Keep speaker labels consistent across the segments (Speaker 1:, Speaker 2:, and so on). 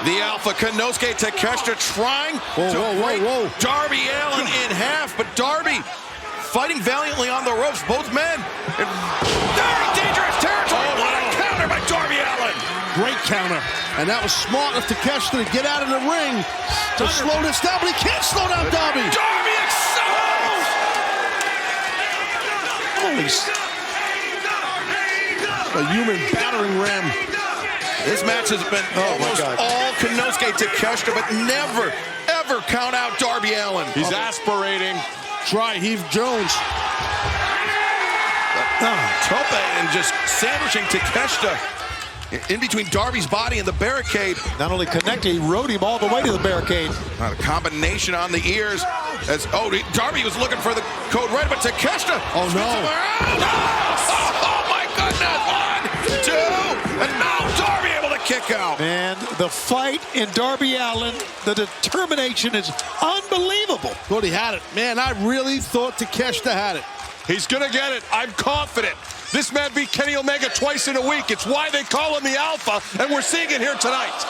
Speaker 1: The Alpha Konosuke Takeshita trying to break Darby Allin in half, but Darby fighting valiantly on the ropes, both men in very dangerous territory. What a counter by Darby Allin!
Speaker 2: Great counter, and that was smart of Takeshita to get out of the ring to slow this down, but he can't slow down Darby.
Speaker 1: Darby accelerates!
Speaker 2: Holy a human battering ram.
Speaker 1: This match has been almost all Konosuke Takeshita, but never, ever count out Darby Allin.
Speaker 3: He's aspirating.
Speaker 2: Try Heath Jones.
Speaker 1: Tope and just sandwiching Takeshita in between Darby's body and the barricade.
Speaker 4: Not only connected, he rode him all the way to the barricade.
Speaker 1: A combination on the ears. As Darby was looking for the code red, but Takeshita.
Speaker 2: Oh no!
Speaker 1: Oh my goodness! 1, 2, and now Darby able to kick out.
Speaker 4: Man, the fight in Darby Allin, the determination is unbelievable.
Speaker 2: Thought he had it. Man, I really thought Takeshita had it.
Speaker 3: He's gonna get it. I'm confident. This man beat Kenny Omega twice in a week. It's why they call him the Alpha, and we're seeing it here tonight.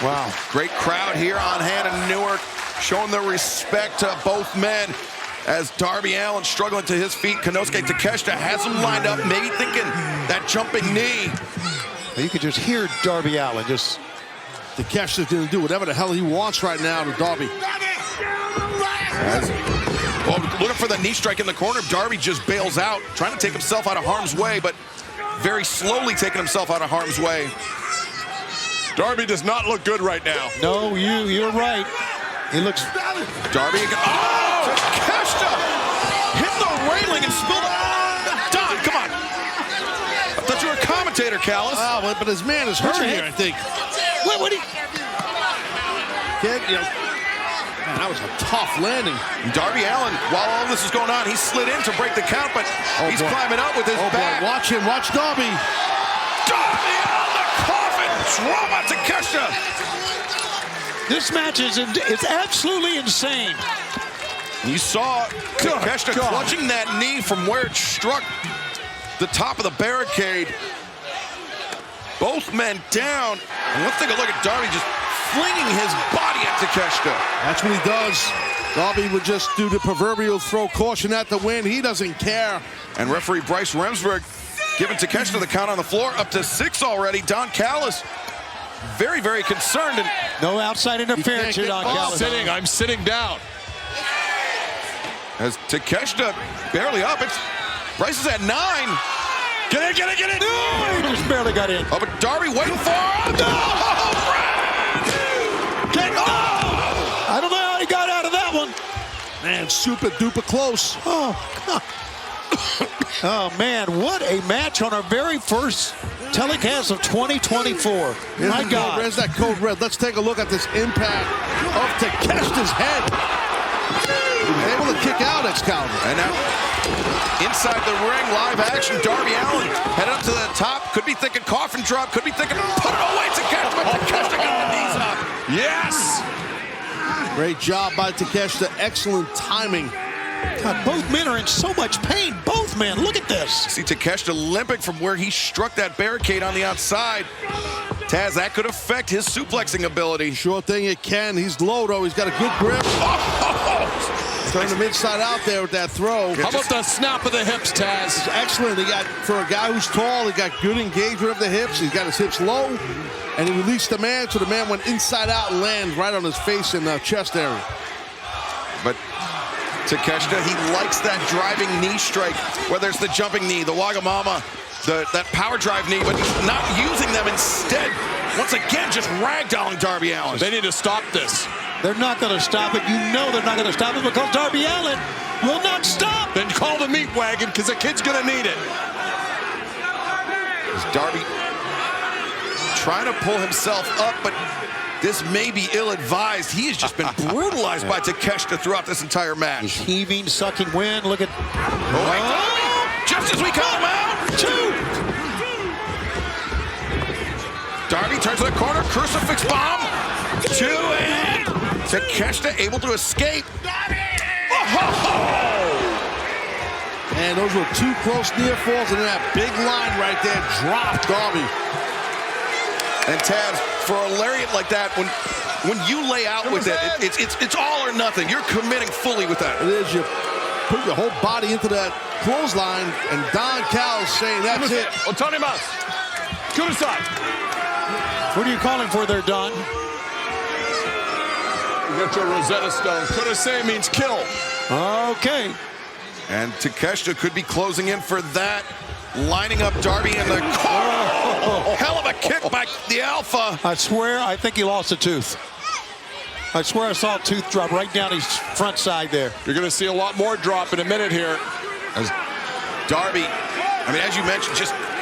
Speaker 1: Wow, great crowd here on hand in Newark, showing their respect to both men. As Darby Allin struggling to his feet, Konosuke Takeshita has him lined up, maybe thinking that jumping knee.
Speaker 4: You could just hear Darby Allin just...
Speaker 2: Takeshita's gonna do whatever the hell he wants right now to Darby.
Speaker 1: Looking for the knee strike in the corner. Darby just bails out, trying to take himself out of harm's way, but very slowly taking himself out of harm's way.
Speaker 3: Darby does not look good right now.
Speaker 4: No, you're right. He looks...
Speaker 1: Darby, Takeshita hit the railing and spilled it. Don, come on. I thought you were a commentator, Callis.
Speaker 2: Oh, but his man is hurt here, I think.
Speaker 4: Wait, what?
Speaker 2: Man, that was a tough landing.
Speaker 1: Darby Allin, while all this is going on, he slid in to break the count, but he's climbing up with his back.
Speaker 2: Watch him, watch Darby.
Speaker 1: Darby on the coffin, drama Takeshita.
Speaker 4: This match is absolutely insane.
Speaker 1: You saw Takeshita clutching that knee from where it struck the top of the barricade. Both men down. And let's take a look at Darby just flinging his body at Takeshita.
Speaker 2: That's what he does. Darby would just do the proverbial throw caution at the wind. He doesn't care.
Speaker 1: And referee Bryce Remsburg giving Takeshita the count on the floor, up to 6 already. Don Callis very, very concerned. And
Speaker 4: no outside interference here, Don Callis.
Speaker 3: I'm sitting down.
Speaker 1: As Takeshita barely up, Bryce is at 9. Get in, get in, get in!
Speaker 4: No, he just barely got in.
Speaker 1: Oh, but Darby waiting for him.
Speaker 4: I don't know how he got out of that one.
Speaker 2: Man, super duper close.
Speaker 4: Oh, God. Oh, man, what a match on our very first telecast of 2024. My God.
Speaker 2: Where's that code red? Let's take a look at this impact of Takeshita's head. He was able to kick out Excalibur.
Speaker 1: And now, inside the ring, live action, Darby Allin headed up to the top. Could be thinking coffin drop, could be thinking put it away, Takeshita, but Takeshita got the knees up.
Speaker 3: Yes!
Speaker 2: Great job by Takeshita, excellent timing.
Speaker 4: God, both men are in so much pain. Both men, look at this.
Speaker 1: See Takeshita limping from where he struck that barricade on the outside. Taz, that could affect his suplexing ability.
Speaker 2: Sure thing it can. He's low, though. He's got a good grip. Turned him inside out there with that throw.
Speaker 3: How about the snap of the hips, Taz?
Speaker 2: It's excellent. He got, for a guy who's tall, he got good engagement of the hips. He's got his hips low, and he released the man, so the man went inside out and landed right on his face and chest area.
Speaker 1: But Takeshita, he likes that driving knee strike, whether it's the jumping knee, the Wagamama, that power drive knee, but he's not using them. Instead, once again, just ragdolling Darby Allin.
Speaker 3: They need to stop this.
Speaker 4: They're not going to stop it. You know they're not going to stop it because Darby Allin will not stop.
Speaker 3: Then call the meat wagon because the kid's going to need it.
Speaker 1: Darby trying to pull himself up, but this may be ill-advised. He has just been brutalized by Takeshita throughout this entire match.
Speaker 4: He's heaving, sucking wind. Look at...
Speaker 1: Oh, wait, Darby! Just as we call him out! 2! Darby turns to the corner, crucifix bomb! 2, and Takeshita able to escape.
Speaker 2: And those were 2 close near falls, and that big line right there dropped Darby.
Speaker 1: And Taz, for a lariat like that, when you lay out with it, it's all or nothing. You're committing fully with that.
Speaker 2: It is. You put your whole body into that clothesline, and Don Callis saying that's it.
Speaker 3: Tony Mouse. Good aside.
Speaker 4: What are you calling for there, Don?
Speaker 3: You got your Rosetta Stone. Kudasai means kill.
Speaker 4: Okay.
Speaker 1: And Takeshita could be closing in for that. Lining up Darby in the corner. Oh, hell of a kick by the Alpha.
Speaker 4: I swear, I think he lost a tooth. I swear I saw a tooth drop right down his front side there.
Speaker 3: You're going to see a lot more drop in a minute here.
Speaker 1: As Darby, I mean, as you mentioned,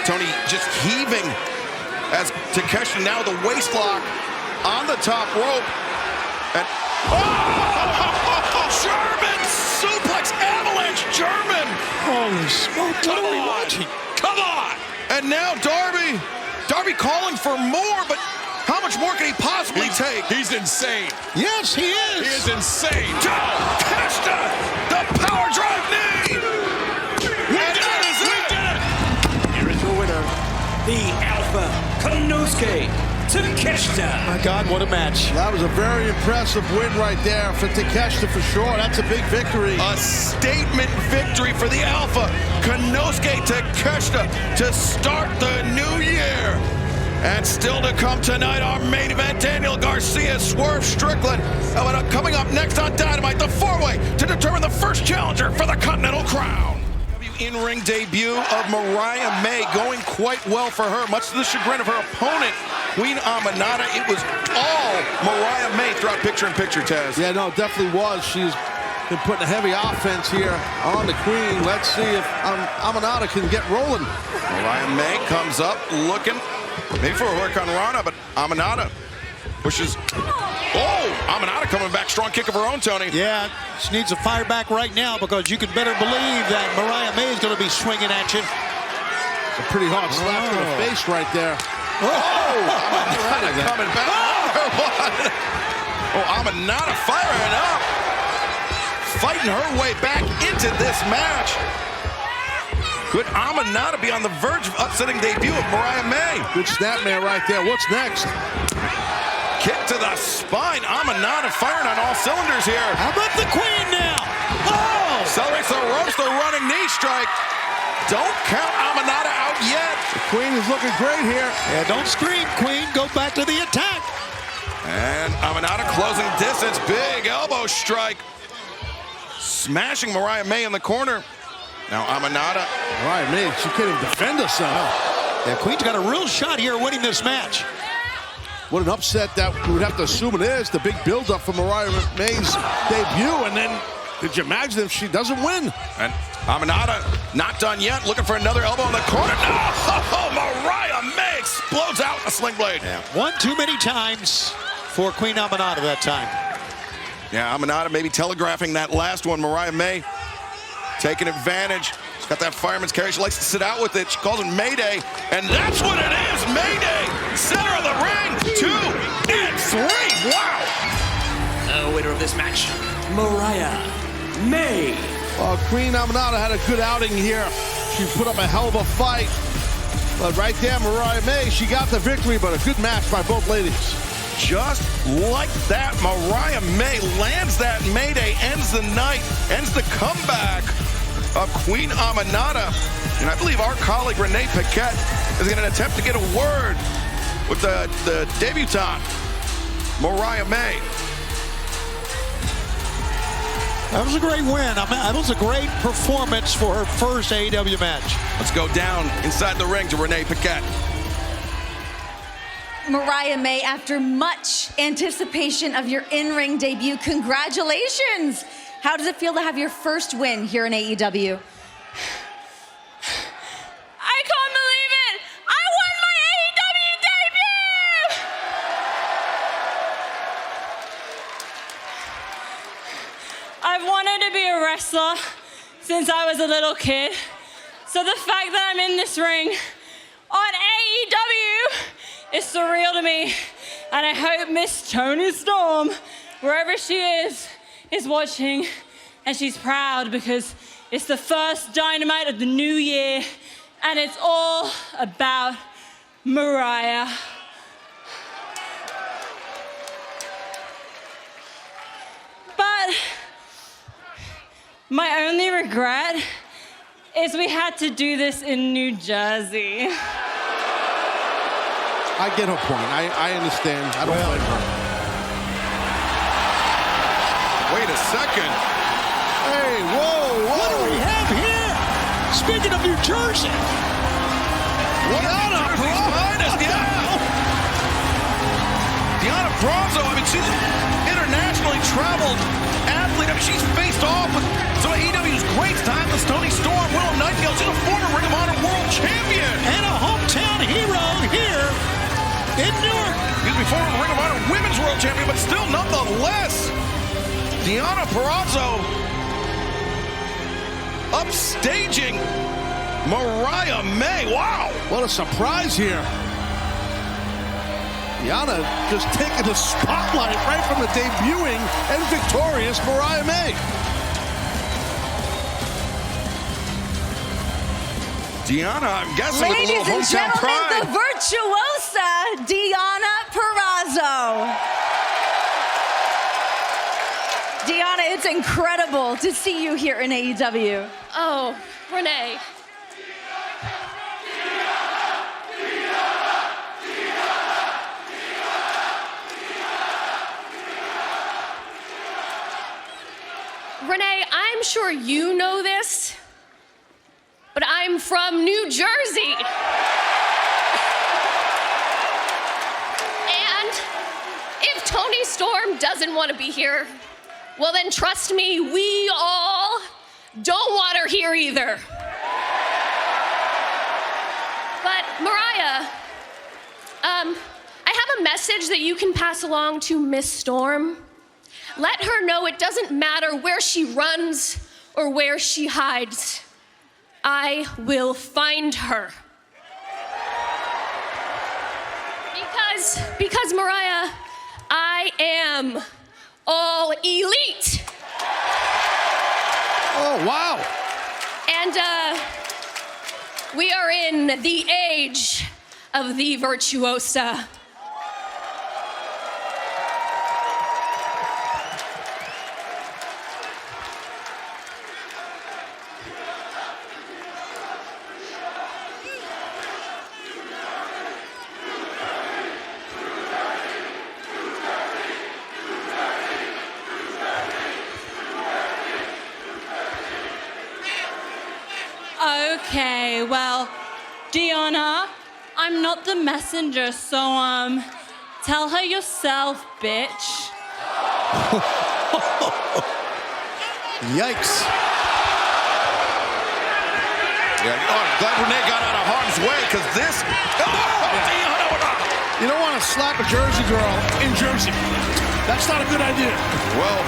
Speaker 1: Tony, just heaving as Takeshita now the waist lock on the top rope. And German suplex avalanche German.
Speaker 4: Holy smoke, what are we watching?
Speaker 1: Come on! And now Darby calling for more, but how much more can he possibly take?
Speaker 3: He's insane.
Speaker 4: Yes, he is.
Speaker 3: He is insane.
Speaker 1: Takeshita, the power drive knee. And that is it.
Speaker 5: Here is your winner, the Alpha Konosuke Takeshita.
Speaker 4: My God, what a match.
Speaker 2: That was a very impressive win right there for Takeshita for sure. That's a big victory.
Speaker 1: A statement victory for the Alpha Konosuke Takeshita to start the new year. And still to come tonight, our main event, Daniel Garcia, Swerve Strickland. Coming up next on Dynamite, the four-way to determine the first challenger for the Continental Crown. In-ring debut of Mariah May going quite well for her, much to the chagrin of her opponent, Queen Aminata. It was all Mariah May throughout picture-in-picture, Taz.
Speaker 2: Yeah, no, it definitely was. She's been putting a heavy offense here on the Queen. Let's see if Aminata can get rolling.
Speaker 1: Mariah May comes up looking maybe for a work on Rana, but Aminata pushes. Oh, Aminata coming back. Strong kick of her own, Tony.
Speaker 4: Yeah, she needs to fire back right now because you can better believe that Mariah May is going to be swinging at you.
Speaker 2: A pretty hard slap to the face right there.
Speaker 1: Aminata coming back. Aminata firing up. Fighting her way back into this match. Could Aminata be on the verge of upsetting debut of Mariah May?
Speaker 2: Good snapmare right there. What's next?
Speaker 1: Kick to the spine. Aminata firing on all cylinders here.
Speaker 4: How about the Queen now? Oh!
Speaker 1: Accelerates the ropes, the running knee strike. Don't count Aminata out yet.
Speaker 2: The Queen is looking great here.
Speaker 4: Yeah, don't scream, Queen. Go back to the attack.
Speaker 1: And Aminata closing distance. Big elbow strike. Smashing Mariah May in the corner. Now Aminata.
Speaker 2: Mariah May, she can't even defend herself.
Speaker 4: Yeah, Queen's got a real shot here winning this match.
Speaker 2: What an upset that we would have to assume it is. The big build-up for Mariah May's debut. And then, could you imagine if she doesn't win?
Speaker 1: And Aminata not done yet. Looking for another elbow in the corner. No! Oh, Mariah May explodes out a sling blade.
Speaker 4: Yeah, one too many times for Queen Aminata that time.
Speaker 1: Yeah, Aminata maybe telegraphing that last one. Mariah May taking advantage. She's got that fireman's carry. She likes to sit out with it. She calls it Mayday. And that's what it is, Mayday. Center of the ring, 2 and 3. Wow.
Speaker 5: The winner of this match, Mariah May.
Speaker 2: Queen Aminata had a good outing here. She put up a hell of a fight. But right there, Mariah May, she got the victory, but a good match by both ladies.
Speaker 1: Just like that, Mariah May lands that Mayday, ends the night, ends the comeback of Queen Aminata. And I believe our colleague Renee Paquette is going to attempt to get a word with the debutante, Mariah May.
Speaker 4: That was a great win. That was a great performance for her first AEW match.
Speaker 1: Let's go down inside the ring to Renee Paquette.
Speaker 6: Mariah May, after much anticipation of your in-ring debut, congratulations! How does it feel to have your first win here in AEW?
Speaker 7: I can't believe it! I won my AEW debut! I've wanted to be a wrestler since I was a little kid. So the fact that I'm in this ring on AEW is surreal to me. And I hope Miss Toni Storm, wherever she is watching, and she's proud because it's the first Dynamite of the new year, and it's all about Mariah But my only regret is we had to do this in New Jersey.
Speaker 2: I get her point. I understand. I don't blame her.
Speaker 1: Wait a second.
Speaker 2: Hey, whoa.
Speaker 4: What do we have here? Speaking of New Jersey.
Speaker 1: Diana Purrazzo. Diana Purrazzo, I mean, she's an internationally traveled athlete. I mean, she's faced off with some of AEW's greats, timeless Toni Storm, Willow Nightingale. She's a former Ring of Honor world champion.
Speaker 4: And a hometown hero here in Newark.
Speaker 1: Excuse me, former Ring of Honor women's world champion, but still nonetheless, Diana Purrazzo upstaging Mariah May. Wow.
Speaker 2: What a surprise here. Diana just taking the spotlight right from the debuting and victorious Mariah May.
Speaker 1: Diana, I'm guessing with a
Speaker 6: Ladies
Speaker 1: little
Speaker 6: and
Speaker 1: hometown
Speaker 6: gentlemen,
Speaker 1: pride.
Speaker 6: the virtuosa Diana Purrazzo. Diana, it's incredible to see you here in AEW.
Speaker 7: Oh, Renee. Renee, I'm sure you know this, but I'm from New Jersey. And if Toni Storm doesn't want to be here, well then trust me, we all don't want her here either. But Mariah, I have a message that you can pass along to Miss Storm. Let her know it doesn't matter where she runs or where she hides. I will find her. Because Mariah, I am all elite.
Speaker 2: Oh, wow.
Speaker 7: And we are in the age of the virtuosa. Okay, well, Diana, I'm not the messenger, so tell her yourself, bitch.
Speaker 2: Yikes.
Speaker 1: Yeah, I'm glad Renee got out of harm's way, because this... Diana!
Speaker 2: You don't want to slap a Jersey girl in Jersey. That's not a good idea.
Speaker 1: Well,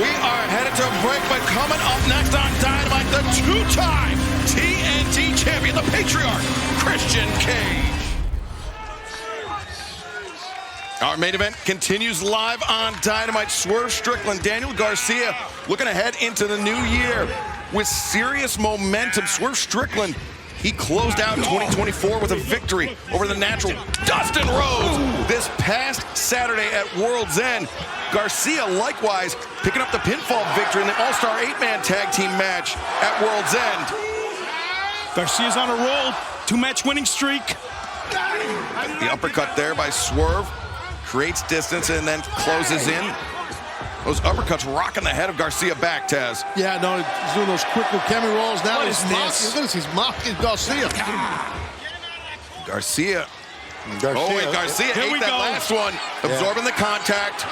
Speaker 1: we are headed to a break, but coming up next on Dynamite, the two-time TNT champion, the patriarch, Christian Cage. Our main event continues live on Dynamite. Swerve Strickland, Daniel Garcia looking ahead into the new year with serious momentum. Swerve Strickland, he closed out 2024 with a victory over the natural Dustin Rhodes this past Saturday at World's End. Garcia, likewise, picking up the pinfall victory in the All-Star 8-man tag team match at World's End.
Speaker 8: Garcia's on a roll, 2-match winning streak.
Speaker 1: The uppercut there by Swerve creates distance and then closes in. Those uppercuts rocking the head of Garcia back, Taz.
Speaker 2: Yeah, no, he's doing those quick Kemi rolls now.
Speaker 8: What
Speaker 2: He's
Speaker 8: is
Speaker 2: mocking.
Speaker 8: this?
Speaker 2: Look at this, he's mocking Garcia.
Speaker 1: Garcia. Oh, wait, Garcia
Speaker 8: Here
Speaker 1: ate
Speaker 8: we
Speaker 1: that
Speaker 8: go.
Speaker 1: last one, absorbing the contact.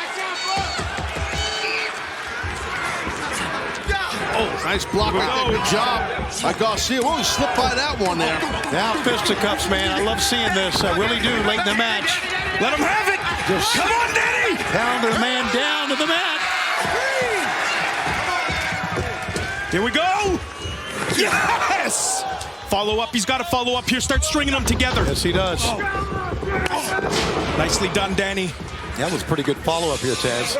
Speaker 2: Oh, nice block right there. Good job by Garcia. Whoa, he slipped by that one there.
Speaker 4: Now fisticuffs, man. I love seeing this. I really do late in the match.
Speaker 8: Let him have it. Come on, Danny.
Speaker 4: Pound the man down to the mat.
Speaker 8: Here we go. Yes. Follow up. He's got to follow up here. Start stringing them together.
Speaker 4: Yes, he does.
Speaker 8: Nicely done, Danny.
Speaker 4: That was pretty good follow-up here, Taz.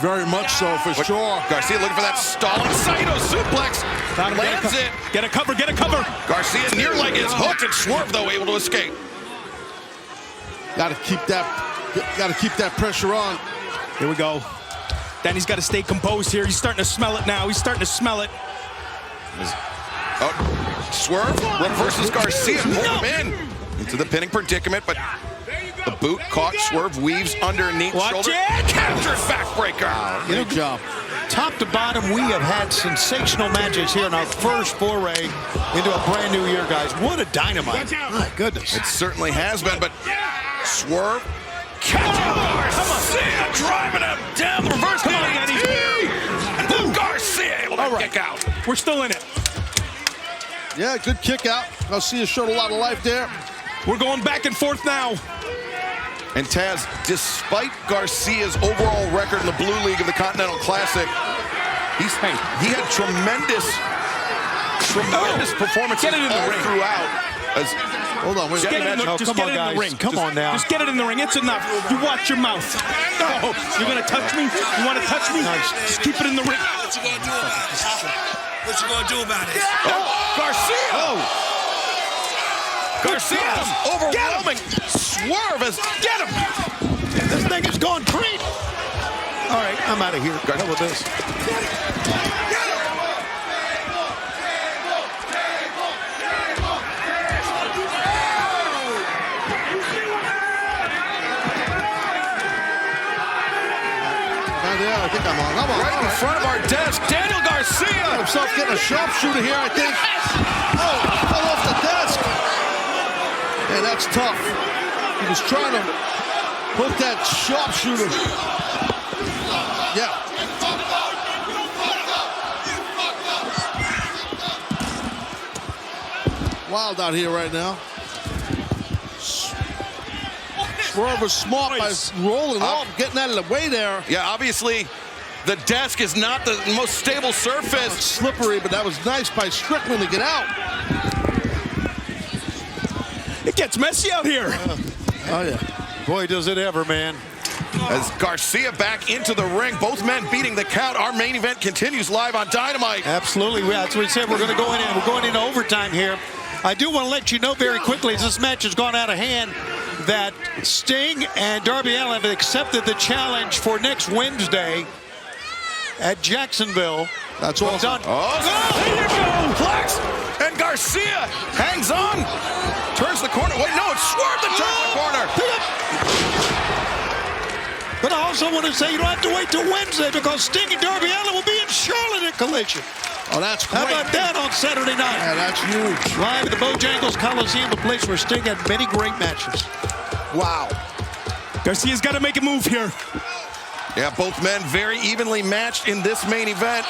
Speaker 2: Very much so, for sure.
Speaker 1: Garcia looking for that stalling Saito suplex. Lands it.
Speaker 8: Get a cover. Get a cover.
Speaker 1: Garcia near leg is hooked, and Swerve, though, able to escape.
Speaker 2: Got to keep that pressure on.
Speaker 8: Here we go. Danny's got to stay composed here. He's starting to smell it now. He's starting to smell it.
Speaker 1: Swerve reverses Garcia, pulled him in into the pinning predicament, but the boot caught. Swerve weaves underneath shoulder. Captures backbreaker.
Speaker 2: Good job.
Speaker 4: Top to bottom, we have had sensational matches here in our first foray into a brand new year, guys. What a Dynamite. My goodness.
Speaker 1: It certainly has been, but Swerve Garcia driving him down the reverse.
Speaker 8: Come on, Danny.
Speaker 1: And then Garcia able to kick out.
Speaker 8: We're still in it.
Speaker 2: Yeah, good kick out. Garcia showed a lot of life there.
Speaker 8: We're going back and forth now.
Speaker 1: And Taz, despite Garcia's overall record in the Blue League of the Continental Classic, he had tremendous performances
Speaker 8: Get it in the
Speaker 1: all
Speaker 8: ring.
Speaker 1: throughout.
Speaker 2: Hold on, wait.
Speaker 8: Just get it in the ring.
Speaker 4: Come on now.
Speaker 8: Just get it in the ring. It's enough. You watch your mouth. No, you're gonna touch me? You want to touch me? Just keep it in the ring.
Speaker 5: What you gonna do about it? What you gonna do about it?
Speaker 1: Garcia! Garcia's overwhelming. Swerve is get him.
Speaker 4: This thing is going great. All right, I'm out of here. Go with this.
Speaker 2: I think I'm on.
Speaker 1: Right in front of our desk, Daniel Garcia.
Speaker 2: Himself getting a sharpshooter here, I think. Oh, fell off the desk. Man, that's tough. He was trying to put that sharpshooter. Yeah. Wild out here right now. Swerve was smart by rolling off, getting out of the way there.
Speaker 1: Yeah, obviously, the desk is not the most stable surface.
Speaker 2: Slippery, but that was nice by Strickland to get out.
Speaker 8: It gets messy out here.
Speaker 2: Oh, yeah.
Speaker 4: Boy, does it ever, man.
Speaker 1: As Garcia back into the ring, both men beating the count. Our main event continues live on Dynamite.
Speaker 4: Absolutely. That's what we said. We're going to go in and we're going into overtime here. I do want to let you know very quickly, as this match has gone out of hand, that Sting and Darby Allin have accepted the challenge for next Wednesday at Jacksonville.
Speaker 2: That's all
Speaker 4: done.
Speaker 1: Oh, there you go. Flex. And Garcia hangs on. Turns the corner. Wait, no, it's Swerve that turns the corner.
Speaker 4: But I also want to say you don't have to wait till Wednesday because Sting and Darby Allin will be in Charlotte at Collision.
Speaker 2: Oh, that's great.
Speaker 4: How about that on Saturday night?
Speaker 2: Yeah, that's huge.
Speaker 4: Live at the Bojangles Coliseum, a place where Sting had many great matches.
Speaker 2: Wow.
Speaker 8: Garcia's got to make a move here.
Speaker 1: Yeah, both men very evenly matched in this main event.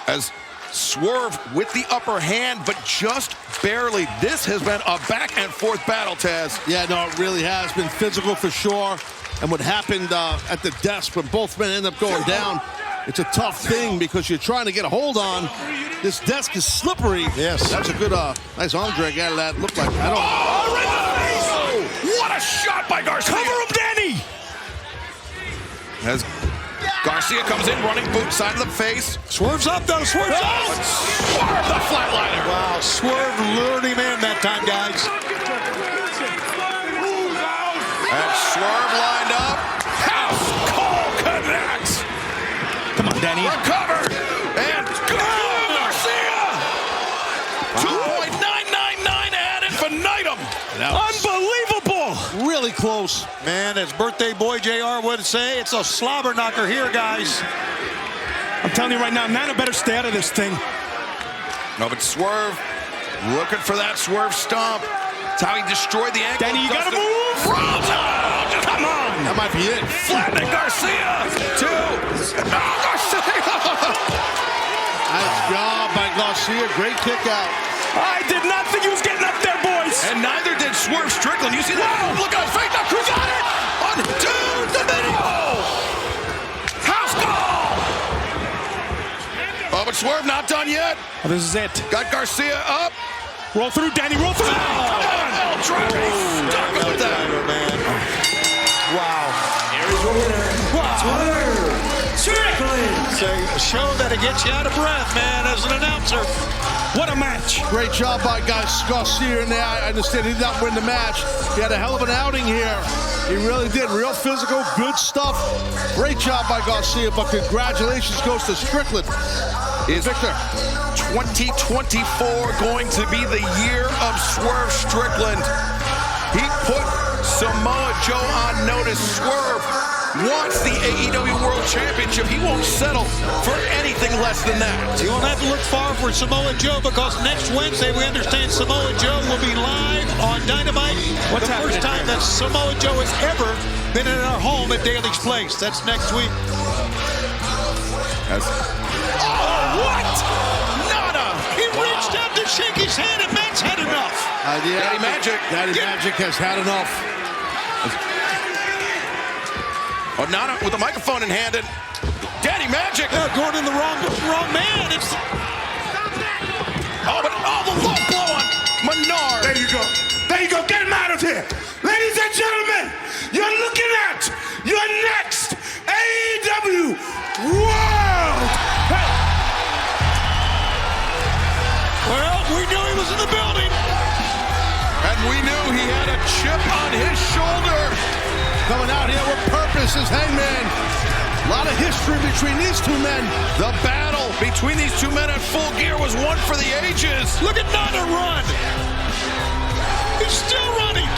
Speaker 1: As Swerve with the upper hand, but just barely. This has been a back and forth battle, Taz.
Speaker 2: Yeah, no, it really has been physical for sure. And what happened at the desk when both men end up going down, it's a tough thing because you're trying to get a hold on. This desk is slippery.
Speaker 4: Yes.
Speaker 2: That's a good, nice arm drag out of that. Looked like, I don't
Speaker 1: Oh, right in the face! What a shot by Garcia!
Speaker 8: Cover him, Danny!
Speaker 1: As Garcia comes in, running boot side of the face.
Speaker 4: Swerve's up, though. Swerve's up.
Speaker 1: Swerve the flatliner.
Speaker 4: Wow, Swerve lured him in that time, guys.
Speaker 1: And Swerve lined up. House call connects.
Speaker 8: Come on, Danny.
Speaker 1: Recovered. And Garcia. 2.999 ad infinitum.
Speaker 8: Unbelievable.
Speaker 2: really close.
Speaker 4: Man, as birthday boy JR would say, it's a slobber knocker here, guys.
Speaker 8: I'm telling you right now, Nana better stay out of this thing.
Speaker 1: No, but Swerve looking for that Swerve stomp. That's how he destroyed the ankle.
Speaker 8: Danny, you gotta move.
Speaker 1: Come on.
Speaker 2: That might be it.
Speaker 1: Flattening Garcia. Garcia.
Speaker 2: Nice job by Garcia. Great kick out.
Speaker 8: I did not think he was getting up there, boys.
Speaker 1: And neither did Swerve Strickland. You see that? Look at his face. Now Cruz got it. Undo the video. House call. Oh, but Swerve not done yet.
Speaker 8: Oh, this is it.
Speaker 1: Got Garcia up.
Speaker 8: Roll through, Danny. Roll through.
Speaker 1: Come on. Driver. Stuck with that.
Speaker 4: Man. Wow.
Speaker 5: Here's your winner, Swerve Strickland.
Speaker 4: It's a show that'll get you out of breath, man, as an announcer.
Speaker 8: What a match.
Speaker 2: Great job by Garcia in there. I understand he did not win the match. He had a hell of an outing here. He really did. Real physical, good stuff. Great job by Garcia, but congratulations goes to Strickland.
Speaker 1: Is Victor 2024 going to be the year of Swerve Strickland? He put Samoa Joe on notice. Swerve wants the AEW World Championship. He won't settle for anything less than that.
Speaker 4: You won't have to look far for Samoa Joe, because next Wednesday we understand Samoa Joe will be live on Dynamite.
Speaker 8: What's
Speaker 4: the first time that Samoa Joe has ever been in our home at Daly's Place. That's next week.
Speaker 3: What?
Speaker 4: Nada! He reached out to shake his hand, and Matt's had enough.
Speaker 1: Daddy Magic.
Speaker 2: Daddy Magic has had enough.
Speaker 1: Oh, Nana with the microphone in hand, and Daddy Magic.
Speaker 4: Going in the wrong man. It's...
Speaker 1: the low blow on Menard.
Speaker 9: There you go. There you go. Get him out of here. Ladies and gentlemen, you're looking at your next AEW World.
Speaker 4: Well, we knew he was in the building.
Speaker 1: And we knew he had a chip on his shoulder.
Speaker 2: Coming out here with purpose is Hangman. A lot of history between these two men.
Speaker 1: The battle between these two men at Full Gear was one for the ages.
Speaker 4: Look at Nana run. He's still running.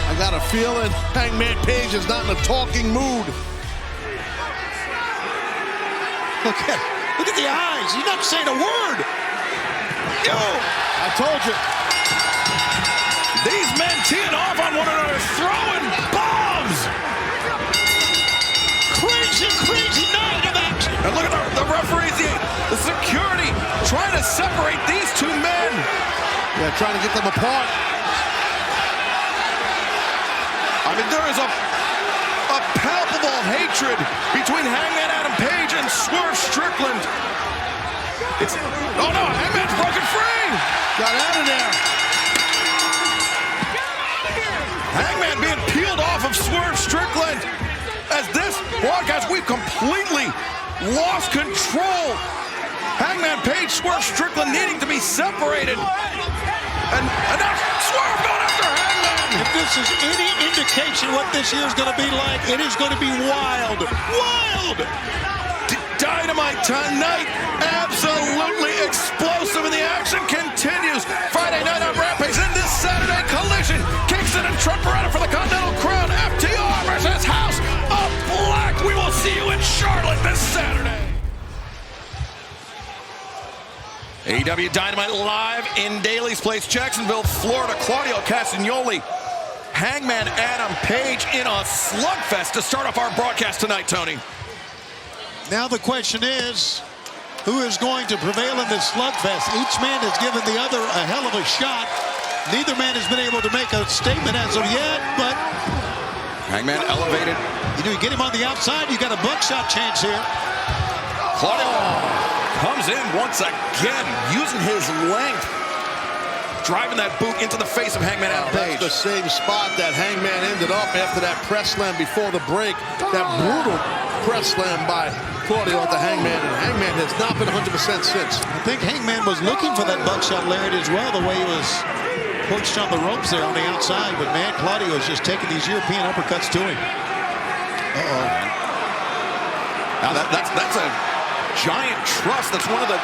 Speaker 2: I got a feeling Hangman Page is not in a talking mood.
Speaker 4: Look at the eyes. He's not saying a word. Yo!
Speaker 2: I told you.
Speaker 1: These men teeing off on one another, throwing bombs.
Speaker 4: Crazy night of action.
Speaker 1: And look at the referees, the security, trying to separate these two men.
Speaker 2: Yeah, trying to get them apart.
Speaker 1: I mean, there is a palpable hatred between Hangman Adam Page and Swerve Strickland. Oh no, Hangman's broken free.
Speaker 2: Got out of there.
Speaker 1: Hangman being peeled off of Swerve Strickland. As this broadcast, we've completely lost control. Hangman Page, Swerve Strickland needing to be separated. And now Swerve going after Hangman.
Speaker 4: If this is any indication what this year is going to be like, it is going to be wild. Wild!
Speaker 1: Dynamite tonight, absolutely explosive, and the action continues. Friday night on Rampage, and this Saturday, Collision. Kingston and Trent Beretta for the Continental Crown. FTR versus House of Black. We will see you in Charlotte this Saturday. AEW Dynamite live in Daly's Place, Jacksonville, Florida. Claudio Castagnoli, Hangman Adam Page in a slugfest to start off our broadcast tonight, Tony.
Speaker 4: Now the question is, who is going to prevail in this slugfest? Each man has given the other a hell of a shot. Neither man has been able to make a statement as of yet, but...
Speaker 1: Hangman elevated.
Speaker 4: You get him on the outside, you got a buckshot chance here.
Speaker 1: Claudio comes in once again, using his length, driving that boot into the face of Hangman Adam Page.
Speaker 2: That's the same spot that Hangman ended up after that press slam before the break. That brutal press slam by Claudio at the Hangman, and Hangman has not been 100% since.
Speaker 4: I think Hangman was looking for that buckshot lariat as well, the way he was perched on the ropes there on the outside, but man, Claudio is just taking these European uppercuts to him.
Speaker 1: Now that's a giant truss. That's one of the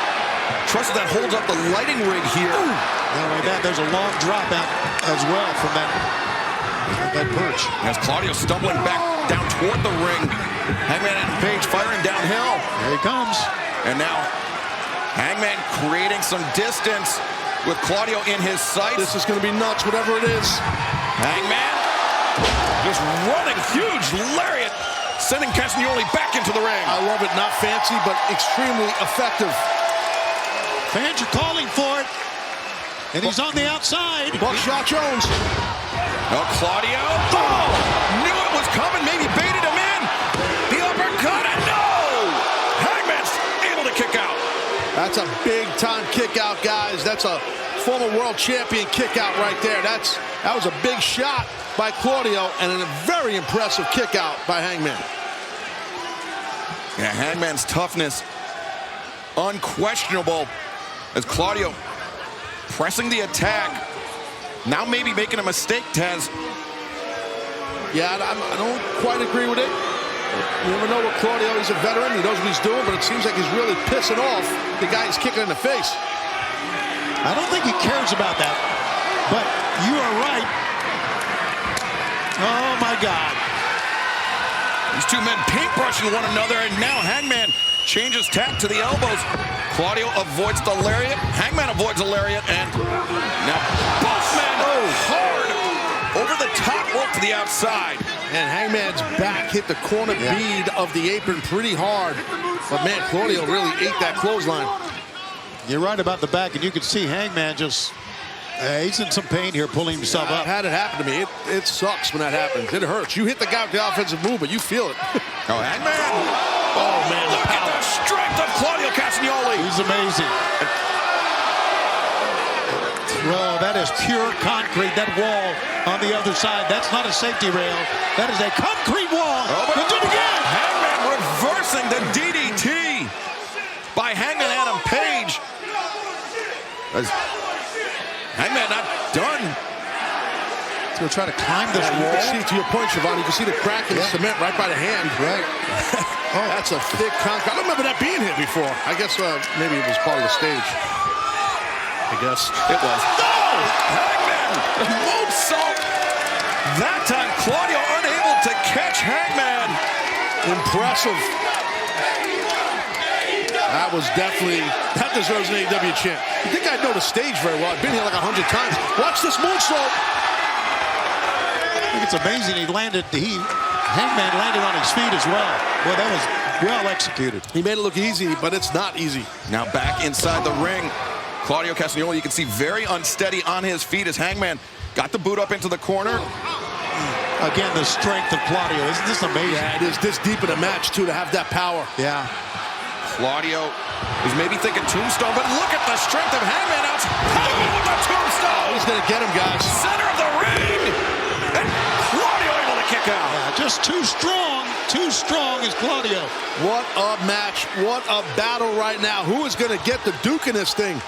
Speaker 1: trusses that holds up the lighting rig here.
Speaker 4: Not only that, there's a long drop out as well from that perch.
Speaker 1: As Claudio stumbling back down toward the ring. Hangman and Page firing downhill.
Speaker 4: Here he comes.
Speaker 1: And now Hangman creating some distance with Claudio in his sights.
Speaker 2: This is going to be nuts, whatever it is.
Speaker 1: Hangman just running huge lariat, sending Castagnoli back into the ring.
Speaker 2: I love it. Not fancy, but extremely effective.
Speaker 4: Fans are calling for it. And he's on the outside.
Speaker 2: Buckshot Jones.
Speaker 1: Oh, Claudio. Oh! Knew it was coming. Maybe baited him in. The uppercut, and no! Hangman's able to kick out.
Speaker 2: That's a big-time kick out, guys. That's a former world champion kick out right there. That was a big shot by Claudio and a very impressive kick out by Hangman.
Speaker 1: Yeah, Hangman's toughness unquestionable as Claudio pressing the attack. Now maybe making a mistake, Taz.
Speaker 2: Yeah, I don't quite agree with it. You never know what Claudio, he's a veteran, he knows what he's doing, but it seems like he's really pissing off the guy he's kicking in the face.
Speaker 4: I don't think he cares about that, but you are right. Oh, my God.
Speaker 1: These two men paintbrushing one another, and now Hangman changes tack to the elbows. Claudio avoids the lariat. Hangman avoids the lariat, and now both men hard over the top rope to the outside.
Speaker 2: And Hangman's back hit the corner bead of the apron pretty hard. But, man, Claudio really ate that clothesline.
Speaker 4: You're right about the back, and you can see Hangman just, he's in some pain here, pulling himself up.
Speaker 2: I've had it happen to me. It sucks when that happens. It hurts. You hit the guy with the offensive move, but you feel it.
Speaker 1: Oh, Hangman. Oh, man, look at the strength of Claudio Castagnoli.
Speaker 4: He's amazing. Well, that is pure concrete, that wall on the other side. That's not a safety rail. That is a concrete wall.
Speaker 1: Oh,
Speaker 4: We'll do it again.
Speaker 1: Hangman reversing the DDT by Hangman Adam Page. Hangman not done.
Speaker 4: He's going to try to climb this wall.
Speaker 2: You can see, to your point, Siobhan, you can see the crack in the cement right by the hand.
Speaker 4: Right.
Speaker 2: Oh, that's a thick concrete. I don't remember that being here before. I guess maybe it was part of the stage. I guess.
Speaker 1: It was. No! Hangman! Moonsault! That time, Claudio unable to catch Hangman.
Speaker 2: Impressive. That was definitely, that deserves an AEW chant. You think I know the stage very well. I've been here like 100 times. Watch this moonsault.
Speaker 4: I think it's amazing Hangman landed on his feet as well. Boy, that was well executed.
Speaker 2: He made it look easy, but it's not easy.
Speaker 1: Now back inside the ring. Claudio Castagnoli, you can see very unsteady on his feet as Hangman got the boot up into the corner.
Speaker 4: Again, the strength of Claudio. Isn't this amazing?
Speaker 2: Yeah, it is this deep in a match, too, to have that power.
Speaker 4: Yeah.
Speaker 1: Claudio is maybe thinking tombstone, but look at the strength of Hangman out. Hangman with the tombstone.
Speaker 2: He's going to get him, guys.
Speaker 1: Center of the ring. And Claudio able to kick out.
Speaker 4: Yeah, just too strong. Too strong is Claudio.
Speaker 2: What a match. What a battle right now. Who is going to get the Duke in this thing?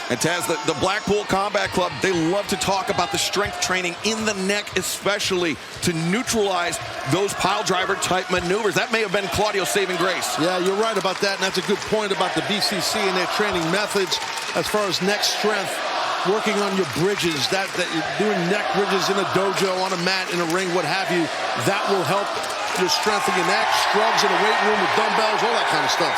Speaker 1: And Taz, the Blackpool Combat Club, they love to talk about the strength training in the neck, especially to neutralize those pile driver type maneuvers. That may have been Claudio's saving grace.
Speaker 2: Yeah, you're right about that, and that's a good point about the BCC and their training methods as far as neck strength, working on your bridges, that you're doing neck bridges in a dojo, on a mat, in a ring, what have you. That will help your strength in your neck, shrugs in the weight room with dumbbells, all that kind of stuff.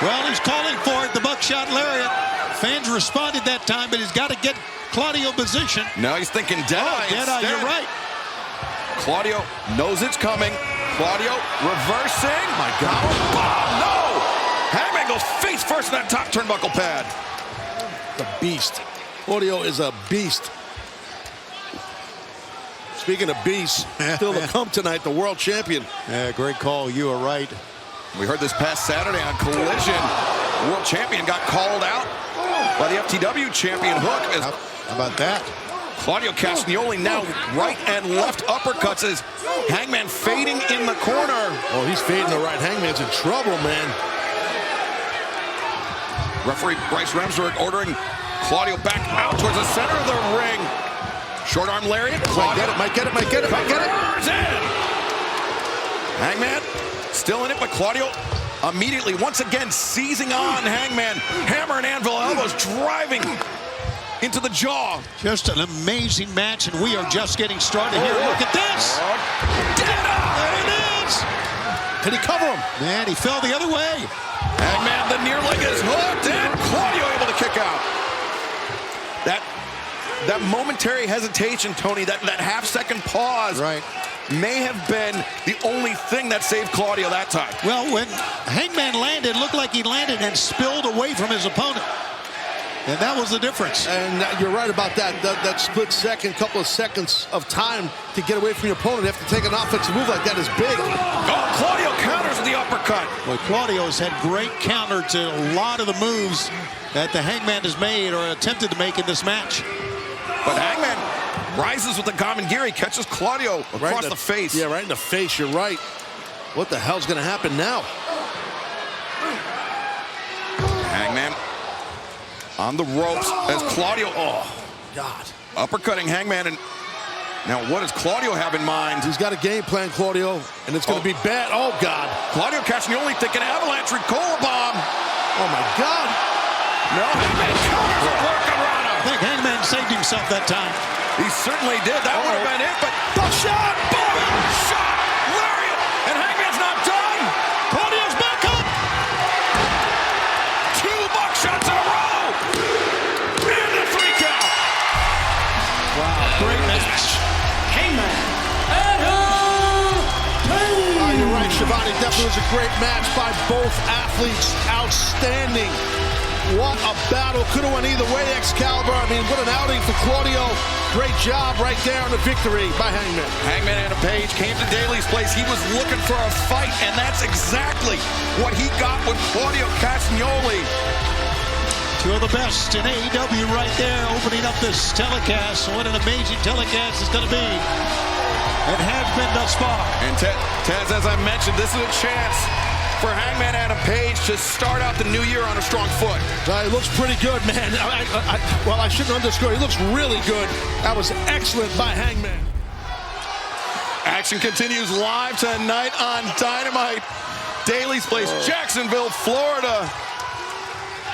Speaker 4: Well, he's calling for it, the buckshot lariat. Fans responded that time, but he's got to get Claudio position.
Speaker 1: Now he's thinking Deadeye.
Speaker 4: Deadeye, you're right.
Speaker 1: Claudio knows it's coming. Claudio reversing. My God. Oh, no! Hangman goes face first in that top turnbuckle pad.
Speaker 2: The beast. Claudio is a beast. Speaking of beasts, still to come tonight, the world champion.
Speaker 4: Yeah, great call. You are right.
Speaker 1: We heard this past Saturday on Collision. The world champion got called out by the FTW champion Hook.
Speaker 4: How about that?
Speaker 1: Claudio Castagnoli now right and left uppercuts as Hangman fading in the corner.
Speaker 2: Oh, he's fading the right. Hangman's in trouble, man.
Speaker 1: Referee Bryce Remsburg ordering Claudio back out towards the center of the ring. Short arm lariat. Claudio
Speaker 2: Might get it.
Speaker 1: Hangman still in it, but Claudio immediately once again seizing on Hangman. Hammer and anvil elbows driving into the jaw.
Speaker 4: Just an amazing match, and we are just getting started here. Look at this. There it is.
Speaker 2: Can he cover him?
Speaker 4: Man, he fell the other way.
Speaker 1: Hangman, the near leg is hooked, and Claudio able to kick out. That momentary hesitation, Tony, that half-second pause may have been the only thing that saved Claudio that time.
Speaker 4: Well, when Hangman landed, it looked like he landed and spilled away from his opponent. And that was the difference.
Speaker 2: And you're right about that. That split second, couple of seconds of time to get away from your opponent after taking an offensive move like that is big.
Speaker 1: Oh, Claudio counters with the uppercut.
Speaker 4: Well, Claudio has had great counter to a lot of the moves that the Hangman has made or attempted to make in this match.
Speaker 1: But Hangman rises with the Gamangiri, catches Claudio across the face.
Speaker 2: Yeah, right in the face, you're right. What the hell's going to happen now?
Speaker 1: Hangman on the ropes as Claudio,
Speaker 2: God.
Speaker 1: uppercutting Hangman, and Now, what does Claudio have in mind?
Speaker 2: He's got a game plan, Claudio, and it's going to be bad. Oh, God.
Speaker 1: Claudio Castagnoli thinking avalanche Ricola bomb.
Speaker 2: Oh, my God.
Speaker 1: No, Hangman covers a Hurricanrana.
Speaker 4: I think Hangman saved himself that time.
Speaker 1: He certainly did. That would have been it, but buckshot, boom, shot, lariat, and Hangman's not done.
Speaker 4: Claudio's back up.
Speaker 1: 2 buckshots in a row. And a 3 count.
Speaker 4: Wow, great match.
Speaker 5: Hangman Adam Page.
Speaker 2: Oh, you're right, Shivani. Definitely was a great match by both athletes. Outstanding. What a battle. Could have went either way, Excalibur. I mean, what an outing for Claudio. Great job right there on the victory by Hangman.
Speaker 1: Hangman Adam Page came to Daly's place. He was looking for a fight, and that's exactly what he got with Claudio Castagnoli.
Speaker 4: 2 of the best in AEW right there, opening up this telecast. What an amazing telecast it's going to be. It has been thus far.
Speaker 1: And Taz, as I mentioned, this is a chance for Hangman Adam Page to start out the new year on a strong foot.
Speaker 2: He looks pretty good, man. Well, I shouldn't underscore. He looks really good. That was excellent by Hangman.
Speaker 1: Action continues live tonight on Dynamite. Daly's place, Jacksonville, Florida.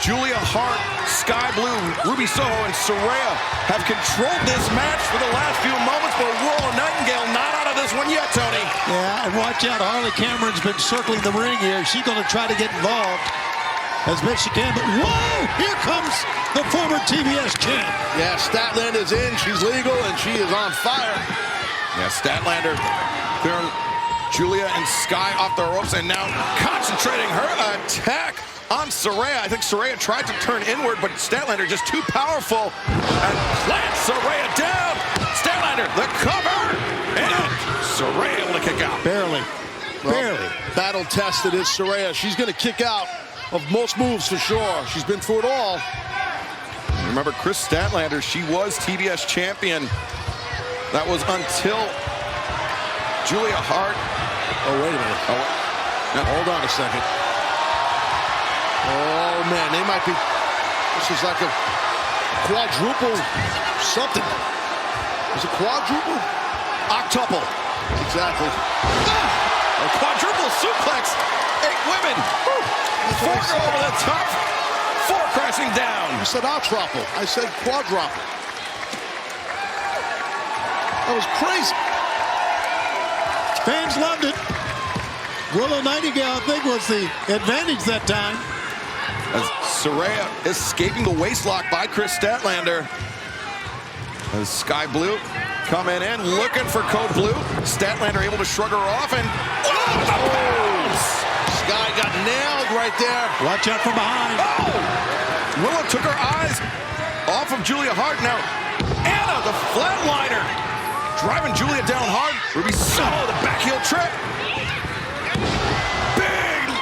Speaker 1: Julia Hart, Sky Blue, Ruby Soho, and Saraya have controlled this match for the last few moments, but Willow Nightingale not out of this one yet, Tony.
Speaker 4: Yeah, and watch out. Harley Cameron's been circling the ring here. She's going to try to get involved as best she can. But whoa, here comes the former TBS champ.
Speaker 2: Yeah, Statlander's in. She's legal, and she is on fire.
Speaker 1: Yeah, Statlander clearing Julia and Sky off the ropes, and now concentrating her attack on Saraya. I think Saraya tried to turn inward, but Statlander just too powerful and plants Saraya down. Statlander, the cover, and Saraya able to kick out.
Speaker 4: Barely.
Speaker 2: Battle tested is Saraya. She's going to kick out of most moves for sure. She's been through it all.
Speaker 1: Remember, Chris Statlander, she was TBS champion. That was until Julia Hart.
Speaker 2: Oh, wait a minute. Now, hold on a second. Oh, man, they might be, this is like a quadruple something. Is it quadruple?
Speaker 1: Octuple.
Speaker 2: Exactly.
Speaker 1: A quadruple suplex. 8 women. 4 go over the top. 4 crashing down.
Speaker 2: You said octuple. I said quadruple. That was crazy.
Speaker 4: Fans loved it. Willow Nightingale, I think, was the advantage that time.
Speaker 1: As Saraya escaping the waistlock by Chris Statlander. As Sky Blue coming in, looking for Code Blue. Statlander able to shrug her off, and
Speaker 2: Sky got nailed right there.
Speaker 4: Watch out from behind.
Speaker 1: Willow took her eyes off of Julia Hart. Now, Anna, the flatliner, driving Julia down hard. Ruby Soho, the back heel trip.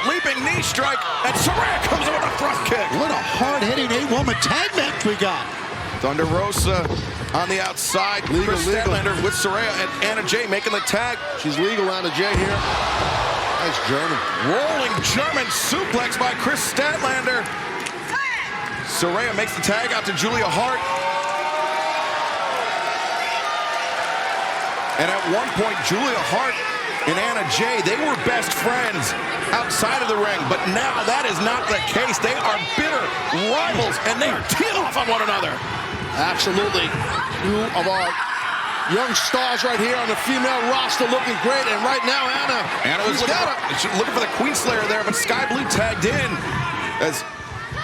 Speaker 1: Leaping knee strike, and Saraya comes in with a thrust kick.
Speaker 4: What a hard-hitting 8-woman tag match we got.
Speaker 1: Thunder Rosa on the outside. Chris Statlander with Saraya and Anna Jay making the tag.
Speaker 2: She's legal, Anna Jay here. Nice German.
Speaker 1: Rolling German suplex by Chris Statlander. Saraya makes the tag out to Julia Hart. And at one point, Julia Hart and Anna Jay, they were best friends outside of the ring, but now that is not the case. They are bitter rivals, and they are teeing off on one another.
Speaker 2: Absolutely. 2 of our young stars right here on the female roster looking great, and right now
Speaker 1: Anna was looking for the Queen Slayer there, but Sky Blue tagged in as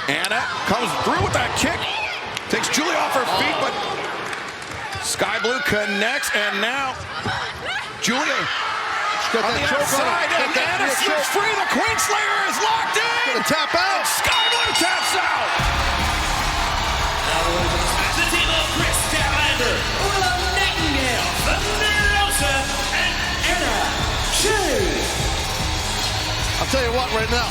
Speaker 1: Anna comes through with that kick, takes Julia off her feet, but Sky Blue connects, and now Julia on the outside, and Anna slips free. The Queen Slayer is locked in.
Speaker 2: Gonna tap out.
Speaker 1: Sky Blue taps out.
Speaker 5: The team of Chris Statlander, Willow Nightingale, Thunder Rosa, and Anna Jay.
Speaker 2: I'll tell you what right now.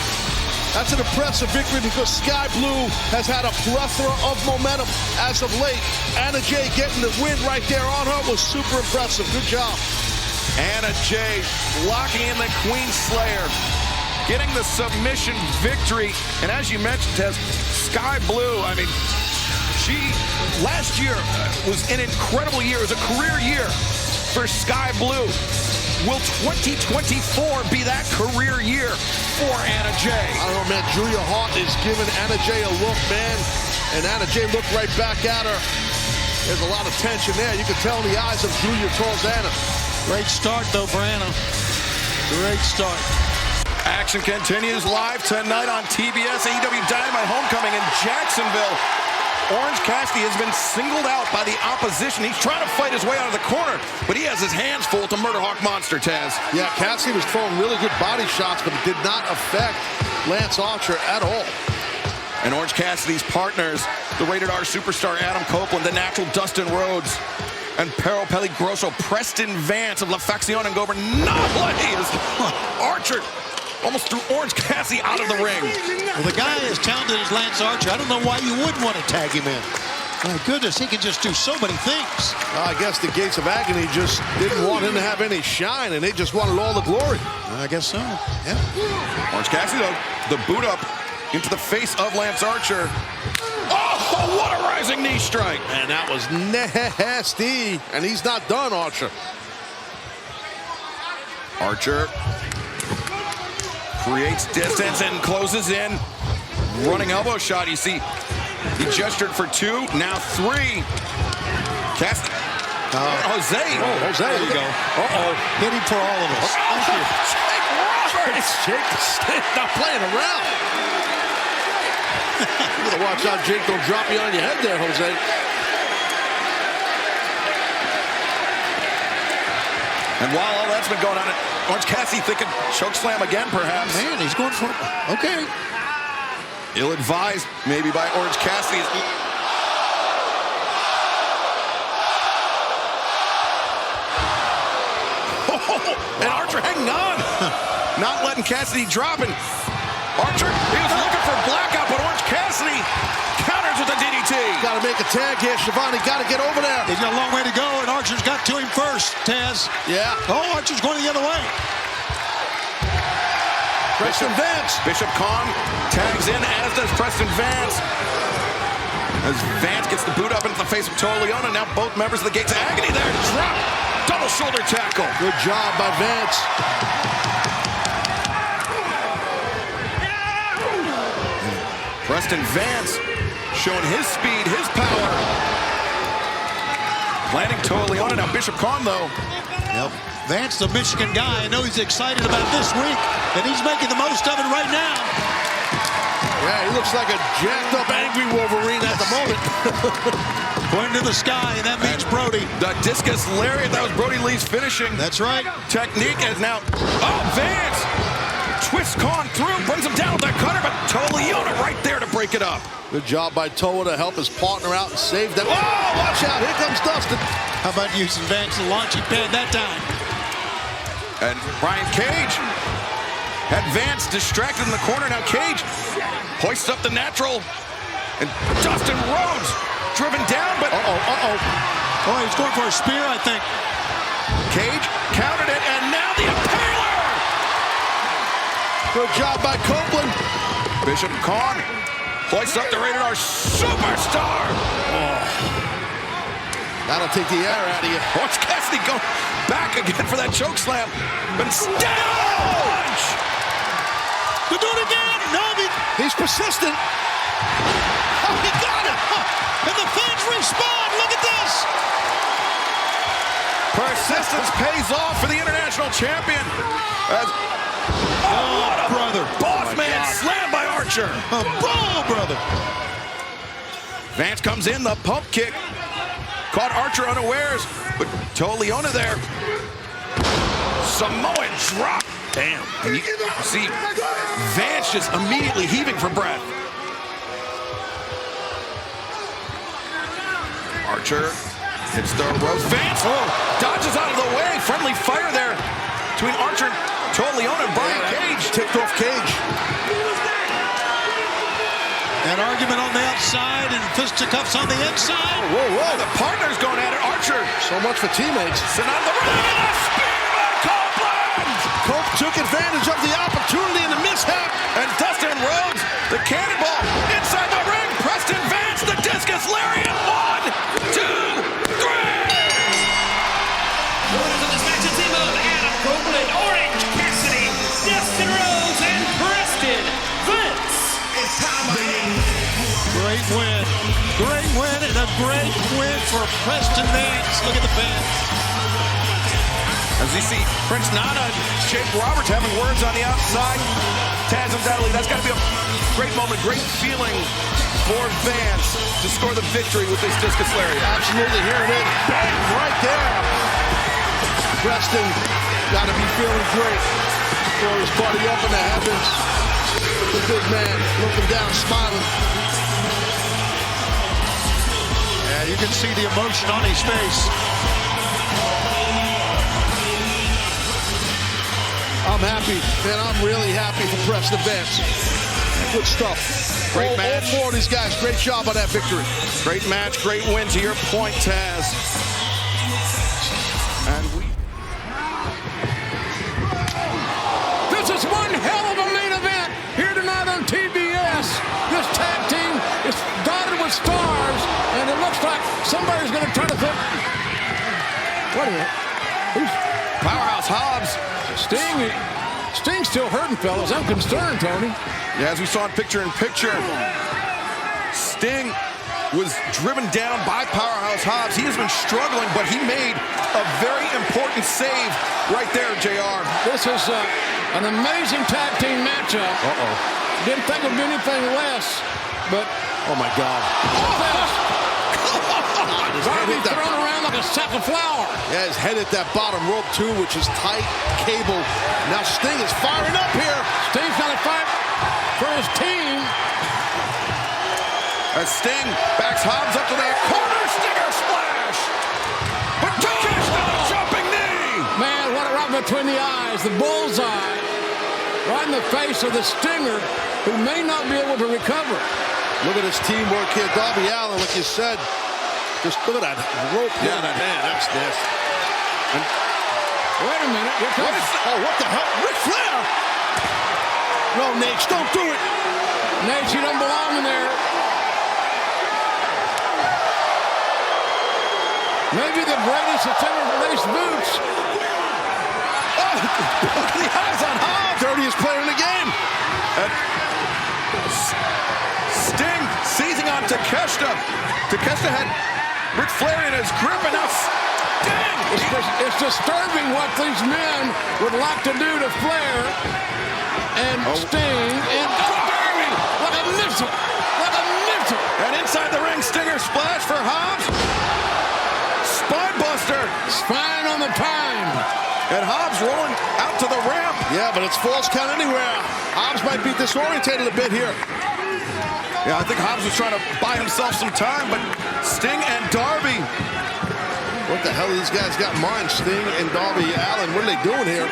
Speaker 2: That's an impressive victory because Sky Blue has had a plethora of momentum as of late. Anna Jay getting the win right there on her was super impressive. Good job.
Speaker 1: Anna Jay locking in the Queen Slayer, getting the submission victory. And as you mentioned, Tess, Sky Blue, I mean, she last year was an incredible year. It was a career year for Sky Blue. Will 2024 be that career year for Anna Jay?
Speaker 2: I don't know, man. Julia Hart is giving Anna Jay a look, man. And Anna Jay looked right back at her. There's a lot of tension there. You can tell in the eyes of Julia towards Anna.
Speaker 4: Great start, though, for Anna. Great start.
Speaker 1: Action continues live tonight on TBS. AEW Dynamite Homecoming in Jacksonville. Orange Cassidy has been singled out by the opposition. He's trying to fight his way out of the corner, but he has his hands full to Murder Hawk Monster, Taz.
Speaker 2: Yeah, Cassidy was throwing really good body shots, but it did not affect Lance Archer at all.
Speaker 1: And Orange Cassidy's partners, the rated R superstar Adam Copeland, the natural Dustin Rhodes, and Pero Peligroso, Preston Vance of La Facción and Gober. Archer almost threw Orange Cassidy out of the ring.
Speaker 4: Well, the guy as talented as Lance Archer, I don't know why you wouldn't want to tag him in. My goodness, he can just do so many things.
Speaker 2: I guess the Gates of Agony just didn't want him to have any shine, and they just wanted all the glory.
Speaker 4: I guess so, yeah.
Speaker 1: Orange Cassidy, though, the boot up into the face of Lance Archer. Oh, what a rising knee strike.
Speaker 2: And that was nasty. And he's not done, Archer.
Speaker 1: Archer creates distance and closes in. Running elbow shot. You see, he gestured for 2, now 3. Cassidy. Jose.
Speaker 2: Oh, Jose.
Speaker 4: There you go. Uh-oh. Hit him for all of us. Thank you.
Speaker 2: Jake not playing around. You gotta watch out, Jake. Don't drop you on your head there, Jose.
Speaker 1: And while all that's been going on, Orange Cassidy thinking choke slam again, perhaps.
Speaker 4: Man, he's going for it. Okay.
Speaker 1: Ill-advised, maybe, by Orange Cassidy. And Archer hanging on. Not letting Cassidy drop. And Archer, he was looking for a blackout, but Orange Cassidy counters with a DDT.
Speaker 2: Got to make a tag here, Schiavone. Got to get over there.
Speaker 4: He's got a long way to go, and Archer's got to him first, Taz.
Speaker 2: Yeah.
Speaker 4: Oh, Archer's going the other way.
Speaker 2: Preston Vance.
Speaker 1: Bishop Kong tags in, as does Preston Vance. As Vance gets the boot up into the face of Toa Leona. Now both members of the Gates of Agony there. Drop. Double shoulder tackle.
Speaker 2: Good job by Vance.
Speaker 1: Preston Vance showing his speed, his power. Landing Toa Leona. Now Bishop Kong, though.
Speaker 4: Yep. Vance, the Michigan guy, I know he's excited about this week, and he's making the most of it right now.
Speaker 2: Yeah, he looks like a jacked up angry Wolverine at the moment.
Speaker 4: Pointing to the sky, and that means Brody.
Speaker 1: The discus lariat, that was Brody Lee's finishing.
Speaker 4: That's right.
Speaker 1: Technique is now, Vance twists Kong through, brings him down with that cutter, but Toa Leona right there to break it up.
Speaker 2: Good job by Toa to help his partner out and save them. Oh, watch out, here comes Dustin.
Speaker 4: How about using Vance the launching pad that time?
Speaker 1: And Brian Cage had Vance distracted in the corner. Now Cage hoists up the natural. And Dustin Rhodes driven down, but...
Speaker 4: Oh, he's going for a spear, I think.
Speaker 1: Cage countered it, and now the impaler!
Speaker 2: Good job by Copeland.
Speaker 1: Bishop Kong hoists up the rated R superstar.
Speaker 2: That'll take the air out of you.
Speaker 1: Orange Cassidy going back again for that choke slam. But punch!
Speaker 4: To do it again. No,
Speaker 2: he's persistent.
Speaker 4: Oh, he got it. And the fans respond. Look at this.
Speaker 1: Persistence pays off for the international champion. As, what a
Speaker 4: brother.
Speaker 1: Boss man slammed by Archer.
Speaker 4: A ball, brother.
Speaker 1: Vance comes in, the pump kick. Caught Archer unawares, but Toa Leona there. Samoan drop. Damn. And you see Vance just immediately heaving for breath. Archer hits the ropes. Vance dodges out of the way. Friendly fire there between Archer and Toa Leona and Brian Cage.
Speaker 2: Tipped off Cage.
Speaker 4: An argument on the outside and fisticuffs on the inside.
Speaker 2: Whoa, whoa.
Speaker 1: The partner's going at it. Archer.
Speaker 2: So much for teammates.
Speaker 1: Sent out the ring. And a spear by Copeland.
Speaker 2: Cope took advantage of the opportunity and the mishap.
Speaker 1: And Dustin Rhodes, the cannonball inside the ring. Preston Vance, the discus lariat. 1, 2, 3.
Speaker 4: Great win. Great win and a great win for Preston Vance. Look at the fans.
Speaker 1: As you see, Prince Nana and Jake Roberts having words on the outside. Taz, undoubtedly, that's got to be a great moment, great feeling for Vance to score the victory with this discus lariat.
Speaker 2: Absolutely, here it is. Bang, right there. Preston got to be feeling great. For his buddy up in the heavens. The big man looking down, smiling.
Speaker 4: Yeah, you can see the emotion on his face.
Speaker 2: I'm happy, man. I'm really happy for Preston Vance. Good stuff.
Speaker 1: Great match.
Speaker 2: All four of these guys, great job on that victory.
Speaker 1: Great match, great win to your point, Taz. And
Speaker 10: This is one hell of a main event here tonight on TBS. This tag team is dotted with stars, and it looks like somebody's going to try to put... What is it? Who's...
Speaker 1: Powerhouse Hobbs.
Speaker 10: Sting's still hurting, fellas. I'm concerned, Tony.
Speaker 1: Yeah, as we saw in picture-in-picture, Sting was driven down by Powerhouse Hobbs. He has been struggling, but he made a very important save right there, JR.
Speaker 10: This is an amazing tag team matchup. Didn't think of anything less, but...
Speaker 2: Oh, my God.
Speaker 10: Darby thrown around like a sack of flour.
Speaker 2: Yeah, his head hit that bottom rope, too, which is tight, cable. Now Sting is firing up here.
Speaker 10: Sting's got to fight for his team.
Speaker 1: As Sting backs Hobbs up to that corner, Stinger splash! But Takeshita, jumping knee!
Speaker 10: Man, right between the eyes, the bullseye. Right in the face of the Stinger, who may not be able to recover.
Speaker 2: Look at his teamwork here. Darby Allin, like you said, just look at that rope.
Speaker 1: Yeah, man, that's nasty.
Speaker 10: Wait a minute.
Speaker 2: What the hell? Ric Flair! No, Nate, don't do it.
Speaker 10: Nate, you don't belong in there. Maybe the greatest that's ever released boots.
Speaker 2: Oh, the eyes on Hobbs. Dirtiest player in the game.
Speaker 1: Sting seizing on Takeshita. Takeshita had Ric Flair in his grip, and now Sting!
Speaker 10: It's disturbing what these men would like to do to Flair and Sting and Darby like a missile. Like a missile.
Speaker 1: And inside the ring, Stinger splash for Hobbs. Spine buster.
Speaker 10: Spine on the pine.
Speaker 1: And Hobbs rolling out to the ramp.
Speaker 2: Yeah, but it's false count anywhere. Hobbs might be disorientated a bit here.
Speaker 1: Yeah, I think Hobbs was trying to buy himself some time, but Sting and Darby.
Speaker 2: What the hell these guys got in mind? Sting and Darby Allin, what are they doing here?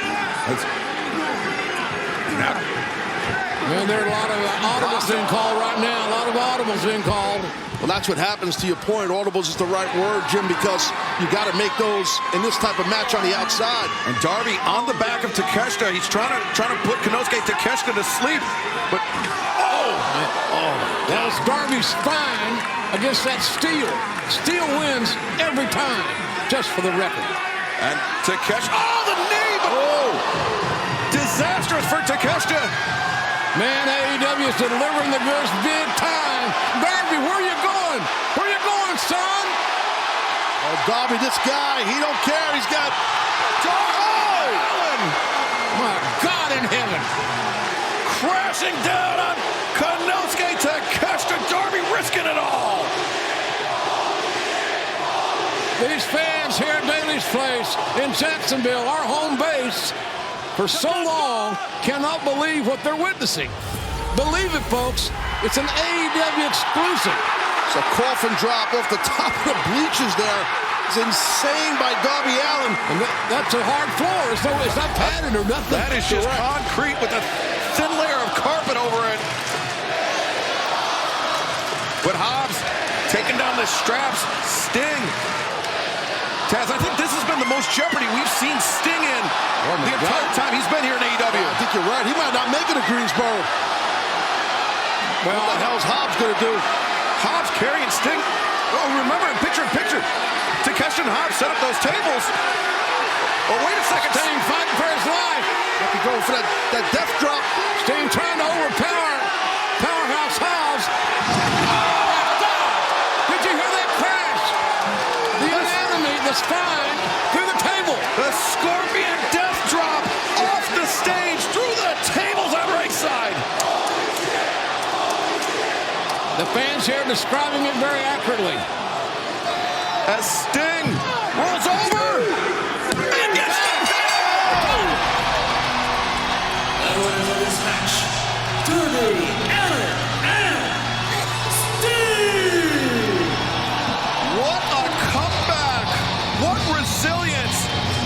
Speaker 10: Man, there are a lot of audibles being called right now. A lot of audibles being called.
Speaker 2: Well, that's what happens, to your point. Audibles is the right word, Jim, because you got to make those in this type of match on the outside.
Speaker 1: And Darby on the back of Takeshita. He's trying to put Konosuke Takeshita to sleep, but
Speaker 10: that was Darby's spine against that steel. Steel wins every time, just for the record.
Speaker 1: And Takeshita, the knee! Disastrous for Takeshita.
Speaker 10: Man, AEW is delivering the goods big time. Darby, where you going? Where you going, son?
Speaker 2: Oh, Darby, this guy, he don't care. He's got...
Speaker 1: Allen!
Speaker 10: My God in heaven.
Speaker 1: Crashing down on Konosuke Takeshita. Darby risking it all.
Speaker 10: These fans here at Daly's Place in Jacksonville, our home base, for so long, cannot believe what they're witnessing. Believe it, folks. It's an AEW exclusive.
Speaker 2: It's a coffin drop off the top of the bleachers there. It's insane by Darby Allin.
Speaker 10: And that's a hard floor. It's not padded or nothing.
Speaker 1: That is just concrete with a thin layer of carpet over it. But Hobbs taking down the straps. Sting. Taz, I think this has been the most jeopardy we've seen Sting in the entire time he's been here in AEW.
Speaker 2: I think you're right. He might not make it to Greensboro.
Speaker 10: Well,
Speaker 2: what the hell's Hobbs going to do?
Speaker 1: Hobbs carrying Sting. Oh, remember, in picture, Takeshita and Hobbs set up those tables. Oh, wait a second.
Speaker 10: Sting fighting for his life.
Speaker 2: Have to go for that death drop.
Speaker 10: Sting trying to overpower Powerhouse Hobbs. the fans here describing it very accurately.
Speaker 1: As Sting rolls over and gets the pin!
Speaker 5: The winner of this match, Darby Allin and Sting!
Speaker 1: What a comeback! What resilience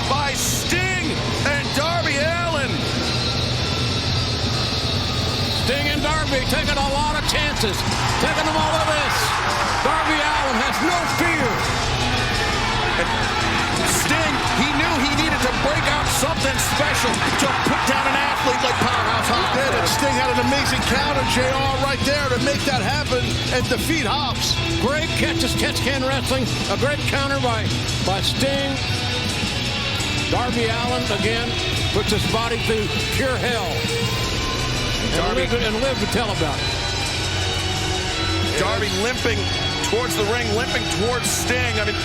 Speaker 1: by Sting and Darby Allin!
Speaker 10: Sting and Darby taking a lot of chances, taking them all of this. Darby Allin has no fear.
Speaker 1: Sting, he knew he needed to break out something special to put down an athlete like Powerhouse Hobbs.
Speaker 2: Did, and Sting had an amazing counter, JR, right there to make that happen and defeat Hobbs.
Speaker 10: Great catches, catch-can wrestling. A great counter by Sting. Darby Allin, again, puts his body through pure hell. And live to tell about it.
Speaker 1: Darby limping towards the ring, limping towards Sting. I mean,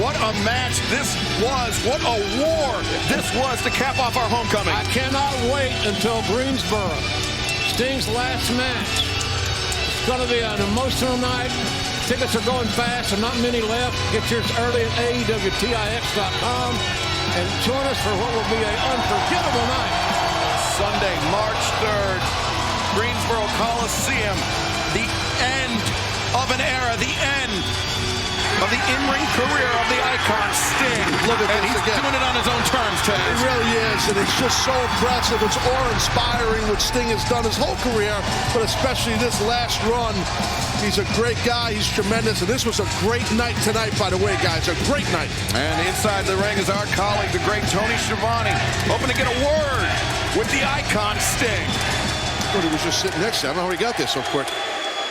Speaker 1: what a match this was. What a war this was to cap off our homecoming.
Speaker 10: I cannot wait until Greensboro. Sting's last match. It's going to be an emotional night. Tickets are going fast. There are not many left. Get yours early at AEWTIX.com and join us for what will be an unforgettable night.
Speaker 1: Sunday, March 3rd, Greensboro Coliseum. The end of an era. The end of the in-ring career of the icon Sting.
Speaker 2: Look at
Speaker 1: and
Speaker 2: this
Speaker 1: he's
Speaker 2: again.
Speaker 1: doing it on his own terms, Taz.
Speaker 2: It really is, and it's just so impressive. It's awe-inspiring what Sting has done his whole career, but especially this last run. He's a great guy. He's tremendous, and this was a great night tonight, by the way, guys. A great night.
Speaker 1: And inside the ring is our colleague, the great Tony Schiavone, hoping to get a word with the icon Sting.
Speaker 2: Well, he was just sitting next to him. I don't know how he got there so quick.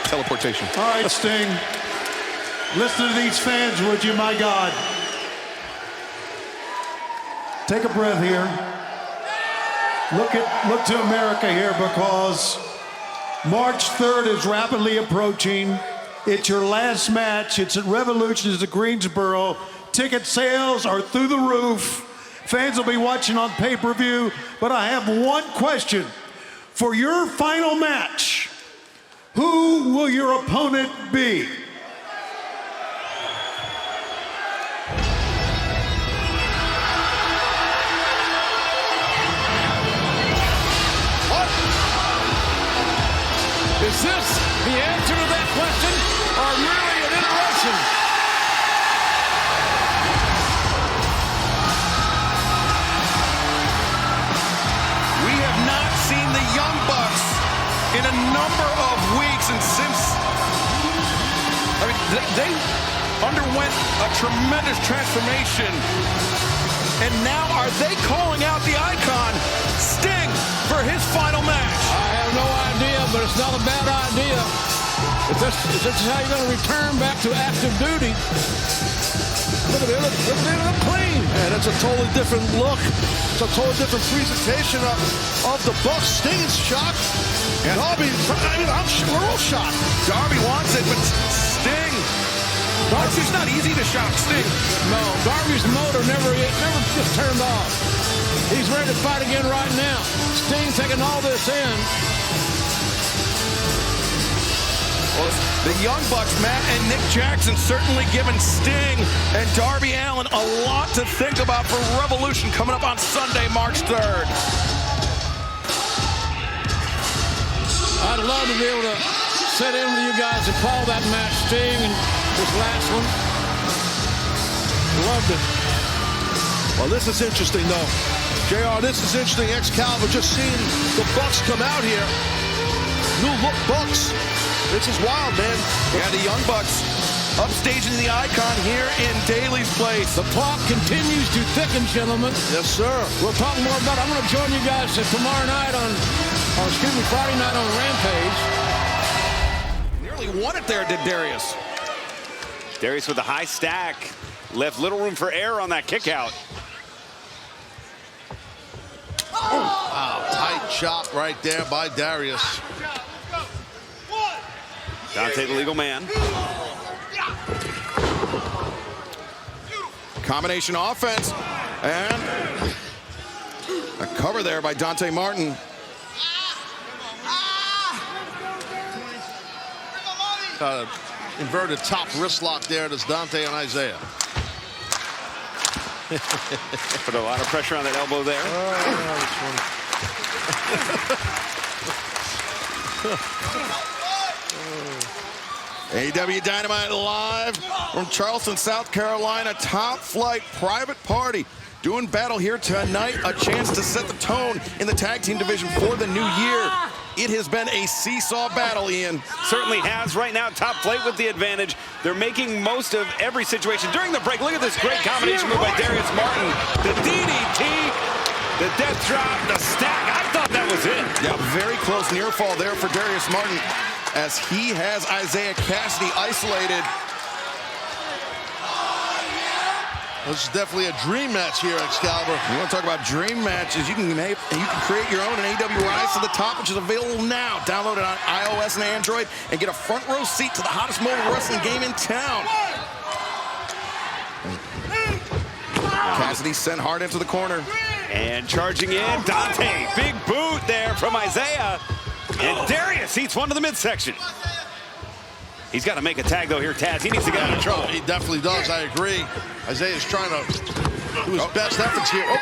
Speaker 2: Teleportation.
Speaker 4: All right, Sting. Listen to these fans, would you, my God? Take a breath here. Look to America here, because March 3rd is rapidly approaching. It's your last match. It's at Revolution. It's at Greensboro. Ticket sales are through the roof. Fans will be watching on pay-per-view. But I have one question. For your final match, who will your opponent be?
Speaker 10: Is this the answer to that question, or merely an interruption?
Speaker 1: We have not seen the Young Bucks in a number of weeks, and since, I mean, they underwent a tremendous transformation, and now are they calling out the icon Sting for his final match?
Speaker 10: I have no idea, but it's not a bad idea. If this is how you're going to return back to active duty, look at it, look clean.
Speaker 2: Man, that's a totally different look. It's a totally different presentation of the Bucks. Sting is shocked. And Darby, we're all shocked.
Speaker 1: Darby wants it, but Sting, it's not easy to shock Sting.
Speaker 10: No, Darby's motor never just turned off. He's ready to fight again right now. Sting taking all this in.
Speaker 1: Well, the Young Bucks, Matt and Nick Jackson, certainly giving Sting and Darby Allin a lot to think about for Revolution coming up on Sunday, March 3rd.
Speaker 10: I'd love to be able to sit in with you guys and call that match, Sting, and this last one. Loved it.
Speaker 2: Well, this is interesting, though. JR, this is interesting. Excalibur just seeing the Bucks come out here. New look Bucks. This is wild, man.
Speaker 1: Yeah, the Young Bucks upstaging the icon here in Daly's place.
Speaker 10: The plot continues to thicken, gentlemen.
Speaker 2: Yes, sir.
Speaker 10: We'll talk more about it. I'm going to join you guys tomorrow night Friday night on Rampage.
Speaker 1: Nearly won it there, did Darius.
Speaker 11: Darius with a high stack. Left little room for error on that kick out.
Speaker 2: Wow, tight chop right there by Darius.
Speaker 11: Dante the legal man.
Speaker 1: Combination offense. And a cover there by Dante Martin.
Speaker 2: Inverted top wrist lock there. There's Dante and Isaiah.
Speaker 11: Put a lot of pressure on that elbow there.
Speaker 1: AEW Dynamite live from Charleston, South Carolina. Top flight private party doing battle here tonight. A chance to set the tone in the tag team division for the new year. It has been a seesaw battle, Ian.
Speaker 11: Certainly has. Right now, top flight with the advantage. They're making most of every situation. During the break, look at this great combination move by Darius Martin. The DDT, the death drop, the stack. I thought that was it.
Speaker 1: Yeah, very close near fall there for Darius Martin as he has Isaiah Cassidy isolated.
Speaker 2: This is definitely a dream match here, Excalibur.
Speaker 1: You want to talk about dream matches? You can create your own in AEW Rise to the Top, which is available now. Download it on iOS and Android and get a front row seat to the hottest mobile wrestling game in town. Cassidy sent hard into the corner.
Speaker 11: And charging in, Dante. Big boot there from Isaiah. And Darius eats one to the midsection. He's got to make a tag, though, here, Taz. He needs to get out of trouble.
Speaker 2: He definitely does, I agree. Isaiah's trying to do his best efforts here. Oh.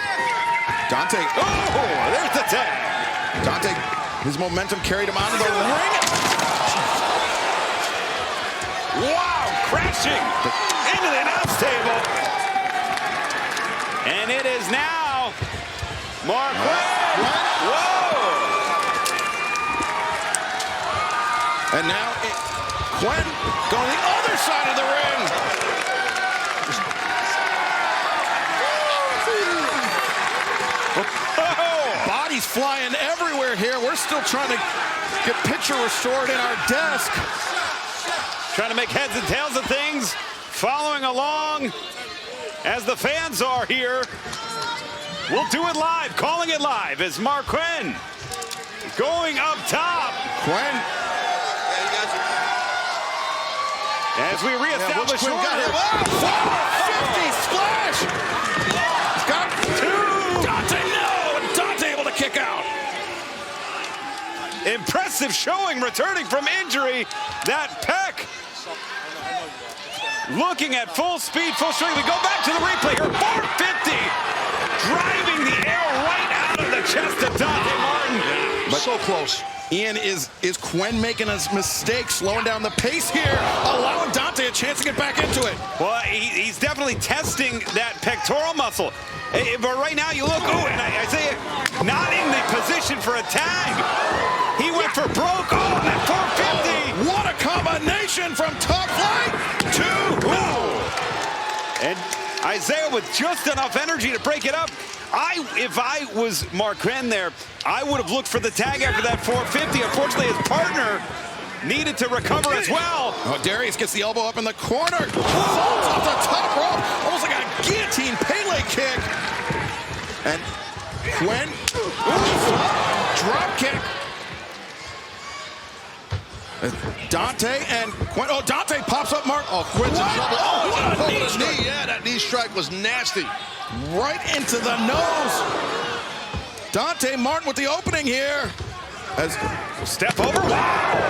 Speaker 1: Dante.
Speaker 11: Oh, there's the tag.
Speaker 1: Dante, his momentum carried him onto the ring.
Speaker 11: Wow, crashing into the announce table. And it is now Mark Quinn. Whoa.
Speaker 1: And now Quinn going the other side of the ring. Oh, bodies flying everywhere here. We're still trying to get picture restored in our desk.
Speaker 11: Trying to make heads and tails of things. Following along as the fans are here. We'll do it live. Calling it live is Mark Quinn going up top.
Speaker 1: Quinn.
Speaker 11: As we reestablish order.
Speaker 1: Got him. 450 splash. He's got two. Dante, no. And Dante able to kick out.
Speaker 11: Impressive showing returning from injury. That Peck looking at full speed, full strength. We go back to the replay here. 450 driving the air right out of the chest of Dante Martin.
Speaker 2: But so close.
Speaker 1: Ian, is Quinn making a mistake, slowing down the pace here, allowing Dante a chance to get back into it?
Speaker 11: Well, he's definitely testing that pectoral muscle. But right now, you look, and Isaiah not in the position for a tag. He went for broke. Oh, and that 450.
Speaker 1: What a combination from Top Flight to...
Speaker 11: And Isaiah with just enough energy to break it up. If I was Mark Quinn there, I would have looked for the tag after that 450. Unfortunately, his partner needed to recover as well.
Speaker 1: Oh, Darius gets the elbow up in the corner. Falls off the top rope. Almost like a guillotine Pele kick. And Quinn, drop kick. Dante and Quinn. Oh, Dante pops up, Mark.
Speaker 2: Oh, Quinn's in trouble. Oh,
Speaker 1: what a knee strike.
Speaker 2: Yeah, that knee strike was nasty.
Speaker 1: Right into the nose. Dante Martin with the opening here. As
Speaker 11: step over. Wow.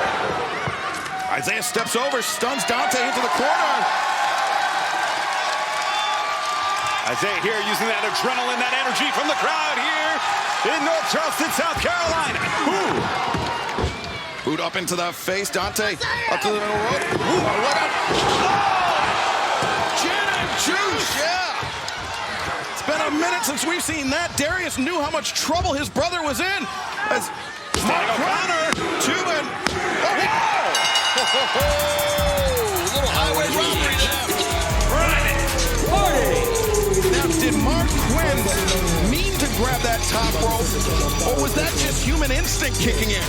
Speaker 1: Isaiah steps over, stuns Dante into the corner.
Speaker 11: Isaiah here using that adrenaline, that energy from the crowd here in North Charleston, South Carolina. Ooh.
Speaker 1: Boot up into the face. Dante up to the middle rope. Ooh, what up? Gin and juice. Yeah. It's been a minute since we've seen that. Darius knew how much trouble his brother was in. As Mark O'Connor, two and...
Speaker 2: Little highway robbery there.
Speaker 1: Now, did Mark Quinn mean to grab that top rope, or was that just human instinct kicking in?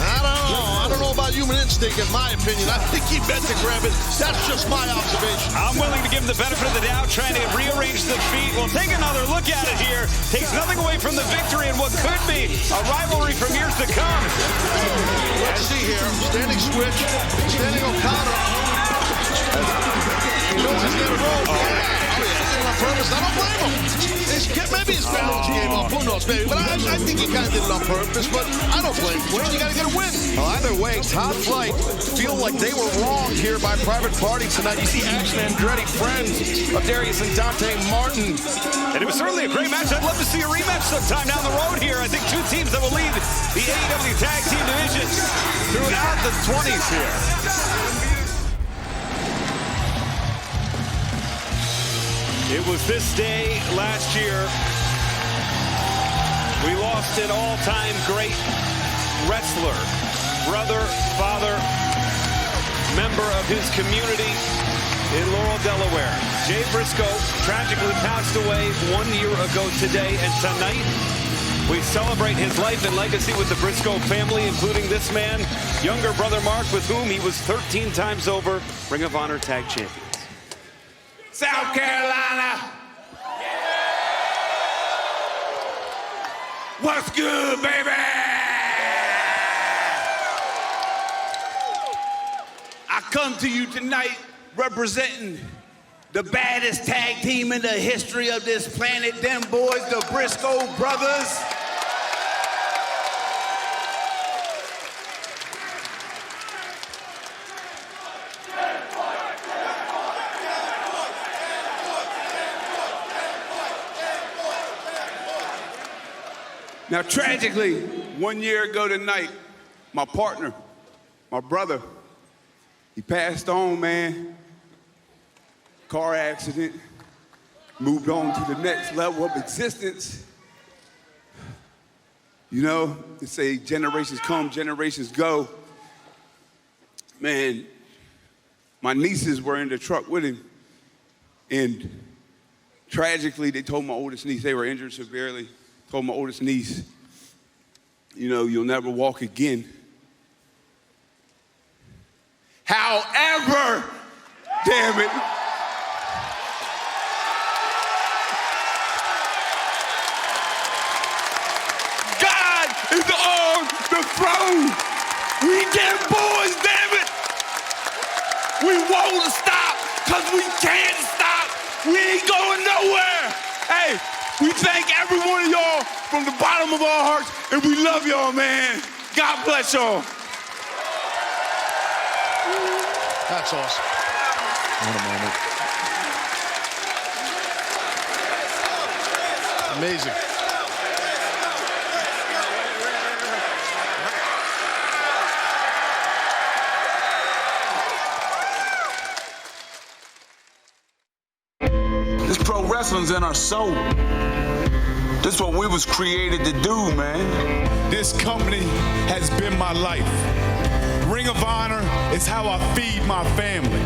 Speaker 2: I don't know about human instinct, in my opinion. I think he meant to grab it. That's just my observation.
Speaker 11: I'm willing to give him the benefit of the doubt, trying to rearrange the feet. We'll take another look at it here. Takes nothing away from the victory and what could be a rivalry from years to come.
Speaker 2: Let's see here. Standing switch. Standing O'Connor. He knows he's going to roll. Oh, yeah. purpose. I don't blame him. Maybe his strategy gave up. Who knows, maybe. But I think he kind of did it on purpose. But I don't blame Quinn. You got to get a win.
Speaker 1: Well, either way, Top Flight feel like they were wrong here by private parties tonight. You see Action Andretti, friends of Darius and Dante Martin.
Speaker 11: And it was certainly a great match. I'd love to see a rematch sometime down the road here. I think two teams that will lead the AEW Tag Team Division throughout the 20s here. It was this day last year. We lost an all-time great wrestler, brother, father, member of his community in Laurel, Delaware. Jay Briscoe tragically passed away 1 year ago today, and tonight we celebrate his life and legacy with the Briscoe family, including this man, younger brother Mark, with whom he was 13 times over Ring of Honor Tag Champions.
Speaker 9: South Carolina. What's good, baby? I come to you tonight representing the baddest tag team in the history of this planet. Them boys, the Briscoe brothers. Now, tragically, 1 year ago tonight, my partner, my brother, he passed on, man. Car accident, moved on to the next level of existence. You know, they say generations come, generations go. Man, my nieces were in the truck with him, and tragically, they told my oldest niece, they were injured severely, told my oldest niece, you know, you'll never walk again. However, damn it, God is on the throne. We them boys, damn it. We won't stop because we can't stop. We ain't going nowhere. Hey, we thank every one of y'all from the bottom of our hearts, and we love y'all, man. God bless y'all.
Speaker 2: That's awesome.
Speaker 1: What a moment.
Speaker 2: Amazing.
Speaker 9: This pro wrestling's in our soul. This is what we was created to do, man.
Speaker 12: This company has been my life. Ring of Honor is how I feed my family.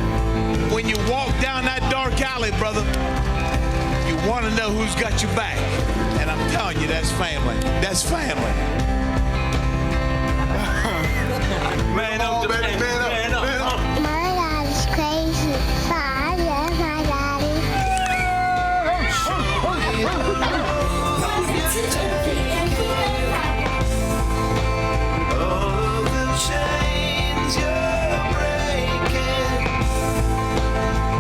Speaker 9: When you walk down that dark alley, brother, you want to know who's got your back. And I'm telling you, that's family. That's family. Man up, baby, man up, man up.
Speaker 13: My dad is crazy. I love my daddy.
Speaker 5: All of the chains you're breaking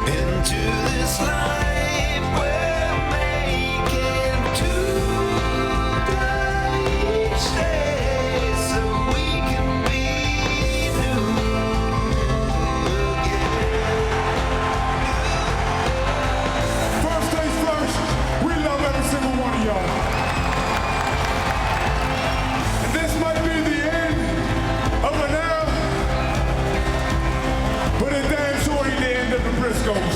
Speaker 5: into this life we're making today each day so we can be new again.
Speaker 12: First things first, we love every single one of y'all. And this might be the end of an era, but it damn sure ain't the end of the Briscoes.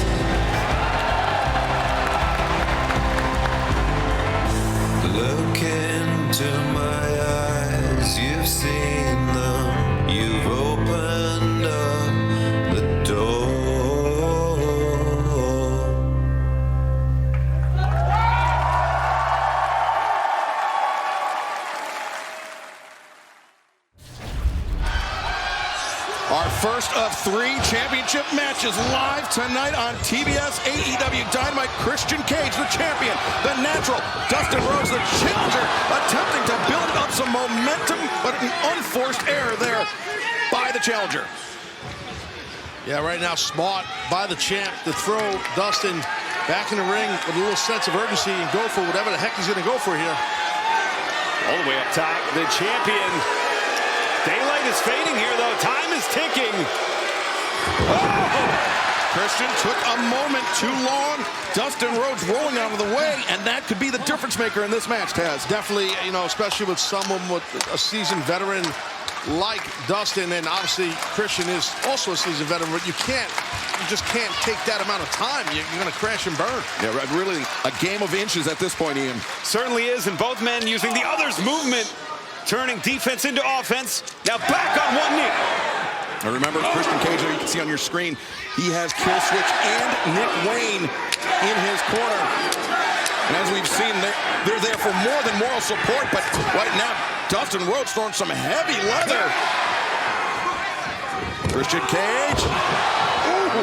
Speaker 5: Look into my eyes, you've seen them, you've opened up the door.
Speaker 1: Our first of 3 championship matches live tonight on TBS. AEW Dynamite, Christian Cage, the champion, the natural, Dustin Rhodes, the challenger, attempting to build up some momentum, but an unforced error there by the challenger.
Speaker 2: Yeah, right now, smart by the champ to throw Dustin back in the ring with a little sense of urgency and go for whatever the heck he's going to go for here.
Speaker 11: All the way up top, the champion. Daylight is fading here, though. Time is ticking.
Speaker 1: Oh! Christian took a moment too long. Dustin Rhodes rolling out of the way, and that could be the difference maker in this match, Taz.
Speaker 2: Definitely, you know, especially with someone with a seasoned veteran like Dustin, and obviously Christian is also a seasoned veteran, but you just can't take that amount of time. You're going to crash and burn.
Speaker 1: Yeah, really a game of inches at this point, Ian.
Speaker 11: Certainly is, and both men using the other's movement, turning defense into offense. Now back on one knee.
Speaker 1: Now remember, Christian Cage, you can see on your screen, he has Kill Switch and Nick Wayne in his corner. And as we've seen, they're there for more than moral support, but right now, Dustin Rhodes throwing some heavy leather. Christian Cage,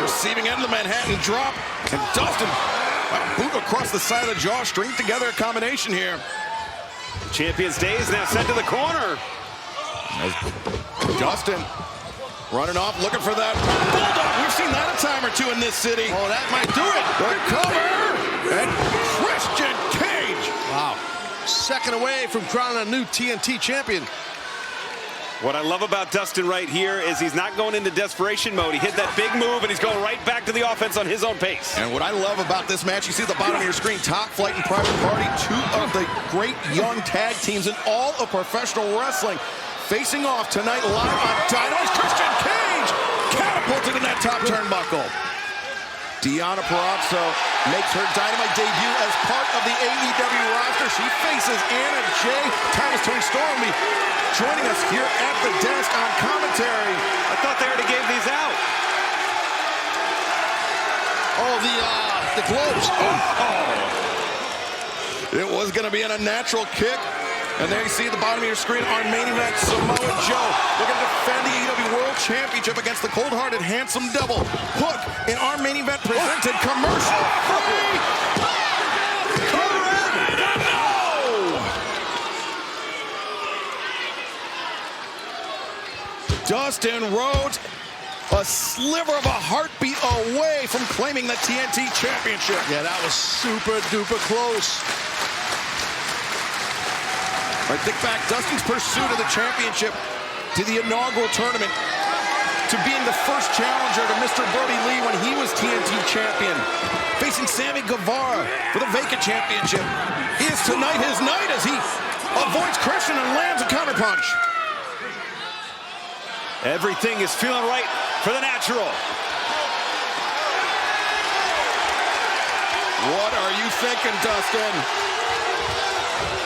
Speaker 1: receiving end of the Manhattan drop, and Dustin, boot across the side of the jaw, string together a combination here.
Speaker 11: Champion's Day is now sent to the corner.
Speaker 1: As Dustin running off, looking for that bulldog. We've seen that a time or two in this city.
Speaker 2: Oh, that might do it.
Speaker 1: The cover, and Christian Cage.
Speaker 2: Wow. Second away from crowning a new TNT champion.
Speaker 11: What I love about Dustin right here is he's not going into desperation mode. He hit that big move, and he's going right back to the offense on his own pace.
Speaker 1: And what I love about this match, you see at the bottom of your screen, Top Flight and Private Party, two of the great young tag teams in all of professional wrestling. Facing off tonight live on Dynamite. Christian Cage catapulted in that top turnbuckle. Deonna Purrazzo makes her Dynamite debut as part of the AEW roster. She faces Anna Jay. Thomas Tony Storm will be joining us here at the desk on commentary.
Speaker 11: I thought they already gave these out.
Speaker 2: Oh, the globes.
Speaker 1: It was going to be an unnatural kick. And there you see at the bottom of your screen, our main event, Samoa Joe, looking to defend the AEW World Championship against the cold-hearted Handsome Devil. Hook in our main event presented commercial free. Dustin Rhodes, a sliver of a heartbeat away from claiming the TNT Championship.
Speaker 2: Yeah, that was super duper close.
Speaker 1: All right, think back, Dustin's pursuit of the championship to the inaugural tournament, to being the first challenger to Mr. Brody Lee when he was TNT champion, facing Sammy Guevara for the vacant championship. Is tonight his night as he avoids Christian and lands a counterpunch.
Speaker 11: Everything is feeling right for the natural.
Speaker 1: What are you thinking, Dustin?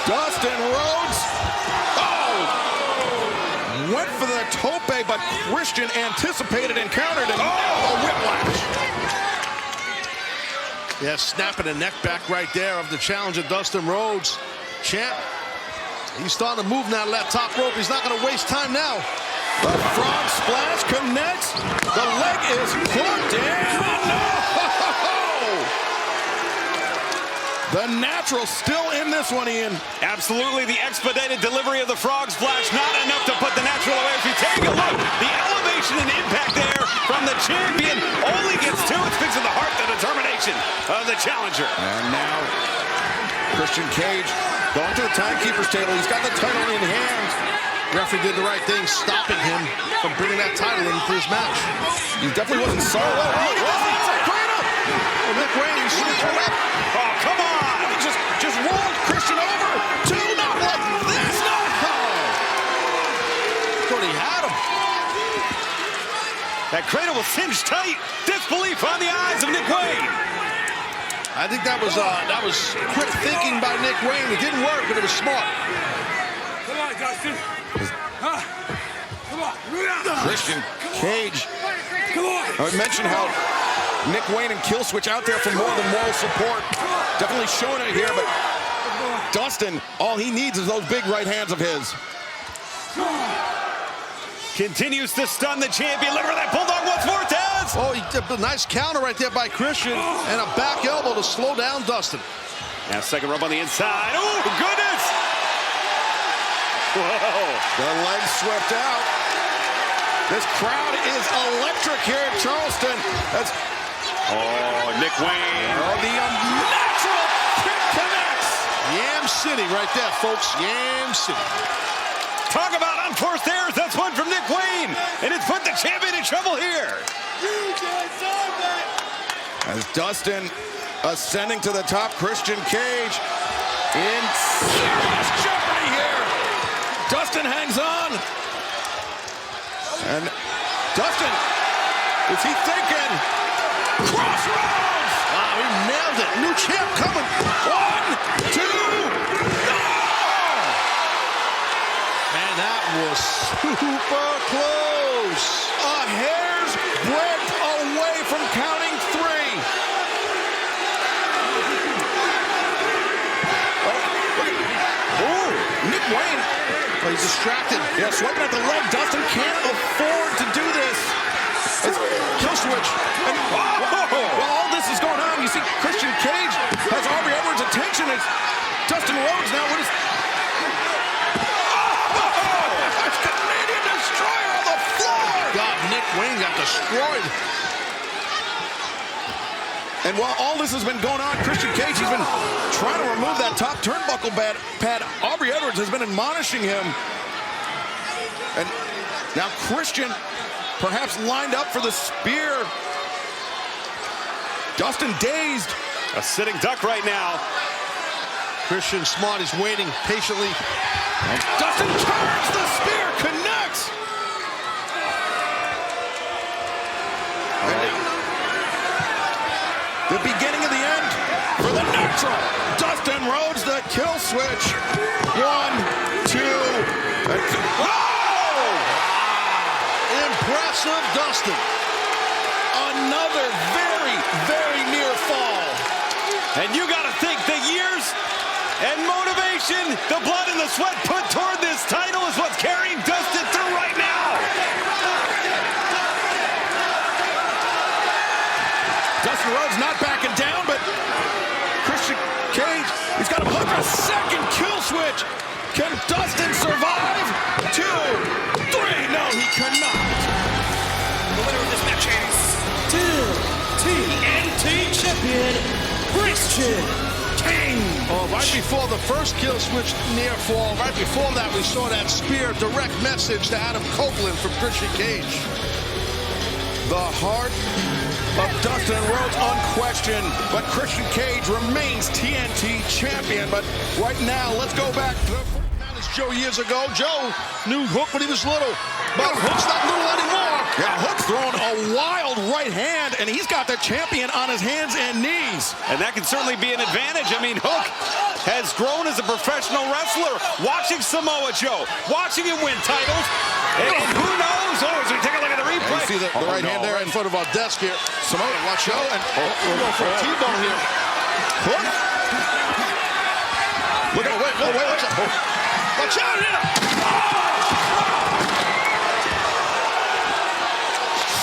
Speaker 1: Dustin Rhodes, went for the tope, but Christian anticipated and countered, and a whiplash.
Speaker 2: Yeah, snapping the neck back right there of the challenger, Dustin Rhodes. Champ, he's starting to move now, left top rope. He's not going to waste time now.
Speaker 1: The frog splash connects. The leg is hooked in. The natural still in this one, Ian.
Speaker 11: Absolutely, the expedited delivery of the frog splash, not enough to put the natural away. If you take a look, the elevation and impact there from the champion only gets two. It speaks of the heart, the determination of the challenger.
Speaker 1: And now, Christian Cage going to the timekeeper's table. He's got the title in hand.
Speaker 2: Referee did the right thing, stopping him from bringing that title into this match.
Speaker 1: He definitely wasn't sorry. Look at this,
Speaker 2: well, Nick Wayne, he should have pulled up.
Speaker 11: Oh, come on!
Speaker 1: He just rolled Christian over. Two, not like this. No!
Speaker 2: Thought he had him.
Speaker 11: That cradle was cinched tight. Disbelief on the eyes of Nick Wayne.
Speaker 2: I think that was quick thinking by Nick Wayne. It didn't work, but it was smart.
Speaker 9: Come on, Dustin. Come on.
Speaker 1: Christian Cage.
Speaker 9: Come on.
Speaker 1: I would mention how Nick Wayne and Killswitch out there for more than moral support. Definitely showing it here, but Dustin, all he needs is those big right hands of his.
Speaker 11: Continues to stun the champion. Look for that bulldog once more, Taz.
Speaker 2: Oh, a nice counter right there by Christian, and a back elbow to slow down Dustin.
Speaker 11: Now second rub on the inside. Oh, goodness. Whoa.
Speaker 1: The leg swept out. This crowd is electric here in Charleston. As
Speaker 11: Oh, Nick Wayne.
Speaker 1: Oh, the unnatural kick connects.
Speaker 2: Yam City right there, folks. Yam City.
Speaker 11: Talk about unforced errors. That's one from Nick Wayne. And it's put the champion in trouble here.
Speaker 1: As Dustin ascending to the top, Christian Cage in serious jeopardy here. Dustin hangs on. And Dustin, is he thinking? Crossroads!
Speaker 2: Wow, he nailed it. New champ coming.
Speaker 1: 1, 2, no!
Speaker 2: Man, that was super close.
Speaker 1: A hair's breadth away from counting 3. Oh, Nick Wayne.
Speaker 2: Oh, he's distracted.
Speaker 1: Yeah, swiping at the leg. Dustin can't afford to do this. It's kill switch. And while all this is going on, you see Christian Cage has Aubrey Edwards' attention. It's Dustin Rhodes now with his... That's Canadian Destroyer on the floor!
Speaker 2: God, Nick Wayne got destroyed.
Speaker 1: And while all this has been going on, Christian Cage has been trying to remove that top turnbuckle pad. Aubrey Edwards has been admonishing him. And now Christian perhaps lined up for the spear. Dustin dazed.
Speaker 11: A sitting duck right now.
Speaker 2: Christian Smart is waiting patiently.
Speaker 1: And Dustin turns, the spear connects. The beginning of the end for the natural. Dustin Rhodes, the kill switch. 1, 2, and oh!
Speaker 2: Impressive Dustin.
Speaker 1: Another very, very near fall.
Speaker 11: And you got to think the years and motivation, the blood and the sweat put toward this title is what's carrying Dustin through right now.
Speaker 1: Dustin Rhodes not backing down, but Christian Cage, he's got to look for a second kill switch. Can Dustin survive? 2, 3, no, he cannot.
Speaker 5: The winner of this match is TNT Champion, Christian Cage.
Speaker 2: Oh, right before the first kill switch near fall, right before that, we saw that spear direct message to Adam Copeland from Christian Cage.
Speaker 1: The heart of Dustin Rhodes unquestioned, but Christian Cage remains TNT champion. But right now, let's go back to the
Speaker 2: Joe years ago. Joe knew Hook when he was little, but Hook's not little anymore.
Speaker 1: Yeah, Hook's throwing a wild right hand, and he's got the champion on his hands and knees.
Speaker 11: And that can certainly be an advantage. I mean, Hook has grown as a professional wrestler. Watching Samoa Joe, watching him win titles, and who knows? Oh, as we take a look at the replay.
Speaker 2: You see the right hand there in front of our desk here. Samoa, watch out, and we're going for a T-bone here.
Speaker 1: Hook. Look at wait, watch out.
Speaker 2: Watch out here!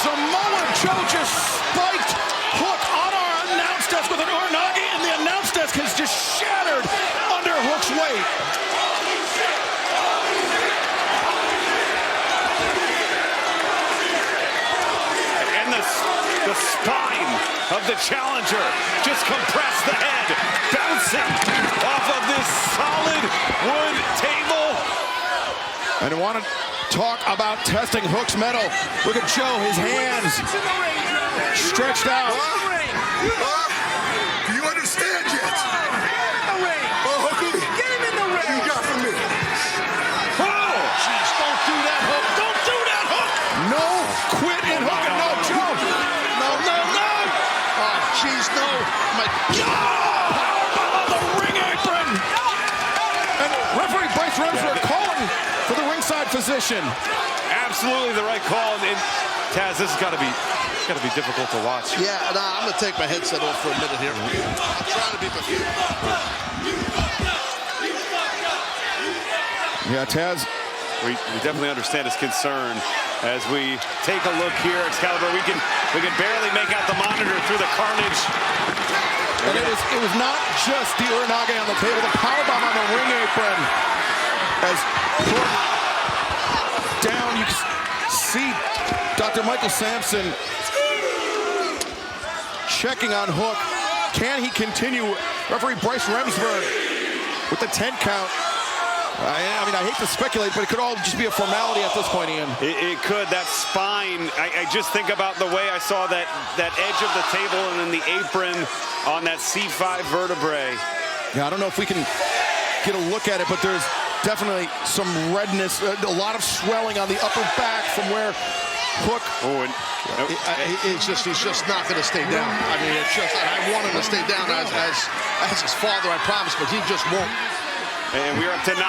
Speaker 1: Samoa Joe just spiked Hook on our announce desk with an Uranage, and the announce desk has just shattered under Hook's weight.
Speaker 11: And the spine of the challenger just compressed the head, bouncing off of this solid wood table.
Speaker 1: And I want to talk about testing Hook's metal. Look at Joe, his hands stretched out.
Speaker 12: Do you understand yet?
Speaker 5: Get him in the ring.
Speaker 12: You got from me.
Speaker 1: Oh!
Speaker 2: Jeez, don't do that, Hook. Don't do that, Hook.
Speaker 1: No quit in Hook and no Joe.
Speaker 2: No. Oh, jeez, no. My God.
Speaker 1: Powerbomb on the ring apron. And referee Bryce Remsburg calling for the ringside physician.
Speaker 11: Absolutely the right call. And Taz, this has got to be difficult to watch.
Speaker 2: Yeah, I'm going to take my headset off for a minute here. I'm trying to be professional.
Speaker 1: Yeah, Taz.
Speaker 11: We definitely understand his concern as we take a look here. Excalibur, we can barely make out the monitor through the carnage.
Speaker 1: And it was not just the Uranage on the table, the powerbomb on the ring apron. As put down, you can see Dr. Michael Sampson checking on Hook. Can he continue? Referee Bryce Remsburg with the 10 count. I mean, I hate to speculate, but it could all just be a formality at this point, Ian.
Speaker 11: It could. That spine, I just think about the way I saw that edge of the table and then the apron on that C5 vertebrae.
Speaker 1: Yeah, I don't know if we can get a look at it, but there's definitely some redness, a lot of swelling on the upper back from where Hook.
Speaker 11: Oh, and
Speaker 2: he's just not going to stay down. I mean, it's just, I want him to stay down as his father, I promise, but he just won't.
Speaker 11: And we're up to 9.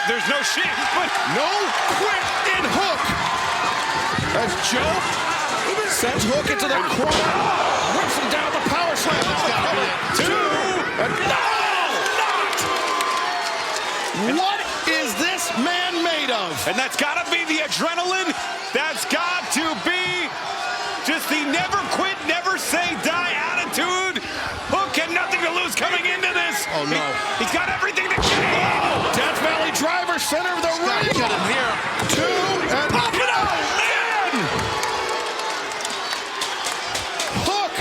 Speaker 11: There's no shit, but
Speaker 1: no quit in Hook. As Joe sends Hook into the corner, rips him down the power slam.
Speaker 2: That's got to be it.
Speaker 1: 2. And no, not. What is this man made of?
Speaker 11: And that's got to be the adrenaline. That's got to be just the never quit, never say die attitude. Hook had nothing to lose coming into this.
Speaker 2: Oh, no.
Speaker 11: He's got everything to gain.
Speaker 1: Oh, Death Valley driver, center of the ring.
Speaker 2: Get him here.
Speaker 1: 2, and
Speaker 11: pop it out, man.
Speaker 1: Hook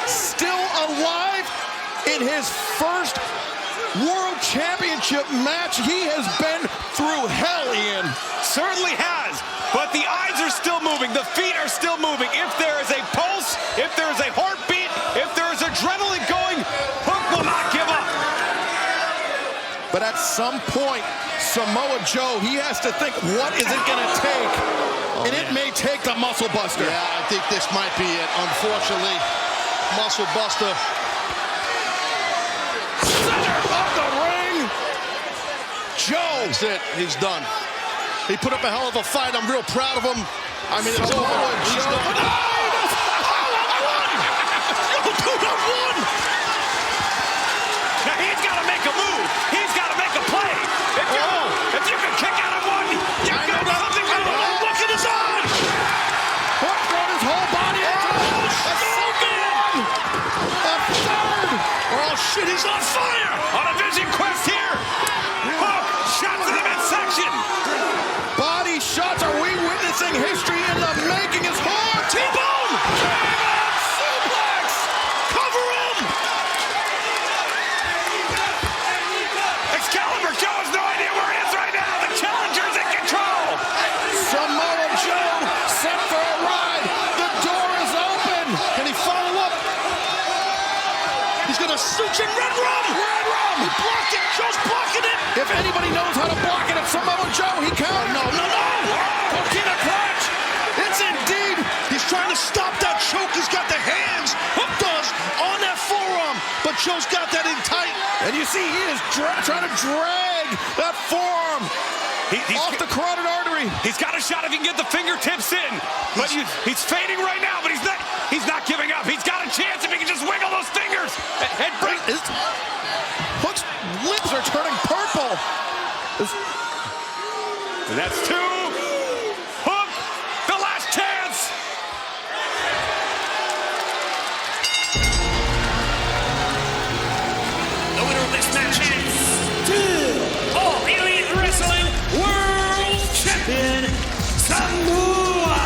Speaker 1: still alive in his first World Championship match. He has been through hell, Ian.
Speaker 11: Certainly has. But the eyes are still moving. The feet are still moving. If there is a pulse, if there is a heartbeat, if there is adrenaline going, Hook will not give up.
Speaker 1: But at some point, Samoa Joe, he has to think, what is it going to take? And it may take the Muscle Buster.
Speaker 2: Yeah, I think this might be it. Unfortunately, Muscle Buster.
Speaker 1: Center of the ring. Joe.
Speaker 2: That's it. He's done. He put up a hell of a fight. I'm real proud of him. I mean, it's over. He's done.
Speaker 11: Now he's got to make a move. He's got to make a play. If you can kick out of one, you've got something going on. Look at his eyes.
Speaker 1: Hook brought his whole body into it.
Speaker 11: So good.
Speaker 1: A third.
Speaker 11: Oh, shit, he's on fire. On a vision quest here. Hook, shot to the midsection.
Speaker 1: Body shots. Are we witnessing history in the making? Is Hook.
Speaker 11: T-bone.
Speaker 1: Suplex.
Speaker 11: Cover him. Excalibur Joe has no idea where he is right now. The challenger's in control.
Speaker 1: Samoa Joe set for a ride. The door is open.
Speaker 2: Can he follow up? He's going to switch in Red Rum.
Speaker 1: Red Rum.
Speaker 2: He blocked it. Joe's blocking it.
Speaker 1: If anybody knows how to block it, it's Samoa Joe. He countered.
Speaker 2: No.
Speaker 1: Coquina clutch. It's indeed.
Speaker 2: He's trying to stop that choke. He's got the hands. Hook does on that forearm. But Joe's got that in tight.
Speaker 1: And you see he is trying to drag that forearm off the carotid artery.
Speaker 11: He's got a shot if he can get the fingertips in. But he's fading right now, but he's not giving up. He's got a chance if he can just wiggle those fingers. And break.
Speaker 1: Hook's lips are turning purple.
Speaker 11: And that's 2. Hook, the last chance.
Speaker 5: The winner of this match is All Elite Wrestling World Champion Samoa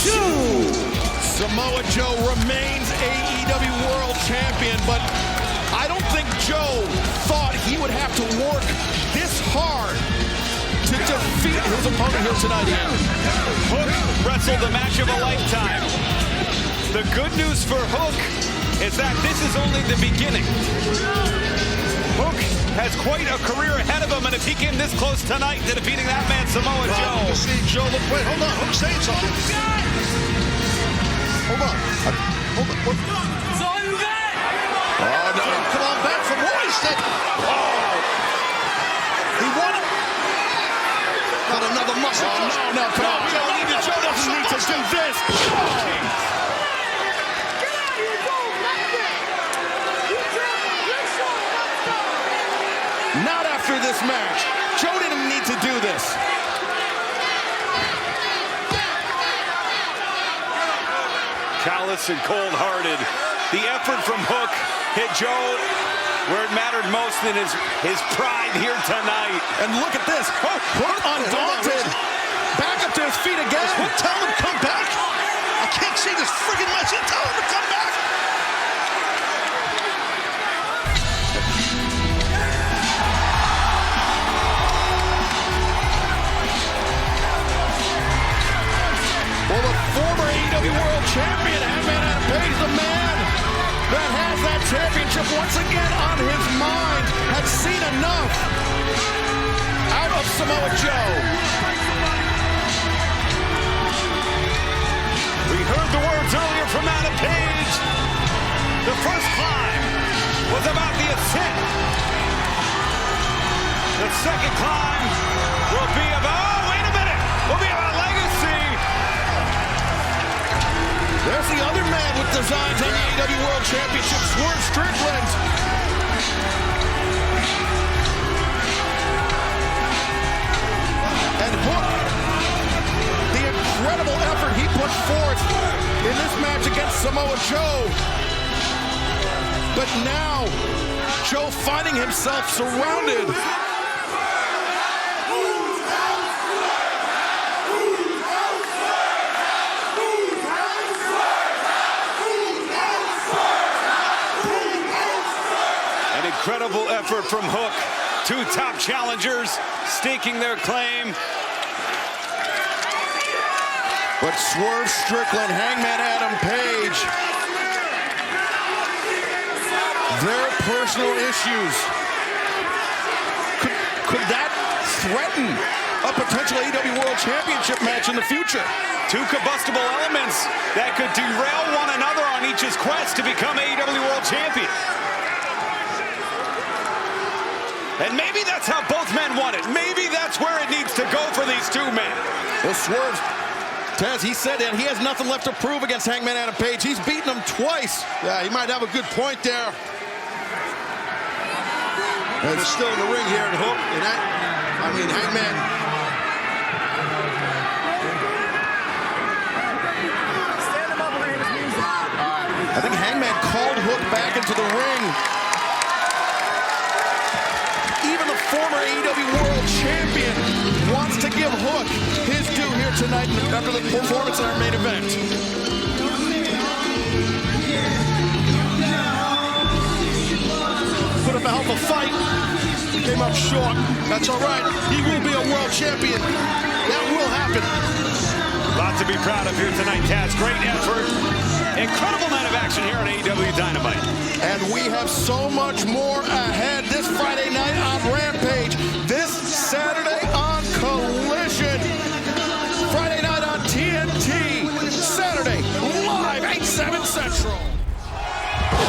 Speaker 5: Joe.
Speaker 1: Samoa Joe remains AEW World Champion, but I don't think Joe thought he would have to work this hard to defeat his opponent here tonight.
Speaker 11: Hook wrestled the match of a lifetime. The good news for Hook is that this is only the beginning. Hook has quite a career ahead of him, and if he came this close tonight to defeating that man, Samoa Joe.
Speaker 2: You see Joe, look, wait, hold on. Hook's saying something. Hold on. What?
Speaker 5: That's all you got.
Speaker 1: Oh, no.
Speaker 2: Come on back from what he said. He won it. Got another muscle.
Speaker 1: No, come on. Joe doesn't need to do this. Not after this match. Joe didn't need to do this.
Speaker 11: Callous and cold-hearted. The effort from Hook hit Joe where it mattered most in his pride here tonight.
Speaker 1: And look at this. Hook undaunted. Back up to his feet again.
Speaker 2: Hook tell him come back. I can't see this friggin' match.
Speaker 1: Champion, Hangman Adam Page, the man that has that championship once again on his mind, has seen enough out of Samoa Joe.
Speaker 11: We heard the words earlier from Adam Page. The first climb was about the ascent. The second climb will be about, oh, wait a minute, will be about legacy.
Speaker 1: There's the other man with designs on the AEW World Championship, Swerve Strickland. And Hook, the incredible effort he put forth in this match against Samoa Joe. But now, Joe finding himself surrounded.
Speaker 11: An incredible effort from Hook. Two top challengers staking their claim.
Speaker 1: But Swerve Strickland, Hangman Adam Page, their personal issues. Could that threaten a potential AEW World Championship match in the future?
Speaker 11: Two combustible elements that could derail one another on each's quest to become AEW World Champion. And maybe that's how both men want it. Maybe that's where it needs to go for these two men.
Speaker 1: Well, Swerve, Taz, he said that he has nothing left to prove against Hangman Adam Page. He's beaten him twice.
Speaker 2: Yeah, he might have a good point there. And they're still in the ring here at Hook. And that, I mean, Hangman.
Speaker 1: I think Hangman called Hook back into the ring. Even the former AEW World Champion wants to give Hook his due here tonight after the performance in our main event.
Speaker 2: Put up a hell of a fight. Came up short. That's all right. He will be a world champion. That will happen.
Speaker 11: Lot to be proud of here tonight, Taz. Great effort. Incredible night of action here on AEW Dynamite.
Speaker 1: And we have so much more ahead this Friday night on Rampage, this Saturday on Collision, Friday night on TNT, Saturday live 8/7 Central.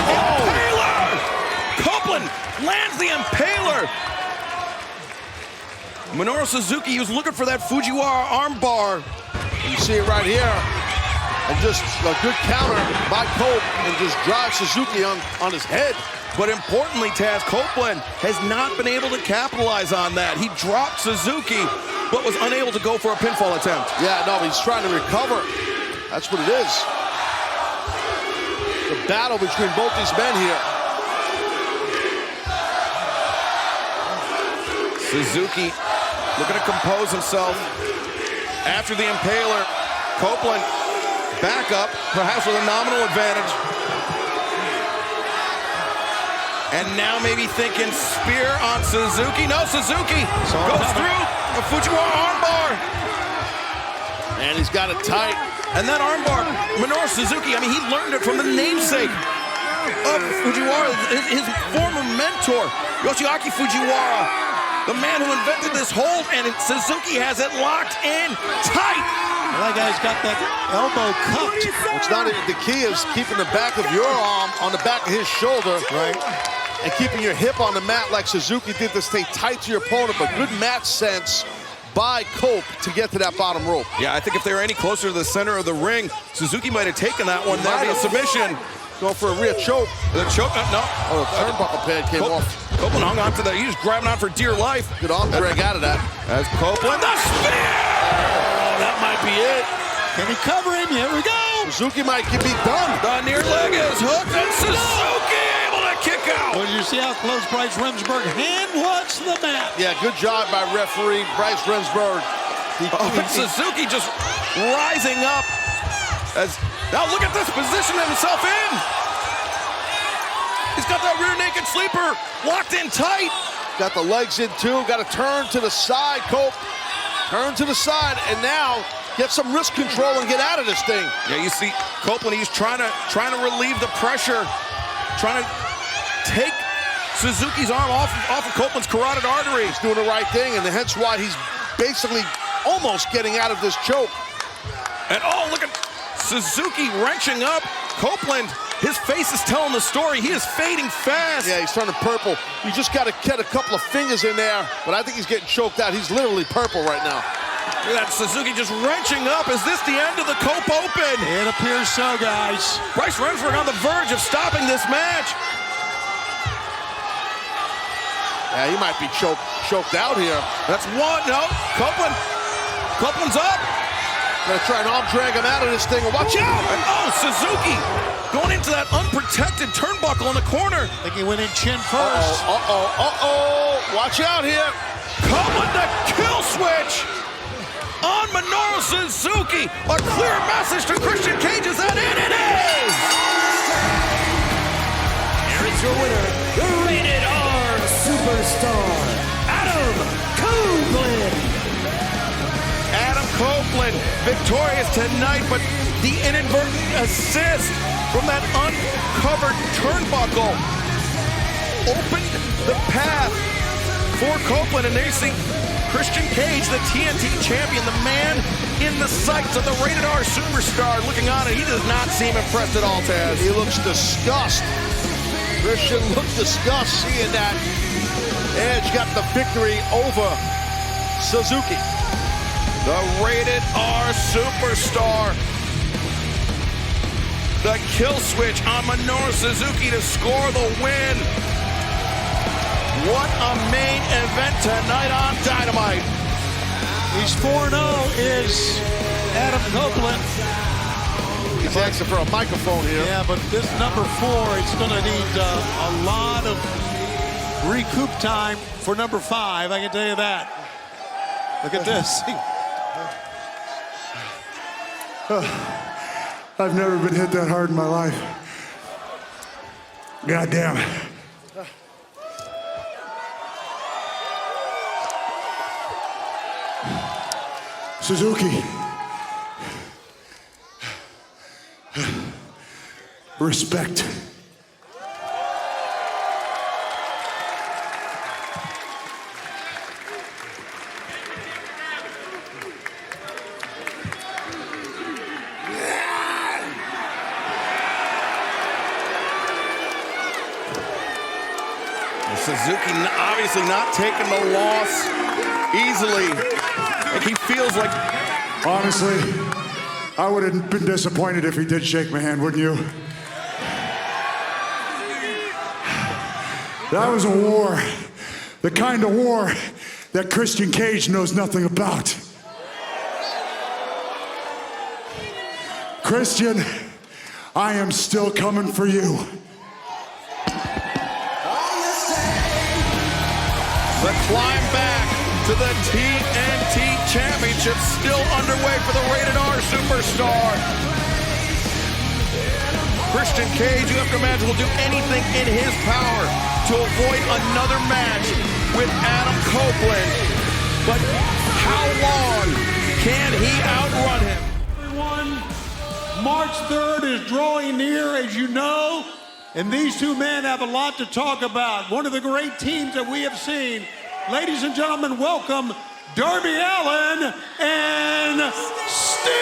Speaker 1: Impaler! Copeland lands the Impaler. Minoru Suzuki, he was looking for that Fujiwara armbar.
Speaker 2: You see it right here. And just a good counter by Cope and just drives Suzuki on his head.
Speaker 1: But importantly, Taz, Copeland has not been able to capitalize on that. He dropped Suzuki, but was unable to go for a pinfall attempt.
Speaker 2: Yeah, no, he's trying to recover. That's what it is. The battle between both these men here.
Speaker 1: Suzuki looking to compose himself after the Impaler. Copeland back up, perhaps with a nominal advantage. And now maybe thinking spear on Suzuki. No, Suzuki goes through a Fujiwara armbar.
Speaker 2: And he's got it tight.
Speaker 1: And that armbar, Minoru Suzuki, I mean, he learned it from the namesake of Fujiwara, his former mentor, Yoshiaki Fujiwara, the man who invented this hold, and Suzuki has it locked in tight.
Speaker 4: That guy's got that elbow cupped.
Speaker 2: It's not even, the key is keeping the back of your arm on the back of his shoulder, right? And keeping your hip on the mat like Suzuki did to stay tight to your opponent, but good match sense by Cope to get to that bottom rope.
Speaker 1: Yeah, I think if they were any closer to the center of the ring, Suzuki might have taken that one there via submission.
Speaker 2: Going for a rear choke.
Speaker 1: The choke, no.
Speaker 2: Oh, the turnbuckle pad came off.
Speaker 1: Copeland hung on to that. He was grabbing on for dear life.
Speaker 2: Good arm drag out of that.
Speaker 1: As Copeland, the spear!
Speaker 2: Oh, that might be it.
Speaker 4: Can he cover him? Here we go.
Speaker 2: Suzuki might be done.
Speaker 1: The near leg is hooked, and Suzuki able to kick out.
Speaker 4: Well, you see how close Bryce Remsburg hand was the mat.
Speaker 2: Yeah, good job by referee Bryce Remsburg.
Speaker 1: Suzuki just rising up. As now look at this, positioning himself in. He's got that rear naked sleeper locked in tight.
Speaker 2: Got the legs in too. Got to turn to the side, Cope. Turn to the side, and now get some wrist control and get out of this thing.
Speaker 1: Yeah, you see Copeland, he's trying to relieve the pressure, trying to take Suzuki's arm off of Copeland's carotid artery.
Speaker 2: He's doing the right thing, and hence why he's basically almost getting out of this choke.
Speaker 1: And oh, look at Suzuki wrenching up Copeland. His face is telling the story. He is fading fast.
Speaker 2: Yeah, he's turning purple. You just got to get a couple of fingers in there, but I think he's getting choked out. He's literally purple right now.
Speaker 1: Look at that, Suzuki just wrenching up. Is this the end of the Cope Open?
Speaker 4: It appears so, guys.
Speaker 1: Bryce Remsburg on the verge of stopping this match.
Speaker 2: Yeah, he might be choked out here.
Speaker 1: That's one. No, Copeland's up.
Speaker 2: Gonna try and arm drag him out of this thing. Watch out!
Speaker 1: And oh, Suzuki going into that unprotected turnbuckle in the corner.
Speaker 4: I think he went in chin first.
Speaker 2: Watch out here.
Speaker 1: Copeland the kill switch on Minoru Suzuki. A clear message to Christian Cage is that it is.
Speaker 5: Here is your winner, the Rated R Superstar, Adam Copeland.
Speaker 1: Adam Copeland victorious tonight, but the inadvertent assist from that uncovered turnbuckle opened the path for Copeland. And there you see Christian Cage, the TNT champion, the man in the sights of the Rated R Superstar, looking on, and he does not seem impressed at all, Taz.
Speaker 2: He looks disgusted. Christian looked disgusted seeing that Edge got the victory over Suzuki.
Speaker 1: The Rated R Superstar. The kill switch on Minoru Suzuki to score the win. What a main event tonight on Dynamite.
Speaker 4: He's 4-0 is Adam Copeland.
Speaker 2: He's asking for a microphone here.
Speaker 4: Yeah, but this number 4, it's going to need a lot of recoup time for number 5, I can tell you that. Look at this.
Speaker 14: I've never been hit that hard in my life. God damn it. Suzuki. Respect.
Speaker 1: Suzuki obviously not taking the loss easily. Like he feels like...
Speaker 14: Honestly, I would have been disappointed if he did shake my hand, wouldn't you? That was a war. The kind of war that Christian Cage knows nothing about. Christian, I am still coming for you.
Speaker 1: The climb back to the TNT Championship still underway for the Rated R Superstar. Christian Cage, you have to imagine, will do anything in his power to avoid another match with Adam Copeland. But how long can he outrun him?
Speaker 4: Everyone, March 3rd is drawing near, as you know. And these two men have a lot to talk about. One of the great teams that we have seen. Ladies and gentlemen, welcome Darby Allin and Sting!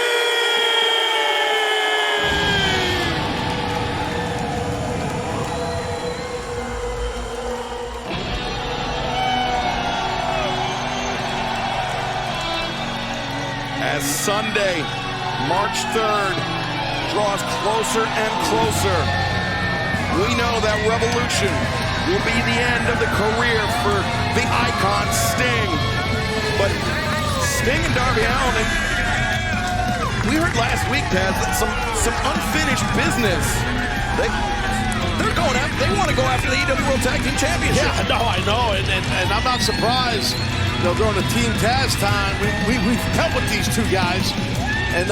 Speaker 1: As Sunday, March 3rd, draws closer and closer, we know that Revolution will be the end of the career for the icon Sting. But Sting and Darby Allin, we heard last week, Taz, that some unfinished business. They're going after, they want to go after the AEW World Tag Team Championship.
Speaker 2: Yeah, no, I know, and I'm not surprised. You know, during the Team Taz time, we've dealt with these two guys, and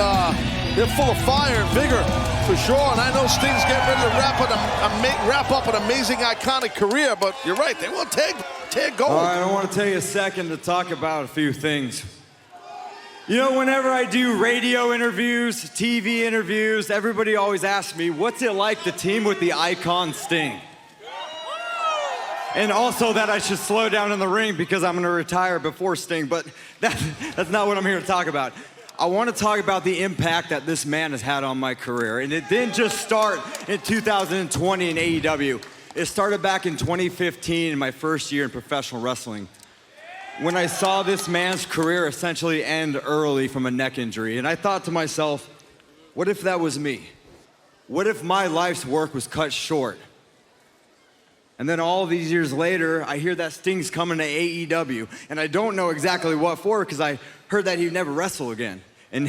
Speaker 2: they're full of fire and vigor, for sure. And I know Sting's getting ready to wrap up an amazing, iconic career, but you're right, they want to tag gold.
Speaker 15: All right, I want to take a second to talk about a few things. You know, whenever I do radio interviews, TV interviews, everybody always asks me, what's it like to team with the icon Sting? And also that I should slow down in the ring because I'm gonna retire before Sting, but that's not what I'm here to talk about. I want to talk about the impact that this man has had on my career. And it didn't just start in 2020 in AEW. It started back in 2015 in my first year in professional wrestling, when I saw this man's career essentially end early from a neck injury. And I thought to myself, what if that was me? What if my life's work was cut short? And then all these years later, I hear that Sting's coming to AEW. And I don't know exactly what for, because I heard that he'd never wrestle again. And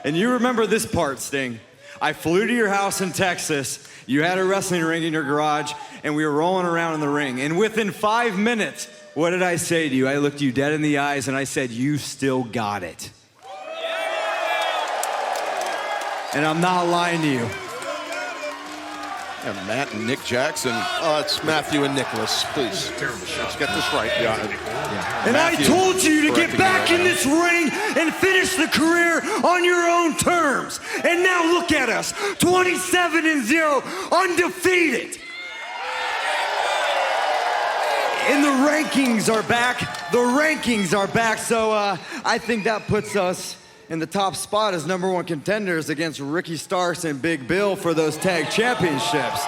Speaker 15: you remember this part, Sting. I flew to your house in Texas, you had a wrestling ring in your garage, and we were rolling around in the ring. And within 5 minutes, what did I say to you? I looked you dead in the eyes and I said, you still got it. And I'm not lying to you.
Speaker 1: And Matt and Nick Jackson.
Speaker 2: It's Matthew and Nicholas, please. Let's get this right. Yeah.
Speaker 15: And
Speaker 1: Matthew,
Speaker 15: I told you to get back in this ring and finish the career on your own terms. And now look at us, 27-0, undefeated. And the rankings are back. The rankings are back. So I think that puts us in the top spot as #1 contenders against Ricky Starks and Big Bill for those tag championships.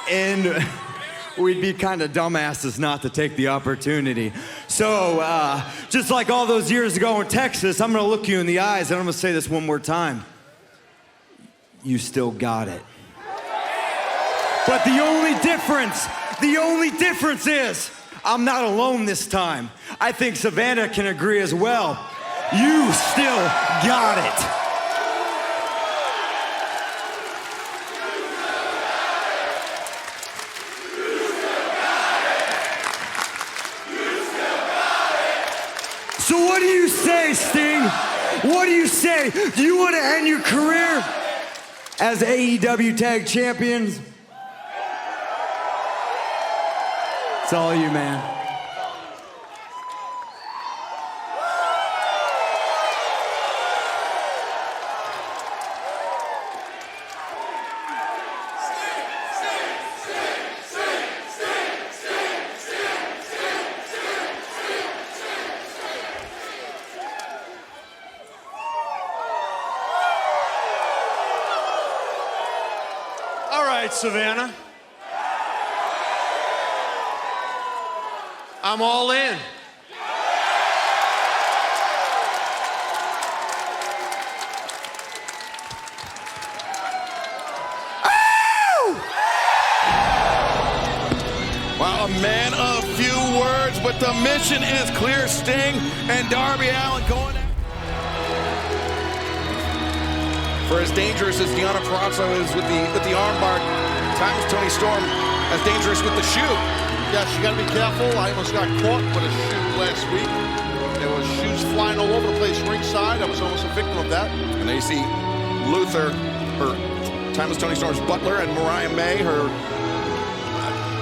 Speaker 15: And we'd be kind of dumbasses not to take the opportunity. So just like all those years ago in Texas, I'm gonna look you in the eyes and I'm gonna say this one more time. You still got it. But the only difference is I'm not alone this time. I think Savannah can agree as well. You still got it. So what do you say, Sting? What do you say? Do you want to end your career as AEW Tag Champions? It's all you, man.
Speaker 10: All right, Savannah. I'm all in.
Speaker 1: Well, a man of few words, but the mission is clear. Sting and Darby Allin going out. For as dangerous as Deonna Purrazzo is with the armbar, times Toni Storm as dangerous with the shoe.
Speaker 2: Yes, you gotta be careful. I almost got caught with a shoe last week. There was shoes flying all over the place ringside. I was almost a victim of that.
Speaker 1: And then you see Luther, her timeless Toni Storm's butler, and Mariah May, her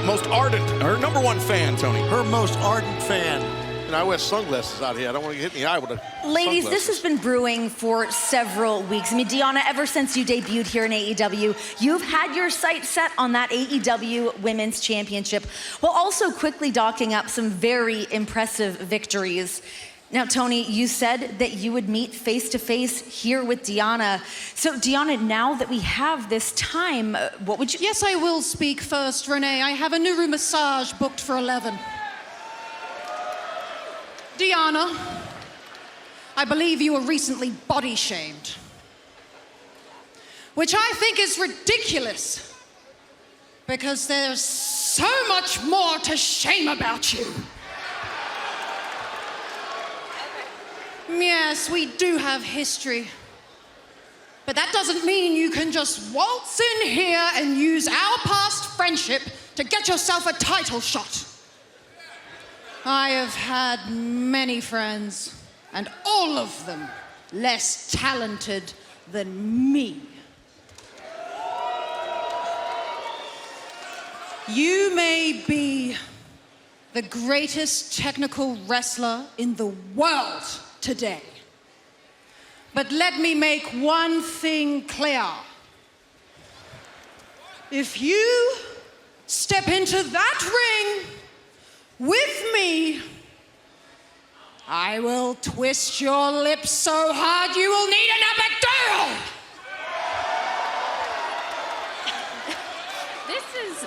Speaker 1: most ardent, her #1 fan, Tony.
Speaker 4: Her most ardent fan.
Speaker 2: And I wear sunglasses out here. I don't want to get hit in the eye with a
Speaker 6: Ladies,
Speaker 2: sunglasses.
Speaker 6: this has been brewing for several weeks. I mean, Deonna, ever since you debuted here in AEW, you've had your sights set on that AEW Women's Championship, while also quickly docking up some very impressive victories. Now, Tony, you said that you would meet face-to-face here with Deonna. So, Deonna, now that we have this time, what would you...
Speaker 16: Yes, I will speak first, Renee. I have a Nuru massage booked for 11. Deonna, I believe you were recently body-shamed, which I think is ridiculous, because there's so much more to shame about you. Yes, we do have history, but that doesn't mean you can just waltz in here and use our past friendship to get yourself a title shot. I have had many friends, and all of them less talented than me. You may be the greatest technical wrestler in the world today. But let me make one thing clear. If you step into that ring with me, I will twist your lips so hard you will need an epidural.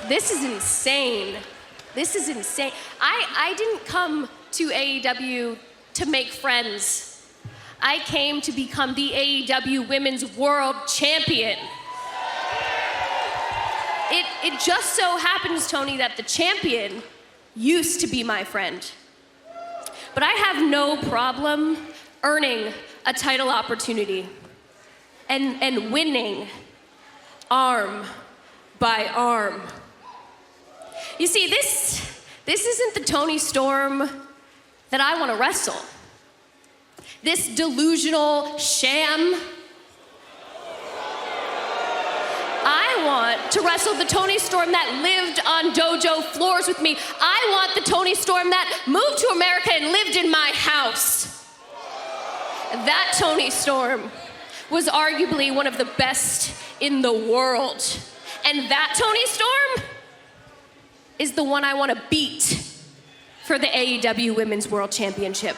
Speaker 17: This is insane. This is insane. I didn't come to AEW to make friends. I came to become the AEW Women's World Champion. It just so happens, Tony, that the champion used to be my friend. But I have no problem earning a title opportunity and winning arm by arm. You see, this isn't the Tony Storm that I want to wrestle. This delusional sham. I want to wrestle the Tony Storm that lived on dojo floors with me. I want the Tony Storm that moved to America and lived in my house. That Tony Storm was arguably one of the best in the world. And that Tony Storm is the one I want to beat for the AEW Women's World Championship.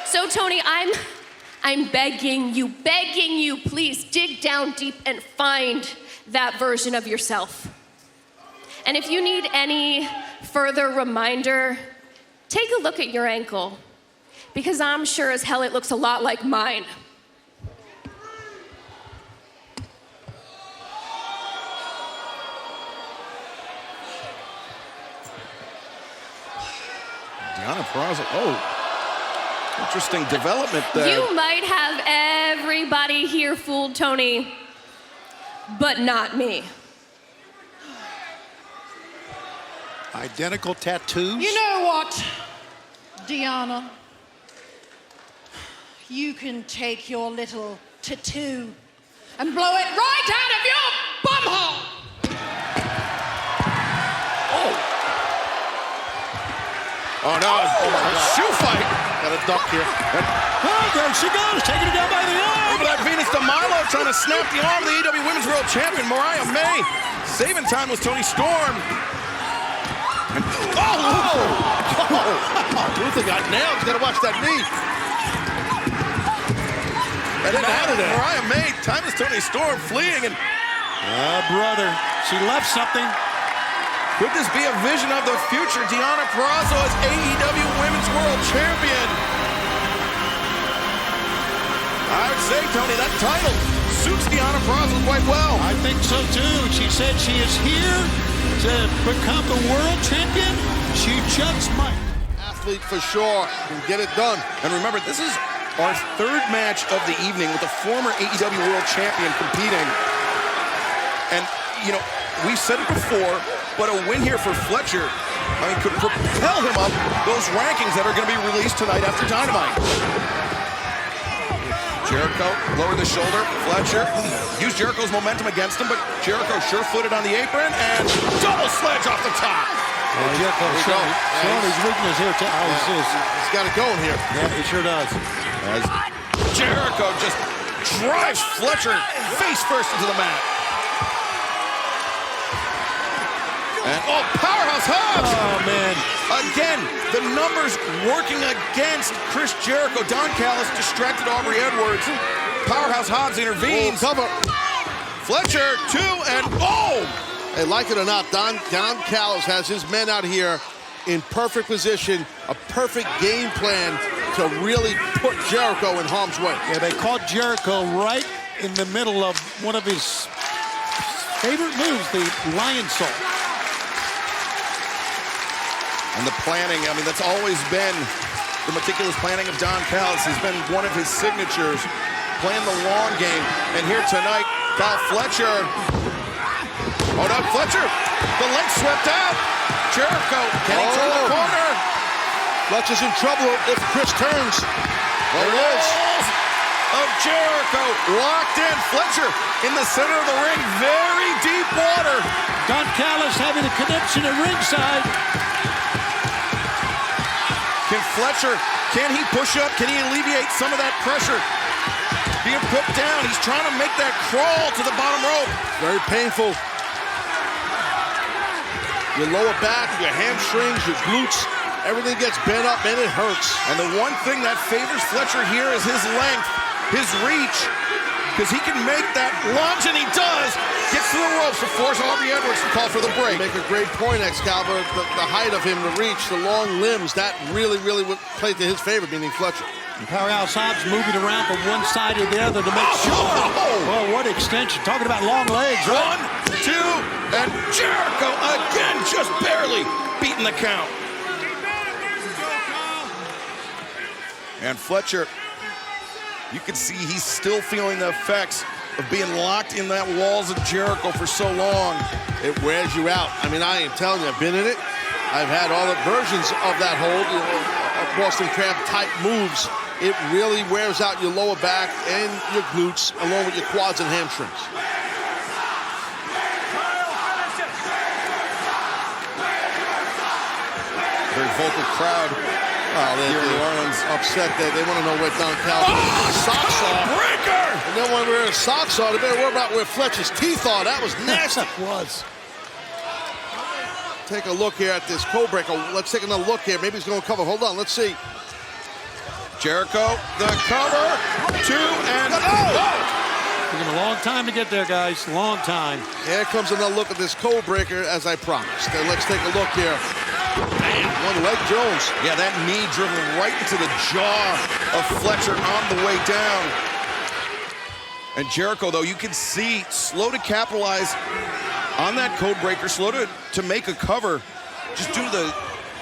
Speaker 17: So Tony, I'm begging you, please dig down deep and find that version of yourself. And if you need any further reminder, take a look at your ankle, because I'm sure as hell it looks a lot like mine.
Speaker 1: Deonna Purrazzo, interesting development there.
Speaker 17: You might have everybody here fooled, Tony, but not me.
Speaker 4: Identical tattoos?
Speaker 16: You know what, Deonna? You can take your little tattoo and blow it right out of your bumhole!
Speaker 1: Oh no, shoe fight.
Speaker 2: Got a duck here.
Speaker 4: Oh, there she goes, taking it down by the arm.
Speaker 1: Look at that Venus de Milo trying to snap the arm of the AEW Women's World Champion, Mariah May. Saving time was Toni Storm.
Speaker 2: Luther got nailed. He's got to watch that knee.
Speaker 1: And then out of there. Mariah May, time is Toni Storm fleeing. And
Speaker 4: brother, she left something.
Speaker 1: Could this be a vision of the future? Deonna Purrazzo as AEW Women's World Champion. I would say, Tony, that title suits Deonna Purrazzo quite well.
Speaker 4: I think so, too. She said she is here to become the world champion. She just might.
Speaker 2: Athlete for sure. Can get it done.
Speaker 1: And remember, this is our third match of the evening with the former AEW World Champion competing. And, you know, we said it before, but a win here for Fletcher, could propel him up those rankings that are going to be released tonight after Dynamite. Jericho lowered the shoulder. Fletcher used Jericho's momentum against him, but Jericho sure-footed on the apron and double sledge off the top.
Speaker 4: Jericho showing his weakness here.
Speaker 2: He's got it going here.
Speaker 4: Yeah, he sure does.
Speaker 1: As Jericho just drives Fletcher face first into the mat. And, Powerhouse Hobbs!
Speaker 4: Oh, man.
Speaker 1: Again, the numbers working against Chris Jericho. Don Callis distracted Aubrey Edwards. Powerhouse Hobbs intervenes.
Speaker 2: Cover.
Speaker 1: Fletcher, 2, and
Speaker 2: Hey, like it or not, Don Callis has his men out here in perfect position, a perfect game plan to really put Jericho in harm's way.
Speaker 4: Yeah, they caught Jericho right in the middle of one of his favorite moves, the lion salt.
Speaker 1: And the planning, that's always been the meticulous planning of Don Callis. Has been one of his signatures, playing the long game. And here tonight, Kyle Fletcher. Oh no, Fletcher, the leg swept out. Jericho, can he turn the corner?
Speaker 2: Fletcher's in trouble if Chris turns. There it is.
Speaker 1: Of Jericho locked in. Fletcher in the center of the ring. Very deep water.
Speaker 4: Don Callis having a connection at ringside.
Speaker 1: Can he push up? Can he alleviate some of that pressure? Being put down. He's trying to make that crawl to the bottom rope.
Speaker 2: Very painful. Your lower back, your hamstrings, your glutes, everything gets bent up and it hurts.
Speaker 1: And the one thing that favors Fletcher here is his length, his reach, because he can make that lunge, and he does. Gets to the ropes to force Aubrey Edwards to call for the break.
Speaker 2: You make a great point, Excalibur. The height of him, the reach, the long limbs, that really would play to his favor, meaning Fletcher.
Speaker 4: And Powerhouse Hobbs moving around from one side to the other to make sure. Well, what extension. Talking about long legs, right?
Speaker 1: 1, 2, and Jericho again, just barely beating the count. And Fletcher, you can see he's still feeling the effects of being locked in that walls of Jericho for so long.
Speaker 2: It wears you out. I mean, I am telling you, I've been in it. I've had all the versions of that hold, Boston Crab type moves. It really wears out your lower back and your glutes, along with your quads and hamstrings.
Speaker 1: Very vocal crowd. Here in New Orleans.
Speaker 2: Upset that they want to know where Don Callis' socks are.
Speaker 1: Breaker!
Speaker 2: And then when where his socks are, they better worry about where Fletcher's teeth are. That was nasty.
Speaker 4: It was.
Speaker 2: Take a look here at this code breaker. Let's take another look here. Maybe he's going to cover. Hold on, let's see.
Speaker 1: Jericho, the cover, 2, and
Speaker 4: Took him a long time to get there, guys. Long time.
Speaker 2: Here comes another look at this code breaker, as I promised. And let's take a look here. Bam, one leg Jones.
Speaker 1: Yeah, that knee driven right into the jaw of Fletcher on the way down. And Jericho, though, you can see, slow to capitalize on that code breaker, slow to make a cover, just due to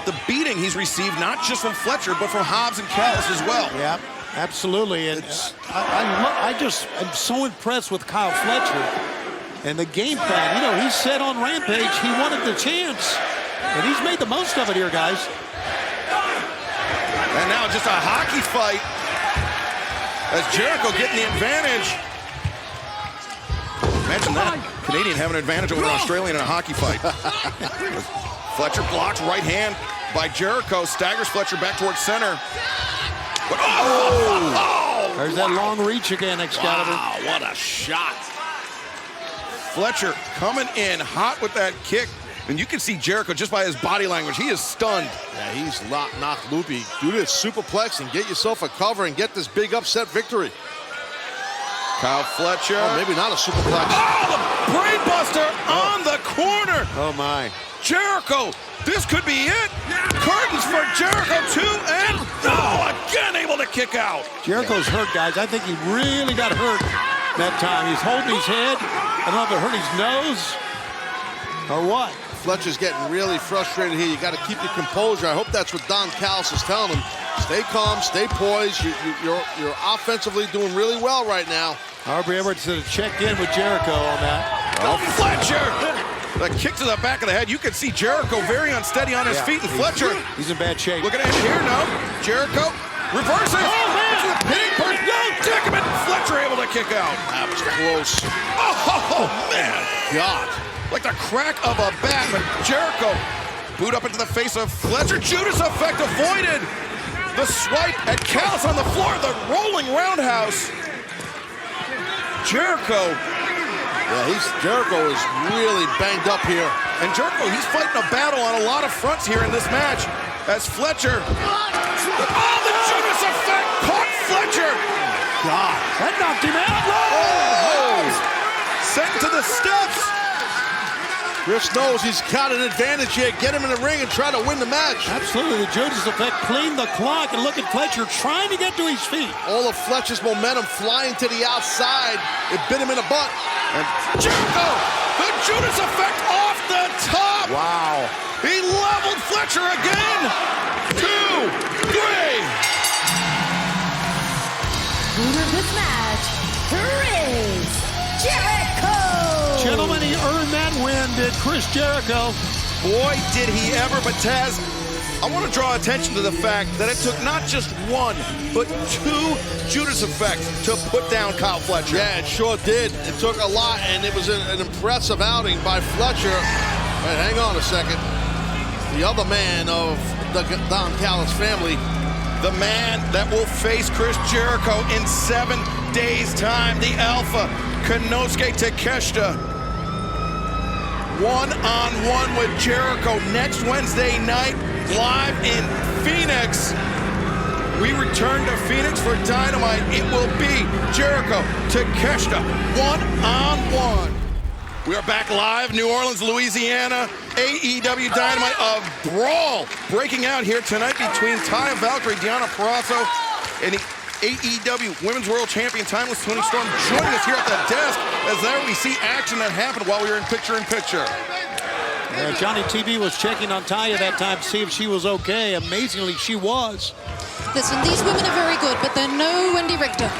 Speaker 1: the beating he's received, not just from Fletcher, but from Hobbs and Callis as well.
Speaker 4: Yeah, absolutely. And I just am so impressed with Kyle Fletcher and the game plan. You know, he said on Rampage he wanted the chance, and he's made the most of it here, guys.
Speaker 1: And now just a hockey fight as Jericho getting the advantage. Imagine that. Canadian having an advantage over an Australian in a hockey fight. Fletcher blocks right hand by Jericho. Staggers Fletcher back towards center. But,
Speaker 4: There's that long reach again, Excalibur.
Speaker 1: Wow, what a shot. Fletcher coming in hot with that kick. And you can see Jericho just by his body language. He is stunned.
Speaker 2: Yeah, he's knocked loopy. Do this superplex and get yourself a cover and get this big upset victory.
Speaker 1: Kyle Fletcher.
Speaker 2: Oh, maybe not a superplex.
Speaker 1: Oh, the brainbuster on the corner.
Speaker 4: Oh, my.
Speaker 1: Jericho, this could be it. Curtains for Jericho, 2, and again able to kick out.
Speaker 4: Jericho's hurt, guys. I think he really got hurt that time. He's holding his head. I don't know if it hurt his nose or what.
Speaker 2: Fletcher's getting really frustrated here. You got to keep your composure. I hope that's what Don Callis is telling him. Stay calm, stay poised. You're offensively doing really well right now.
Speaker 4: Aubrey Edwards to check in with Jericho on that.
Speaker 1: Oh, Fletcher! The kick to the back of the head. You can see Jericho very unsteady on his feet, and Fletcher.
Speaker 4: He's in bad shape.
Speaker 1: Look at him here, no. Jericho reverses.
Speaker 4: Oh, man!
Speaker 1: Predicament. Fletcher able to kick out.
Speaker 2: That was close.
Speaker 1: Oh, man.
Speaker 2: God.
Speaker 1: Like the crack of a bat, but Jericho boot up into the face of Fletcher. Judas effect avoided. The swipe at Callis on the floor. The rolling roundhouse. Jericho.
Speaker 2: Yeah, Jericho is really banged up here.
Speaker 1: And Jericho, he's fighting a battle on a lot of fronts here in this match. As Fletcher. Oh, the Judas effect caught Fletcher.
Speaker 2: God.
Speaker 4: That knocked him out.
Speaker 1: Oh! Sent to the steps.
Speaker 2: Chris knows he's got an advantage here. Get him in the ring and try to win the match.
Speaker 4: Absolutely. The Judas effect cleaned the clock, and look at Fletcher trying to get to his feet.
Speaker 2: All of Fletcher's momentum flying to the outside. It bit him in the butt.
Speaker 1: And Jericho, the Judas effect off the top.
Speaker 2: Wow.
Speaker 1: He leveled Fletcher again. 2, 3.
Speaker 6: Winner of this match, Chris Jericho.
Speaker 4: Gentlemen, he earned that win, did Chris Jericho.
Speaker 1: Boy, did he ever. But Taz, I want to draw attention to the fact that it took not just one, but two Judas effects to put down Kyle Fletcher.
Speaker 2: Yeah, it sure did. It took a lot, and it was an impressive outing by Fletcher. But hang on a second. The other man of the Don Callis family.
Speaker 1: The man that will face Chris Jericho in 7 days' time. The Alpha, Konosuke Takeshita. One-on-one with Jericho next Wednesday night, live in Phoenix. We return to Phoenix for Dynamite. It will be Jericho, Takeshita, one-on-one. We are back live, New Orleans, Louisiana. AEW Dynamite, a brawl breaking out here tonight between Taya Valkyrie, Deonna Purrazzo, and the AEW Women's World Champion, Timeless Toni Storm, joining us here at the desk as there we see action that happened while we were in picture-in-picture.
Speaker 4: Johnny TV was checking on Taya that time to see if she was okay. Amazingly, she was.
Speaker 16: Listen, these women are very good, but they're no Wendy Richter.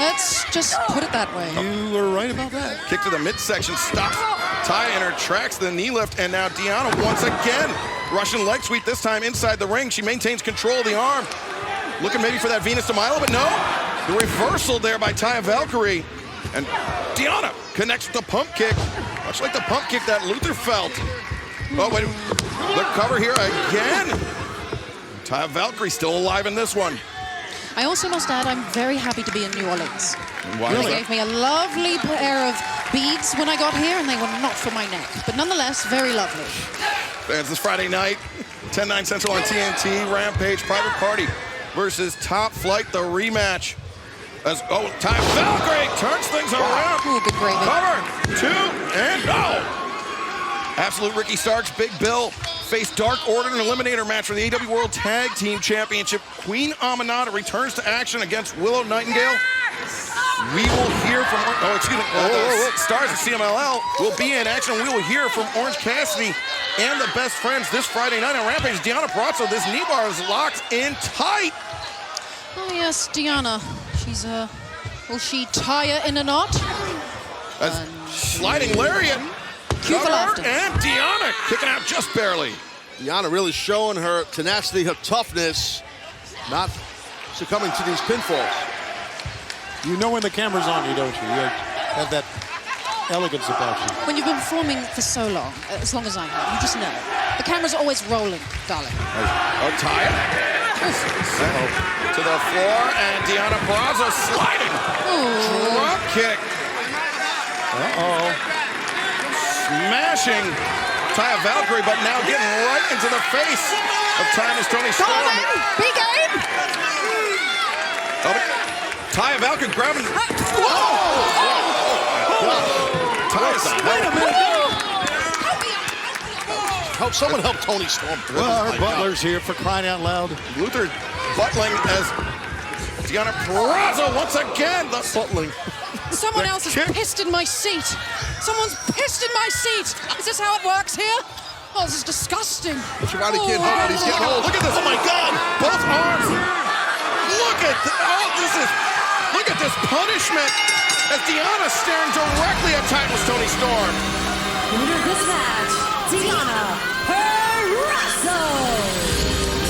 Speaker 16: Let's just put it that way.
Speaker 4: You were right about that.
Speaker 1: Kick to the midsection, stops Taya in her tracks, the knee lift, and now Deonna once again. Russian leg sweep, this time inside the ring. She maintains control of the arm. Looking maybe for that Venus de Milo, but no. The reversal there by Taya Valkyrie. And Deonna connects with the pump kick, much like the pump kick that Luther felt. Oh, wait, the cover here again. Taya Valkyrie still alive in this one.
Speaker 16: I also must add, I'm very happy to be in New Orleans.
Speaker 1: Why
Speaker 16: They gave me a lovely pair of beads when I got here, and they were not for my neck. But nonetheless, very lovely.
Speaker 1: Fans, this Friday night, 10/9 Central on TNT, Rampage, Private Party versus Top Flight, the rematch. As, Taya Valkyrie turns things around.
Speaker 16: Ooh, good gravy.
Speaker 1: Cover, 2, and no. Absolute Ricky Starks, Big Bill, face Dark Order in an eliminator match for the AEW World Tag Team Championship. Queen Aminata returns to action against Willow Nightingale. We will hear from, Stars of CMLL will be in action. We will hear from Orange Cassidy and the Best Friends this Friday night on Rampage. Deonna Purrazzo, this knee bar is locked in tight.
Speaker 16: Oh yes, Deonna. She's will she tie her in a knot?
Speaker 1: Sliding lariat.
Speaker 16: Cue for laughter.
Speaker 1: And Deonna kicking out just barely.
Speaker 2: Deonna really showing her tenacity, her toughness, not succumbing to these pinfalls.
Speaker 4: You know when the camera's on you, don't you? You have that elegance about you.
Speaker 16: When you've been performing for so long, as long as I have, you just know. The camera's always rolling, darling.
Speaker 1: Taya. To the floor, and Deonna Purrazzo sliding. Drop kick. Smashing Taya Valkyrie, but now getting right into the face of Timeless Toni Storm.
Speaker 16: Come on, be game.
Speaker 1: Taya Valkyrie grabbing.
Speaker 2: Someone help Toni Storm through.
Speaker 4: Well, our butler's here for crying out loud.
Speaker 1: Luther buttling as Deonna Purrazzo once again. The buttling.
Speaker 16: Someone else is pissed in my seat. Someone's pissed in my seat. Is this how it works here? Oh, this is disgusting.
Speaker 2: Shivani can't hold it. He's getting old.
Speaker 1: Look at this. Oh, my God. Both arms. Look at this punishment as Deonna staring directly at Timeless Toni Storm.
Speaker 6: Winner of this match, Deonna Purrazzo.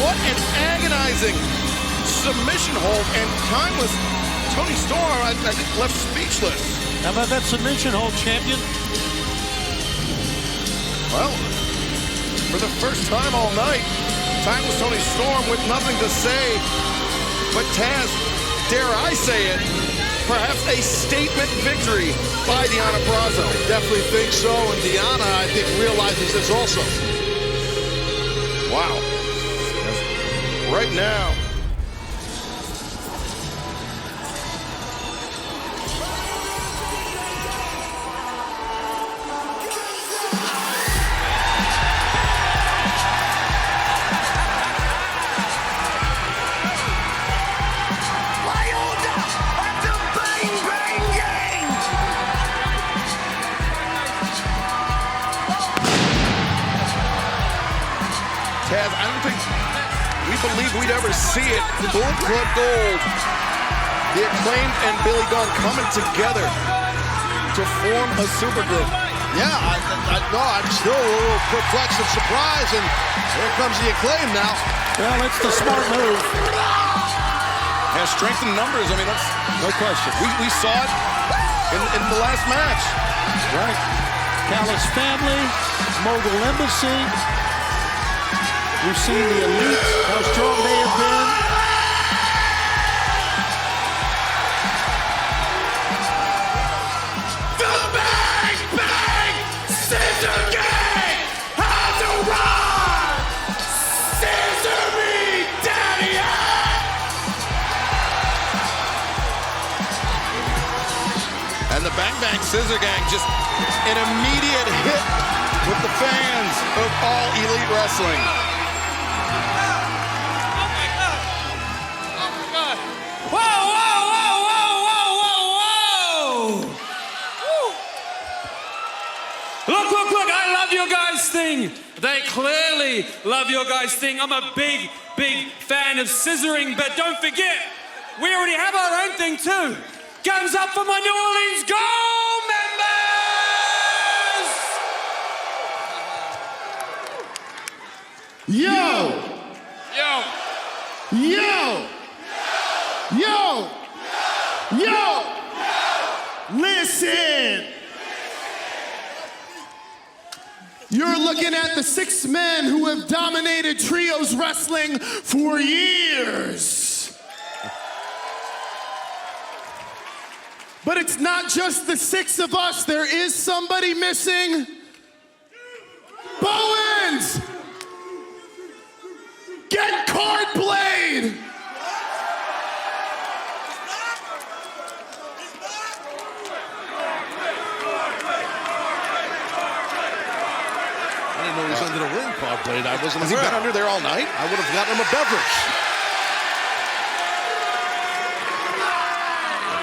Speaker 1: What an agonizing submission hold, and Timeless Toni Storm, I think, left speechless.
Speaker 4: How about that submission hold, champion?
Speaker 1: Well, for the first time all night, Timeless Toni Storm with nothing to say. But Taz, dare I say it, perhaps a statement victory by Deonna Purrazzo.
Speaker 2: Definitely think so, and Deonna, I think, realizes this also.
Speaker 1: Wow. Right now, Taz, I don't think we believe we'd ever see it. Bullet Club Gold, the Acclaimed and Billy Gunn coming together to form a supergroup.
Speaker 2: Yeah, I'm still a little perplexed and surprised, and here comes the Acclaim now.
Speaker 4: Well, it's the smart move.
Speaker 1: Has strength in numbers. I mean, that's no question. We saw it in the last match.
Speaker 4: Right. Callis family, Mogul Embassy. We've seen the Elite, how strong they have been.
Speaker 5: The Bang Bang Scissor Gang has arrived! Scissor me, Daddy!
Speaker 1: And the Bang Bang Scissor Gang just an immediate hit with the fans of All Elite Wrestling.
Speaker 5: Whoa, whoa, whoa, whoa, whoa, whoa, whoa! Look, I love your guys' thing. They clearly love your guys' thing. I'm a big fan of scissoring, but don't forget, we already have our own thing too. Guns up for my New Orleans Gold members!
Speaker 10: Yo! Listen! You're looking at the 6 men who have dominated trios wrestling for years. But it's not just the 6 of us. There is somebody missing. Bowens! Get Card Blade!
Speaker 2: I didn't know he was under the ring, Card Blade. I wasn't
Speaker 1: Has he
Speaker 2: aware.
Speaker 1: been under there all night?
Speaker 2: I would have gotten him a beverage.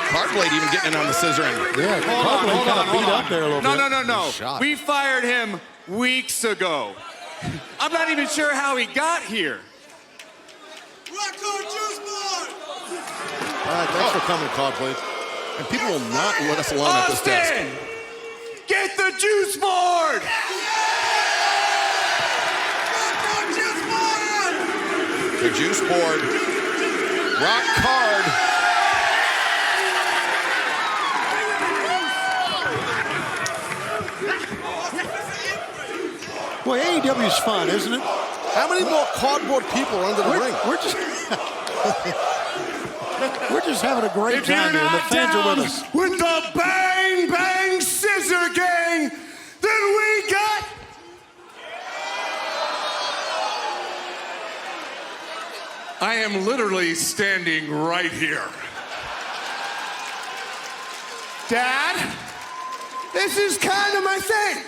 Speaker 1: Card Blade even getting in on the scissoring.
Speaker 4: Yeah, Card Blade kind of beat up there a little bit.
Speaker 11: No. We fired him weeks ago. I'm not even sure how he got here.
Speaker 2: All right, thanks for coming, Card Blade. And people will not let us alone at this desk.
Speaker 11: Get the juice board!
Speaker 1: The juice board. Rock Card.
Speaker 4: Boy, AEW's fun, isn't it?
Speaker 2: How many more cardboard people are under the ring?
Speaker 4: We're just having a great time here. The fans are with us.
Speaker 10: With the Bang Bang Scissor Gang, then we got...
Speaker 3: I am literally standing right here.
Speaker 10: Dad, this is kind of my thing.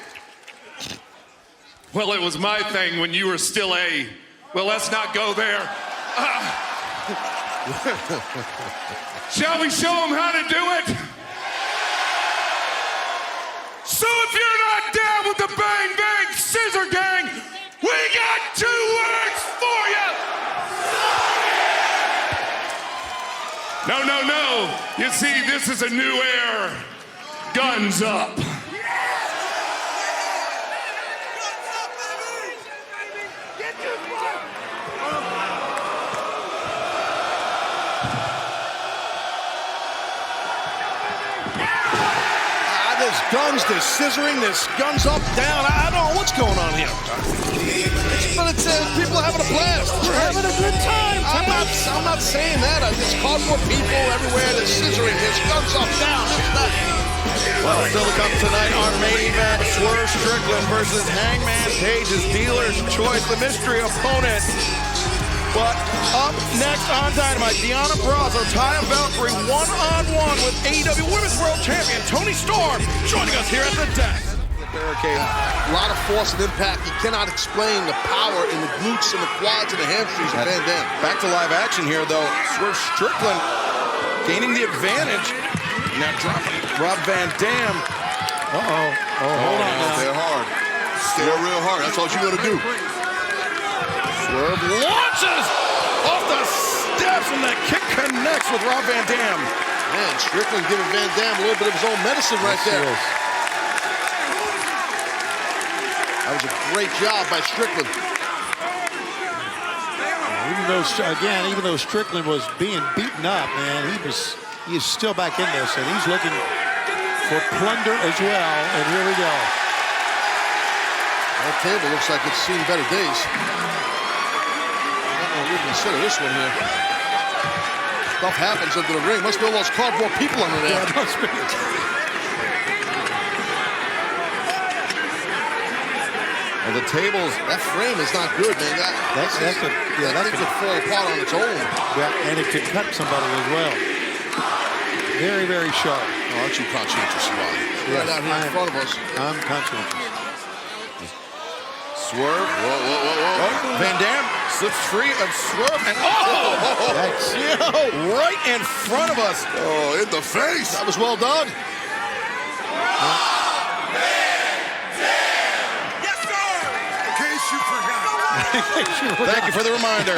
Speaker 3: Well, it was my thing when you were still a... Well, let's not go there. Shall we show them how to do it? So if you're not down with the Bang Bang Scissor Gang, we got 2 words for you. No. You see, this is a new era. Guns up.
Speaker 2: There's guns, there's scissoring, there's guns up, down. I don't know what's going on here. But it's people are having a blast.
Speaker 10: We're having a good time.
Speaker 2: I'm not saying that. There's cardboard people everywhere. There's scissoring. There's guns up, down, this, that.
Speaker 1: Well, still to come tonight, our main event, Swerve Strickland versus Hangman Page's Dealer's Choice, the mystery opponent. But up next on Dynamite, Deonna Purrazzo, Taya Valkyrie, one-on-one with AEW Women's World Champion Toni Storm, joining us here at the desk.
Speaker 2: The barricade, a lot of force and impact. You cannot explain the power in the glutes and the quads and the hamstrings of Van Dam.
Speaker 1: Back to live action here, though. Swerve Strickland gaining the advantage. Now dropping Rob Van Dam.
Speaker 2: Hold on now. Stay hard. Stay real hard. That's all you got to do.
Speaker 1: Swerve launches off the steps, and that kick connects with Rob Van Dam.
Speaker 2: Man, Strickland giving Van Dam a little bit of his own medicine right there. That was a great job by Strickland.
Speaker 4: Even though Strickland was being beaten up, man, he is still back in this, and he's looking for plunder as well. And here we go.
Speaker 2: That table looks like it's seen better days. I'm not going to reconsider this one here. Stuff happens under the ring. Must be all those cardboard people under there.
Speaker 4: Yeah, must be.
Speaker 1: Well, the tables.
Speaker 2: That frame is not good, man. That thing could fall apart on its own.
Speaker 4: Yeah, and it could cut somebody as well. Very, very sharp.
Speaker 2: Oh, aren't you conscientious about it? Right out here in front of us.
Speaker 4: I'm conscientious.
Speaker 1: Swerve. Whoa. Van Dam slips free of Swerve. And right in front of us.
Speaker 2: Oh, in the face. That was well done.
Speaker 1: Thank you for the reminder.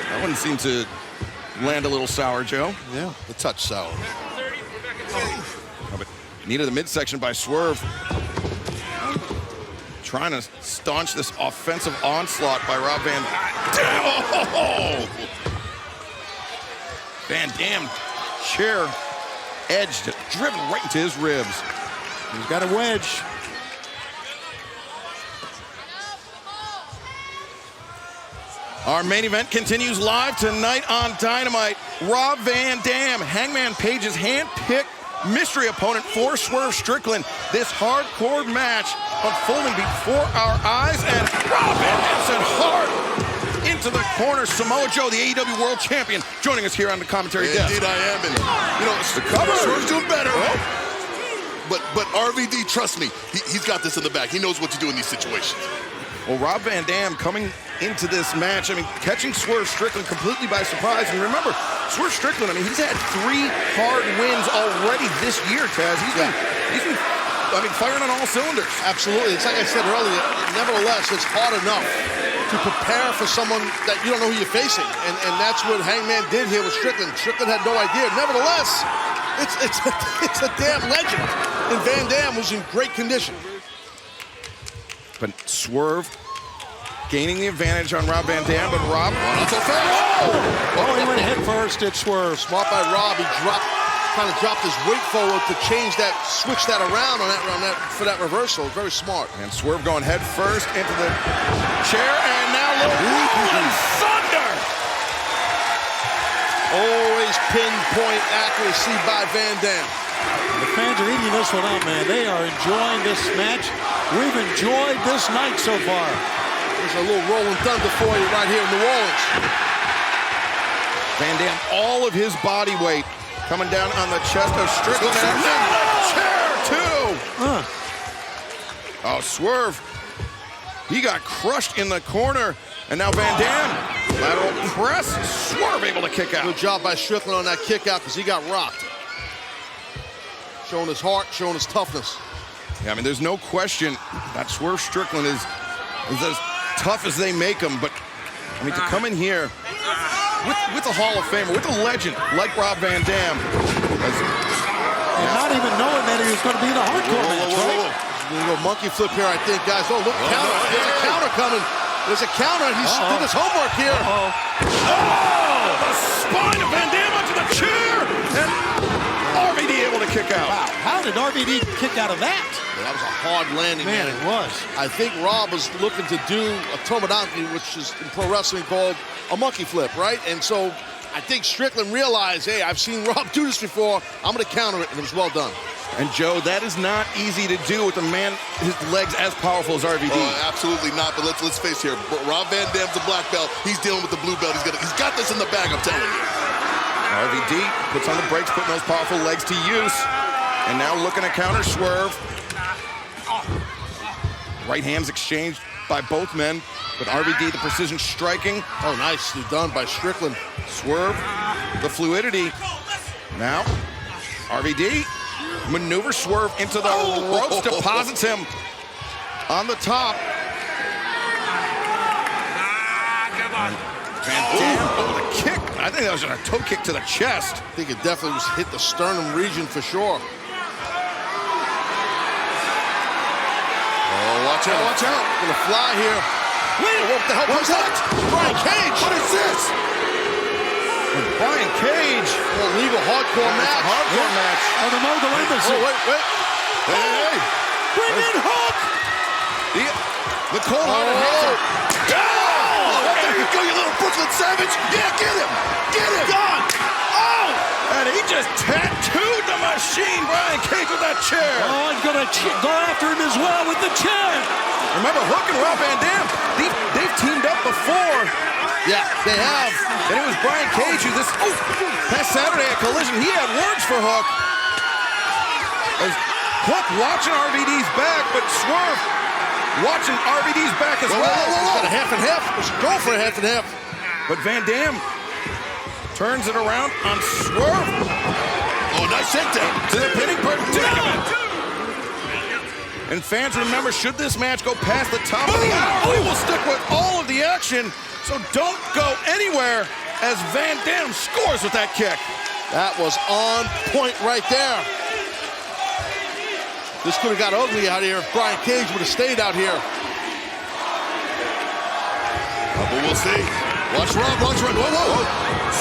Speaker 1: That one seemed to land a little sour, Joe.
Speaker 2: Yeah, a touch sour.
Speaker 1: But needed the midsection by Swerve. Trying to staunch this offensive onslaught by Rob Van Dam. Oh! Van Dam, chair edged, driven right into his ribs.
Speaker 4: He's got a wedge.
Speaker 1: Our main event continues live tonight on Dynamite. Rob Van Dam, Hangman Page's hand-picked mystery opponent for Swerve Strickland. This hardcore match unfolding before our eyes, and Rob Van Dam sent hard into the corner. Samoa Joe, the AEW World Champion, joining us here on the commentary desk.
Speaker 18: Indeed I am, and it's
Speaker 1: the cover.
Speaker 18: Swerve's doing better. But RVD, trust me, he's got this in the bag. He knows what to do in these situations.
Speaker 1: Well, Rob Van Dam coming into this match, catching Swerve Strickland completely by surprise. And remember, Swerve Strickland, he's had 3 hard wins already this year, Taz. He's been firing on all cylinders.
Speaker 2: Absolutely. It's like I said earlier, nevertheless, it's hard enough to prepare for someone that you don't know who you're facing. And that's what Hangman did here with Strickland. Strickland had no idea. Nevertheless, it's a damn legend. And Van Dam was in great condition.
Speaker 1: But Swerve gaining the advantage on Rob Van Dam, but Rob,
Speaker 2: not so fast.
Speaker 4: Oh, he went head first at Swerve.
Speaker 2: Smart by Rob. He kind of dropped his weight forward to switch that around for that reversal. Very smart.
Speaker 1: And Swerve going head first into the chair, and now rolling thunder.
Speaker 2: Always pinpoint accuracy by Van Dam.
Speaker 4: The fans are eating this one up, man. They are enjoying this match. We've enjoyed this night so far.
Speaker 2: There's a little rolling thunder for you right here in New Orleans.
Speaker 1: Van Dam, all of his body weight coming down on the chest of Strickland. And the chair, too. Oh, Swerve. He got crushed in the corner. And now Van Dam, lateral press. Swerve able to kick out.
Speaker 2: Good job by Strickland on that kick out because he got rocked. Showing his heart, showing his toughness.
Speaker 1: Yeah, there's no question that Swerve Strickland is as tough as they make him. But, to come in here with a Hall of Famer, with a legend like Rob Van Dam.
Speaker 4: And not even knowing that he was going to be in a hardcore match, right?
Speaker 2: A little monkey flip here, I think, guys. Oh, look, counter. There's a counter coming. There's a counter. He did his homework here.
Speaker 1: Oh, the spine of Van Dam onto the chair. And RVD able to kick out.
Speaker 4: Wow, how did RVD kick out of that?
Speaker 2: That was a hard landing, man.
Speaker 4: It was.
Speaker 2: I think Rob was looking to do a tomodanki, which is in pro wrestling called a monkey flip, right? And so I think Strickland realized, hey, I've seen Rob do this before. I'm going to counter it, and it was well done.
Speaker 1: And Joe, that is not easy to do with a man, his legs as powerful as RVD.
Speaker 18: Oh, absolutely not. But let's face here, Rob Van Dam's a black belt. He's dealing with the blue belt. He's got this in the bag, I'm telling you.
Speaker 1: RVD puts on the brakes, putting those powerful legs to use. And now looking to counter Swerve. Right hands exchanged by both men. But RVD, the precision striking.
Speaker 2: Oh, nicely done by Strickland.
Speaker 1: Swerve, the fluidity. Now, RVD maneuver Swerve into the ropes, deposits him on the top. Van Dam, the kick. I think that was a toe kick to the chest.
Speaker 2: I think it definitely was hit the sternum region for sure.
Speaker 18: Watch out.
Speaker 2: Watch out. Gonna fly here.
Speaker 18: Wait, what the hell was that?
Speaker 2: Brian Cage.
Speaker 18: What is this?
Speaker 1: Brian Cage.
Speaker 2: Legal hardcore match.
Speaker 1: Hardcore match.
Speaker 4: Oh, the Mogul Embassy.
Speaker 18: Oh, wait. Hey.
Speaker 4: Bring in Hook.
Speaker 1: The cold-hearted Hazel.
Speaker 18: There you go, you little Brooklyn Savage. Yeah, get him. Get him.
Speaker 1: Gone. Oh! And he just tattooed the machine, Brian Cage, with that chair.
Speaker 4: Oh, he's going to go after him as well with the chair.
Speaker 1: Remember, Hook and Rob Van Dam, they've teamed up before.
Speaker 2: Yeah, they have.
Speaker 1: And it was Brian Cage who past Saturday at Collision, he had words for Hook. As Hook watching RVD's back, but Swerve watching RVD's back as well.
Speaker 2: He's got a half and half. We should go for a half and half.
Speaker 1: But Van Dam turns it around on Swerve.
Speaker 18: Oh, nice takedown.
Speaker 1: To the pinning predicament. And fans, remember, should this match go past the top of the hour, we will stick with all of the action. So don't go anywhere as Van Dam scores with that kick.
Speaker 2: That was on point right there. This could have got ugly out here if Brian Cage would have stayed out here.
Speaker 18: But we'll see. Watch Rob. Whoa.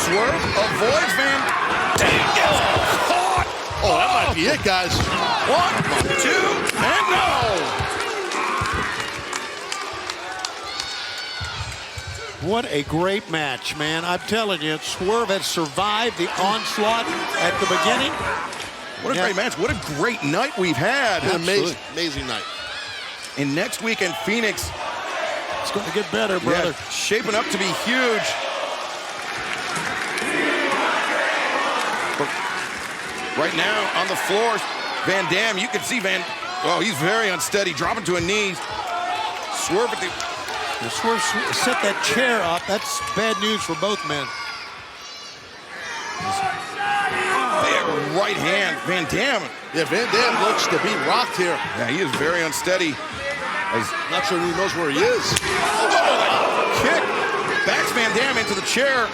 Speaker 1: Swerve avoids Van Dam. Gets caught.
Speaker 2: Oh, that might be it, guys.
Speaker 1: 1, 2, and no.
Speaker 4: What a great match, man. I'm telling you, Swerve has survived the onslaught at the beginning.
Speaker 1: What a great match. What a great night we've had.
Speaker 2: An amazing night.
Speaker 1: And next week in Phoenix,
Speaker 4: it's going to get better, brother.
Speaker 1: Yeah, shaping up to be huge. But right now on the floor, Van Dam, you can see he's very unsteady, dropping to a knee. Swerve at the...
Speaker 4: Swerve set that chair up. That's bad news for both men.
Speaker 1: Big right hand, Van Dam.
Speaker 2: Yeah, Van Dam looks to be rocked here.
Speaker 1: Yeah, he is very unsteady.
Speaker 2: Not sure he knows where he is.
Speaker 1: Kick backs Van Dam into the chair.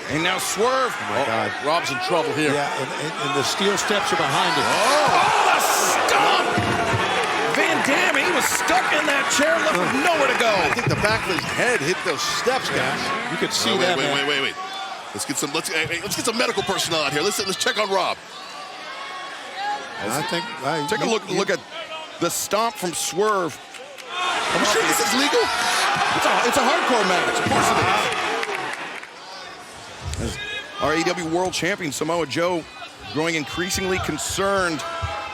Speaker 1: And now Swerve.
Speaker 2: Oh my God. Rob's in trouble here.
Speaker 4: Yeah, and the steel steps are behind him.
Speaker 1: Oh, the stomp! Van Dam, he was stuck in that chair, left with nowhere to go.
Speaker 2: I think the back of his head hit those steps, guys.
Speaker 4: You could see that.
Speaker 18: Wait. Let's get some medical personnel out here. Let's check on Rob.
Speaker 1: Take a look at the stomp from Swerve.
Speaker 18: I'm sure this is legal.
Speaker 1: It's a hardcore match. Of course it is. As our AEW World Champion Samoa Joe growing increasingly concerned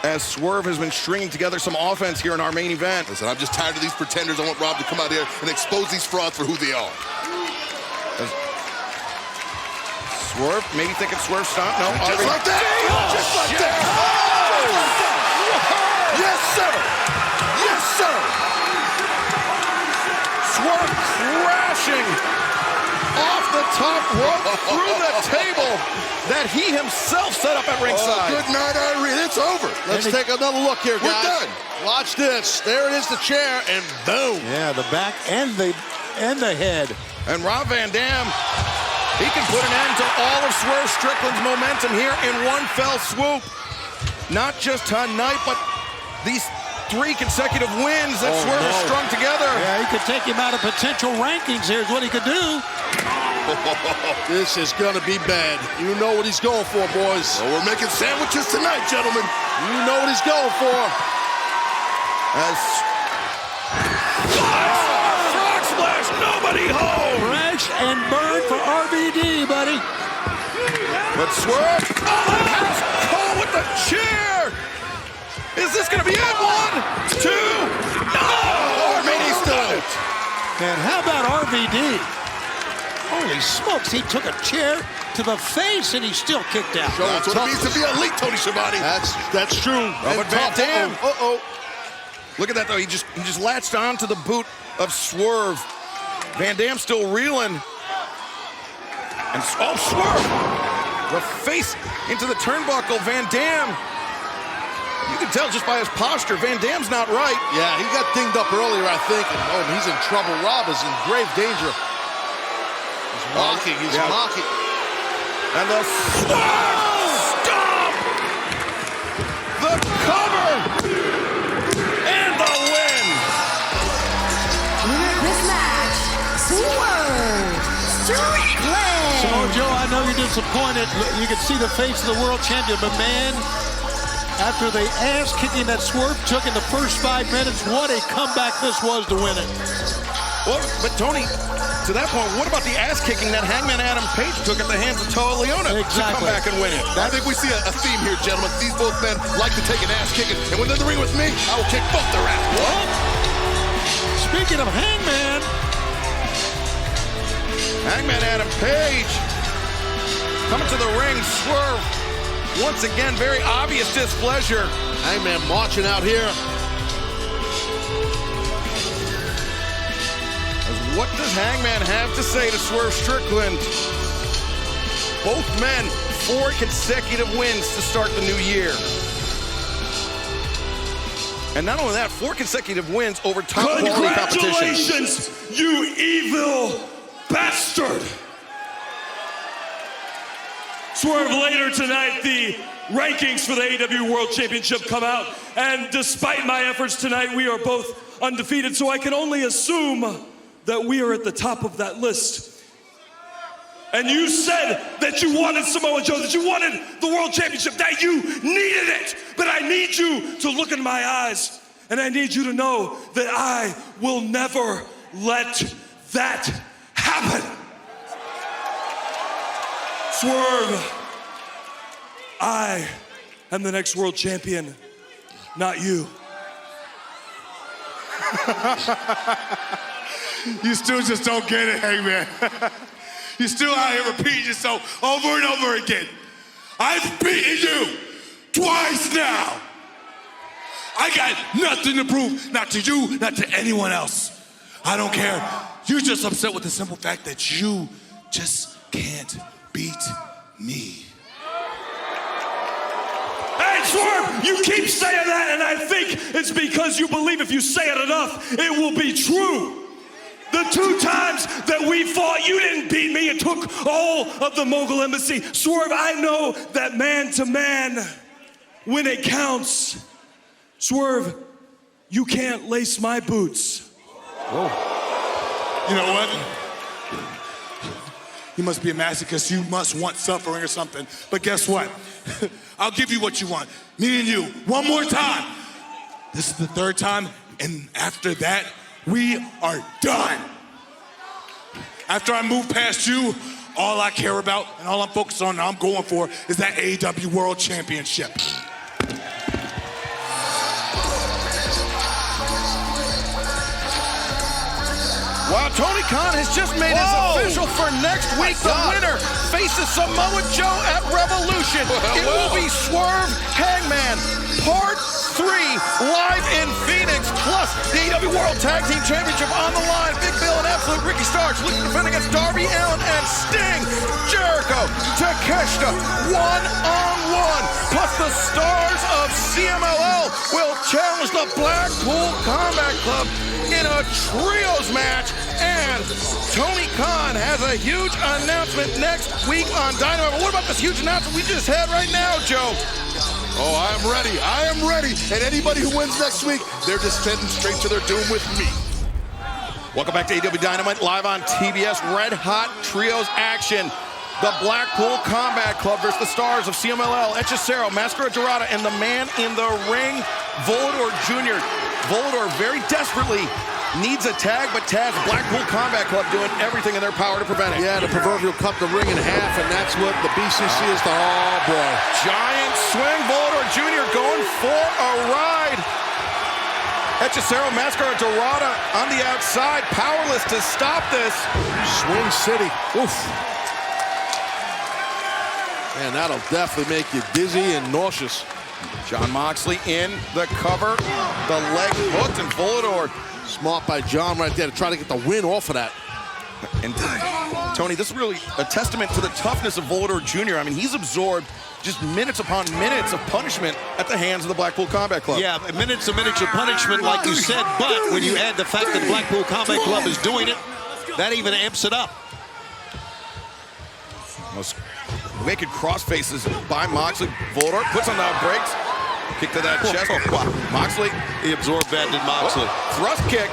Speaker 1: as Swerve has been stringing together some offense here in our main event.
Speaker 18: Listen, I'm just tired of these pretenders. I want Rob to come out here and expose these frauds for who they are.
Speaker 1: Swerve, maybe thinking Swerve stomp. No,
Speaker 18: just like that. Just like that. Yes, sir. Yes, sir.
Speaker 1: Swerve crashing off the top rope through the table that he himself set up at ringside.
Speaker 18: Good night, Irene. It's over.
Speaker 2: Let's take another look here, guys.
Speaker 18: We're done.
Speaker 2: Watch this. There it is, the chair, and boom.
Speaker 4: Yeah, the back and the head.
Speaker 1: And Rob Van Dam, he can put an end to all of Swerve Strickland's momentum here in one fell swoop. Not just tonight, but these 3 consecutive wins that Swerve has strung together.
Speaker 4: Yeah, he could take him out of potential rankings. Here's what he could do.
Speaker 2: This is going to be bad. You know what he's going for, boys.
Speaker 18: Well, we're making sandwiches tonight, gentlemen.
Speaker 2: You know what he's going for.
Speaker 1: Frog splash, nobody home.
Speaker 4: Crash and burn for RVD, buddy.
Speaker 1: But Swerve, house call with the chair. Is this going to be it? 1, 2, no! RVD's done it.
Speaker 4: Man, how about RVD? Holy smokes, he took a chair to the face and he still kicked out.
Speaker 18: That's what it means to be elite, Tony Schiavone.
Speaker 2: That's true.
Speaker 1: Robert Van Dam. Look at that, though. He just latched on to the boot of Swerve. Van Dam still reeling. And Swerve! The face into the turnbuckle. Van Dam. You can tell just by his posture, Van Dam's not right.
Speaker 2: Yeah, he got dinged up earlier, I think. And he's in trouble. Rob is in grave danger. He's mocking. He's mocking.
Speaker 1: And the stomp! The cover! And the win!
Speaker 6: Strickland.
Speaker 4: So, Joe, I know you're disappointed. You can see the face of the world champion, but man, after the ass kicking that Swerve took in the first 5 minutes, what a comeback this was to win it.
Speaker 1: Well, but Tony, to that point, what about the ass kicking that Hangman Adam Page took at the hands of Toa Leona to come back and win it?
Speaker 18: I think we see a theme here, gentlemen. These both men like to take an ass kicking, and when they're in the ring with me, I will kick both their ass. What?
Speaker 4: Speaking of Hangman
Speaker 1: Adam Page coming to the ring. Swerve once again, very obvious displeasure.
Speaker 2: Hangman marching out here.
Speaker 1: What does Hangman have to say to Swerve Strickland? Both men 4 consecutive wins to start the new year. And not only that, 4 consecutive wins over top quality competition.
Speaker 9: Congratulations, you evil bastard! Swerve, later tonight, the rankings for the AEW World Championship come out, and despite my efforts tonight, we are both undefeated, so I can only assume that we are at the top of that list. And you said that you wanted Samoa Joe, that you wanted the World Championship, that you needed it. But I need you to look in my eyes, and I need you to know that I will never let that happen. Swerve, I am the next world champion, not you.
Speaker 12: You still just don't get it, Hangman. You still out here repeating yourself over and over again. I've beaten you twice now. I got nothing to prove, not to you, not to anyone else. I don't care. You're just upset with the simple fact that you just can't beat me.
Speaker 9: Hey, Swerve, you keep saying that, and I think it's because you believe if you say it enough, it will be true. The 2 times that we fought, you didn't beat me. It took all of the Mogul Embassy. Swerve, I know that man to man, when it counts. Swerve, you can't lace my boots.
Speaker 12: Whoa. You know what? You must be a masochist. You must want suffering or something. But guess what? I'll give you what you want. Me and you, one more time. This is the 3rd time, and after that, we are done. After I move past you, all I care about and all I'm focused on and I'm going for is that AEW World Championship.
Speaker 1: Wow, Tony Khan has just made his official for next week. The winner faces Samoa Joe at Revolution. It will be Swerve Hangman, Part 3, live in Phoenix. Plus, the AEW World Tag Team Championship on the line. Big Bill and Absolute Ricky Starks looking to defend against Darby Allin and Sting. Jericho, Takeshita, one-on-one. Plus, the stars of CMLL will challenge the Blackpool Combat Club in a trios match. And Tony Khan has a huge announcement next week on Dynamite. But what about this huge announcement we just had right now, Joe?
Speaker 18: Oh, I am ready. I am ready. And anybody who wins next week, they're just heading straight to their doom with me.
Speaker 1: Welcome back to AEW Dynamite, live on TBS. Red Hot Trios action. The Blackpool Combat Club versus the stars of CMLL, Hechicero, Mascara Dorada, and the man in the ring, Volador Jr. Volador very desperately needs a tag, but Taz, Blackpool Combat Club, doing everything in their power to prevent it.
Speaker 2: Yeah, the proverbial cut the ring in half, and that's what the BCC is the, oh boy.
Speaker 1: Giant swing, Volador Jr. going for a ride. Hechicero, Mascara Dorada on the outside, powerless to stop this.
Speaker 2: Swing City, oof. Man, that'll definitely make you dizzy and nauseous.
Speaker 1: Jon Moxley in the cover, the leg hooked, and Volador.
Speaker 2: Smart by John right there to try to get the win off of that.
Speaker 1: And Tony, this is really a testament to the toughness of Volador Jr. I mean, he's absorbed just minutes upon minutes of punishment at the hands of the Blackpool Combat Club.
Speaker 4: Yeah, minutes of punishment, like you said, but when you add the fact that Blackpool Combat Club is doing it, that even amps it up.
Speaker 1: Most wicked cross faces by Moxley. Volador puts on the brakes. Kick to that chest. Moxley.
Speaker 4: He absorbed that, did Moxley.
Speaker 1: Thrust kick.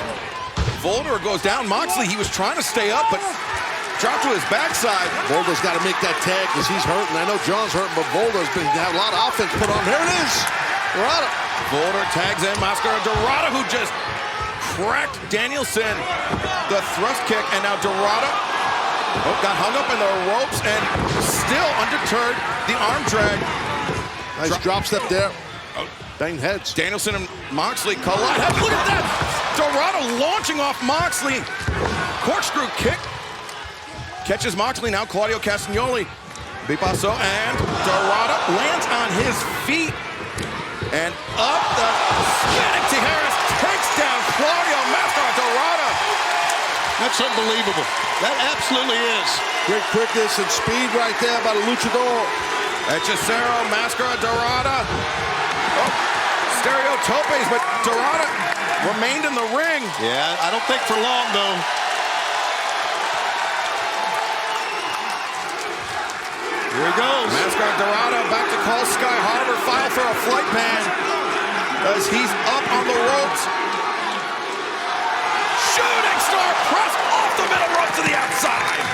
Speaker 1: Volador goes down. Moxley, he was trying to stay up, but drop to his backside.
Speaker 2: Voldo's got to make that tag because he's hurting. I know John's hurting, but Voldo's been had a lot of offense put on. Here it is. Dorado.
Speaker 1: Voldo tags in Mascara Dorado, who just cracked Danielson. The thrust kick, and now Dorado got hung up in the ropes and still undeterred. The arm drag.
Speaker 2: Nice drop step there. Bang heads.
Speaker 1: Danielson and Moxley collide. Look at that! Dorado launching off Moxley. Corkscrew kick. Catches Moxley. Now Claudio Castagnoli. Bipasso and Dorado lands on his feet. And up the spinning Tijeras takes down Claudio Mascara Dorado.
Speaker 4: That's unbelievable. That absolutely is.
Speaker 2: Great quickness and speed right there by the luchador.
Speaker 1: Hechicero, Mascara Dorado. Stereo topes, but Dorado remained in the ring.
Speaker 4: Yeah, I don't think for long, though. Here he goes.
Speaker 1: Mascara Dorado back to call Sky Harbor, file for a flight ban as he's up on the ropes. Shooting star press off the middle rope to the outside.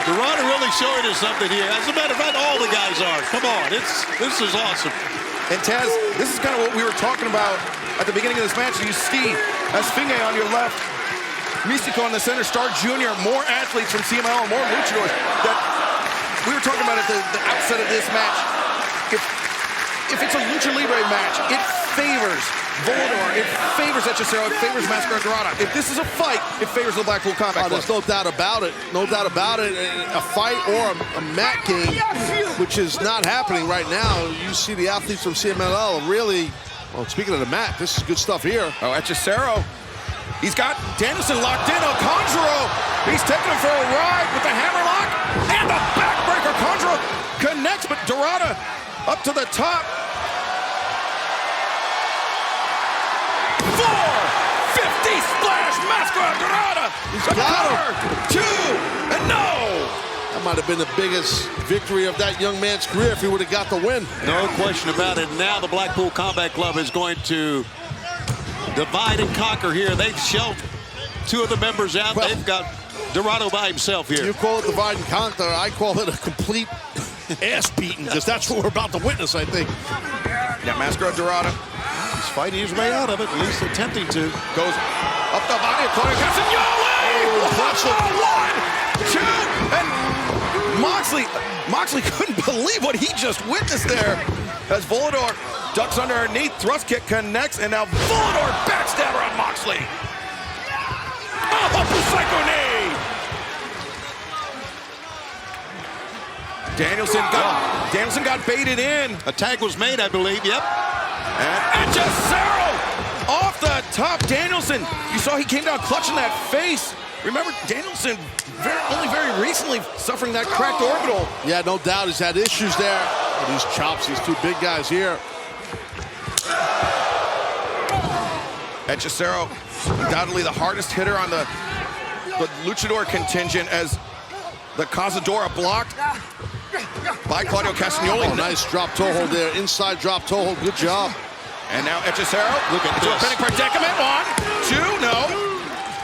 Speaker 4: Dorado really showing us something here. As a matter of fact, all the guys are. Come on, this is awesome.
Speaker 1: And Taz, this is kind of what we were talking about at the beginning of this match. You see Esfinge on your left, Mystico in the center, Star Jr., more athletes from CML, more luchadors that we were talking about at the outset of this match. If it's a Lucha Libre match, it favors Volador, it favors Hechicero, it favors Mascara Dorado. If this is a fight, it favors the Blackpool Combat Club.
Speaker 2: There's no doubt about it. No doubt about it. A fight or a mat game, which is not happening right now. You see the athletes from CMLL really, well, speaking of the mat, this is good stuff here.
Speaker 1: Oh, Hechicero. He's got Danielson locked in. Conjuro. He's taking him for a ride with the hammerlock and the backbreaker. Conjuro connects, but Dorado up to the top. 450 splash, Mascara Dorado.
Speaker 2: He's got
Speaker 1: him. 2 and no.
Speaker 2: That might have been the biggest victory of that young man's career if he would have got the win.
Speaker 4: No question about it. Now the Blackpool Combat Club is going to divide and conquer here. They've shelved 2 of the members out. Well, they've got Dorado by himself here.
Speaker 2: You call it divide and conquer. I call it a complete ass beating, because that's what we're about to witness, I think.
Speaker 1: Yeah, Mascara Dorado.
Speaker 4: He's fighting his way out of it, at least attempting to.
Speaker 1: Goes up the body of Claudio Castagnoli! 1, 2, and Moxley couldn't believe what he just witnessed there as Volador ducks underneath, thrust kick connects, and now Volador backstabber on Moxley. Oh, psycho knee! Danielson got baited in.
Speaker 4: A tag was made, I believe, yep.
Speaker 1: And Hechicero off the top. Danielson, you saw he came down clutching that face. Remember, Danielson only very recently suffering that cracked orbital.
Speaker 2: Yeah, no doubt he's had issues there. These chops, these 2 big guys here.
Speaker 1: Hechicero, undoubtedly the hardest hitter on the luchador contingent, as the Cazadora blocked by Claudio Castagnoli.
Speaker 2: Oh, nice drop toe hold there. Inside drop toe hold. Good job.
Speaker 1: And now Hechicero.
Speaker 4: Look at
Speaker 1: into
Speaker 4: this.
Speaker 1: a pinning predicament. 1, 2, no.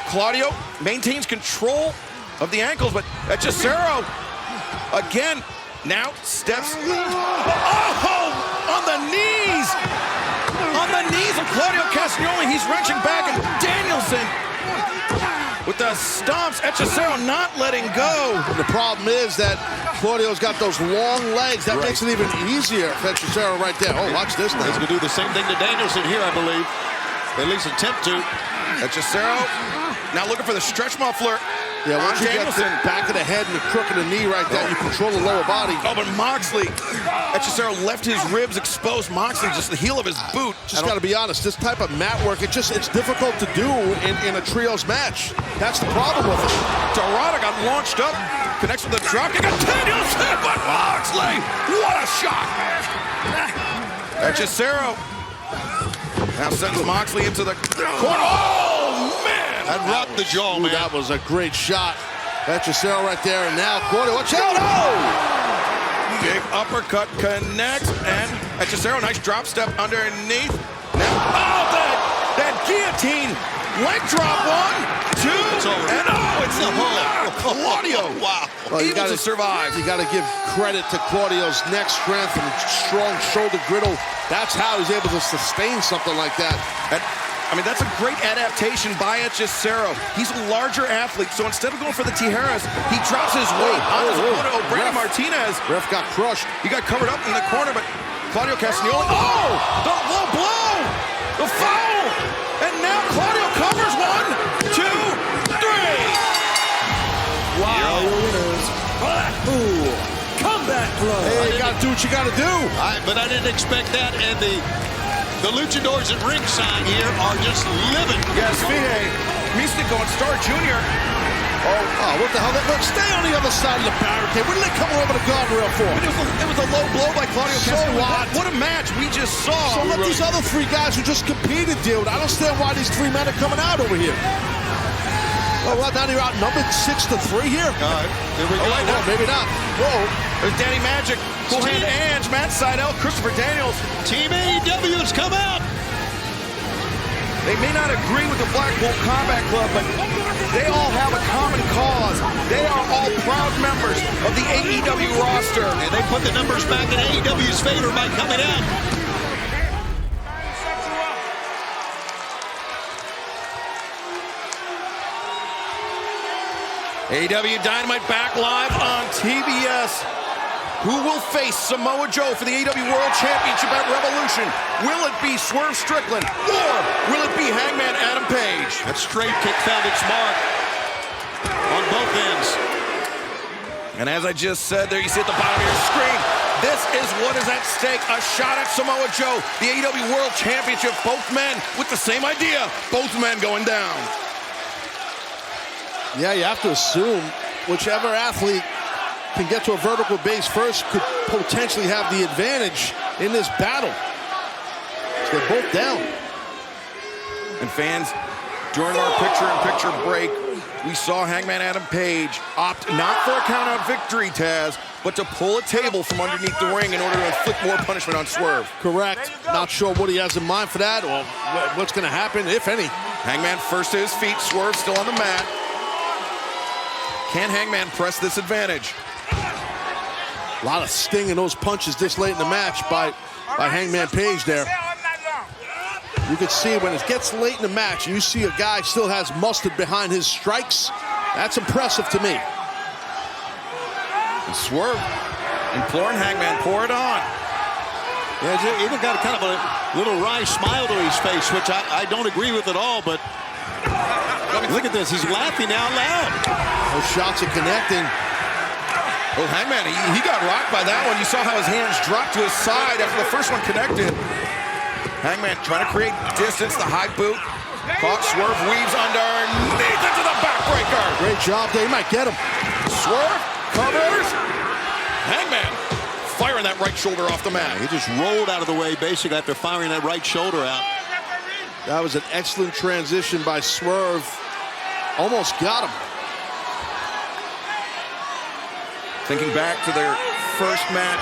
Speaker 1: Claudio maintains control of the ankles, but Hechicero again now steps. Oh, on the knees. On the knees of Claudio Castagnoli. He's wrenching back, and Danielson with the stomps. Hechicero not letting go.
Speaker 2: And the problem is that Claudio's got those long legs. That makes it even easier for Hechicero right there. Oh, watch this now.
Speaker 4: He's going to do the same thing to Danielson here, I believe. At least attempt to.
Speaker 1: Hechicero now looking for the stretch muffler.
Speaker 2: Yeah, once you get the back of the head and the crook of the knee right there, you control the lower body.
Speaker 1: Oh, but Moxley, Hechicero left his ribs exposed. Moxley, just the heel of his boot.
Speaker 2: Just got to be honest, this type of mat work, it's difficult to do in a trios match. That's the problem with it.
Speaker 1: Dorado got launched up, connects with the drop kick, continues, but Moxley, what a shot! Hechicero now sends Moxley into the corner. Oh, man!
Speaker 4: That rocked the jaw, man.
Speaker 2: That was a great shot. Hechicero right there, and now Claudio, watch out! Oh!
Speaker 1: Big uppercut connects, and Hechicero, nice drop step underneath. Now, that guillotine leg drop. 1, two,
Speaker 4: It's over.
Speaker 1: and it's a Claudio.
Speaker 2: Wow. Well,
Speaker 1: Able to survive.
Speaker 2: You got to give credit to Claudio's neck strength and strong shoulder griddle. That's how he's able to sustain something like that.
Speaker 1: I mean, that's a great adaptation by Hechicero. He's a larger athlete, so instead of going for the Tijeras, he drops his weight on his opponent, Brandon Martinez.
Speaker 2: Ref got crushed.
Speaker 1: He got covered up in the corner, but Claudio Castagnoli, the low blow, the foul, and now Claudio covers 1, 2, 3.
Speaker 2: Wow. Your winners.
Speaker 4: Ooh.
Speaker 10: Comeback club.
Speaker 2: Hey, you got to do what you got to do.
Speaker 4: But I didn't expect that, and the luchadors at ringside here are just living.
Speaker 1: Yes, Fide, Mystico and Star Jr.
Speaker 2: Oh, what the hell? Look, stay on the other side of the barricade. What are they coming over the guardrail for?
Speaker 1: It was a low blow by Claudio Castagnoli. What a match we just saw.
Speaker 2: So let these other 3 guys who just competed deal with it. I don't understand why these 3 men are coming out over here. Oh, well, now they're outnumbered 6-3 here.
Speaker 4: Here we go.
Speaker 2: No, maybe not. Whoa.
Speaker 1: There's Danny Magic, Cool Hand Ange, Matt Sydal, Christopher Daniels.
Speaker 4: Team AEW has come out.
Speaker 1: They may not agree with the Blackpool Combat Club, but they all have a common cause. They are all proud members of the AEW roster.
Speaker 4: And they put the numbers back in AEW's favor by coming out.
Speaker 1: AEW Dynamite back live on TBS. Who will face Samoa Joe for the AEW World Championship at Revolution? Will it be Swerve Strickland or will it be Hangman Adam Page?
Speaker 4: That straight kick found its mark on both ends.
Speaker 1: And as I just said, there you see at the bottom of your screen, this is what is at stake. A shot at Samoa Joe, the AEW World Championship. Both men with the same idea. Both men going down.
Speaker 2: Yeah, you have to assume whichever athlete can get to a vertical base first could potentially have the advantage in this battle. So they're both down.
Speaker 1: And fans, during our picture-in-picture break, we saw Hangman Adam Page opt not for a count-out victory, Taz, but to pull a table from underneath the ring in order to inflict more punishment on Swerve.
Speaker 2: Correct. Not sure what he has in mind for that or what's going to happen, if any.
Speaker 1: Hangman first to his feet, Swerve still on the mat. Can Hangman press this advantage?
Speaker 2: A lot of sting in those punches this late in the match by Hangman Page there. You can see when it gets late in the match and you see a guy still has mustard behind his strikes, that's impressive to me.
Speaker 1: And Swerve imploring Hangman, pour it on.
Speaker 4: Yeah, he's even got a kind of a little wry smile to his face, which I don't agree with at all, but look at this, he's laughing out loud.
Speaker 2: Those shots are connecting.
Speaker 1: Oh, Hangman, he got rocked by that one. You saw how his hands dropped to his side after the first one connected. Hangman trying to create distance, the high boot. Caught, Swerve weaves underneath into the backbreaker.
Speaker 2: Great job there, he might get him.
Speaker 1: Swerve covers. Hangman firing that right shoulder off the mat.
Speaker 4: He just rolled out of the way basically after firing that right shoulder out.
Speaker 2: That was an excellent transition by Swerve. Almost got him.
Speaker 1: Thinking back to their first match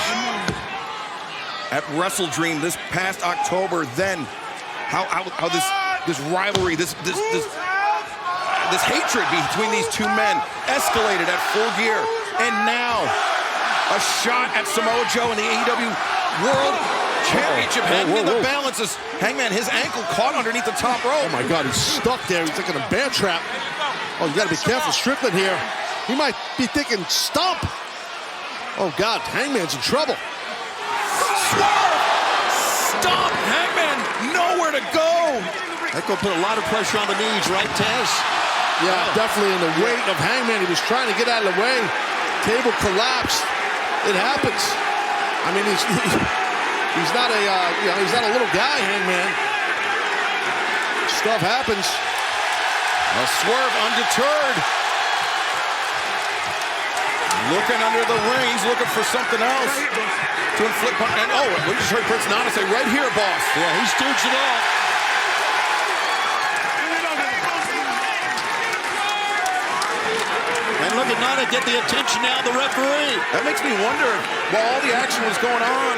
Speaker 1: at Wrestle Dream this past October, then how this rivalry, this hatred between these two men escalated at Full Gear, and now a shot at Samoa Joe in the AEW World Championship. Hanging in the balances. Hangman, his ankle caught underneath the top rope.
Speaker 2: Oh my God, he's stuck there. He's like in a bear trap. Oh, you got to be careful, Strickland here. He might be thinking stomp. Oh God, Hangman's in trouble.
Speaker 1: Swerve! Stomp! Hangman, nowhere to go.
Speaker 4: That could put a lot of pressure on the knees, right, Taz?
Speaker 2: Yeah, definitely in the weight of Hangman. He was trying to get out of the way. Table collapsed. It happens. I mean, he's not a he's not a little guy, Hangman. Stuff happens.
Speaker 1: Swerve undeterred. Looking under the ring, he's looking for something else to inflict. And we just heard Prince Nana say, "Right here, boss."
Speaker 4: Yeah, he stooged it off. And look at Nana get the attention now of the referee.
Speaker 1: That makes me wonder, while all the action was going on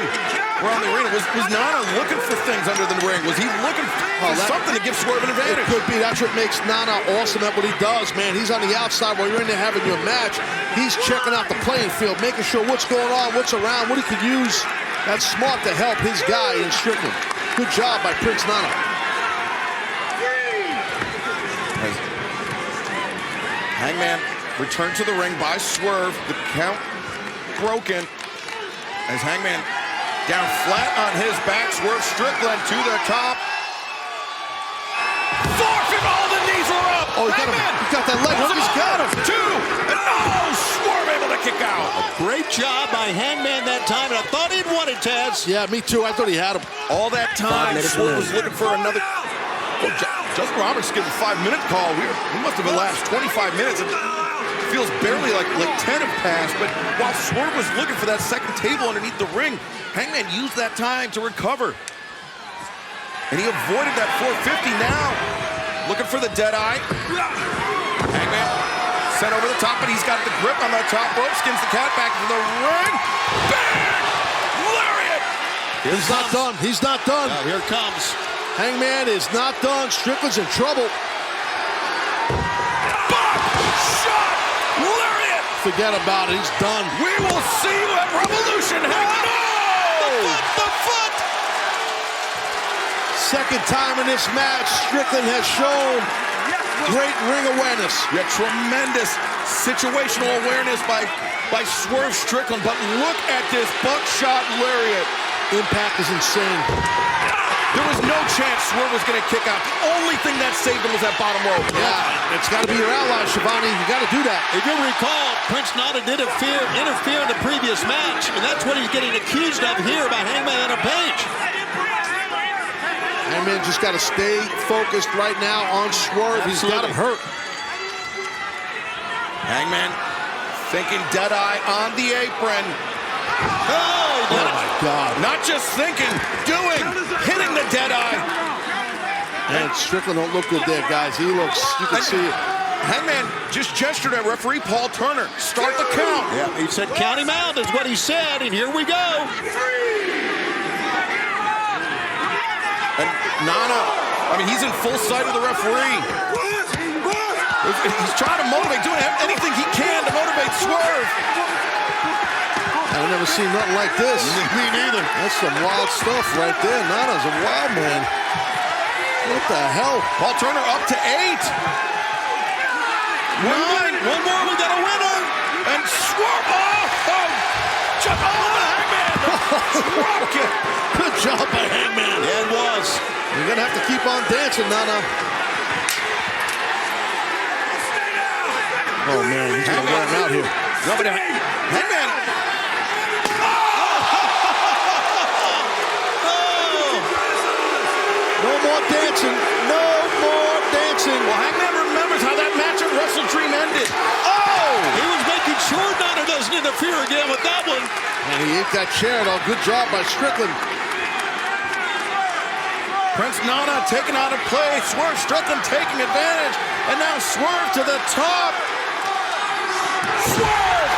Speaker 1: around the arena, was Nana looking for things under the ring? Was he looking for something to give Swerve an advantage?
Speaker 2: It could be. That's what makes Nana awesome at what he does, man. He's on the outside while you're in there having your match. He's checking out the playing field, making sure what's going on, what's around, what he could use. That's smart to help his guy in Strickland. Good job by Prince Nana.
Speaker 1: Hangman returned to the ring by Swerve. The count broken as Hangman down flat on his back. Swerve Strickland to the top. Forfeit, all the knees are up.
Speaker 2: Oh, he got that leg hook. He's got him.
Speaker 1: Two, and Swerve able to kick out.
Speaker 4: Great job by Hangman that time, and I thought he'd won it, Taz.
Speaker 2: Yeah, me too. I thought he had him.
Speaker 1: All that time, Swerve was looking for another. Oh, Justin Roberts gave a 5-minute call. We must have elapsed 25 minutes. It feels barely like 10 have passed, but while Swerve was looking for that second table underneath the ring, Hangman used that time to recover. And he avoided that 450 now. Looking for the dead eye. Hangman sent over the top, but he's got the grip on the top rope, skins the cat back into the ring. Bang! Lariat!
Speaker 2: He's not done. He's not done.
Speaker 4: Here it comes.
Speaker 2: Hangman is not done. Strickland's in trouble.
Speaker 1: Shot! Lariat!
Speaker 2: Forget about it. He's done.
Speaker 1: We will see you at Revolution. Hangman! No!
Speaker 4: The foot!
Speaker 2: Second time in this match, Strickland has shown great ring awareness.
Speaker 1: Yeah, tremendous situational awareness by Swerve Strickland. But look at this buckshot lariat.
Speaker 2: Impact is insane.
Speaker 1: There was no chance Swerve was going to kick out. The only thing that saved him was that bottom rope.
Speaker 2: Yeah, it's got to be your ally, Shivani. You got to do that.
Speaker 4: If you recall, Prince Nana did interfere in the previous match, and that's what he's getting accused of here by Hangman and Page.
Speaker 2: Hangman just got to stay focused right now on Swerve. He's got him hurt.
Speaker 1: Hangman thinking Deadeye on the apron.
Speaker 2: Oh my God.
Speaker 1: Not just thinking, doing, hitting the Deadeye.
Speaker 2: And Strickland don't look good there, guys. He looks, you can see it.
Speaker 1: Hangman just gestured at referee Paul Turner. Start the count.
Speaker 4: Yeah, he said count him out is what he said, and here we go.
Speaker 1: And Nana, I mean, he's in full sight of the referee. He's trying to motivate, doing anything he can to motivate Swerve.
Speaker 2: I've never seen nothing like this.
Speaker 1: Me neither.
Speaker 2: That's some wild stuff right there. Nana's a wild man. What the hell?
Speaker 1: Paul Turner up to 8. 9.
Speaker 4: One more, we got a winner.
Speaker 1: And Swerve, Hangman. Drop kick.
Speaker 2: Good job by Hangman.
Speaker 4: Yeah, it was.
Speaker 2: You're going to have to keep on dancing, Nana. Oh, man, he's going to wear him out here.
Speaker 1: Hangman.
Speaker 2: No more dancing. No more dancing.
Speaker 1: Well, Hangman remembers how that match at Wrestle Dream ended.
Speaker 4: Oh! He was making sure Nana doesn't interfere again with that one.
Speaker 2: And he ate that chair, though. Good job by Strickland.
Speaker 1: Prince Nana taken out of play. Swerve Strickland taking advantage. And now Swerve to the top. Swerve!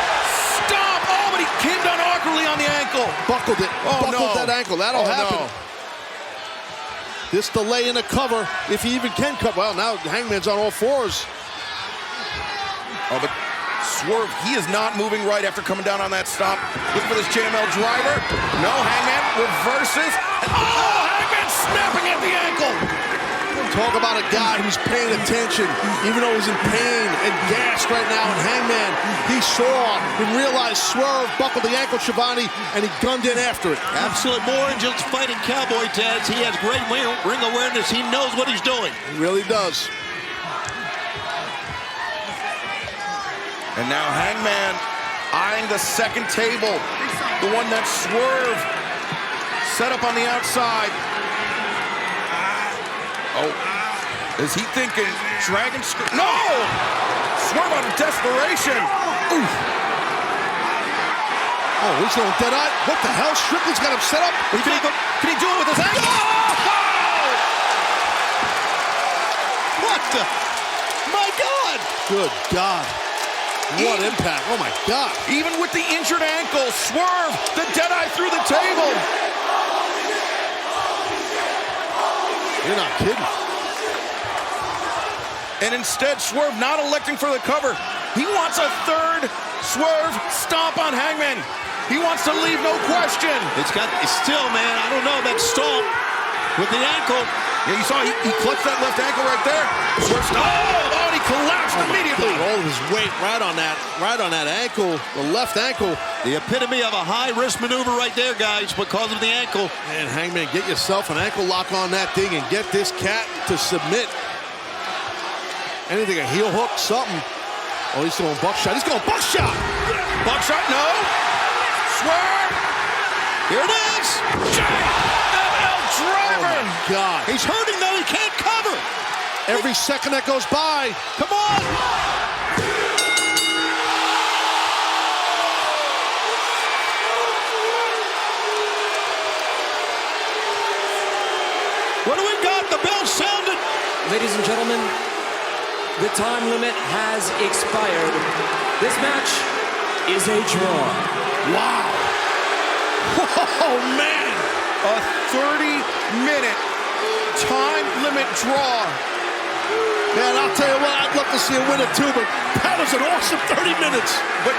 Speaker 1: Stomp! Oh, but he came down awkwardly on the ankle.
Speaker 2: Buckled it. Buckled that ankle. That'll happen.
Speaker 1: No.
Speaker 2: This delay in the cover, if he even can cover. Well, now Hangman's on all fours.
Speaker 1: Oh, but Swerve, he is not moving right after coming down on that stop. Looking for this JML driver. No, Hangman reverses. Oh, Hangman snapping at the ankle.
Speaker 2: Talk about a guy who's paying attention, even though he's in pain and gassed right now. And Hangman, he saw and realized Swerve buckled the ankle, Shivani, and he gunned in after it.
Speaker 4: Absolutely more than just fighting cowboy tags. He has great ring awareness. He knows what he's doing.
Speaker 2: He really does.
Speaker 1: And now Hangman eyeing the second table. The one that Swerve set up on the outside. Oh, is he thinking Dragon Screw? No! Swerve out of desperation. Oof.
Speaker 2: Oh, he's going dead eye. What the hell? Strickland's got him set up.
Speaker 1: Can he do it with his ankle? Oh!
Speaker 4: What the? My God!
Speaker 2: Good God. What impact. Oh, my God.
Speaker 1: Even with the injured ankle, Swerve, the Deadeye through the table.
Speaker 2: You're not kidding.
Speaker 1: And instead, Swerve not electing for the cover. He wants a third Swerve stomp on Hangman. He wants to leave no question.
Speaker 4: It's still, man, I don't know, that stomp with the ankle.
Speaker 1: Yeah, you saw he clutched that left ankle right there. Swerve stopped. Oh, and he collapsed immediately.
Speaker 2: All of his weight right on that ankle, the left ankle.
Speaker 4: The epitome of a high-risk maneuver right there, guys, because of the ankle.
Speaker 2: Man, Hangman, get yourself an ankle lock on that thing and get this cat to submit. Anything, a heel hook, something. Oh, he's going buckshot. He's going buckshot.
Speaker 1: Buckshot, no. Swerve.
Speaker 4: Here it is.
Speaker 1: JFL driver.
Speaker 2: Oh, my God.
Speaker 4: He's hurting, though. He can't cover.
Speaker 2: Every second that goes by.
Speaker 4: Come on. What do we got? The bell sounded.
Speaker 19: Ladies and gentlemen, the time limit has expired. This match is a draw.
Speaker 2: Wow. Oh, man.
Speaker 1: A 30-minute time limit draw.
Speaker 2: Man, I'll tell you what, I'd love to see a winner too, but that was an awesome 30 minutes.
Speaker 1: But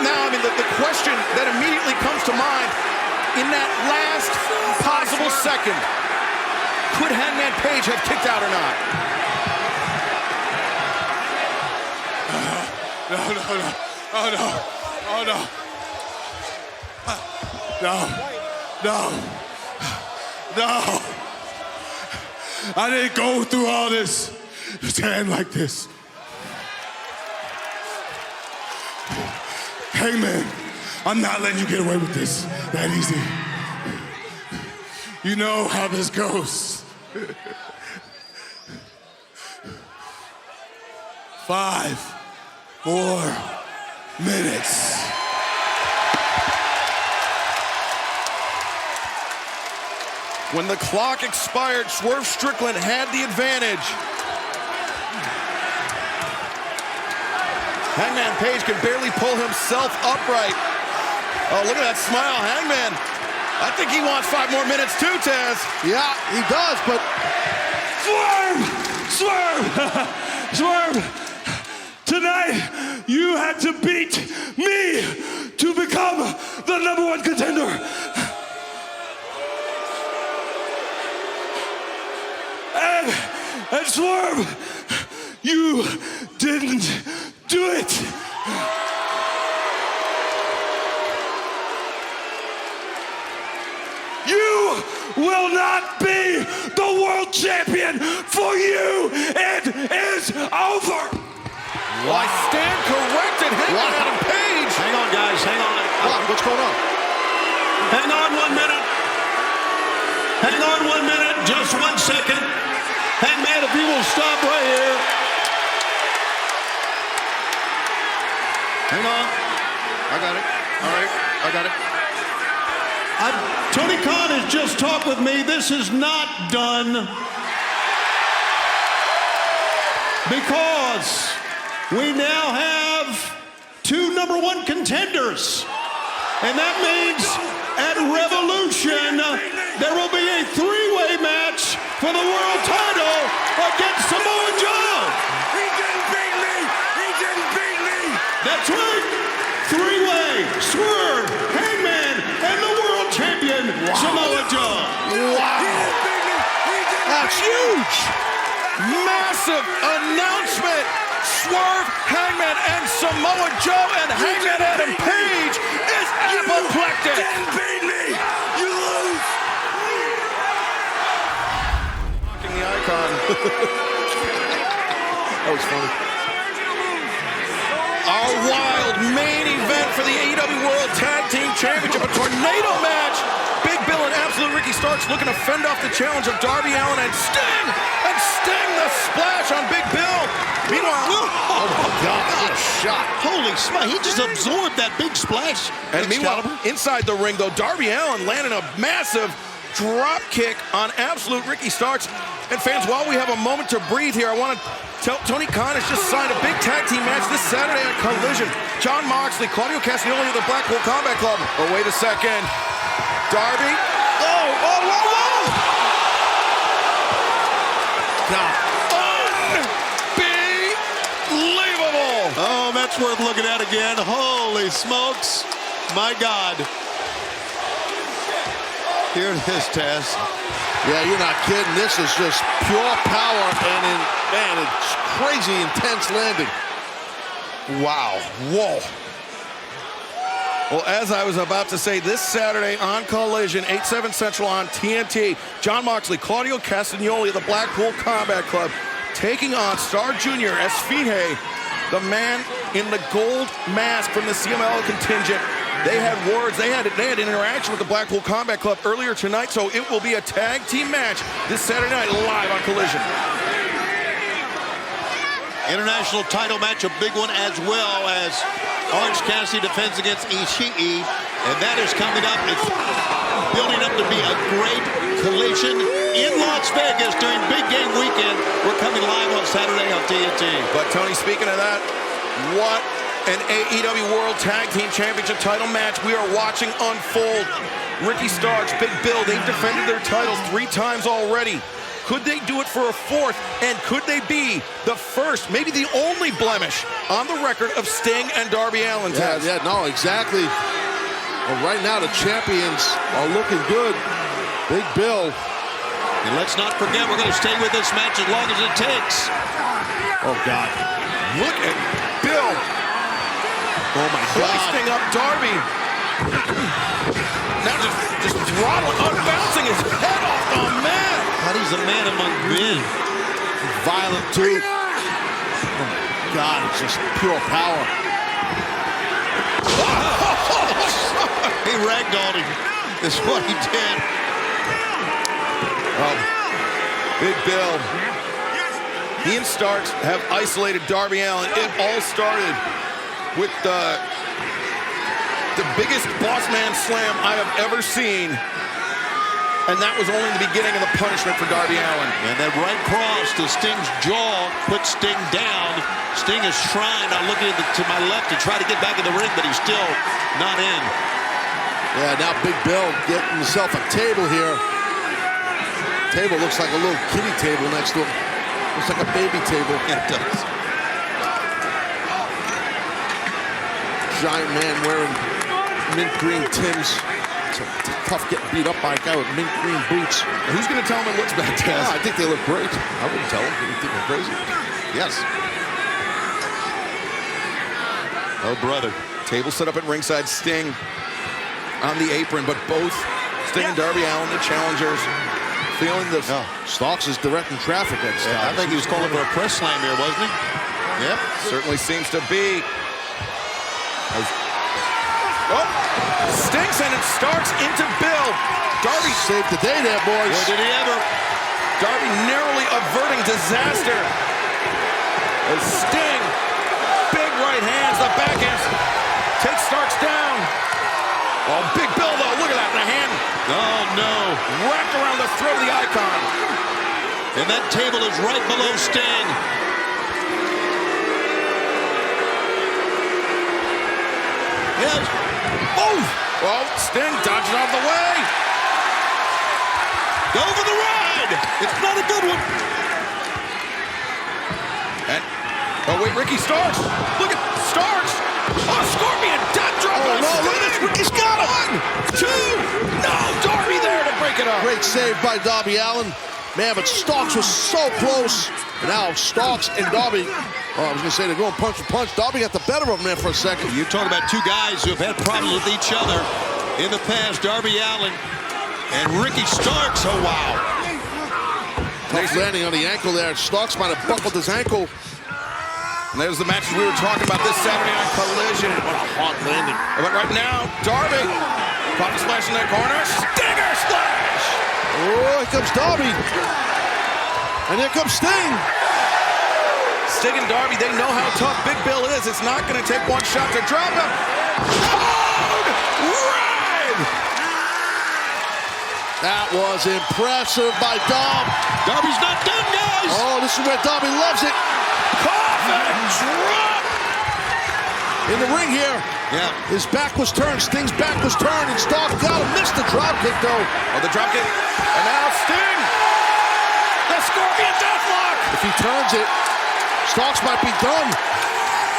Speaker 1: now, I mean, the question that immediately comes to mind, in that last possible second, could Hangman Page have kicked out or not?
Speaker 12: No. Oh, no. Oh, no. No. I didn't go through all this to end like this. Hangman, I'm not letting you get away with this that easy. You know how this goes. 5 more minutes.
Speaker 1: When the clock expired, Swerve Strickland had the advantage. Hangman Page can barely pull himself upright. Oh, look at that smile, Hangman. I think he wants 5 more minutes too, Taz.
Speaker 2: Yeah, he does, but...
Speaker 9: Swerve! Tonight, you had to beat me to become the #1 contender. And Swerve, you didn't do it. You will not be the world champion. For you, it is over.
Speaker 1: Well, I stand corrected. Hangman Adam Page.
Speaker 4: Hang on, guys. Hang on.
Speaker 2: What's going on?
Speaker 4: Hang on 1 minute. Hang on 1 minute. Just 1 second. Hangman, if you will stop right here. Hang on.
Speaker 1: I got it. All right. I got it.
Speaker 4: Tony Khan has just talked with me. This is not done. Because we now have 2 #1 contenders. And that means at Revolution, there will be a 3-way match for the world title against Samoa Joe.
Speaker 9: He didn't beat me.
Speaker 4: That's right. 3-way, Swerve, Hangman, and the world champion, Samoa Joe.
Speaker 1: Wow. That's huge. Massive announcement. Swerve, Hangman, and Samoa Joe, and Hangman Adam Page is apoplectic.
Speaker 9: Didn't beat me. You lose.
Speaker 1: Mocking the icon. That was funny. Our wild main event for the AEW World Tag Team Championship, a tornado match. Big Bill and Absolute Ricky Starks looking to fend off the challenge of Darby Allin and Sting. And Sting the splash on Big Bill. Meanwhile,
Speaker 2: oh my God, what a shot.
Speaker 4: Holy smile, he just absorbed that big splash.
Speaker 1: And meanwhile, inside the ring, though, Darby Allin landing a massive drop kick on Absolute Ricky Starks. And fans, while we have a moment to breathe here, I want to Tony Khan has just signed a big tag team match this Saturday at Collision. Jon Moxley, Claudio Castagnoli of the Blackpool Combat Club. Oh, wait a second. Darby. Oh, whoa, whoa, whoa!
Speaker 2: God.
Speaker 1: Unbelievable!
Speaker 4: Oh, that's worth looking at again. Holy smokes. My God. Here it is, Taz.
Speaker 2: Yeah, you're not kidding. This is just pure power and, man, it's crazy intense landing.
Speaker 1: Wow. Whoa. Well, as I was about to say, this Saturday on Collision, 8/7 Central on TNT, Jon Moxley, Claudio Castagnoli of the Blackpool Combat Club, taking on Star Jr. Esfide, the man in the gold mask from the CMLL contingent. They had words, they had an interaction with the Blackpool Combat Club earlier tonight, so it will be a tag team match this Saturday night live on Collision.
Speaker 4: International title match, a big one, as well as Orange Cassidy defends against Ishii, and that is coming up. It's building up to be a great collision in Las Vegas during Big Game Weekend. We're coming live on Saturday on TNT.
Speaker 1: But Tony, speaking of that, what an AEW World Tag Team Championship title match we are watching unfold. Ricky Starks, Big Bill, they've defended their titles 3 times already. Could they do it for a 4th? And could they be the first, maybe the only blemish on the record of Sting and Darby Allin?
Speaker 2: Yeah, no, exactly. Well, right now the champions are looking good. Big Bill.
Speaker 4: And let's not forget, we're going to stay with this match as long as it takes.
Speaker 2: Oh, God.
Speaker 1: Look at Bill.
Speaker 2: Oh, my God.
Speaker 1: Hoisting up Darby. Now just throttling, unbouncing his head off. Oh, man.
Speaker 4: God, he's a man among men.
Speaker 2: Violent, too. Oh, my God, it's just pure power.
Speaker 4: He ragdolled him. That's what he did.
Speaker 1: Big Bill. He and Starks have isolated Darby Allin. It all started with the biggest boss man slam I have ever seen. And that was only the beginning of the punishment for Darby Allin.
Speaker 4: And that right cross to Sting's jaw put Sting down. Sting is trying, I'm looking to my left to try to get back in the ring, but he's still not in.
Speaker 2: Yeah, now Big Bill getting himself a table here. Table looks like a little kiddie table next to him. Looks like a baby table.
Speaker 4: Yeah, it does.
Speaker 2: Giant man wearing mint green Timbs. It's tough getting beat up by a guy with mint green boots.
Speaker 1: Who's going to tell him it looks bad, Taz?
Speaker 2: I think they look great. I wouldn't tell him. You think they're crazy? Yes.
Speaker 1: Oh, brother. Table set up at ringside. Sting on the apron, but both Sting and Darby Allin, the challengers, feeling this.
Speaker 2: Oh, Starks is directing traffic at Starks.
Speaker 4: I think he was calling for a press slam here, wasn't he?
Speaker 1: Yep, certainly seems to be. Oh, Sting sending Starks into Bill. Darby
Speaker 2: saved the day there, boys.
Speaker 4: Boy, did he ever.
Speaker 1: Darby narrowly averting disaster. As Sting, big right hands, the backhand takes Starks down. Oh, Big Bill, though, look at that, the hand.
Speaker 4: Oh, no.
Speaker 1: Wrapped around the throat of the Icon.
Speaker 4: And that table is right below Sting. Yes.
Speaker 1: Oh! Well, Sting dodges out of the way.
Speaker 4: Go for the ride. It's not a good one.
Speaker 1: And, oh, wait, Ricky Starks. Look at Starks. Oh, Scorpion death drop.
Speaker 2: Oh, no, look at this. Ricky's got him.
Speaker 1: 1, 2. No, Darby there to break it up.
Speaker 2: Great save by Darby Allin. Man, but Starks was so close. And now Starks and Darby, I was going to say they're going punch for punch. Darby got the better of him there for a second.
Speaker 4: You're talking about 2 guys who have had problems with each other in the past. Darby Allin and Ricky Starks. Oh, wow.
Speaker 2: Tough landing on the ankle there. Starks might have buckled his ankle.
Speaker 1: And there's the matches we were talking about this Saturday on Collision.
Speaker 2: What a hard landing.
Speaker 1: But right now, Darby, popping splash in that corner. Stinger splash!
Speaker 2: Oh, here comes Darby. And here comes Sting.
Speaker 1: Sting and Darby, they know how tough Big Bill is. It's not going to take one shot to drop him. Hard ride!
Speaker 2: That was impressive by Darby.
Speaker 4: Darby's not done, guys.
Speaker 2: Oh, this is where Darby loves it.
Speaker 1: Coffin drop!
Speaker 2: In the ring here.
Speaker 3: Yeah.
Speaker 2: His back was turned. Sting's back was turned, and Starks got him. Missed the drop kick, though.
Speaker 1: Oh, the drop kick. And now Sting! The Scorpion Deathlock!
Speaker 2: If he turns it, Starks might be done.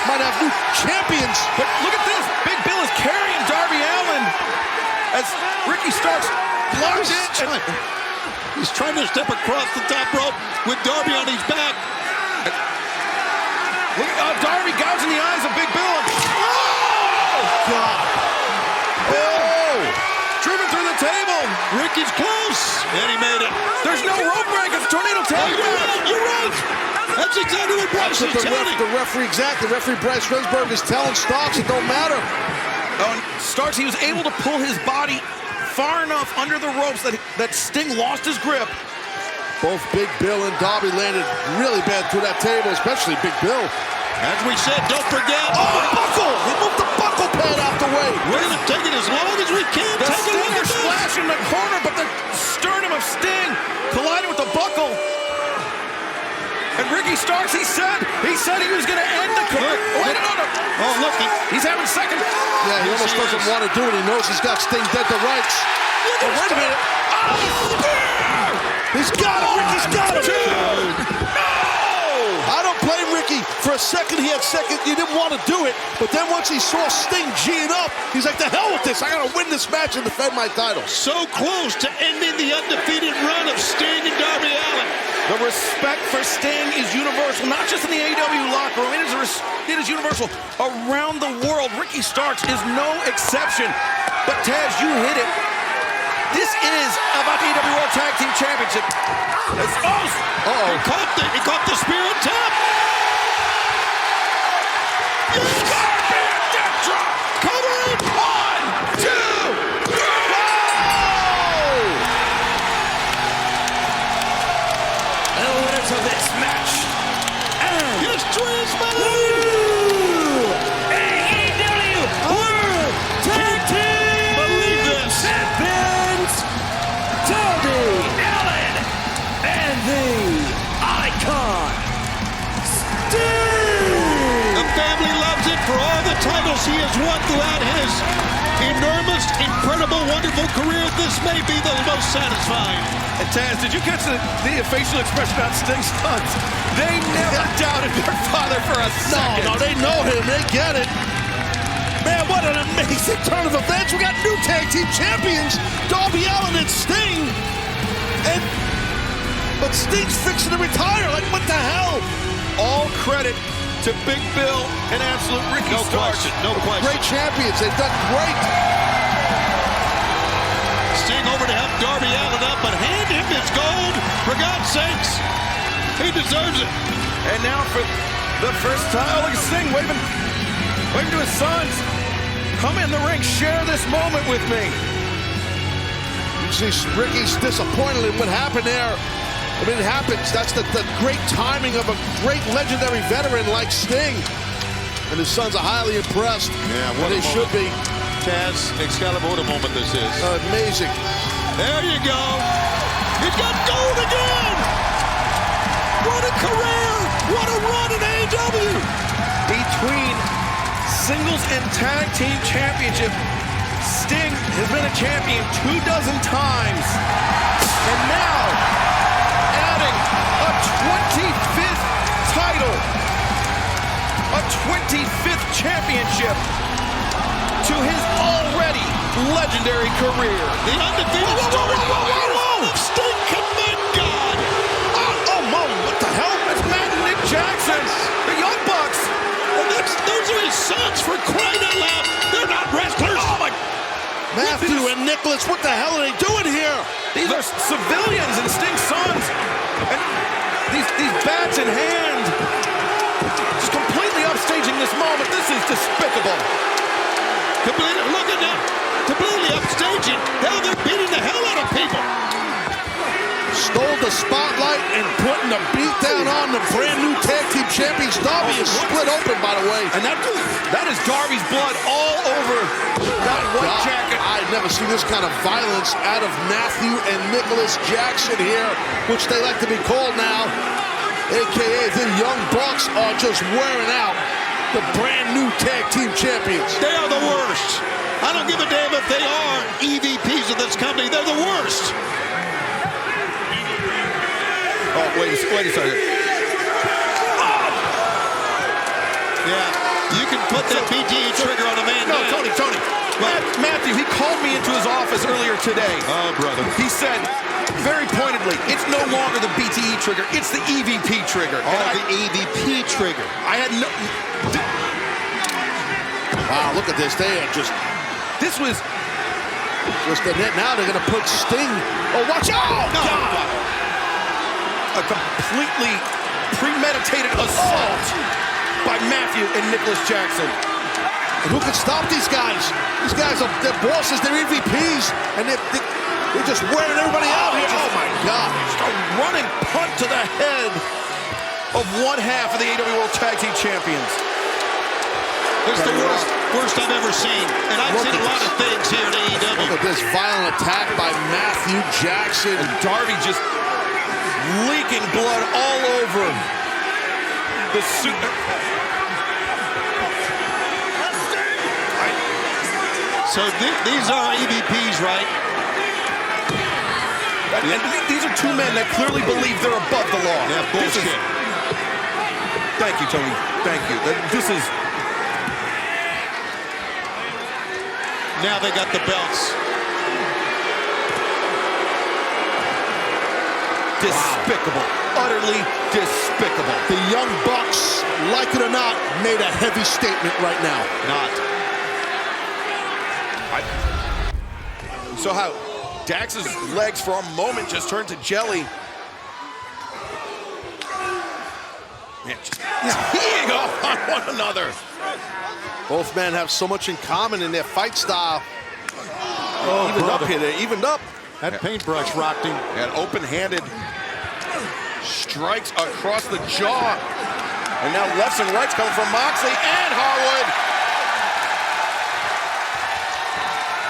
Speaker 2: Might have new champions.
Speaker 1: But look at this. Big Bill is carrying Darby Allin as Ricky Starks blocks it.
Speaker 4: He's trying to step across the top rope with Darby on his back.
Speaker 1: Look at Darby gouging the eyes of Big Bill. Oh, God. Bill driven through the table.
Speaker 4: Ricky's close. And he made it.
Speaker 1: There's no rope break. It's tornado tag.
Speaker 4: You're right. That's exactly what Bryce is telling.
Speaker 2: The referee, exactly. Referee Bryce Rensburg is telling Starks it don't matter.
Speaker 1: Oh, Starks, he was able to pull his body far enough under the ropes that Sting lost his grip.
Speaker 2: Both Big Bill and Darby landed really bad through that table, especially Big Bill.
Speaker 4: As we said, don't forget.
Speaker 2: Oh, buckle! He moved the buckle pad out the way.
Speaker 4: We're going to take it as long as we can.
Speaker 1: The Stinger splash in the corner, but the sternum of Sting collided with the buckle. And Ricky Starks, he said he was going to end the career. Wait, no.
Speaker 4: Oh, look,
Speaker 1: he's having second.
Speaker 2: Yeah, he almost doesn't want to do it. He knows he's got Sting dead to rights. Oh, wait a minute. He's got him. Ricky's got him. I don't blame Ricky. For a second, he didn't want to do it. But then once he saw Sting G'ing up, he's like, the hell with this. I got to win this match and defend my title.
Speaker 4: So close to ending the undefeated run of Sting and Darby Allin.
Speaker 1: The respect for Sting is universal, not just in the AEW locker room. It is universal around the world. Ricky Starks is no exception. But Taz, you hit it. This is about the AEW World Tag Team Championship.
Speaker 4: He caught the spear on top.
Speaker 1: Scorpion death drop.
Speaker 4: Cover it.
Speaker 1: 1, 2, 3. And the winners of this match.
Speaker 4: Here's Transmitted.
Speaker 19: AEW World Tag Team.
Speaker 4: Believe this.
Speaker 19: Champions Darby Allin and the Icon Sting.
Speaker 4: The family loves it for all the titles he has won throughout his enormous, incredible, wonderful career. This may be the most satisfying.
Speaker 1: And Taz, did you catch the facial expression on Sting's sons? They never doubted their father for a second.
Speaker 2: No, they know him. They get it. Man, what an amazing turn of events. We got new tag team champions, Darby Allin and Sting. But Sting's fixing to retire. Like, what the hell?
Speaker 1: All credit to Big Bill and Absolute Ricky Starks.
Speaker 4: No question.
Speaker 2: Great champions. They've done great.
Speaker 4: Sting over to help Darby Allin up, but hand him his gold, for God's sakes. He deserves it.
Speaker 1: And now for the first time, look at Sting waving to his sons. Come in the ring, share this moment with me.
Speaker 2: You see Ricky's disappointed in what happened there. I mean, it happens. That's the great timing of a great legendary veteran like Sting. And his sons are highly impressed.
Speaker 4: Yeah, what
Speaker 2: they should be.
Speaker 4: Taz, Excalibur, what a moment this is.
Speaker 2: Amazing.
Speaker 4: There you go. He's got gold again. What a career. What a run in AEW.
Speaker 1: Between singles and tag team championship, Sting has been a champion 24 times. And now, adding a 25th title, a 25th championship to his already legendary career.
Speaker 4: The undefeated story. Whoa. Sting, commit God.
Speaker 1: What the hell? That's Matt and Nick Jackson, the Young Bucks.
Speaker 4: And those are his sons, for crying out loud. They're not wrestlers.
Speaker 1: Oh my.
Speaker 2: Matthew and Nicholas, what the hell are they doing here?
Speaker 1: These are civilians and Sting's sons. And these bats in hand, just completely upstaging this moment. This is despicable.
Speaker 4: Look at them. Completely upstaging. Hell, they're beating the hell out of people.
Speaker 2: Stole the spotlight and putting the beat down on the brand new tag team champions. Darby is split open, by the way.
Speaker 1: And that is Darby's blood all over that white jacket.
Speaker 2: I've never seen this kind of violence out of Matthew and Nicholas Jackson here, which they like to be called now. a.k.a. the Young Bucks, are just wearing out the brand new tag team champions.
Speaker 4: They are the worst. I don't give a damn if they are EVPs of this company. They're the worst.
Speaker 1: Oh, wait a second.
Speaker 4: Yeah, you can put that BTE trigger on a man.
Speaker 1: No, Tony. Matthew, he called me into his office earlier today.
Speaker 4: Oh, brother.
Speaker 1: He said, very pointedly, it's no longer the BTE trigger, it's the EVP trigger.
Speaker 2: The EVP trigger.
Speaker 1: I had no...
Speaker 2: Wow, look at this. They are just...
Speaker 1: This was...
Speaker 2: Just the net. Now they're going to put Sting... Oh, watch out! Oh, God!
Speaker 1: A completely premeditated assault by Matthew and Nicholas Jackson.
Speaker 2: And who can stop these guys? These guys are their bosses, they're EVPs, and they're just wearing everybody out here. Oh my God.
Speaker 1: Just a running punt to the head of one half of the AEW World Tag Team Champions.
Speaker 4: It's the worst I've ever seen. And I've seen a lot of things here at AEW.
Speaker 2: Look at this violent attack by Matthew Jackson.
Speaker 1: And Darby just leaking blood all over the suit.
Speaker 4: So these are EVPs, right?
Speaker 1: And these are two men that clearly believe they're above the law.
Speaker 4: Yeah, bullshit.
Speaker 1: Thank you, Tony. Thank you. This is...
Speaker 4: Now they got the belts.
Speaker 1: Despicable. Wow. Utterly despicable.
Speaker 2: The Young Bucks, like it or not, made a heavy statement right now.
Speaker 4: Not.
Speaker 1: So how Dax's legs for a moment just turned to jelly. Man, just teeing off on one another.
Speaker 2: Both men have so much in common in their fight style.
Speaker 4: Oh,
Speaker 2: evened up here. They evened up.
Speaker 4: That paintbrush rocked him.
Speaker 1: And open-handed strikes across the jaw. And now lefts and rights coming from Moxley and Harwood.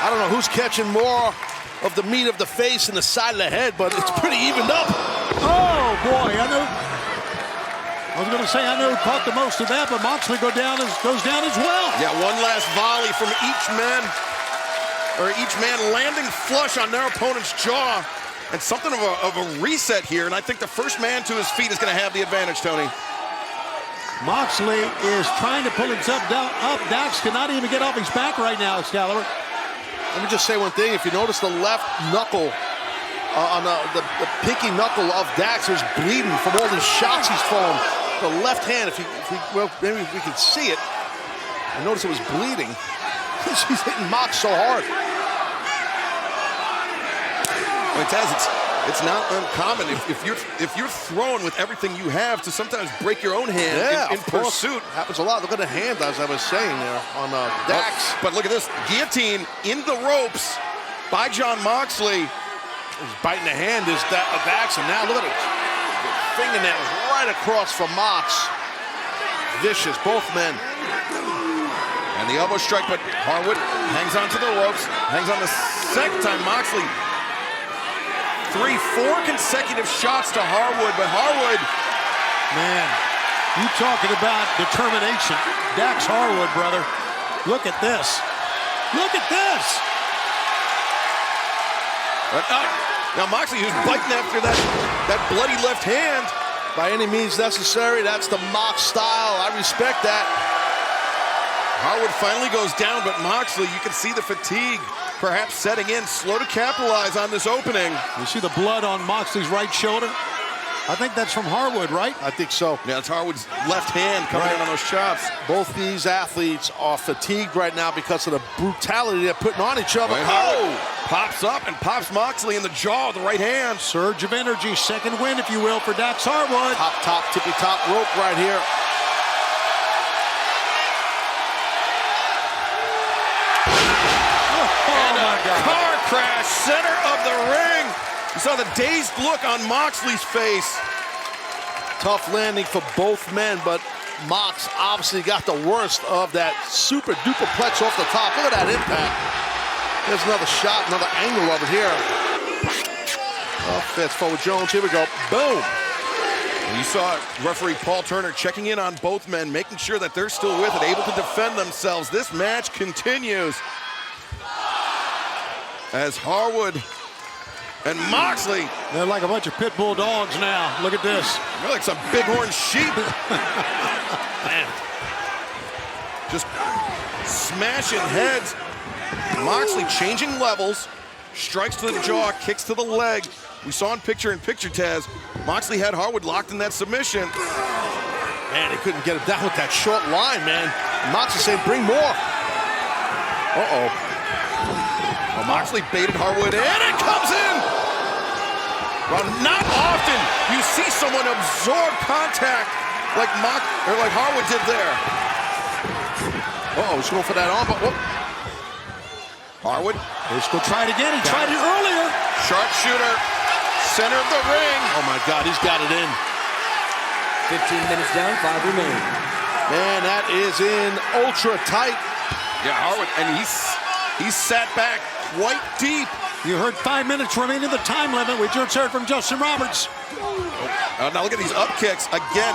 Speaker 2: I don't know who's catching more of the meat of the face and the side of the head, but it's pretty evened up.
Speaker 4: Oh, boy. I was going to say I know who caught the most of that, but Moxley goes down as well.
Speaker 1: Yeah, one last volley from each man landing flush on their opponent's jaw. And something of a reset here, and I think the first man to his feet is going to have the advantage, Tony.
Speaker 4: Moxley is trying to pull himself up. Dax cannot even get off his back right now, Excalibur.
Speaker 2: Let me just say one thing. If you notice the left knuckle on the pinky knuckle of Dax is bleeding from all these shots he's thrown. The left hand, well, maybe we can see it. I noticed it was bleeding. She's hitting Mox so hard.
Speaker 1: It's not uncommon if you're thrown with everything you have to sometimes break your own hand in pursuit.
Speaker 2: Happens a lot. Look at the hand, as I was saying there on Dax.
Speaker 1: But look at this guillotine in the ropes by Jon Moxley.
Speaker 2: He's biting the hand is Dax, and now look at it. Fingernails right across from Mox. Vicious, both men.
Speaker 1: And the elbow strike, but Harwood hangs on to the ropes. Hangs on the second time. Moxley 3-4 consecutive shots to Harwood, but Harwood...
Speaker 4: Man, you talking about determination. Dax Harwood, brother. Look at this. Look at this.
Speaker 1: Now Moxley, who's biting after that bloody left hand.
Speaker 2: By any means necessary, that's the Mox style. I respect that.
Speaker 1: Harwood finally goes down, but Moxley, you can see the fatigue perhaps setting in, slow to capitalize on this opening.
Speaker 4: You see the blood on Moxley's right shoulder? I think that's from Harwood, right?
Speaker 2: I think so.
Speaker 1: Yeah, it's Harwood's left hand coming in on those chops.
Speaker 2: Both these athletes are fatigued right now because of the brutality they're putting on each other.
Speaker 1: Oh! Pops up and pops Moxley in the jaw with the right hand.
Speaker 4: Surge of energy, second win, if you will, for Dax Harwood.
Speaker 2: Top, tippy-top rope right here.
Speaker 1: Car crash, center of the ring. You saw the dazed look on Moxley's face.
Speaker 2: Tough landing for both men, but Mox obviously got the worst of that super duperplex off the top. Look at that impact. There's another shot, another angle of it here. Oh, fast forward Jones, here we go. Boom.
Speaker 1: You saw referee Paul Turner checking in on both men, making sure that they're still with it, able to defend themselves. This match continues as Harwood and Moxley.
Speaker 4: They're like a bunch of pit bull dogs now. Look at this.
Speaker 1: They're like some bighorn sheep. Man. Just smashing heads. Moxley changing levels. Strikes to the jaw, kicks to the leg. We saw in picture-in-picture, Taz, Moxley had Harwood locked in that submission.
Speaker 2: Man, he couldn't get it down with that short line, man. Moxley saying, bring more.
Speaker 1: Uh-oh. Well, Moxley baited Harwood, and it comes in! Well, not often you see someone absorb contact like Harwood did there.
Speaker 2: Uh-oh, he's going for that arm, but whoop.
Speaker 1: Harwood.
Speaker 4: He's going to try it again. He tried it earlier.
Speaker 1: Sharpshooter, center of the ring.
Speaker 2: Oh, my God, he's got it in.
Speaker 19: 15 minutes down, 5 remaining.
Speaker 2: Man, that is in ultra tight.
Speaker 1: Yeah, Harwood, and he's sat back quite deep.
Speaker 4: You heard 5 minutes remaining the time limit. We just heard from Justin Roberts.
Speaker 1: Now look at these up kicks. Again,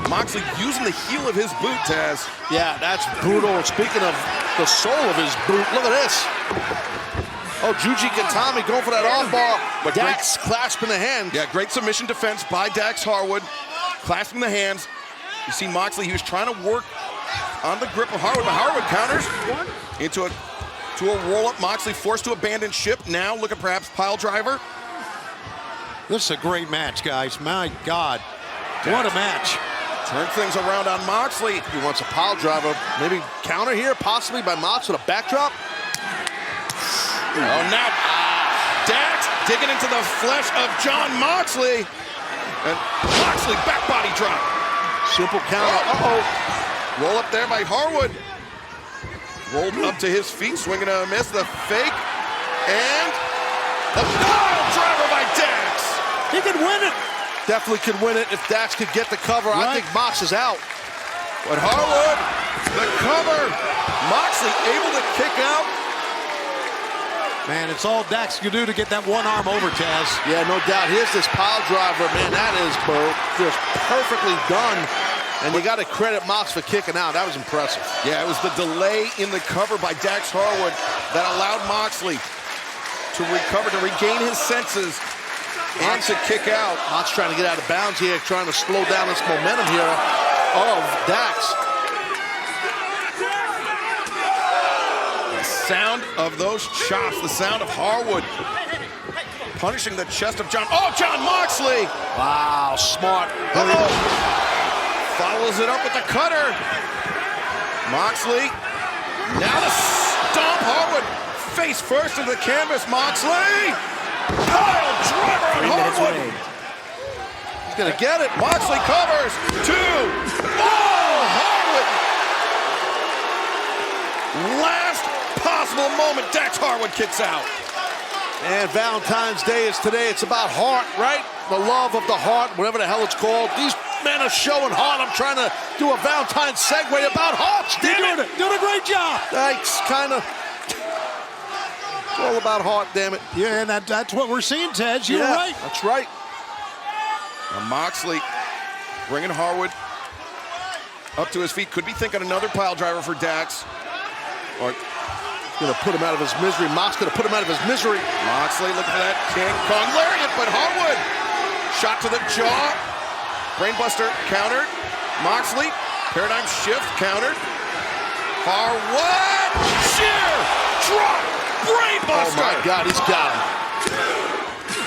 Speaker 1: Moxley using the heel of his boot, Taz.
Speaker 2: Yeah, that's brutal. Speaking of the sole of his boot, look at this. Oh, Juji Gatami going for that arm bar, but Dax clasping the hand.
Speaker 1: Yeah, great submission defense by Dax Harwood, clasping the hands. You see Moxley, he was trying to work on the grip of Harwood, but Harwood counters into a roll-up. Moxley forced to abandon ship. Now look at perhaps pile driver.
Speaker 4: This is a great match, guys. My God. What a match.
Speaker 1: Turn things around on Moxley.
Speaker 2: He wants a pile driver. Maybe counter here, possibly by Mox with a backdrop.
Speaker 1: Oh, now Dax digging into the flesh of John Moxley. And Moxley back body drop.
Speaker 2: Simple counter.
Speaker 1: Uh-oh. Roll up there by Harwood. Rolled up to his feet, swinging a miss. The fake. And the pile driver by Dax.
Speaker 4: He could win it.
Speaker 2: Definitely could win it if Dax could get the cover. Right. I think Mox is out.
Speaker 1: But Harwood, the cover. Moxley able to kick out.
Speaker 4: Man, it's all Dax can do to get that one arm over, Taz.
Speaker 2: Yeah, no doubt. Here's this pile driver. Man, that is just perfectly done. And you got to credit Mox for kicking out. That was impressive.
Speaker 1: Yeah, it was the delay in the cover by Dax Harwood that allowed Moxley to recover, to regain his senses, and to kick out.
Speaker 2: Mox trying to get out of bounds here, trying to slow down this momentum here of Dax.
Speaker 1: The sound of those chops, the sound of Harwood punishing the chest of John Moxley.
Speaker 2: Wow, smart.
Speaker 1: Follows it up with the cutter. Moxley, now the stomp. Harwood face first into the canvas. Moxley, pile driver on Harwood.
Speaker 2: He's gonna get it.
Speaker 1: Moxley covers. 2. Oh, Harwood. Last possible moment. Dax Harwood kicks out.
Speaker 2: And Valentine's Day is today. It's about heart, right? The love of the heart, whatever the hell it's called. These men are showing heart. I'm trying to do a Valentine's segue about hearts.
Speaker 4: You're doing a great job.
Speaker 2: Thanks, kind of. It's all about heart, damn it.
Speaker 4: Yeah, and that's what we're seeing, Ted. You're right.
Speaker 2: That's right.
Speaker 1: Now Moxley bringing Harwood up to his feet. Could be thinking another pile driver for Dax. Or
Speaker 2: gonna put him out of his misery. Mox gonna put him out of his misery.
Speaker 1: Moxley looking for that King Kong lariat, but Harwood shot to the jaw. Brainbuster countered. Moxley, paradigm shift countered. Harwood, sheer drop, brainbuster.
Speaker 2: Oh my God, he's got him.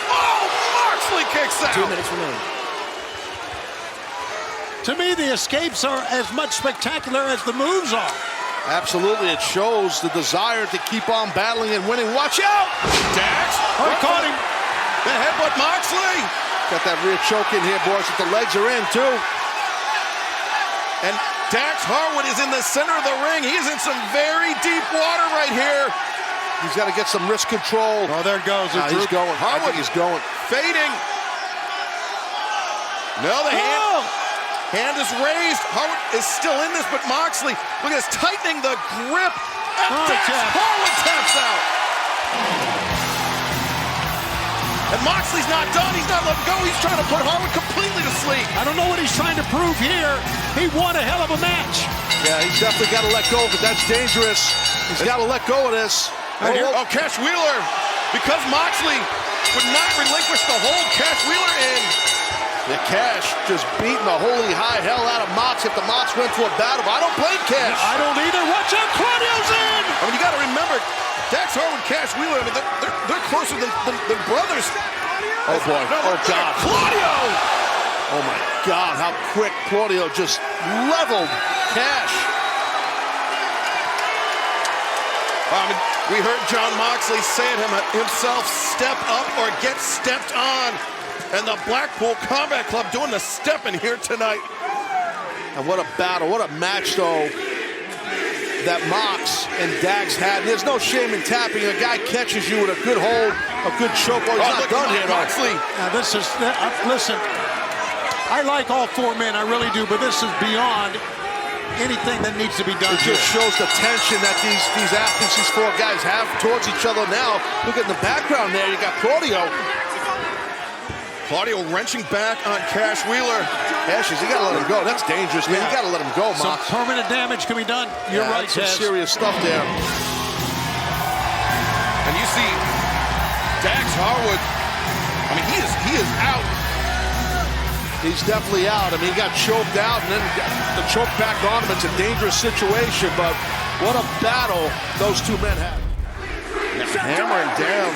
Speaker 1: Oh, Moxley kicks out.
Speaker 19: 2 minutes remaining.
Speaker 4: To me, the escapes are as much spectacular as the moves are.
Speaker 2: Absolutely, it shows the desire to keep on battling and winning. Watch out!
Speaker 1: Dax,
Speaker 4: caught him.
Speaker 1: The headbutt Moxley.
Speaker 2: Got that rear choke in here, boys, but the legs are in, too.
Speaker 1: And Dax Harwood is in the center of the ring. He is in some very deep water right here.
Speaker 2: He's got to get some wrist control.
Speaker 4: Oh, there it goes.
Speaker 2: He's going.
Speaker 1: Harwood,
Speaker 2: he's going.
Speaker 1: Fading. No, the hand is raised. Harwood is still in this, but Moxley, look at this, tightening the grip. And Dax Harwood taps out. And Moxley's not done. He's not letting go. He's trying to put Harwood completely to sleep.
Speaker 4: I don't know what he's trying to prove here. He won a hell of a match.
Speaker 2: Yeah, he's definitely got to let go because that's dangerous. He's got to let go of this.
Speaker 1: Cash Wheeler, because Moxley would not relinquish the hold, Cash Wheeler in.
Speaker 2: The Cash just beating the holy high hell out of Mox if the Mox went to a battle. But I don't blame Cash.
Speaker 4: I don't either. Watch out, Claudio's in.
Speaker 1: I mean, you got to remember, Dax Harwood, Cash Wheeler, I mean, they're closer than brothers.
Speaker 2: Oh, boy. Oh, God.
Speaker 1: Claudio!
Speaker 2: Oh, my God, how quick Claudio just leveled Cash.
Speaker 1: I mean, we heard John Moxley saying himself, step up or get stepped on. And the Blackpool Combat Club doing the stepping here tonight.
Speaker 2: And what a battle, what a match, though, that Mox and Dax had. There's no shame in tapping. A guy catches you with a good hold, a good choke. Oh, he's not done here,
Speaker 1: Moxley.
Speaker 4: Now, this is, listen, I like all four men, I really do, but this is beyond anything that needs to be done.
Speaker 2: It just shows the tension that these athletes, these four guys have towards each other now. Look at the background there. You got Claudio.
Speaker 1: Claudio wrenching back on Cash Wheeler.
Speaker 2: Cash, you got to let him go. That's dangerous, man. You got to let him go, Mox.
Speaker 4: Some permanent damage can be done. You're right,
Speaker 2: some
Speaker 4: Taz.
Speaker 2: serious stuff there.
Speaker 1: And you see Dax Harwood. I mean, he is out.
Speaker 2: He's definitely out. I mean, he got choked out, and then the choke back on him. It's a dangerous situation, but what a battle those two men had.
Speaker 1: Hammering down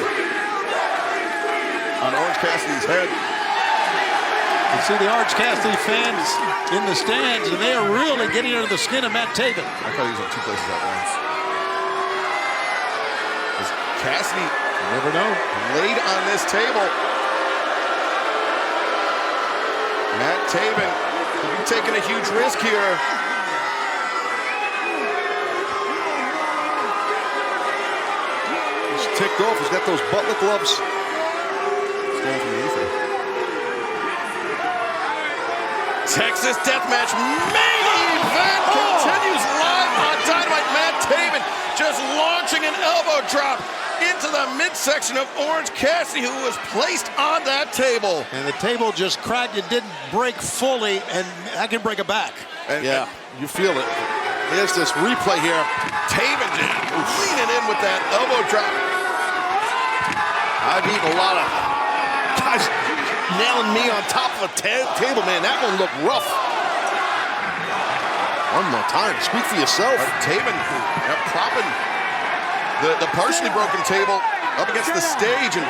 Speaker 1: on Orange Cassidy's head.
Speaker 4: You see the Orange Cassidy fans in the stands, and they are really getting under the skin of Matt Taven.
Speaker 1: I thought he was in two places at once. Is Cassidy, you never know, laid on this table? Matt Taven could be taking a huge risk here.
Speaker 2: He's ticked off. He's got those butler gloves.
Speaker 1: Texas Deathmatch main event continues live on Dynamite. Matt Taven just launching an elbow drop into the midsection of Orange Cassidy, who was placed on that table.
Speaker 4: And the table just cracked. It didn't break fully, and that can break a back.
Speaker 2: Yeah, you feel it. Here's this replay here.
Speaker 1: Taven leaning in with that elbow drop.
Speaker 2: I've eaten a lot of guys nailing me on top of a table, man. That one looked rough. One more time. Speak for yourself.
Speaker 1: Taven propping the partially broken table up against the stage, and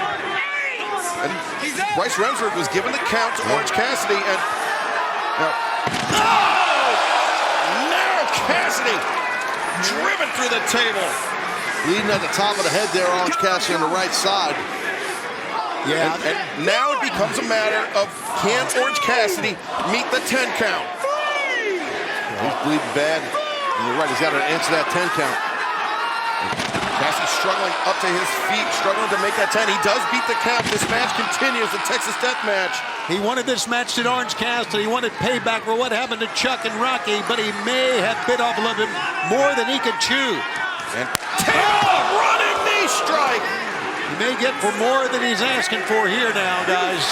Speaker 1: Bryce Remsburg was given the count to Orange Cassidy, and now Cassidy driven through the table.
Speaker 2: Bleeding at the top of the head there, Orange Cassidy on the right side.
Speaker 1: Yeah. And now it becomes a matter of, can Orange Cassidy meet the 10 count?
Speaker 2: He's bleeding bad. And you're right, he's got to answer that 10 count.
Speaker 1: Cassidy struggling up to his feet, struggling to make that 10. He does beat the count. This match continues, the Texas Death Match.
Speaker 4: He wanted this match to Orange Cassidy. He wanted payback for what happened to Chuck and Rocky, but he may have bit off a little bit more than he could chew.
Speaker 1: And running knee strike.
Speaker 4: He may get for more than he's asking for here now, guys.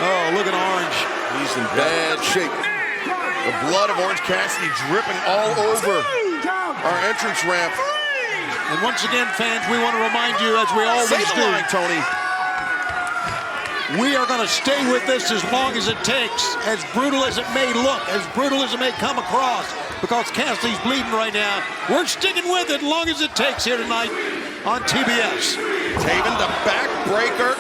Speaker 4: Oh, look at Orange.
Speaker 2: He's in bad shape.
Speaker 1: The blood of Orange Cassidy dripping all over our entrance ramp.
Speaker 4: And once again, fans, we want to remind you, as we always do.
Speaker 1: Say the line, Tony.
Speaker 4: We are going to stay with this as long as it takes, as brutal as it may look, as brutal as it may come across, because Cassidy's bleeding right now. We're sticking with it as long as it takes here tonight on TBS.
Speaker 1: Taven, the backbreaker.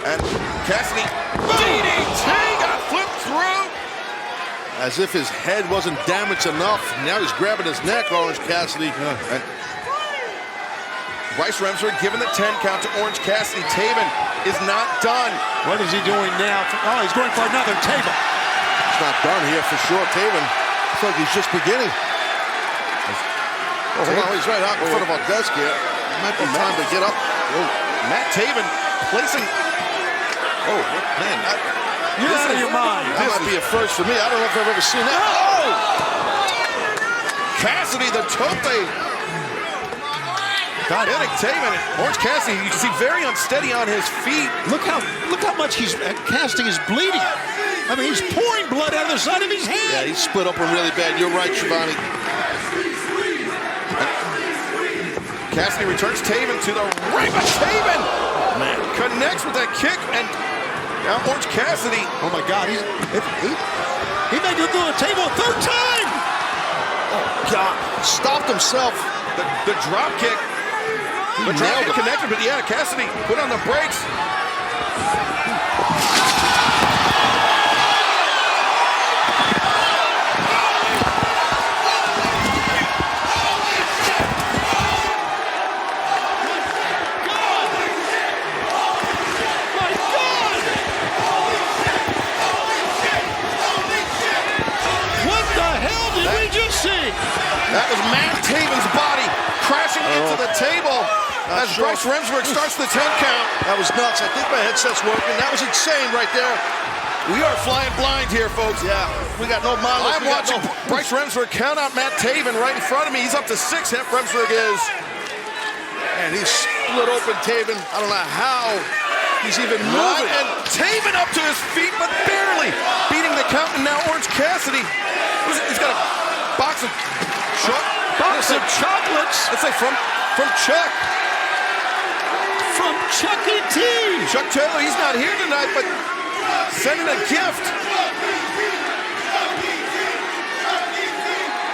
Speaker 1: And Cassidy, DDT got flipped through.
Speaker 2: As if his head wasn't damaged enough. Now he's grabbing his neck, Orange Cassidy.
Speaker 1: And Bryce Remsburg giving the 10 count to Orange Cassidy. Taven is not done.
Speaker 4: What is he doing now? Oh, he's going for another table.
Speaker 2: It's not done here for sure, Taven. Looks like he's just beginning. Oh, hold on, he's right out in front of our desk here. It might be time to get up.
Speaker 1: Oh, Matt Taven placing. Oh, man.
Speaker 4: You're out of your mind.
Speaker 2: That might be a first for me. I don't know if I've ever seen that. Oh!
Speaker 1: Cassidy, the tope. God, Eric Taven, Orange Cassidy, you can see very unsteady on his feet.
Speaker 4: Look how much Cassidy is bleeding. I mean, he's pouring blood out of the side of his hand.
Speaker 2: Yeah, he's split open really bad. You're right, Shivani.
Speaker 1: Cassidy returns Taven to the ring, but Taven connects with that kick, and now Orange Cassidy.
Speaker 4: Oh my God, he may go through the table a third time.
Speaker 2: Oh God, stopped himself.
Speaker 1: The drop kick. The drop kick connected, but yeah, Cassidy put on the brakes. That was Matt Taven's body crashing into the table as Bryce Remsburg starts the 10 count.
Speaker 2: That was nuts. I think my headset's working. That was insane right there.
Speaker 1: We are flying blind here, folks.
Speaker 2: Yeah, we got no mileage.
Speaker 1: I'm watching Bryce Remsburg count out Matt Taven right in front of me. He's up to 6, Remsburg is.
Speaker 2: And he's split open Taven. I don't know how he's even moving.
Speaker 1: And Taven up to his feet, but barely beating the count. And now Orange Cassidy, he's got a box of
Speaker 4: chocolates.
Speaker 1: Let's say from Chuck.
Speaker 4: From Chuck E. T.
Speaker 1: Chuck Taylor, he's not here tonight, but sending a gift.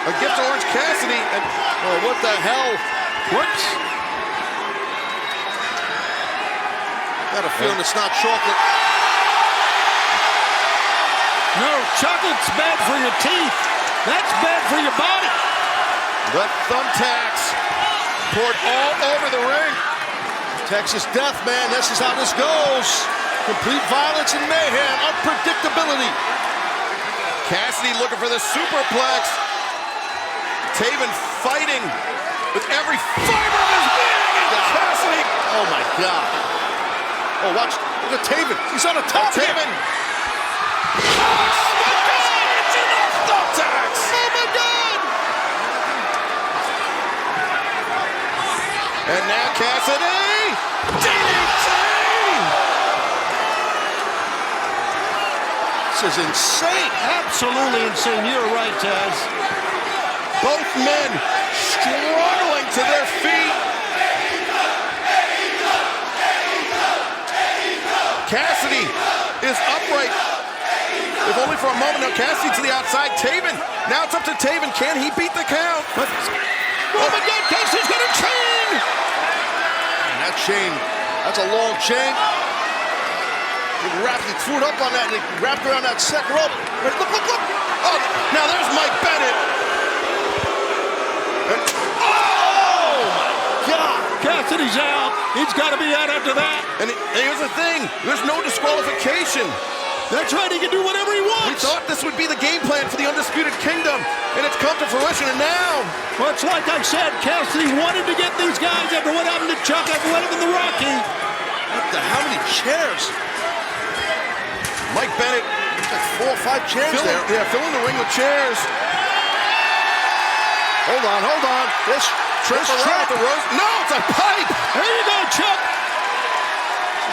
Speaker 1: A gift to Orange Cassidy. And,
Speaker 2: oh, what the hell?
Speaker 4: What?
Speaker 2: Got a feeling it's not chocolate.
Speaker 4: No, chocolate's bad for your teeth. That's bad for your body.
Speaker 1: The thumbtacks poured all over the ring.
Speaker 2: Texas Death, man, this is how this goes. Complete violence and mayhem, unpredictability.
Speaker 1: Cassidy looking for the superplex. Taven fighting with every fiber of his being. And Cassidy.
Speaker 2: Oh my God. Oh, watch. Look at Taven. He's on the top.
Speaker 1: Taven. Oh my God. It's enough thumbtacks.
Speaker 2: Oh my God.
Speaker 1: And now Cassidy. DDT.
Speaker 2: This is insane.
Speaker 4: Absolutely insane. You're right, Taz.
Speaker 1: Both men struggling to their feet. Cassidy is upright. If only for a moment. Now Cassidy to the outside. Taven. Now it's up to Taven. Can he beat the count?
Speaker 4: Oh my God, Cassidy's got a chain.
Speaker 2: That chain, that's a long chain. He threw it up on that, and he wrapped around that second rope. Look, look, look.
Speaker 1: Oh, now there's Mike Bennett.
Speaker 2: Oh, my God.
Speaker 4: Cassidy's out. He's got to be out after that.
Speaker 1: And here's the thing. There's no disqualification.
Speaker 4: That's right. He can do whatever he wants.
Speaker 1: We thought this would be the game plan for the Undisputed Kingdom, and it's come to fruition, and now...
Speaker 4: Well, it's like I said, Cassidy wanted to get these guys after what happened to Chuck, after what happened to Rocky.
Speaker 2: How many chairs?
Speaker 1: Mike Bennett.
Speaker 2: Like 4 or 5 chairs there.
Speaker 1: Yeah, filling the ring with chairs.
Speaker 2: Hold on. This
Speaker 1: trip around the rose. No, it's a pipe.
Speaker 4: There you go, Chuck.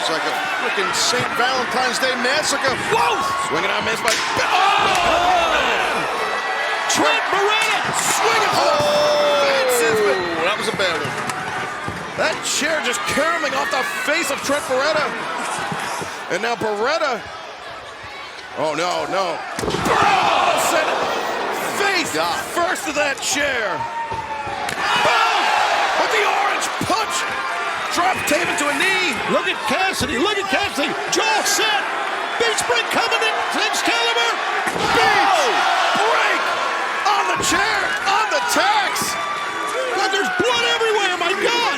Speaker 2: It's like a freaking St. Valentine's Day massacre.
Speaker 1: Whoa! Swinging out, missed by... Oh!
Speaker 4: Trent Beretta
Speaker 1: swinging for the fences, but
Speaker 2: that was a bad one.
Speaker 1: that chair just caroling off the face of Trent Beretta. And now Beretta. Oh, no. Oh, sent face first to that chair. Boom! With the orange punch. Drop Taven to a knee.
Speaker 4: Look at Cassidy. Joel set. Beach break coming in. Excalibur.
Speaker 1: Beach break on the chair, on the tacks.
Speaker 4: God, there's blood everywhere. My God.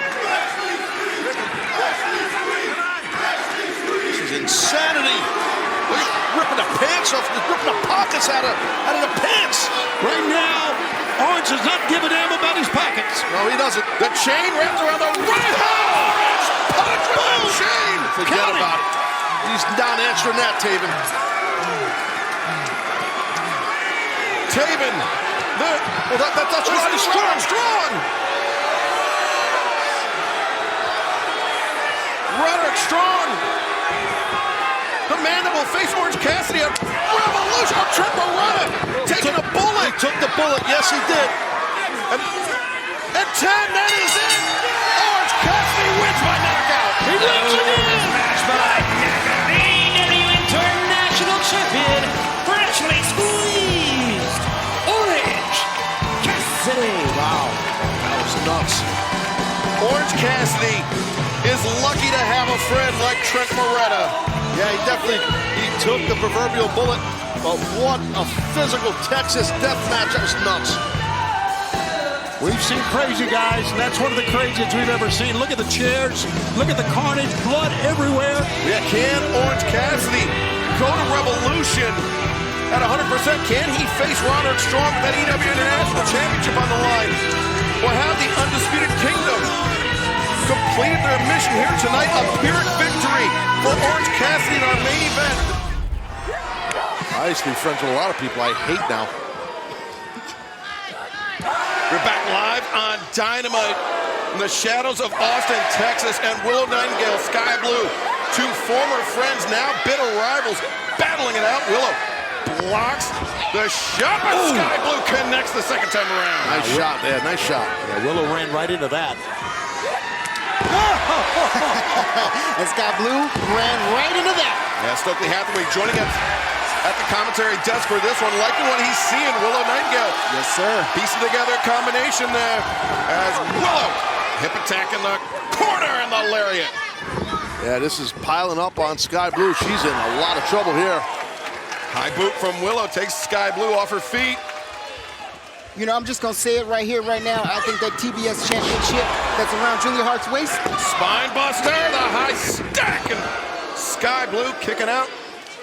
Speaker 2: This is insanity. Ripping the pants off, ripping the pockets out of the pants.
Speaker 4: Right now, Orange does not give a damn about his pockets.
Speaker 2: No, he doesn't.
Speaker 1: The chain wrapped around the right hand. Punch with that chain.
Speaker 2: Forget about it. He's not answering that, Taven.
Speaker 1: Taven.
Speaker 2: That's right. Strong.
Speaker 1: Orange Cassidy, a revolution. Oh, Trent Beretta taking a bullet.
Speaker 2: He took the bullet. Yes, he did.
Speaker 1: And 10, that is it. Orange Cassidy wins by knockout.
Speaker 19: He wins again. Smash by knockout. The AEW International Champion, freshly squeezed, Orange Cassidy.
Speaker 2: Wow, that was nuts.
Speaker 1: Orange Cassidy is lucky to have a friend like Trent Beretta.
Speaker 2: Yeah, he took the proverbial bullet, but what a physical Texas death match. That was nuts.
Speaker 4: We've seen crazy, guys, and that's one of the craziest we've ever seen. Look at the chairs. Look at the carnage. Blood everywhere.
Speaker 1: Yeah, can Orange Cassidy go to Revolution at 100%? Can he face Roderick Strong with that AEW International Championship on the line? Or have the Undisputed Kingdom completed their mission here tonight? A Pyrrhic victory for Orange Cassidy in our main event.
Speaker 2: I used to be friends with a lot of people I hate now.
Speaker 1: We're back live on Dynamite in the shadows of Austin, Texas, and Willow Nightingale, Sky Blue. Two former friends, now bitter rivals, battling it out. Willow blocks the shot, but Sky Blue connects the second time around.
Speaker 2: Nice shot there, nice shot.
Speaker 4: Yeah, Willow ran right into that.
Speaker 20: And Sky Blue ran right into that.
Speaker 1: Yeah, Stokely Hathaway joining us at the commentary desk for this one, liking what he's seeing. Willow Nightingale.
Speaker 20: Yes, sir.
Speaker 1: Piecing together a combination there as Willow hip attack in the corner and the lariat.
Speaker 2: Yeah, this is piling up on Sky Blue. She's in a lot of trouble here.
Speaker 1: High boot from Willow takes Sky Blue off her feet.
Speaker 20: You know, I'm just going to say it right here, right now. I think that TBS championship that's around Julia Hart's waist.
Speaker 1: Spine buster, the high stack, and Sky Blue kicking out.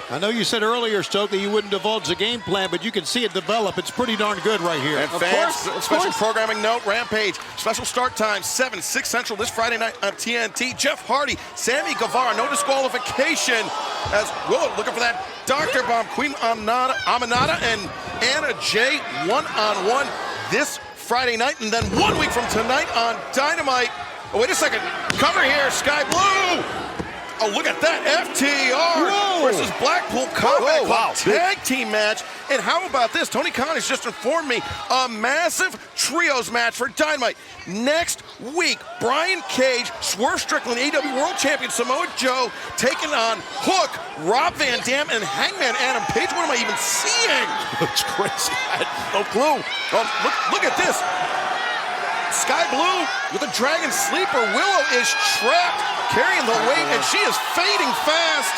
Speaker 4: I know you said earlier, Stoke, that you wouldn't divulge the game plan, but you can see it develop. It's pretty darn good right here.
Speaker 1: And fans, special programming note, Rampage. Special start time, 7, 6 Central this Friday night on TNT. Jeff Hardy, Sammy Guevara, no disqualification as Willow looking for that Dr. Bomb. Queen Aminata and Anna Jay one-on-one this Friday night. And then 1 week from tonight on Dynamite. Oh, wait a second. Cover here, Sky Blue. Oh, look at that, FTR versus Blackpool Combat Club tag team match. And how about this? Tony Khan has just informed me, a massive trios match for Dynamite. Next week, Brian Cage, Swerve Strickland, AEW World Champion Samoa Joe, taking on Hook, Rob Van Dam, and Hangman Adam Page. What am I even seeing?
Speaker 2: It's crazy. I had no clue.
Speaker 1: Oh, look at this. Sky Blue with a Dragon Sleeper. Willow is trapped, carrying the weight, and she is fading fast.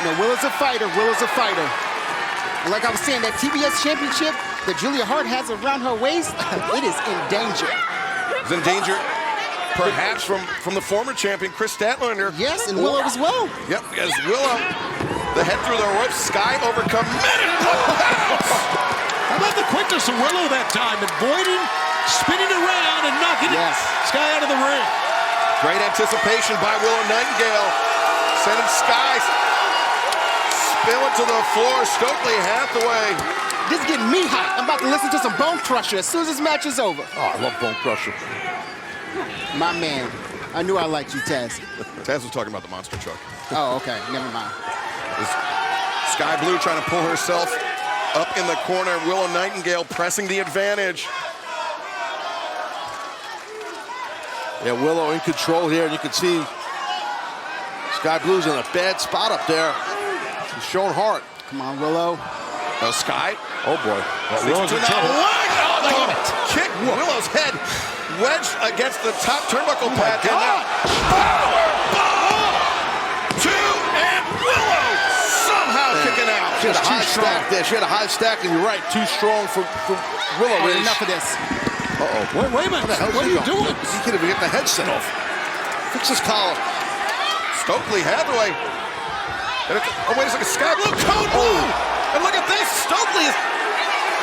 Speaker 20: No, Willow's a fighter. Willow's a fighter. Like I was saying, that TBS championship that Julia Hart has around her waist, it is in danger.
Speaker 1: Is in danger, perhaps from the former champion, Chris Statlander.
Speaker 20: Yes, and Willow as well.
Speaker 1: Yep, as Willow, the head through the ropes, Sky overcommitted.
Speaker 4: How about the quickness of Willow that time, avoiding, spinning around, and knocking Sky out of the ring.
Speaker 1: Great anticipation by Willow Nightingale, sending Sky spilling to the floor. Stokely Hathaway.
Speaker 20: This is getting me hot. I'm about to listen to some Bone Crusher as soon as this match is over.
Speaker 2: Oh, I love Bone Crusher.
Speaker 20: My man. I knew I liked you, Taz.
Speaker 1: Taz was talking about the monster truck.
Speaker 20: Oh, okay. Never mind.
Speaker 1: Sky Blue trying to pull herself up in the corner. Willow Nightingale pressing the advantage.
Speaker 2: Yeah, Willow in control here, and you can see Sky Blue's in a bad spot up there. She's showing heart.
Speaker 20: Come on, Willow.
Speaker 1: Oh, Sky.
Speaker 2: Oh, boy.
Speaker 1: Willow's in trouble. Kick Willow's head wedged against the top turnbuckle pad. And now power bomb! And Willow somehow kicking out.
Speaker 2: She had a high stack there. She had a high stack, and you're right, too strong for Willow.
Speaker 20: Oh, enough of this.
Speaker 2: Uh-oh.
Speaker 4: Wait a minute. What are you doing?
Speaker 2: He could have get the headset off. Fix his collar.
Speaker 1: Stokely Hathaway. Oh, wait a second. Sky Blue, Code Blue. And look at this. Stokely is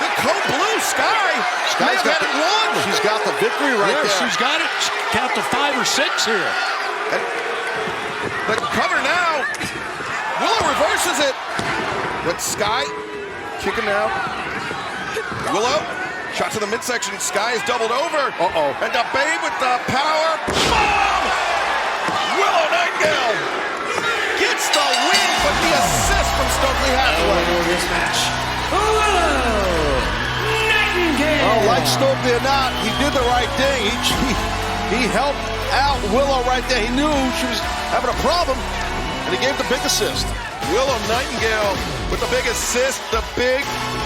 Speaker 1: the Code Blue. Sky.
Speaker 2: Sky's got it won. She's got the victory right there.
Speaker 4: She's got it. Count to 5 or 6 here.
Speaker 1: And the cover now. Willow reverses it. But Sky kicking out. Willow. Shot to the midsection. Sky is doubled over.
Speaker 2: Uh-oh.
Speaker 1: And the Babe with the power bomb. Willow Nightingale gets the win, but the assist
Speaker 2: from Stokely halfway.
Speaker 19: This match. Willow Nightingale.
Speaker 2: Well, like Stokely or not, he did the right thing. He helped out Willow right there. He knew she was having a problem, and he gave the big assist.
Speaker 1: Willow Nightingale with the big assist, the big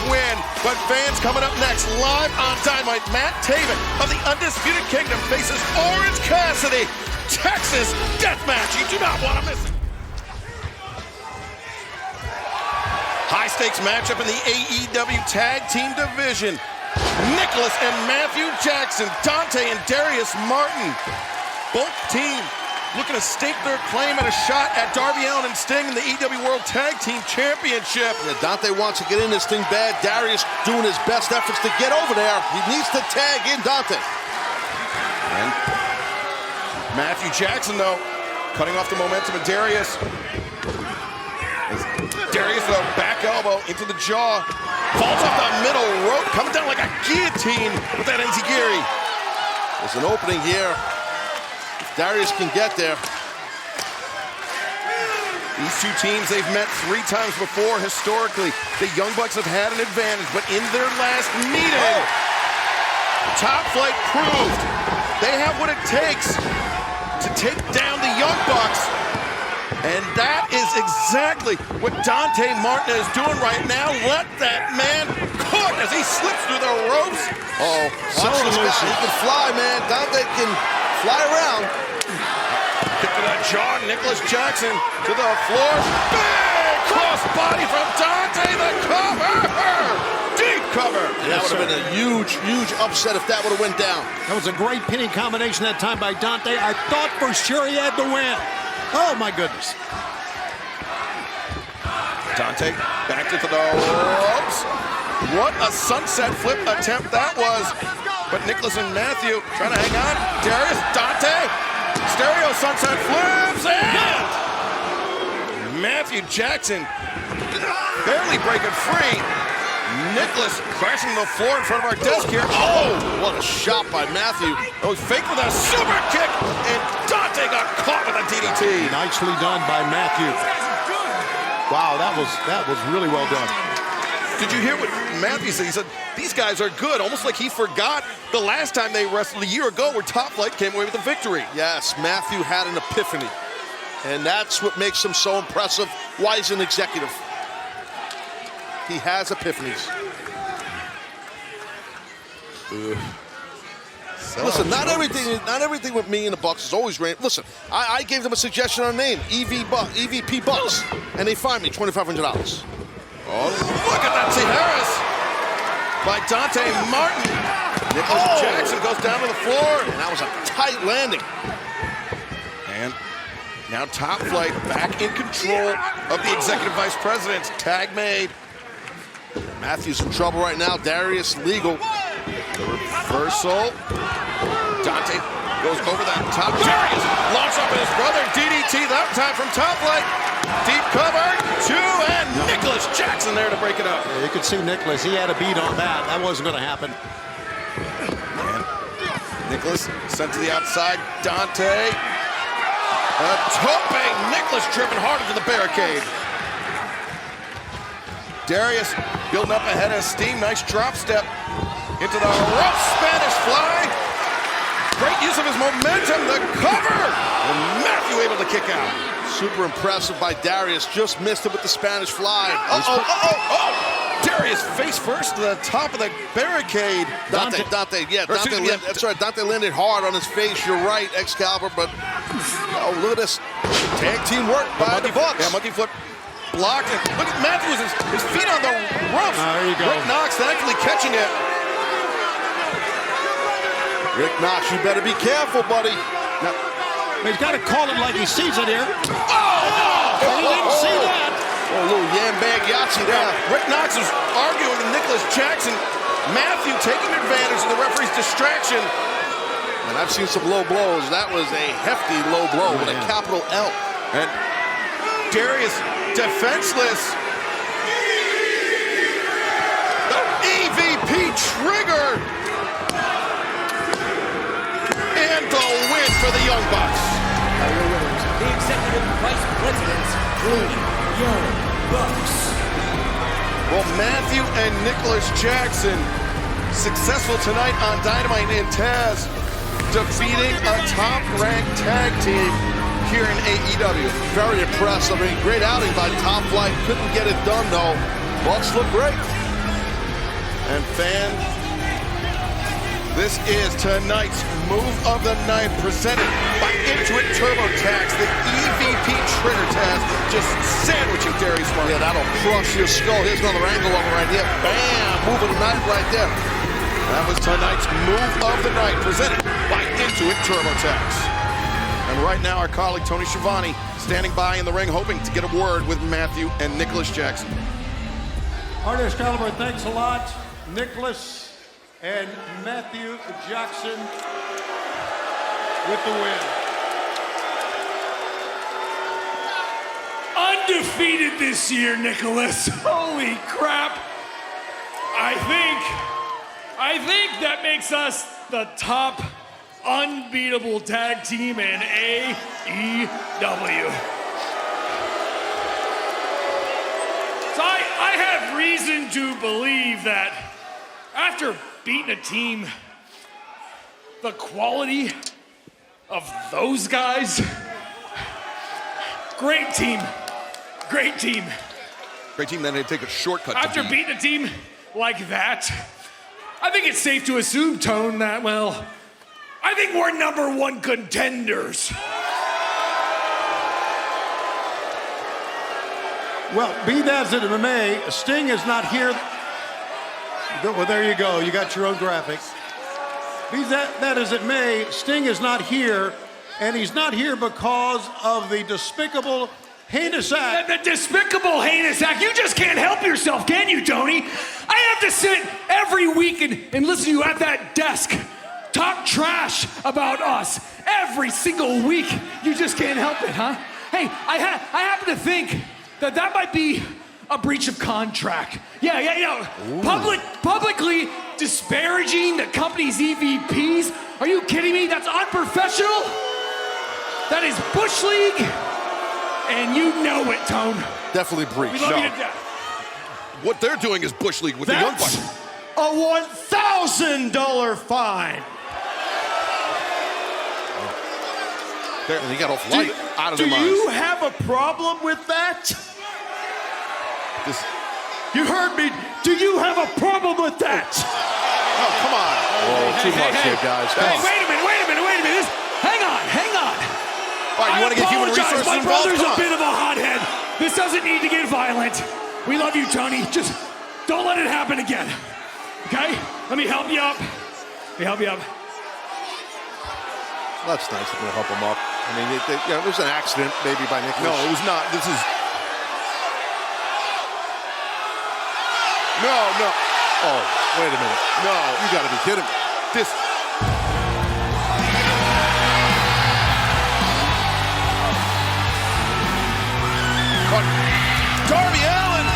Speaker 1: win. But fans, coming up next, live on Dynamite, Matt Taven of the Undisputed Kingdom faces Orange Cassidy. Texas Deathmatch. You do not want to miss it. High-stakes matchup in the AEW Tag Team Division. Nicholas and Matthew Jackson, Dante and Darius Martin. Both teams looking to stake their claim at a shot at Darby Allin and Sting in the AEW World Tag Team Championship.
Speaker 2: Yeah, Dante wants to get in this thing bad. Darius doing his best efforts to get over there. He needs to tag in Dante.
Speaker 1: And Matthew Jackson, though, cutting off the momentum of Darius. Darius, though, back elbow into the jaw. Falls off the middle rope, coming down like a guillotine with that enziguri.
Speaker 2: There's an opening here. If Darius can get there.
Speaker 1: These two teams, they've met 3 times before historically. The Young Bucks have had an advantage, but in their last meeting, Top Flight proved they have what it takes to take down the Young Bucks. And that is exactly what Dante Martin is doing right now. Let that man cook as he slips through the ropes.
Speaker 2: Oh, watch this guy. He can fly, man. Dante can fly around.
Speaker 1: Kick to the jaw. Nicholas Jackson to the floor. Big cross body from Dante. The cover. Deep cover.
Speaker 2: That would have been a huge, huge upset if that would have went down.
Speaker 4: That was a great pinning combination that time by Dante. I thought for sure he had the win. Oh, my goodness.
Speaker 1: Dante back into the ropes. What a sunset flip attempt that was. But Nicholas and Matthew trying to hang on. Darius, Dante, stereo sunset flips, and Matthew Jackson barely breaking free. Nicholas crashing to the floor in front of our desk here. Oh,
Speaker 2: what a shot by Matthew.
Speaker 1: Oh, fake with a super kick, and Dante got caught with a DDT.
Speaker 4: Nicely done by Matthew. Wow, that was really well done.
Speaker 1: Did you hear what Matthew said? He said, these guys are good. Almost like he forgot the last time they wrestled a year ago where Top Flight came away with the victory.
Speaker 2: Yes, Matthew had an epiphany. And that's what makes him so impressive. Why he's an executive. He has epiphanies. Listen, not everything with me and the Bucks is always rain. Listen, I gave them a suggestion on a name, EVP Bucks, and they fined me $2,500.
Speaker 1: Oh, look at that, Harris by Dante Martin. Nicholas Jackson goes down to the floor.
Speaker 2: And that was a tight landing.
Speaker 1: And now Top Flight back in control of the Executive Vice President's tag made.
Speaker 2: Matthew's in trouble right now. Darius legal.
Speaker 1: The reversal. Dante goes over that top. Darius launches up at his brother. DDT that time from Top Flight. Deep cover. 2, and Nicholas Jackson there to break it up.
Speaker 4: Yeah, you could see Nicholas. He had a beat on that. That wasn't going to happen.
Speaker 1: And Nicholas sent to the outside. Dante. A tope. Nicholas driven hard into the barricade. Darius building up ahead of steam. Nice drop step into the rough Spanish fly. Great use of his momentum. The cover. And Matthew able to kick out.
Speaker 2: Super impressive by Darius. Just missed it with the Spanish fly.
Speaker 1: Darius face first to the top of the barricade.
Speaker 2: Dante, that's right. Dante landed hard on his face. You're right, Excalibur. But look at this tag team work by the Bucks.
Speaker 1: Yeah, monkey flip. Blocked it. Look at Matthews, his feet on the roof.
Speaker 4: There you go.
Speaker 1: Rick Knox thankfully catching it.
Speaker 2: Rick Knox, you better be careful, buddy.
Speaker 4: Now, he's got to call it like he sees it here. He didn't see that.
Speaker 2: A little yam-bag Yahtzee there.
Speaker 1: Rick Knox was arguing with Nicholas Jackson. Matthew taking advantage of the referee's distraction.
Speaker 2: And I've seen some low blows. That was a hefty low blow with a capital L.
Speaker 1: And Darius defenseless. The EVP trigger. And the win for the Young Bucks.
Speaker 19: The Executive Vice Presidents, Young Bucks.
Speaker 1: Well, Matthew and Nicholas Jackson successful tonight on Dynamite and Taz, defeating a top-ranked tag team here in AEW.
Speaker 2: Very impressive. I mean, great outing by Top Flight. Couldn't get it done, though. Bucks look great.
Speaker 1: And fan, this is tonight's move of the night presented by Intuit TurboTax, the EVP trigger task, just sandwiching Dairy Smart.
Speaker 2: Yeah, that'll crush your skull. Here's another angle of it right here. Bam! Move of the night right there.
Speaker 1: That was tonight's move of the night presented by Intuit TurboTax. And right now, our colleague Tony Schiavone standing by in the ring, hoping to get a word with Matthew and Nicholas Jackson.
Speaker 21: Artist Caliber, thanks a lot. Nicholas and Matthew Jackson with the win.
Speaker 9: Undefeated this year, Nicholas. Holy crap. I think that makes us the top unbeatable tag team in AEW. So I have reason to believe that after beating a team the quality of those guys, great team. Great team.
Speaker 1: Great team, then they take a shortcut.
Speaker 9: After beating a team like that, I think it's safe to assume, Tone, that, well, I think we're #1 contenders.
Speaker 21: Well, be that as it may, Sting is not here. Well, there you go. You got your own graphic. Be that as it may, Sting is not here, and he's not here because of the despicable, heinous act.
Speaker 9: The despicable, heinous act. You just can't help yourself, can you, Tony? I have to sit every week and listen to you at that desk talk trash about us every single week. You just can't help it, huh? Hey, I happen to think that might be a breach of contract. Yeah. Publicly disparaging the company's EVPs. Are you kidding me? That's unprofessional. That is Bush League, and you know it, Tone.
Speaker 2: Definitely breach.
Speaker 9: We love you to death.
Speaker 1: What they're doing is Bush League with the Young Bucks.
Speaker 21: A $1,000 fine.
Speaker 1: And he got off light out of their minds.
Speaker 21: Do you have a problem with that? You heard me. Do you have a problem with that?
Speaker 1: Oh, come on.
Speaker 2: Oh, too much here, guys.
Speaker 9: Hey, wait a minute. Hang on.
Speaker 1: All right, you want to get human resources
Speaker 9: My
Speaker 1: involved?
Speaker 9: brother's a bit of a hothead. This doesn't need to get violent. We love you, Tony. Just don't let it happen again. Okay? Let me help you up.
Speaker 2: That's nice of them to help him up. I mean, it was an accident, maybe, by Nicholas.
Speaker 1: No, it was not. This is... No.
Speaker 2: Oh, wait a minute.
Speaker 1: No.
Speaker 2: You got to be kidding me.
Speaker 1: This... Darby Allin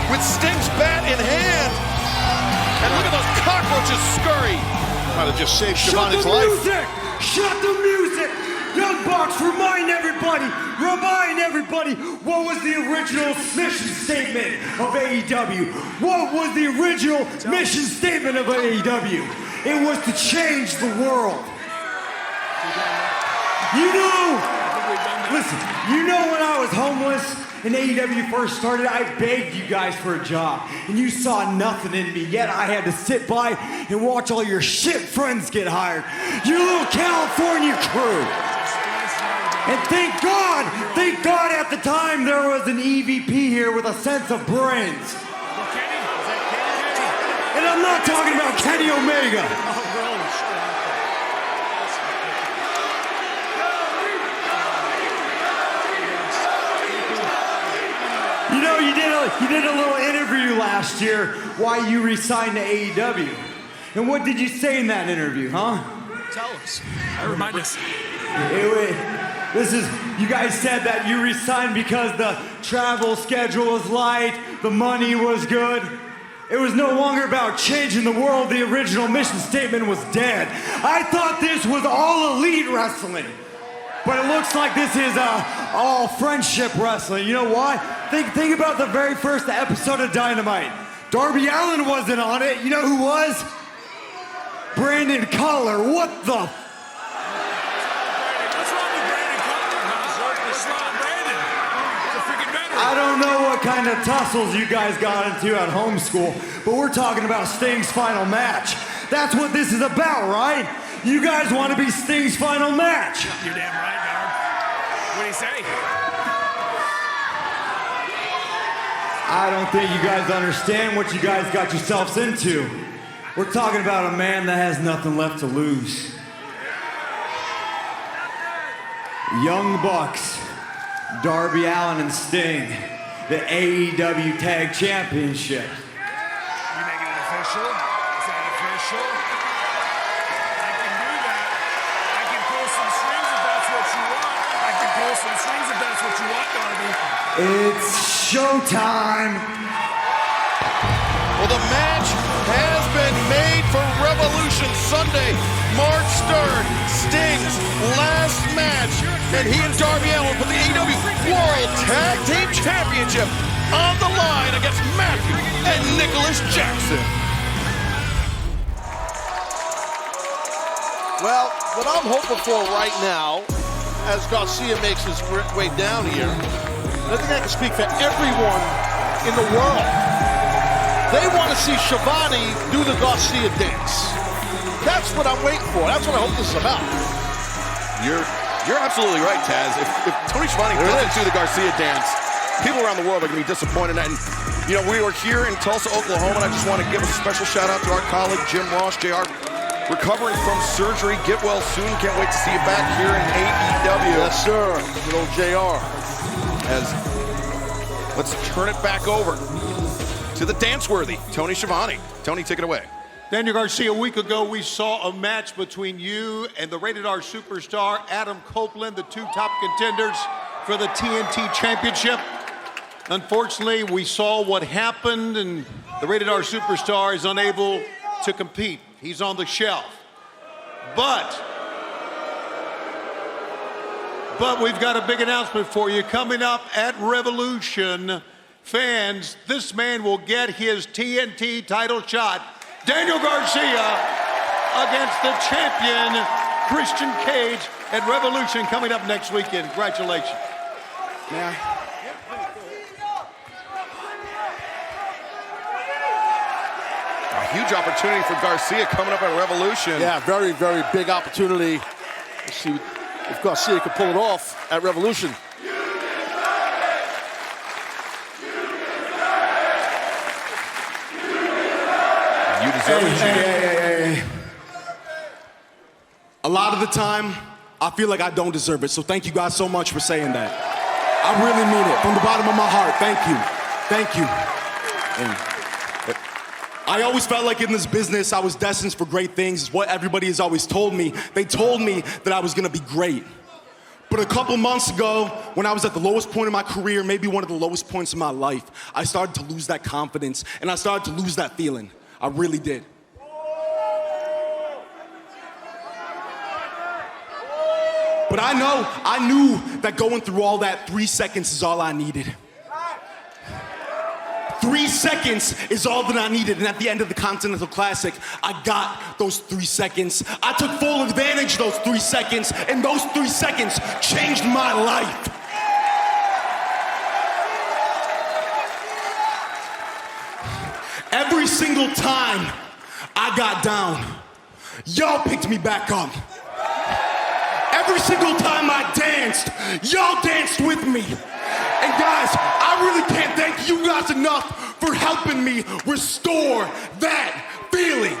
Speaker 1: with Sting's bat in hand. And look at those cockroaches scurry.
Speaker 2: Might have just saved Schiavone's life.
Speaker 22: Shut the music! Young Bucks, remind everybody what was the original mission statement of AEW? What was the original mission statement of AEW? It was to change the world. You know when I was homeless and AEW first started, I begged you guys for a job, and you saw nothing in me, yet I had to sit by and watch all your shit friends get hired. Your little California crew. And thank God at the time there was an EVP here with a sense of brains. And I'm not talking about Kenny Omega. You know, you did a little interview last year why you resigned to AEW. And what did you say in that interview, huh?
Speaker 5: Tell us. Remind us.
Speaker 22: You guys said that you resigned because the travel schedule was light, the money was good. It was no longer about changing the world. The original mission statement was dead. I thought this was all elite wrestling. But it looks like this is all friendship wrestling. You know why? Think about the very first episode of Dynamite. Darby Allin wasn't on it. You know who was? Brandon Cutler. What the?
Speaker 9: What's wrong with Brandon Cutler? What's wrong with Brandon? He's a freaking veteran.
Speaker 22: I don't know what kind of tussles you guys got into at home school, but we're talking about Sting's final match. That's what this is about, right? You guys want to be Sting's final match.
Speaker 9: You're damn right, Darb. What do you say?
Speaker 22: I don't think you guys understand what you guys got yourselves into. We're talking about a man that has nothing left to lose. Young Bucks, Darby Allin and Sting, the AEW Tag Championship.
Speaker 9: You making it official? Is that official? I can do that. I can pull some strings if that's what you want. I can pull some strings if that's what you want, Darby.
Speaker 22: It's showtime.
Speaker 1: Well, the match has been made for Revolution Sunday, March 3rd. Sting's last match, and he and Darby Allin put the AEW World Tag Team Championship on the line against Matthew and Nicholas Jackson.
Speaker 2: Well, what I'm hoping for right now, as Garcia makes his way down here, I think I can speak for everyone in the world. They want to see Shivani do the Garcia dance. That's what I'm waiting for. That's what I hope this is about.
Speaker 1: You're absolutely right, Taz. If Tony Schiavone doesn't do the Garcia dance, people around the world are going to be disappointed. And, you know, we were here in Tulsa, Oklahoma, and I just want to give a special shout out to our colleague, Jim Ross, JR, recovering from surgery. Get well soon. Can't wait to see you back here in AEW.
Speaker 2: Yes, sir. Good old JR.
Speaker 1: Let's turn it back over to the dance-worthy Tony Schiavone. Tony, take it away.
Speaker 21: Daniel Garcia, a week ago, we saw a match between you and the Rated R superstar, Adam Copeland, the two top contenders for the TNT Championship. Unfortunately, we saw what happened, and the Rated R superstar is unable to compete. He's on the shelf. But we've got a big announcement for you. Coming up at Revolution, fans, this man will get his TNT title shot. Daniel Garcia against the champion, Christian Cage, at Revolution coming up next weekend. Congratulations.
Speaker 2: Man.
Speaker 1: A huge opportunity for Garcia coming up at Revolution.
Speaker 2: Yeah, very, very big opportunity. Let's see if Garcia can pull it off at Revolution.
Speaker 1: You deserve it.
Speaker 7: Hey. A lot of the time, I feel like I don't deserve it. So thank you guys so much for saying that. I really mean it from the bottom of my heart. Thank you. Thank you. And I always felt like in this business, I was destined for great things. It's what everybody has always told me. They told me that I was gonna be great. But a couple months ago, when I was at the lowest point in my career, maybe one of the lowest points in my life, I started to lose that confidence and I started to lose that feeling. I really did. But I knew that going through all that, 3 seconds is all I needed. 3 seconds is all that I needed, and at the end of the Continental Classic, I got those 3 seconds. I took full advantage of those 3 seconds, and those 3 seconds changed my life. Every single time I got down, y'all picked me back up. Every single time I danced, y'all danced with me. And guys, I really can't thank you guys enough for helping me restore that feeling.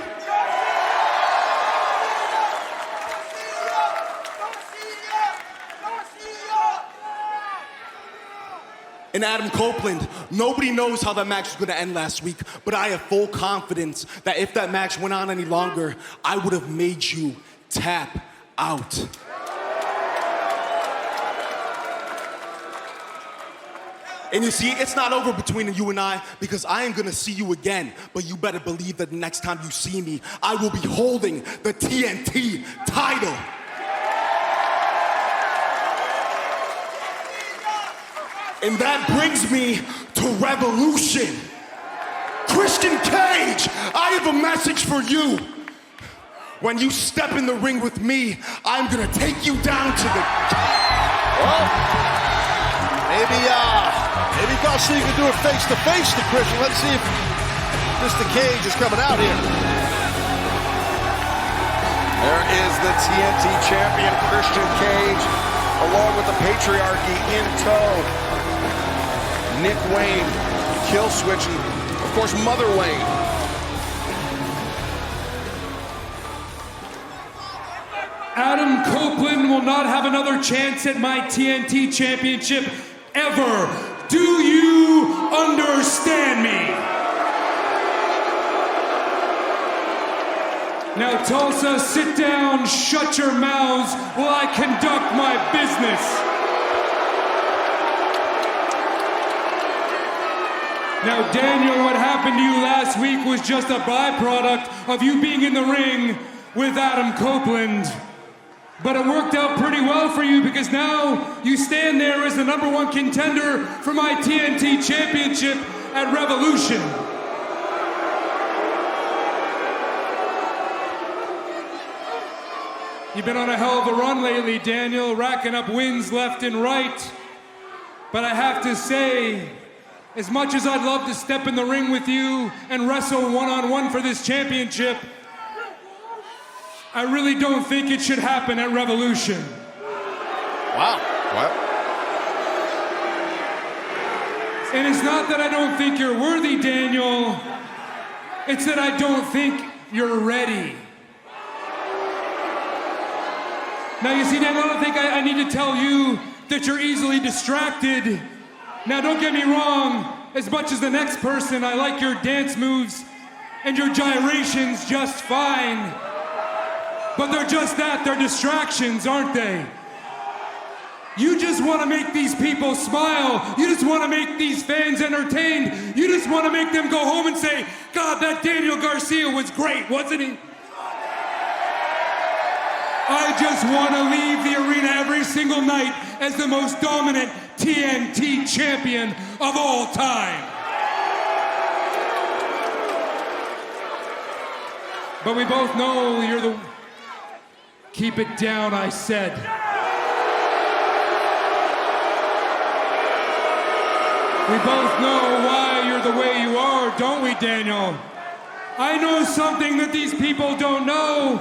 Speaker 7: And Adam Copeland, nobody knows how that match was gonna end last week, but I have full confidence that if that match went on any longer, I would have made you tap out. And you see, it's not over between you and I because I am gonna see you again, but you better believe that the next time you see me, I will be holding the TNT title. And that brings me to Revolution. Christian Cage, I have a message for you. When you step in the ring with me, I'm gonna take you down to the...
Speaker 2: Well, maybe Garcia can do it face-to-face to Christian. Let's see if Mr. Cage is coming out here.
Speaker 1: There is the TNT champion, Christian Cage, along with the Patriarchy in tow. Nick Wayne, Kill Switch, and of course, Mother Wayne.
Speaker 5: Adam Copeland will not have another chance at my TNT championship ever. Do you understand me? Now, Tulsa, sit down, shut your mouths while I conduct my business. Now, Daniel, what happened to you last week was just a byproduct of you being in the ring with Adam Copeland. But it worked out pretty well for you because now you stand there as the #1 contender for my TNT championship at Revolution. You've been on a hell of a run lately, Daniel, racking up wins left and right. But I have to say, as much as I'd love to step in the ring with you and wrestle one-on-one for this championship, I really don't think it should happen at Revolution.
Speaker 2: Wow. What?
Speaker 5: And it's not that I don't think you're worthy, Daniel. It's that I don't think you're ready. Now, you see, Daniel, I don't think I need to tell you that you're easily distracted. Now, don't get me wrong. As much as the next person, I like your dance moves and your gyrations just fine. But they're just that, they're distractions, aren't they? You just want to make these people smile. You just want to make these fans entertained. You just want to make them go home and say, God, that Daniel Garcia was great, wasn't he? I just want to leave the arena every single night as the most dominant TNT champion of all time. But we both know you're the... Keep it down, I said. We both know why you're the way you are, don't we, Daniel? I know something that these people don't know.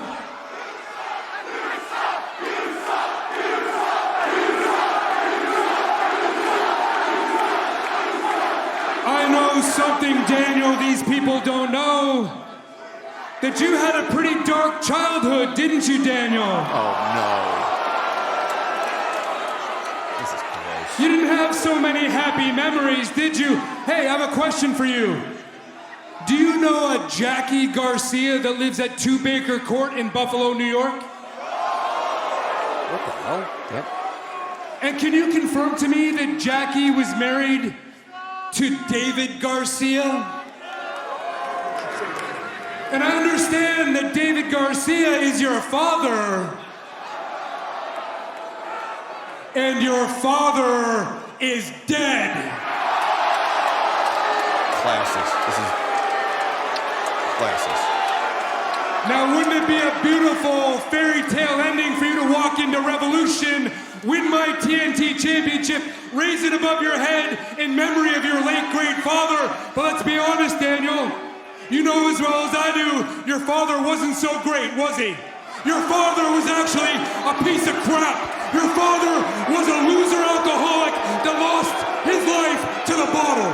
Speaker 5: I know something, Daniel, these people don't know. That you had a pretty dark childhood, didn't you, Daniel?
Speaker 2: Oh, no. This is gross.
Speaker 5: You didn't have so many happy memories, did you? Hey, I have a question for you. Do you know a Jackie Garcia that lives at 2 Baker Court in Buffalo, New York?
Speaker 2: What the hell? Yep.
Speaker 5: And can you confirm to me that Jackie was married to David Garcia? And I understand that David Garcia is your father. And your father is dead.
Speaker 2: Classes. This is classes.
Speaker 5: Now, wouldn't it be a beautiful fairy tale ending for you to walk into Revolution, win my TNT championship, raise it above your head in memory of your late great father? But let's be honest, Daniel. You know as well as I do, your father wasn't so great, was he? Your father was actually a piece of crap. Your father was a loser alcoholic that lost his life to the bottle.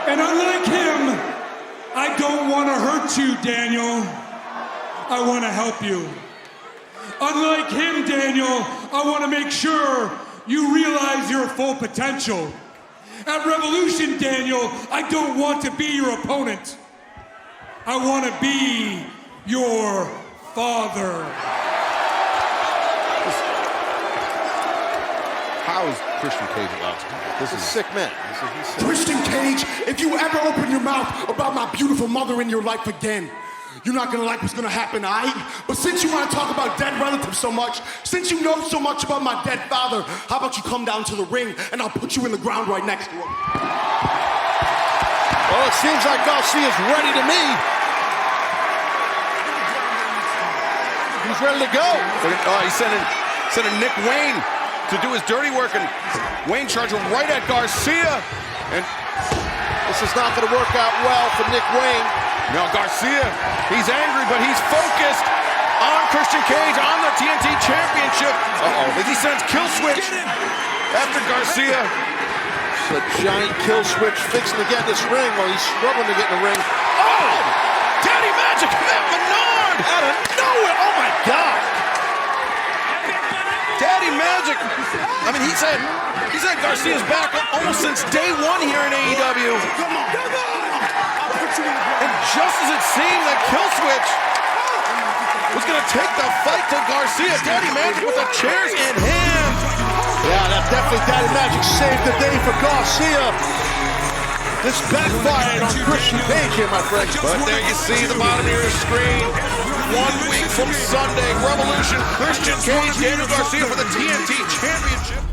Speaker 5: And unlike him, I don't want to hurt you, Daniel. I want to help you. Unlike him, Daniel, I want to make sure you realize your full potential. At Revolution, Daniel, I don't want to be your opponent. I want to be your father.
Speaker 2: How is Christian Cage allowed to do that? This is a sick man.
Speaker 7: Christian Cage, if you ever open your mouth about my beautiful mother in your life again, You're not gonna like what's gonna happen, aight? But since you wanna talk about dead relatives so much, since you know so much about my dead father, how about you come down to the ring and I'll put you in the ground right next to him?
Speaker 2: Well, it seems like Garcia's ready to me. He's ready to go.
Speaker 1: Oh, he's sending Nick Wayne to do his dirty work, and Wayne charging right at Garcia. And
Speaker 2: this is not gonna work out well for Nick Wayne.
Speaker 1: No, Garcia, he's angry, but he's focused on Christian Cage, on the TNT Championship. As he sends kill switch after Garcia.
Speaker 2: It's a giant kill switch fixing to get in this ring while he's struggling to get in the ring.
Speaker 1: Oh! Daddy Magic, Matt Menard!
Speaker 2: Out of nowhere, oh my God!
Speaker 1: Daddy Magic, I mean, he's had Garcia's back almost since day one here in AEW.
Speaker 7: Come on.
Speaker 1: And just as it seemed that kill switch was going to take the fight to Garcia, Daddy Magic with the chairs in hand.
Speaker 2: Yeah, that definitely Daddy Magic saved the day for Garcia. This backfired on Christian Cage here, my friend.
Speaker 1: But there you see the bottom of your screen. 1 week from Sunday, Revolution, Christian Cage, Daniel Garcia for the TNT Championship.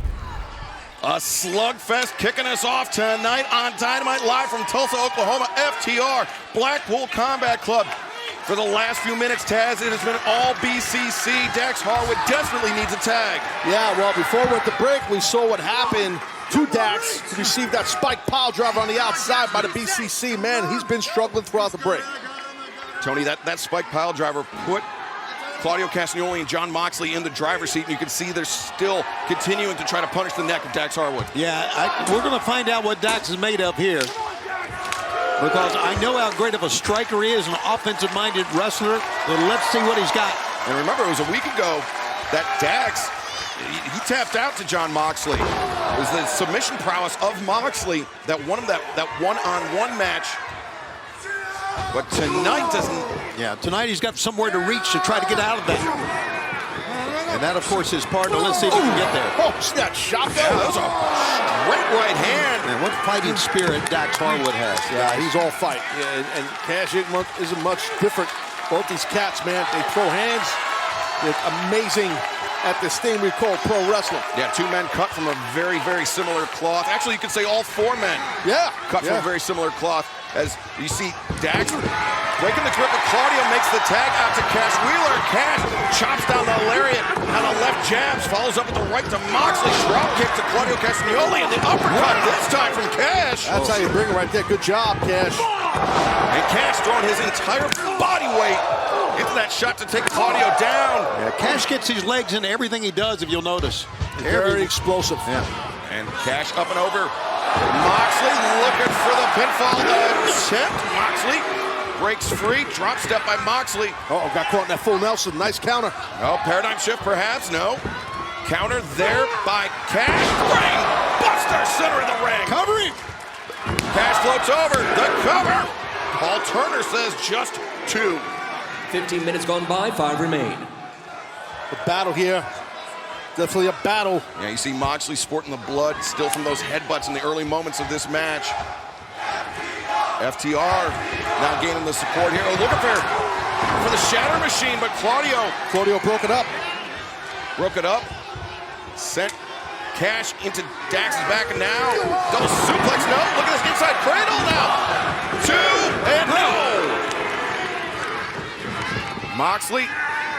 Speaker 1: A slugfest kicking us off tonight on Dynamite, live from Tulsa, Oklahoma. FTR, Blackpool Combat Club. For the last few minutes, Taz, it has been all BCC. Dax Harwood desperately needs a tag.
Speaker 2: Yeah, well, before we went to break, we saw what happened to Dax. He received that spike pile driver on the outside by the BCC. Man, he's been struggling throughout the break.
Speaker 1: Tony, that spike pile driver put Claudio Castagnoli and Jon Moxley in the driver's seat, and you can see they're still continuing to try to punish the neck of Dax Harwood.
Speaker 4: Yeah, we're going to find out what Dax is made of here, because I know how great of a striker he is, an offensive-minded wrestler, but let's see what he's got.
Speaker 1: And remember, it was a week ago that Dax, he tapped out to Jon Moxley. It was the submission prowess of Moxley that won him that one-on-one match. But tonight doesn't...
Speaker 4: Yeah, tonight he's got somewhere to reach to try to get out of that. And that, of course, is partner. Let's see if he can get there.
Speaker 2: Oh, see that shot there?
Speaker 1: Yeah, that was a straight right hand.
Speaker 4: And what fighting spirit Dax Harwood has.
Speaker 2: Yeah, he's all fight. Yeah, and Cash isn't much different. Both these cats, man, they throw hands. They're amazing at this thing we call pro wrestling.
Speaker 1: Yeah, 2 men cut from a very, very similar cloth. Actually, you could say all 4 men cut from a very similar cloth. As you see Dax breaking the grip of Claudio, makes the tag out to Cash Wheeler. Cash chops down the lariat on the left jabs, follows up with the right to Moxley. Drop kick to Claudio Castagnoli, and the uppercut this time from Cash.
Speaker 2: That's how you bring it right there. Good job, Cash.
Speaker 1: And Cash throwing his entire body weight into that shot to take Claudio down.
Speaker 4: Yeah, Cash gets his legs into everything he does, if you'll notice.
Speaker 2: Very explosive.
Speaker 1: Yeah. And Cash up and over. Moxley looking for the pinfall attempt. Moxley breaks free. Drop step by Moxley.
Speaker 2: Oh, got caught in that full Nelson. Nice counter.
Speaker 1: Oh, paradigm shift perhaps. No. Counter there by Cash. Ring buster, center of the ring.
Speaker 4: Covering.
Speaker 1: Cash floats over. The cover. Paul Turner says just 2.
Speaker 19: 15 minutes gone by, 5 remain.
Speaker 2: The battle here. Definitely a battle.
Speaker 1: Yeah, you see Moxley sporting the blood still from those headbutts in the early moments of this match. FTR now gaining the support here. Oh, looking for the shatter machine, but Claudio
Speaker 2: broke it up.
Speaker 1: Sent Cash into Dax's back, and now double suplex. No, look at this inside cradle now. 2 and no. Moxley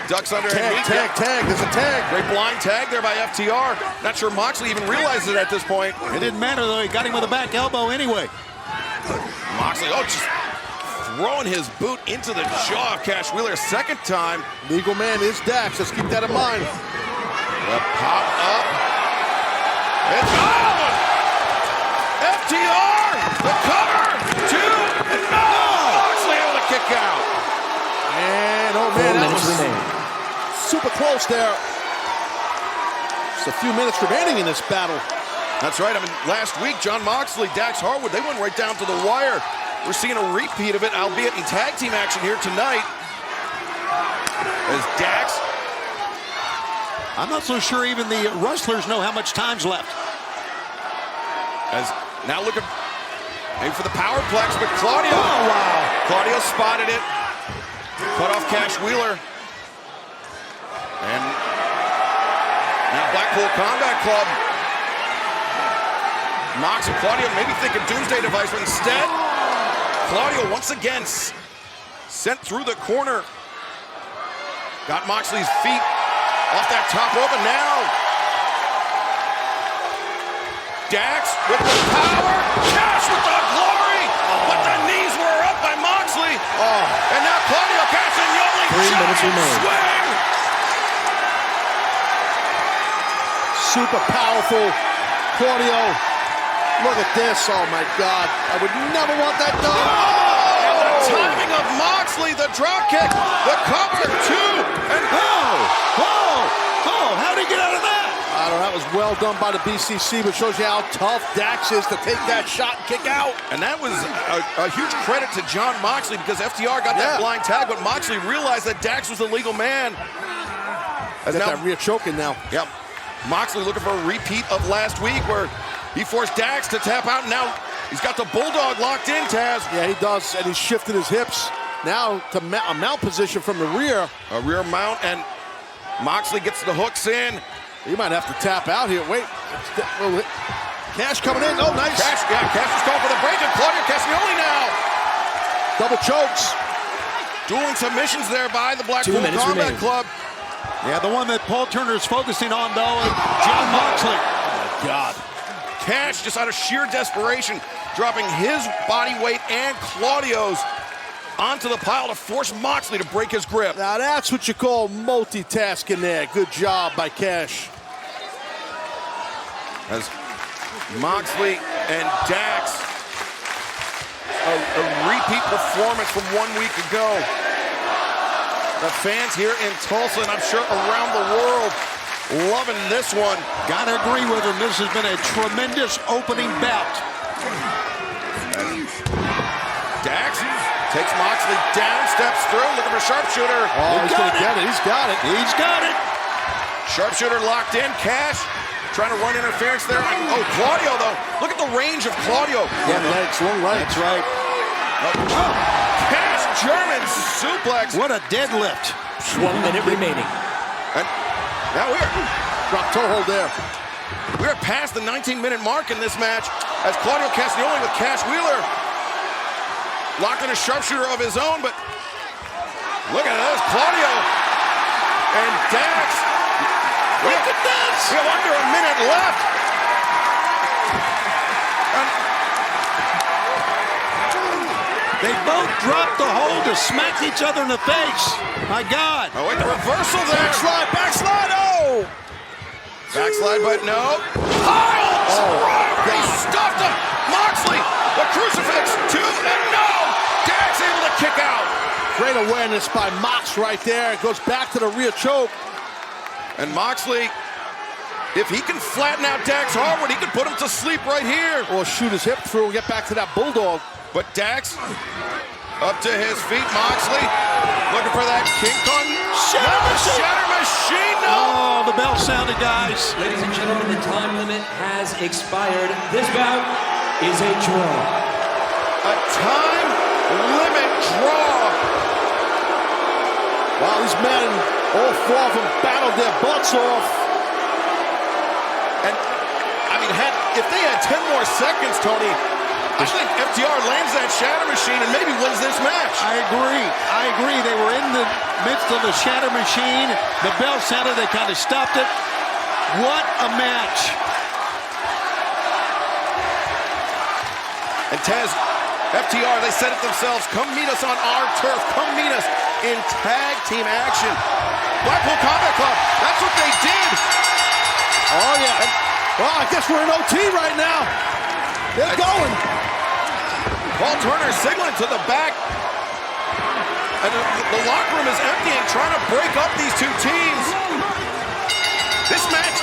Speaker 1: ducks under
Speaker 2: tag. There's a tag.
Speaker 1: Great blind tag there by FTR. Not sure Moxley even realizes it at this point.
Speaker 4: It didn't matter, though. He got him with a back elbow anyway.
Speaker 1: Moxley, just throwing his boot into the jaw of Cash Wheeler a second time.
Speaker 2: Legal man is Dax. Let's keep that in mind.
Speaker 1: The pop up. It's on! FTR, the cover, 2 and no! Moxley able to kick out.
Speaker 2: And, oh man, that was super close there. Just a few minutes remaining in this battle.
Speaker 1: That's right. I mean, last week, Jon Moxley, Dax Harwood, they went right down to the wire. We're seeing a repeat of it, albeit in tag team action here tonight. As Dax...
Speaker 4: I'm not so sure even the wrestlers know how much time's left.
Speaker 1: As now looking maybe for the powerplex, but Claudio... Oh, wow. Claudio spotted it. Cut off Cash Wheeler. And now Blackpool Combat Club. Mox and Claudio maybe thinking Doomsday Device, but instead, Claudio once again sent through the corner. Got Moxley's feet off that top rope, and now Dax with the power, Cash with the glory, but the knees were up by Moxley. And now Claudio Castagnoli,
Speaker 7: 3 minutes remaining.
Speaker 1: Swing.
Speaker 2: Super powerful Claudio. Look at this, oh my God. I would never want that done.
Speaker 1: And the timing of Moxley, the drop kick, the cover, 2, and
Speaker 2: how'd he get out of that? I don't know, that was well done by the BCC, but shows you how tough Dax is to take that shot and kick out.
Speaker 1: And that was a huge credit to John Moxley, because FTR got that blind tag, but Moxley realized that Dax was the legal man.
Speaker 2: Got that rear choking now.
Speaker 1: Yep. Moxley looking for a repeat of last week where he forced Dax to tap out, and now he's got the Bulldog locked in, Taz.
Speaker 2: Yeah, he does, and he's shifted his hips now to a mount position from the rear.
Speaker 1: A rear mount, and Moxley gets the hooks in.
Speaker 2: He might have to tap out here. Wait. Cash coming in. Oh, nice.
Speaker 1: Cash is calling for the break, and Claudio Castagnoli now.
Speaker 2: Double chokes.
Speaker 1: Dueling submissions there by the Blackpool Combat Club.
Speaker 4: Yeah, the one that Paul Turner is focusing on, though, is John Moxley.
Speaker 2: Oh, my God.
Speaker 1: Cash, just out of sheer desperation, dropping his body weight and Claudio's onto the pile to force Moxley to break his grip.
Speaker 2: Now that's what you call multitasking there. Good job by Cash.
Speaker 1: As Moxley and Dax, a repeat performance from 1 week ago. The fans here in Tulsa, and I'm sure around the world, loving this one.
Speaker 4: Gotta agree with him. This has been a tremendous opening bout.
Speaker 1: Dax takes Moxley down, steps through, looking for sharpshooter.
Speaker 2: Oh, he's gonna get it. He's got it.
Speaker 4: He's got it.
Speaker 1: Sharpshooter locked in. Cash trying to run interference there. Oh, Claudio, though. Look at the range of Claudio.
Speaker 2: Yeah, legs, long legs.
Speaker 4: That's right.
Speaker 1: Cash German suplex.
Speaker 4: What a deadlift.
Speaker 19: 1 minute remaining.
Speaker 1: And now we're
Speaker 2: drop toe hold there.
Speaker 1: We're past the 19-minute mark in this match as Claudio Castagnoli with Cash Wheeler locked in a sharpshooter of his own, but look at this, Claudio and Dax. Look at this! We have under a minute left.
Speaker 4: They both dropped the hold to smack each other in the face. My God.
Speaker 1: Oh, wait, the reversal there.
Speaker 2: Backslide, oh!
Speaker 1: Backslide, but no. Piles! He stuffed him. Moxley, the crucifix, 2, and no! Dax able to kick out.
Speaker 2: Great awareness by Mox right there. It goes back to the rear choke.
Speaker 1: And Moxley, if he can flatten out Dax Harwood, he can put him to sleep right here.
Speaker 2: Or shoot his hip through and get back to that Bulldog.
Speaker 1: But Dax up to his feet. Moxley looking for that kink on Shatter Machine. No.
Speaker 4: Oh, the bell sounded, guys.
Speaker 19: Ladies and gentlemen, the time limit has expired. This bout is a draw.
Speaker 1: A time limit draw.
Speaker 2: Wow, these men, all 4 of them battled their butts off.
Speaker 1: And, I mean, if they had 10 more seconds, Tony, I think FTR lands that Shatter Machine and maybe wins this match.
Speaker 4: I agree. They were in the midst of the Shatter Machine. The bell sounded. They kind of stopped it. What a match.
Speaker 1: And Taz, FTR, they said it themselves. Come meet us on our turf. Come meet us in tag team action. Blackpool Combat Club, that's what they did.
Speaker 2: Oh, yeah. Well, I guess we're in OT right now. They're going.
Speaker 1: Paul Turner signaling to the back. And the locker room is emptying, trying to break up these two teams. This match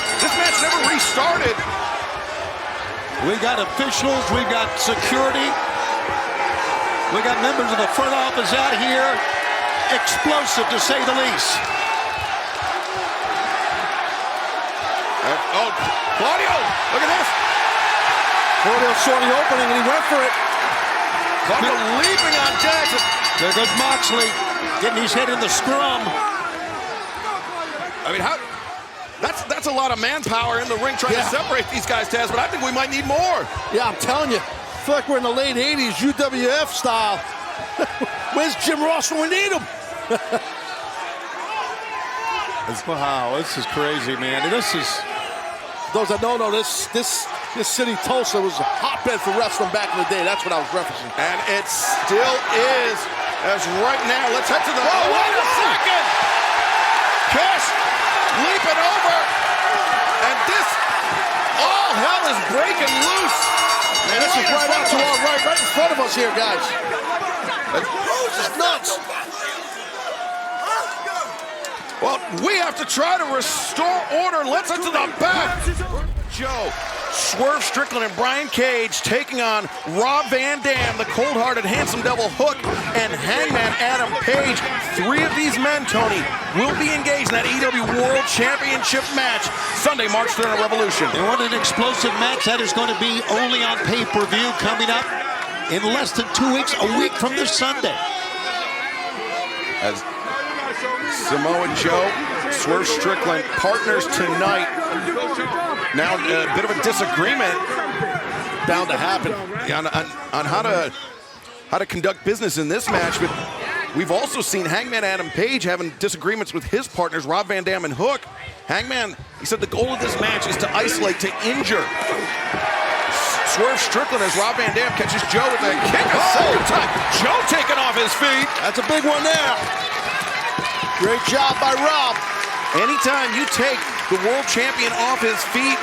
Speaker 1: never restarted.
Speaker 4: We got officials, we got security. We got members of the front office out here. Explosive, to say the least.
Speaker 1: Oh, Claudio, look at this.
Speaker 2: Claudio saw the opening and he went for it.
Speaker 1: Claudio leaping on Dax.
Speaker 4: There goes Moxley. Getting his head in the scrum.
Speaker 1: I mean, that's a lot of manpower in the ring trying to separate these guys, Taz, but I think we might need more.
Speaker 2: Yeah, I'm telling you. I feel like we're in the late 80s, UWF style. Where's Jim Ross when we need him?
Speaker 21: Wow, this is crazy, man. This is...
Speaker 2: Those that don't know, this city, Tulsa, was a hotbed for wrestling back in the day. That's what I was referencing.
Speaker 1: And it still is, as right now, let's head to the... Oh, wait a second! Cash leaping over, and this, all hell is breaking loose.
Speaker 2: Man, this is right out to our right in front of us here, guys. This is nuts.
Speaker 1: Well, we have to try to restore order. Let's head to the back. Joe, Swerve Strickland and Brian Cage taking on Rob Van Dam, the cold-hearted handsome devil Hook, and Hangman Adam Page. 3 of these men, Tony, will be engaged in that AEW World Championship match Sunday, March 3rd on Revolution.
Speaker 4: And what an explosive match that is going to be, only on pay-per-view coming up in less than 2 weeks, a week from this Sunday.
Speaker 1: As Samoa Joe, Swerve Strickland, partners tonight. Now a bit of a disagreement
Speaker 2: bound to happen
Speaker 1: on how to conduct business in this match. But we've also seen Hangman Adam Page having disagreements with his partners, Rob Van Dam and Hook. Hangman, he said the goal of this match is to isolate, to injure. Swerve Strickland as Rob Van Dam catches Joe with a kick a second time. Joe taking off his feet.
Speaker 2: That's a big one there. Great job by Rob.
Speaker 1: Anytime you take the world champion off his feet,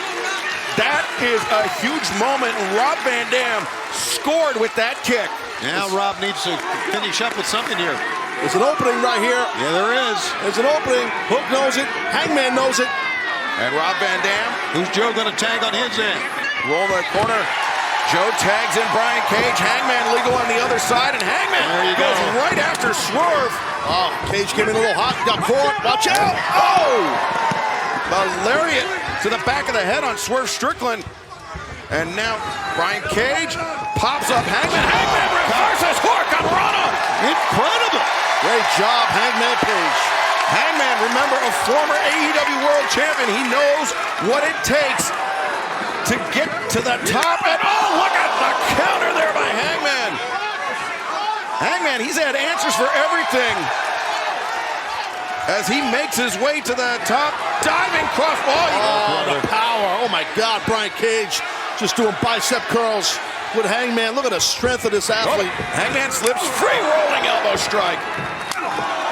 Speaker 1: that is a huge moment. Rob Van Dam scored with that kick.
Speaker 4: Now Rob needs to finish up with something here.
Speaker 2: There's an opening right here.
Speaker 4: Yeah, there is.
Speaker 2: There's an opening. Hook knows it. Hangman knows it.
Speaker 1: And Rob Van Dam.
Speaker 4: Who's Joe going to tag on his end?
Speaker 1: Roll the corner. Joe tags in Brian Cage. Hangman legal on the other side. And Hangman goes right after Swerve.
Speaker 2: Oh, Cage came in a little hot. Got caught. Watch out.
Speaker 1: Oh! The lariat to the back of the head on Swerve Strickland. And now Brian Cage pops up Hangman. Hangman reverses Hook on Rana.
Speaker 4: Incredible.
Speaker 2: Great job, Hangman Page.
Speaker 1: Hangman, remember, a former AEW World Champion. He knows what it takes to get to the top. And oh, look at the counter there by Hangman. Hangman, he's had answers for everything as he makes his way to the top. Diving crossbody.
Speaker 2: Oh, the power. Oh, my God. Brian Cage just doing bicep curls with Hangman. Look at the strength of this athlete.
Speaker 1: Oh, Hangman slips. Free rolling elbow strike.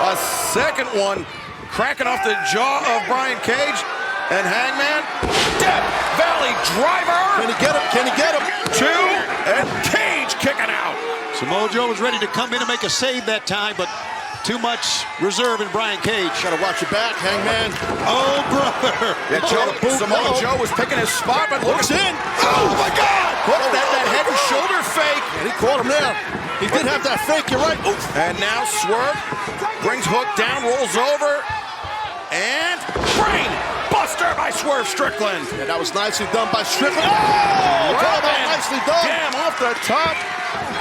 Speaker 1: A second one cracking off the jaw of Brian Cage. And Hangman, Death Valley driver.
Speaker 2: Can he get him? Can he get him?
Speaker 1: 2, and Cage kicking out.
Speaker 4: Samoa Joe was ready to come in and make a save that time, but too much reserve in Brian Cage.
Speaker 2: Gotta watch your back, Hangman.
Speaker 4: Oh, brother.
Speaker 1: Yeah, Samoa Joe was picking his spot, but looks in. Oh, my God. Look at that head and shoulder fake.
Speaker 2: And he caught him there. He did have that fake, you're right. Oof.
Speaker 1: And now Swerve brings Hook down, rolls over, and brain buster by Swerve Strickland.
Speaker 2: Yeah, that was nicely done by Strickland. Oh, nicely done.
Speaker 1: Damn, off the top.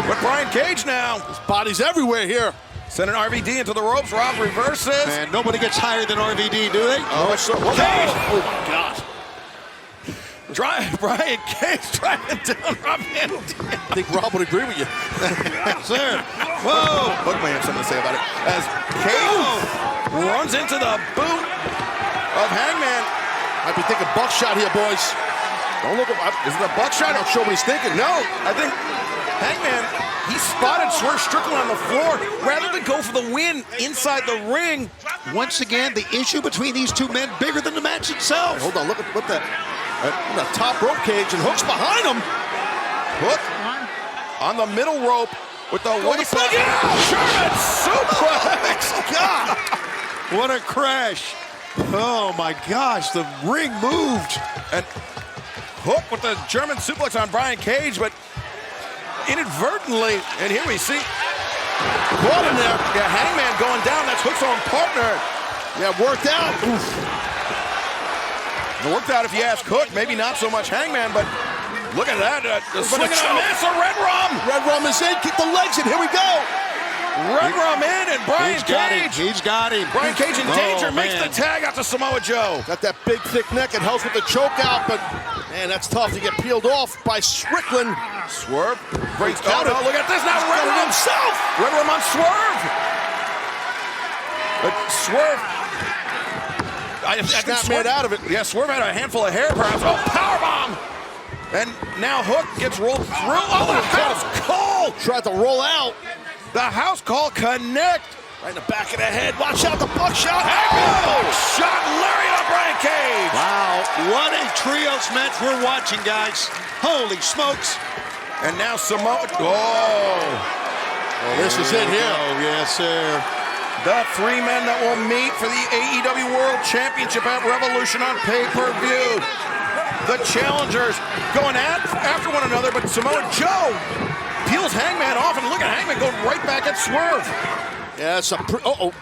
Speaker 1: With Brian Cage now.
Speaker 2: His body's everywhere here.
Speaker 1: Sending RVD into the ropes. Rob reverses.
Speaker 4: And nobody gets higher than RVD, do they?
Speaker 1: Oh,
Speaker 2: Cage.
Speaker 1: Oh, my God. Brian Cage driving down Rob Van Dam.
Speaker 2: I think Rob would agree with you.
Speaker 1: Sir. Whoa. Hook may have something to say about it. As Cage runs into the boot of Hangman.
Speaker 2: Might be thinking buckshot here, boys. Don't look at...
Speaker 1: Is it a buckshot?
Speaker 2: I'm not sure what he's thinking.
Speaker 1: No, I think Hangman, he spotted Swerve Strickland on the floor. Rather than go for the win inside the ring.
Speaker 4: Once again, the issue between these two men bigger than the match itself.
Speaker 2: Hey, hold on, look at what that... the top rope, Cage, and Hook's behind him.
Speaker 1: Hook on the middle rope with the waist. German suplex.
Speaker 2: God.
Speaker 4: What a crash. Oh, my gosh, the ring moved.
Speaker 1: And Hook with the German suplex on Brian Cage, but inadvertently, and here we see caught in there. Yeah, Hangman going down. That's Hook's own partner.
Speaker 2: Yeah, worked out. Oof.
Speaker 1: It worked out if you ask Hook, maybe not so much Hangman, but look at that. Swinging a massive Red Rum.
Speaker 2: Red Rum is in. Keep the legs in. Here we go.
Speaker 1: Run in, and Brian Cage.
Speaker 2: He's got him.
Speaker 1: Brian Cage in danger, makes the tag out to Samoa Joe.
Speaker 2: Got that big, thick neck and helps with the choke out, but man, that's tough to get peeled off by Strickland.
Speaker 1: Swerve breaks down. Oh, look at this now. Red Room himself. Red Room on Swerve. Swerve.
Speaker 2: Snap man out of it.
Speaker 1: Yeah, Swerve had a handful of hair perhaps. Oh, powerbomb. And now Hook gets rolled through. Oh, the house call.
Speaker 2: Tried to roll out.
Speaker 1: The house call connect.
Speaker 2: Right in the back of the head. Watch out, the buckshot.
Speaker 1: Oh, shot Larry to Brian Cage.
Speaker 4: Wow, what a trios match we're watching, guys. Holy smokes.
Speaker 1: And now Samoa.
Speaker 2: Oh, this is it here.
Speaker 4: Oh, yes, sir.
Speaker 1: The three men that will meet for the AEW World Championship at Revolution on pay-per-view. The challengers going after one another, but Samoa Joe peels Hangman off, and look at Hangman going right back at Swerve.
Speaker 2: Yeah, it's a look at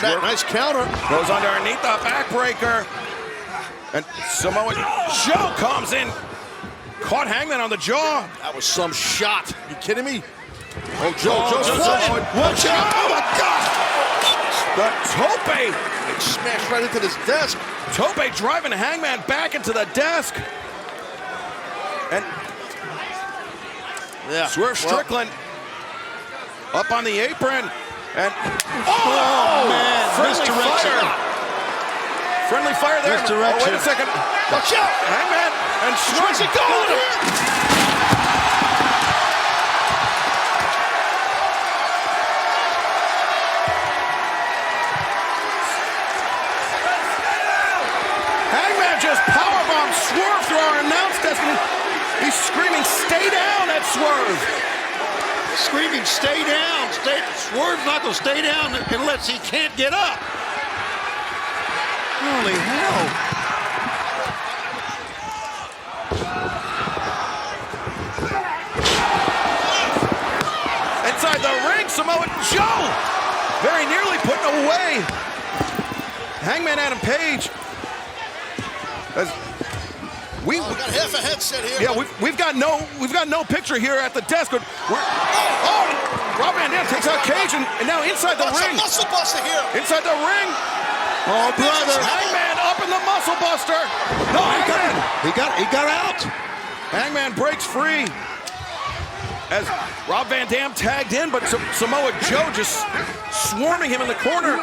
Speaker 2: that nice counter.
Speaker 1: Goes underneath the backbreaker. And Samoa Joe comes in. Caught Hangman on the jaw.
Speaker 2: That was some shot. You kidding me? Oh, Joe's
Speaker 1: flying. Watch out. Oh, my God. The tope.
Speaker 2: It smashed right into this desk.
Speaker 1: Tope driving Hangman back into the desk. And
Speaker 2: yeah,
Speaker 1: Swerve Strickland up on the apron. And
Speaker 4: man, misdirection.
Speaker 1: Friendly fire there.
Speaker 4: Misdirection.
Speaker 1: Oh, wait a second.
Speaker 2: Watch out.
Speaker 1: Hangman and Swerve going here. Just powerbomb Swerve through our announce desk. He's screaming, "Stay down!" at Swerve.
Speaker 4: Screaming, "Stay down!" Swerve's not gonna stay down unless he can't get up. Holy hell!
Speaker 1: Inside the ring, Samoa Joe very nearly putting away Hangman Adam Page.
Speaker 2: We got half a headset here.
Speaker 1: Yeah, we've got no picture here at the desk. Rob Van Dam takes out Cage, and now inside the ring.
Speaker 2: Muscle buster here.
Speaker 1: Inside the ring.
Speaker 4: Oh, brother!
Speaker 1: Hangman up in the muscle buster. No, Hangman.
Speaker 4: He got out.
Speaker 1: Hangman breaks free as Rob Van Dam tagged in, but Samoa Joe just swarming him in the corner.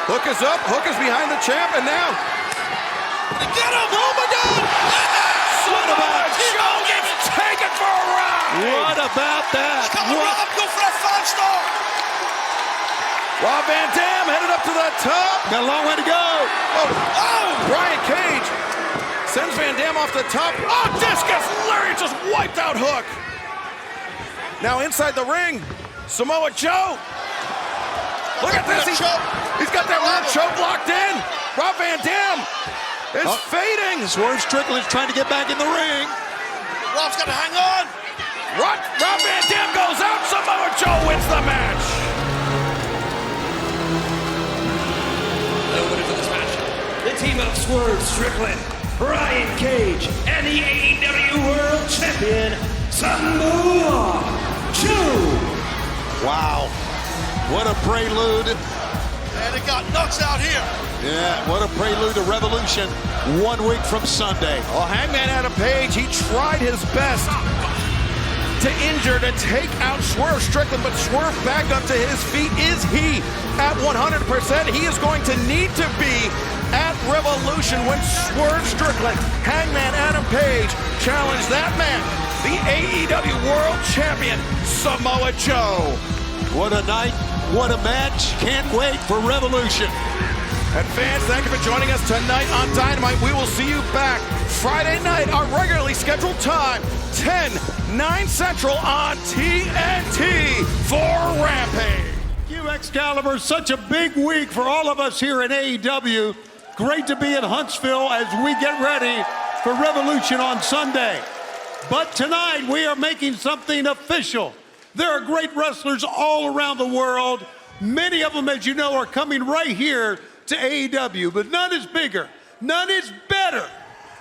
Speaker 1: Hook is up, Hook is behind the champ, and now...
Speaker 2: Get him! Oh, my God!
Speaker 1: Samoa Joe gets taken for a ride!
Speaker 4: What about that?
Speaker 2: Come on, Rob, go for that 5-star!
Speaker 1: Rob Van Dam headed up to the top.
Speaker 4: Got a long way to go.
Speaker 1: Oh! Brian Cage sends Van Dam off the top. Oh, discus! Larry just wiped out Hook. Now inside the ring, Samoa Joe. Look at this. He's got that rear choke locked in. Rob Van Dam is fading.
Speaker 4: Swerve Strickland's trying to get back in the ring.
Speaker 2: Rob's got to hang on.
Speaker 1: Rob Van Dam goes out. Samoa Joe wins the match.
Speaker 19: The winner for this match, the team of Swerve Strickland, Brian Cage, and the AEW World Champion, Samoa Joe.
Speaker 4: Wow. What a prelude.
Speaker 2: And it got nuts out here.
Speaker 4: Yeah, what a prelude to Revolution 1 week from Sunday.
Speaker 1: Well, Hangman Adam Page, he tried his best to injure, to take out Swerve Strickland, but Swerve back up to his feet. Is he at 100%? He is going to need to be at Revolution when Swerve Strickland, Hangman Adam Page, challenge that man, the AEW World Champion, Samoa Joe.
Speaker 4: What a night. What a match. Can't wait for Revolution.
Speaker 1: And fans, thank you for joining us tonight on Dynamite. We will see you back Friday night, our regularly scheduled time, 10/9 Central on TNT for Rampage.
Speaker 4: Thank you, Excalibur. Such a big week for all of us here at AEW. Great to be in Huntsville as we get ready for Revolution on Sunday. But tonight, we are making something official. There are great wrestlers all around the world. Many of them, as you know, are coming right here to AEW, but none is bigger, none is better,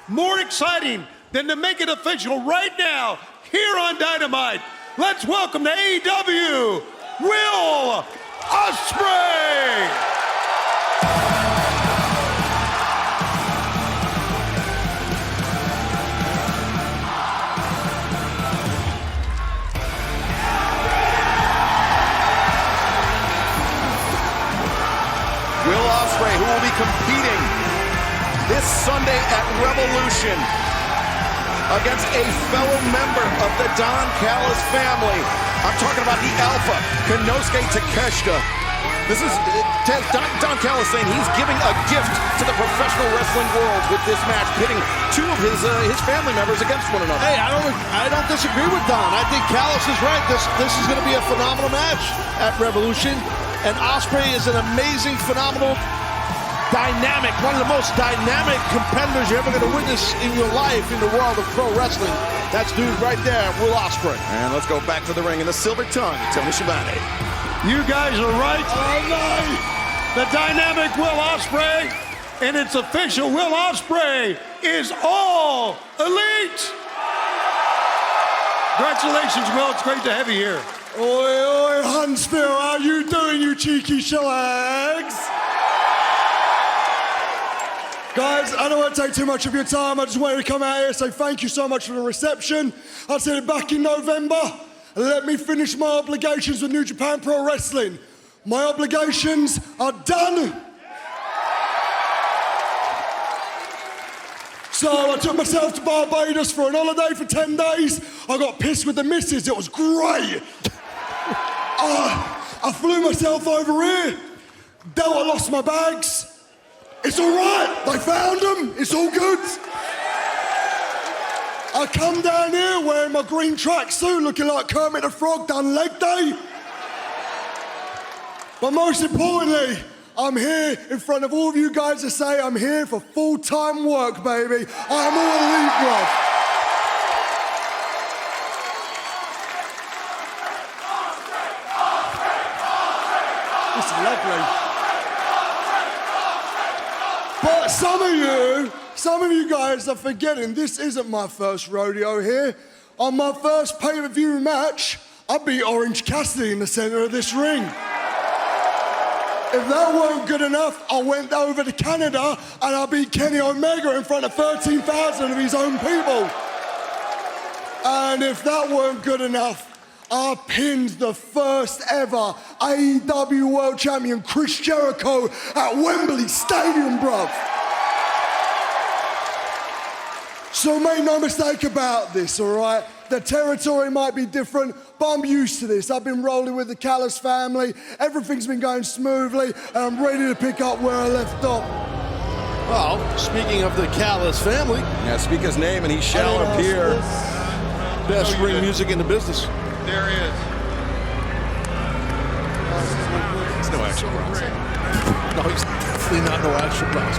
Speaker 4: more exciting than to make it official right now here on Dynamite.
Speaker 21: let's welcome to AEW, Will Ospreay!
Speaker 1: Will Ospreay, who will be competing this Sunday at Revolution against a fellow member of the Don Callis family. I'm talking about the Alpha, Konosuke Takeshita. This is Don Callis saying he's giving a gift to the professional wrestling world with this match, pitting two of his family members against one another.
Speaker 2: Hey, I don't disagree with Don. I think Callis is right. This is going to be a phenomenal match at Revolution. And Ospreay is an amazing, phenomenal, dynamic, one of the most dynamic competitors you're ever going to witness in your life in the world of pro wrestling. That's dude right there, Will Ospreay.
Speaker 1: And let's go back to the ring in the silver tongue, Tony Schiavone.
Speaker 21: You guys are right. The dynamic Will Ospreay, and it's official. Will Ospreay is all elite. Congratulations, Will. It's great to have you here.
Speaker 14: Oi, oi, Huntsville, how you doing, you cheeky shags? Guys, I don't want to take too much of your time. I just wanted to come out here and say thank you so much for the reception. I said it back in November. Let me finish my obligations with New Japan Pro Wrestling. My obligations are done. So I took myself to Barbados for an holiday for 10 days. I got pissed with the missus. It was great. I flew myself over here. Delta lost my bags. It's all right. They found them. It's all good. I come down here wearing my green tracksuit, looking like Kermit the Frog done leg day. But most importantly, I'm here in front of all of you guys to say I'm here for full-time work, baby. I'm all elite, bruv. This is lovely. But some of you guys are forgetting this isn't my first rodeo here. On my first pay-per-view match, I beat Orange Cassidy in the center of this ring. If that weren't good enough, I went over to Canada and I beat Kenny Omega in front of 13,000 of his own people. And if that weren't good enough, I pinned the first ever AEW World Champion Chris Jericho at Wembley Stadium, bruv. So make no mistake about this, all right? The territory might be different, but I'm used to this. I've been rolling with the Callis family. Everything's been going smoothly, and I'm ready to pick up where I left off.
Speaker 2: Well, speaking of the Callis family.
Speaker 1: Yeah, speak his name and he shall appear.
Speaker 2: Best ring music in the business.
Speaker 3: There he is.
Speaker 1: It's no extra bronze.
Speaker 2: No, he's definitely not no extra bronze.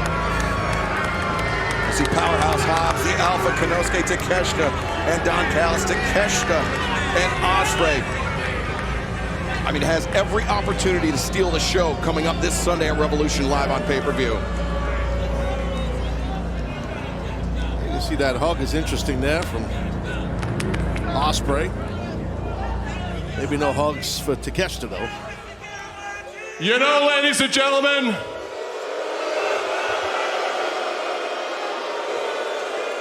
Speaker 1: See Powerhouse Hobbs, the Alpha, Konosuke Takeshita, and Don Callis, Takeshita, and Ospreay. I mean, has every opportunity to steal the show coming up this Sunday at Revolution live on pay-per-view.
Speaker 2: You see that hug is interesting there from Ospreay. Maybe no hugs for Takeshita, though.
Speaker 3: You know, ladies and gentlemen,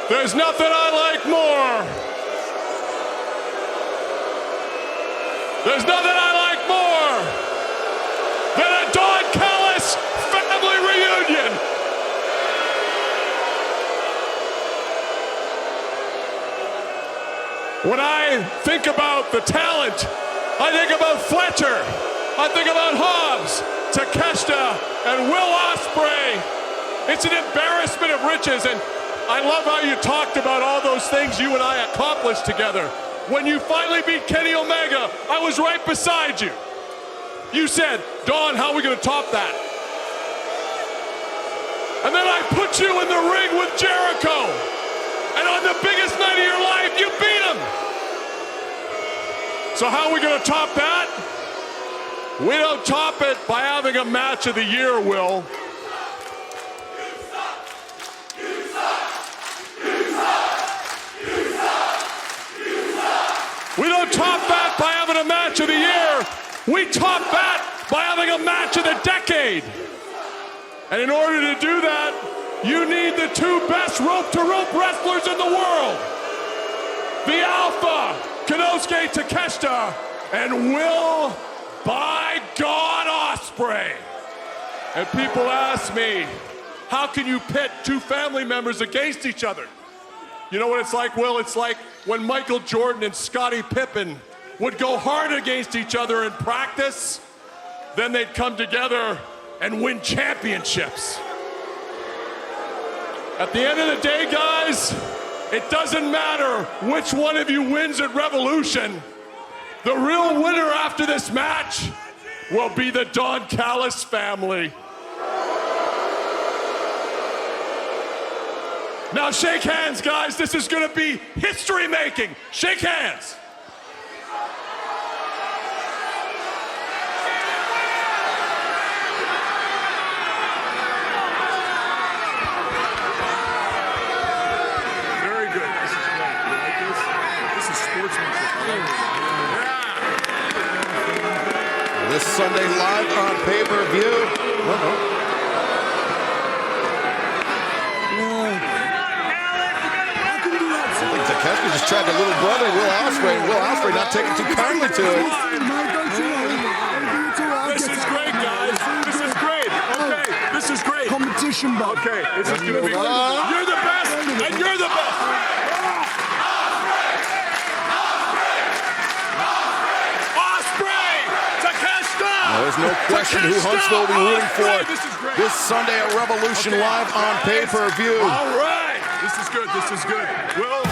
Speaker 3: there's nothing I like more. There's nothing I like more than a Don Callis family reunion. When I think about the talent, I think about Fletcher, I think about Hobbs, Takeshita, and Will Ospreay. It's an embarrassment of riches, and I love how you talked about all those things you and I accomplished together. When you finally beat Kenny Omega, I was right beside you. You said, Don, how are we going to top that? And then I put you in the ring with Jericho. And on the biggest night of your life, you beat him. So how are we going to top that? We don't top it by having a match of the year, Will. We don't top that match of the year. We top that by having a match of the decade. And in order to do that, you need the two best rope-to-rope wrestlers in the world. The Alpha, Konosuke Takeshita, and Will, by God, Ospreay. And people ask me, how can you pit two family members against each other? You know what it's like, Will? It's like when Michael Jordan and Scottie Pippen would go hard against each other in practice, then they'd come together and win championships. At the end of the day, guys, it doesn't matter which one of you wins at Revolution. The real winner after this match will be the Don Callis family. Now shake hands, guys. This is going to be history-making. Shake hands.
Speaker 8: Very good. This is great. You like this? This is sportsmanship.
Speaker 1: This Sunday live on pay-per-view. Takeshita just tried the little brother, Will Ospreay, and Will Ospreay not taking too kindly to it.
Speaker 3: This is great, guys. This is great. Okay, this is great.
Speaker 14: Competition, bud.
Speaker 3: Okay, this is going to be good. You're the best, and you're the best. Ospreay, Takeshita.
Speaker 1: There's no question who Huntsville will be rooting for this Sunday at Revolution live on pay-per-view.
Speaker 3: All right. This is good. This is good. Will.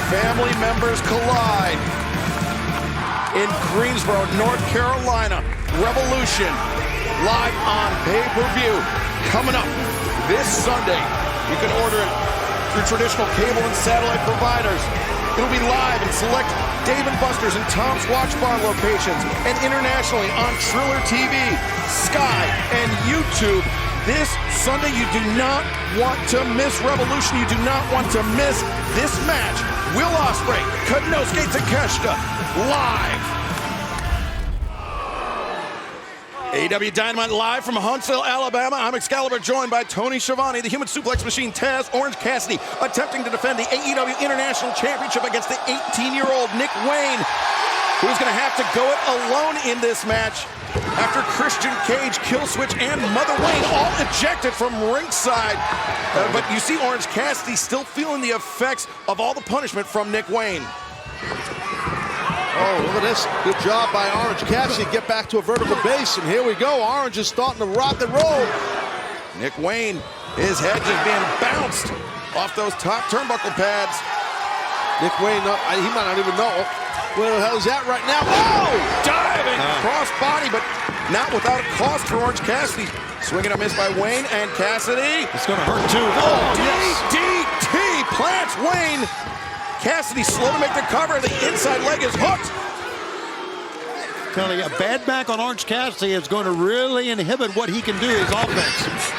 Speaker 1: Family members collide in Greensboro, North Carolina. Revolution live on pay-per-view coming up this Sunday. You can order it through traditional cable and satellite providers. It'll be live in select Dave & Buster's and Tom's Watch Bar locations and internationally on Triller TV, Sky, and YouTube. This Sunday, you do not want to miss Revolution. You do not want to miss this match. Will Ospreay, Konosuke Takeshita, live. AEW Dynamite live from Huntsville, Alabama. I'm Excalibur, joined by Tony Schiavone, the Human Suplex Machine, Taz, Orange Cassidy, attempting to defend the AEW International Championship against the 18-year-old Nick Wayne, who's going to have to go it alone in this match after Christian Cage, Killswitch, and Mother Wayne all ejected from ringside. But you see Orange Cassidy still feeling the effects of all the punishment from Nick Wayne.
Speaker 2: Oh, look at this. Good job by Orange Cassidy. Get back to a vertical base, and here we go. Orange is starting to rock and roll.
Speaker 1: Nick Wayne, his head just being bounced off those top turnbuckle pads.
Speaker 2: Nick Wayne, he might not even know where the hell he's at right now. Oh!
Speaker 1: Diving cross body, but not without a cost for Orange Cassidy. Swinging a miss by Wayne and Cassidy.
Speaker 4: It's going to hurt too.
Speaker 1: DDT plants Wayne. Cassidy slow to make the cover. The inside leg is hooked.
Speaker 4: Telling you, a bad back on Orange Cassidy is going to really inhibit what he can do, his offense.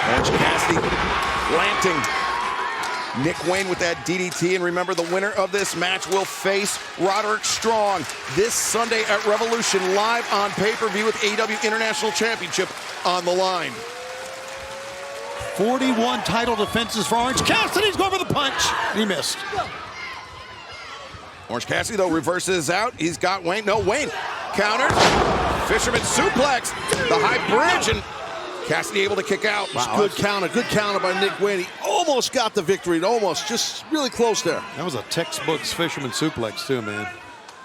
Speaker 1: Orange Cassidy planting Nick Wayne with that DDT. And remember, the winner of this match will face Roderick Strong this Sunday at Revolution, live on pay-per-view with AEW International Championship on the line.
Speaker 4: 41 title defenses for Orange Cassidy. He's going for the punch. He missed.
Speaker 1: Orange Cassidy, though, reverses out. He's got Wayne. No, Wayne countered. Fisherman suplex. The high bridge, and Cassidy able to kick out.
Speaker 2: Wow, good counter by Nick Wayne. He almost got the victory. Almost, just really close there.
Speaker 21: That was a textbook fisherman suplex too, man.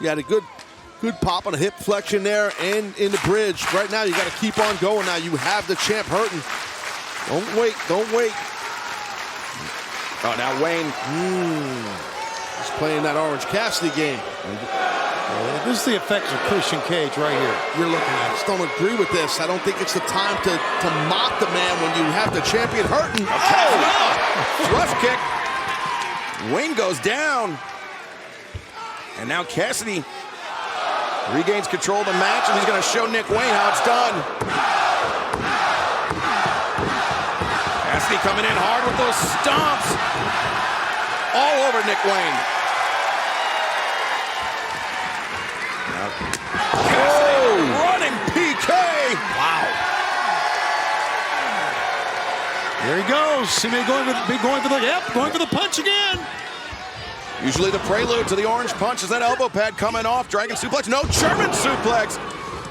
Speaker 2: You had a good pop on a hip flexion there and in the bridge. Right now, you got to keep on going. Now you have the champ hurting. Don't wait.
Speaker 1: Oh, now Wayne.
Speaker 2: He's playing that Orange Cassidy game.
Speaker 21: This is the effects of Christian Cage right here. You're looking at.
Speaker 2: I just don't agree with this. I don't think it's the time to mock the man when you have the champion hurting.
Speaker 1: Thrust kick. Wayne goes down. And now Cassidy regains control of the match, and he's going to show Nick Wayne how it's done. Cassidy coming in hard with those stomps all over Nick Wayne. Running PK.
Speaker 21: Wow. There he goes. He may going for the punch again.
Speaker 1: Usually the prelude to the orange punch is that elbow pad coming off. Dragon suplex. No, German suplex.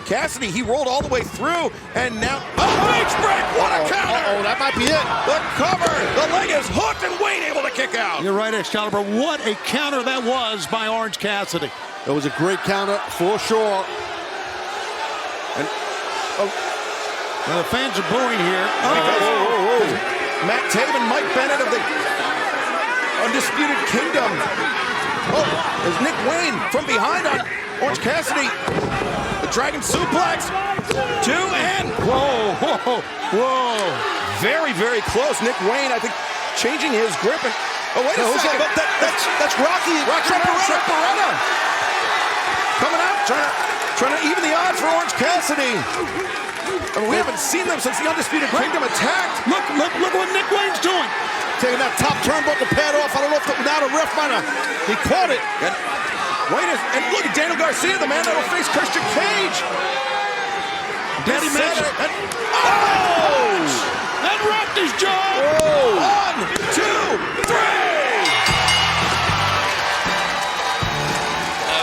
Speaker 1: Cassidy, he rolled all the way through, and now a beach break. What a counter!
Speaker 2: That might be it.
Speaker 1: The cover. The leg is hooked, and Wayne able to kick out.
Speaker 21: You're right, Excalibur. What a counter that was by Orange Cassidy.
Speaker 2: It was a great counter for sure. And
Speaker 21: well, the fans are booing here.
Speaker 1: Matt Taven, Mike Bennett of the Undisputed Kingdom. There's Nick Wayne from behind on Orange Cassidy. The Dragon suplex. 2 and whoa. Very, very close. Nick Wayne, I think, changing his grip. And wait a second.
Speaker 2: That's Rocky.
Speaker 1: Barretta. Coming out, trying to even the odds for Orange Cassidy. I mean, we haven't seen them since the Undisputed Kingdom attacked.
Speaker 21: Look what Nick Wayne's doing.
Speaker 2: Taking that top turnbuckle pad off. I don't know if now the ref might have. He caught it.
Speaker 1: And Wayne is, and look at Daniel Garcia, the man that will face Christian Cage.
Speaker 21: Daddy Magic. That rocked his jaw.
Speaker 1: 1, 2, 3.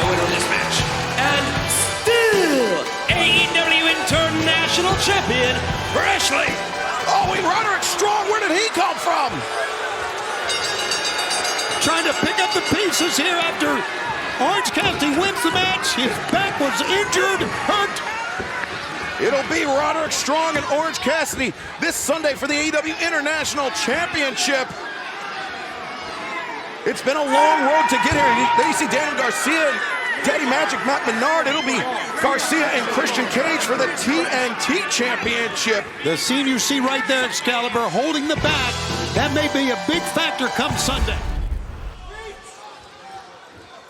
Speaker 19: Winner of this match, and still AEW International Champion, Ashley.
Speaker 1: Oh, Roderick Strong, where did he come from?
Speaker 21: Trying to pick up the pieces here after Orange Cassidy wins the match. His back was injured, hurt.
Speaker 1: It'll be Roderick Strong and Orange Cassidy this Sunday for the AEW International Championship. It's been a long road to get here. Then you see Daniel Garcia and Daddy Magic, Matt Menard. It'll be Garcia and Christian Cage for the TNT Championship.
Speaker 21: The scene you see right there, Excalibur, holding the back, that may be a big factor come Sunday.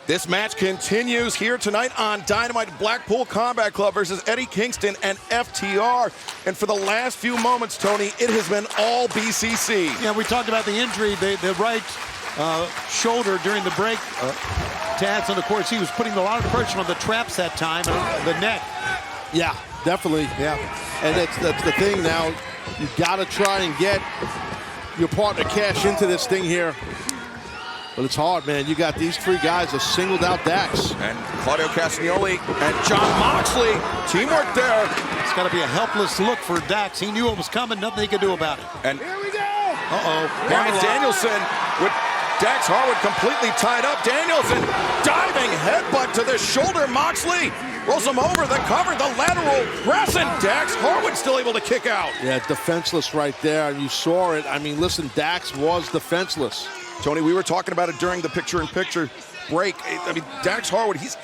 Speaker 1: This match continues here tonight on Dynamite. Blackpool Combat Club versus Eddie Kingston and FTR. And for the last few moments, Tony, it has been all BCC.
Speaker 21: Yeah, we talked about the injury, the right shoulder during the break. Taz, and of course, he was putting a lot of pressure on the traps that time, and the neck.
Speaker 2: Yeah, definitely. Yeah, and that's the thing now. You got to try and get your partner cash into this thing here. But it's hard, man. You got these three guys that singled out Dax.
Speaker 1: And Claudio Castagnoli and John Moxley. Teamwork there.
Speaker 21: It's got to be a helpless look for Dax. He knew it was coming. Nothing he could do about it.
Speaker 1: And here we go. Bryan Danielson with Dax Harwood completely tied up. Danielson diving headbutt to the shoulder. Moxley rolls him over the cover, the lateral press, and Dax Harwood still able to kick out.
Speaker 2: Yeah, defenseless right there. You saw it. I mean, listen, Dax was defenseless.
Speaker 1: Tony, we were talking about it during the picture-in-picture break. I mean, Dax Harwood, he's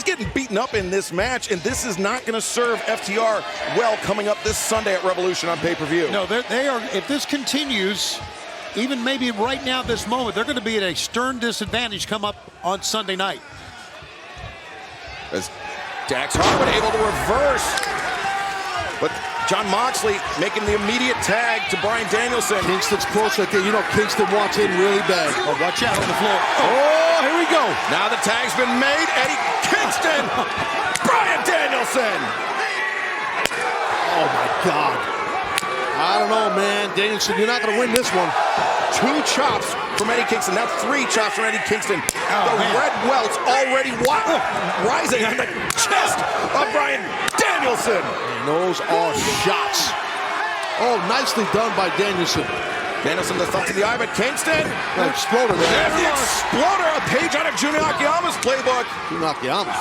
Speaker 1: getting beaten up in this match, and this is not going to serve FTR well coming up this Sunday at Revolution on pay-per-view.
Speaker 21: No, they are. If this continues, even maybe right now, this moment, they're going to be at a stern disadvantage come up on Sunday night.
Speaker 1: As Dax Harwood able to reverse, but John Moxley making the immediate tag to Bryan Danielson.
Speaker 2: Kingston's close right there. You know Kingston wants in really bad.
Speaker 21: Oh, watch out on the floor.
Speaker 1: Oh, here we go. Now the tag's been made. Eddie Kingston, Bryan Danielson.
Speaker 2: Oh, my God. I don't know, man. Danielson, you're not going to win this one.
Speaker 1: 2 chops from Eddie Kingston. Now 3 chops from Eddie Kingston. Red welts already rising on the chest of Bryan Danielson.
Speaker 2: And those are shots. Oh, nicely done by Danielson.
Speaker 1: Danielson the thumb to the eye, but Kingston.
Speaker 2: That exploder there.
Speaker 1: There's the exploder, a page out of Junior Akiyama's playbook.
Speaker 2: Junior Akiyama.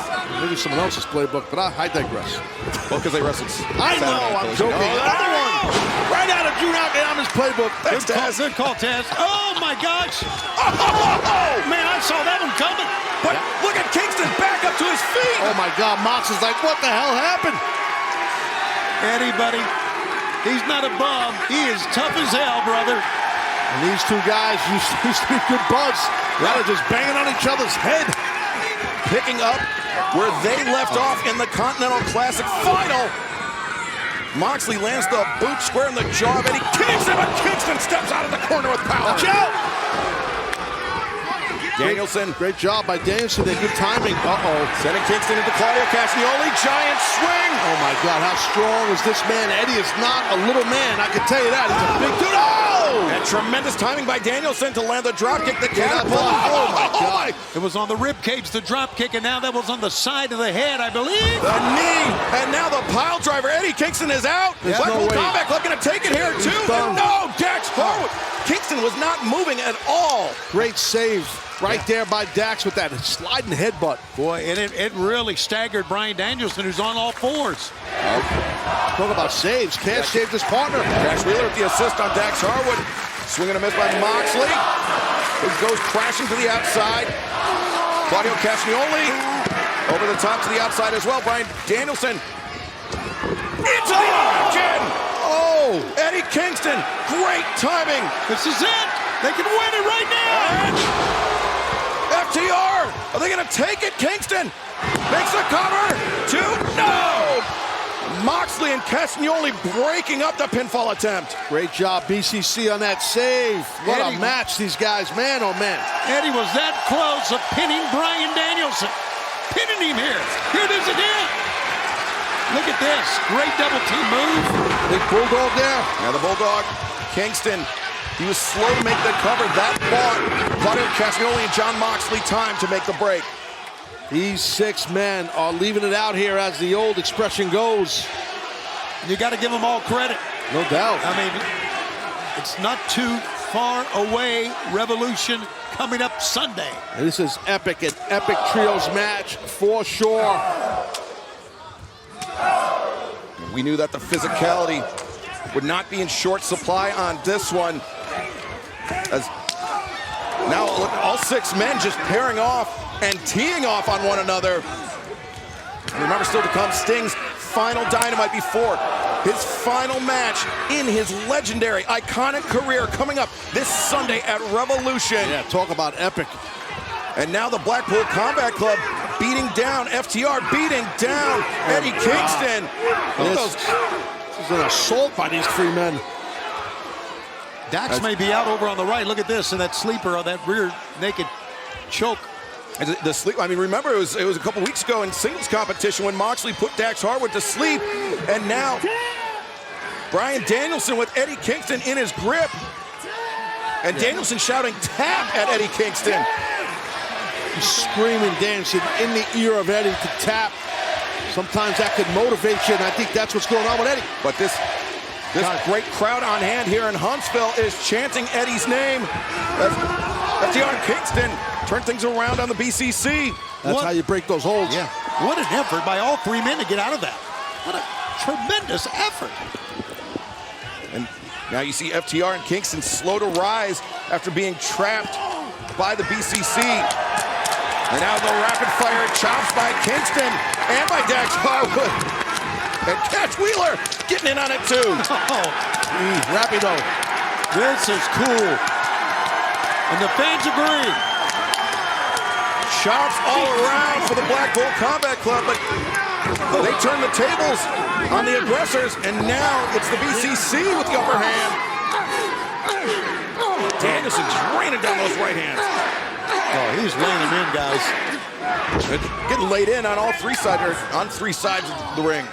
Speaker 2: Maybe someone else's playbook, but I digress.
Speaker 1: Well, because they wrestled.
Speaker 2: I know, I'm joking. Another one. Right out of Junior Akiyama's playbook.
Speaker 1: Thanks, Taz.
Speaker 21: Good call, Taz. Oh, my gosh. Oh, man, I saw that one coming.
Speaker 1: But look at Kingston back up to his feet.
Speaker 2: Oh, my God. Mox is like, what the hell happened?
Speaker 21: Eddie, buddy, he's not a bum. He is tough as hell, brother.
Speaker 2: And these two guys, these two good buds, they're just banging on each other's head.
Speaker 1: Picking up where they left off in the Continental Classic final. Moxley lands the boot square in the jaw of Eddie Kingston, but Kingston steps out of the corner with power.
Speaker 2: Watch out!
Speaker 1: Danielson.
Speaker 2: Great job by Danielson. Good timing.
Speaker 1: Sending Kingston into Claudio Castagnoli. Giant swing.
Speaker 2: Oh, my God. How strong is this man? Eddie is not a little man. I can tell you that. He's a big dude. Oh!
Speaker 1: And tremendous timing by Danielson to land the dropkick, the catapult.
Speaker 2: Oh, my God.
Speaker 4: It was on the rib cage, the drop kick, and now that was on the side of the head, I believe.
Speaker 1: The knee, and now the pile driver. Eddie Kingston is out. Blackpool Combat Club going to take it here, too. And no, Dax Harwood. Kingston was not moving at all.
Speaker 2: Great save right there by Dax with that sliding headbutt.
Speaker 4: Boy, and it really staggered Bryan Danielson, who's on all fours.
Speaker 2: Talk about saves. Can't save this partner.
Speaker 1: Dax Wheeler with the assist on Dax Harwood. Swing and a miss by Moxley. It goes crashing to the outside. Claudio Castagnoli over the top to the outside as well. Bryan Danielson into the action. Oh, Eddie Kingston, great timing.
Speaker 4: This is it. They can win it right now.
Speaker 1: And FTR, are they going to take it? Kingston makes the cover. No. Moxley and Castagnoli breaking up the pinfall attempt.
Speaker 2: Great job, BCC, on that save. What a match, these guys. Man, oh, man.
Speaker 4: Eddie was that close of pinning Bryan Danielson. Pinning him here. Here it is again. Look at this. Great double team move.
Speaker 2: Big bulldog there.
Speaker 1: Now the bulldog, Kingston. He was slow to make the cover. That bought Claudio Castagnoli and Jon Moxley time to make the break.
Speaker 2: These 6 men are leaving it out here, as the old expression goes.
Speaker 4: You got to give them all credit.
Speaker 2: No doubt.
Speaker 4: I mean, it's not too far away. Revolution coming up Sunday.
Speaker 2: And this is epic, an epic trios match for sure.
Speaker 1: We knew that the physicality would not be in short supply on this one. As now look, all 6 men just pairing off and teeing off on one another. Remember, still to come, Sting's final Dynamite before his final match in his legendary, iconic career coming up this Sunday at Revolution.
Speaker 2: Yeah, talk about epic.
Speaker 1: And now the Blackpool Combat Club beating down FTR, beating down Eddie Kingston.
Speaker 2: This is an assault by these 3 men.
Speaker 4: Dax may be out over on the right. Look at this, and that sleeper on that rear naked choke.
Speaker 1: The sleep. I mean, remember it was a couple weeks ago in singles competition when Moxley put Dax Harwood to sleep, and now Bryan Danielson with Eddie Kingston in his grip, and Danielson shouting "tap" at Eddie Kingston.
Speaker 2: He's screaming Danielson in the ear of Eddie to tap. Sometimes that could motivate you, and I think that's what's going on with Eddie.
Speaker 1: But this great crowd on hand here in Huntsville is chanting Eddie's name. FTR and Kingston turn things around on the BCC.
Speaker 2: That's how you break those holds.
Speaker 4: Yeah. What an effort by all 3 men to get out of that. What a tremendous effort.
Speaker 1: And now you see FTR and Kingston slow to rise after being trapped by the BCC. And now the rapid fire chops by Kingston and by Dax Harwood. And Catch Wheeler getting in on it too.
Speaker 2: Rapido.
Speaker 4: This is cool. And the fans agree.
Speaker 1: Chops all around for the Blackpool Combat Club, but they turn the tables on the aggressors, and now it's the BCC with the upper hand. Danielson just raining down those right hands.
Speaker 4: Oh, he's laying them in, guys.
Speaker 1: Getting laid in on all 3 sides, on 3 sides of the ring.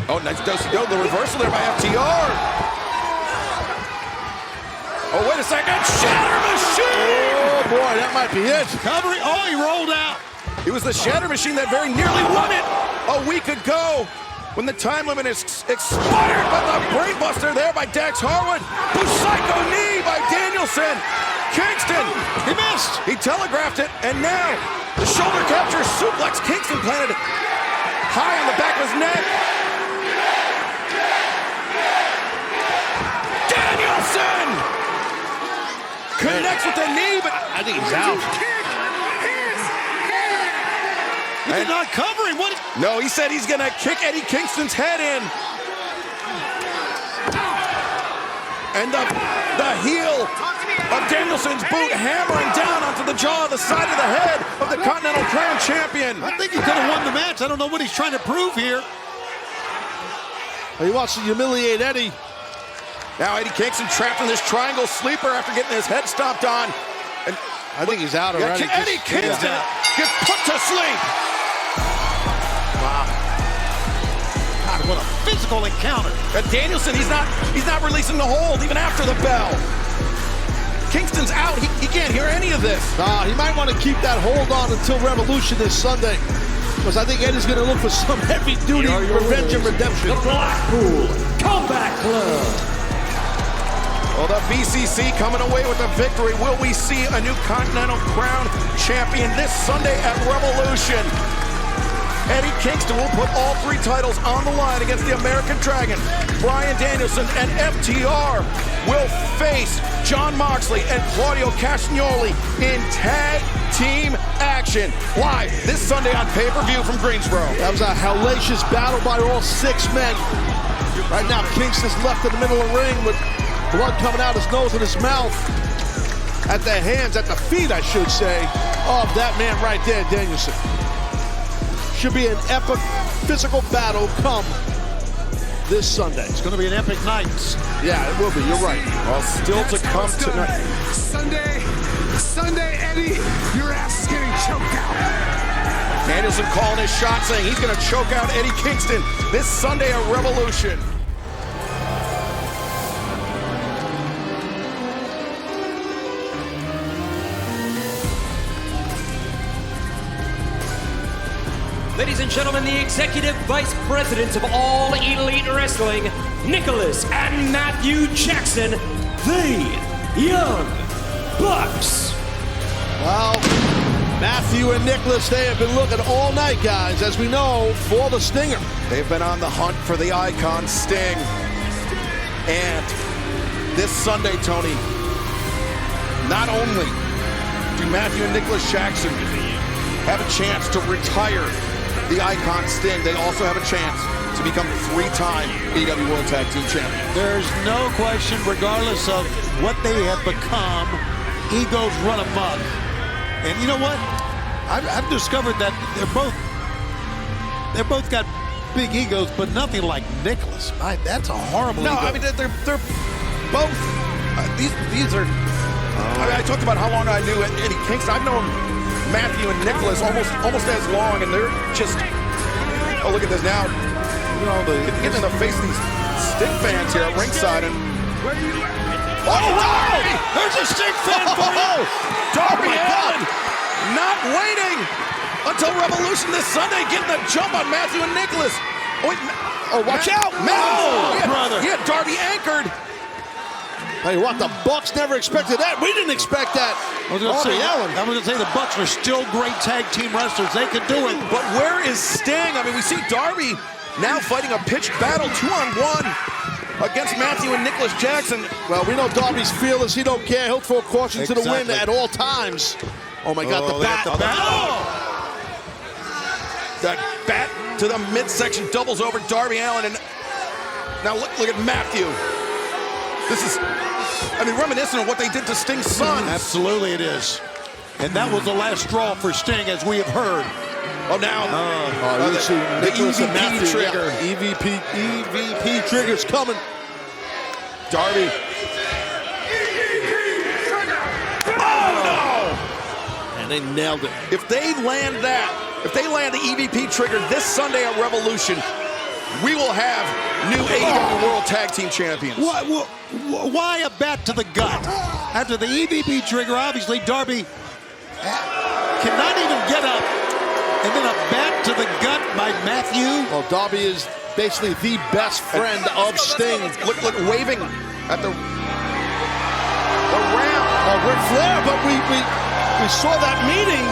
Speaker 1: Oh, nice do-si-do. The reversal there by FTR. Oh, wait a second. Shatter Machine!
Speaker 2: Oh, boy, that might be it.
Speaker 4: Recovery. Oh, he rolled out.
Speaker 1: It was the Shatter Machine that very nearly won it a week ago when the time limit is expired. But the brainbuster there by Dax Harwood. Psycho knee by Danielson. Kingston.
Speaker 4: He missed.
Speaker 1: He telegraphed it, and now the shoulder capture suplex. Kingston planted high on the back of his neck. Danielson connects with the knee, but
Speaker 2: I think he's out.
Speaker 4: He's not covering. What?
Speaker 1: No, he said he's going to kick Eddie Kingston's head in. And the heel of Danielson's boot hammering down onto the jaw of the side of the head of the Continental Crown Champion.
Speaker 4: I think he could have won the match. I don't know what he's trying to prove here.
Speaker 2: He wants to humiliate Eddie.
Speaker 1: Now Eddie Kingston trapped in this triangle sleeper after getting his head stomped on. And
Speaker 2: I think he's out already.
Speaker 1: Eddie Kingston gets put to sleep.
Speaker 21: Wow. God, what a physical encounter.
Speaker 1: And Danielson, he's not releasing the hold even after the bell. Kingston's out. He can't hear any of this.
Speaker 2: Nah, he might want to keep that hold on until Revolution this Sunday. Because I think Eddie's going to look for some heavy-duty revenge and redemption.
Speaker 19: The Blackpool Combat Club.
Speaker 1: Well, the BCC coming away with a victory. Will we see a new Continental Crown champion this Sunday at Revolution? Eddie Kingston will put all 3 titles on the line against the American Dragon. Bryan Danielson and FTR will face Jon Moxley and Claudio Castagnoli in tag team action. Live this Sunday on pay-per-view from Greensboro.
Speaker 2: That was a hellacious battle by all 6 men. Right now, Kingston's left in the middle of the ring with blood coming out his nose and his mouth. At the hands, at the feet, I should say, of that man right there, Danielson. Should be an epic physical battle come this Sunday.
Speaker 21: It's going to be an epic night.
Speaker 2: Yeah, it will be. You're right.
Speaker 1: Well, still to come tonight.
Speaker 9: Sunday, Eddie, your ass is getting choked out.
Speaker 1: Danielson calling his shot, saying he's going to choke out Eddie Kingston this Sunday at Revolution.
Speaker 19: Ladies and gentlemen, the Executive Vice Presidents of All Elite Wrestling, Nicholas and Matthew Jackson, the Young Bucks.
Speaker 2: Well, Matthew and Nicholas, they have been looking all night, guys, as we know, for the Stinger.
Speaker 1: They've been on the hunt for the icon Sting. And this Sunday, Tony, not only do Matthew and Nicholas Jackson have a chance to retire the icon Sting, they also have a chance to become 3-time AEW World Tag Team Champions.
Speaker 21: There's no question, regardless of what they have become, egos run amok. And you know what? I've discovered that they're both got big egos, but nothing like Nicholas. That's a horrible ego.
Speaker 1: I mean, they're both, these are, I talked about how long I knew Eddie Kingston. I've known Matthew and Nicholas almost as long, and they're just, oh, look at this now. You know, getting in the face of these Sting fans here at ringside. And oh, wow!
Speaker 21: There's a Sting fan for you!
Speaker 1: Darby Allin not waiting until Revolution this Sunday, getting a jump on Matthew and Nicholas. Oh, watch out!
Speaker 2: Brother.
Speaker 1: He had Darby anchored.
Speaker 2: Tell you what, the Bucks never expected that. We didn't expect that.
Speaker 21: I was going to say the Bucks are still great tag team wrestlers. They can do it.
Speaker 1: But where is Sting? I mean, we see Darby now fighting a pitched battle 2-on-1 against Matthew and Nicholas Jackson.
Speaker 2: Well, we know Darby's fearless. He don't care. He'll throw caution to the wind at all times. Oh, my God, the bat.
Speaker 1: That bat to the midsection doubles over Darby Allin. And now look at Matthew. This is, I mean, reminiscent of what they did to Sting's son.
Speaker 21: Absolutely it is. And that was the last straw for Sting, as we have heard.
Speaker 1: Oh, now the EVP trigger.
Speaker 2: EVP trigger's coming.
Speaker 1: Darby. Oh, no!
Speaker 2: And they nailed it.
Speaker 1: If they land the EVP trigger this Sunday at Revolution, we will have new AEW World Tag Team Champions.
Speaker 21: Why a bat to the gut? After the EVP trigger, obviously Darby cannot even get up. And then a bat to the gut by Matthew.
Speaker 2: Well, Darby is basically the best friend of Sting.
Speaker 1: Look, waving at the ramp.
Speaker 2: Ric Flair, but we saw that meeting.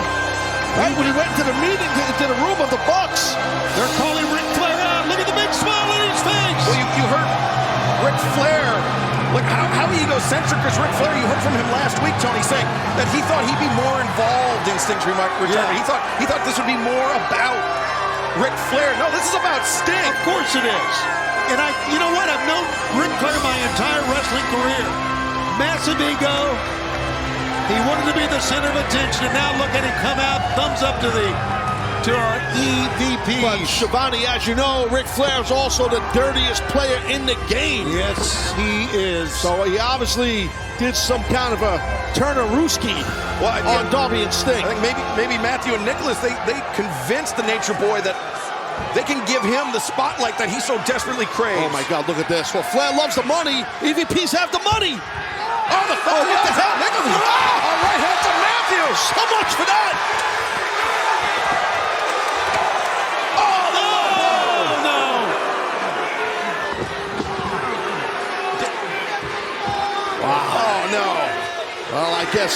Speaker 2: Right when he went to the meeting, to the room of the Bucks.
Speaker 21: They're calling Ric Flair out. Look at the big smile on his face.
Speaker 1: Well, you heard Ric Flair. Look how egocentric is Ric Flair. You heard from him last week, Tony, saying that he thought he'd be more involved in Sting's retirement. Yeah. He thought this would be more about Ric Flair. No, this is about Sting.
Speaker 21: Of course it is. And you know what? I've known Ric Flair my entire wrestling career. Massive ego. He wanted to be the center of attention, and now look at him come out, thumbs up to the
Speaker 4: to our EVPs.
Speaker 2: But Shivani, as you know, Ric Flair is also the dirtiest player in the game.
Speaker 4: Yes, he is.
Speaker 2: So he obviously did some kind of a Turner-Rooski on Darby and Sting.
Speaker 1: I think maybe Matthew and Nicholas, they convinced the Nature Boy that they can give him the spotlight that he so desperately craves.
Speaker 2: Oh my God, look at this. Well, Flair loves the money. EVPs have the money.
Speaker 1: Oh, what the hell? Nicholas. Oh, right hand to Matthew.
Speaker 2: So much for that. Well, I guess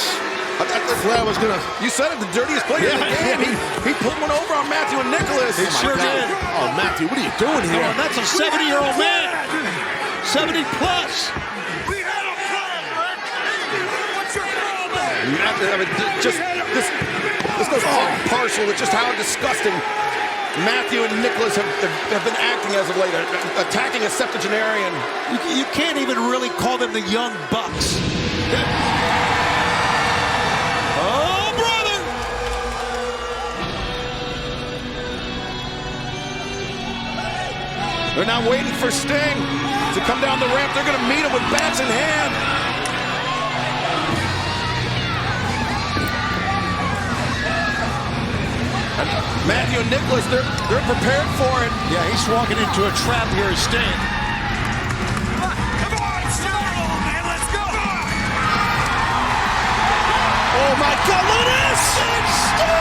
Speaker 2: Flair was gonna.
Speaker 1: You said it, the dirtiest player in the game. He pulled one over on Matthew and Nicholas.
Speaker 4: He sure did.
Speaker 2: Oh, Matthew, what are you doing here?
Speaker 4: Oh, that's a 70-year-old man. 70 plus.
Speaker 1: This goes part and parcel with just how disgusting Matthew and Nicholas have been acting as of late, attacking a septuagenarian.
Speaker 4: You can't even really call them the Young Bucks. Oh, brother!
Speaker 1: They're not waiting for Sting to come down the ramp. They're going to meet him with bats in hand. And Matthew and Nicholas, they're prepared for it.
Speaker 4: Yeah, he's walking into a trap here as Sting.
Speaker 2: Oh my God, look at this! It's Sting!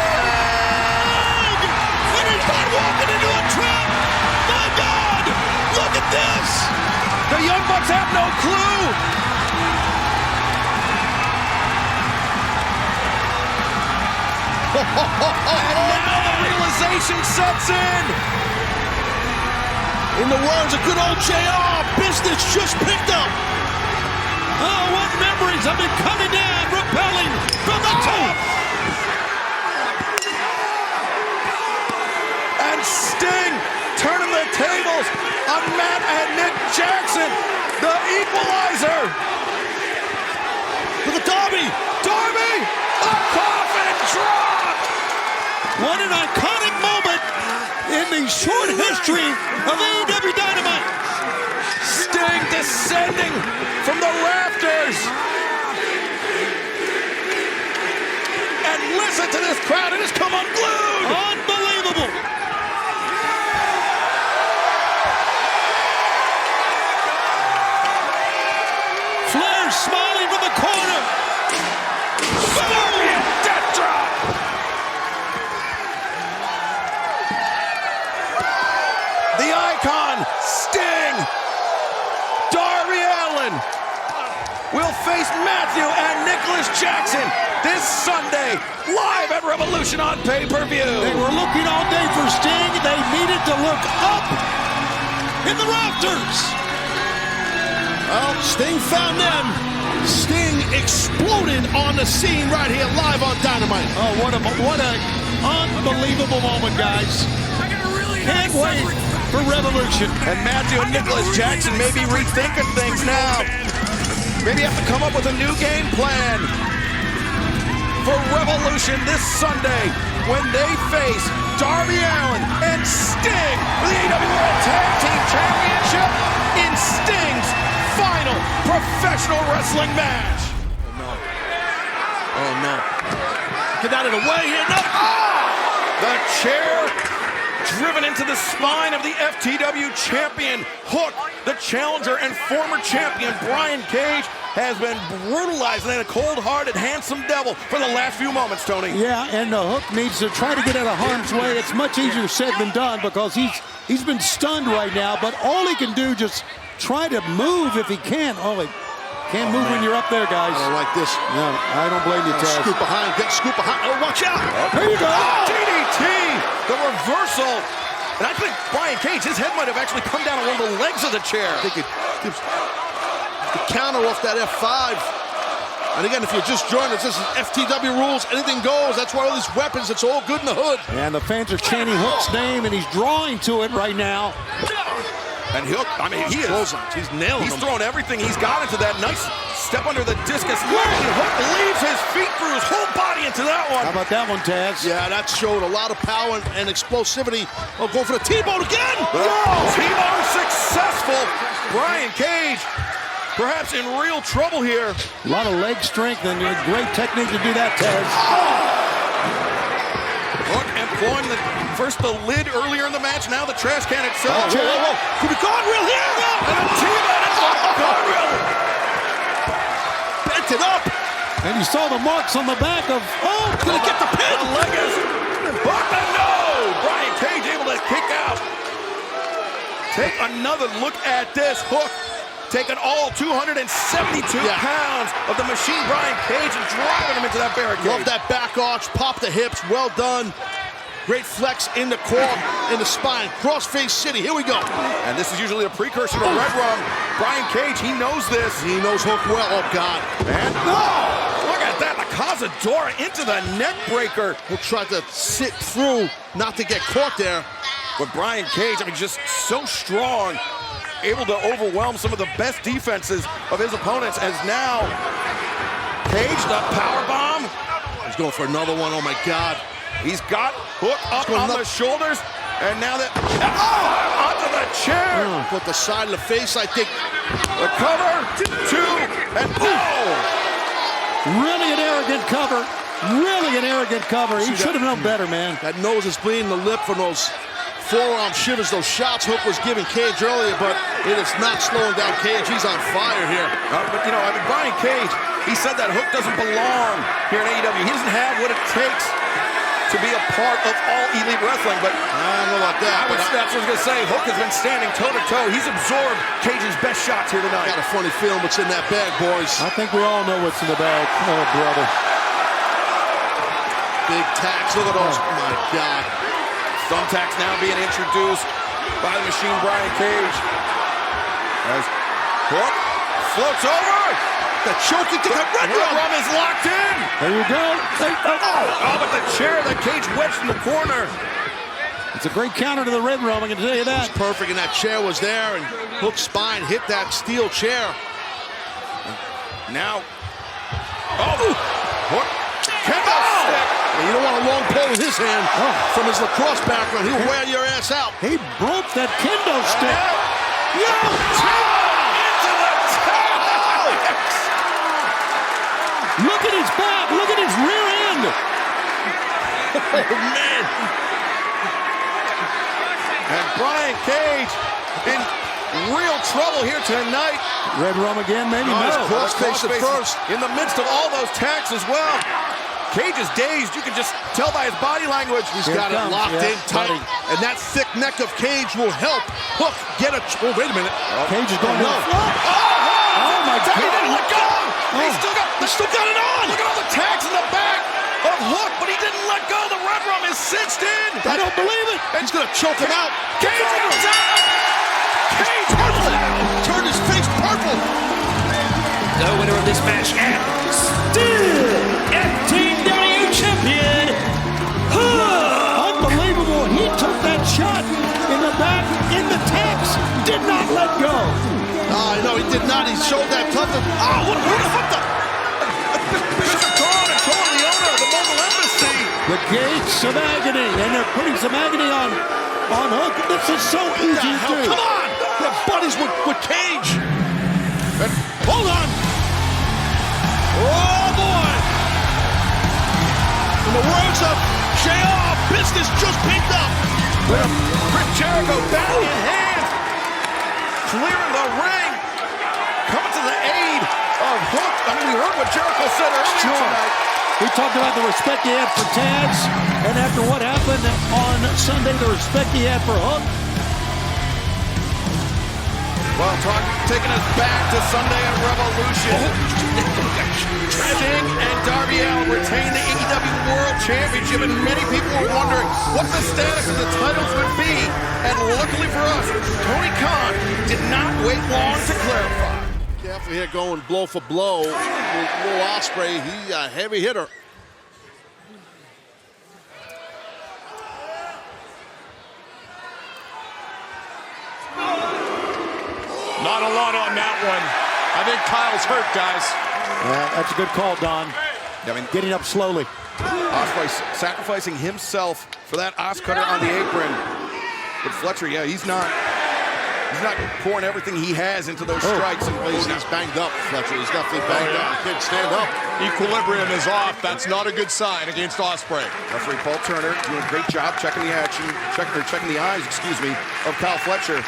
Speaker 2: And he's not walking into a trap! My God! Look at this!
Speaker 1: The Young Bucks have no clue! And now the realization sets in!
Speaker 2: In the words of good old JR, business just picked up!
Speaker 4: Oh, what memories of it coming down, repelling from the top!
Speaker 1: And Sting turning the tables on Matt and Nick Jackson, the equalizer.
Speaker 2: Look at Darby!
Speaker 1: Darby! A coffin drop!
Speaker 4: What an iconic moment in the short history of AEW Dynamite.
Speaker 1: Sting descending from the rafters. And listen to this crowd, it has come unglued.
Speaker 4: Unbelievable. Flair smiling from the corner.
Speaker 1: Scorpion death drop. The icon, Sting. Darby Allin will face Matthew and Nicholas Jackson this Sunday, live at Revolution on pay-per-view.
Speaker 4: They were looking all day for Sting. They needed to look up in the rafters.
Speaker 2: Well, Sting found them. Sting exploded on the scene right here, live on Dynamite.
Speaker 4: Oh, what an unbelievable moment, guys. Can't wait for Revolution.
Speaker 1: And Matthew and Nicholas Jackson may be rethinking things now. Maybe have to come up with a new game plan for Revolution this Sunday when they face Darby Allin and Sting for the AEW World Tag Team Championship in Sting's final professional wrestling match.
Speaker 2: Oh no. Get out of the way here. No.
Speaker 1: Oh! The chair driven into the spine of the FTW champion. Hook, the challenger and former champion Brian Cage, has been brutalized and a cold-hearted, handsome devil for the last few moments, Tony.
Speaker 4: Yeah, and the Hook needs to try to get out of harm's way. It's much easier said than done because he's been stunned right now, but all he can do just try to move if he can. Oh, he can't move when you're up there, guys.
Speaker 2: I don't like this.
Speaker 4: No, I don't blame you, Taz.
Speaker 2: Scoop behind, scoop behind. Oh, watch out.
Speaker 4: There you go.
Speaker 1: Oh, DDT, the reversal. And I think Brian Cage, his head might have actually come down on one of the legs of the chair.
Speaker 2: I think it gives the counter off that F5. And again, if you're just joining us, this is FTW rules. Anything goes. That's why all these weapons, it's all good in the hood.
Speaker 4: And the fans are chanting Hook's name, and he's drawing to it right now.
Speaker 1: And Hook, I mean, he's nailing him. He's throwing everything he's got into that nice step under the discus. Hook leaves his feet through his whole body into that one.
Speaker 21: How about that one, Taz?
Speaker 2: Yeah, that showed a lot of power and explosivity. Oh, go for the T-bone again.
Speaker 1: T-bone successful. Brian Cage, perhaps in real trouble here.
Speaker 21: A lot of leg strength and great technique to do that, Taz.
Speaker 1: Hook employing first the lid earlier in the match, now the trash can itself.
Speaker 2: Whoa. Could be guardrail here.
Speaker 1: And a T-bone into the guardrail.
Speaker 2: Bent it up.
Speaker 21: And you saw the marks on the back of,
Speaker 2: gonna get the pin.
Speaker 1: The leg is, but no! Brian Cage able to kick out. Take another look at this. Hook taking all 272 pounds of the machine Brian Cage and driving him into that barricade.
Speaker 2: Love that back arch, pop the hips, well done. Great flex in the core, in the spine. Crossface City, here we go.
Speaker 1: And this is usually a precursor to Red Rum. Brian Cage, he knows this.
Speaker 2: He knows Hook well, oh God.
Speaker 1: And look at that, the Cazadora into the neck breaker.
Speaker 2: Hook tried to sit through, not to get caught there.
Speaker 1: But Brian Cage, I mean, just so strong, able to overwhelm some of the best defenses of his opponents, as now Cage, the power bomb.
Speaker 2: He's going for another one, oh my God.
Speaker 1: He's got Hook up on the shoulders, and now that, onto the chair.
Speaker 2: Put the side of the face, I think.
Speaker 1: The cover, two, and
Speaker 21: Really an arrogant cover. Really an arrogant cover. He should have known better, man.
Speaker 2: That nose is bleeding the lip from those forearm shivers, those shots Hook was giving Cage earlier, but it is not slowing down Cage. He's on fire here.
Speaker 1: But, you know, I mean, Brian Cage, he said that Hook doesn't belong here in AEW. He doesn't have what it takes to be a part of all elite wrestling, but
Speaker 2: I don't know about that.
Speaker 1: That's what I was going to say. Hook has been standing toe-to-toe. He's absorbed Cage's best shots here tonight.
Speaker 2: Got a funny feeling what's in that bag, boys.
Speaker 21: I think we all know what's in the bag. Oh, brother.
Speaker 2: Big tax. Look at those. Oh, my God.
Speaker 1: Thumbtacks now being introduced by the machine Brian Cage. As Hook floats over.
Speaker 2: The choking to the Red
Speaker 1: Rum is locked in.
Speaker 21: There you go.
Speaker 1: But the chair that Cage wedged in the corner.
Speaker 21: It's a great counter to the Red Rum, I can tell you that.
Speaker 2: It was perfect, and that chair was there, and Hook's spine hit that steel chair.
Speaker 1: Now, Hook, kendo stick.
Speaker 2: And you don't want a long pole in his hand. From his lacrosse background, he'll wear your ass out.
Speaker 21: He broke that kendo stick. Look at his back. Look at his rear end.
Speaker 2: Oh, man.
Speaker 1: And Brian Cage in real trouble here tonight.
Speaker 21: Red Rum again, maybe?
Speaker 2: No.
Speaker 21: No.
Speaker 2: Crossface at first.
Speaker 1: In the midst of all those tacks as well. Cage is dazed. You can just tell by his body language.
Speaker 2: He's got it locked in tight. And that thick neck of Cage will help Hook get a... Oh, wait a minute.
Speaker 21: Cage is going down.
Speaker 1: Oh, my God. He didn't let go.
Speaker 2: He still got it on.
Speaker 1: Look at all the tags in the back of Hook, but he didn't let go. The Red Rum is cinched in.
Speaker 21: I don't believe it.
Speaker 2: He's going to choke him out.
Speaker 1: Cage goes down. Cage purple.
Speaker 2: Turned his face purple.
Speaker 19: The winner of this match and still FTW champion,
Speaker 21: Unbelievable. He took that shot in the back, in the tags, did not let go.
Speaker 2: No, he did not. He showed that toughness. Oh, what the?
Speaker 1: Bishop Braun and calling the owner of the Mobile Embassy.
Speaker 21: The gates of agony, and they're putting some agony on Hook. This is so easy to do.
Speaker 2: Come on. They're buddies with Cage. And hold on. Oh, boy. In the words of JR, business just picked up.
Speaker 1: Chris Jericho down in hand. Clearing the ring. Coming to the aid of Hook. I mean, we heard what Jericho said earlier tonight.
Speaker 21: We talked about the respect he had for Taz, and after what happened on Sunday, the respect he had for Hook.
Speaker 1: Well, taking us back to Sunday at Revolution. Sting and Darby Allin retain the AEW World Championship, and many people were wondering what the status of the titles would be. And luckily for us, Tony Khan did not wait long to clarify.
Speaker 2: Careful here, going blow for blow. Will Ospreay, he's a heavy hitter.
Speaker 3: Not a lot on that one. I think Kyle's hurt, guys.
Speaker 21: Yeah, that's a good call, Don.
Speaker 1: I mean,
Speaker 21: getting up slowly.
Speaker 1: Ospreay sacrificing himself for that Os cutter on the apron. But Fletcher, yeah, he's not pouring everything he has into those strikes. And
Speaker 2: he's banged up, Fletcher. He's definitely banged up. He can't stand up.
Speaker 3: Equilibrium is off. That's not a good sign against Ospreay.
Speaker 1: Referee Paul Turner doing a great job checking the action, checking the eyes, of Kyle Fletcher.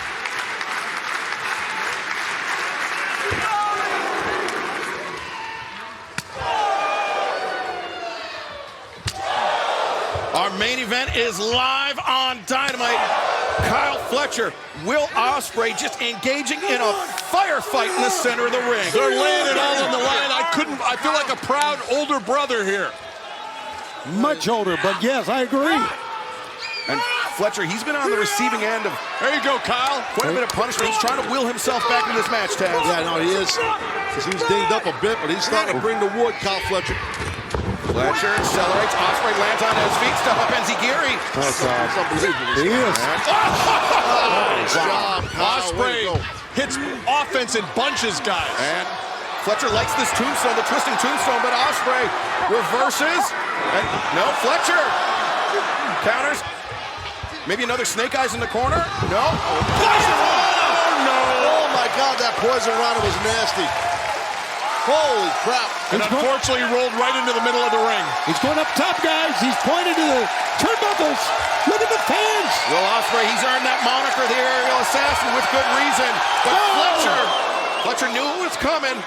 Speaker 1: Our main event is live on Dynamite. Kyle Fletcher, Will Ospreay just engaging in a firefight in the center of the ring.
Speaker 3: They're laying it all on the line. I feel like a proud older brother here.
Speaker 21: Much older, but yes, I agree.
Speaker 1: And Fletcher, he's been on the receiving end of,
Speaker 3: there you go, Kyle.
Speaker 1: Quite a bit of punishment. He's trying to will himself back into this match, Taz.
Speaker 2: Yeah, no, he is. Because he was dinged up a bit, but he's starting to bring the wood, Kyle Fletcher.
Speaker 1: Fletcher accelerates. Ospreay lands on his feet. Step up Enziguri.
Speaker 2: Oh, God. It's unbelievable.
Speaker 21: He is.
Speaker 2: Nice job, Kyle.
Speaker 3: Ospreay hits offense in bunches, guys.
Speaker 1: And Fletcher likes this tombstone, the twisting tombstone, but Ospreay reverses. And no, Fletcher counters. Maybe another snake eyes in the corner. No.
Speaker 2: Poison Rana! Oh, no. Oh, my God, that Poison Rana was nasty. Holy crap.
Speaker 3: And unfortunately, he rolled right into the middle of the ring.
Speaker 21: He's going up top, guys. He's pointing to the turnbuckles. Look at the fans.
Speaker 1: Will Ospreay, he's earned that moniker, the aerial assassin, with good reason. But Fletcher knew it was coming.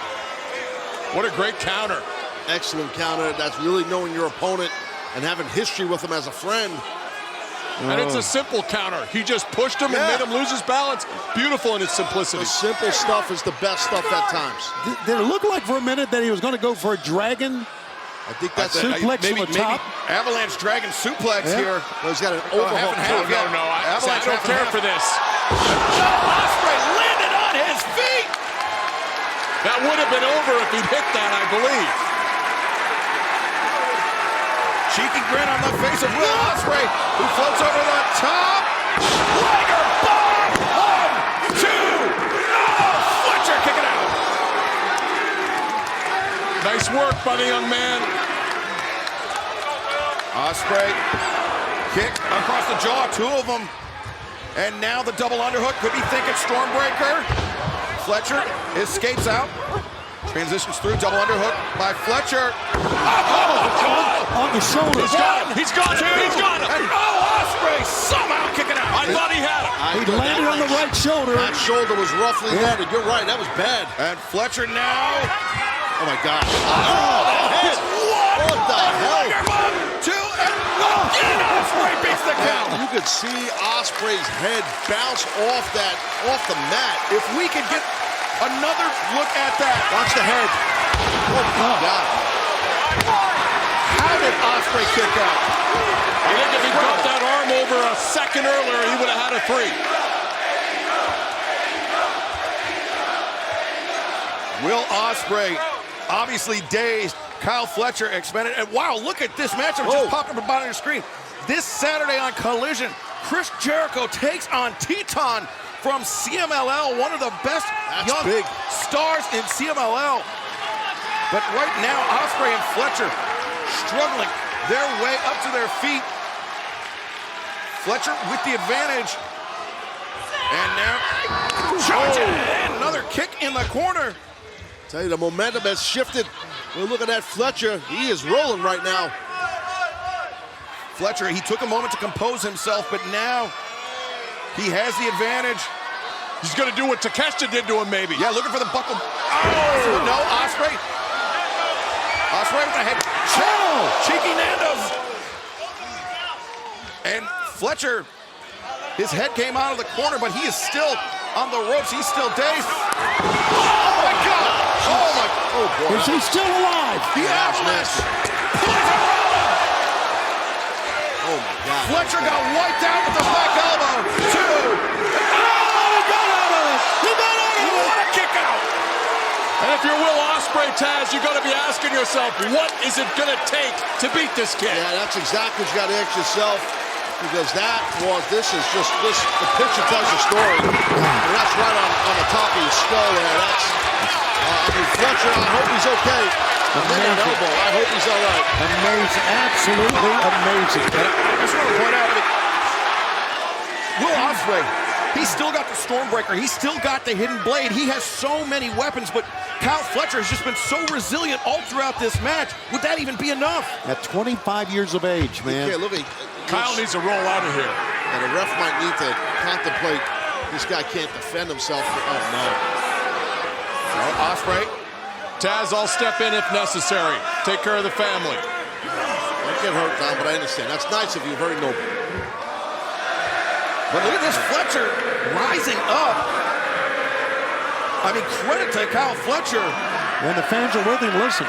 Speaker 3: What a great counter.
Speaker 2: Excellent counter. That's really knowing your opponent and having history with him as a friend.
Speaker 3: And it's a simple counter. He just pushed him and made him lose his balance. Beautiful in its simplicity.
Speaker 2: The simple stuff is the best stuff at times.
Speaker 21: Did it look like for a minute that he was going to go for a dragon?
Speaker 2: I think that's
Speaker 21: suplex from the top.
Speaker 1: Avalanche Dragon suplex here.
Speaker 2: Well, he's got an overhook.
Speaker 3: No. I don't care for this.
Speaker 1: Ospreay landed on his feet.
Speaker 3: That would have been over if he'd hit that, I believe.
Speaker 1: Cheeky grin on the face of Will Ospreay, who floats over the top. Liger bomb! 1, 2. Oh, Fletcher kicking out.
Speaker 3: Nice work by the young man.
Speaker 1: Ospreay kick across the jaw, 2 of them. And now the double underhook. Could be thinking Stormbreaker. Fletcher escapes out. Transitions through, double underhook by Fletcher.
Speaker 21: On the shoulder.
Speaker 3: He's got him.
Speaker 1: And Ospreay somehow kicking out.
Speaker 3: I thought he had him.
Speaker 21: He landed on the right shoulder.
Speaker 2: That shoulder was roughly landed. You're right, that was bad.
Speaker 1: And Fletcher now.
Speaker 2: Oh, my God. What the hell?
Speaker 1: 2, and again Ospreay beats the count.
Speaker 2: You could see Ospreay's head bounce off the mat.
Speaker 1: If we could get another look at that.
Speaker 2: Watch the head. Oh, my God.
Speaker 1: How did Ospreay kick out?
Speaker 3: I think if he dropped that arm over a second earlier, he would have had a 3.
Speaker 1: Will Ospreay, obviously dazed. Kyle Fletcher expended. And wow, look at this matchup just popped up on your screen. This Saturday on Collision, Chris Jericho takes on Teton from CMLL, one of the best young stars in CMLL. But right now, Ospreay and Fletcher struggling their way up to their feet. Fletcher with the advantage. And now, and another kick in the corner.
Speaker 2: Tell you, the momentum has shifted. Well, look at that Fletcher. He is rolling right now.
Speaker 1: Fletcher, he took a moment to compose himself, but now he has the advantage.
Speaker 3: He's going to do what Takeshita did to him, maybe.
Speaker 1: Yeah, looking for the buckle. Oh! No, Ospreay. Ospreay with a head. Cheeky Nando's. And Fletcher, his head came out of the corner, but he is still on the ropes. He's still dazed. Oh, my God. Oh, my. Oh, boy.
Speaker 21: Is he still alive?
Speaker 1: The Avalanche.
Speaker 2: Oh, my God.
Speaker 1: Fletcher got wiped out with the back elbow. 2. What a kick out!
Speaker 3: And if you're Will Ospreay, Taz, you got to be asking yourself, what is it going to take to beat this kid?
Speaker 2: Yeah, that's exactly what you got to ask yourself, because this is just the picture tells the story. And that's right on the top of your skull there. Fletcher, I hope he's okay. Amazing. Elbow. I hope he's all right.
Speaker 21: Amazing, absolutely amazing.
Speaker 1: I just want to point out, Will Ospreay, he's still got the Stormbreaker. He's still got the Hidden Blade. He has so many weapons, but Kyle Fletcher has just been so resilient all throughout this match. Would that even be enough?
Speaker 21: At 25 years of age, man.
Speaker 2: Yeah, look,
Speaker 3: Kyle needs to roll out of here.
Speaker 2: And the ref might need to contemplate this guy can't defend himself. Oh, no.
Speaker 1: Ospreay.
Speaker 3: Taz, I'll step in if necessary. Take care of the family.
Speaker 2: Don't get hurt, Tom, but I understand. That's nice of you. Very noble.
Speaker 1: But look at this Fletcher rising up. I mean, credit to Kyle Fletcher.
Speaker 21: When the fans are with him, listen.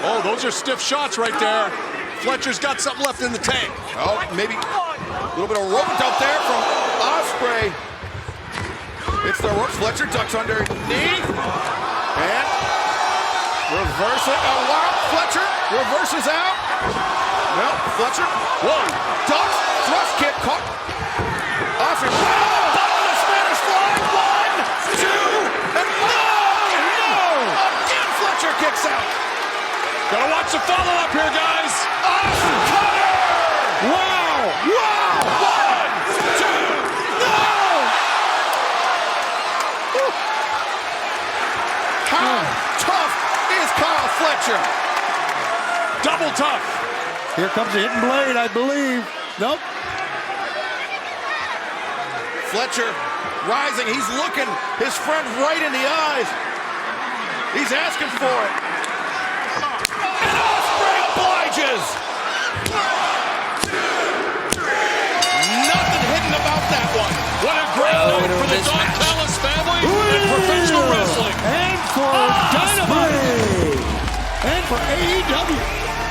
Speaker 3: Oh, those are stiff shots right there. Fletcher's got something left in the tank.
Speaker 1: Oh, maybe a little bit of rope dump there from Ospreay. It's the rope. Fletcher ducks underneath. And reverse it. Oh, wow. Fletcher reverses out. No, Fletcher. Whoa. Ducks. Thrust kick. Caught. Ospreay. Whoa. Bottom of the Spanish fly. 1, 2. And no. Again, Fletcher kicks out.
Speaker 3: Gotta watch the follow-up here, guys.
Speaker 1: Cutter. Wow. Wow. 1, 2. How tough is Kyle Fletcher?
Speaker 3: Double tough.
Speaker 21: Here comes the Hidden Blade, I believe. Nope.
Speaker 1: Fletcher rising. He's looking his friend right in the eyes. He's asking for it. And Ospreay obliges. Nothing hidden about that one.
Speaker 3: What a great night for the Don Callis family and professional wrestling.
Speaker 21: And for Dynamite. And for AEW.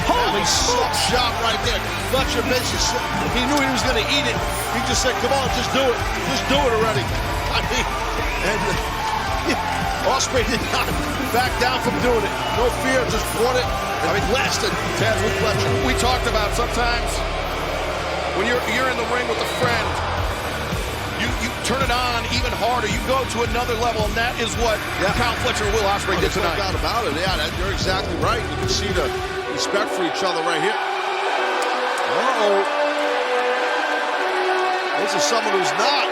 Speaker 2: Holy shot right there. Fletcher basically, he knew he was going to eat it. He just said, come on, just do it. Just do it already. I mean, and Ospreay did not back down from doing it. No fear, just fought it. I mean, blasted Taz with Fletcher.
Speaker 1: We talked about sometimes when you're in the ring with a friend, you turn it on even harder. You go to another level, and that is what Kyle Fletcher and Will Ospreay did tonight.
Speaker 2: No doubt about it. Yeah, you're exactly right. You can see the respect for each other right here. Uh-oh. This is someone who's not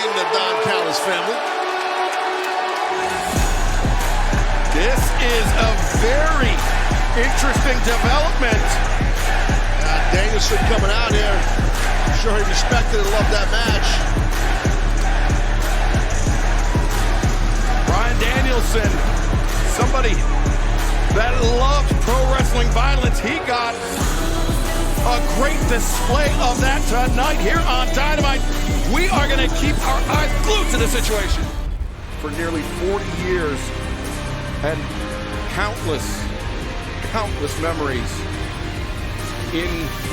Speaker 2: in the Don Callis family.
Speaker 1: This is a very interesting development.
Speaker 2: Danielson coming out here. I'm sure he respected and loved that match.
Speaker 1: Bryan Danielson, somebody that loved pro wrestling violence. He got a great display of that tonight here on Dynamite. We are going to keep our eyes glued to the situation. For nearly 40 years and countless memories in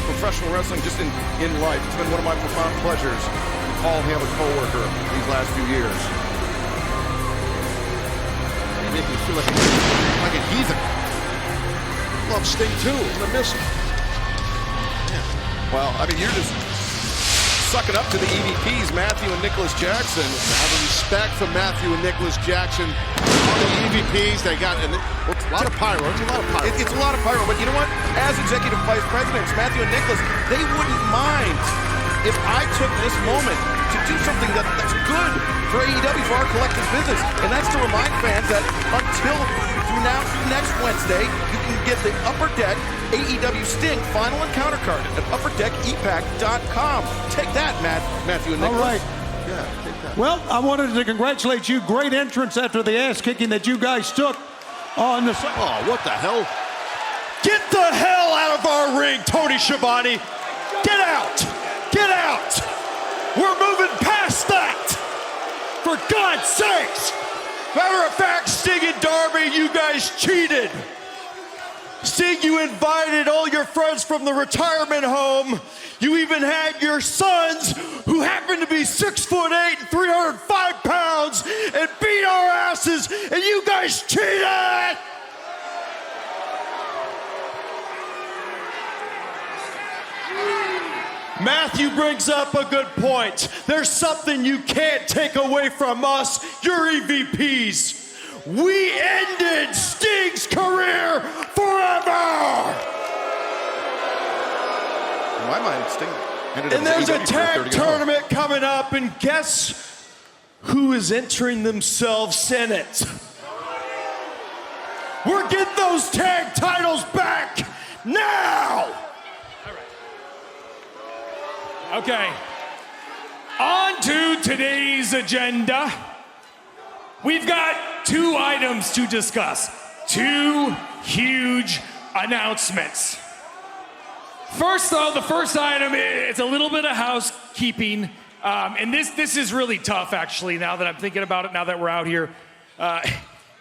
Speaker 1: professional wrestling, just in life. It's been one of my profound pleasures to call him a coworker these last few years.
Speaker 2: He made me feel like a heathen. Love Sting too. I'm gonna miss him. Yeah.
Speaker 1: Well, I mean, you're just sucking up to the EVPs, Matthew and Nicholas Jackson.
Speaker 2: I have a respect for Matthew and Nicholas Jackson. All the EVPs, they got a lot of pyro. It's a lot of pyro.
Speaker 1: It's a lot of pyro, but you know what? As executive vice presidents, Matthew and Nicholas, they wouldn't mind if I took this moment to do something that's good for AEW, for our collective business. And that's to remind fans that through next Wednesday, you can get the Upper Deck AEW Sting Final Encounter card at upperdeckepack.com. Take that, Matthew and Nicholas.
Speaker 21: All right.
Speaker 2: Yeah, take that.
Speaker 21: Well, I wanted to congratulate you. Great entrance after the ass kicking that you guys took on the...
Speaker 2: Oh, what the hell?
Speaker 13: Get the hell out of our ring, Tony Schiavone. Get out. Get out. We're moving past that. For God's sakes. Matter of fact, Sting and Darby, you guys cheated. Sting, you invited all your friends from the retirement home. You even had your sons, who happen to be 6'8" and 305 pounds, and beat our asses, and you guys cheated! Matthew brings up a good point. There's something you can't take away from us, your EVPs. We ended Sting's career forever!
Speaker 1: In my mind, Sting ended up
Speaker 13: And there's a
Speaker 1: AEW
Speaker 13: tag
Speaker 1: 30
Speaker 13: tournament coming up, and guess who is entering themselves in it? We're getting those tag titles back now!
Speaker 3: Okay. On to today's agenda. We've got 2 items to discuss. 2 huge announcements. First, though, the first item, it's a little bit of housekeeping. And this is really tough, actually, now that I'm thinking about it, now that we're out here.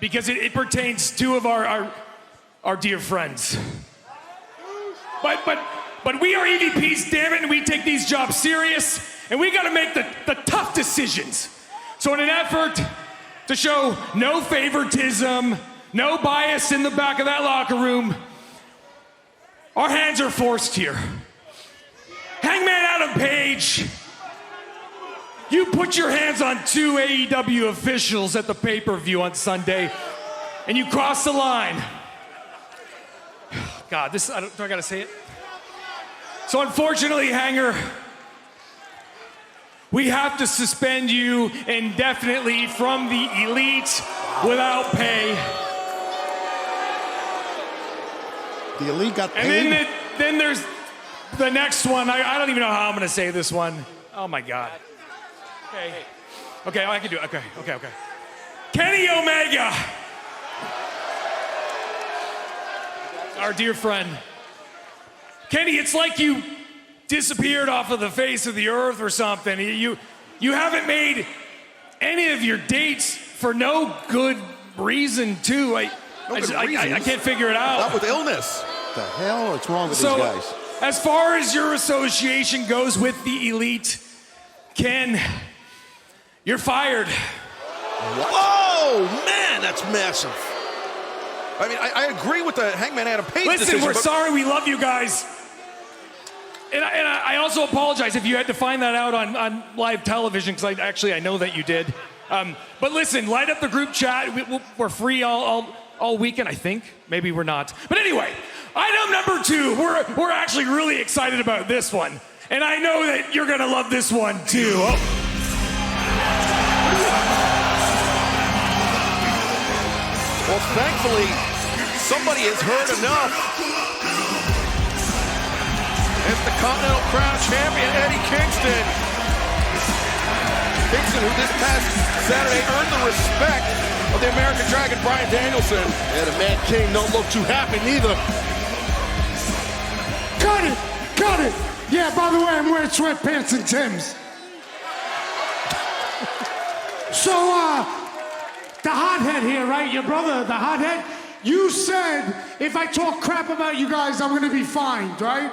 Speaker 3: Because it pertains to 2 of our dear friends. But we are EVPs, damn it, and we take these jobs serious, and we gotta make the tough decisions. So in an effort to show no favoritism, no bias in the back of that locker room, our hands are forced here. Hangman Adam Page, you put your hands on 2 AEW officials at the pay-per-view on Sunday, and you cross the line. God, do I gotta say it? So unfortunately, Hanger, we have to suspend you indefinitely from the Elite without pay.
Speaker 21: The Elite got paid?
Speaker 3: And then there's the next one. I don't even know how I'm gonna say this one. Oh my God. Okay, I can do it. Okay. Kenny Omega. Our dear friend. Kenny, it's like you disappeared off of the face of the earth or something. You haven't made any of your dates for no good reason, too. I can't figure it out.
Speaker 1: Not with illness.
Speaker 21: The hell? What's wrong with these guys?
Speaker 3: As far as your association goes with the Elite, Ken, you're fired.
Speaker 1: Whoa, man, that's massive. I mean, I agree with the Hangman Adam Page
Speaker 3: Listen,
Speaker 1: decision,
Speaker 3: we're sorry. We love you guys. And I also apologize if you had to find that out on live television, because I know that you did. But listen, light up the group chat. We're free all weekend, I think. Maybe we're not. But anyway, item number 2. We're actually really excited about this one. And I know that you're going to love this one, too. Oh.
Speaker 1: Well, thankfully, somebody has heard enough. It's the Continental Crown Champion, Eddie Kingston. Kingston, who this past Saturday earned the respect of the American Dragon, Bryan Danielson.
Speaker 2: And the Mad King don't look too happy neither.
Speaker 10: Cut it! Yeah, by the way, I'm wearing sweatpants and Timbs. So, the hothead here, right? Your brother, the hothead, you said if I talk crap about you guys, I'm gonna be fined, right?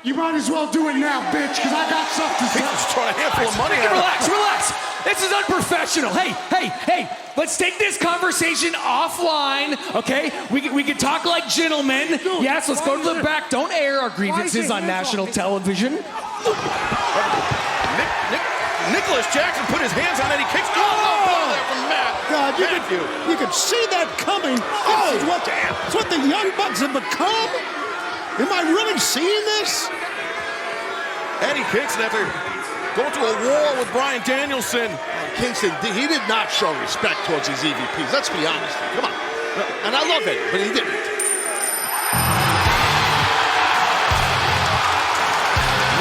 Speaker 10: You might as well do it now, bitch, because I got stuff to say.
Speaker 1: Just throwing a handful of money at him.
Speaker 5: Relax. This is unprofessional. Hey, let's take this conversation offline, okay? We can talk like gentlemen. Yes, let's go to the back. Don't air our grievances on national television.
Speaker 1: Nicholas Jackson put his hands on Eddie Kingston. Oh, there from Matt.
Speaker 21: God, you could see that coming. This is what the Young Bucks have become? Am I really seeing this?
Speaker 1: Eddie Kingston, after going to a war with Bryan Danielson.
Speaker 2: Kingston, he did not show respect towards his EVPs. Let's be honest. Come on. And I love it, but he didn't.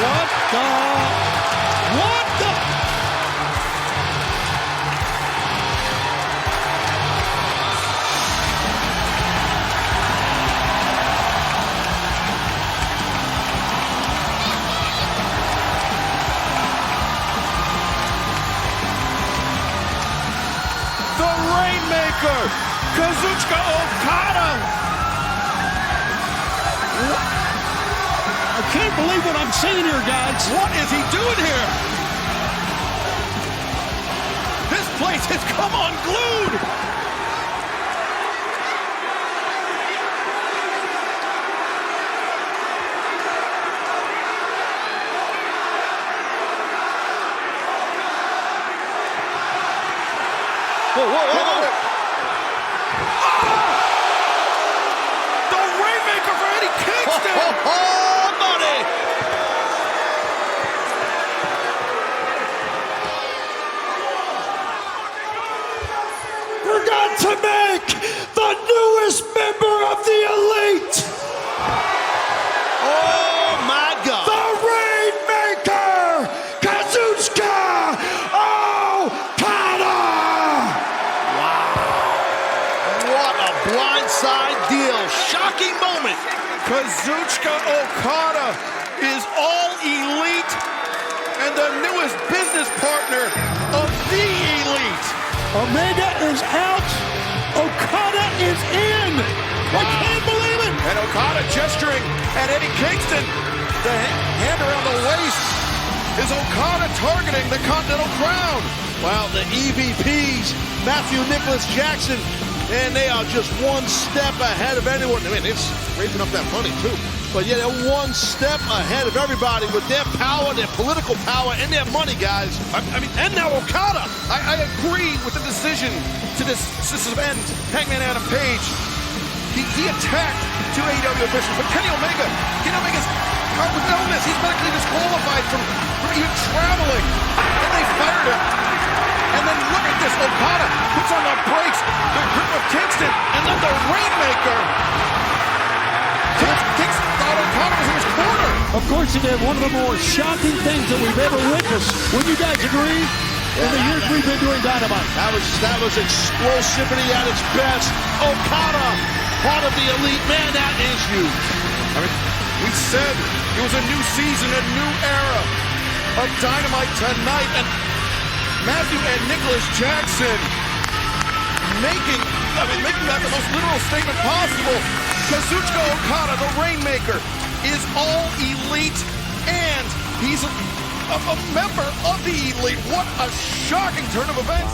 Speaker 21: What the?
Speaker 1: Kazuchika Okada!
Speaker 21: I can't believe what I'm seeing here, guys.
Speaker 1: What is he doing here? This place has come unglued! whoa. The Rainmaker for Eddie Kingston.
Speaker 2: Oh, money.
Speaker 13: Forgot to make the newest member of the Elite.
Speaker 2: Oh, my God.
Speaker 13: The Rainmaker, Kazuchika Okada.
Speaker 2: What a blindside deal. Shocking moment.
Speaker 1: Kazuchika Okada is all elite and the newest business partner of the Elite.
Speaker 13: Omega is out. Okada is in. I can't believe it.
Speaker 1: And Okada gesturing at Eddie Kingston. The hand around the waist. Is Okada targeting the Continental Crown?
Speaker 2: Wow, the EVPs, Matthew Nicholas Jackson, and they are just one step ahead of anyone. I mean, it's scraping up that money, too. But yeah, they're one step ahead of everybody with their power, their political power, and their money, guys.
Speaker 1: I mean, and now Okada. I agree with the decision to suspend Hangman Adam Page. He attacked two AEW officials, but Kenny Omega's out with illness. He's medically disqualified from even traveling. And they fired him. And then look at this. Okada puts on the brakes. The grip of Kingston. And then the Rainmaker. Kingston thought Okada was in his corner.
Speaker 13: Of course he did. One of the more shocking things that we've ever witnessed. Would you guys agree? In the years we've been doing Dynamite.
Speaker 2: That was explosivity at its best. Okada, part of the Elite. Man, that is huge.
Speaker 1: I mean, we said it was a new season, a new era of Dynamite tonight. And Matthew and Nicholas Jackson making that the most literal statement possible. Kazuchika Okada, the Rainmaker, is all elite, and he's a member of the Elite. What a shocking turn of events.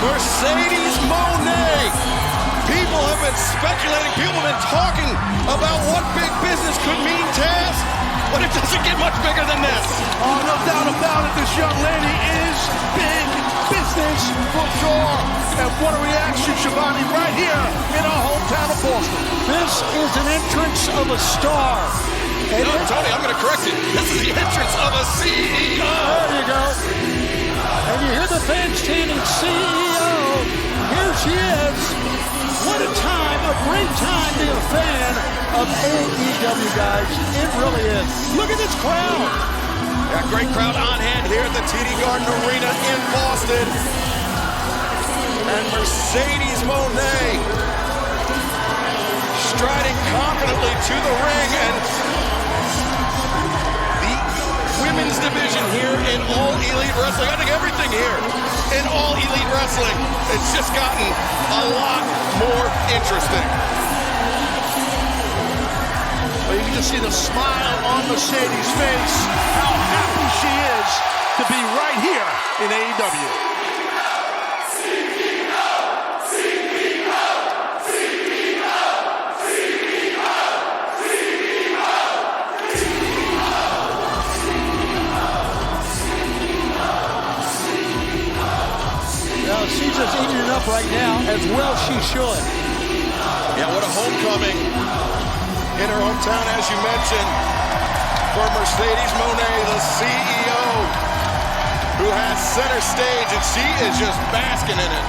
Speaker 1: Mercedes Moné. People have been speculating, people have been talking about what big business could mean, Taz, but it doesn't get much bigger than this.
Speaker 2: Oh, no doubt about it. This young lady is big business for sure. And what a reaction, Shivani, right here in our hometown of Boston.
Speaker 13: This is an entrance of a star.
Speaker 1: No, Tony, I'm going to correct it. This is the entrance of a CEO.
Speaker 13: There you go. And you hear the fans chanting, CEO. Here she is. What a time, a great time to be a fan of AEW, guys. It really is. Look at this crowd.
Speaker 1: Got a great crowd on hand here at the TD Garden Arena in Boston. And Mercedes Moné striding confidently to the ring, and the women's division here in All Elite Wrestling, I think everything here in All Elite Wrestling, it's just gotten a lot more interesting.
Speaker 2: Well, you can just see the smile on Mercedes' face, how happy she is to be right here in AEW.
Speaker 13: She's just eating it up right now, as well she should.
Speaker 1: Yeah, what a homecoming in her hometown, as you mentioned, for Mercedes Moné, the CEO, who has center stage, and she is just basking in it.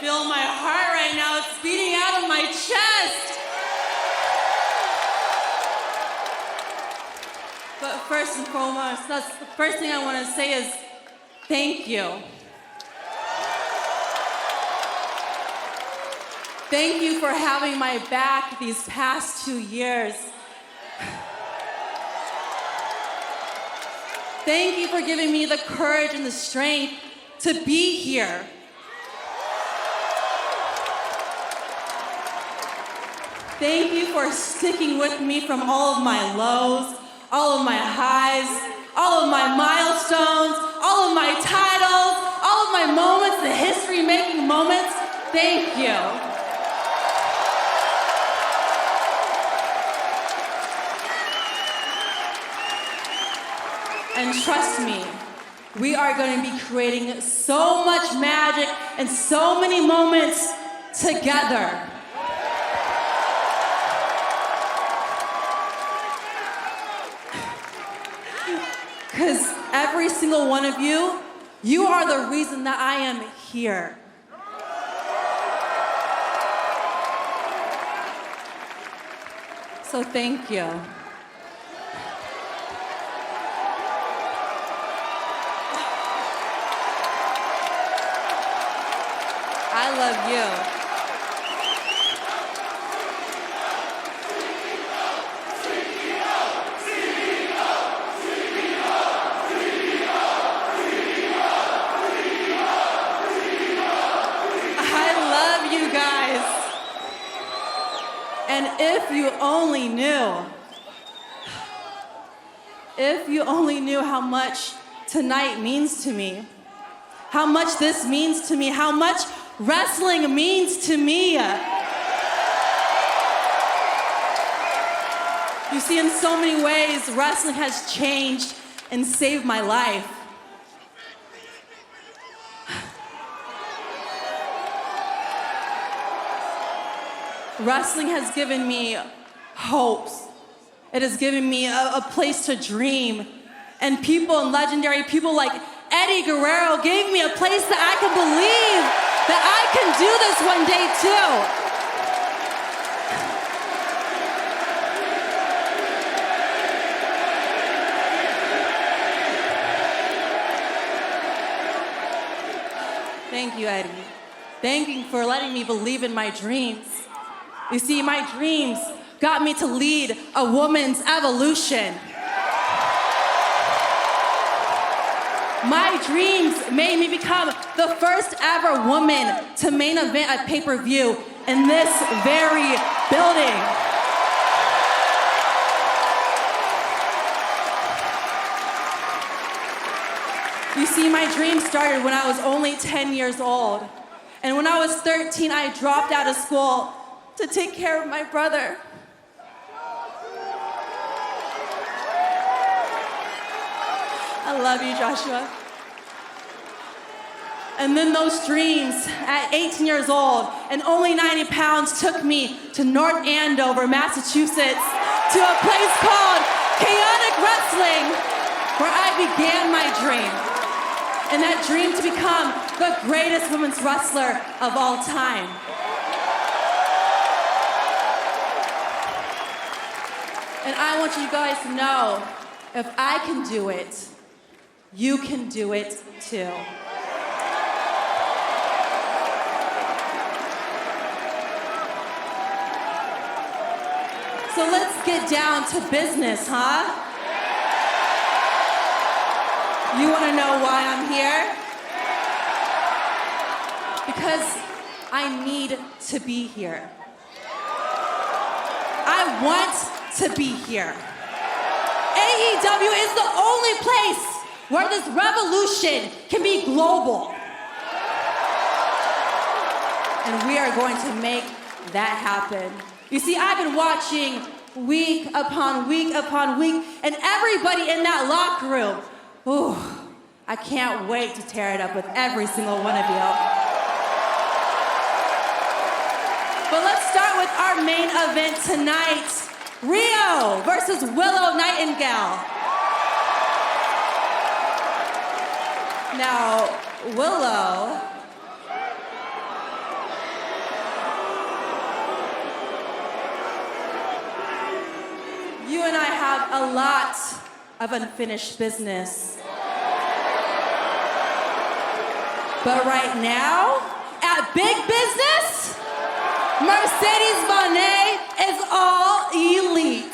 Speaker 15: feel my heart right now. It's beating out of my chest. But first and foremost, that's the first thing I want to say is thank you. Thank you for having my back these past 2 years. Thank you for giving me the courage and the strength to be here. Thank you for sticking with me from all of my lows, all of my highs, all of my milestones, all of my titles, all of my moments, the history-making moments. Thank you. And trust me, we are going to be creating so much magic and so many moments together. Because every single one of you, you are the reason that I am here. So thank you. I love you. And if you only knew how much tonight means to me, how much this means to me, how much wrestling means to me. You see, in so many ways, wrestling has changed and saved my life. Wrestling has given me hopes. It has given me a place to dream. And people and legendary people like Eddie Guerrero gave me a place that I can believe that I can do this one day too. Thank you, Eddie. Thank you for letting me believe in my dreams. You see, my dreams got me to lead a woman's evolution. My dreams made me become the first ever woman to main event a pay-per-view in this very building. You see, my dream started when I was only 10 years old. And when I was 13, I dropped out of school to take care of my brother. I love you, Joshua. And then those dreams at 18 years old and only 90 pounds took me to North Andover, Massachusetts, to a place called Chaotic Wrestling, where I began my dream. And that dream to become the greatest women's wrestler of all time. And I want you guys to know, if I can do it, you can do it too. So let's get down to business, huh? You want to know why I'm here? Because I need to be here. I want to be here. AEW is the only place where this revolution can be global. And we are going to make that happen. You see, I've been watching week upon week upon week, and everybody in that locker room, ooh, I can't wait to tear it up with every single one of you. But let's start with our main event tonight. Rio versus Willow Nightingale. Now, Willow a lot of unfinished business. But right now, at Big Business, Mercedes Moné is all elite.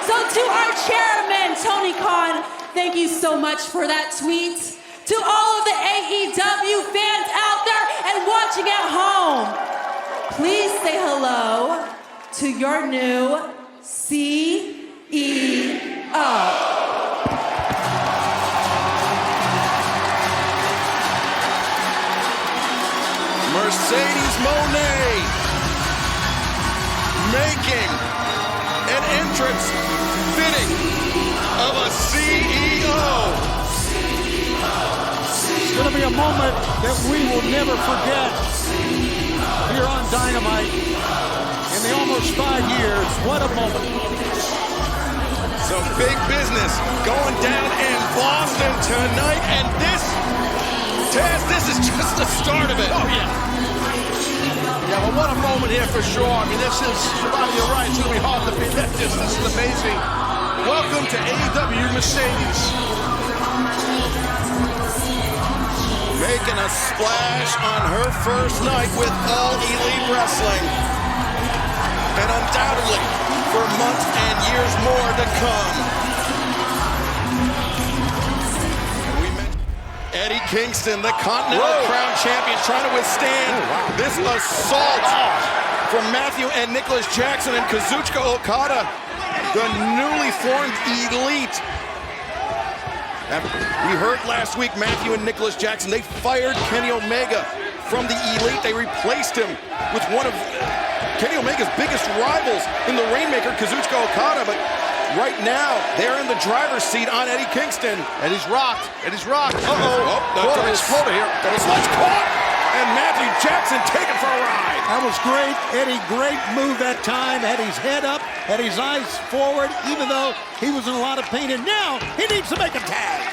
Speaker 15: So to our chairman, Tony Khan, thank you so much for that tweet. To all of the AEW fans out there and watching at home, please say hello to your new CEO.
Speaker 1: Mercedes Moné making an entrance fitting of a CEO.
Speaker 21: It's going to be a moment that we will never forget here on Dynamite. In the almost 5 years, what a moment.
Speaker 1: So big business going down in Boston tonight, and this, Taz, this is just the start of it.
Speaker 2: Oh, yeah. Yeah, well, what a moment here for sure. I mean, this is, Shibani, you're right, it's going to be hard to forget this. This is amazing. Welcome to AEW Mercedes.
Speaker 1: Making a splash on her first night with All Elite Wrestling. And undoubtedly, for months and years more to come. And we mentioned Eddie Kingston, the Continental Crown Champion, trying to withstand this assault from Matthew and Nicholas Jackson and Kazuchika Okada, the newly formed Elite. And we heard last week Matthew and Nicholas Jackson, they fired Kenny Omega from the Elite. They replaced him with one of Kenny Omega's biggest rivals in the Rainmaker, Kazuchika Okada. But right now, they're in the driver's seat on Eddie Kingston.
Speaker 2: Eddie's rocked. Eddie's rocked.
Speaker 1: Double exploder here. Double sledge caught. And Matthew Jackson taken for a ride.
Speaker 21: That was great. Eddie, great move that time. Had his head up, had his eyes forward, even though he was in a lot of pain. And now he needs to make a tag.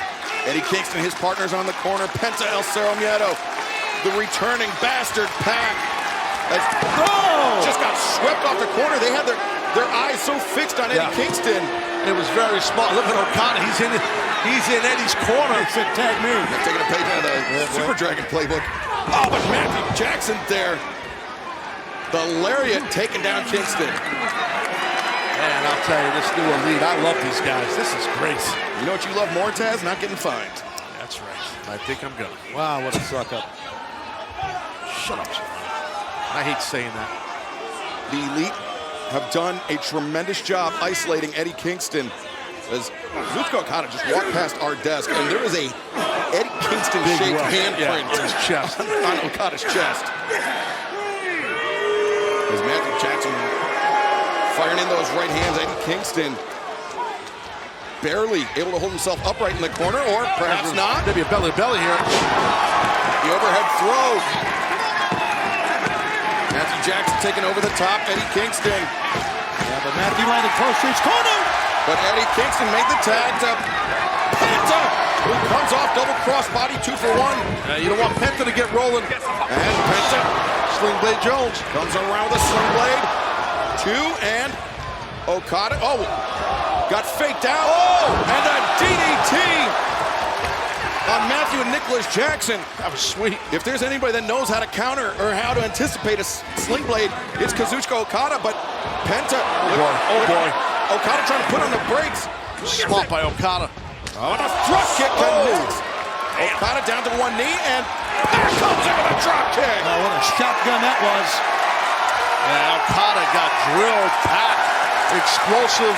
Speaker 1: Eddie Kingston, his partners on the corner. Penta El Cerro Miedo, the returning bastard Pac. Just got swept off the corner. They had their eyes so fixed on Eddie Kingston.
Speaker 2: It was very smart. Look at Okada. He's in Eddie's corner.
Speaker 21: He said, tag me.
Speaker 1: They're taking a page out of the Super Dragon playbook. Oh, but Matthew Jackson there. The lariat taking down Kingston.
Speaker 2: Man, I'll tell you, this new Elite, I love these guys. This is great.
Speaker 1: You know what you love more, Taz? Not getting fined.
Speaker 2: That's right. I think I'm going.
Speaker 21: Wow, what a suck up.
Speaker 2: Shut up, I hate saying that.
Speaker 1: The Elite have done a tremendous job isolating Eddie Kingston. As Kazuchika Okada just walked past our desk, and there is a Eddie Kingston-shaped handprint
Speaker 2: on his chest.
Speaker 1: On Okada's chest. As Matthew Jackson firing in those right hands, Eddie Kingston barely able to hold himself upright in the corner, or perhaps not.
Speaker 2: Maybe a belly-to-belly here.
Speaker 1: The overhead throw. Matthew Jackson taking over the top, Eddie Kingston.
Speaker 21: Yeah, but Matthew landed close to his corner.
Speaker 1: But Eddie Kingston made the tag to Penta, who comes off double cross body 2 for 1.
Speaker 2: You don't want Penta to get rolling.
Speaker 1: And Penta,
Speaker 2: Sling Blade Jones,
Speaker 1: comes around with a sling blade. 2, and Okada, got faked out. And a DDT on Matthew and Nicholas Jackson.
Speaker 2: That was sweet.
Speaker 1: If there's anybody that knows how to counter or how to anticipate a sling blade, it's Kazuchika Okada, but Penta.
Speaker 2: Oh boy.
Speaker 1: Okada trying to put on the brakes.
Speaker 2: Smart by Okada.
Speaker 1: On a thrust kick connects. Okada down to one knee, and Pac comes in with a drop kick.
Speaker 21: Oh, what a shotgun that was.
Speaker 2: Yeah, Okada got drilled. Pac, explosive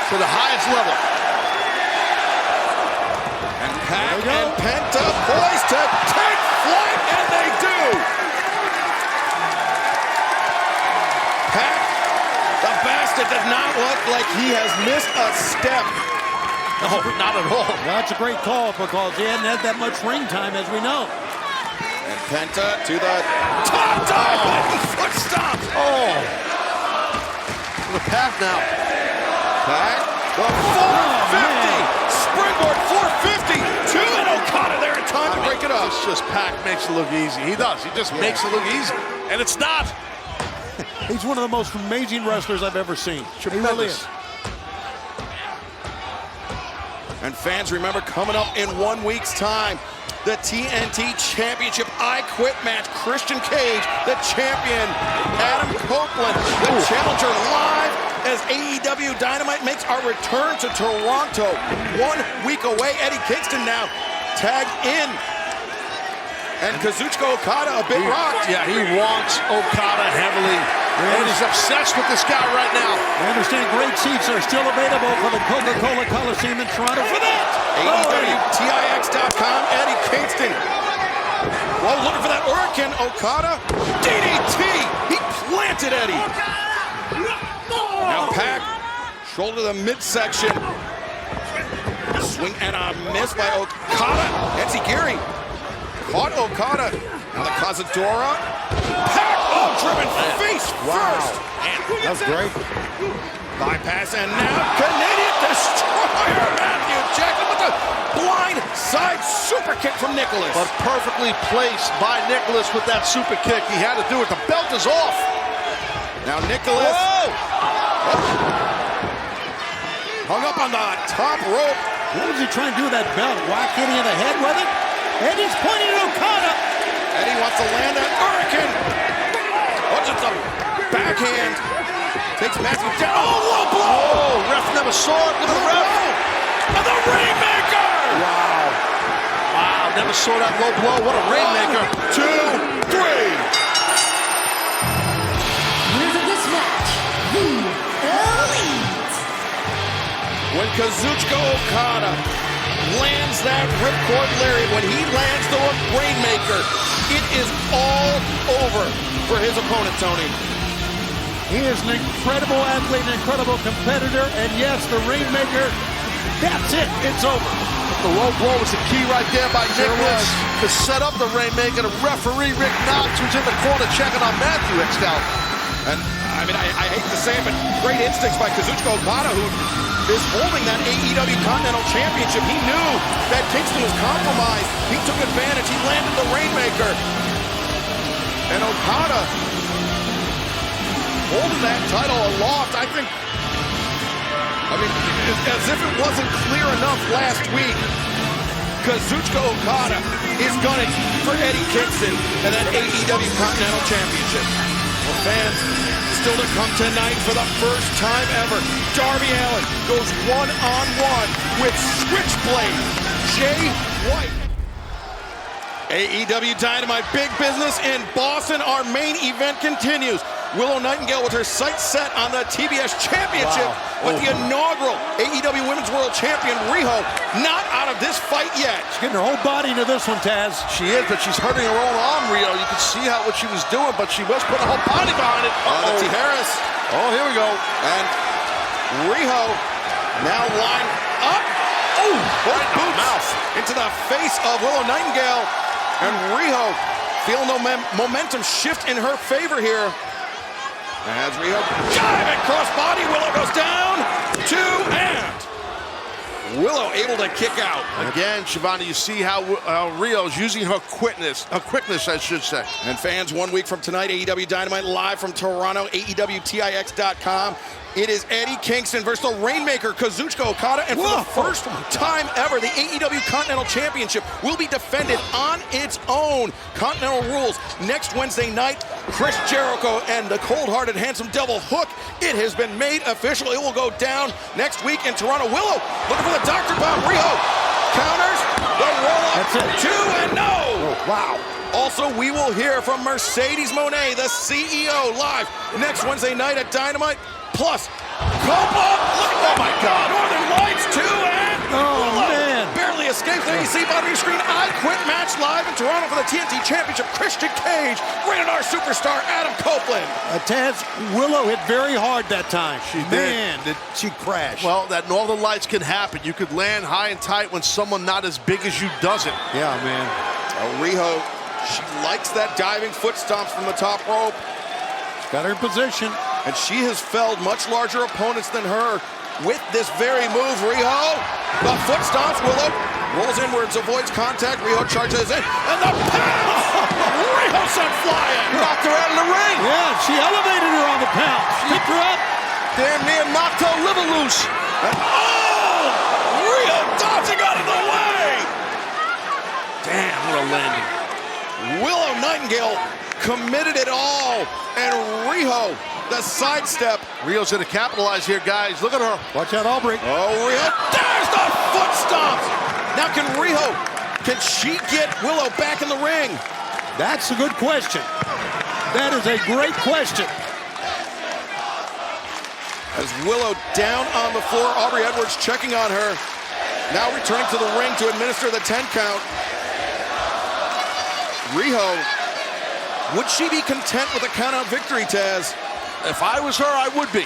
Speaker 2: to the highest level.
Speaker 1: And Pac and Penta poised to take flight, and they do. Pac, the bastard, did not look like he has missed a step.
Speaker 2: No, not at all.
Speaker 21: That's a great call because he hadn't had that much ring time, as we know.
Speaker 1: And Penta to the top dive, foot stomp.
Speaker 2: To the path now.
Speaker 1: Back. The 450. Springboard 450. Two and Okada there in time to break it up.
Speaker 2: It's just Pac makes it look easy. He does. He just makes it look easy. And it's not.
Speaker 21: He's one of the most amazing wrestlers I've ever seen.
Speaker 2: Tremendous.
Speaker 1: And fans, remember, coming up in 1 week's time, the TNT Championship I Quit match. Christian Cage, the champion. Adam Copeland, the challenger, live as AEW Dynamite makes our return to Toronto. 1 week away. Eddie Kingston now tagged in. And Kazuchika Okada a bit rocked.
Speaker 2: Yeah, he wants Okada heavily. And he's obsessed with this guy right now.
Speaker 21: I understand great seats are still available for the Coca-Cola Coliseum in Toronto for that.
Speaker 1: AEWTIX.com, Eddie Kingston. Well, looking for that Hurricane. Okada, DDT. He planted Eddie. Now Pac, shoulder to the midsection. Swing and a miss by Okada. Enziguri caught Okada. Now the Cazadora. Pac, driven face first. Man,
Speaker 21: that was great.
Speaker 1: Bypass, and now Canadian Destroyer Matthew Jackson with the blind side super kick from Nicholas.
Speaker 2: But perfectly placed by Nicholas with that super kick. He had to do it. The belt is off.
Speaker 1: Now Nicholas. Hung up on the top rope.
Speaker 21: What was he trying to do with that belt? Whack Eddie in the head with it? Eddie's pointing at Okada.
Speaker 1: Eddie wants to land that Hurricane. Just a backhand. Takes Matthew down. Oh, low blow.
Speaker 2: Oh, ref never saw it. Look at the ref.
Speaker 1: And the Rainmaker.
Speaker 2: Wow. Wow, never saw that low blow. What a Rainmaker.
Speaker 1: 1, 2, 3.
Speaker 16: Winners of this match, the Elite.
Speaker 1: When Kazuchika Okada lands that ripcord lariat, when he lands the Rainmaker, it is all over for his opponent, Tony.
Speaker 21: He is an incredible athlete, an incredible competitor, and yes, the Rainmaker, that's it, it's over.
Speaker 2: The low blow was the key right there by Nicholas to set up the Rainmaker. The referee, Rick Knox, who's in the corner checking on Matthew Excel.
Speaker 1: And I mean, I hate to say it, but great instincts by Kazuchika Okada, who is holding that AEW Continental Championship. He knew that Kingston was compromised. He took advantage. He landed the Rainmaker. And Okada holding that title aloft, I think, as if it wasn't clear enough last week, Kazuchika Okada is gunning for Eddie Kingston and that AEW Continental Championship. Well, fans, still to come tonight for the first time ever, Darby Allin goes one-on-one with Switchblade Jay White. AEW Dynamite, big business in Boston. Our main event continues. Willow Nightingale with her sights set on the TBS Championship, but the inaugural AEW Women's World Champion, Riho, not out of this fight yet.
Speaker 21: She's getting her whole body into this one, Taz.
Speaker 2: She is, but she's hurting her own arm, Riho. You can see what she was doing, but she was putting her whole body behind it.
Speaker 1: The Tijeras.
Speaker 2: Oh, here we go.
Speaker 1: And Riho now lined up. Oh, both boots into the face of Willow Nightingale. And Riho feeling no momentum shift in her favor here. As Riho diving crossbody, Willow goes down, 2, and Willow able to kick out.
Speaker 2: Again, Shivani, you see how Rio's using her quickness, I should say.
Speaker 1: And fans, 1 week from tonight, AEW Dynamite live from Toronto, AEWTIX.com. It is Eddie Kingston versus the Rainmaker, Kazuchika Okada, and for the first time ever, the AEW Continental Championship will be defended on its own. Continental rules next Wednesday night. Chris Jericho and the cold-hearted handsome devil Hook. It has been made official. It will go down next week in Toronto. Willow looking for the Dr. Bomb. Riho counters the roll-up. 2 and no.
Speaker 21: Oh, wow.
Speaker 1: Also, we will hear from Mercedes Moné, the CEO, live next Wednesday night at Dynamite. Plus, Copa, oh my God, Northern Lights 2 and
Speaker 21: man,
Speaker 1: barely escapes. There you see bottom of your screen. I Quit match live in Toronto for the TNT Championship. Christian Cage, rated R superstar Adam Copeland.
Speaker 21: Taz, Willow hit very hard that time.
Speaker 2: She did.
Speaker 21: Man, did she crash.
Speaker 2: Well, that Northern Lights can happen. You could land high and tight when someone not as big as you does it.
Speaker 21: Yeah, man.
Speaker 1: Riho, she likes that diving foot stomps from the top rope.
Speaker 21: She's got her position.
Speaker 1: And she has felled much larger opponents than her with this very move. Riho, the foot stomps. Willow rolls inwards, avoids contact. Riho charges in, and the pound! Riho sent flying.
Speaker 2: Knocked her out of the ring.
Speaker 21: Yeah, she elevated her on the pound. Picked her up.
Speaker 2: Damn near knocked her liver loose.
Speaker 1: And, Riho dodging out of the way.
Speaker 2: Damn, what a landing.
Speaker 1: Willow Nightingale committed it all, and Riho, the sidestep.
Speaker 2: Rio's gonna capitalize here, guys. Look at her.
Speaker 21: Watch out, Aubrey.
Speaker 1: Oh, Riho, there's the foot stomps. Now can she get Willow back in the ring?
Speaker 21: That's a good question. That is a great question.
Speaker 1: As Willow down on the floor, Aubrey Edwards checking on her. Now returning to the ring to administer the 10 count. Riho, would she be content with a count-out victory, Taz?
Speaker 2: If I was her, I would be.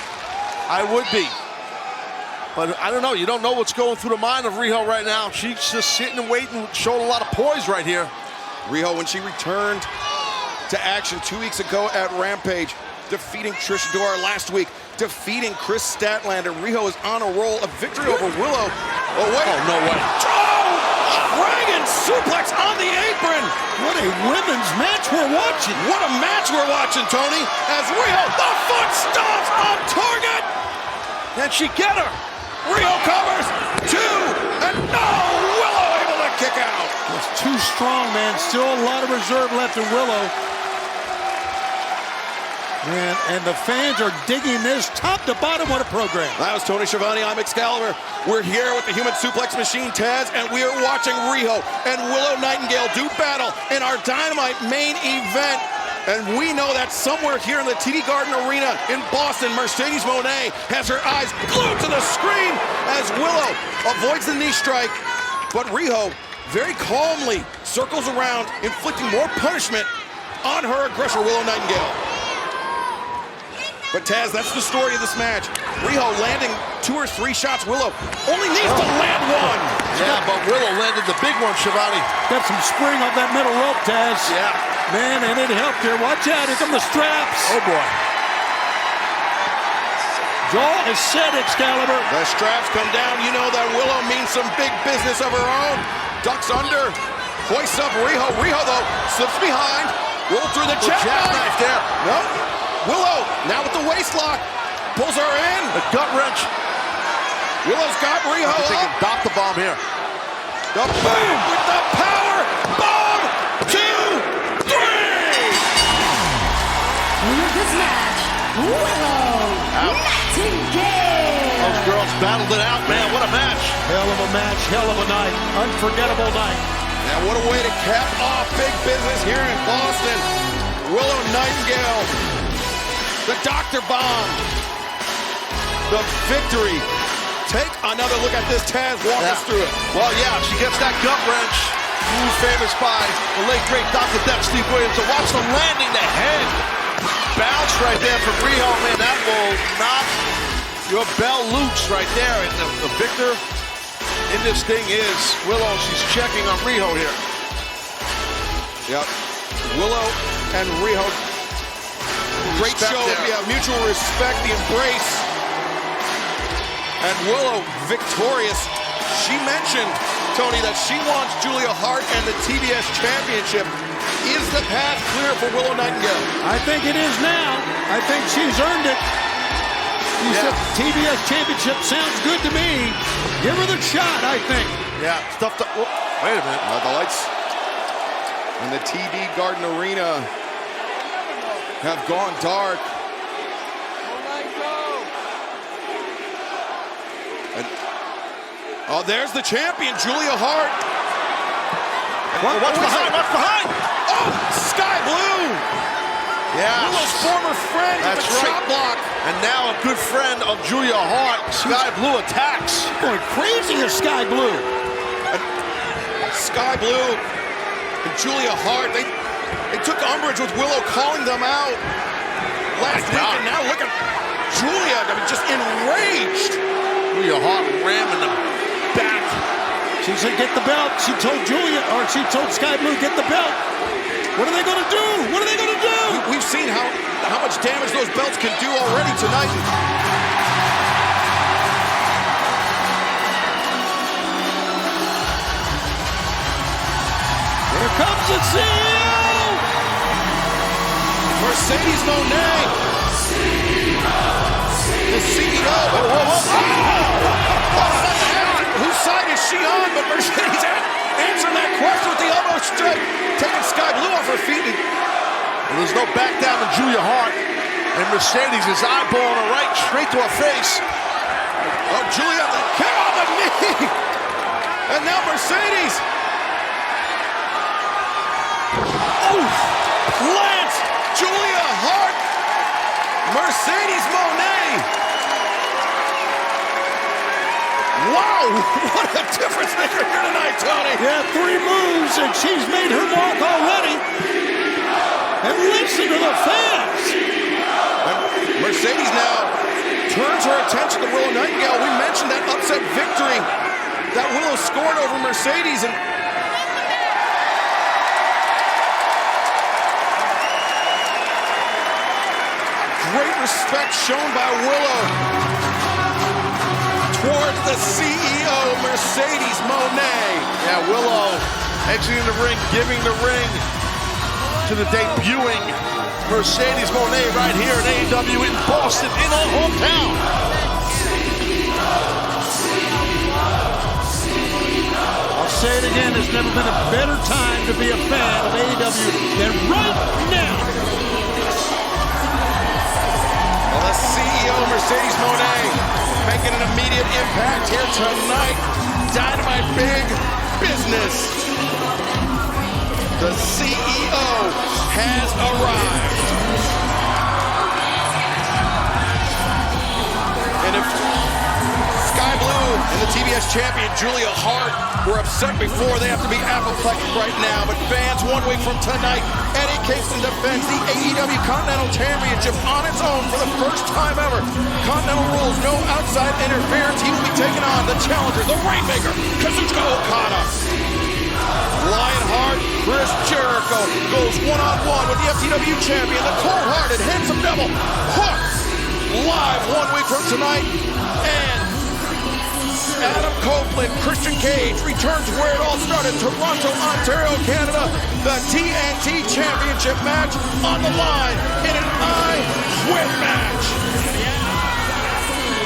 Speaker 2: I would be. But I don't know. You don't know what's going through the mind of Riho right now. She's just sitting and waiting, showing a lot of poise right here.
Speaker 1: Riho, when she returned to action 2 weeks ago at Rampage, defeating Trish Adora last week, defeating Chris Statlander. Riho is on a roll. A victory over Willow. Oh, wait.
Speaker 2: Oh, no way.
Speaker 1: Dragon suplex on the apron.
Speaker 21: What a women's match we're watching.
Speaker 1: What a match we're watching, Tony. As Riho, the foot stomps on target.
Speaker 2: Can she get her?
Speaker 1: Riho covers. 2, and no, Willow able to kick out.
Speaker 21: It's too strong, man. Still a lot of reserve left in Willow. Man, and the fans are digging this top to bottom. What a program.
Speaker 1: That was Tony Schiavone. I'm Excalibur. We're here with the Human Suplex Machine, Taz, and we are watching Riho and Willow Nightingale do battle in our Dynamite main event. And we know that somewhere here in the TD Garden Arena in Boston, Mercedes Moné has her eyes glued to the screen as Willow avoids the knee strike. But Riho very calmly circles around, inflicting more punishment on her aggressor, Willow Nightingale. But Taz, that's the story of this match. Riho landing 2 or 3 shots. Willow only needs to land 1.
Speaker 2: Yeah, but Willow landed the big one, Schiavone.
Speaker 21: Got some spring off that middle rope, Taz.
Speaker 2: Yeah.
Speaker 21: Man, and it helped her. Watch out, here come the straps.
Speaker 2: Oh, boy.
Speaker 21: Jaw is set, Excalibur.
Speaker 1: The straps come down. You know that Willow means some big business of her own. Ducks under, hoists up Riho. Riho, though, slips behind. Roll through the jackknife
Speaker 2: there.
Speaker 1: No. Willow, now with the waist lock, pulls her in.
Speaker 2: The gut wrench.
Speaker 1: Willow's got Riho up.
Speaker 2: Taking dot the bomb here.
Speaker 1: The boom with the power bomb. 2, 3.
Speaker 16: Winner of this match, Willow Nightingale.
Speaker 2: Those girls battled it out, man. What a match.
Speaker 21: Hell of a match, hell of a night. Unforgettable night.
Speaker 1: Now what a way to cap off big business here in Boston. Willow Nightingale. The Dr. Bomb. The victory. Take another look at this, Taz. Walk us through it.
Speaker 2: Well, yeah, she gets that gut wrench. Move famous by the late, great Dr. Death, Steve Williams. So watch the landing, the head bounce right there from Riho. Man, that will knock your bell loose right there. And the victor in this thing is Willow. She's checking on Riho here.
Speaker 1: Yep. Willow and Riho. Great
Speaker 2: Respect
Speaker 1: show.
Speaker 2: there.
Speaker 1: We have mutual respect, the embrace. And Willow victorious. She mentioned, Tony, that she wants Julia Hart and the TBS Championship. Is the path clear for Willow Nightingale?
Speaker 21: I think it is now. I think she's earned it. She said TBS Championship sounds good to me. Give her the shot, I think.
Speaker 2: Yeah, stuff to... wait a minute.
Speaker 1: The lights in the TD Garden Arena have gone dark. And, there's the champion, Julia Hart.
Speaker 2: What's behind? What's behind?
Speaker 1: Oh, Sky Blue.
Speaker 2: Yeah.
Speaker 1: Willow's former friend with the chop block.
Speaker 2: And now a good friend of Julia Hart. Sky Blue attacks.
Speaker 21: Going crazy as Sky Blue.
Speaker 1: And Sky Blue and Julia Hart, they took umbrage with Willow calling them out last week, and now look at Julia, just enraged.
Speaker 2: Julia Hart ramming them back.
Speaker 21: She said, get the belt. She told Sky Blue, get the belt. What are they going to do? What are they going to do?
Speaker 1: We've seen how much damage those belts can do already tonight.
Speaker 4: comes the CEO!
Speaker 1: Mercedes Moné. The CEO. Whose side is she on? But Mercedes answering that question with the elbow strike, taking Sky Blue off her feet.
Speaker 2: Well, there's no back down to Julia Hart. And Mercedes is eyeballing her right straight to her face.
Speaker 1: Oh, Julia, kick on the knee. And now Mercedes. Oh, plants Julia Hart. Mercedes Moné. Wow, what a difference maker here tonight, Tony.
Speaker 4: Yeah, 3 moves, and she's made her mark already. And listen to the fans.
Speaker 1: And Mercedes now turns her attention to Willow Nightingale. We mentioned that upset victory that Willow scored over Mercedes. And great respect shown by Willow towards the CEO, Mercedes Moné.
Speaker 2: Yeah, Willow exiting the ring, giving the ring to the debuting Mercedes Moné right here at AEW in Boston, in our hometown.
Speaker 4: I'll say it again, there's never been a better time to be a fan of AEW than right now.
Speaker 1: Well, the CEO, Mercedes Moné, making an immediate impact here tonight. Dynamite big business. The CEO has arrived. And if Sky Blue and the TBS champion Julia Hart were upset before, they have to be apoplectic right now. But fans, 1 week from tonight, Eddie Kingston defends the AEW Continental Championship on its own for the first time ever. Continental rules, no outside interference. He will be taking on the challenger, the Rainmaker, Kazuchika Okada. Lionheart, Chris Jericho goes one-on-one with the FTW champion, the cold-hearted, handsome devil, Hart. Live 1 week from tonight. And Adam Copeland, Christian Cage returns where it all started, Toronto, Ontario, Canada. The TNT Championship match on the line in an I Quit match.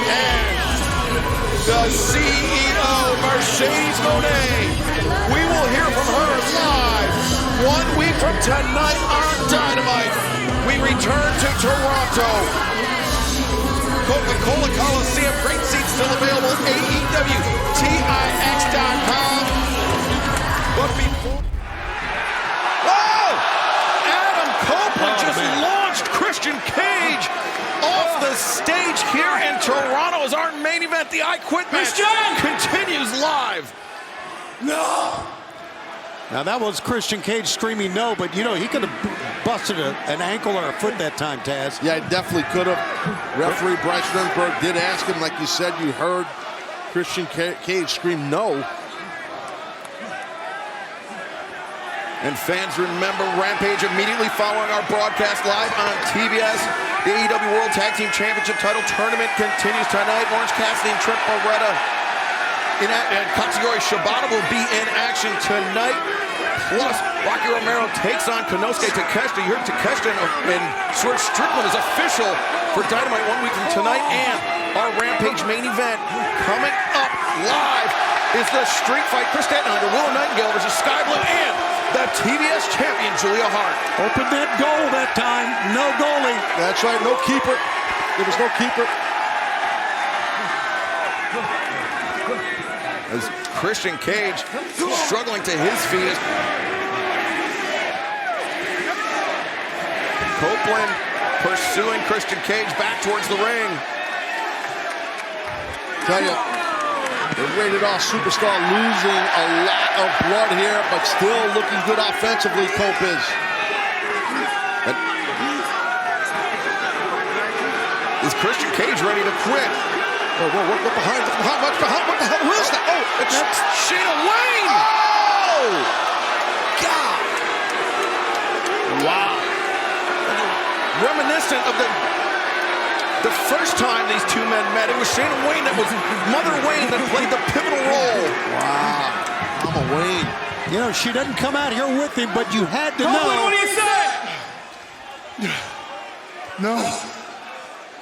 Speaker 1: And the CEO, Mercedes Moné. We will hear from her live 1 week from tonight on Dynamite. We return to Toronto. Coca-Cola Coliseum, great seats still available at AEWTIX.com. But before... Oh! Adam Copeland just launched Christian Cage off the stage here in Toronto as our main event. The I Quit match continues live. No!
Speaker 4: Now that was Christian Cage screaming no, but you know, he could have busted an ankle or a foot that time, Taz.
Speaker 2: Yeah, he definitely could have. Referee Bryce Remsburg did ask him, like you said, you heard Christian Cage scream no.
Speaker 1: And fans, remember Rampage immediately following our broadcast live on TBS. The AEW World Tag Team Championship title tournament continues tonight. Orange Cassidy and Trent Beretta and Katsuyori Shibata will be in action tonight. Plus, Rocky Romero takes on Konosuke Takeshita. You heard Takeshita and Swerve Strickland is official for Dynamite 1 week from tonight. And our Rampage main event coming up live is the street fight. Chris Stanton under Willow Nightingale versus Sky Blue and the TBS champion, Julia Hart.
Speaker 4: Open that goal that time. No goalie.
Speaker 2: That's right, no keeper. There was no keeper.
Speaker 1: As Christian Cage struggling to his feet. Copeland pursuing Christian Cage back towards the ring.
Speaker 2: Tell you, the rated R superstar losing a lot of blood here, but still looking good offensively, Cope is.
Speaker 1: Is Christian Cage ready to quit?
Speaker 2: Whoa, look behind, what's behind, what the hell, who is that? Oh,
Speaker 1: it's Shayna Wayne! Oh! God! Wow. Reminiscent of the first time these two men met. It was Shayna Wayne that was Mother Wayne that played the pivotal role.
Speaker 2: Wow. Mama Wayne.
Speaker 4: You know, she doesn't come out here with him, but you had to know.
Speaker 5: What do you say?
Speaker 2: No.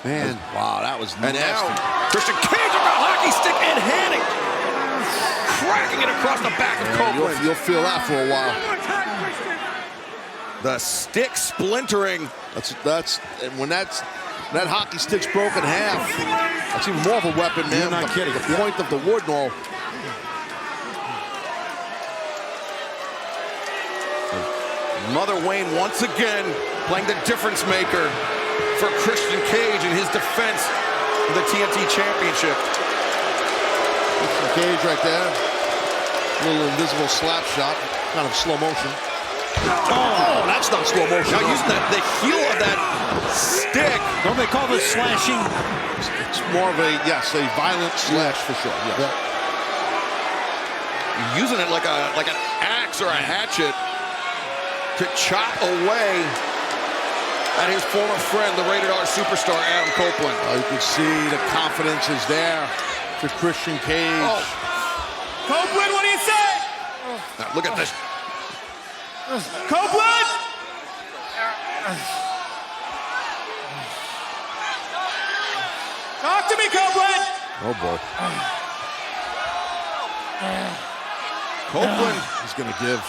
Speaker 2: Man, wow, that was
Speaker 1: And
Speaker 2: nasty.
Speaker 1: now, Christian Cage with a hockey stick in hand, cracking it across the back of Copeland.
Speaker 2: You'll feel that for a while.
Speaker 1: The stick splintering.
Speaker 2: And when that hockey stick's broken in half, that's even more of a weapon, man.
Speaker 4: You're not kidding.
Speaker 2: The point of the wood and all.
Speaker 1: Mother Wayne once again playing the difference maker for Christian Cage in his defense of the TNT Championship.
Speaker 2: Christian Cage right there. A little invisible slap shot, kind of slow motion. Oh, that's not slow motion.
Speaker 1: Now using the heel of that stick.
Speaker 4: Don't they call this slashing?
Speaker 2: It's more of a violent slash for sure. Yes.
Speaker 1: Using it like an axe or a hatchet to chop away at his former friend, the Rated R superstar, Adam Copeland.
Speaker 2: You can see the confidence is there for Christian Cage.
Speaker 1: Oh.
Speaker 5: Copeland, what do you say?
Speaker 1: Now, look at this.
Speaker 5: Copeland! Talk to me, Copeland!
Speaker 2: Oh, boy.
Speaker 1: Copeland.
Speaker 2: He's going to give.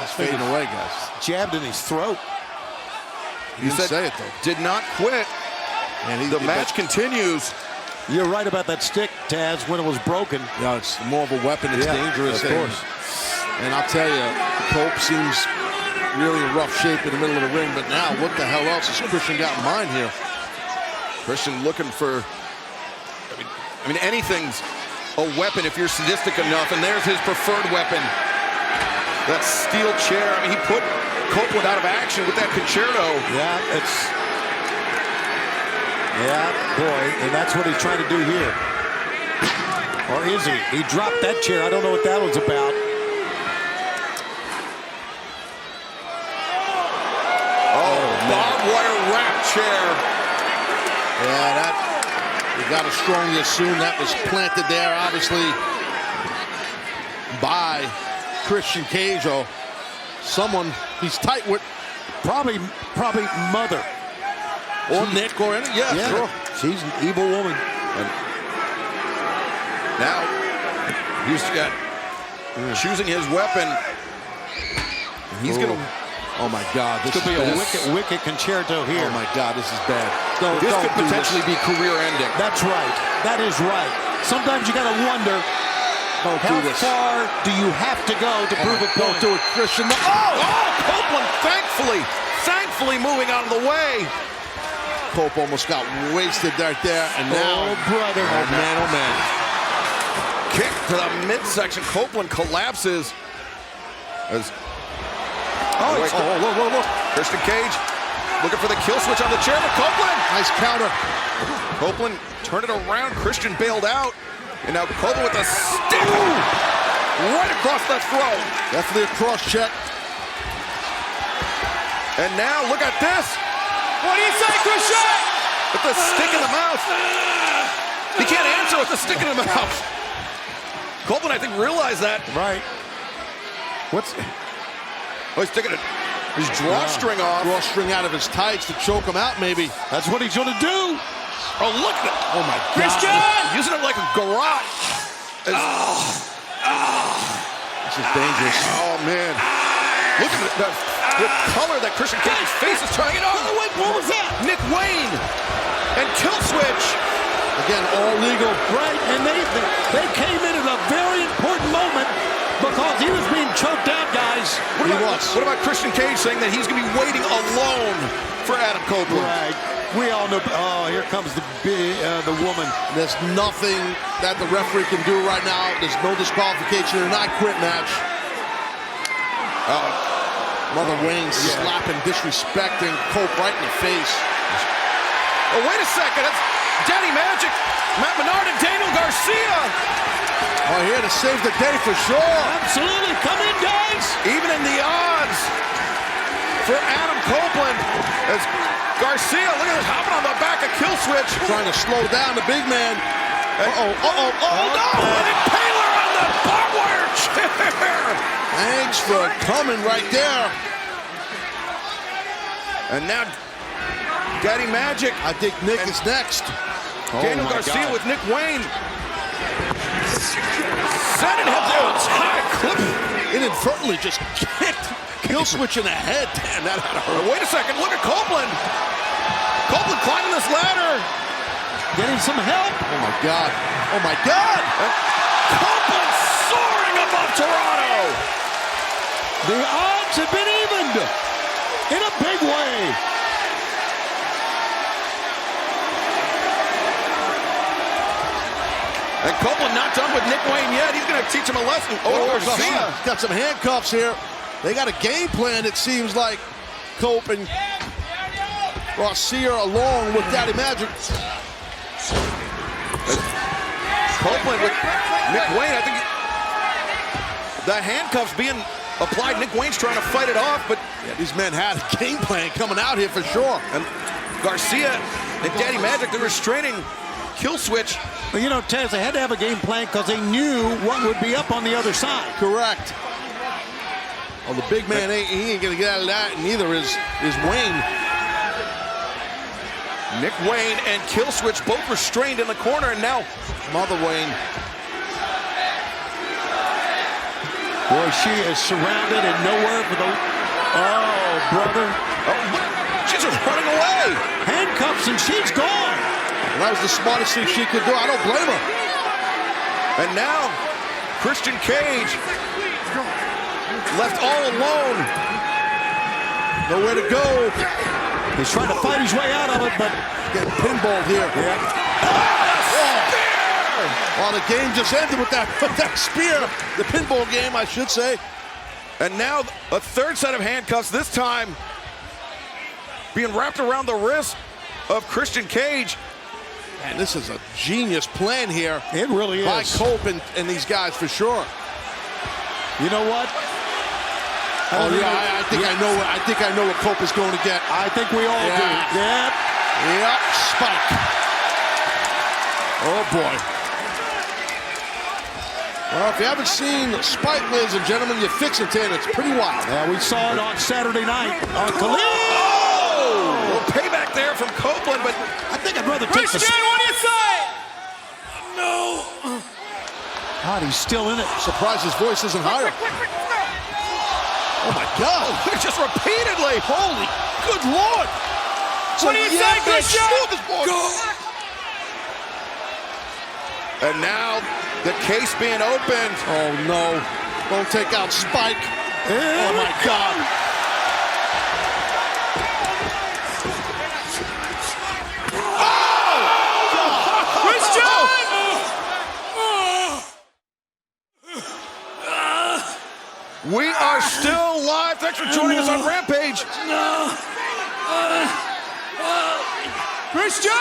Speaker 2: He's fading away, guys.
Speaker 4: Jabbed in his throat.
Speaker 2: He didn't say it, though.
Speaker 1: Did not quit.
Speaker 2: And
Speaker 1: the match continues.
Speaker 4: You're right about that stick, Taz, when it was broken.
Speaker 2: Yeah, it's more of a weapon. It's dangerous.
Speaker 4: Of course.
Speaker 2: And I'll tell you, Cope seems really in rough shape in the middle of the ring, but now what the hell else has Christian got in mind here?
Speaker 1: Christian looking for, I mean, anything's a weapon if you're sadistic enough, and there's his preferred weapon. That steel chair. I mean, he put Copeland out of action with that concerto.
Speaker 4: Yeah, boy, and that's what he's trying to do here. Or is he? He dropped that chair. I don't know what that was about.
Speaker 1: Barbed wire wrap chair.
Speaker 2: Yeah, you got to strongly assume that was planted there, obviously, by Christian Cage or someone he's tight with.
Speaker 4: Probably Mother.
Speaker 2: Or Nick or any. Yeah, sure.
Speaker 4: She's an evil woman.
Speaker 1: And now he's got choosing his weapon. He's going to.
Speaker 2: Oh my God!
Speaker 4: This could be a wicked concerto here.
Speaker 2: Oh my God! This is bad.
Speaker 1: This could potentially be career-ending.
Speaker 4: That's right. That is right. Sometimes you got to wonder. How far do you have to go to prove a point?
Speaker 2: Don't do it, Christian.
Speaker 1: Copeland, thankfully moving out of the way.
Speaker 2: Cope almost got wasted right there, and now,
Speaker 4: brother,
Speaker 2: oh man,
Speaker 1: kick to the midsection. Copeland collapses. Look. Christian Cage looking for the kill switch on the chair, but Copeland.
Speaker 2: Nice counter.
Speaker 1: Copeland turned it around. Christian bailed out. And now Copeland with a stick right across the throat.
Speaker 2: Definitely a cross check.
Speaker 1: And now look at this.
Speaker 5: What do you say, Christian?
Speaker 1: With the stick in the mouth. He can't answer with the stick in the mouth. Copeland, I think, realized that.
Speaker 4: Right.
Speaker 1: He's taking his drawstring off.
Speaker 2: Drawstring out of his tights to choke him out, maybe.
Speaker 4: That's what he's going to do.
Speaker 1: Oh, look at it.
Speaker 2: Oh, my God.
Speaker 5: Christian!
Speaker 1: Using it like a garrote.
Speaker 2: This is dangerous.
Speaker 1: Oh, man. Look at the color that Christian Cage's face is turning it on.
Speaker 4: What was that?
Speaker 1: Nick Wayne and kill switch.
Speaker 2: Again, all legal.
Speaker 4: Right, and they came in at a very important moment because he was being choked out, guys.
Speaker 1: What about Christian Cage saying that he's going to be waiting alone for Adam Copeland?
Speaker 4: Right. We all know. Oh, here comes the woman.
Speaker 2: There's nothing that the referee can do right now. There's no disqualification or not quit match. Mother Wayne slapping, disrespecting Cope right in the face.
Speaker 1: Oh, wait a second. It's Daddy Magic, Matt Menard, and Daniel Garcia.
Speaker 2: Oh, here to save the day for sure.
Speaker 4: Absolutely. Come in, guys.
Speaker 1: Even in the odds for Adam Copeland. As Garcia, look at this, hopping on the back of kill switch.
Speaker 2: Trying to slow down the big man.
Speaker 1: Oh, no! And Taylor on the barbed wire chair.
Speaker 2: Thanks for coming right there.
Speaker 1: And now Daddy Magic.
Speaker 2: I think Nick is next.
Speaker 1: Daniel Garcia with Nick Wayne. Sending him down high clip.
Speaker 2: Inadvertently just kicked. Kill switch in the head. Damn, that had to hurt.
Speaker 1: Wait a second. Look at Copeland. Copeland climbing this ladder.
Speaker 21: Getting some help.
Speaker 2: Oh, my God. Oh, my God.
Speaker 1: Copeland soaring above Toronto.
Speaker 21: The odds have been evened in a big way.
Speaker 1: And Copeland not done with Nick Wayne yet. He's going to teach him a lesson. Garcia.
Speaker 2: Got some handcuffs here. They got a game plan, it seems like. Cope and Garcia along with Daddy Magic.
Speaker 1: Copeland with Nick Wayne. I think the handcuffs being applied. Nick Wayne's trying to fight it off, but
Speaker 2: yeah, these men had a game plan coming out here for sure.
Speaker 1: And Garcia and Daddy Magic, the restraining kill switch.
Speaker 21: Well, you know, Taz, they had to have a game plan because they knew what would be up on the other side.
Speaker 2: Correct. Well, the big man, he ain't going to get out of that, and neither is Wayne.
Speaker 1: Nick Wayne and Killswitch both restrained in the corner, and now
Speaker 2: Mother Wayne.
Speaker 21: Boy, she is surrounded and nowhere for the... Oh, brother.
Speaker 1: Oh, she's just running away.
Speaker 21: Handcuffs, and she's gone.
Speaker 2: Well, that was the smartest thing she could do. I don't blame her.
Speaker 1: And now, Christian Cage left all alone.
Speaker 2: Nowhere to go.
Speaker 21: He's trying to fight his way out of it, but
Speaker 2: getting pinballed here.
Speaker 21: Yeah.
Speaker 2: Well, the game just ended with that spear. The pinball game, I should say.
Speaker 1: And now a third set of handcuffs, this time being wrapped around the wrist of Christian Cage.
Speaker 2: Man, this is a genius plan here.
Speaker 21: It really is.
Speaker 2: By Cope and these guys for sure.
Speaker 21: You know what?
Speaker 2: I think I know what Cope is going to get.
Speaker 21: I think we all do. Yep.
Speaker 2: Yep. Spike. Oh boy. Well, if you haven't seen Spike, ladies and gentlemen, you're fixing it. It's pretty wild.
Speaker 21: Yeah, we saw it on Saturday night on Collision.
Speaker 1: Oh! A little payback there from Copeland, but
Speaker 21: I think I'd rather take the...
Speaker 5: Christian, what do you say? No.
Speaker 21: God, he's still in it.
Speaker 2: Surprised his voice isn't higher. Oh my God!
Speaker 1: Just repeatedly.
Speaker 2: Holy, good Lord!
Speaker 5: What do you say, Christian?
Speaker 2: Go.
Speaker 1: And now the case being opened.
Speaker 2: Oh no! Don't take out Spike. Oh my God!
Speaker 5: Oh! Christian!
Speaker 1: We are still live. Thanks for joining us on Rampage.
Speaker 5: No. Christian!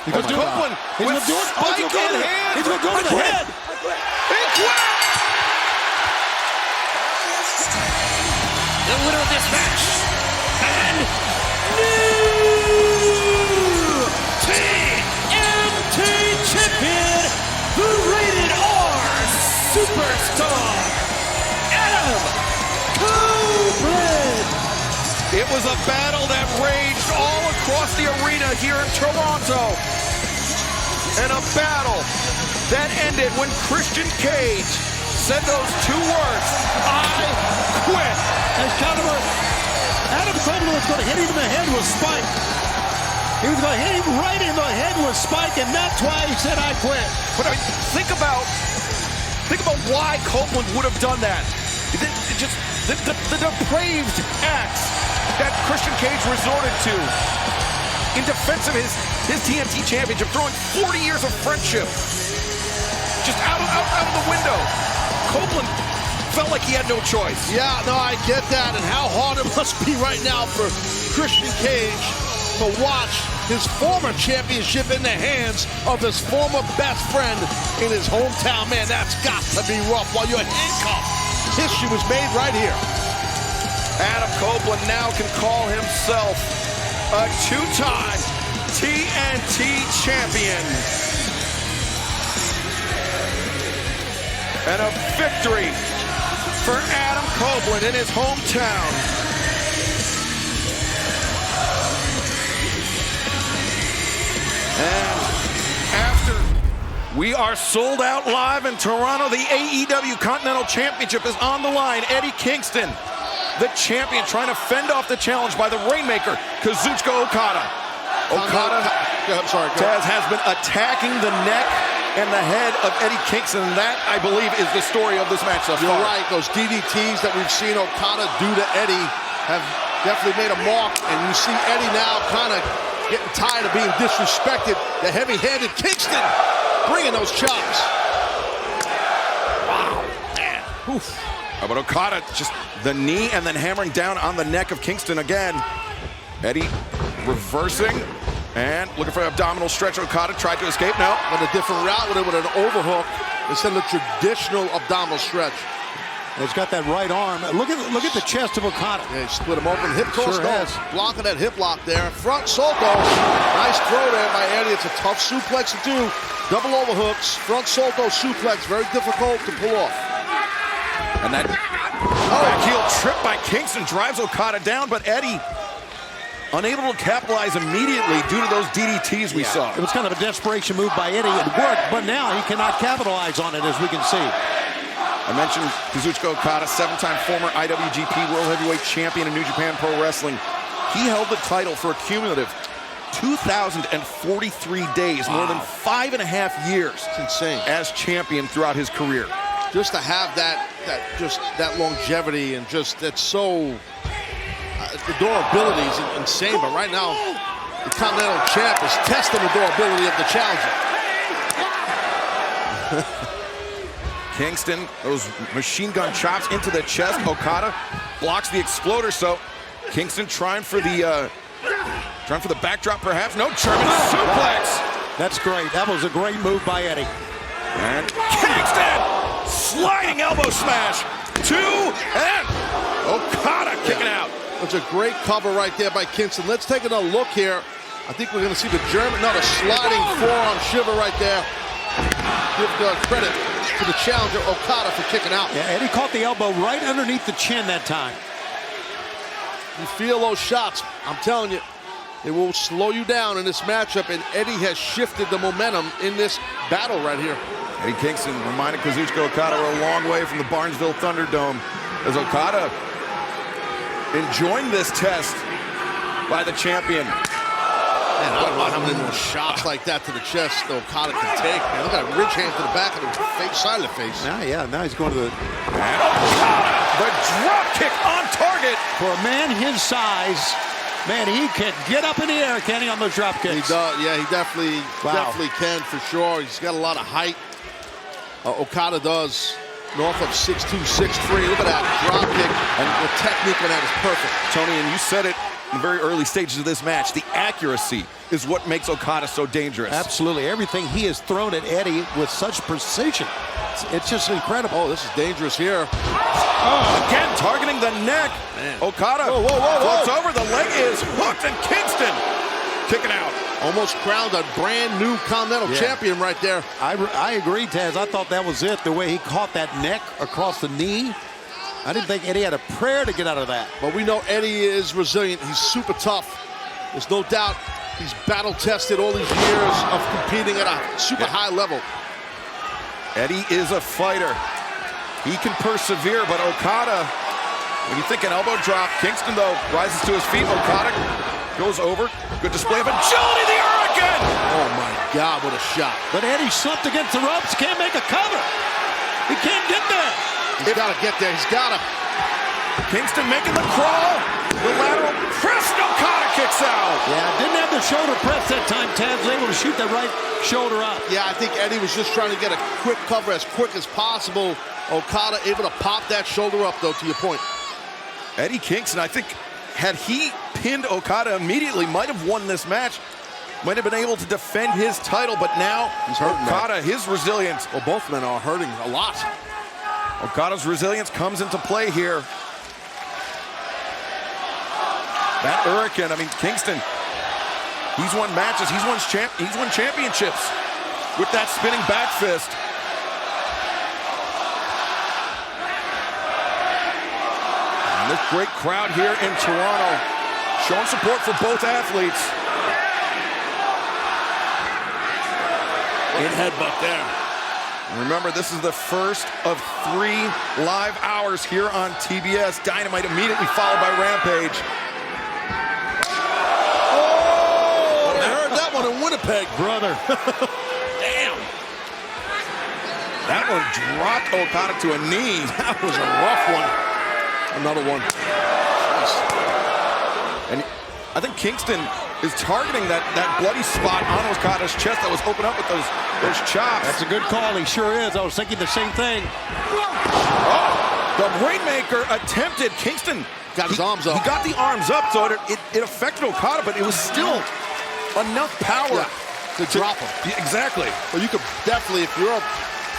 Speaker 21: He's going to do
Speaker 1: Copeland with Spike in hand.
Speaker 21: He's going to go to the head.
Speaker 1: He quit.
Speaker 19: The winner of this match and new TNT champion, the Rated R superstar, Adam Copeland.
Speaker 1: It was a battle that raged all across the arena here in Toronto. And a battle that ended when Christian Cage said those two words, I quit.
Speaker 21: As Adam Copeland was going to hit him in the head with Spike. He was going to hit him right in the head with Spike, and that's why he said, I quit.
Speaker 1: But I mean, think about why Copeland would have done that. Just the depraved acts that Christian Cage resorted to in defense of his TNT championship, throwing 40 years of friendship just out of the window. Copeland felt like he had no choice.
Speaker 2: Yeah, no, I get that, and how hard it must be right now for Christian Cage to watch his former championship in the hands of his former best friend in his hometown. Man, that's got to be rough while you're handcuffed. History was made right here.
Speaker 1: Adam Copeland now can call himself a two-time TNT champion. And a victory for Adam Copeland in his hometown. And after we are sold out live in Toronto, the AEW Continental Championship is on the line. Eddie Kingston, the champion, trying to fend off the challenge by the Rainmaker, Kazuchika Okada. Taz has been attacking the neck and the head of Eddie Kingston, and that, I believe, is the story of this match thus far.
Speaker 2: You're right. Those DDTs that we've seen Okada do to Eddie have definitely made a mark, and you see Eddie now kind of getting tired of being disrespected. The heavy-handed Kingston bringing those chops.
Speaker 1: Wow, man. Oof. How about Okada, just the knee and then hammering down on the neck of Kingston again. Eddie reversing and looking for an abdominal stretch. Okada tried to escape. No.
Speaker 2: But a different route with an overhook instead of the traditional abdominal stretch.
Speaker 21: He's got that right arm. Look at the chest of Okada.
Speaker 2: Yeah, he split him open. Hip toss
Speaker 21: sure
Speaker 2: goes. Blocking that hip lock there. Front Solto. Nice throw there by Eddie. It's a tough suplex to do. Double overhooks. Front Solto suplex. Very difficult to pull off.
Speaker 1: And that back heel trip by Kingston drives Okada down, but Eddie unable to capitalize immediately due to those DDTs we saw.
Speaker 21: It was kind of a desperation move by Eddie. It worked, but now he cannot capitalize on it, as we can see.
Speaker 1: I mentioned Kazuchika Okada, 7-time former IWGP World Heavyweight Champion in New Japan Pro Wrestling. He held the title for a cumulative 2,043 days, more than 5.5 years.
Speaker 2: It's insane.
Speaker 1: As champion throughout his career.
Speaker 2: Just to have that longevity and just that's so the durability is insane. But right now, the Continental Champ is testing the durability of the challenger.
Speaker 1: Kingston, those machine gun chops into the chest. Okada blocks the exploder. So Kingston trying for the backdrop, perhaps. No, German suplex.
Speaker 21: That's great. That was a great move by Eddie.
Speaker 1: And Kingston sliding elbow smash. 2 and Okada kicking out.
Speaker 2: That's a great cover right there by Kingston. Let's take another look here. I think we're going to see the the sliding forearm shiver right there. Give credit to the challenger, Okada, for kicking out.
Speaker 21: Yeah, Eddie caught the elbow right underneath the chin that time.
Speaker 2: You feel those shots. I'm telling you, it will slow you down in this matchup, and Eddie has shifted the momentum in this battle right here.
Speaker 1: Eddie Kingston reminded Kazuchika Okada we're a long way from the Barnesville Thunderdome, as Okada enjoying this test by the champion.
Speaker 2: Man, I don't know how many more shots like that to the chest Okada can take. Man, look at that ridge hand to the back of the face, side of the face.
Speaker 21: Yeah, now he's going to the...
Speaker 1: And Okada, the drop kick on target.
Speaker 21: For a man his size, man, he can get up in the air, can he, on those drop kicks?
Speaker 2: He does, yeah, he definitely can for sure. He's got a lot of height. Okada does. North of 6'2", 6'3". Look at that drop kick, and the technique on that is perfect.
Speaker 1: Tony, and you said it in the very early stages of this match, the accuracy is what makes Okada so dangerous.
Speaker 21: Absolutely. Everything he has thrown at Eddie with such precision. It's just incredible.
Speaker 2: Oh, this is dangerous here.
Speaker 1: Again, targeting the neck. Man. Okada floats over. The leg is hooked, and Kingston kicking out.
Speaker 2: Almost crowned a brand new Continental Champion right there.
Speaker 21: I agree, Taz. I thought that was it, the way he caught that neck across the knee. I didn't think Eddie had a prayer to get out of that.
Speaker 2: But we know Eddie is resilient. He's super tough. There's no doubt he's battle-tested all these years of competing at a super high level.
Speaker 1: Eddie is a fighter. He can persevere, but Okada, when you think an elbow drop, Kingston, though, rises to his feet. Okada goes over. Good display of agility, the Hurricane!
Speaker 2: Oh, my God, what a shot.
Speaker 21: But Eddie slipped against the ropes. Can't make a cover. He can't get there.
Speaker 2: He's got to get there. He's got to.
Speaker 1: Kingston making the crawl. The lateral press. Okada kicks out.
Speaker 21: Yeah, didn't have the shoulder press that time. Taz was able to shoot that right shoulder up.
Speaker 2: Yeah, I think Eddie was just trying to get a quick cover as quick as possible. Okada able to pop that shoulder up, though, to your point.
Speaker 1: Eddie Kingston, I think, had he pinned Okada immediately, might have won this match. Might have been able to defend his title, but now
Speaker 2: he's hurting.
Speaker 1: Okada, his resilience.
Speaker 2: Well, both men are hurting a lot.
Speaker 1: Okada's resilience comes into play here. That Hurricane, I mean, Kingston, he's won matches, he's won championships with that spinning back fist. this great crowd here in Toronto showing support for both athletes.
Speaker 2: In headbutt there.
Speaker 1: Remember, this is the first of 3 live hours here on TBS. Dynamite immediately followed by Rampage.
Speaker 2: Oh! I heard that one in Winnipeg, brother.
Speaker 1: Damn. That one dropped Okada to a knee.
Speaker 2: That was a rough one. Another one. Jeez.
Speaker 1: And I think Kingston is targeting that bloody spot on Okada's chest that was open up with those chops.
Speaker 21: That's a good call. He sure is. I was thinking the same thing.
Speaker 1: Oh, the Rainmaker attempted. Kingston
Speaker 2: got his arms up.
Speaker 1: He got the arms up, so it affected Okada, but it was still enough power
Speaker 2: to drop him.
Speaker 1: Yeah, exactly.
Speaker 2: Well, you could definitely, if you're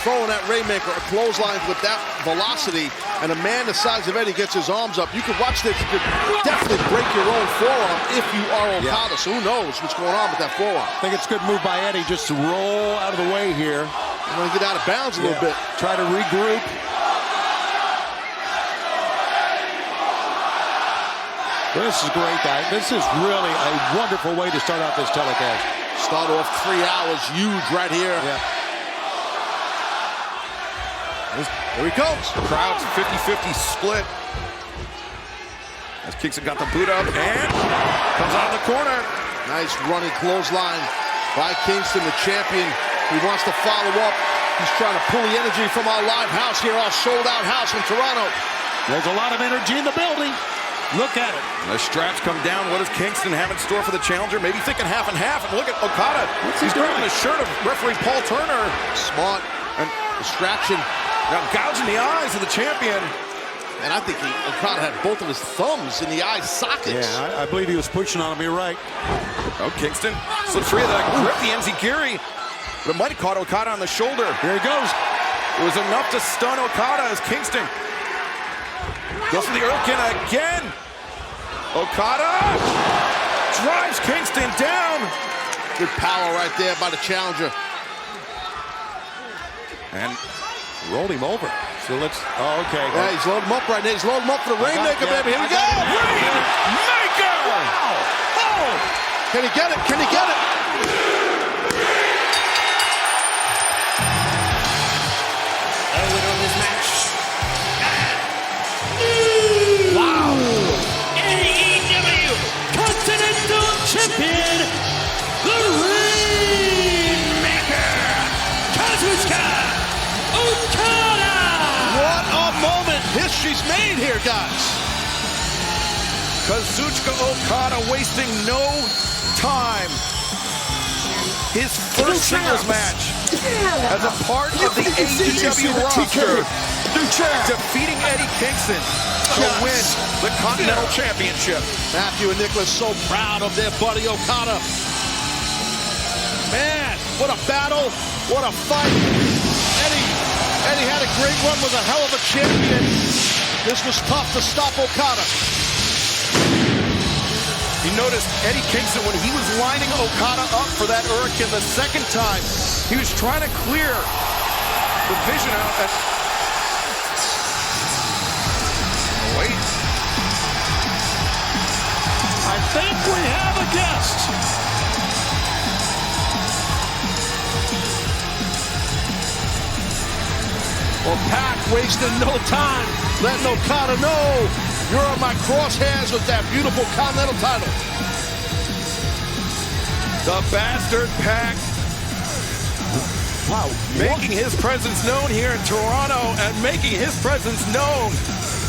Speaker 2: throwing that Rainmaker or clotheslines with that velocity, and a man the size of Eddie gets his arms up, you could watch this. You could definitely break your own forearm if you are Okada. So who knows what's going on with that forearm?
Speaker 21: I think it's a good move by Eddie just to roll out of the way here.
Speaker 2: I'm going to get out of bounds a little bit.
Speaker 21: Try to regroup. This is great, guys. This is really a wonderful way to start out this telecast.
Speaker 2: Start off 3 hours, huge right here.
Speaker 21: Yeah.
Speaker 2: Here he comes.
Speaker 1: Crowd's 50-50 split. As Kingston got the boot up and comes out of the corner.
Speaker 2: Nice running clothesline by Kingston, the champion. He wants to follow up. He's trying to pull the energy from our live house here, our sold-out house in Toronto.
Speaker 21: There's a lot of energy in the building. Look at it.
Speaker 1: The straps come down. What does Kingston have in store for the challenger? Maybe thinking half and half. And look at Okada. He's grabbing the shirt of referee Paul Turner.
Speaker 2: Smart and distraction.
Speaker 1: Now gouging the eyes of the champion.
Speaker 2: And I think Okada had both of his thumbs in the eye sockets.
Speaker 21: Yeah, I believe he was pushing on him. You're right.
Speaker 1: Oh, Kingston slips free of that grip, the enziguri. But it might have caught Okada on the shoulder.
Speaker 21: Here he goes.
Speaker 1: It was enough to stun Okada as Kingston goes for the Urkin again. Okada drives Kingston down.
Speaker 2: Good power right there by the challenger.
Speaker 1: And
Speaker 21: rolled him over. So let's, okay.
Speaker 2: Yeah, he's loading him up right now. He's loading him up for the Rainmaker, baby. Here we go.
Speaker 1: Rainmaker!
Speaker 2: Wow. Oh! Can he get it? Can he get it?
Speaker 19: The winner of this match.
Speaker 2: Wow.
Speaker 19: AEW Continental Champion, the Rainmaker, Kazuchika Okada!
Speaker 2: What a moment history's made here, guys.
Speaker 1: Kazuchika Okada wasting no time. His first singles match as a part of the AEW roster, defeating Eddie Kingston to win the Continental Championship.
Speaker 2: Matthew and Nicholas so proud of their buddy Okada. Man, what a battle, what a fight. Eddie had a great run, was a hell of a champion. This was tough to stop Okada.
Speaker 1: You noticed Eddie Kingston, when he was lining Okada up for that Hurricane the second time, he was trying to clear the vision out. Wait.
Speaker 21: I think we have a guest.
Speaker 2: Well, Pac wasting no time, letting Okada know you're on my crosshairs with that beautiful Continental title.
Speaker 1: The bastard Pac.
Speaker 21: Wow.
Speaker 1: Making his presence known here in Toronto and making his presence known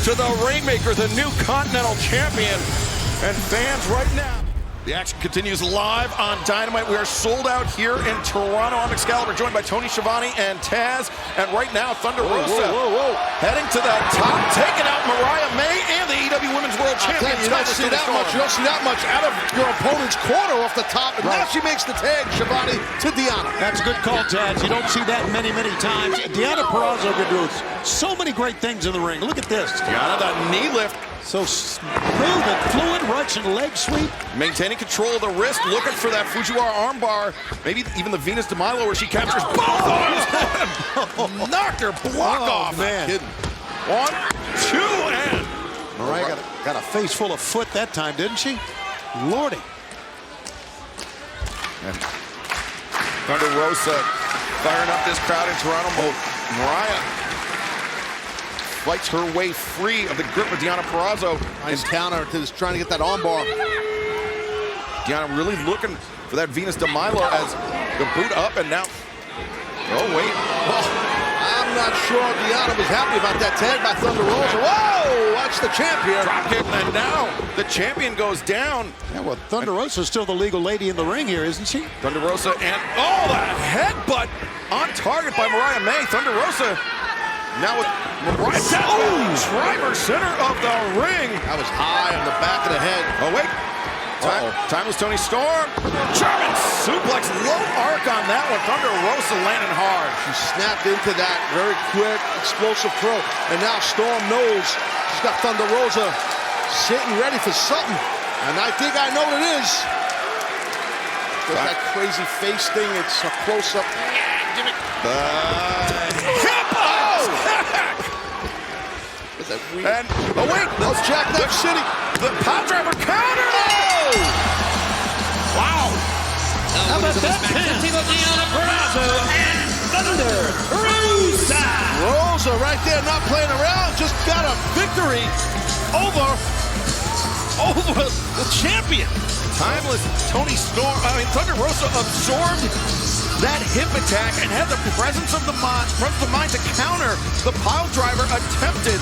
Speaker 1: to the Rainmaker, the new Continental Champion. And fans right now. The action continues live on Dynamite. We are sold out here in Toronto. I'm Excalibur, joined by Tony Schiavone and Taz. And right now, Thunder Rosa heading to the top, taking out Mariah May and the AEW Women's World Champion.
Speaker 2: You don't see that much. You don't see that much out of your opponent's corner off the top. And now she makes the tag, Schiavone, to Deonna.
Speaker 21: That's a good call, Taz. You don't see that many, many times. Deonna Purrazzo can do so many great things in the ring. Look at this.
Speaker 1: Deonna, the knee lift.
Speaker 21: So smooth and fluid, Russian leg sweep.
Speaker 1: Maintaining control of the wrist, looking for that Fujiwara armbar. Maybe even the Venus de Milo where she captures both arms. Knocked her block off.
Speaker 21: Man.
Speaker 1: 1, 2, and...
Speaker 4: Mariah got a face full of foot that time, didn't she? Lordy.
Speaker 1: And Thunder Rosa firing up this crowd in Toronto. Mariah fights her way free of the grip of Deonna Purrazzo.
Speaker 2: Nice counter to trying to get that armbar.
Speaker 1: Deonna really looking for that Venus de Milo as the boot up and now. Oh, wait.
Speaker 2: I'm not sure Deonna was happy about that tag by Thunder Rosa. Whoa! Watch the champ here.
Speaker 1: Drop kick, and now the champion goes down.
Speaker 4: Yeah, well, Thunder Rosa's still the legal lady in the ring here, isn't she?
Speaker 1: Thunder Rosa and, oh, the headbutt on target by Mariah May. Thunder Rosa now with Mariah driver center of the ring.
Speaker 2: That was high on the back of the head.
Speaker 1: Oh, wait. Timeless Tony Storm. German suplex, low arc on that one. Thunder Rosa landing hard.
Speaker 2: She snapped into that very quick, explosive throw. And now Storm knows she's got Thunder Rosa sitting ready for something. And I think I know what it is. There's that crazy face thing. It's a close-up. Give it.
Speaker 1: Hip! Oh! And, oh wait,
Speaker 2: let's check that city.
Speaker 1: The pile driver counter! Oh! Wow!
Speaker 19: How about that? The team of Deonna Purrazzo and Thunder Rosa.
Speaker 2: Rosa right there, not playing around, just got a victory over the champion.
Speaker 1: Timeless Tony Storm, Thunder Rosa absorbed that hip attack and had the presence of the mind to counter the pile driver attempted.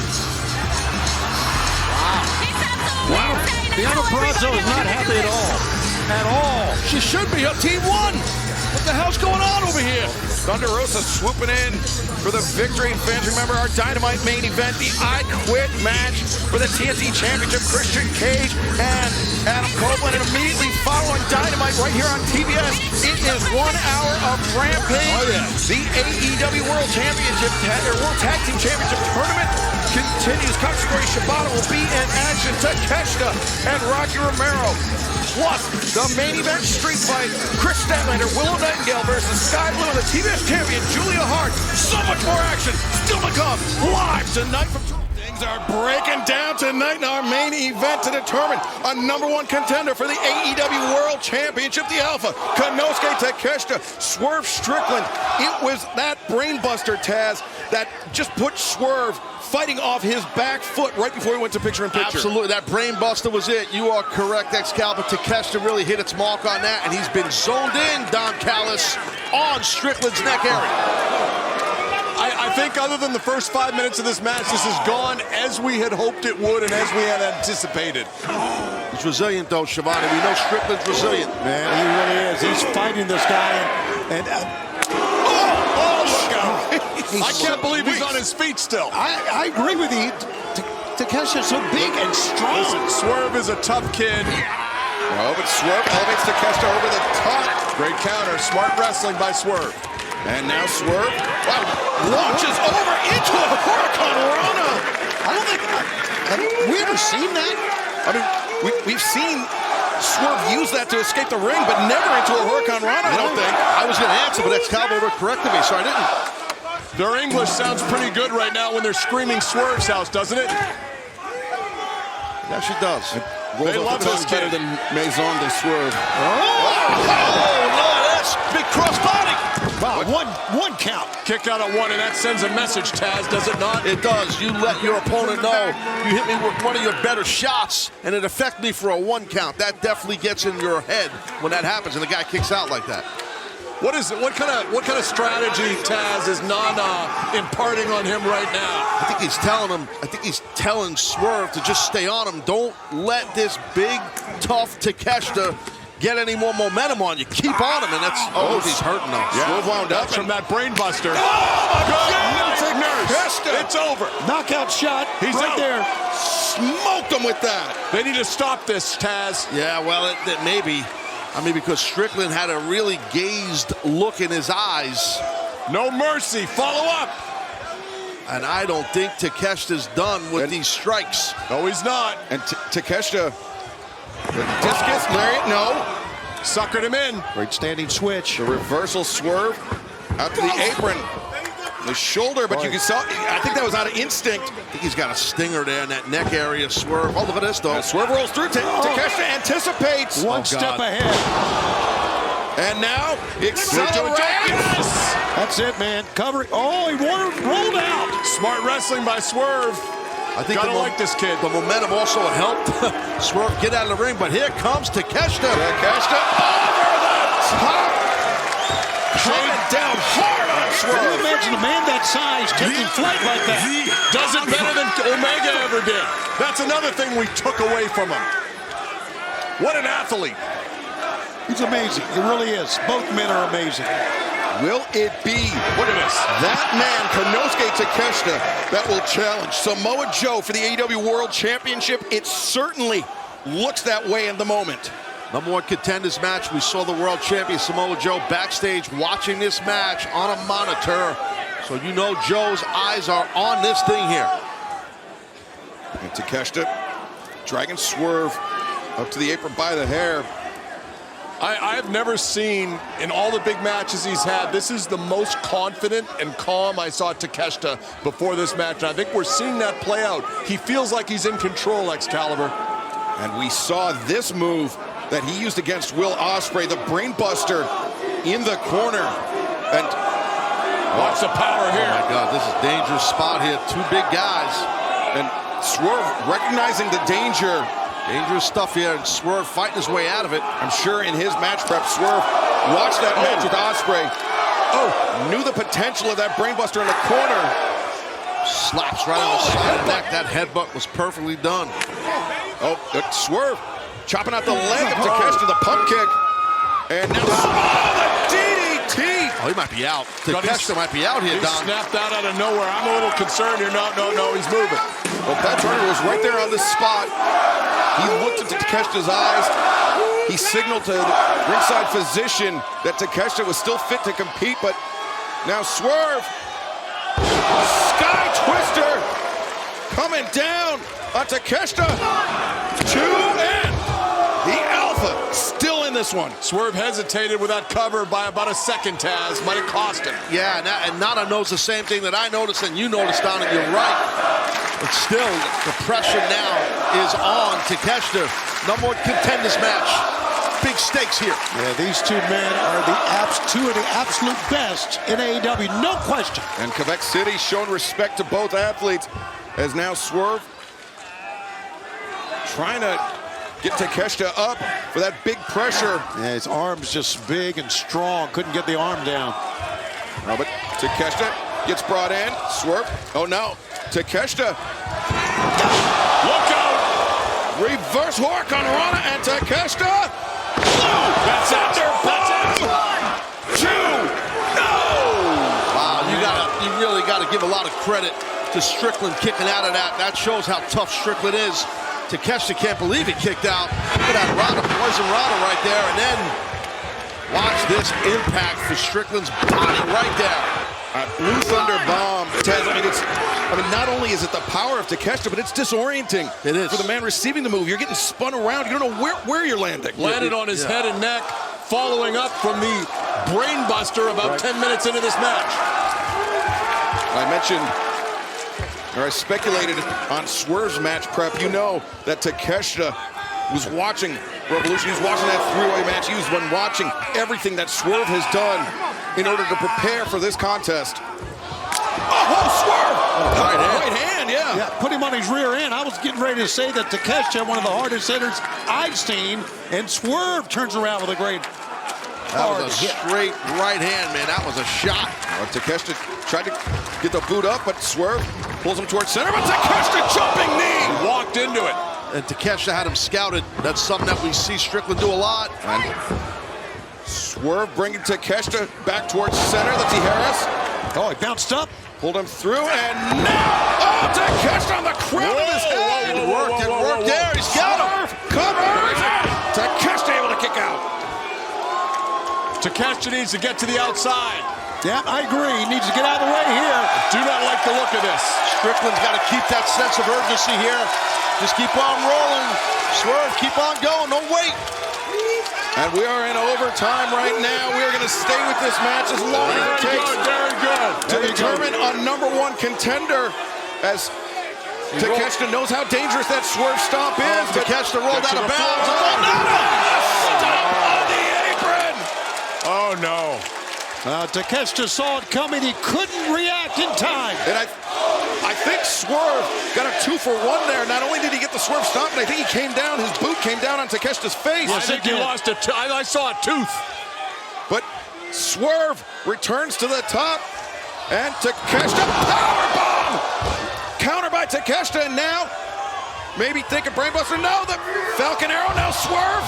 Speaker 4: Wow. Deonna Purrazzo is not happy at all. At all.
Speaker 2: She should be. Her team won. What the hell's going on over here?
Speaker 1: Thunder Rosa swooping in for the victory. And fans, remember our Dynamite main event, the I Quit match for the TNT Championship. Christian Cage and Adam Copeland. And immediately following Dynamite right here on TBS, it is 1 hour of Rampage.
Speaker 2: Oh, yeah.
Speaker 1: The AEW World Championship, World Tag Team Championship tournament continues. Katsuyori Shibata will be in action. Takeshita and Rocky Romero. Plus, the main event street fight, Chris Statlander, Willow Nightingale versus Sky Blue, and the TBS champion, Julia Hart. So much more action still to come live tonight from Toronto. Things are breaking down tonight in our main event to determine a #1 contender for the AEW World Championship, the Alpha, Konosuke Takeshita, Swerve Strickland. It was that brainbuster, Taz, that just put Swerve fighting off his back foot right before he went to picture-in-picture.
Speaker 2: Absolutely, that brain buster was it. You are correct, Excalibur. Takeshita really hit its mark on that, and he's been zoned in, Don Callis, on Strickland's neck area.
Speaker 13: I think other than the first 5 minutes of this match, this has gone as we had hoped it would and as we had anticipated.
Speaker 2: He's resilient, though, Shivani. We know Strickland's resilient.
Speaker 4: Man, he really is. He's fighting this guy, and
Speaker 13: look out. I can't believe he's on his feet still.
Speaker 4: I agree with you. Takeshita's so big and strong.
Speaker 13: Listen, Swerve is a tough kid.
Speaker 1: Oh, but Swerve elevates Takeshita over the top.
Speaker 13: Great counter. Smart wrestling by Swerve.
Speaker 1: And now Swerve, launches over into a Hurricane Rana.
Speaker 4: I don't think, have we ever seen that?
Speaker 1: I mean, we've seen Swerve use that to escape the ring, but never into a Hurricane Rana, I don't think.
Speaker 2: I was going to answer, but Excalibur corrected me, so I didn't.
Speaker 13: Their English sounds pretty good right now when they're screaming Swerve's house, doesn't it?
Speaker 2: It actually does.
Speaker 13: They love this kid.
Speaker 1: Better than Maison de Swerve.
Speaker 2: Oh, no, that's big cross body.
Speaker 4: Wow, one count.
Speaker 13: Kick out at 1, and that sends a message, Taz, does it not?
Speaker 2: It does. You let your opponent know you hit me with one of your better shots, and it affected me for a 1 count. That definitely gets in your head when that happens, and the guy kicks out like that.
Speaker 13: What kind of strategy, Taz, is Nana imparting on him right now?
Speaker 2: I think he's telling Swerve to just stay on him. Don't let this big, tough Takeshita get any more momentum on you. Keep on him, and that's he's hurting now.
Speaker 13: Yeah.
Speaker 2: Swerve wound up
Speaker 13: from that brain buster.
Speaker 1: Oh,
Speaker 13: Nurse. It's over.
Speaker 4: Knockout shot.
Speaker 13: He's
Speaker 4: right
Speaker 13: out.
Speaker 4: there.
Speaker 1: Smoked him with that.
Speaker 13: They need to stop this, Taz.
Speaker 2: Yeah, well, it maybe. I mean, because Strickland had a really gazed look in his eyes.
Speaker 13: No mercy. Follow up.
Speaker 2: And I don't think Takeshita's done with these strikes.
Speaker 13: No, he's not.
Speaker 1: And Takeshita, discus, lariat, no.
Speaker 13: Suckered him in.
Speaker 4: Great standing switch.
Speaker 1: The reversal swerve out to the apron. The shoulder, but you can tell, I think that was out of instinct.
Speaker 2: I think he's got a stinger there in that neck area. Swerve. Oh, look at this, though.
Speaker 1: Swerve rolls through. Takeshita anticipates.
Speaker 4: One step ahead.
Speaker 1: And now, accelerates.
Speaker 4: That's it, man. Cover. Oh, he rolled out.
Speaker 3: Smart wrestling by Swerve.
Speaker 2: I think
Speaker 3: gotta like this kid.
Speaker 2: The momentum also helped Swerve get out of the ring, but here comes Takeshita.
Speaker 1: Takeshita over the top. Coming down hard on Swerve.
Speaker 4: Can you imagine a man that size taking flight like that?
Speaker 3: Does it better than Omega ever did. That's another thing we took away from him. What an athlete.
Speaker 4: He's amazing. He really is. Both men are amazing.
Speaker 1: Will it be, look at this, that man, Konosuke Takeshita, that will challenge Samoa Joe for the AEW World Championship? It certainly looks that way in the moment.
Speaker 2: Number one contenders match. We saw the world champion Samoa Joe backstage watching this match on a monitor. So you know Joe's eyes are on this thing here.
Speaker 1: And Takeshita dragging Swerve up to the apron by the hair.
Speaker 3: I've never seen, in all the big matches he's had, this is the most confident and calm I saw Takeshita before this match. And I think we're seeing that play out. He feels like he's in control, Excalibur.
Speaker 1: And we saw this move that he used against Will Ospreay, the brainbuster in the corner. And
Speaker 3: watch the power here.
Speaker 2: Oh my God, this is a dangerous spot here. Two big guys.
Speaker 1: And Swerve recognizing the danger.
Speaker 2: Dangerous stuff here, and Swerve fighting his way out of it.
Speaker 1: I'm sure in his match prep, Swerve watched that match with Ospreay. Oh, knew the potential of that brainbuster in the corner.
Speaker 2: Slaps right on the side of the neck. That headbutt was perfectly done.
Speaker 1: Oh, Swerve chopping out the leg of Takeshita, the pump kick. And now, the DDT.
Speaker 2: Oh, he might be out. Takeshita might be out here,
Speaker 3: Don. He snapped out of nowhere. I'm a little concerned here. No, he's moving.
Speaker 1: Well, Pat Turner was right there on this spot. He looked into Takeshita's eyes. He signaled to the ringside physician that Takeshita was still fit to compete, but now Swerve. Sky Twister coming down on Takeshita. 2 and the Alpha still in this one.
Speaker 3: Swerve hesitated with that cover by about a second, Taz. Might have cost him.
Speaker 2: Yeah, and Nada knows the same thing that I noticed and you noticed, Don, and you're right. But still, the pressure now is on Takeshita. Number one contenders match. Big stakes here.
Speaker 4: Yeah, these two men are two of the absolute best in AEW, no question.
Speaker 1: And Quebec City showing respect to both athletes as now Swerve trying to get Takeshita up for that big pressure.
Speaker 4: Yeah, his arm's just big and strong. Couldn't get the arm down.
Speaker 1: Oh, but Takeshita gets brought in. Swerve. Oh, no. Takeshita. Look out. Reverse Hurricane Rana and Takeshita.
Speaker 3: That's it. That's it.
Speaker 1: 1, 2. No.
Speaker 2: Wow, you really got to give a lot of credit to Strickland kicking out of that. That shows how tough Strickland is. Takeshita can't believe he kicked out. Look at that Rana, poison Rana right there. And then watch this impact for Strickland's body right there.
Speaker 1: Blue Thunder Bomb. Taz, I mean, not only is it the power of Takeshita, but it's disorienting.
Speaker 2: It is.
Speaker 1: For the man receiving the move. You're getting spun around. You don't know where you're landing.
Speaker 3: Landed on his head and neck, following up from the brainbuster about 10 minutes into this match.
Speaker 1: I mentioned, or I speculated on Swerve's match prep. You know that Takeshita was watching Revolution. He was watching that three-way match. He was watching everything that Swerve has done in order to prepare for this contest. Oh, Swerve! Right hand, yeah.
Speaker 4: Put him on his rear end. I was getting ready to say that Takeshita, one of the hardest hitters I've seen, and Swerve turns around with a great
Speaker 2: That was a straight right hand, man. That was a shot.
Speaker 1: Takeshita tried to get the boot up, but Swerve pulls him towards center, but Takeshita jumping knee!
Speaker 3: He walked into it.
Speaker 2: And Takeshita had him scouted. That's something that we see Strickland do a lot.
Speaker 1: And Swerve bringing Takeshita back towards center. Let's see Harris.
Speaker 4: Oh, he bounced up.
Speaker 1: Pulled him through, and now, Takeshita on the crown of his head.
Speaker 2: It worked there. He's got him.
Speaker 1: Covers. Takeshita able to kick out.
Speaker 3: Takeshita needs to get to the outside.
Speaker 4: Yeah, I agree. He needs to get out of the way here.
Speaker 3: Do not like the look of this.
Speaker 2: Strickland's got to keep that sense of urgency here.
Speaker 1: Just keep on rolling. Swerve, keep on going. Don't wait. And we are in overtime right now. We are going to stay with this match as long as it takes to determine a #1 contender, as Takeshita knows how dangerous that swerve stomp is. Takeshita rolled out of bounds. Stomp on the apron.
Speaker 3: Oh, no.
Speaker 4: Takeshita saw it coming. He couldn't react in time.
Speaker 1: And I think Swerve got a 2-for-1 there. Not only did he get the swerve stomp, but I think he came down, his boot came down on Takeshita's face.
Speaker 3: Yes, I think he lost a tooth. I saw a tooth.
Speaker 1: But Swerve returns to the top, and Takeshita powerbomb! Counter by Takeshita, and now maybe thinking brainbuster. No, the Falcon Arrow, now Swerve.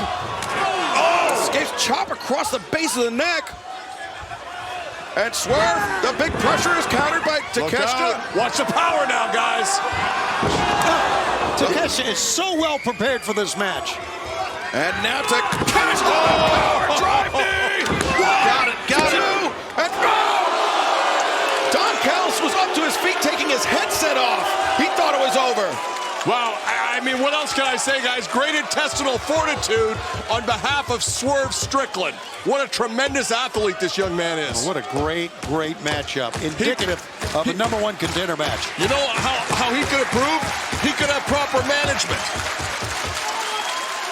Speaker 1: Oh, escapes chop across the base of the neck. And Swerve, the big pressure is countered by Takeshita.
Speaker 3: Watch the power now, guys.
Speaker 4: Takeshita is so well prepared for this match.
Speaker 1: And now Takeshita, power drive knee. Got it. And Don Callis was up to his feet, taking his headset off. He thought it was over.
Speaker 3: Wow, I mean, what else can I say, guys? Great intestinal fortitude on behalf of Swerve Strickland. What a tremendous athlete this young man is.
Speaker 4: Oh, what a great matchup. Indicative of a #1 contender match.
Speaker 3: You know how he could improve? He could have proper management.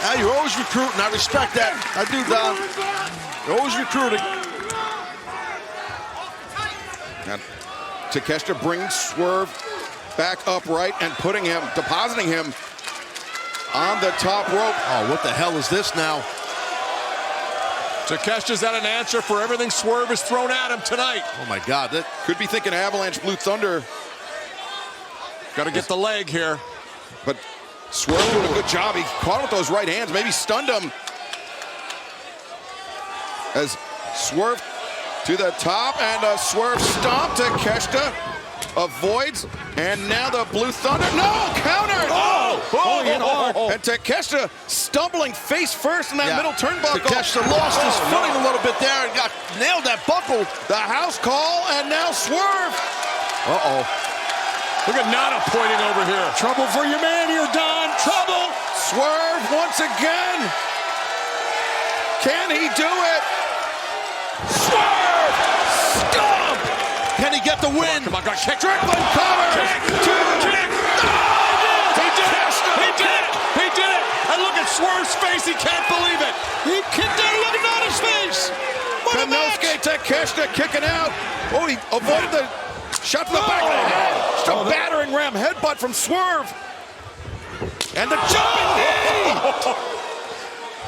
Speaker 2: Now, you're always recruiting. I respect that. I do, Don. You're always recruiting.
Speaker 1: And Takeshita brings Swerve back upright and depositing him on the top rope.
Speaker 2: Oh, what the hell is this now?
Speaker 3: Takeshita's had an answer for everything Swerve has thrown at him tonight.
Speaker 2: Oh, my God. That
Speaker 1: could be thinking Avalanche Blue Thunder.
Speaker 3: Got to get the leg here.
Speaker 1: But Swerve doing a good job. He caught him with those right hands, maybe stunned him. As Swerve to the top, and a Swerve stomp. Takeshita avoids, and now the Blue Thunder. No, countered! And Takeshita stumbling face first in that middle turnbuckle.
Speaker 2: Takeshita lost his footing a little bit there and nailed that buckle.
Speaker 1: The house call, and now Swerve.
Speaker 3: Look at Nana pointing over here.
Speaker 4: Trouble for your man here, Don. Trouble.
Speaker 1: Swerve once again. Can he do it? Swerve! Stomp!
Speaker 2: Can he get the win?
Speaker 3: Come on, kick.
Speaker 1: Strickland covers.
Speaker 3: Kick. He did it. And look at Swerve's face. He can't believe it.
Speaker 4: He kicked out. Look at Nana's face.
Speaker 1: Kanosuke Takeshita kicking out. Oh, he avoided the shot to the back of the head. Just a battering ram headbutt from Swerve. And the jumping knee.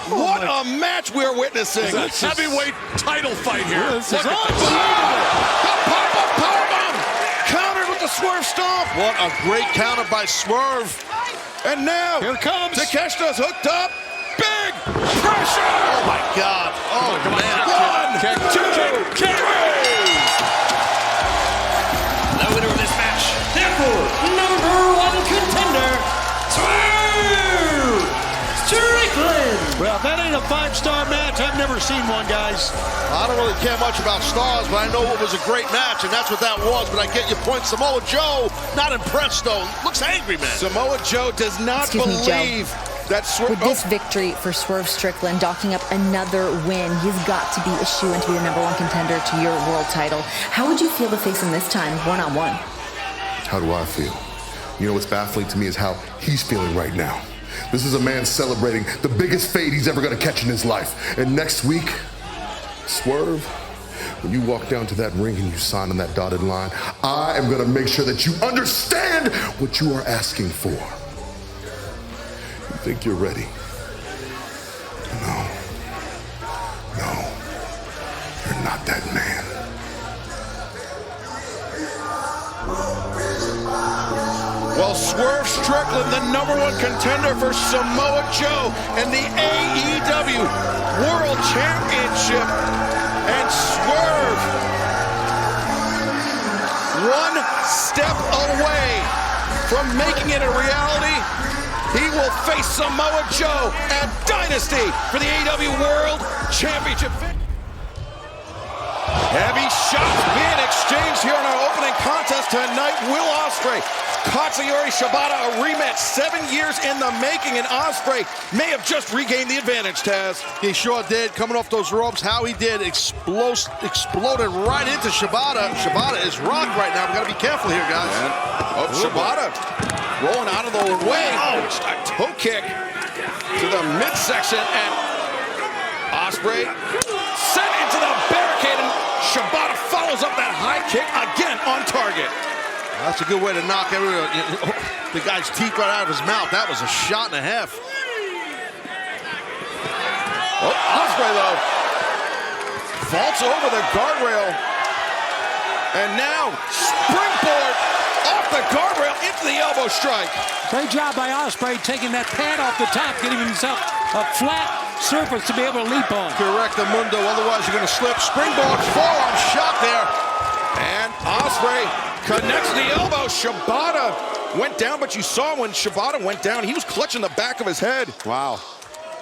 Speaker 1: What a match we're witnessing.
Speaker 3: It's a heavyweight title fight here.
Speaker 4: This is
Speaker 1: unbelievable. The pop-up powerbomb. Countered with the Swerve stomp.
Speaker 2: What a great counter by Swerve.
Speaker 1: And now,
Speaker 4: here comes
Speaker 1: Takeshita's hooked up. Big pressure.
Speaker 2: Oh, my God. Oh, man.
Speaker 1: 1, 2, 3.
Speaker 19: The winner of this match, therefore, #1 contender, Swerve Strickland.
Speaker 4: Well, that ain't a 5-star match. I've never seen one, guys.
Speaker 2: I don't really care much about stars, but I know it was a great match, and that's what that was. But I get your point. Samoa Joe, not impressed, though. Looks angry, man.
Speaker 1: Samoa Joe does not believe that Swerve.
Speaker 6: With this victory for Swerve Strickland, docking up another win, he's got to be a shoo-in to be the #1 contender to your world title. How would you feel to face him this time, one-on-one?
Speaker 11: How do I feel? You know what's baffling to me is how he's feeling right now. This is a man celebrating the biggest fade he's ever going to catch in his life. And next week, Swerve, when you walk down to that ring and you sign on that dotted line, I am going to make sure that you understand what you are asking for. You think you're ready? No, you're not that man.
Speaker 1: Well, Swerve Strickland, the #1 contender for Samoa Joe and the AEW World Championship. And Swerve, one step away from making it a reality. He will face Samoa Joe at Dynasty for the AEW World Championship. Heavy shots being exchanged here in our opening contest tonight. Will Ospreay, Katsuyori Shibata, a rematch 7 years in the making, and Ospreay may have just regained the advantage, Taz.
Speaker 2: He sure did. Coming off those ropes, how he did exploded right into Shibata. Shibata is rocked right now. We got to be careful here, guys.
Speaker 1: Shibata rolling out of the way. A toe kick to the midsection, and Ospreay sent into the barricade, and Shibata follows up that high kick again on target.
Speaker 2: That's a good way to knock the guy's teeth right out of his mouth. That was a shot and a half.
Speaker 1: Ospreay, though, vaults over the guardrail. And now, springboard off the guardrail into the elbow strike.
Speaker 4: Great job by Ospreay taking that pad off the top, getting himself a flat surface to be able to leap on.
Speaker 2: Correct, Mundo. Otherwise, you're going to slip. Springboard forearm shot there.
Speaker 1: And Ospreay connects the elbow. Shibata went down, but you saw when Shibata went down, he was clutching the back of his head.
Speaker 2: Wow.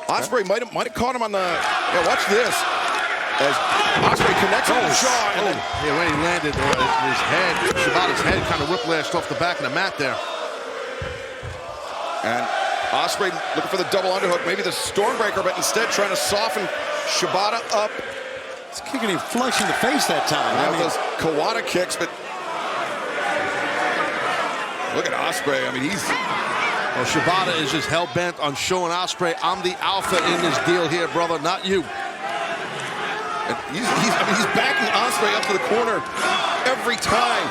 Speaker 1: Ospreay might have caught him on the... Yeah, watch this. As Ospreay connects on the jaw. And
Speaker 2: yeah, when he landed, his head, Shibata's head kind of whiplashed off the back of the mat there.
Speaker 1: And Ospreay looking for the double underhook, maybe the Stormbreaker, but instead trying to soften Shibata up.
Speaker 4: He's kicking him flush in the face that time.
Speaker 1: Yeah, those Kawada kicks, but look at Ospreay. I mean,
Speaker 2: Well, Shibata is just hell-bent on showing Ospreay, I'm the alpha in this deal here, brother, not you.
Speaker 1: And he's backing Ospreay up to the corner every time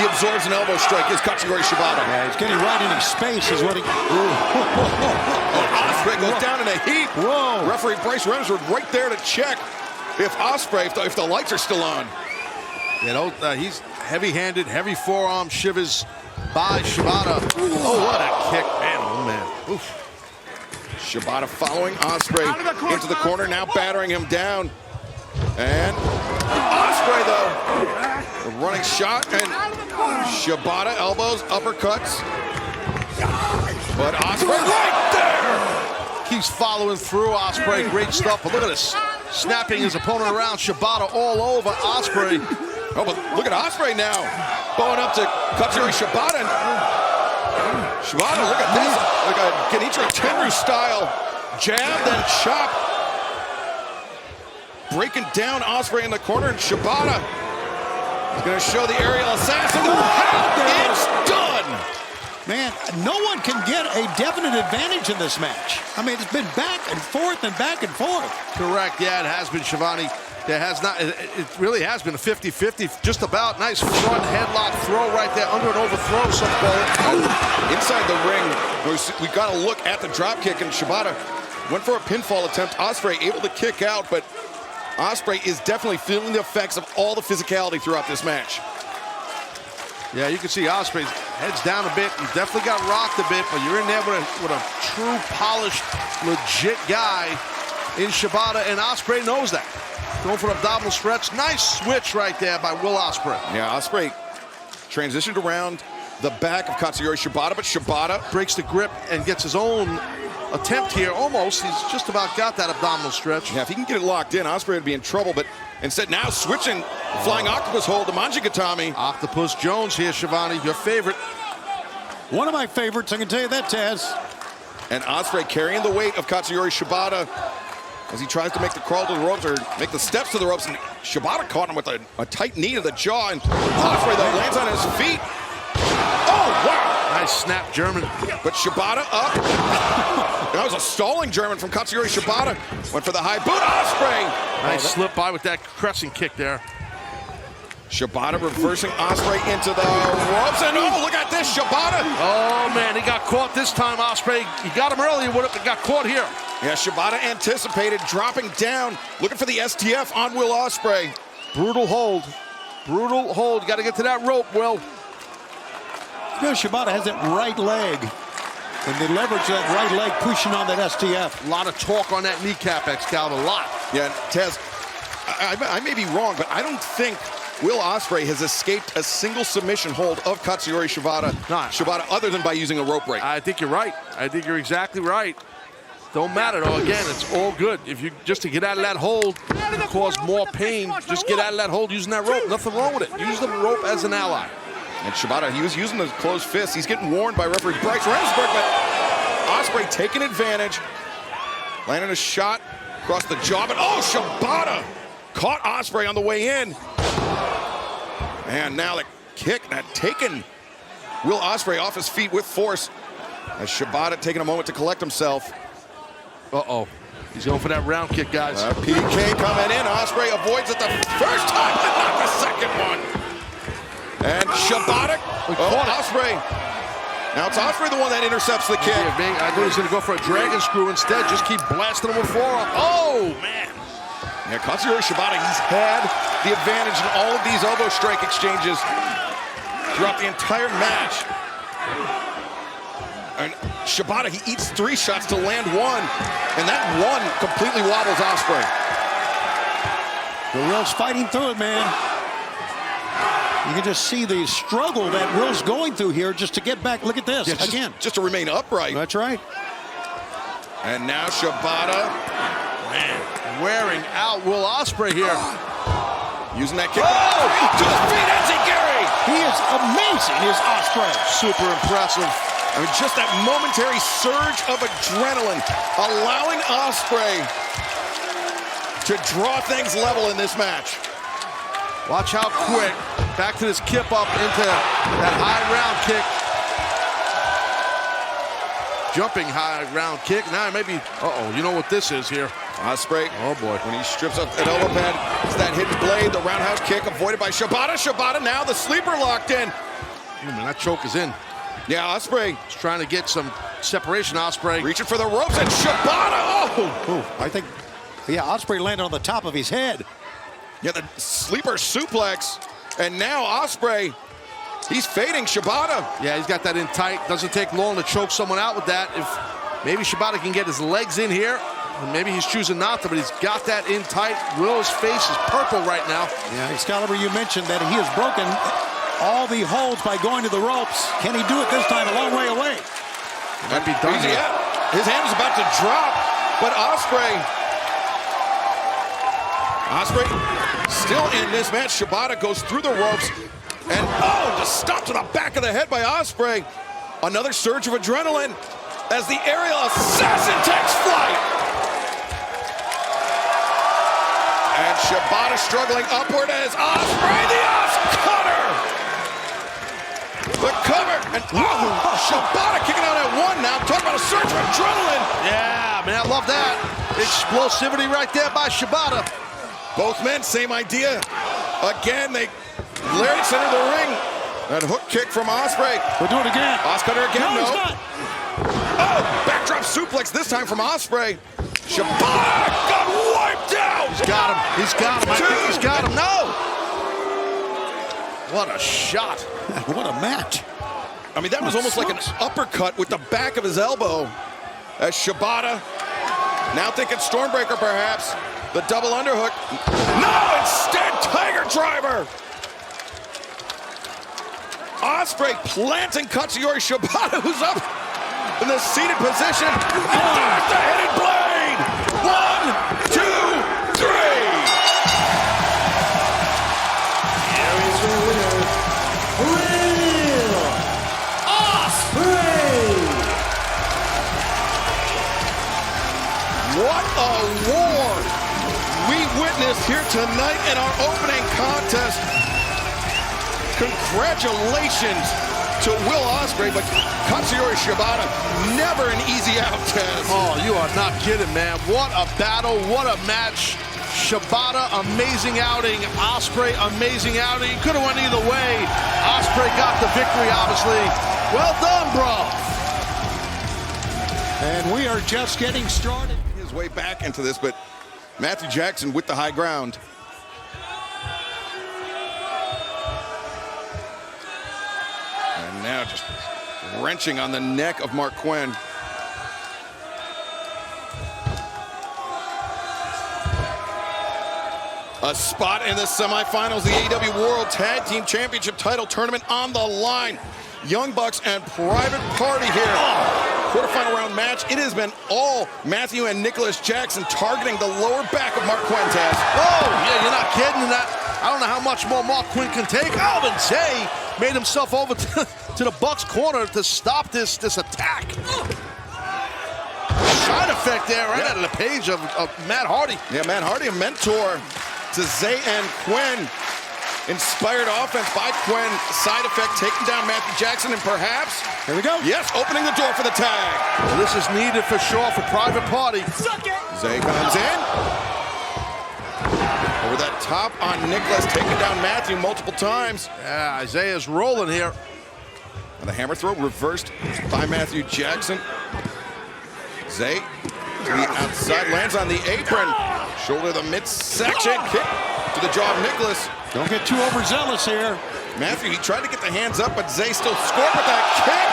Speaker 1: he absorbs an elbow strike. Is Katsuyori Shibata.
Speaker 4: Yeah, he's getting right in his space is what he...
Speaker 1: Ospreay goes down in a heap.
Speaker 4: Whoa.
Speaker 1: Referee Bryce Remsford right there to check if Ospreay, if the lights are still on.
Speaker 2: He's heavy-handed, heavy forearm shivers by Shibata. Oh, what a kick. Man, oh, man. Oof.
Speaker 1: Shibata following Ospreay into the corner, now battering him down. And Ospreay, though, a running shot, and Shibata elbows, uppercuts. But Ospreay right there!
Speaker 2: Keeps following through Ospreay. Great stuff. But look at this. Snapping his opponent around. Shibata all over Ospreay.
Speaker 1: Oh, but look at Ospreay now. Bowing up to Katsuyori Shibata. And Shibata, look at this. Like a Genichiro Tenryu style jab, then chop. Breaking down Ospreay in the corner, and Shibata is going to show the aerial assassin. It's done!
Speaker 4: Man, no one can get a definite advantage in this match. I mean, it's been back and forth and back and forth.
Speaker 2: Correct, yeah, it has been, Shivani. There has not, it really has been a 50-50, just about. Nice front headlock throw right there, under and overthrow, some call it.
Speaker 1: Inside the ring, we got to look at the drop kick, and Shibata went for a pinfall attempt. Ospreay able to kick out, but Ospreay is definitely feeling the effects of all the physicality throughout this match.
Speaker 2: Yeah, you can see Ospreay's head's down a bit. He definitely got rocked a bit, but you're in there with a true, polished, legit guy in Shibata, and Ospreay knows that. Going for an abdominal stretch. Nice switch right there by Will Ospreay.
Speaker 1: Yeah, Ospreay transitioned around the back of Katsuyori Shibata, but Shibata
Speaker 2: breaks the grip and gets his own attempt here. Almost. He's just about got that abdominal stretch.
Speaker 1: Yeah, if he can get it locked in, Ospreay would be in trouble, but instead now switching, flying octopus hold to Manjigatami.
Speaker 2: Octopus Jones here, Shivani, your favorite.
Speaker 4: One of my favorites, I can tell you that, Taz.
Speaker 1: And Ospreay carrying the weight of Katsuyori Shibata as he tries to make the crawl to the ropes or make the steps to the ropes, and Shibata caught him with a tight knee to the jaw, and Ospreay though lands on his feet. Oh, wow!
Speaker 2: Nice snap German.
Speaker 1: But Shibata up. That was a stalling German from Katsuyori Shibata. Went for the high boot. Ospreay.
Speaker 2: Nice slip by with that crescent kick there.
Speaker 1: Shibata reversing Ospreay into the ropes, and oh, look at this, Shibata.
Speaker 2: Oh man, he got caught this time, Ospreay. He got him earlier, would have got caught here.
Speaker 1: Yeah, Shibata anticipated, dropping down, looking for the STF on Will Ospreay.
Speaker 2: Brutal hold. Brutal hold. Got to get to that rope, Will.
Speaker 4: You know, Shibata has that right leg. And they leverage that right leg pushing on that STF.
Speaker 2: A lot of torque on that kneecap, Excalibur. A lot.
Speaker 1: Yeah, Tez, I may be wrong, but I don't think Will Ospreay has escaped a single submission hold of Katsuyori Shibata other than by using a rope break.
Speaker 2: I think you're right. I think you're exactly right. Don't matter though. Again, it's all good. If you just to get out of that hold, cause more pain. Just get out of that hold using that rope. Nothing wrong with it. Use the rope as an ally.
Speaker 1: And Shibata, he was using the closed fist. He's getting warned by referee Bryce Remsburg, but Ospreay taking advantage, landing a shot across the jaw. But oh, Shibata caught Ospreay on the way in, and now the kick that taken Will Ospreay off his feet with force. As Shibata taking a moment to collect himself.
Speaker 2: Uh-oh. He's going for that round kick, guys.
Speaker 1: PK coming in. Ospreay avoids it the first time, but not the second one. And Shibata. Ospreay. Now it's Ospreay the one that intercepts the kick.
Speaker 2: I thought he was going to go for a dragon screw instead. Just keep blasting him with forearm. Oh, man.
Speaker 1: Yeah, Katsuyori Shibata, he's had the advantage in all of these elbow strike exchanges throughout the entire match. And Shibata, he eats 3 shots to land 1, and that one completely wobbles Ospreay.
Speaker 4: The Will's fighting through it, man. You can just see the struggle that Will's going through here just to get back. Look at this, again.
Speaker 1: Just to remain upright.
Speaker 4: That's right.
Speaker 1: And now Shibata,
Speaker 2: man, wearing out Will Ospreay here.
Speaker 1: Using that kick to his feet, Enziguri.
Speaker 4: He is amazing, is Ospreay.
Speaker 2: Super impressive.
Speaker 1: I mean, just that momentary surge of adrenaline, allowing Ospreay to draw things level in this match.
Speaker 2: Watch how quick. Back to this kip up into that high round kick. Jumping high round kick. Now maybe, you know what this is here.
Speaker 1: Ospreay,
Speaker 2: oh boy.
Speaker 1: When he strips up an elbow pad, it's that hidden blade, the roundhouse kick avoided by Shibata. Shibata now the sleeper locked in.
Speaker 2: Man, that choke is in.
Speaker 1: Yeah, Ospreay.
Speaker 2: He's trying to get some separation, Ospreay.
Speaker 1: Reaching for the ropes, and Shibata,
Speaker 4: I think, Ospreay landed on the top of his head.
Speaker 1: Yeah, the sleeper suplex, and now Ospreay, he's fading Shibata.
Speaker 2: Yeah, he's got that in tight. Doesn't take long to choke someone out with that. If maybe Shibata can get his legs in here, and maybe he's choosing not to, but he's got that in tight. Will's face is purple right now.
Speaker 4: Yeah, Excalibur, you mentioned that he has broken all the holds by going to the ropes. Can he do it this time? A long way away.
Speaker 2: Might be done.
Speaker 1: Yeah, his hand is about to drop, but Ospreay still in this match. Shibata goes through the ropes, and just stopped to the back of the head by Ospreay. Another surge of adrenaline as the aerial assassin takes flight. And Shibata struggling upward as Ospreay, the Os cutter. The cover, and Shibata kicking out at 1 now. Talk about a surge of adrenaline.
Speaker 2: Yeah, man, I love that. Explosivity right there by Shibata.
Speaker 1: Both men, same idea. Again, they lariat center the ring. That hook kick from Ospreay.
Speaker 4: We'll do it again.
Speaker 1: Oscutter again, no.
Speaker 4: He's not.
Speaker 1: Backdrop suplex this time from Ospreay. Shibata got wiped out.
Speaker 2: He's got him. He's got him. I think he's got him. No. What a shot.
Speaker 4: What a match.
Speaker 1: I mean, that was almost like an uppercut with the back of his elbow. As Shibata, now thinking Stormbreaker perhaps. The double underhook. No, instead Tiger Driver. Ospreay planting Katsuyori Shibata, who's up in the seated position. And there's the hidden blade. 1, 2, 3.
Speaker 19: Here is your winner, Will Ospreay.
Speaker 1: What a war we witnessed here tonight in our opening contest. Congratulations to Will Ospreay, but Katsuyori Shibata, never an easy out, Taz.
Speaker 2: Oh, you are not kidding, man. What a battle, what a match. Shibata, amazing outing. Ospreay, amazing outing. Could have went either way. Ospreay got the victory, obviously. Well done, bro.
Speaker 4: And we are just getting started.
Speaker 1: His way back into this, but Matthew Jackson with the high ground. And now just wrenching on the neck of Mark Quinn. A spot in the semifinals, the AEW World Tag Team Championship title tournament on the line. Young Bucks and Private Party here. quarterfinal round match. It has been all Matthew and Nicholas Jackson targeting the lower back of Mark Quintez.
Speaker 2: Oh, yeah, you're not kidding. I don't know how much more Mark Quinn can take. Oh, and Zay made himself over to the Bucks corner to stop this attack. Side effect there right out of the page of Matt Hardy.
Speaker 1: Yeah, Matt Hardy, a mentor to Zay and Quinn. Inspired offense by Quinn. Side effect taking down Matthew Jackson and perhaps...
Speaker 2: Here we go.
Speaker 1: Yes, opening the door for the tag.
Speaker 2: Well, this is needed for sure for Private Party.
Speaker 16: Suck it.
Speaker 1: Zay comes in. Over that top on Nicholas, taking down Matthew multiple times.
Speaker 2: Yeah, Isaiah's rolling here.
Speaker 1: And the hammer throw reversed by Matthew Jackson. Zay to the outside, lands on the apron. Shoulder the midsection, kick to the jaw of Nicholas.
Speaker 4: Don't get too overzealous here.
Speaker 1: Matthew, he tried to get the hands up, but Zay still scored with that kick.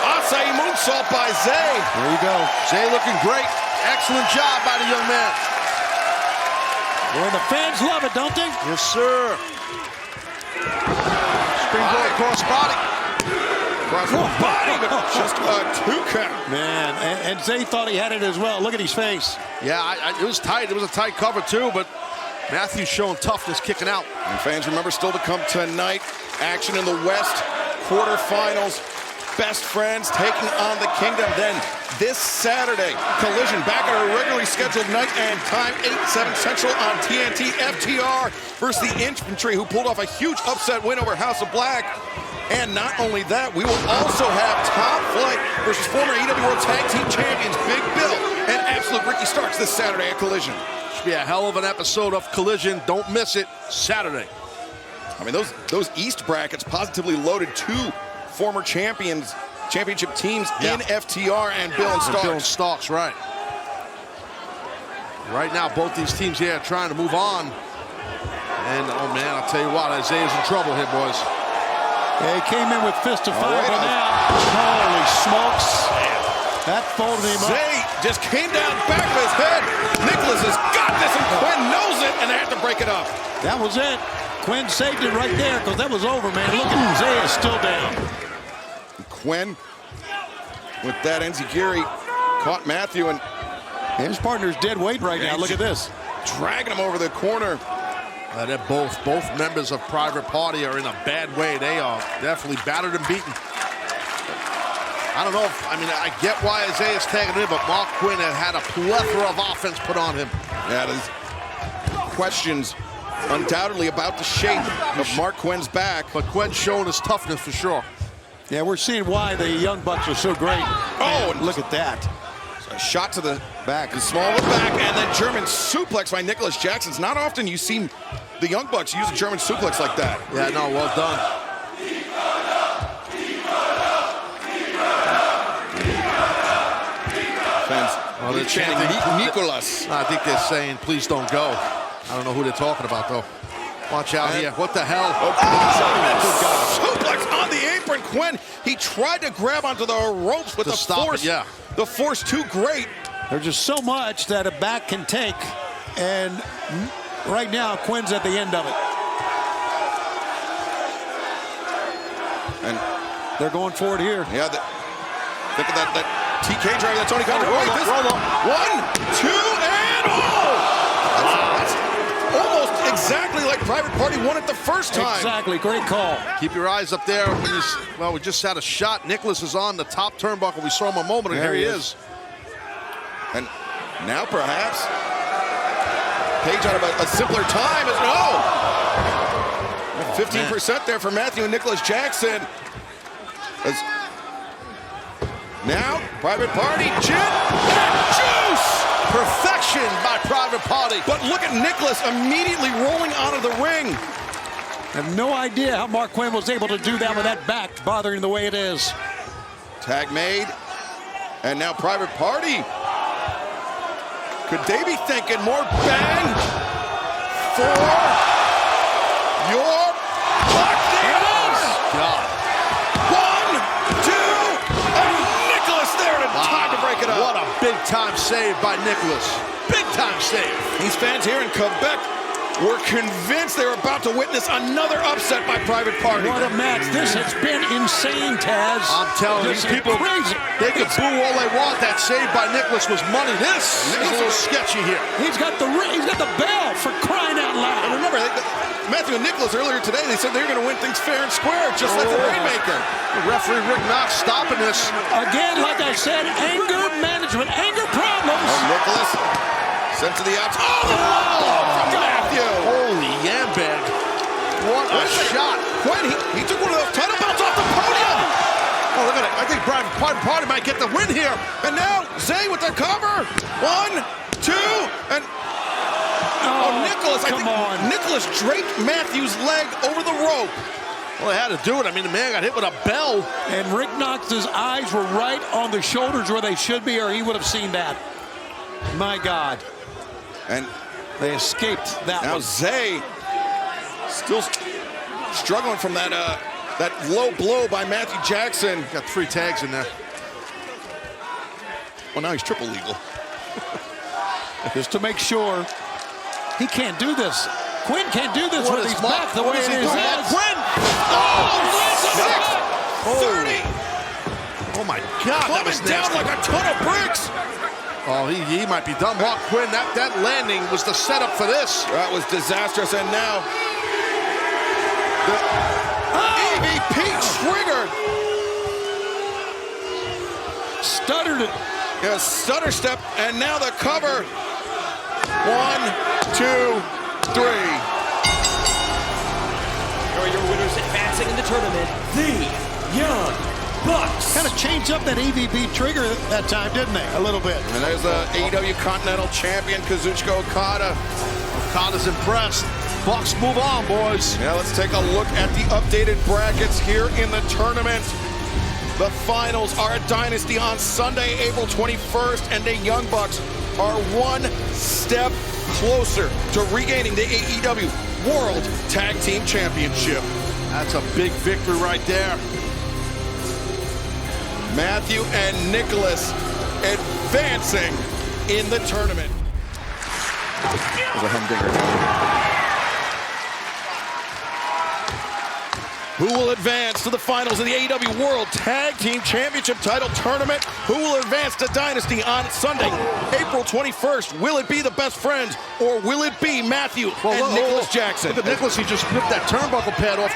Speaker 1: Acai moonsault by Zay.
Speaker 2: There you go. Zay looking great. Excellent job by the young man.
Speaker 4: Well, the fans love it, don't they?
Speaker 2: Yes, sir. Springboard cross body.
Speaker 1: Cross body, but just a 2 count.
Speaker 4: Man, and Zay thought he had it as well. Look at his face.
Speaker 2: Yeah, it was tight. It was a tight cover, too, but Matthew's showing toughness kicking out.
Speaker 1: And fans, remember, still to come tonight, action in the West, quarterfinals, Best Friends taking on the Kingdom. Then this Saturday, Collision back at our regularly scheduled night and time, 8/7 Central on TNT. FTR versus the Infantry, who pulled off a huge upset win over House of Black. And not only that, we will also have Top Flight versus former AEW World Tag Team Champions Big Bill and Absolute Ricky Starks this Saturday at Collision.
Speaker 2: Should be a hell of an episode of Collision. Don't miss it. Saturday.
Speaker 1: I mean, those East brackets positively loaded 2 former championship teams in FTR and Bill and Starks.
Speaker 2: Bill and Starks, right. Right now, both these teams here are trying to move on. And, oh, man, I'll tell you what, Isaiah's in trouble here, boys.
Speaker 4: Yeah, he came in with fist of fire, but now, holy smokes. That folded him up.
Speaker 1: Zay just came down back of his head. Nicholas has got this, and Quinn knows it, and they have to break it up.
Speaker 4: That was it. Quinn saved it right there, because that was over, man. Look at Zay is still down.
Speaker 1: Quinn, with that enziguri, caught Matthew, and
Speaker 4: his partner's dead weight right now. Look at this.
Speaker 1: Dragging him over the corner.
Speaker 2: They're both members of Private Party are in a bad way. They are definitely battered and beaten. I don't know if, I mean, I get why Isaiah's tagging in, but Mark Quinn had a plethora of offense put on him.
Speaker 1: Yeah, there's questions undoubtedly about the shape of Mark Quinn's back.
Speaker 2: But Quinn's showing his toughness for sure.
Speaker 4: Yeah, we're seeing why the Young Bucks are so great.
Speaker 1: Oh,
Speaker 4: and look at that.
Speaker 1: A shot to the back, the small of the back, and then German suplex by Nicholas Jackson. It's not often you see the Young Bucks use a German suplex like that.
Speaker 2: Yeah, no, well done.
Speaker 1: Fans, they're chanting Nicholas.
Speaker 2: I think they're saying, please don't go. I don't know who they're talking about, though. Watch out here. What the hell?
Speaker 1: Suplex on the apron. Quinn, he tried to grab onto the ropes with the force.
Speaker 2: Yeah.
Speaker 1: The force too great.
Speaker 4: There's just so much that a back can take, and right now Quinn's at the end of it.
Speaker 1: And
Speaker 4: they're going for it here.
Speaker 1: Yeah, think of that TK drive that Tony Khan. Wait, this 1, 2, and that's almost exactly like Private Party won it the first time.
Speaker 4: Exactly, great call.
Speaker 2: Keep your eyes up there. Well, we just had a shot. Nicholas is on the top turnbuckle. We saw him a moment, and here he is.
Speaker 1: And now perhaps Page out of a simpler time. 15% there for Matthew and Nicholas Jackson. Now, Private Party, Jin, and Juice!
Speaker 2: Perfection by Private Party.
Speaker 1: But look at Nicholas immediately rolling out of the ring.
Speaker 4: I have no idea how Mark Quinn was able to do that with that back bothering the way it is.
Speaker 1: Tag made. And now Private Party. Could they be thinking more bang for your buck? They are!
Speaker 2: God.
Speaker 1: 1, 2, and Nicholas there in time to break it up.
Speaker 2: What a big time save by Nicholas. Big time save.
Speaker 1: These fans here in Quebec were convinced they were about to witness another upset by Private Party.
Speaker 21: What a match. This has been insane, Taz.
Speaker 2: I'm telling you,
Speaker 21: This is
Speaker 2: people,
Speaker 21: crazy.
Speaker 2: they could boo all they want. That save by Nicholas was money. This is a little sketchy here.
Speaker 21: He's got the bell for crying out loud.
Speaker 1: And remember, Matthew and Nicholas earlier today, they said they were going to win things fair and square, just like the Rainmaker.
Speaker 2: The referee Rick Knox stopping this.
Speaker 21: Again, like I said, anger management, anger problems.
Speaker 1: Nicholas sent to the outside. Oh, the wall from Matthew.
Speaker 2: Holy yambag. What a shot.
Speaker 1: Quinn, he took one of those title belts off the podium.
Speaker 2: Oh, look at it. I think Private Party might get the win here.
Speaker 1: And now Zay with the cover. 1, 2, and... Nicholas, I think Nicholas draped Matthew's leg over the rope.
Speaker 2: Well, they had to do it. I mean, the man got hit with a bell.
Speaker 21: And Rick Knox's eyes were right on the shoulders where they should be, or he would have seen that. My God.
Speaker 1: And
Speaker 21: they escaped that
Speaker 1: now
Speaker 21: one.
Speaker 1: Zay still struggling from that low blow by Matthew Jackson.
Speaker 2: Got 3 tags in there.
Speaker 1: Well, now he's triple legal.
Speaker 21: Just to make sure. He can't do this. Quinn can't do this with his back the way it is.
Speaker 1: Quinn! Oh, 30!
Speaker 2: Oh, my God.
Speaker 1: That was down like a ton of bricks.
Speaker 2: Oh, he might be done. Mark Quinn, that landing was the setup for this.
Speaker 1: That was disastrous, and now the EVP triggered.
Speaker 21: Stuttered it.
Speaker 1: Yeah, stutter step, and now the cover. 1, 2, 3.
Speaker 19: Here are your winners advancing in the tournament, the Young Bucks.
Speaker 21: Kind of changed up that EVP trigger that time, didn't they? A little bit.
Speaker 1: And there's the AEW Continental Champion, Kazuchika Okada.
Speaker 2: Okada's impressed. Bucks move on, boys.
Speaker 1: Now let's take a look at the updated brackets here in the tournament. The finals are at Dynasty on Sunday, April 21st, and the Young Bucks are one step closer to regaining the AEW World Tag Team Championship.
Speaker 2: That's a big victory right there.
Speaker 1: Matthew and Nicholas advancing in the tournament. There's a humdinger. Who will advance to the finals of the AEW World Tag Team Championship title tournament? Who will advance to Dynasty on Sunday, April 21st? Will it be the Best Friends, or will it be Matthew and Nicholas Jackson?
Speaker 2: Look at Nicholas, he just ripped that turnbuckle pad off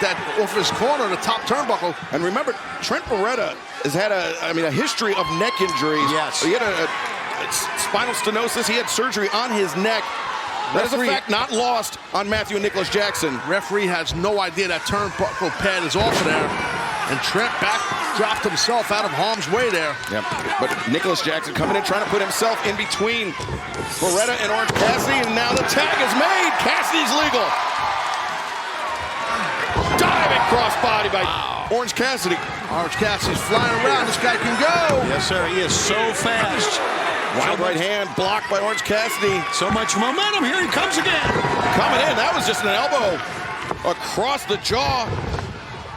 Speaker 2: his corner, the top turnbuckle.
Speaker 1: And remember, Trent Beretta has had a history of neck injuries.
Speaker 21: Yes.
Speaker 1: He had a spinal stenosis. He had surgery on his neck. That is a fact not lost on Matthew and Nicholas Jackson.
Speaker 2: Referee has no idea that turnbuckle pad is off of there. And Trent dropped himself out of harm's way there.
Speaker 1: Yep. But Nicholas Jackson coming in, trying to put himself in between Beretta and Orange Cassidy, and now the tag is made. Cassidy's legal. Diving crossbody by Orange Cassidy.
Speaker 2: Orange Cassidy's flying around. This guy can go.
Speaker 21: Yes, sir. He is so fast.
Speaker 1: Wild right hand blocked by Orange Cassidy.
Speaker 21: So much momentum. Here he comes again.
Speaker 1: Coming in. That was just an elbow across the jaw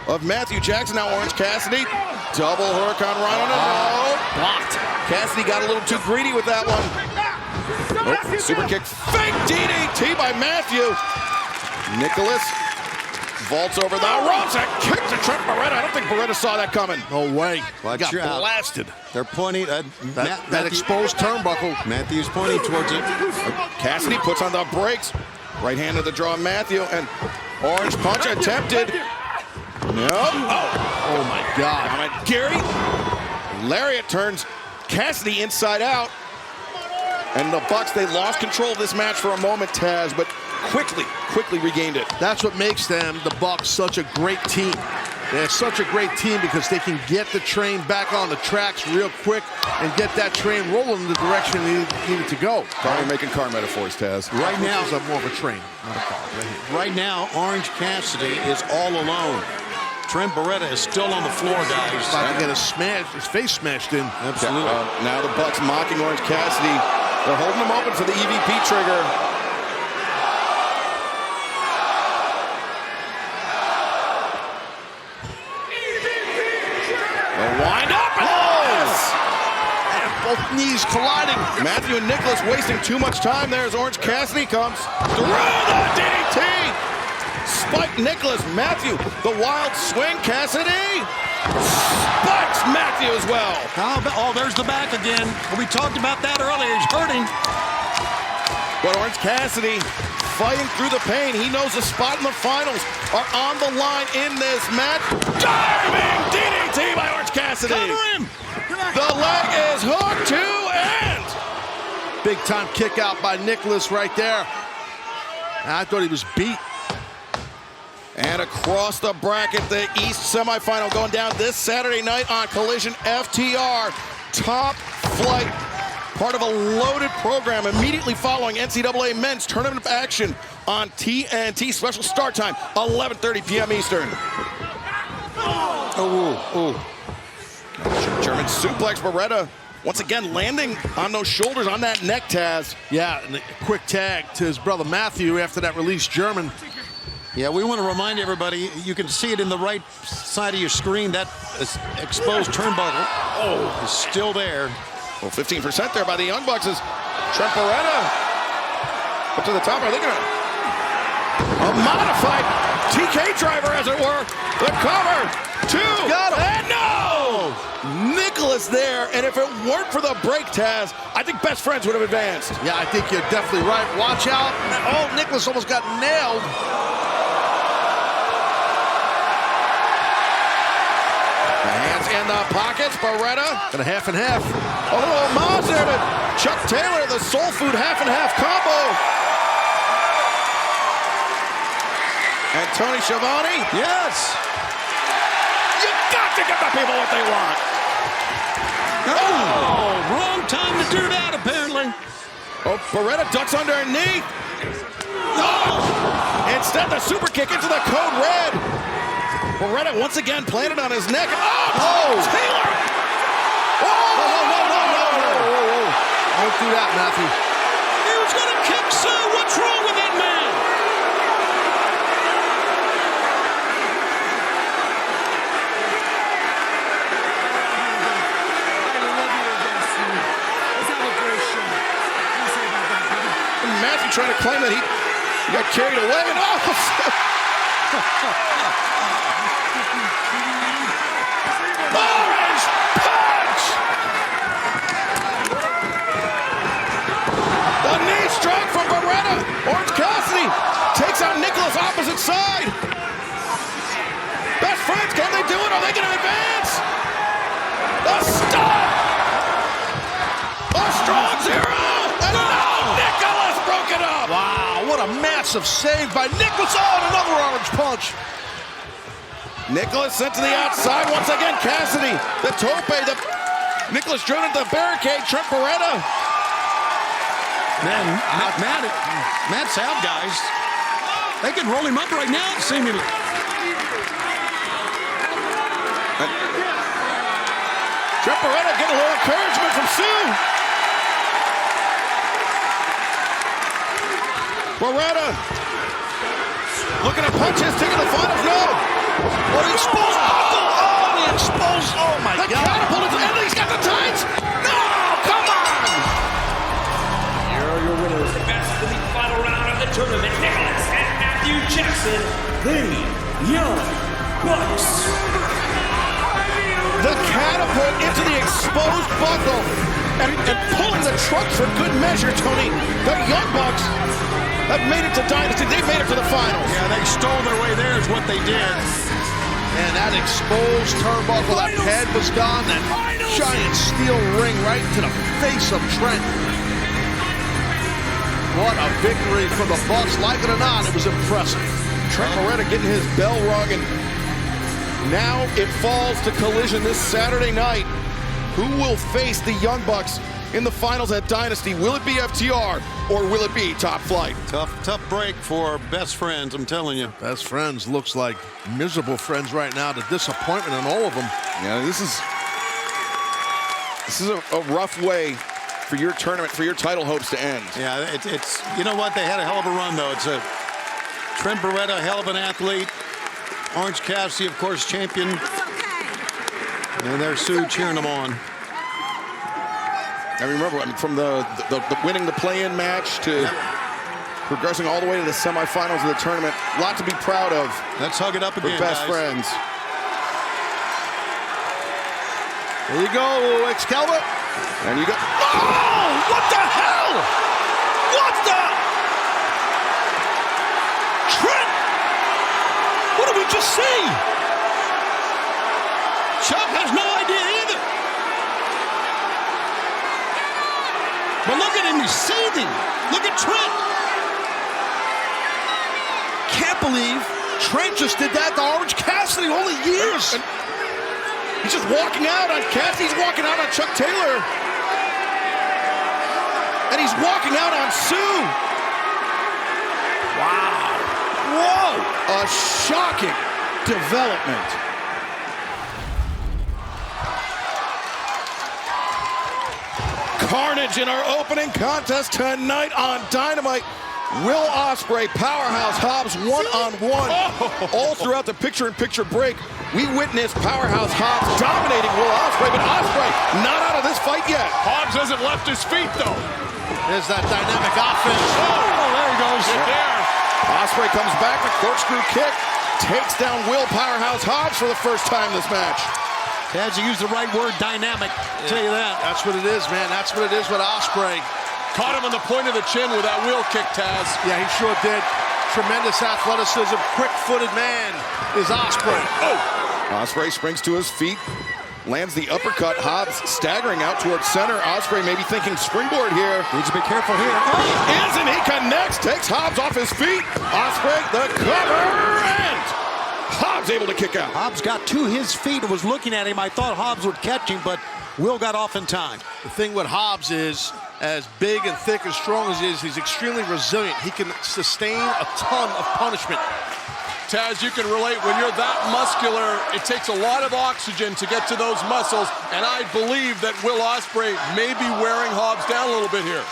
Speaker 1: of Matthew Jackson. Now Orange Cassidy. Double Hurricane Rhino. No. Blocked. Cassidy got a little too greedy with that one. Oh, super kick. Fake DDT by Matthew. Nicholas vaults over the ropes and kick to Trent Beretta. I don't think Beretta saw that coming.
Speaker 2: No way.
Speaker 21: Watch
Speaker 2: Got
Speaker 21: out.
Speaker 2: blasted.
Speaker 21: They're pointing.
Speaker 2: That exposed turnbuckle.
Speaker 21: Matthew's pointing towards it.
Speaker 1: Cassidy puts on the brakes. Right hand of the draw, Matthew, and Orange punch attempted. Nope.
Speaker 2: Oh my God.
Speaker 1: Gary. Lariat turns Cassidy inside out. And the Bucks, they lost control of this match for a moment, Taz, but quickly regained it.
Speaker 2: That's what makes them, the Bucks, such a great team. They're such a great team because they can get the train back on the tracks real quick and get that train rolling in the direction it needed to go.
Speaker 1: Probably making car metaphors, Taz.
Speaker 2: Right now, it's more of a train, not a car.
Speaker 21: Right now, Orange Cassidy is all alone. Trent Beretta is still on the floor, guys.
Speaker 2: He's about to get his face smashed in.
Speaker 21: Absolutely.
Speaker 1: Now the Bucks mocking Orange Cassidy. They're holding him open for the EVP trigger. Wind up and
Speaker 2: Both knees colliding.
Speaker 1: Matthew and Nicholas wasting too much time there as Orange Cassidy comes through the DDT. Spike Nicholas, Matthew, the wild swing, Cassidy. Spikes Matthew as well.
Speaker 4: Oh, there's the back again. We talked about that earlier. He's hurting.
Speaker 1: But Orange Cassidy fighting through the pain. He knows the spot in the finals are on the line in this match. Diving DDT by Orange Cassidy.
Speaker 4: Cover him.
Speaker 1: The leg is hooked to end.
Speaker 2: Big time kick out by Nicholas right there. I thought he was beat.
Speaker 1: And across the bracket, the East semifinal going down this Saturday night on Collision FTR. Top Flight, part of a loaded program immediately following NCAA men's tournament action on TNT. Special start time, 11:30 p.m. Eastern. German suplex, Beretta once again landing on those shoulders, on that neck, Taz.
Speaker 2: Yeah, and a quick tag to his brother Matthew after that release German.
Speaker 4: Yeah, we want to remind everybody, you can see it in the right side of your screen, that exposed turnbuckle is still there.
Speaker 1: Well, 15% there by the Young Bucks is Trent Beretta. Up to the top, are they gonna... A modified TK driver, as it were. The cover, 2,
Speaker 2: got him.
Speaker 1: And no! Nicholas there, and if it weren't for the break, Taz, I think Best Friends would have advanced.
Speaker 2: Yeah, I think you're definitely right. Watch out. Oh, Nicholas almost got nailed.
Speaker 1: Hands in the pockets, Beretta.
Speaker 2: Got a half and half.
Speaker 1: A little homage there to Chuck Taylor, the Soul Food half and half combo. And Tony Schiavone.
Speaker 4: Yes.
Speaker 1: You got to give the people what they want.
Speaker 4: Oh, wrong time to do that, apparently.
Speaker 1: Oh, Beretta ducks underneath. Oh! Instead, the super kick into the code red. Beretta once again planted on his neck. Oh! Taylor!
Speaker 2: Oh! Whoa. Don't do that, Matthew.
Speaker 4: He was going to kick Sue. What's wrong with that man?
Speaker 1: Matthew trying to claim that he got carried away. And Orange punch! The knee strike from Beretta. Orange Cassidy takes out Nicholas opposite side. Best Friends, can they do it? Are they going to advance? The stop! A strong zero! And no! Nicholas broke it up!
Speaker 2: Wow, what a massive save by Nicholas. Oh, and another orange punch.
Speaker 1: Nicholas sent to the outside once again. Cassidy, the tope, the Nicholas driven to the barricade. Trent Beretta.
Speaker 4: Man, Matt's out, guys. They can roll him up right now, seemingly.
Speaker 1: Trent Beretta getting a little encouragement from Sue. Beretta looking to punch his ticket to the finals. No.
Speaker 2: Oh, the exposed buckle. Oh, the exposed. Oh, my
Speaker 1: the
Speaker 2: God.
Speaker 1: Catapult is and he's got the tights. No, come on.
Speaker 19: Here are your winners. Advancing to the final round of the tournament, Nicholas and Matthew Jackson, the Young Bucks.
Speaker 1: The Catapult into the exposed buckle and pulling the truck for good measure, Tony. The Young Bucks have made it to Dynasty. They've made it to the finals.
Speaker 4: Yeah, they stole their way there is what they did.
Speaker 2: And that exposed turnbuckle, that head was gone. That giant steel ring right to the face of Trent. What a victory for the Bucks. Like it or not, it was impressive.
Speaker 1: Trent Beretta getting his bell rung, and now it falls to Collision this Saturday night. Who will face the Young Bucks in the finals at Dynasty? Will it be FTR or will it be Top Flight?
Speaker 4: Tough break for Best Friends, I'm telling you.
Speaker 2: Best Friends looks like miserable friends right now. The disappointment in all of them.
Speaker 1: Yeah, this is a rough way for your tournament, for your title hopes to end.
Speaker 4: Yeah, it's you know what? They had a hell of a run, though. It's a Trent Beretta, hell of an athlete. Orange Cassidy, of course, champion. And there's Sue cheering them on.
Speaker 1: I remember, from the winning the play-in match to progressing all the way to the semifinals of the tournament. A lot to be proud of.
Speaker 4: Let's hug it up again,
Speaker 1: We're best
Speaker 4: guys.
Speaker 1: friends.
Speaker 2: There you go, Excalibur.
Speaker 1: And you go. Oh! What the hell? What the? Trent! What did we just see?
Speaker 4: Chuck has no idea either. But look at him, he's seething. Look at Trent.
Speaker 2: Can't believe Trent just did that to Orange Cassidy, only years.
Speaker 1: And he's just walking out on Cassidy. He's walking out on Chuck Taylor. And he's walking out on Sue. Wow. Whoa. A shocking development. Carnage in our opening contest tonight on Dynamite. Will Ospreay, Powerhouse Hobbs, one-on-one. All throughout the picture-in-picture break, we witnessed Powerhouse Hobbs dominating Will Ospreay, but Ospreay not out of this fight yet.
Speaker 3: Hobbs hasn't left his feet, though.
Speaker 2: There's that dynamic offense.
Speaker 3: Oh, there he goes. Right there.
Speaker 1: Ospreay comes back, the corkscrew kick, takes down Will Powerhouse Hobbs for the first time this match.
Speaker 4: Taz, you used the right word, dynamic. I'll tell you that.
Speaker 2: That's what it is, man. That's what it is with Ospreay.
Speaker 3: Caught him on the point of the chin with that wheel kick, Taz.
Speaker 2: Yeah, he sure did. Tremendous athleticism, quick-footed man is Ospreay.
Speaker 1: Oh! Ospreay springs to his feet, lands the uppercut. Hobbs staggering out towards center. Ospreay maybe thinking springboard here.
Speaker 4: Needs to be careful here.
Speaker 1: He is, and he connects, takes Hobbs off his feet. Ospreay, the cover, and Hobbs able to kick out.
Speaker 4: Hobbs got to his feet and was looking at him. I thought Hobbs would catch him, but Will got off in time.
Speaker 2: The thing with Hobbs is, as big and thick and strong as he is, he's extremely resilient. He can sustain a ton of punishment.
Speaker 3: Taz, you can relate. When you're that muscular, it takes a lot of oxygen to get to those muscles, and I believe that Will Ospreay may be wearing Hobbs down a little bit here.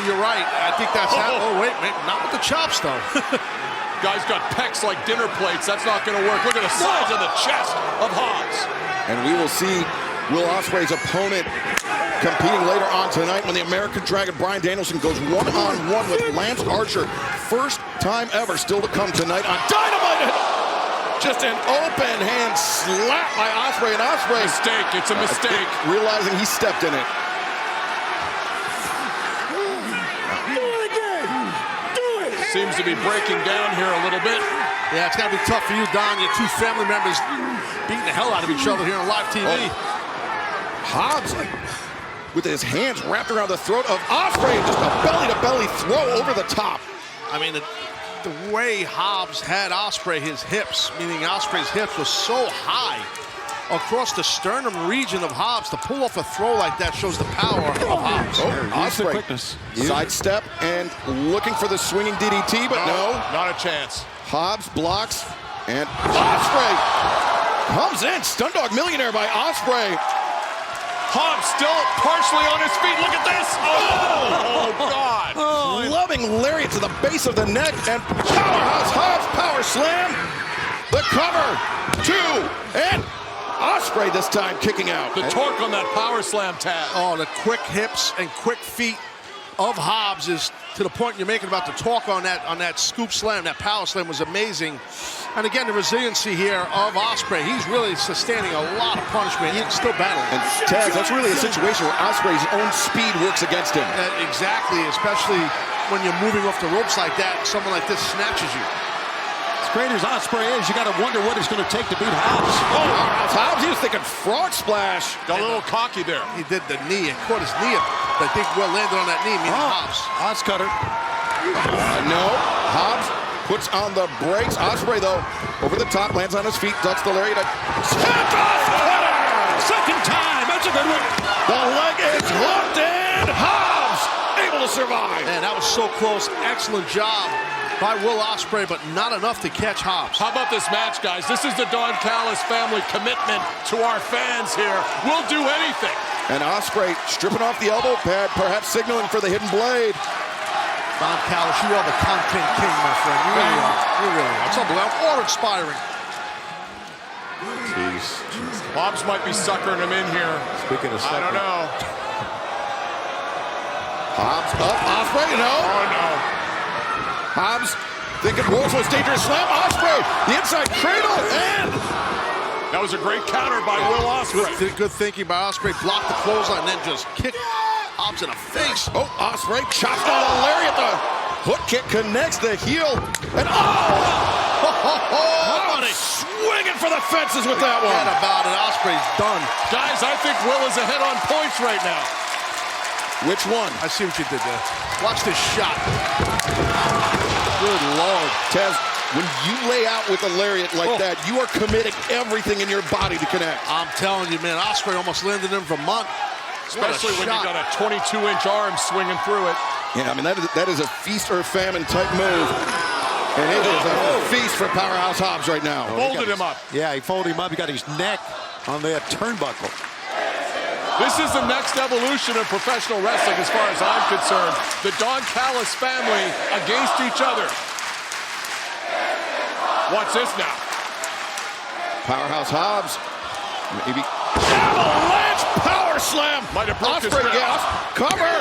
Speaker 2: You're right. I think that's oh, wait, not with the chops, though.
Speaker 3: Guy's got pecs like dinner plates. That's not going to work. Look at the size of the chest of Hobbs.
Speaker 1: And we will see Will Ospreay's opponent competing later on tonight when the American Dragon Bryan Danielson goes one-on-one with Lance Archer. First time ever still to come tonight on Dynamite. Just an open hand slap by Ospreay, and Ospreay.
Speaker 3: Mistake, it's a mistake.
Speaker 1: Realizing he stepped in it.
Speaker 3: Seems to be breaking down here a little bit.
Speaker 2: Yeah, it's got to be tough for you, Don. Your two family members beating the hell out of each other here on live TV.
Speaker 1: Hobbs with his hands wrapped around the throat of Ospreay, and just a belly-to-belly throw over the top.
Speaker 2: I mean, the way Hobbs had Ospreay, his hips, meaning Ospreay's hips, was so high across the sternum region of Hobbs. To pull off a throw like that shows the power of Hobbs.
Speaker 1: Ospreay sidestep and looking for the swinging DDT, but no.
Speaker 3: Not a chance.
Speaker 1: Hobbs blocks, and Ospreay comes in. Stundog Millionaire by Ospreay.
Speaker 3: Hobbs still partially on his feet. Look at this. Oh, God.
Speaker 1: Loving lariat to the base of the neck, and Powerhouse Hobbs power slam. The cover, 2, and Ospreay this time kicking out.
Speaker 3: The torque on that power slam, Taz.
Speaker 2: Oh, the quick hips and quick feet of Hobbs is to the point you're making about the torque on that scoop slam. That power slam was amazing. And again, the resiliency here of Ospreay. He's really sustaining a lot of punishment. He's still battling.
Speaker 1: And Taz, that's really a situation where Ospreay's own speed works against him.
Speaker 2: Exactly, especially when you're moving off the ropes like that, someone like this snatches you.
Speaker 4: As great as Ospreay is, you got to wonder what it's going to take to beat Hobbs.
Speaker 1: Hobbs, he was thinking frog splash.
Speaker 3: Got a little cocky there.
Speaker 2: He did the knee. It caught his knee. I think Will landed on that knee, meaning Hobbs.
Speaker 4: Hobbs cutter.
Speaker 1: No, Hobbs puts on the brakes. Ospreay, though, over the top, lands on his feet, ducks the lariat.
Speaker 4: Second time. That's a good one.
Speaker 1: The leg is hooked in. Hobbs able to survive.
Speaker 2: Man, that was so close. Excellent job by Will Ospreay, but not enough to catch Hobbs.
Speaker 3: How about this match, guys? This is the Don Callis family commitment to our fans here. We'll do anything.
Speaker 1: And Ospreay stripping off the elbow pad, perhaps signaling for the hidden blade.
Speaker 2: Don Callis, you are the content king, my friend. You really are. You really are. It's unbelievable. Awe-inspiring.
Speaker 3: Hobbs might be suckering him in here.
Speaker 21: Speaking of suckering.
Speaker 3: I don't know.
Speaker 1: Hobbs up, Ospreay, no.
Speaker 3: Oh, no.
Speaker 1: Hobbs thinking Wolves was dangerous slam. Ospreay, the inside cradle, and
Speaker 3: that was a great counter by Will Ospreay.
Speaker 2: Good thinking by Ospreay. Blocked the clothesline and then just kicked Hobbs in the face.
Speaker 1: Oh, Ospreay chops down the lariat. The hook kick connects the heel, and swinging for the fences with that one.
Speaker 2: Forget about it. Ospreay's done.
Speaker 3: Guys, I think Will is ahead on points right now.
Speaker 1: Which one?
Speaker 2: I see what you did there. Watch this shot. Good Lord.
Speaker 1: Taz, when you lay out with a lariat like that, you are committing everything in your body to connect.
Speaker 2: I'm telling you, man, Ospreay almost landed him from Monk.
Speaker 3: Especially when you got a 22-inch arm swinging through it.
Speaker 1: Yeah, I mean, that is a feast or famine type move. And it is a feast for Powerhouse Hobbs right now.
Speaker 3: Folded him up.
Speaker 4: Yeah, he folded him up. He got his neck on the turnbuckle.
Speaker 3: This is the next evolution of professional wrestling as far as I'm concerned. The Don Callis family against each other. Watch this now.
Speaker 1: Powerhouse Hobbs. Maybe. Avalanche power slam.
Speaker 3: Might have broke his
Speaker 1: Ospreay,
Speaker 3: grip.
Speaker 1: yes. Cover.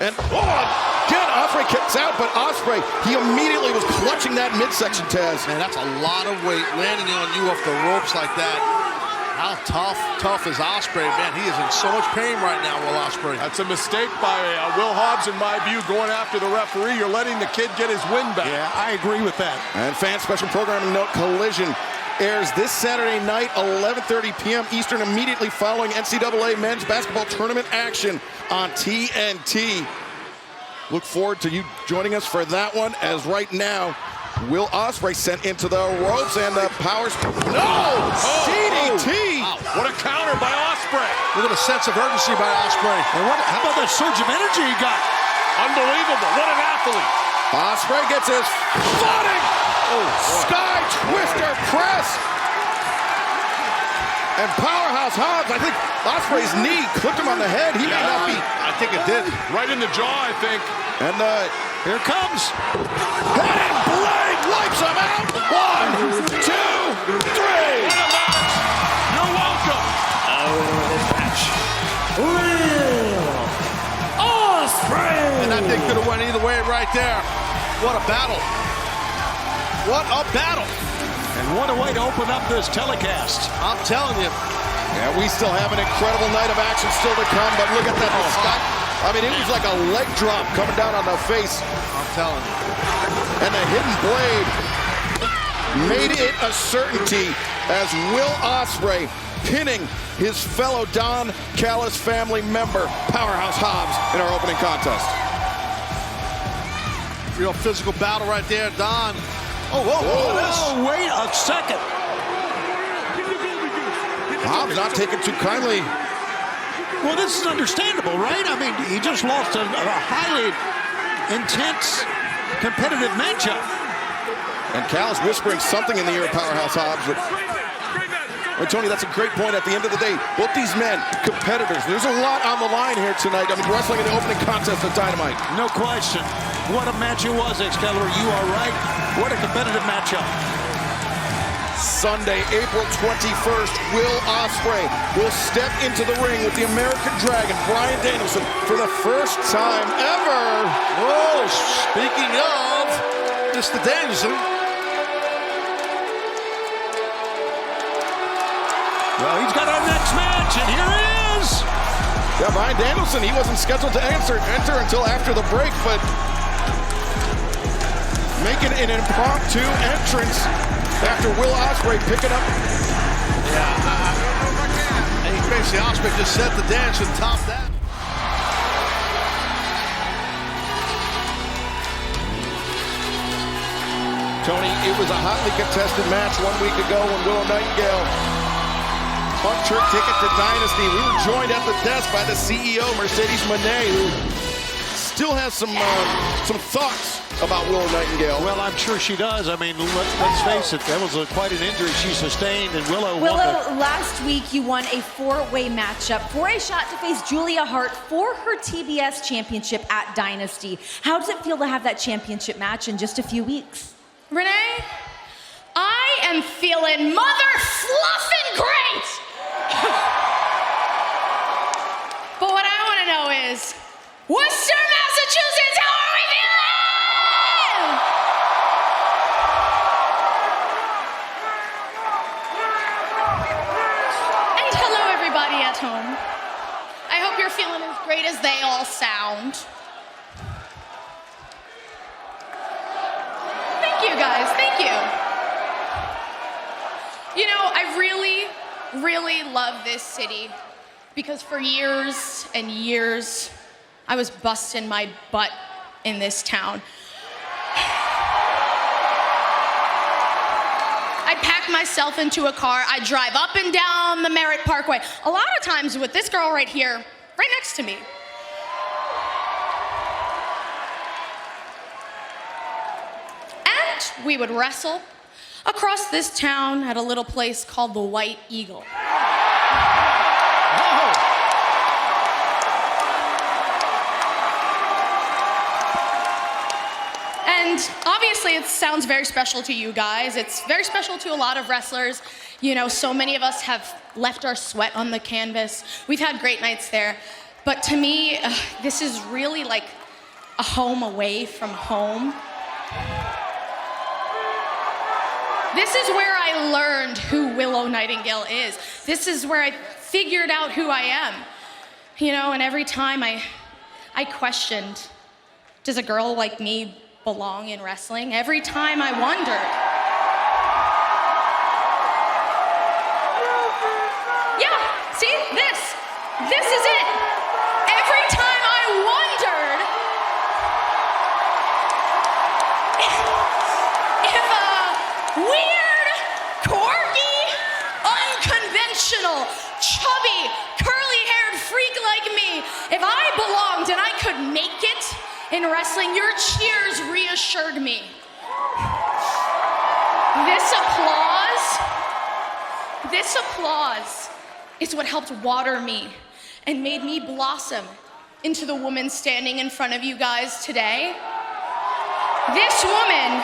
Speaker 1: And again, Ospreay kicks out, but Ospreay, he immediately was clutching that midsection, Taz.
Speaker 2: Man, that's a lot of weight landing on you off the ropes like that. How tough is Ospreay? Man, he is in so much pain right now, Will Ospreay.
Speaker 3: That's a mistake by Will Hobbs, in my view, going after the referee. You're letting the kid get his win back.
Speaker 4: Yeah, I agree with that.
Speaker 1: And fan special programming note, Collision airs this Saturday night, 11:30 p.m. Eastern, immediately following NCAA men's basketball tournament action on TNT. Look forward to you joining us for that one, as right now, Will Ospreay sent into the ropes, and the powers. No! DDT!
Speaker 3: Wow. What a counter by Ospreay.
Speaker 2: Look at the sense of urgency by Ospreay.
Speaker 4: And how about that surge of energy he got?
Speaker 3: Unbelievable. What an athlete.
Speaker 1: Ospreay gets his footing. Sky Twister press. And Powerhouse Hobbs, I think Ospreay's knee clipped him on the head. He may not be.
Speaker 2: I think it did.
Speaker 3: Right in the jaw, I think.
Speaker 1: And
Speaker 4: here it comes.
Speaker 1: Head and blade wipes him out. 1, 2, 3.
Speaker 3: What a match. You're welcome.
Speaker 19: This match. Will Ospreay.
Speaker 2: And that thing could have went either way right there. What a battle. What a battle.
Speaker 4: And what a way to open up this telecast.
Speaker 2: I'm telling you.
Speaker 1: Yeah, we still have an incredible night of action still to come, but look at that. I mean, it was like a leg drop coming down on the face.
Speaker 2: I'm telling you.
Speaker 1: And the hidden blade made it a certainty as Will Ospreay pinning his fellow Don Callis family member, Powerhouse Hobbs, in our opening contest.
Speaker 2: Real physical battle right there, Don.
Speaker 4: Oh, wait a second.
Speaker 1: Hobbs not taking too kindly.
Speaker 4: Well, this is understandable, right? I mean, he just lost a highly intense, competitive matchup.
Speaker 1: And Callis whispering something in the ear of Powerhouse Hobbs. Well, Tony, that's a great point. At the end of the day, both these men, competitors. There's a lot on the line here tonight. I mean, wrestling in the opening contest of Dynamite.
Speaker 4: No question. What a match it was, Excalibur. You are right. What a competitive matchup.
Speaker 1: Sunday, April 21st, Will Ospreay will step into the ring with the American Dragon, Bryan Danielson, for the first time ever.
Speaker 2: Oh, speaking of Mr. Danielson.
Speaker 4: Well, he's got our next match, and here it is.
Speaker 1: Yeah, Bryan Danielson, he wasn't scheduled to enter until after the break, but making an impromptu entrance after Will Ospreay picking up.
Speaker 2: Yeah, and basically Ospreay just set the dance and topped that.
Speaker 1: Tony, it was a hotly contested match 1 week ago when Willow Nightingale bucked her ticket to Dynasty. We were joined at the desk by the CEO, Mercedes Moné, who still has some thoughts about Willow Nightingale.
Speaker 4: Well, I'm sure she does. I mean, let's face it, that was quite an injury she sustained, and Willow
Speaker 6: last week you won a 4-way matchup for a shot to face Julia Hart for her TBS championship at Dynasty. How does it feel to have that championship match in just a few weeks?
Speaker 17: Renee, I am feeling mother fluffing great. But what I want to know is, Worcester, Massachusetts, how are we feeling? And hello, everybody at home. I hope you're feeling as great as they all sound. Thank you, guys. Thank you. You know, I really love this city because for years and years, I was busting my butt in this town. I pack myself into a car, I drive up and down the Merritt Parkway, a lot of times with this girl right here, right next to me. And we would wrestle across this town at a little place called the White Eagle. And obviously it sounds very special to you guys. It's very special to a lot of wrestlers. You know, so many of us have left our sweat on the canvas. We've had great nights there. But to me, this is really like a home away from home. This is where I learned who Willow Nightingale is. This is where I figured out who I am. You know, and every time I questioned, does a girl like me belong in wrestling? Every time I wondered. Yeah, see, this is it. Every time I wondered if a weird, quirky, unconventional, chubby, curly-haired freak like me, if I belonged and I could make it in wrestling, your cheers reassured me. This applause is what helped water me and made me blossom into the woman standing in front of you guys today. This woman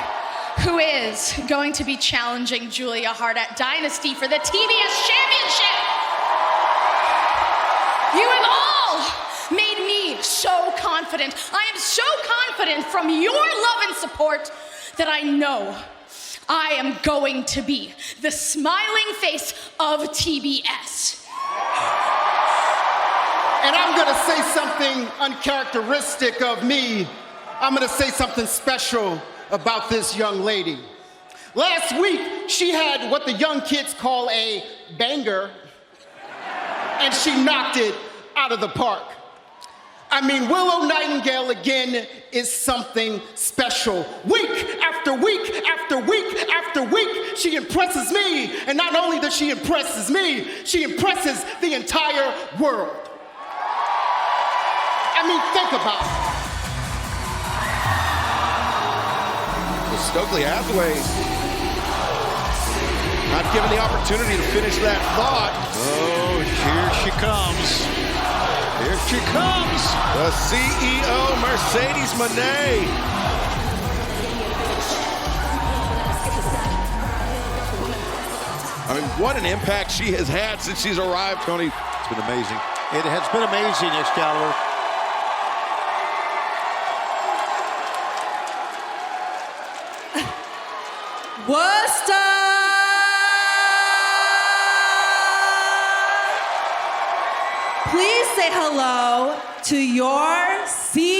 Speaker 17: who is going to be challenging Julia Hart at Dynasty for the TBS Championship. You have all made me so confident. I am so confident from your love and support that I know I am going to be the smiling face of TBS.
Speaker 20: And I'm gonna say something uncharacteristic of me. I'm gonna say something special about this young lady. Last week, she had what the young kids call a banger, and she knocked it out of the park. I mean, Willow Nightingale again is something special. Week after week after week after week, she impresses me. And not only does she impresses me, she impresses the entire world. I mean, think about it.
Speaker 1: Stokely Hathaway not given the opportunity to finish that thought.
Speaker 4: Oh, here she comes. Here she comes.
Speaker 1: The CEO, Mercedes Moné. I mean, what an impact she has had since she's arrived, Tony.
Speaker 4: It's been amazing. It has been amazing, Excalibur.
Speaker 15: Worcester! Please say hello to your CEO.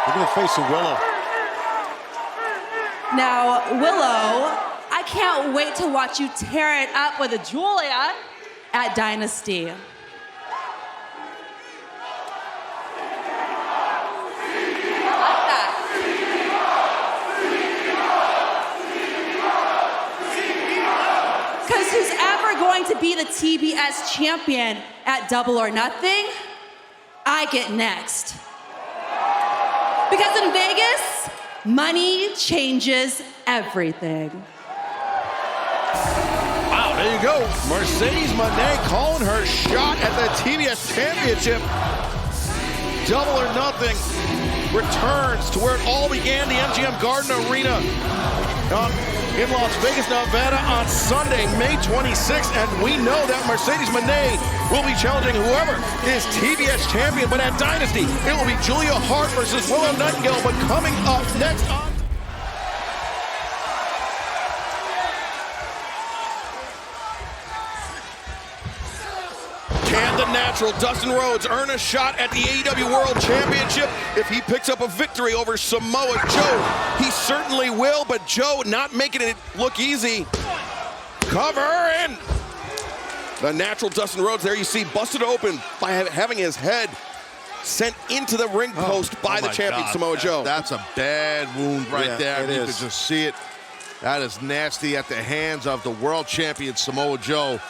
Speaker 4: Look at the face of Willow.
Speaker 15: Now, Willow, I can't wait to watch you tear it up with Julia at Dynasty. Because who's ever going to be the TBS champion at Double or Nothing, I get next. Because in Vegas, money changes everything.
Speaker 1: Wow, there you go. Mercedes Moné calling her shot at the TBS Championship. Double or Nothing returns to where it all began, the MGM Garden Arena on in Las Vegas, Nevada on Sunday, May 26th. And we know that Mercedes Moné will be challenging whoever is TBS champion. But at Dynasty, it will be Julia Hart versus Willow Nightingale. But coming up next on... Can the natural Dustin Rhodes earn a shot at the AEW World Championship if he picks up a victory over Samoa Joe? He certainly will, but Joe not making it look easy. Cover in. The natural Dustin Rhodes, there you see, busted open by having his head sent into the ring post by the champion, Samoa Joe.
Speaker 2: That's a bad wound right there. You can just see it. That is nasty at the hands of the world champion, Samoa Joe,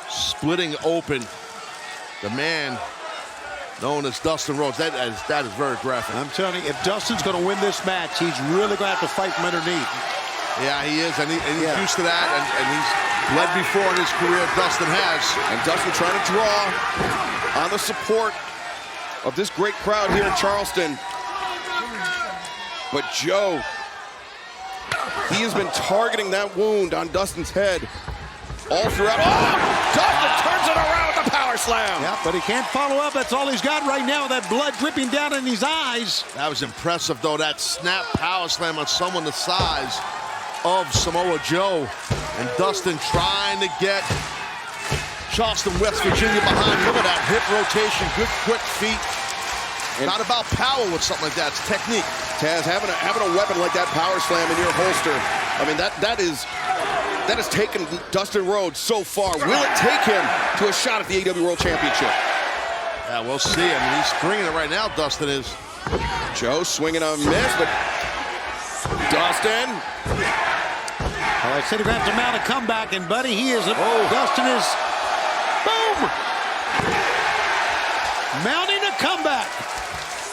Speaker 2: splitting open the man known as Dustin Rhodes. That is very graphic.
Speaker 21: I'm telling you, if Dustin's going to win this match, he's really going to have to fight from underneath.
Speaker 2: Yeah, he is, and he's used to that, and he's led before in his career. Dustin has.
Speaker 1: And Dustin trying to draw on the support of this great crowd here in Charleston. But Joe, he has been targeting that wound on Dustin's head all throughout. Oh! Dustin turns it around with the power slam.
Speaker 21: Yeah, but he can't follow up. That's all he's got right now, that blood dripping down in his eyes.
Speaker 2: That was impressive, though, that snap power slam on someone the size of Samoa Joe. And Dustin trying to get Charleston, West Virginia behind. Look at that hip rotation, good quick feet. And not about power with something like that, it's technique.
Speaker 1: Taz, having a weapon like that power slam in your holster, I mean, that has taken Dustin Rhodes so far. Will it take him to a shot at the AEW World Championship?
Speaker 2: Yeah, we'll see. I mean, he's bringing it right now, Dustin is.
Speaker 1: Joe swinging a miss, but Dustin.
Speaker 21: Well, I said he's going to have to mount a comeback, and buddy, he is. Dustin is. Boom! Mounting a comeback.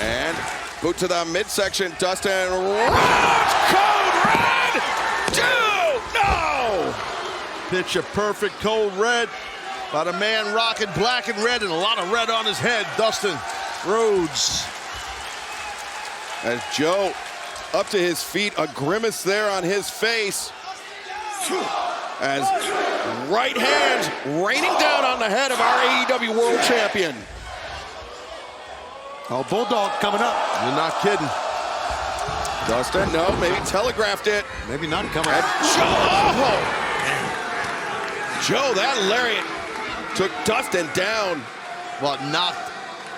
Speaker 1: And boot to the midsection. Dustin Rhodes, code red. No!
Speaker 2: Pitch a perfect code red by the man rocking black and red and a lot of red on his head, Dustin Rhodes.
Speaker 1: As Joe up to his feet, a grimace there on his face. As right hands raining down on the head of our AEW World Champion.
Speaker 21: Oh, Bulldog coming up.
Speaker 2: You're not kidding.
Speaker 1: Dustin, no, maybe telegraphed it.
Speaker 21: Maybe not coming up.
Speaker 1: Joe, that lariat took Dustin down.
Speaker 2: Well, knocked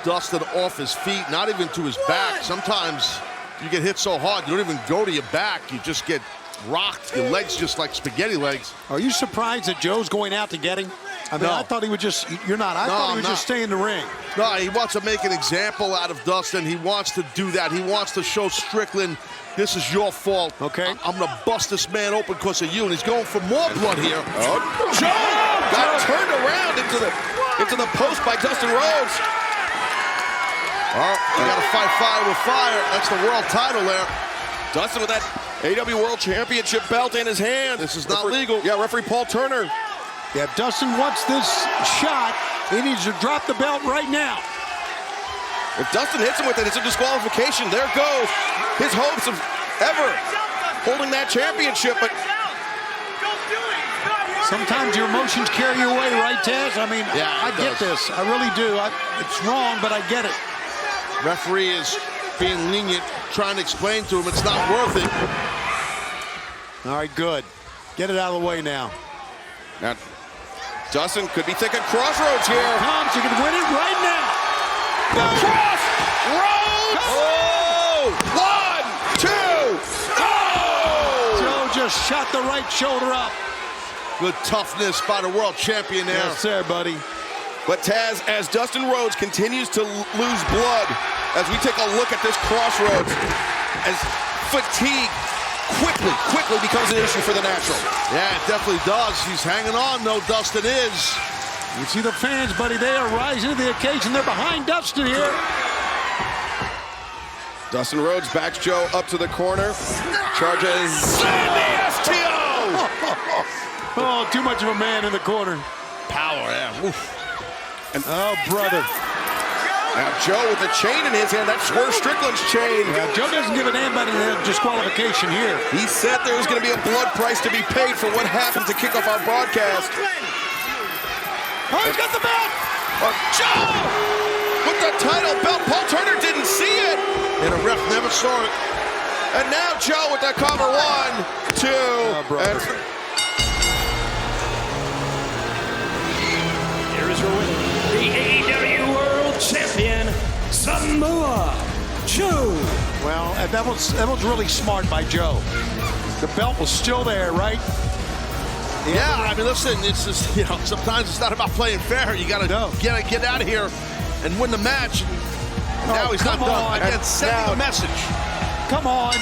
Speaker 2: Dustin off his feet, not even to his back. Sometimes you get hit so hard, you don't even go to your back. You just get rocked. Your legs just like spaghetti legs.
Speaker 21: Are you surprised that Joe's going out to get him? I mean,
Speaker 2: No.
Speaker 21: I thought he would just, you're not. I thought he would just stay in the ring.
Speaker 2: No, he wants to make an example out of Dustin. He wants to do that. He wants to show Strickland, this is your fault.
Speaker 21: Okay.
Speaker 2: I'm going to bust this man open because of you. And he's going for more blood here.
Speaker 1: Oh, Joe got turned around into the post by Dustin Rhodes.
Speaker 2: Oh, you got to fight fire with fire. That's the world title there.
Speaker 1: Dustin with that AEW World Championship belt in his hand.
Speaker 2: This is not legal.
Speaker 1: Yeah, referee Paul Turner.
Speaker 21: Yeah, if Dustin wants this shot, he needs to drop the belt right now.
Speaker 1: If Dustin hits him with it, it's a disqualification. There goes his hopes of ever holding that championship. But
Speaker 21: sometimes your emotions carry you away, right, Taz? I mean,
Speaker 2: yeah,
Speaker 21: I get this. I really do. It's wrong, but I get it.
Speaker 2: Referee is being lenient, trying to explain to him it's not worth it.
Speaker 21: All right, good. Get it out of the way now.
Speaker 1: Now, Dustin could be thinking crossroads here.
Speaker 21: Here comes. You can win it right now.
Speaker 1: Crossroads! Oh! 1, 2, oh!
Speaker 21: Joe just shot the right shoulder up.
Speaker 2: Good toughness by the world champion there.
Speaker 21: Yes, sir, buddy.
Speaker 1: But Taz, as Dustin Rhodes continues to lose blood, as we take a look at this crossroads, as fatigue quickly becomes an issue for the natural.
Speaker 2: Yeah, it definitely does. He's hanging on, though, Dustin is.
Speaker 21: You see the fans, buddy, they are rising to the occasion. They're behind Dustin here.
Speaker 1: Dustin Rhodes backs Joe up to the corner. Charges the STO!
Speaker 21: Oh, too much of a man in the corner.
Speaker 2: Power, yeah. Oof.
Speaker 21: And, oh, brother.
Speaker 1: Now Joe with the chain in his hand. That's Swerve Strickland's chain.
Speaker 4: Yeah, Joe doesn't give an damn about a disqualification here.
Speaker 1: He said there was going to be a blood price to be paid for what happened to kick off our broadcast.
Speaker 4: Oh, he's got the belt!
Speaker 1: Joe with the title belt. Paul Turner didn't see it.
Speaker 2: And the ref never saw it.
Speaker 1: And now Joe with the cover. 1, 2, and 3.
Speaker 19: Here is your winner, the AEW World Champion, Samoa Joe.
Speaker 4: Well, that was really smart by Joe. The belt was still there, right?
Speaker 2: Yeah, I mean, listen, it's just, sometimes it's not about playing fair. You got to get out of here and win the match. And now he's not done. Again, sending a message.
Speaker 4: Come on.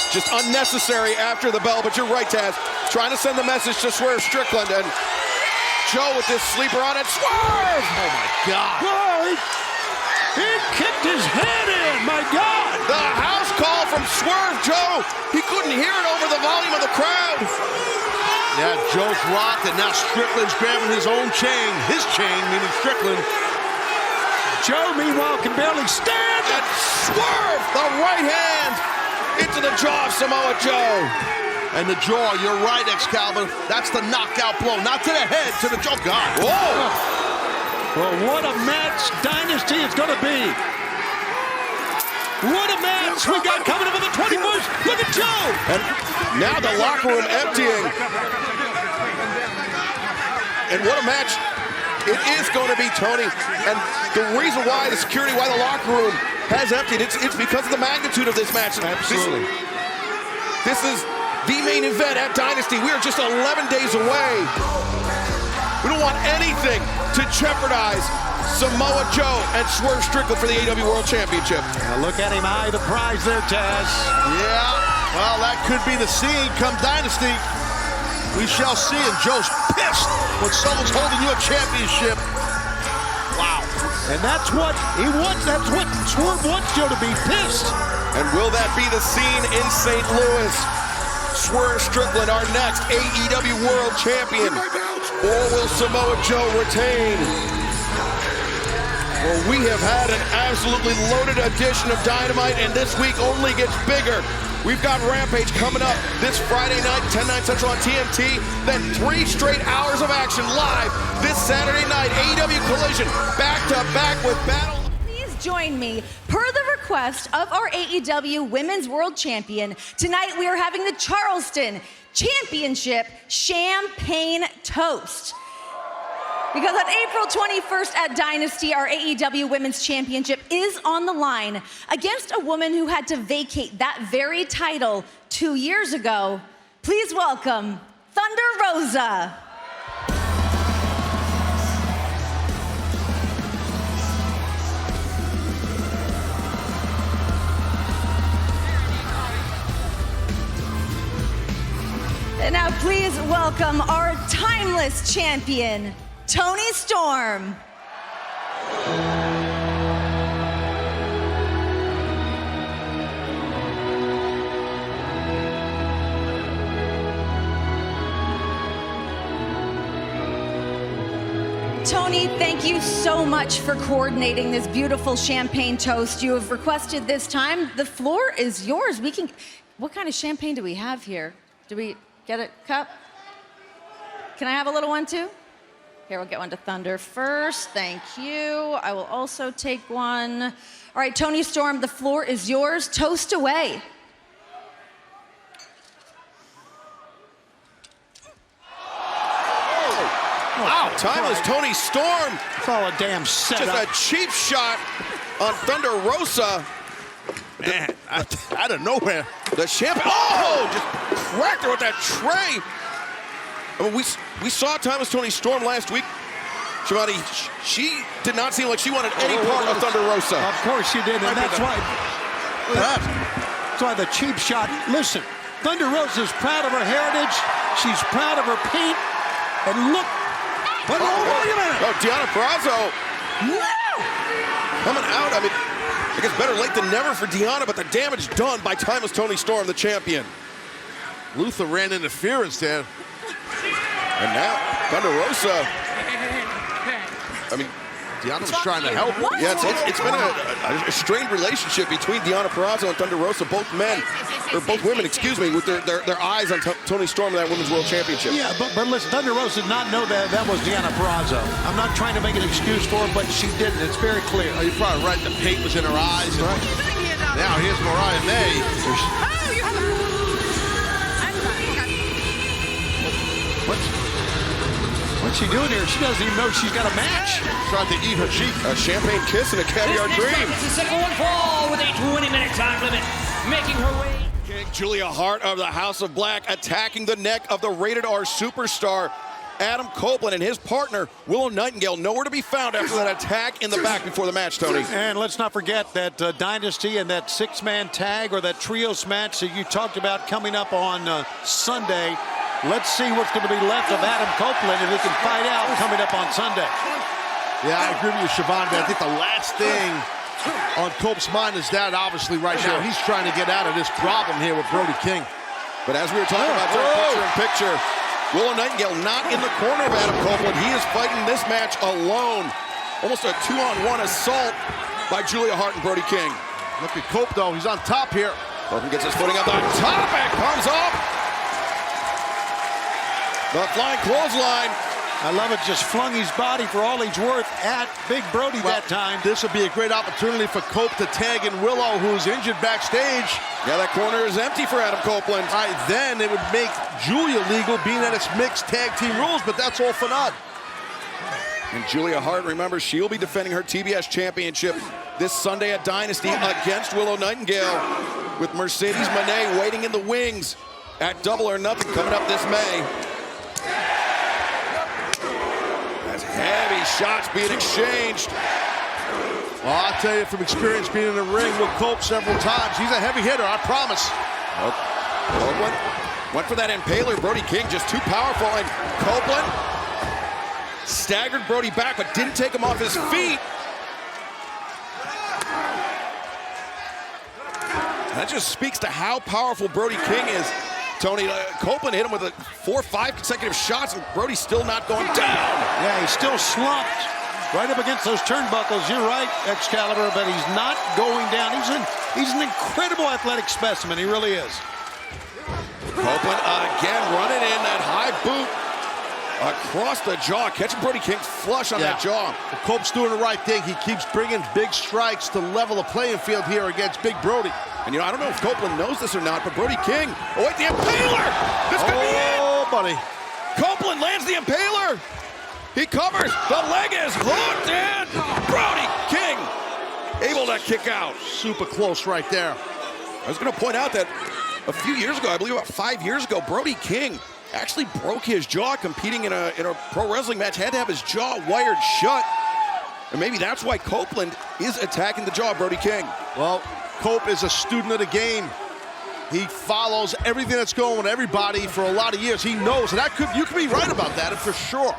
Speaker 1: Just unnecessary after the bell, but you're right, Taz. Trying to send the message to Swerve Strickland, and Joe with this sleeper on it. Swerve!
Speaker 2: Oh, my God.
Speaker 4: Whoa, he kicked his head in, my God!
Speaker 1: The house call from Swerve Joe. He couldn't hear it over the volume of the crowd.
Speaker 2: Yeah, Joe's locked, and now Strickland's grabbing his own chain. His chain, meaning Strickland.
Speaker 4: Joe, meanwhile, can barely stand.
Speaker 1: And Swerve, the right hand, into the jaw of Samoa Joe.
Speaker 2: And the jaw, you're right, Excalibur. That's the knockout blow. Not to the head, to the jaw. God.
Speaker 1: Whoa!
Speaker 4: Well, what a match Dynasty it's going to be. What a match we got coming up in the 21st. Look at Joe.
Speaker 1: And now the locker room emptying. And what a match it is going to be, Tony. And the reason why the security, why the locker room has emptied, it's because of the magnitude of this match.
Speaker 4: Absolutely.
Speaker 1: This is the main event at Dynasty. We are just 11 days away. We don't want anything to jeopardize Samoa Joe and Swerve Strickland for the AEW World Championship.
Speaker 4: Now look at him eye the prize there, Taz.
Speaker 2: Yeah, well, that could be the scene come Dynasty. We shall see. And Joe's pissed when someone's holding you a championship. Wow.
Speaker 4: And that's what he wants. That's what Swerve wants Joe to be, pissed.
Speaker 1: And will that be the scene in St. Louis? Swerve Strickland, our next AEW World Champion. Or will Samoa Joe retain? Well, we have had an absolutely loaded edition of Dynamite, and this week only gets bigger. We've got Rampage coming up this Friday night, 10, 9 Central on TNT. Then 3 straight hours of action live this Saturday night. AEW Collision, back-to-back with Battle.
Speaker 6: Please join me. Per the request of our AEW Women's World Champion, tonight we are having the Charleston Championship Champagne Toast. Because on April 21st at Dynasty, our AEW Women's Championship is on the line against a woman who had to vacate that very title 2 years ago. Please welcome Thunder Rosa. And now please welcome our timeless champion, Toni Storm. Toni, thank you so much for coordinating this beautiful champagne toast you have requested this time. The floor is yours. What kind of champagne do we have here? Do we get a cup? Can I have a little one too? Here, we'll get one to Thunder first. Thank you. I will also take one. All right, Toni Storm, the floor is yours. Toast away.
Speaker 1: Wow, timeless Toni Storm.
Speaker 4: It's all a damn setup.
Speaker 1: Just a cheap shot on Thunder Rosa.
Speaker 2: Man, out of nowhere.
Speaker 1: The champagne, just cracked her with that tray. I mean, we saw timeless Toni Storm last week. Shivani, she did not seem like she wanted any part of Thunder Rosa.
Speaker 4: Of course she did, and that's why. That's why the cheap shot. Listen, Thunder Rosa's proud of her heritage. She's proud of her paint. And look. But wait a minute.
Speaker 1: Oh, Deonna Purrazzo. Coming out. I mean, I guess better late than never for Deonna, but the damage done by timeless Toni Storm, the champion.
Speaker 2: Luther ran interference there.
Speaker 1: And now, Thunder Rosa. I mean,
Speaker 2: Deonna was trying to help.
Speaker 1: Yeah, it's been a strained relationship between Deonna Purrazzo and Thunder Rosa, both women, with their eyes on Toni Storm in that Women's World Championship.
Speaker 4: Yeah, but listen, Thunder Rosa did not know that was Deonna Purrazzo. I'm not trying to make an excuse for her, but she didn't. It's very clear.
Speaker 2: Oh, you're probably right. The paint was in her eyes. Right. Now here's Mariah May.
Speaker 4: What's she doing here? She doesn't even know she's got a match.
Speaker 2: Trying to eat her cheek.
Speaker 1: A champagne kiss and a caviar dream.
Speaker 19: It's a second one fall with a 20-minute time limit, making her way.
Speaker 1: Julia Hart of the House of Black attacking the neck of the Rated R superstar Adam Copeland, and his partner Willow Nightingale nowhere to be found after that attack in the back before the match, Tony.
Speaker 4: And let's not forget that Dynasty and that six-man tag or that trios match that you talked about coming up on Sunday. Let's see what's going to be left of Adam Copeland if he can fight out coming up on Sunday.
Speaker 2: Yeah, I agree with you, Siobhan, but I think the last thing on Cope's mind is that, obviously, right now. He's trying to get out of this problem here with Brody King.
Speaker 1: But as we were talking about during picture-in-picture, Willow Nightingale not in the corner of Adam Copeland. He is fighting this match alone. Almost a 2-on-1 assault by Julia Hart and Brody King.
Speaker 2: Look at Cope, though. He's on top here.
Speaker 1: Copeland gets his footing on the top and comes up. The flying clothesline.
Speaker 4: I love it. Just flung his body for all he's worth at Big Brody that time.
Speaker 2: This would be a great opportunity for Cope to tag in Willow, who's injured backstage.
Speaker 1: Yeah, that corner is empty for Adam Copeland.
Speaker 2: All right, then it would make Julia legal, being that it's mixed tag team rules, but that's all for naught.
Speaker 1: And Julia Hart, remember, she'll be defending her TBS championship this Sunday at Dynasty against Willow Nightingale, with Mercedes Moné waiting in the wings at Double or Nothing coming up this May. As heavy shots being exchanged.
Speaker 2: Well, I'll tell you from experience being in the ring with Cope several times, he's a heavy hitter, I promise.
Speaker 1: Copeland went for that impaler. Brody King just too powerful, and Copeland staggered Brody back, but didn't take him off his feet. That just speaks to how powerful Brody King is. Tony, Copeland hit him with 4 or 5 consecutive shots, and Brody's still not going down.
Speaker 4: Yeah, he's still slumped right up against those turnbuckles. You're right, Excalibur, but he's not going down. He's an incredible athletic specimen. He really is.
Speaker 1: Copeland again running in that high boot across the jaw, catching Brody King flush on that jaw.
Speaker 2: Well, Cope's doing the right thing. He keeps bringing big strikes to level the playing field here against Big Brody.
Speaker 1: And you know, I don't know if Copeland knows this or not, but Brody King, oh wait, the impaler! This could be it!
Speaker 2: Oh, buddy.
Speaker 1: Copeland lands the impaler! He covers, the leg is hooked in! Brody King able to kick out.
Speaker 2: Super close right there.
Speaker 1: I was gonna point out that a few years ago, I believe about 5 years ago, Brody King actually broke his jaw competing in a pro wrestling match, had to have his jaw wired shut. And maybe that's why Copeland is attacking the jaw of Brody King.
Speaker 2: Well, Cope is a student of the game. He follows everything that's going on, everybody for a lot of years. He knows, and you could be right about that, for sure.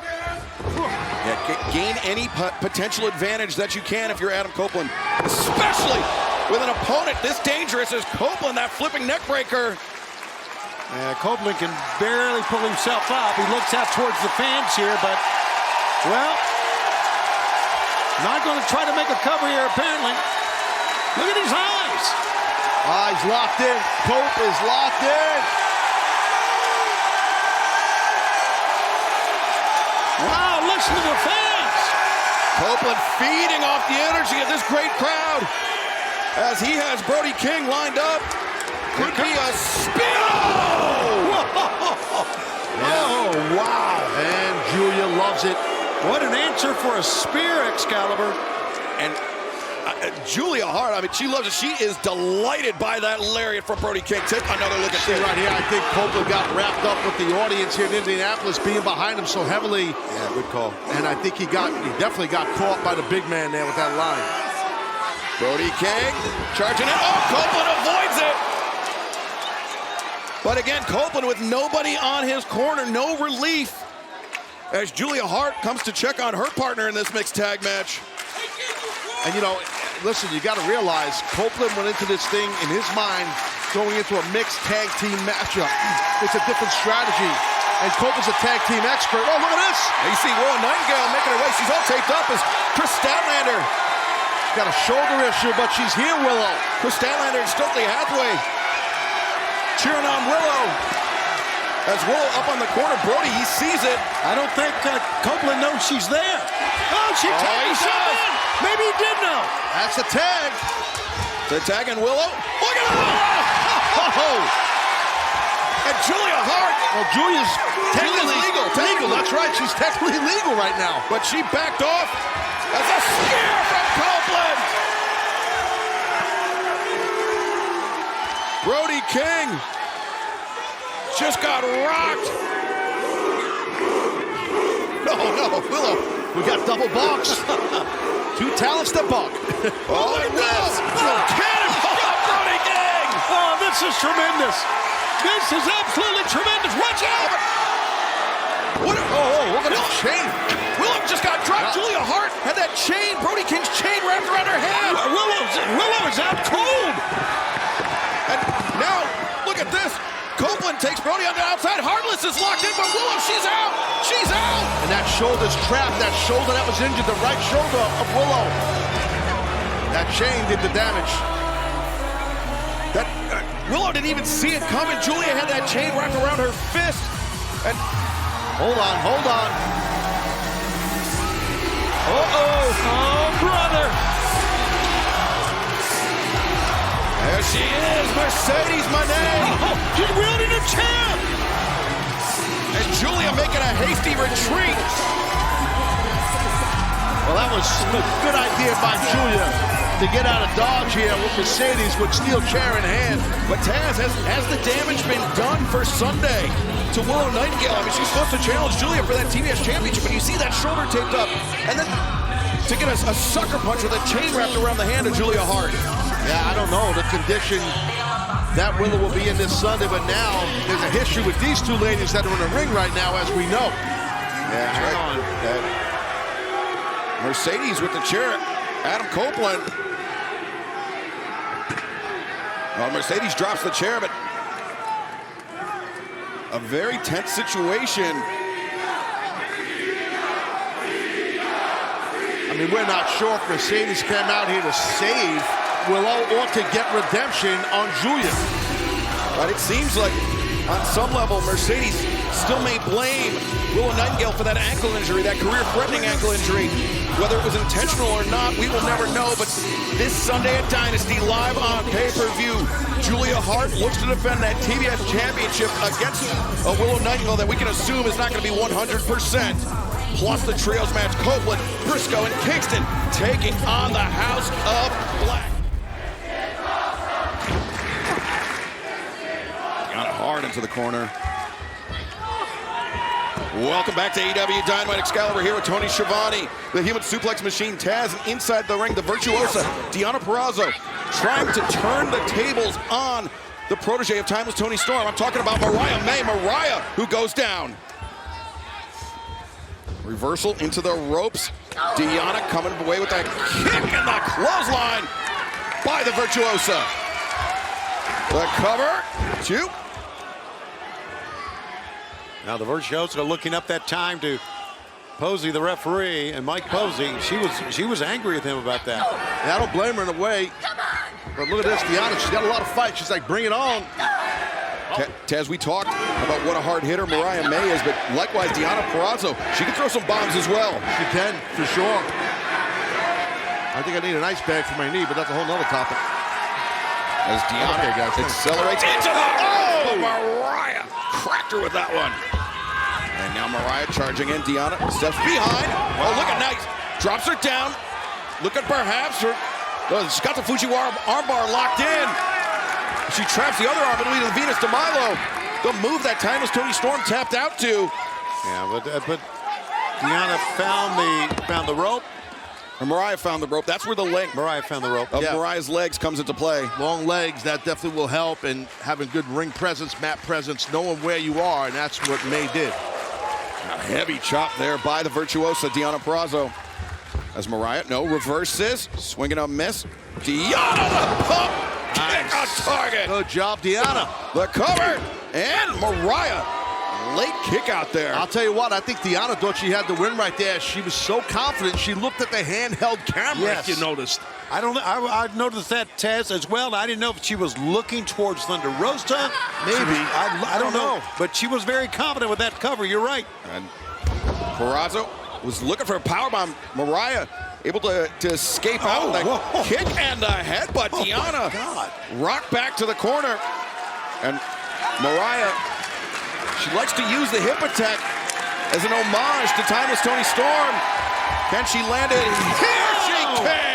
Speaker 1: Yeah, gain any potential advantage that you can if you're Adam Copeland, especially with an opponent this dangerous as Copeland, that flipping neck breaker.
Speaker 4: Yeah, Copeland can barely pull himself up. He looks out towards the fans here, but, well, not going to try to make a cover here, apparently. Look at his eyes.
Speaker 2: Eyes locked in. Cope is locked in.
Speaker 4: Wow, listen to the fans.
Speaker 1: Copeland feeding off the energy of this great crowd as he has Brody King lined up. Could be a spin.
Speaker 2: Oh, wow. And Julia loves it.
Speaker 4: What an answer for a spear, Excalibur.
Speaker 1: And Julia Hart, I mean, she loves it. She is delighted by that lariat from Brody King. Take another look at this.
Speaker 2: Right here, I think Copeland got wrapped up with the audience here in Indianapolis being behind him so heavily.
Speaker 1: Yeah, good call.
Speaker 2: And I think he definitely got caught by the big man there with that line.
Speaker 1: Brody King charging it. Oh, Copeland avoids it. But again, Copeland with nobody on his corner, no relief, as Julia Hart comes to check on her partner in this mixed tag match.
Speaker 2: And you know, listen, you got to realize Copeland went into this thing in his mind going into a mixed tag team matchup. It's a different strategy. And Copeland's a tag team expert. Oh, look at this.
Speaker 1: You see Willow Nightingale making her way. She's all taped up as Chris Statlander.
Speaker 2: Got a shoulder issue, but she's here, Willow.
Speaker 1: Chris Statlander and Stokely Hathaway cheering on Willow. As Willow up on the corner, Brody, he sees it.
Speaker 21: I don't think Copeland knows she's there. Oh, she tagged herself in. Maybe he did know.
Speaker 2: That's a tag.
Speaker 1: They're tagging Willow. Look at Willow! Oh! And Julia Hart.
Speaker 2: Well, Julia's technically
Speaker 1: legal.
Speaker 2: That's right. She's technically legal right now.
Speaker 1: But she backed off. That's a spear from Copeland. Brody King just got rocked.
Speaker 2: No, Willow. We got double balks. Two talents to balk.
Speaker 1: Oh, look at this. Cannon from Brody King.
Speaker 21: Oh, this is tremendous. This is absolutely tremendous. Watch out.
Speaker 1: Look at that chain. Willow just got dropped. Julia Hart had that chain, Brody King's chain wrapped around her hand.
Speaker 21: Willow is out cold.
Speaker 1: And now, look at this. Copeland takes Brody on the outside. Heartless is locked in, but Willow, she's out. She's out.
Speaker 2: And that shoulder's trapped. That shoulder that was injured, the right shoulder of Willow. That chain did the damage.
Speaker 1: Willow didn't even see it coming. Julia had that chain wrapped around her fist. And
Speaker 2: hold on.
Speaker 21: Oh, brother.
Speaker 1: There she is, Mercedes Moné.
Speaker 21: Oh, she's wielding a chair.
Speaker 1: And Julia making a hasty retreat.
Speaker 2: Well, that was a good idea by Julia to get out of dodge here with Mercedes with steel chair in hand.
Speaker 1: But Taz, has the damage been done for Sunday to Willow Nightingale? I mean, she's supposed to challenge Julia for that TBS championship, but you see that shoulder taped up. And then to get a sucker punch with a chain wrapped around the hand of Julia Hart.
Speaker 2: Yeah, I don't know the condition that Willow will be in this Sunday, but now there's a history with these two ladies that are in the ring right now, as we know.
Speaker 1: Yeah, hang on. Mercedes with the chair. Adam Copeland. Well, Mercedes drops the chair, but a very tense situation.
Speaker 2: I mean, we're not sure if Mercedes came out here to save Willow or to get redemption on Julia.
Speaker 1: But it seems like on some level, Mercedes still may blame Willow Nightingale for that ankle injury, that career-threatening ankle injury. Whether it was intentional or not, we will never know. But this Sunday at Dynasty, live on pay-per-view, Julia Hart looks to defend that TBS championship against a Willow Nightingale that we can assume is not going to be 100%. Plus the trios match, Copeland, Briscoe, and Kingston taking on the House of Black. Got it hard into the corner. Welcome back to AEW Dynamite. Excalibur here with Tony Schiavone, the Human Suplex Machine, Taz, and inside the ring, the virtuosa, Deonna Purrazzo, trying to turn the tables on the protege of Timeless Tony Storm. I'm talking about Mariah May. Mariah, who goes down. Reversal into the ropes. Deonna coming away with that kick and the clothesline by the virtuosa. The cover, 2.
Speaker 21: Now the virtuoso looking up that time to Posey, the referee, and Mike Posey. She was angry with him about that.
Speaker 2: And I don't blame her in a way. But look at this, Deonna. She's got a lot of fight. She's like, bring it on.
Speaker 1: Taz, we talked about what a hard hitter Mariah May is, but likewise, Deonna Purrazzo, she can throw some bombs as well.
Speaker 2: She can, for sure. I think I need an ice bag for my knee, but that's a whole nother topic.
Speaker 1: As Deonna accelerates into the... Oh, Mariah cracked her with that one. And now Mariah charging in. Deonna steps behind. Oh, look at Knight. Drops her down. Look at perhaps her... She's got the Fujiwara armbar locked in. She traps the other arm and leads to the Venus de Milo. The move that Timeless Tony Storm tapped out to.
Speaker 21: Yeah, but Deonna found the rope.
Speaker 1: And Mariah found the rope. That's where the leg.
Speaker 21: Mariah found the rope.
Speaker 1: Of Mariah's legs comes into play.
Speaker 2: Long legs, that definitely will help, and having good ring presence, mat presence, knowing where you are, and that's what May did.
Speaker 1: A heavy chop there by the virtuosa, Deonna Purrazzo. As Mariah, reverses, swinging a miss. Deonna, the pump, kick on target.
Speaker 2: Good job, Deonna.
Speaker 1: The cover, and Mariah late kick out there.
Speaker 2: I'll tell you what, I think Deonna thought she had the win right there. She was so confident. She looked at the handheld camera, if you noticed.
Speaker 4: I noticed that, Taz, as well. I didn't know if she was looking towards Thunder Rosa. Maybe. I don't know. But she was very confident with that cover. You're right.
Speaker 1: And Purrazzo was looking for a powerbomb. Mariah able to escape out with a kick and a headbutt. Deonna rocked back to the corner. And Mariah, she likes to use the hip attack as an homage to Timeless Toni Storm. Can she land it? Here she can!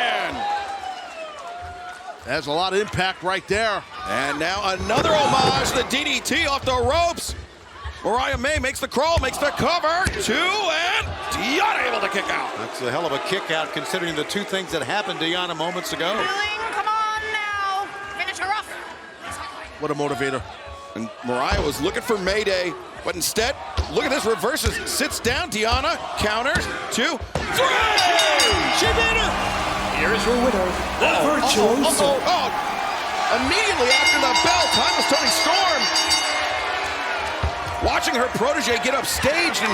Speaker 2: That's a lot of impact right there.
Speaker 1: And now another homage, the DDT off the ropes. Mariah May makes the crawl, makes the cover. 2, and Deonna able to kick out.
Speaker 4: That's a hell of a kick out considering the two things that happened to Deonna moments ago.
Speaker 16: Come on now. Finish her off.
Speaker 2: What a motivator.
Speaker 1: And Mariah was looking for Mayday, but instead, look at this, reverses, sits down, Deonna counters, 2, 3!
Speaker 4: She beat her!
Speaker 19: Here is your winner, the Virtuoso.
Speaker 1: Immediately after the bell, Timeless Toni Storm watching her protege get upstaged and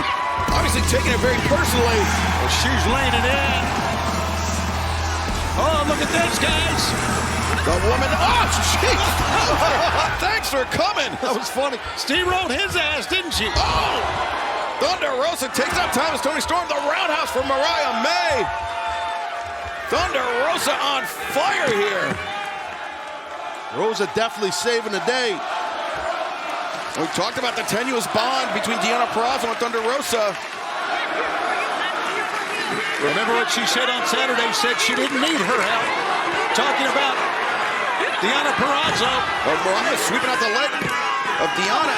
Speaker 1: obviously taking it very personally.
Speaker 4: Well, she's laying it in. Oh, look at this, guys.
Speaker 1: The woman, thanks for coming.
Speaker 2: That was funny.
Speaker 4: Steamrolled his ass, didn't she?
Speaker 1: Oh! Thunder Rosa takes out Timeless Toni Storm. The roundhouse for Mariah May. Thunder Rosa on fire here.
Speaker 2: Rosa definitely saving the day.
Speaker 1: We talked about the tenuous bond between Deonna Purrazzo and Thunder Rosa.
Speaker 4: Remember what she said on Saturday? Said she didn't need her help. Talking about Deonna Purrazzo.
Speaker 1: Mariah sweeping out the leg of Deonna.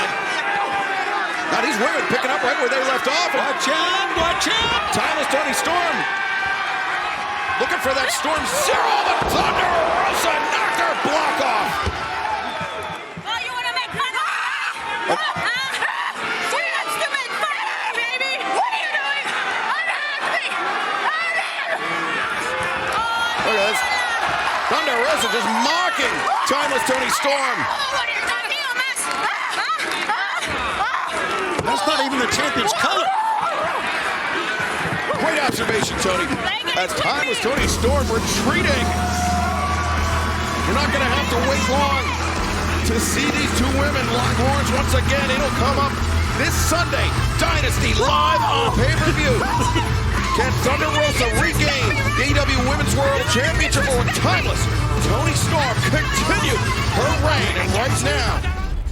Speaker 1: Now these women picking up right where they left off.
Speaker 4: Watch out, watch out.
Speaker 1: Timeless Toni Storm looking for that Storm Zero, but Thunder Rosa knocked her block off.
Speaker 16: Oh, you want to make fun of me? Say that stupid fire, baby! What are you doing? Unhand me!
Speaker 1: Look at this. Thunder Rosa just mocking Timeless Toni Storm.
Speaker 16: What are you talking about, miss?
Speaker 4: That's not even the champion's color.
Speaker 1: Great observation, Tony. As Timeless Toni Storm retreating. You're not going to have to wait long to see these two women lock horns once again. It'll come up this Sunday. Dynasty live on pay-per-view. Can Thunder Rosa regain the AEW Women's World Championship, or Timeless Toni Storm continue her reign? And right now,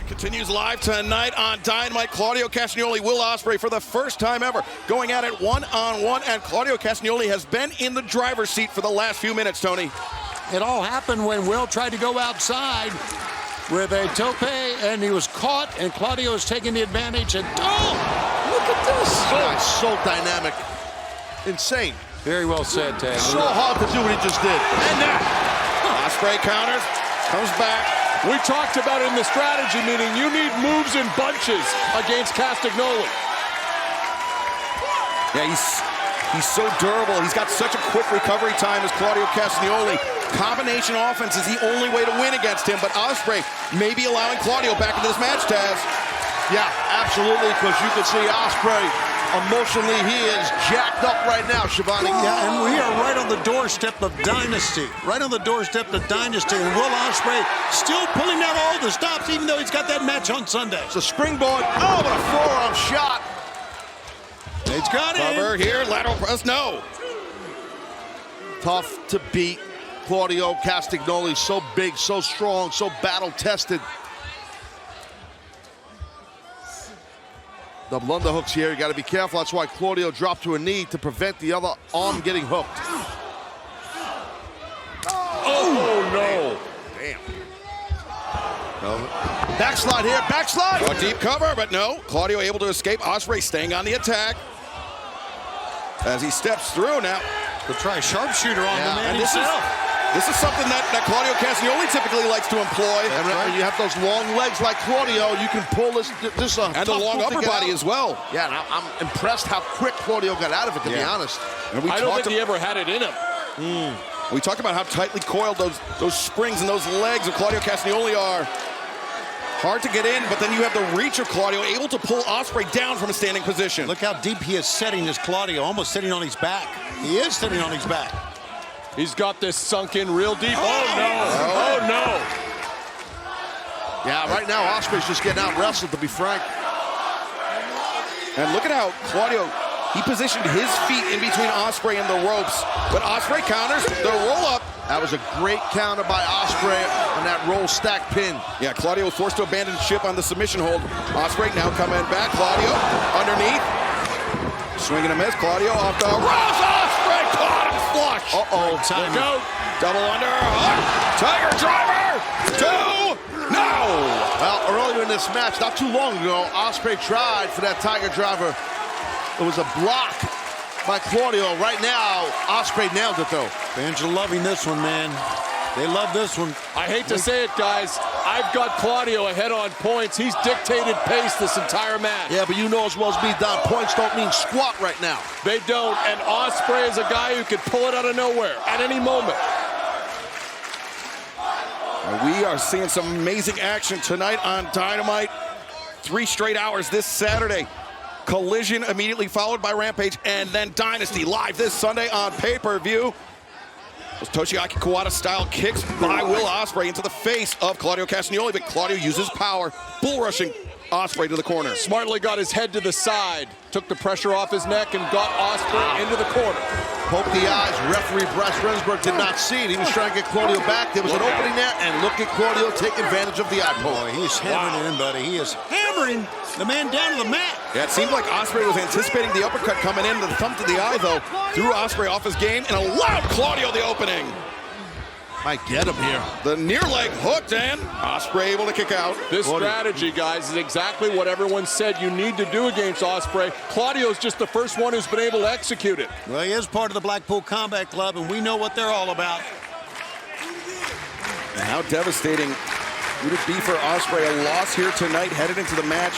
Speaker 1: continues live tonight on Dynamite. Claudio Castagnoli, Will Ospreay for the first time ever going at it one-on-one, and Claudio Castagnoli has been in the driver's seat for the last few minutes, Tony.
Speaker 21: It all happened when Will tried to go outside with a tope, and he was caught, and Claudio is taking the advantage, and look at this.
Speaker 2: So dynamic. Insane.
Speaker 21: Very well said, Ted.
Speaker 2: So hard to do what he just did.
Speaker 1: And now, Ospreay counters, comes back.
Speaker 3: We talked about it in the strategy meeting. You need moves in bunches against Castagnoli.
Speaker 1: Yeah, he's so durable. He's got such a quick recovery time as Claudio Castagnoli. Combination offense is the only way to win against him, but Ospreay may be allowing Claudio back into this match, Taz.
Speaker 2: Yeah, absolutely, because you can see Ospreay emotionally, he is jacked up right now, Shivani.
Speaker 4: Yeah, and we are right on the doorstep of Dynasty. Right on the doorstep of Dynasty. And Will Ospreay still pulling out all the stops, even though he's got that match on Sunday.
Speaker 2: It's a springboard. Oh, but a forearm shot.
Speaker 4: He's got it.
Speaker 1: Cover here, lateral press, no.
Speaker 2: Tough to beat. Claudio Castagnoli, so big, so strong, so battle-tested. Double underhooks here, you gotta be careful. That's why Claudio dropped to a knee to prevent the other arm getting hooked.
Speaker 1: Oh, no.
Speaker 2: Damn. Backslide here, backslide.
Speaker 1: A deep cover, but no. Claudio able to escape. Ospreay staying on the attack. As he steps through now.
Speaker 4: He'll try a sharpshooter on the man himself.
Speaker 1: This is something that Claudio Castagnoli typically likes to employ.
Speaker 2: And when you have those long legs like Claudio, you can pull this
Speaker 1: and the long upper body as well.
Speaker 2: Yeah, and I'm impressed how quick Claudio got out of it, to be honest.
Speaker 3: And I don't think he ever had it in him.
Speaker 1: We talked about how tightly coiled those springs and those legs of Claudio Castagnoli are. Hard to get in, but then you have the reach of Claudio, able to pull Ospreay down from a standing position.
Speaker 4: Look how deep he is setting this Claudio, almost sitting on his back. He is sitting on his back.
Speaker 3: He's got this sunk in real deep. Oh, no. Oh, no.
Speaker 2: Yeah, right now, Ospreay's just getting out wrestled, to be frank.
Speaker 1: And look at how Claudio, he positioned his feet in between Ospreay and the ropes. But Ospreay counters the roll-up.
Speaker 2: That was a great counter by Ospreay on that roll stack pin.
Speaker 1: Yeah, Claudio was forced to abandon ship on the submission hold. Ospreay now coming back. Claudio underneath. Swinging a miss. Claudio off the ropes. Ospreay caught him flush.
Speaker 2: Uh-oh.
Speaker 1: Time out. Double under. Tiger driver. 2. No.
Speaker 2: Well, earlier in this match, not too long ago, Ospreay tried for that Tiger driver. It was a block by Claudio. Right now, Ospreay nailed it, though.
Speaker 4: Fans are loving this one, man. They love this one.
Speaker 3: I hate to say it, guys. I've got Claudio ahead on points. He's dictated pace this entire match.
Speaker 2: Yeah, but you know as well as me, Don, points don't mean squat right now.
Speaker 3: They don't, and Ospreay is a guy who can pull it out of nowhere at any moment.
Speaker 1: And we are seeing some amazing action tonight on Dynamite. 3 straight hours this Saturday. Collision immediately followed by Rampage, and then Dynasty live this Sunday on pay-per-view. Those Toshiaki Kawada-style kicks by Will Ospreay into the face of Claudio Castagnoli, but Claudio uses power, bull rushing Ospreay to the corner.
Speaker 3: Smartly got his head to the side, took the pressure off his neck, and got Ospreay into the corner.
Speaker 2: Poked the eyes. Referee Bryce Rensburg did not see it. He was trying to get Claudio back. There was an opening there, and look at Claudio take advantage of the eye poke.
Speaker 4: Boy, he's hammering it in, buddy. He is hammering the man down to the mat.
Speaker 1: Yeah, it seemed like Ospreay was anticipating the uppercut coming in, the thumb to the eye, though. Threw Ospreay off his game and allowed Claudio the opening.
Speaker 2: Might get him here.
Speaker 1: The near leg hooked, and Ospreay able to kick out.
Speaker 3: This strategy, guys, is exactly what everyone said you need to do against Ospreay. Claudio's just the first one who's been able to execute it.
Speaker 4: Well, he is part of the Blackpool Combat Club, and we know what they're all about.
Speaker 1: And how devastating would it be for Ospreay? A loss here tonight, headed into the match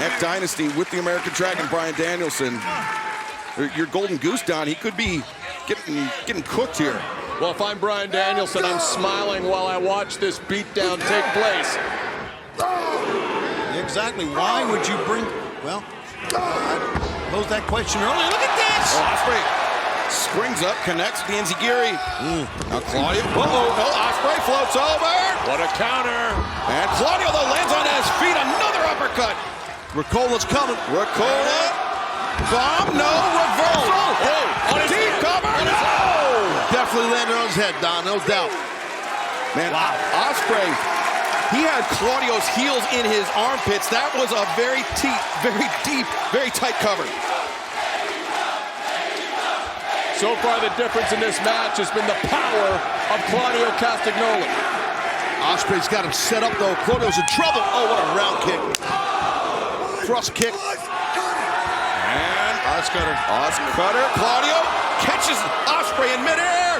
Speaker 1: at Dynasty with the American Dragon, Bryan Danielson. Your golden goose, Don, he could be getting cooked here.
Speaker 3: Well, if I'm Bryan Danielson, I'm smiling while I watch this beatdown take place.
Speaker 4: Exactly. Why would you bring... Well, I posed that question earlier. Look at this!
Speaker 1: Oh, Ospreay springs up, connects the enziguri. Now Claudio... Uh-oh, no, Ospreay floats over.
Speaker 3: What a counter.
Speaker 1: And Claudio, though, lands on his feet. Another uppercut.
Speaker 2: Ricola's coming.
Speaker 1: Ricola. Bomb, no, reversal.
Speaker 3: Oh,
Speaker 1: deep cover, no!
Speaker 2: Definitely landed on his head, Don, no doubt.
Speaker 1: Man, wow. Ospreay, he had Claudio's heels in his armpits. That was a very deep, very tight cover.
Speaker 3: So far, the difference in this match has been the power of Claudio Castagnoli.
Speaker 2: Ospreay's got him set up, though. Claudio's in trouble. Oh, what a round kick. Thrust kick.
Speaker 1: And Oscutter. Claudio catches Ospreay in midair.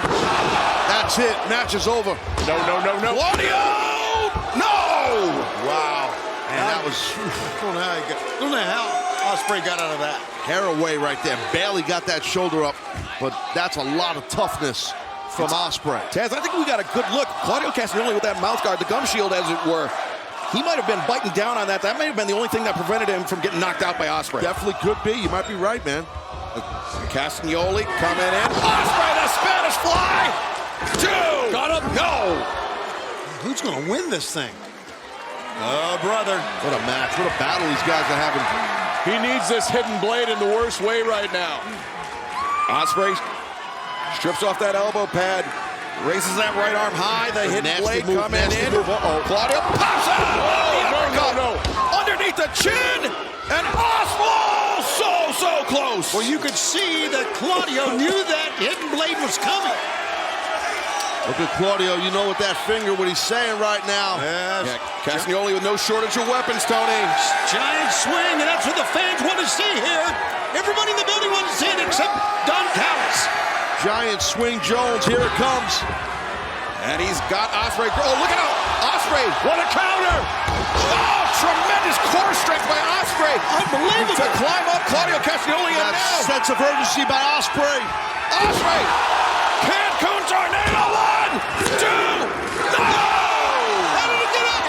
Speaker 2: That's it. Match is over.
Speaker 3: No.
Speaker 1: Claudio! No!
Speaker 2: Wow. Man, that was...
Speaker 4: I don't know how Ospreay got out of that.
Speaker 2: Hair away right there. Barely got that shoulder up, but that's a lot of toughness from Ospreay.
Speaker 1: Taz, I think we got a good look. Claudio Castagnoli with that mouth guard, the gum shield, as it were. He might have been biting down on that. That may have been the only thing that prevented him from getting knocked out by Ospreay.
Speaker 2: Definitely could be. You might be right, man.
Speaker 1: Castagnoli coming in. Ospreay, the Spanish fly! 2!
Speaker 3: Got him!
Speaker 1: No!
Speaker 4: Who's going to win this thing? Oh, brother.
Speaker 2: What a match. What a battle these guys are having.
Speaker 3: He needs this hidden blade in the worst way right now.
Speaker 1: Ospreay strips off that elbow pad. Raises that right arm high. The hidden blade coming in. Claudio pops out! No. Underneath the chin! And Oswald! So close!
Speaker 4: Well, you could see that Claudio knew that hidden blade was coming.
Speaker 2: Look at Claudio. You know with that finger what he's saying right now.
Speaker 4: Yes.
Speaker 1: Yeah, Castagnoli with no shortage of weapons, Tony.
Speaker 4: Giant swing, and that's what the fans want to see here. Everybody in the building wants to see it except Don Callis.
Speaker 2: Giant swing Jones. Here it comes.
Speaker 1: And he's got Ospreay. Oh, look at Ospreay.
Speaker 3: What a counter!
Speaker 1: Oh, tremendous core strength by Ospreay.
Speaker 4: Unbelievable.
Speaker 1: To climb up Claudio Castagnoli.
Speaker 2: That
Speaker 1: and now
Speaker 2: sense of urgency by Ospreay.
Speaker 1: Ospreay. Cancun tornado. 1, 2. No!
Speaker 4: How did he get up?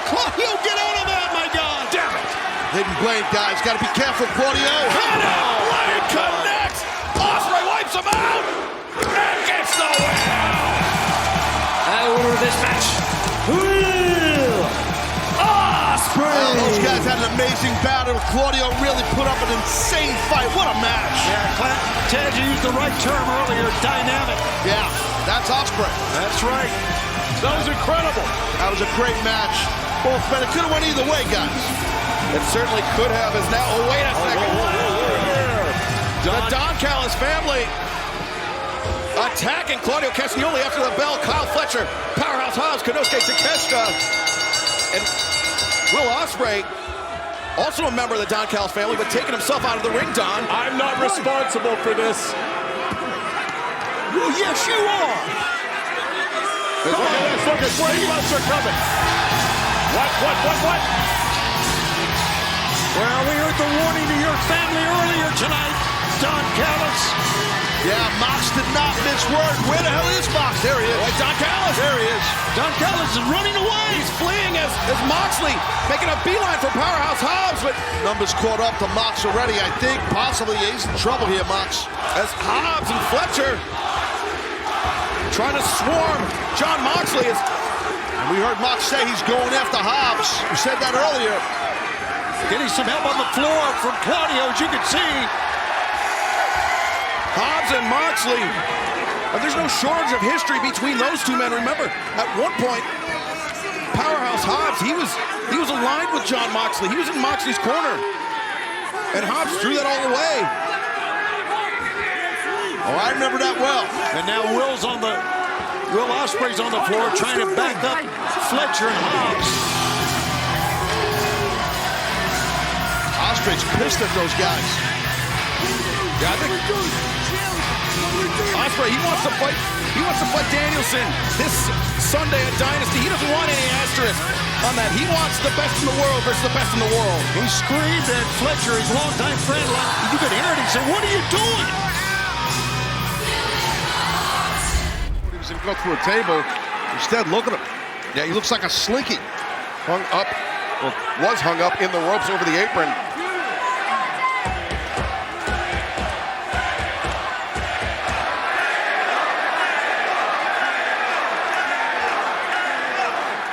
Speaker 4: Claudio get
Speaker 2: Blade, guys. Got to be careful, Claudio.
Speaker 1: Blade connects. Ospreay wipes him out and gets the win.
Speaker 19: The winner of this match, Will Ospreay.
Speaker 2: Those guys had an amazing battle. Claudio really put up an insane fight. What a match.
Speaker 4: Yeah, Ted, you used the right term earlier, dynamic.
Speaker 2: Yeah, that's Ospreay.
Speaker 4: That's right.
Speaker 2: That was incredible. That was a great match. Both men, it could have went either way, guys.
Speaker 1: It certainly could have. Is now. Oh, wait a second. The Don Callis family attacking Claudio Castagnoli after the bell. Kyle Fletcher, Powerhouse Hobbs, Konosuke Takeshita, and Will Ospreay, also a member of the Don Callis family, but taking himself out of the ring, Don.
Speaker 3: I'm not responsible for this.
Speaker 4: Well, yes, you are.
Speaker 3: Look at Brady Buster coming. What?
Speaker 4: Well, we heard the warning to your family earlier tonight, Don Callis.
Speaker 2: Yeah, Mox did not miss word. Where the hell is Mox? There he is.
Speaker 1: Boy, Don Callis.
Speaker 2: There he is.
Speaker 4: Don Callis is running away.
Speaker 1: He's fleeing as Moxley making a beeline for Powerhouse Hobbs, but
Speaker 2: numbers caught up to Mox already, I think. Possibly he's in trouble here, Mox.
Speaker 1: As Hobbs and Fletcher trying to swarm John Moxley.
Speaker 2: And we heard Mox say he's going after Hobbs. We said that earlier.
Speaker 4: Getting some help on the floor from Claudio, as you can see.
Speaker 1: Hobbs and Moxley. There's no shortage of history between those two men. Remember, at one point, Powerhouse Hobbs, he was aligned with John Moxley. He was in Moxley's corner. And Hobbs threw that all away.
Speaker 2: Oh, I remember that well.
Speaker 4: And now Will Ospreay's on the floor trying to back up Fletcher and Hobbs.
Speaker 2: Ospreay's pissed at those guys.
Speaker 1: Yeah, I think Ospreay, he wants to fight Danielson this Sunday at Dynasty. He doesn't want any asterisk on that. He wants the best in the world versus the best in the world.
Speaker 4: He screamed at Fletcher, his longtime friend. You could hear it. He said, "What are you doing?"
Speaker 2: He was going to go through a table. Instead, look at him. Yeah, he looks like a slinky.
Speaker 1: Hung up, or was hung up in the ropes over the apron.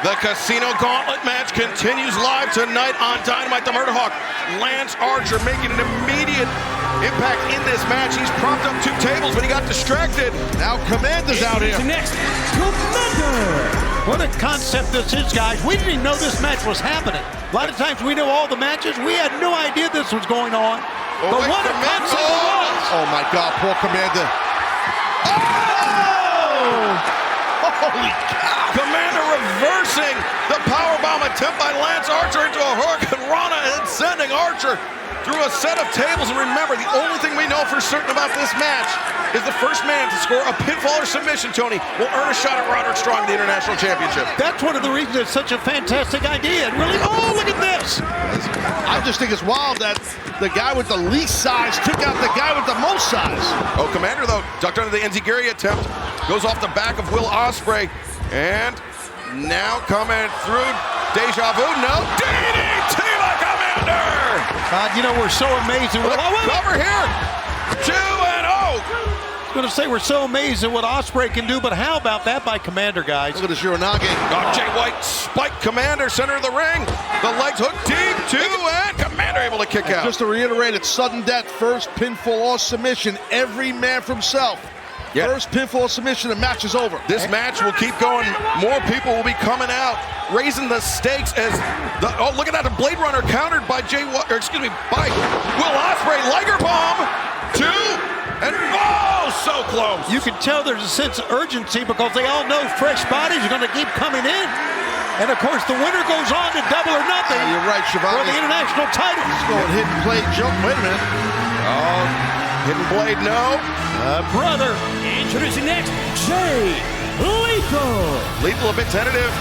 Speaker 1: The Casino Gauntlet match continues live tonight on Dynamite. The Murder Hawk, Lance Archer, making an immediate impact in this match. He's propped up two tables, but he got distracted.
Speaker 2: Now Commander's out here.
Speaker 19: Next, Commander.
Speaker 4: What a concept this is, guys. We didn't even know this match was happening. A lot of times we know all the matches. We had no idea this was going on. But what a concept it was.
Speaker 2: Oh, my God, poor Commander. Oh! Holy cow.
Speaker 1: Commander reversing the powerbomb attempt by Lance Archer into a Hurricane Rana and sending Archer through a set of tables. And remember, the only thing we know for certain about this match is the first man to score a pinfall or submission, Tony, will earn a shot at Roderick Strong, the International Championship.
Speaker 4: That's one of the reasons it's such a fantastic idea. And really, oh, look at this.
Speaker 2: I just think it's wild that the guy with the least size took out the guy with the most size.
Speaker 1: Oh, Commander, though, ducked under the Enziguri attempt. Goes off the back of Will Ospreay. And now coming through Deja Vu. No, DDT by Commander.
Speaker 4: God, you know, we're so amazed.
Speaker 1: Cover here. 2-0.
Speaker 4: I was going to say we're so amazed at what Ospreay can do, but how about that by Commander, guys?
Speaker 2: Look at this Uranage.
Speaker 1: Jay White spiked Commander, center of the ring. The legs hook deep, and Commander able to kick out.
Speaker 2: Just to reiterate, it's sudden death, first pinfall or submission, every man for himself. Yep. First pinfall submission, the match is over.
Speaker 1: This match will keep going. More people will be coming out, raising the stakes as the, oh, look at that, the Blade Runner countered by by Will Ospreay. Liger bomb, 2, and oh, so close.
Speaker 4: You can tell there's a sense of urgency because they all know fresh bodies are going to keep coming in. And of course, the winner goes on to Double or Nothing.
Speaker 2: You're right, Schiavone.
Speaker 4: For the international title.
Speaker 2: He's going hidden blade jump. Wait a minute.
Speaker 1: Oh, hidden blade, no.
Speaker 4: Brother.
Speaker 19: Introducing next, Jay Lethal.
Speaker 1: Lethal a bit tentative.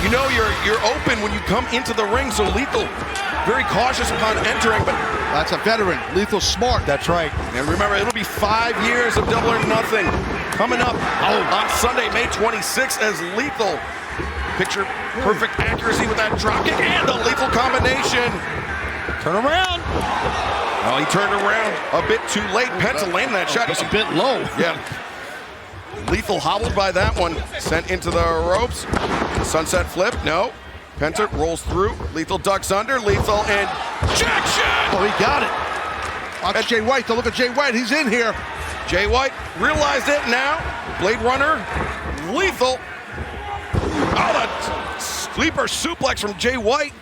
Speaker 1: You know you're open when you come into the ring, so Lethal very cautious upon entering, but
Speaker 2: that's a veteran. Lethal smart.
Speaker 4: That's right.
Speaker 1: And remember, it'll be 5 years of Double or Nothing coming up on Sunday, May 26th, as Lethal. Picture perfect accuracy with that dropkick and the lethal combination.
Speaker 4: Turn around.
Speaker 1: Well, he turned around a bit too late. Penta landing that shot.
Speaker 2: It's a bit low.
Speaker 1: Yeah. Lethal hobbled by that one. Sent into the ropes. Sunset flip. No. Penta rolls through. Lethal ducks under. Lethal injection.
Speaker 2: Oh, he got it. Watch Jay White. Look at Jay White. He's in here.
Speaker 1: Jay White realized it now. Blade Runner. Lethal. Oh, that sleeper suplex from Jay White.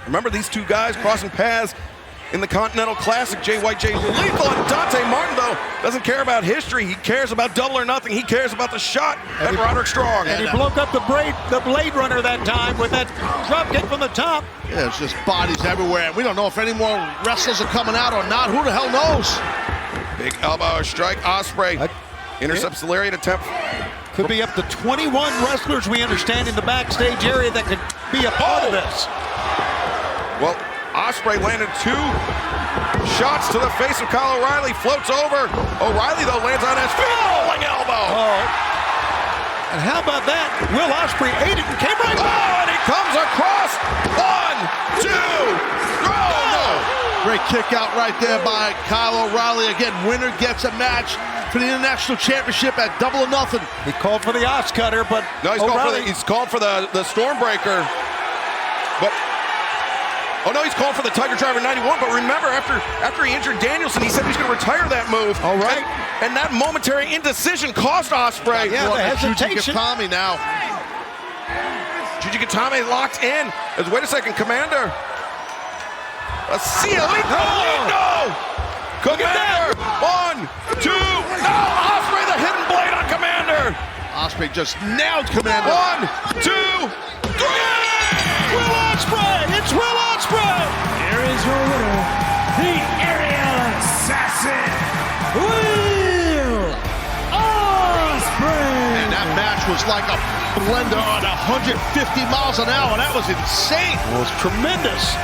Speaker 1: Remember these two guys crossing paths in the Continental Classic. Jay White, Jay Lethal, and Dante Martin, though, doesn't care about history. He cares about Double or Nothing. He cares about the shot at Roderick Strong.
Speaker 4: And he broke up the Blade Runner that time with that drop kick from the top.
Speaker 2: Yeah, it's just bodies everywhere. We don't know if any more wrestlers are coming out or not. Who the hell knows?
Speaker 1: Big elbow strike. Ospreay intercepts the lariat attempt.
Speaker 4: Could be up to 21 wrestlers, we understand, in the backstage area that could be a part of this.
Speaker 1: Well, Ospreay landed 2 shots to the face of Kyle O'Reilly, floats over. O'Reilly, though, lands on his rolling elbow.
Speaker 4: Oh. And how about that? Will Ospreay ate it and came right back.
Speaker 1: Oh, and he comes across. 1, 2. Oh, no.
Speaker 2: Great kick out right there by Kyle O'Reilly. Again, winner gets a match for the International Championship at Double or Nothing.
Speaker 4: He called for the Ox Cutter, but
Speaker 1: no, he's called for the Stormbreaker. But oh no, he's called for the Tiger Driver 91. But remember, after he injured Danielson, he said he was going to retire that move.
Speaker 2: All right.
Speaker 1: And that momentary indecision cost Ospreay.
Speaker 4: Yeah, the hesitation.
Speaker 2: Tommy now.
Speaker 1: Jujikatame locked in. Wait a second, Commander. A Cielito. No! Commander. 1, 2. No! Ospreay, the hidden blade on Commander.
Speaker 2: Ospreay just nailed Commander.
Speaker 1: 1, 2, 3.
Speaker 4: Will Ospreay! It's Will Ospreay!
Speaker 19: Here is your winner, the Aerial Assassin, Will Ospreay!
Speaker 2: And that match was like a blender on 150 miles an hour. That was insane.
Speaker 4: It was tremendous.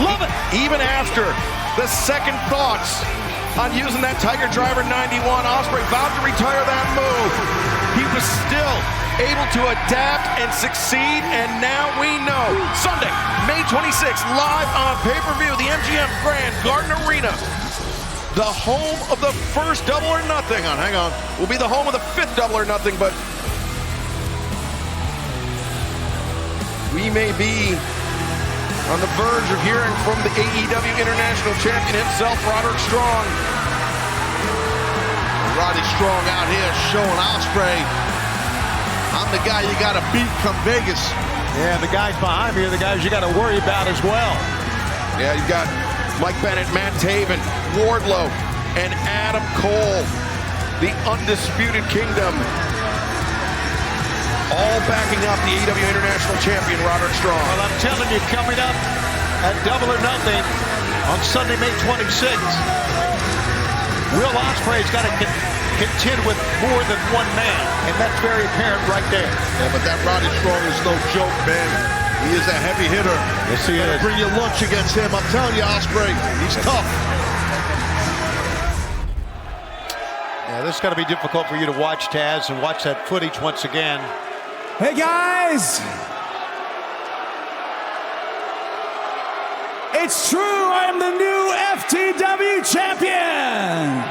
Speaker 4: Love it.
Speaker 1: Even after the second thoughts on using that Tiger Driver 91, Ospreay vowed to retire that move. He was still able to adapt and succeed, and now we know. Sunday, May 26th, live on pay-per-view, the MGM Grand Garden Arena. The home of the first Double or Nothing.
Speaker 2: Hang on.
Speaker 1: Will be the home of the 5th Double or Nothing, but we may be on the verge of hearing from the AEW International Champion himself, Roderick Strong.
Speaker 2: Roddy Strong out here showing Ospreay, I'm the guy you got to beat from Vegas.
Speaker 4: Yeah, the guys behind me are the guys you got to worry about as well.
Speaker 1: Yeah, you've got Mike Bennett, Matt Taven, Wardlow, and Adam Cole, the Undisputed Kingdom, all backing up the AEW International Champion, Roderick Strong.
Speaker 4: Well, I'm telling you, coming up at Double or Nothing on Sunday, May 26th, Will Ospreay's got to contend with more than one man, and that's very apparent right there.
Speaker 2: Yeah, but that Roddy Strong is no joke, man. He is a heavy hitter.
Speaker 4: Yes, he is.
Speaker 2: Bring your lunch against him. I'm telling you, Ospreay, he's tough.
Speaker 4: Yeah, this is going to be difficult for you to watch, Taz, and watch that footage once again.
Speaker 22: Hey guys! It's true, I'm the new FTW champion!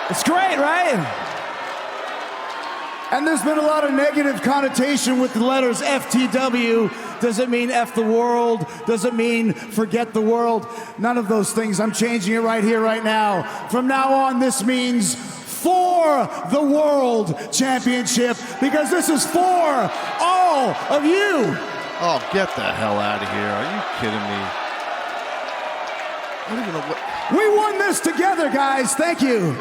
Speaker 22: It's great, right? And there's been a lot of negative connotation with the letters FTW. Does it mean F the world? Does it mean forget the world? None of those things. I'm changing it right here, right now. From now on, this means for the World Championship, because this is for all of you.
Speaker 2: Oh, get the hell out of here. Are you kidding me? I don't even know what...
Speaker 22: We won this together, guys. Thank you.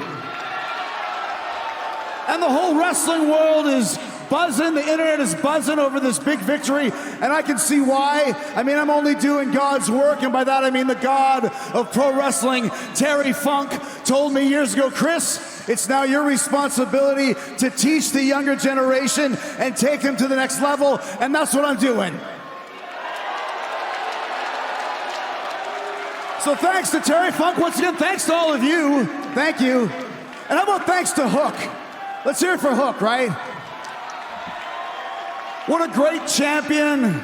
Speaker 22: And the whole wrestling world is buzzing. The internet is buzzing over this big victory, and I can see why. I mean, I'm only doing God's work, and by that I mean the God of pro wrestling, Terry Funk, told me years ago, Chris, it's now your responsibility to teach the younger generation and take them to the next level, and that's what I'm doing. So thanks to Terry Funk. Once again, thanks to all of you. Thank you. And how about thanks to Hook? Let's hear it for Hook, right? What a great champion.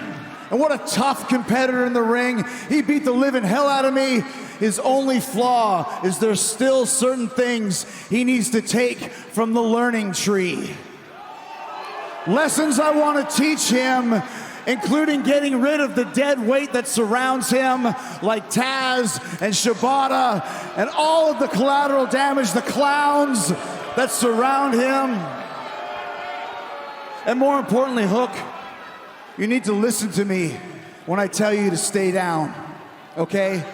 Speaker 12: And what a tough competitor in the ring. He beat the living hell out of me. His only flaw is there's still certain things he needs to take from the learning tree. Lessons I want to teach him, including getting rid of the dead weight that surrounds him, like Taz and Shibata, and all of the collateral damage, the clowns that surround him. And more importantly, Hook, you need to listen to me when I tell you to stay down, okay?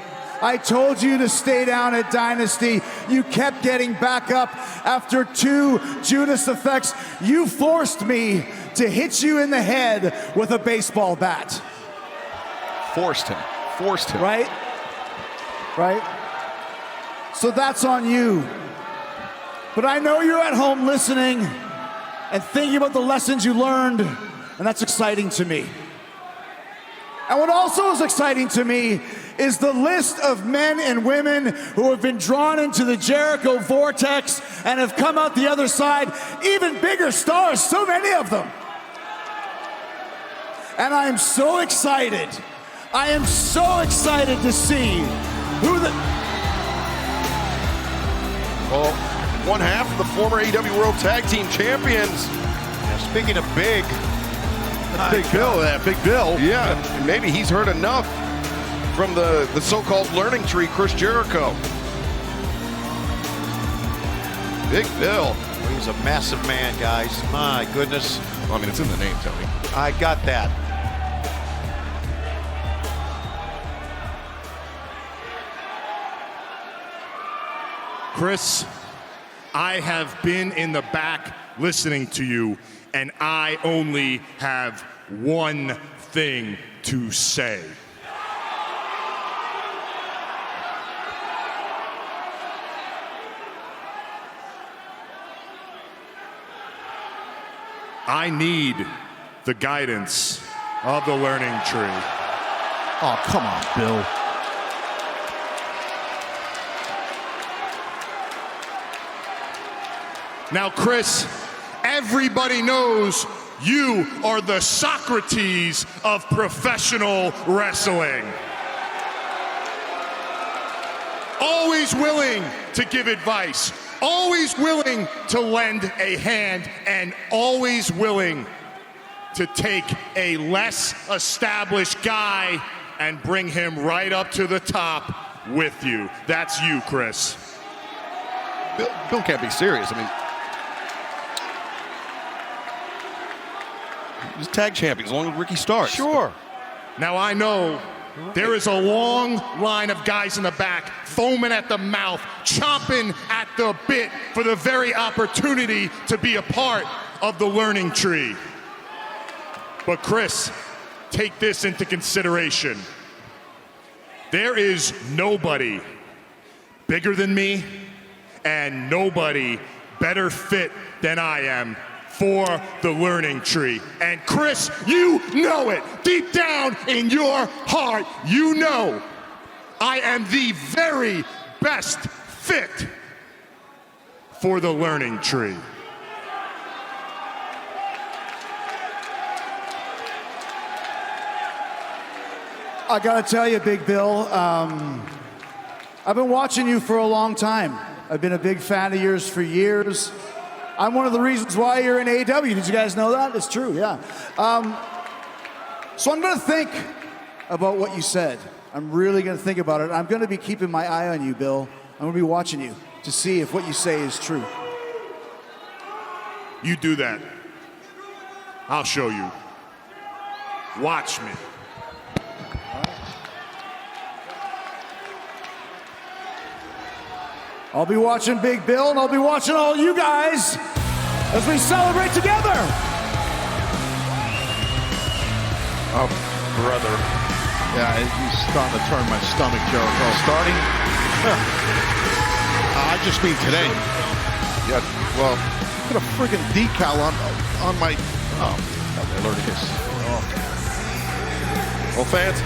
Speaker 12: I told you to stay down at Dynasty. You kept getting back up after 2 Judas effects. You forced me to hit you in the head with a baseball bat.
Speaker 1: Forced him.
Speaker 12: Right? So that's on you. But I know you're at home listening and thinking about the lessons you learned, and that's exciting to me. And what also is exciting to me is the list of men and women who have been drawn into the Jericho vortex and have come out the other side, even bigger stars, so many of them. And I am so excited. I am so excited to see who the...
Speaker 1: Well, one half of the former AEW World Tag Team Champions.
Speaker 4: Now, speaking of big...
Speaker 1: Big Bill. Yeah, maybe he's heard enough from the so-called learning tree, Chris Jericho. Big Bill.
Speaker 4: Well, he's a massive man, guys. My goodness.
Speaker 1: Well, I mean, it's in the name, Tony.
Speaker 4: I got that.
Speaker 18: Chris, I have been in the back listening to you, and I only have one thing to say. I need the guidance of the learning tree.
Speaker 2: Oh, come on, Bill.
Speaker 18: Now, Chris, everybody knows you are the Socrates of professional wrestling. Always willing to give advice, always willing to lend a hand, and always willing to take a less established guy and bring him right up to the top with you. That's you, Chris.
Speaker 1: Bill can't be serious. I mean, he's tag champions along with Ricky Starks.
Speaker 18: Sure. Now I know there is a long line of guys in the back, foaming at the mouth, chomping at the bit for the very opportunity to be a part of the learning tree. But Chris, take this into consideration. There is nobody bigger than me and nobody better fit than I am for the learning tree. And Chris, you know it. Deep down in your heart, you know I am the very best fit for the learning tree.
Speaker 12: I gotta tell you, Big Bill, I've been watching you for a long time. I've been a big fan of yours for years. I'm one of the reasons why you're in AEW. Did you guys know that? It's true, yeah. So I'm gonna think about what you said. I'm really gonna think about it. I'm gonna be keeping my eye on you, Bill. I'm gonna be watching you to see if what you say is true.
Speaker 18: You do that. I'll show you. Watch me.
Speaker 12: I'll be watching Big Bill, and I'll be watching all you guys as we celebrate together.
Speaker 1: Oh, brother.
Speaker 2: Yeah, he's starting to turn my stomach, Jericho.
Speaker 1: Starting?
Speaker 2: I just mean today.
Speaker 1: Yeah, well,
Speaker 2: put a friggin' decal on my... Oh,
Speaker 1: I learned this. Well, fans,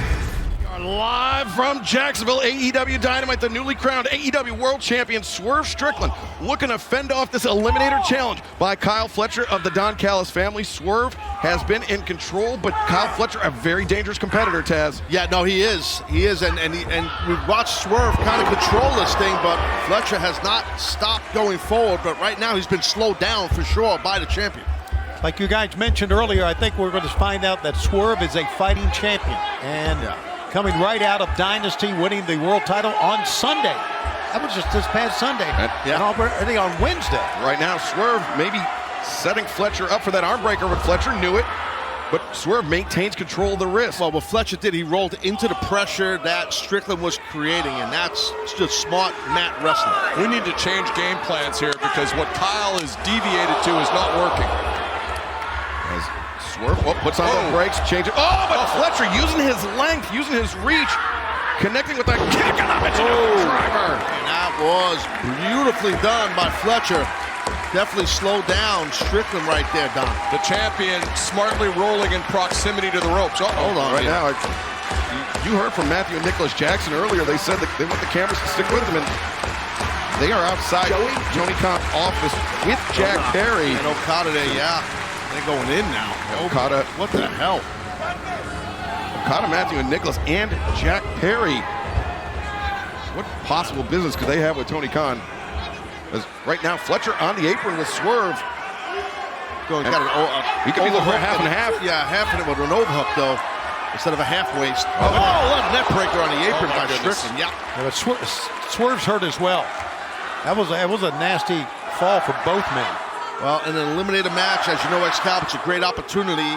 Speaker 1: we are live from Jacksonville, AEW Dynamite, the newly crowned AEW World Champion Swerve Strickland looking to fend off this Eliminator Challenge by Kyle Fletcher of the Don Callis family. Swerve has been in control, but Kyle Fletcher, a very dangerous competitor, Taz.
Speaker 2: Yeah, no, he is. He is, and we've watched Swerve kind of control this thing, but Fletcher has not stopped going forward, but right now he's been slowed down for sure by the champion.
Speaker 4: Like you guys mentioned earlier, I think we're going to find out that Swerve is a fighting champion. And coming right out of Dynasty, winning the world title on Sunday. That was just this past Sunday. And already on Wednesday.
Speaker 1: Right now, Swerve maybe setting Fletcher up for that arm breaker, but Fletcher knew it. But Swerve maintains control of the wrist.
Speaker 2: Well, what Fletcher did, he rolled into the pressure that Strickland was creating, and that's just smart mat wrestling.
Speaker 3: We need to change game plans here because what Kyle is deviated to is not working.
Speaker 1: As Swerve puts on the brakes, change it. Oh, but Fletcher using his length, using his reach, connecting with that kick and a driver.
Speaker 2: And that was beautifully done by Fletcher. Definitely slowed down Strickland right there, Don.
Speaker 3: The champion smartly rolling in proximity to the ropes.
Speaker 1: Hold on. Right now, you heard from Matthew and Nicholas Jackson earlier. They said that they want the cameras to stick with them, and they are outside Tony Khan's office with Jack Perry.
Speaker 2: And Okada there, they're going in now.
Speaker 1: Okada.
Speaker 2: What the hell?
Speaker 1: Okada, Matthew, and Nicholas, and Jack Perry. What possible business could they have with Tony Khan? As right now, Fletcher on the apron with Swerve.
Speaker 2: He could be looking for half and half. Yeah, half of it with an overhook, though, instead of a half waist. A net breaker on the apron by Strickland. Yeah.
Speaker 4: But Swerve's hurt as well. That was a nasty fall for both men.
Speaker 2: Well, in an eliminator match, as you know, Excalibur, it's a great opportunity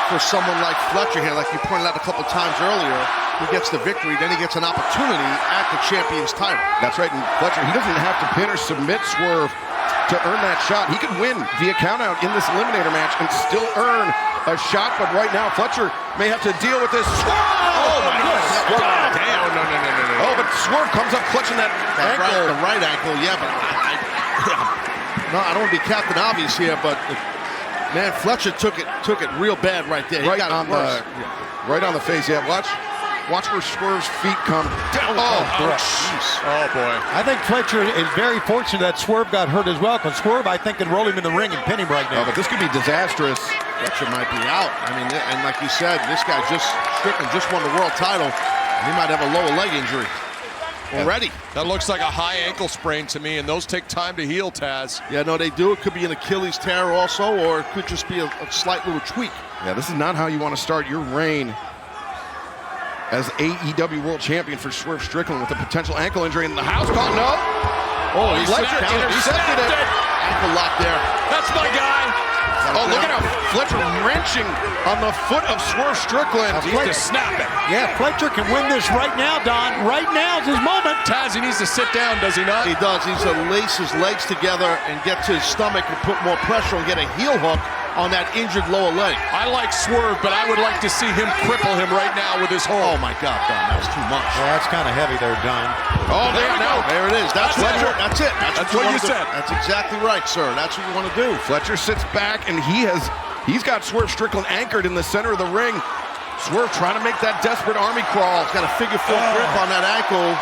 Speaker 2: for someone like Fletcher here, like you pointed out a couple times earlier. He gets the victory, then he gets an opportunity at the champion's title.
Speaker 1: That's right, and Fletcher, he doesn't have to pin or submit Swerve to earn that shot. He could win via countout in this eliminator match and still earn a shot, but right now Fletcher may have to deal with this. Oh my God! Damn! No. Oh, but Swerve comes up clutching that ankle.
Speaker 2: The right ankle, yeah, but I don't want to be Captain Obvious here, but man, Fletcher took it real bad right there.
Speaker 1: Right on the face. Yeah, watch where Swerve's feet come down.
Speaker 4: Oh boy. I think Fletcher is very fortunate that Swerve got hurt as well, because Swerve, I think, can roll him in the ring and pin him right now.
Speaker 1: But this could be disastrous.
Speaker 2: Fletcher might be out. I mean, and like you said, this guy Strickland just won the world title. He might have a lower leg injury already.
Speaker 3: That looks like a high ankle sprain to me, and those take time to heal, Taz.
Speaker 2: Yeah, no, they do. It could be an Achilles tear also, or it could just be a slight little tweak.
Speaker 1: Yeah, this is not how you want to start your reign as AEW World Champion for Swerve Strickland with a potential ankle injury in the house call. No.
Speaker 2: Oh, he
Speaker 1: Fletcher intercepted it.
Speaker 2: Ankle lock there.
Speaker 3: That's my guy.
Speaker 1: Oh, look at how Fletcher wrenching on the foot of Swerve Strickland.
Speaker 3: He needs to snap it.
Speaker 4: Yeah, Fletcher can win this right now, Don. Right now is his moment.
Speaker 3: Taz, he needs to sit down, does he not?
Speaker 2: He does. He needs to lace his legs together and get to his stomach and put more pressure and get a heel hook on that injured lower leg.
Speaker 3: I like Swerve, but I would like to see him cripple him right now with his hold.
Speaker 2: Oh my God, Don, that was too much.
Speaker 4: Yeah, that's kind of heavy there, Don.
Speaker 2: Oh, there it is. That's Fletcher. That's it.
Speaker 3: That's what you said.
Speaker 2: That's exactly right, sir. That's what you want to do.
Speaker 1: Fletcher sits back, and he's got Swerve Strickland anchored in the center of the ring. Swerve trying to make that desperate army crawl.
Speaker 2: He's got a figure four grip on that ankle.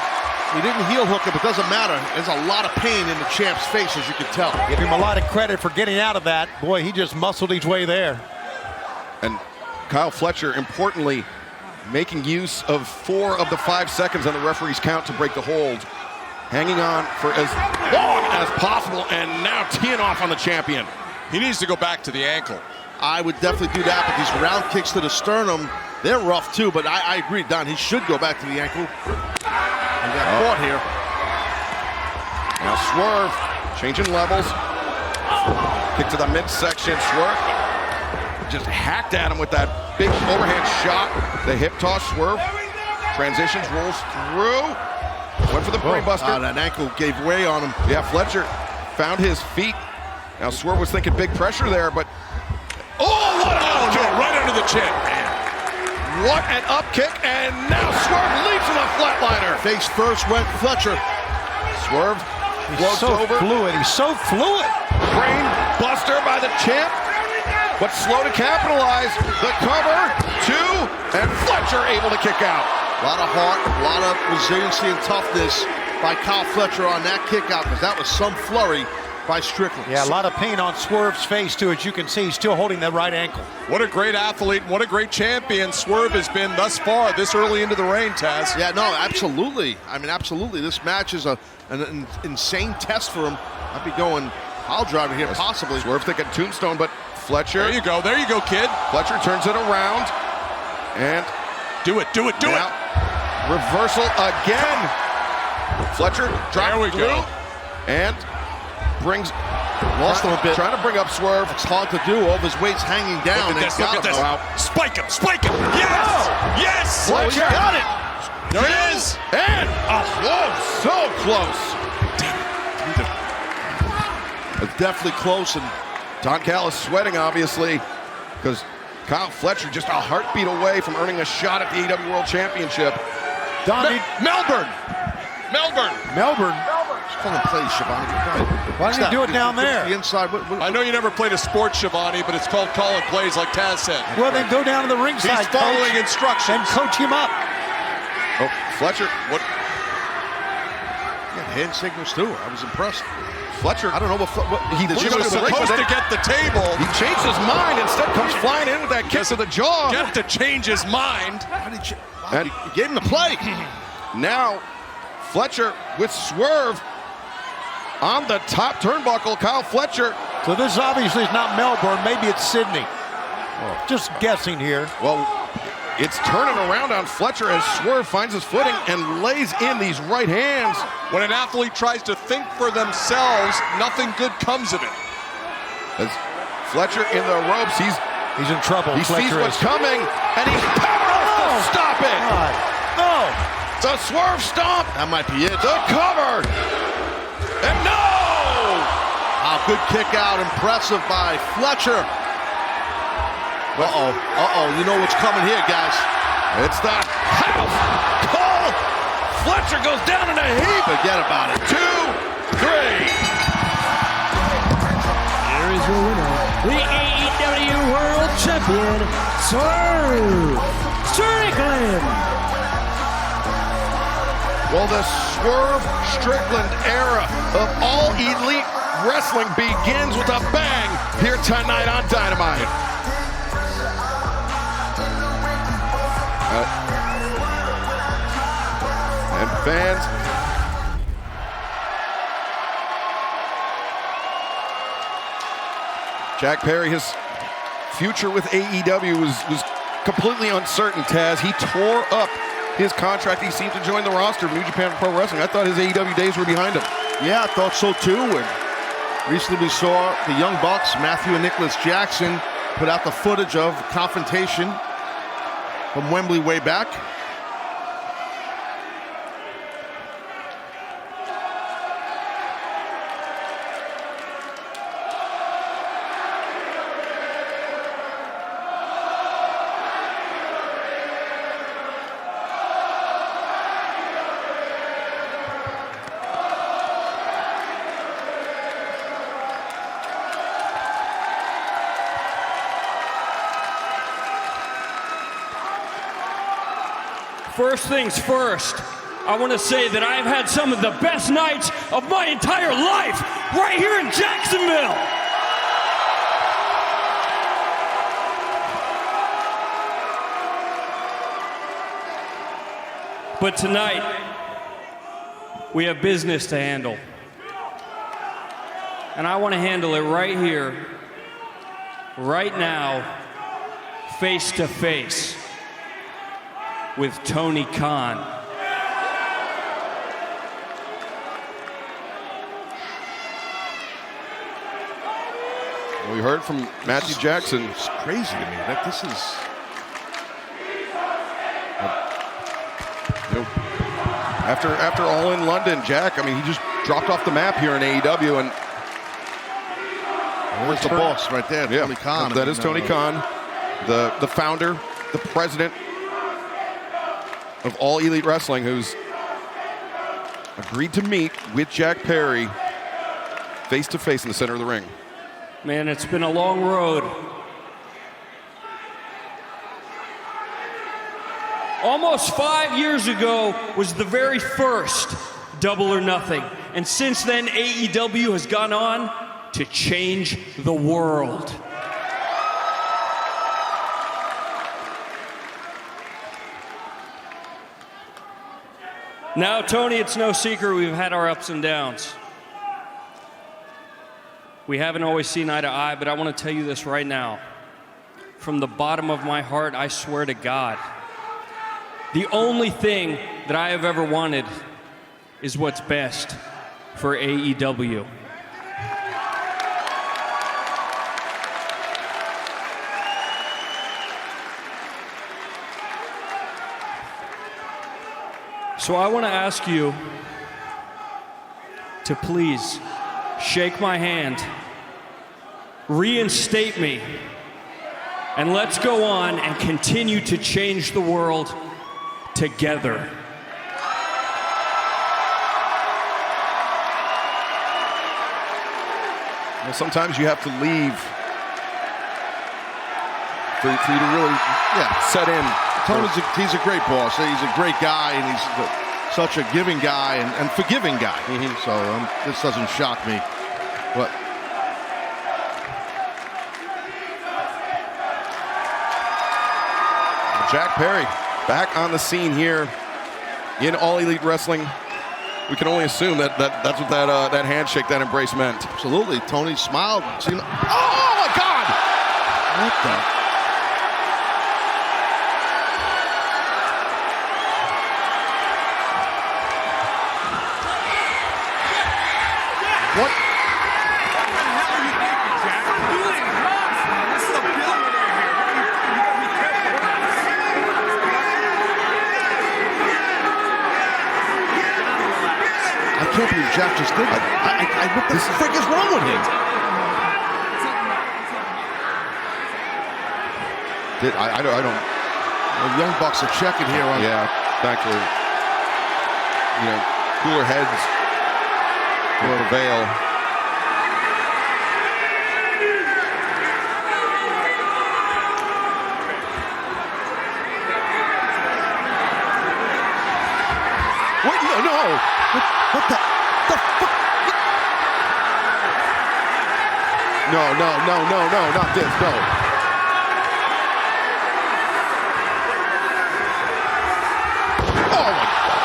Speaker 2: He didn't heel hook it, but doesn't matter. There's a lot of pain in the champ's face, as you can tell.
Speaker 4: Give him a lot of credit for getting out of that. Boy, he just muscled his way there.
Speaker 1: And Kyle Fletcher, importantly, making use of 4 of the 5 seconds on the referee's count to break the hold. Hanging on for as long as possible, and now teeing off on the champion.
Speaker 3: He needs to go back to the ankle.
Speaker 2: I would definitely do that, but these round kicks to the sternum, they're rough too, but I agree, Don, he should go back to the ankle. He got caught here.
Speaker 1: Now Swerve, changing levels. Kick to the midsection, Swerve. Just hacked at him with that big overhand shot. The hip toss, Swerve. Transitions, rolls through. Went for the brainbuster.
Speaker 2: That ankle gave way on him.
Speaker 1: Yeah, Fletcher found his feet. Now Swerve was thinking big pressure there, but what an up kick!
Speaker 3: Right under the chin.
Speaker 1: What an up kick, and now Swerve leaps with a flatliner.
Speaker 2: Face first went Fletcher.
Speaker 1: Swerve floats over.
Speaker 4: He's so fluid.
Speaker 1: Brain buster by the champ, but slow to capitalize. The cover, 2, and Fletcher able to kick out.
Speaker 2: A lot of heart, a lot of resiliency and toughness by Kyle Fletcher on that kick out, because that was some flurry by Strickland.
Speaker 4: Yeah, a lot of pain on Swerve's face, too. As you can see, he's still holding that right ankle.
Speaker 3: What a great athlete, and what a great champion Swerve has been thus far, this early into the reign, Taz.
Speaker 2: Yeah, no, absolutely. I mean, absolutely. This match is an insane test for him. I'd be going pile driver here, possibly.
Speaker 1: Swerve thinking tombstone, but Fletcher.
Speaker 3: There you go, kid.
Speaker 1: Fletcher turns it around, and
Speaker 3: do it.
Speaker 1: Reversal again. Fletcher drops through, and
Speaker 2: lost him a bit.
Speaker 1: Trying to bring up Swerve.
Speaker 2: It's hard to do. All of his weight's hanging down.
Speaker 3: Look at this. Spike him. Yes!
Speaker 1: Oh.
Speaker 3: Yes!
Speaker 1: Fletcher
Speaker 3: got it. There it is.
Speaker 1: And so close.
Speaker 2: It's definitely close, and
Speaker 1: Don Callis sweating, obviously, because Kyle Fletcher just a heartbeat away from earning a shot at the AEW World Championship.
Speaker 3: Melbourne.
Speaker 2: Call him play, Schiavone.
Speaker 4: Why didn't he do it down there?
Speaker 2: The inside.
Speaker 3: I know you never played a sport, Schiavone, but it's called calling plays, like Taz said.
Speaker 4: Well, then go down to the ringside.
Speaker 3: He's following instructions.
Speaker 4: And coach him up.
Speaker 1: Oh, Fletcher. What?
Speaker 2: He had hand signals too. I was impressed.
Speaker 1: Fletcher.
Speaker 2: I don't know what
Speaker 1: he was supposed to
Speaker 3: get the table.
Speaker 1: He changed his mind. Instead, comes flying in with that kick to the jaw.
Speaker 3: Get to change his mind.
Speaker 1: And
Speaker 2: he gave him the play.
Speaker 1: Now, Fletcher with Swerve on the top turnbuckle. Kyle Fletcher.
Speaker 4: So this obviously is not Melbourne. Maybe it's Sydney. Just guessing here.
Speaker 1: Well, it's turning around on Fletcher as Swerve finds his footing and lays in these right hands.
Speaker 3: When an athlete tries to think for themselves, nothing good comes of it.
Speaker 1: As Fletcher in the ropes, he's
Speaker 4: in trouble.
Speaker 1: He sees what's coming, and he's powerless to stop it.
Speaker 4: No.
Speaker 1: The Swerve stomp.
Speaker 2: That might be it.
Speaker 1: The cover. And no!
Speaker 2: Good kick out. Impressive by Fletcher. You know what's coming here, guys.
Speaker 1: It's the house call. Fletcher goes down in a heap.
Speaker 2: Forget about it.
Speaker 1: 2, 3.
Speaker 19: Here is your winner, the AEW World Champion, Swerve Strickland.
Speaker 1: Well, the Swerve Strickland era of All Elite Wrestling begins with a bang here tonight on Dynamite. And fans, Jack Perry, his future with AEW was completely uncertain, Taz. He tore up his contract. He seemed to join the roster of New Japan Pro Wrestling. I thought his AEW days were behind him.
Speaker 2: Yeah, I thought so too. And recently we saw the Young Bucks, Matthew and Nicholas Jackson, put out the footage of confrontation from Wembley way back.
Speaker 5: First things first, I want to say that I've had some of the best nights of my entire life right here in Jacksonville. But tonight, we have business to handle. And I want to handle it right here, right now, face to face with Tony Khan.
Speaker 1: We heard from Matthew Jackson.
Speaker 2: It's crazy to me that this is.
Speaker 1: After All In London, Jack, I mean, he just dropped off the map here in AEW, and
Speaker 2: where's the boss right there?
Speaker 1: Yeah,
Speaker 2: Tony Khan.
Speaker 1: That is Tony Khan, the founder, the president of All Elite Wrestling, who's agreed to meet with Jack Perry face to face in the center of the ring.
Speaker 5: Man, it's been a long road. Almost 5 years ago was the very first Double or Nothing.
Speaker 7: And since then, AEW has gone on to change the world. Now, Tony, it's no secret we've had our ups and downs. We haven't always seen eye to eye, but I want to tell you this right now. From the bottom of my heart, I swear to God, the only thing that I have ever wanted is what's best for AEW. So I want to ask you to please shake my hand, reinstate me, and let's go on and continue to change the world together.
Speaker 1: Well, sometimes you have to leave for you to really set in.
Speaker 2: Tony's he's a great boss. He's a great guy, and he's such a giving guy and forgiving guy. So this doesn't shock me. But
Speaker 1: Jack Perry back on the scene here in All Elite Wrestling. We can only assume that's what that handshake, that embrace meant.
Speaker 2: Absolutely. Tony smiled. Oh, my God! What the? What? I can't believe Jack just did that. What the frick is wrong with him? I don't. The Young Bucks are checking here on.
Speaker 1: Yeah, thankfully, cooler heads will prevail.
Speaker 2: Wait, no. What the fuck? No, not this, no. Oh, my God.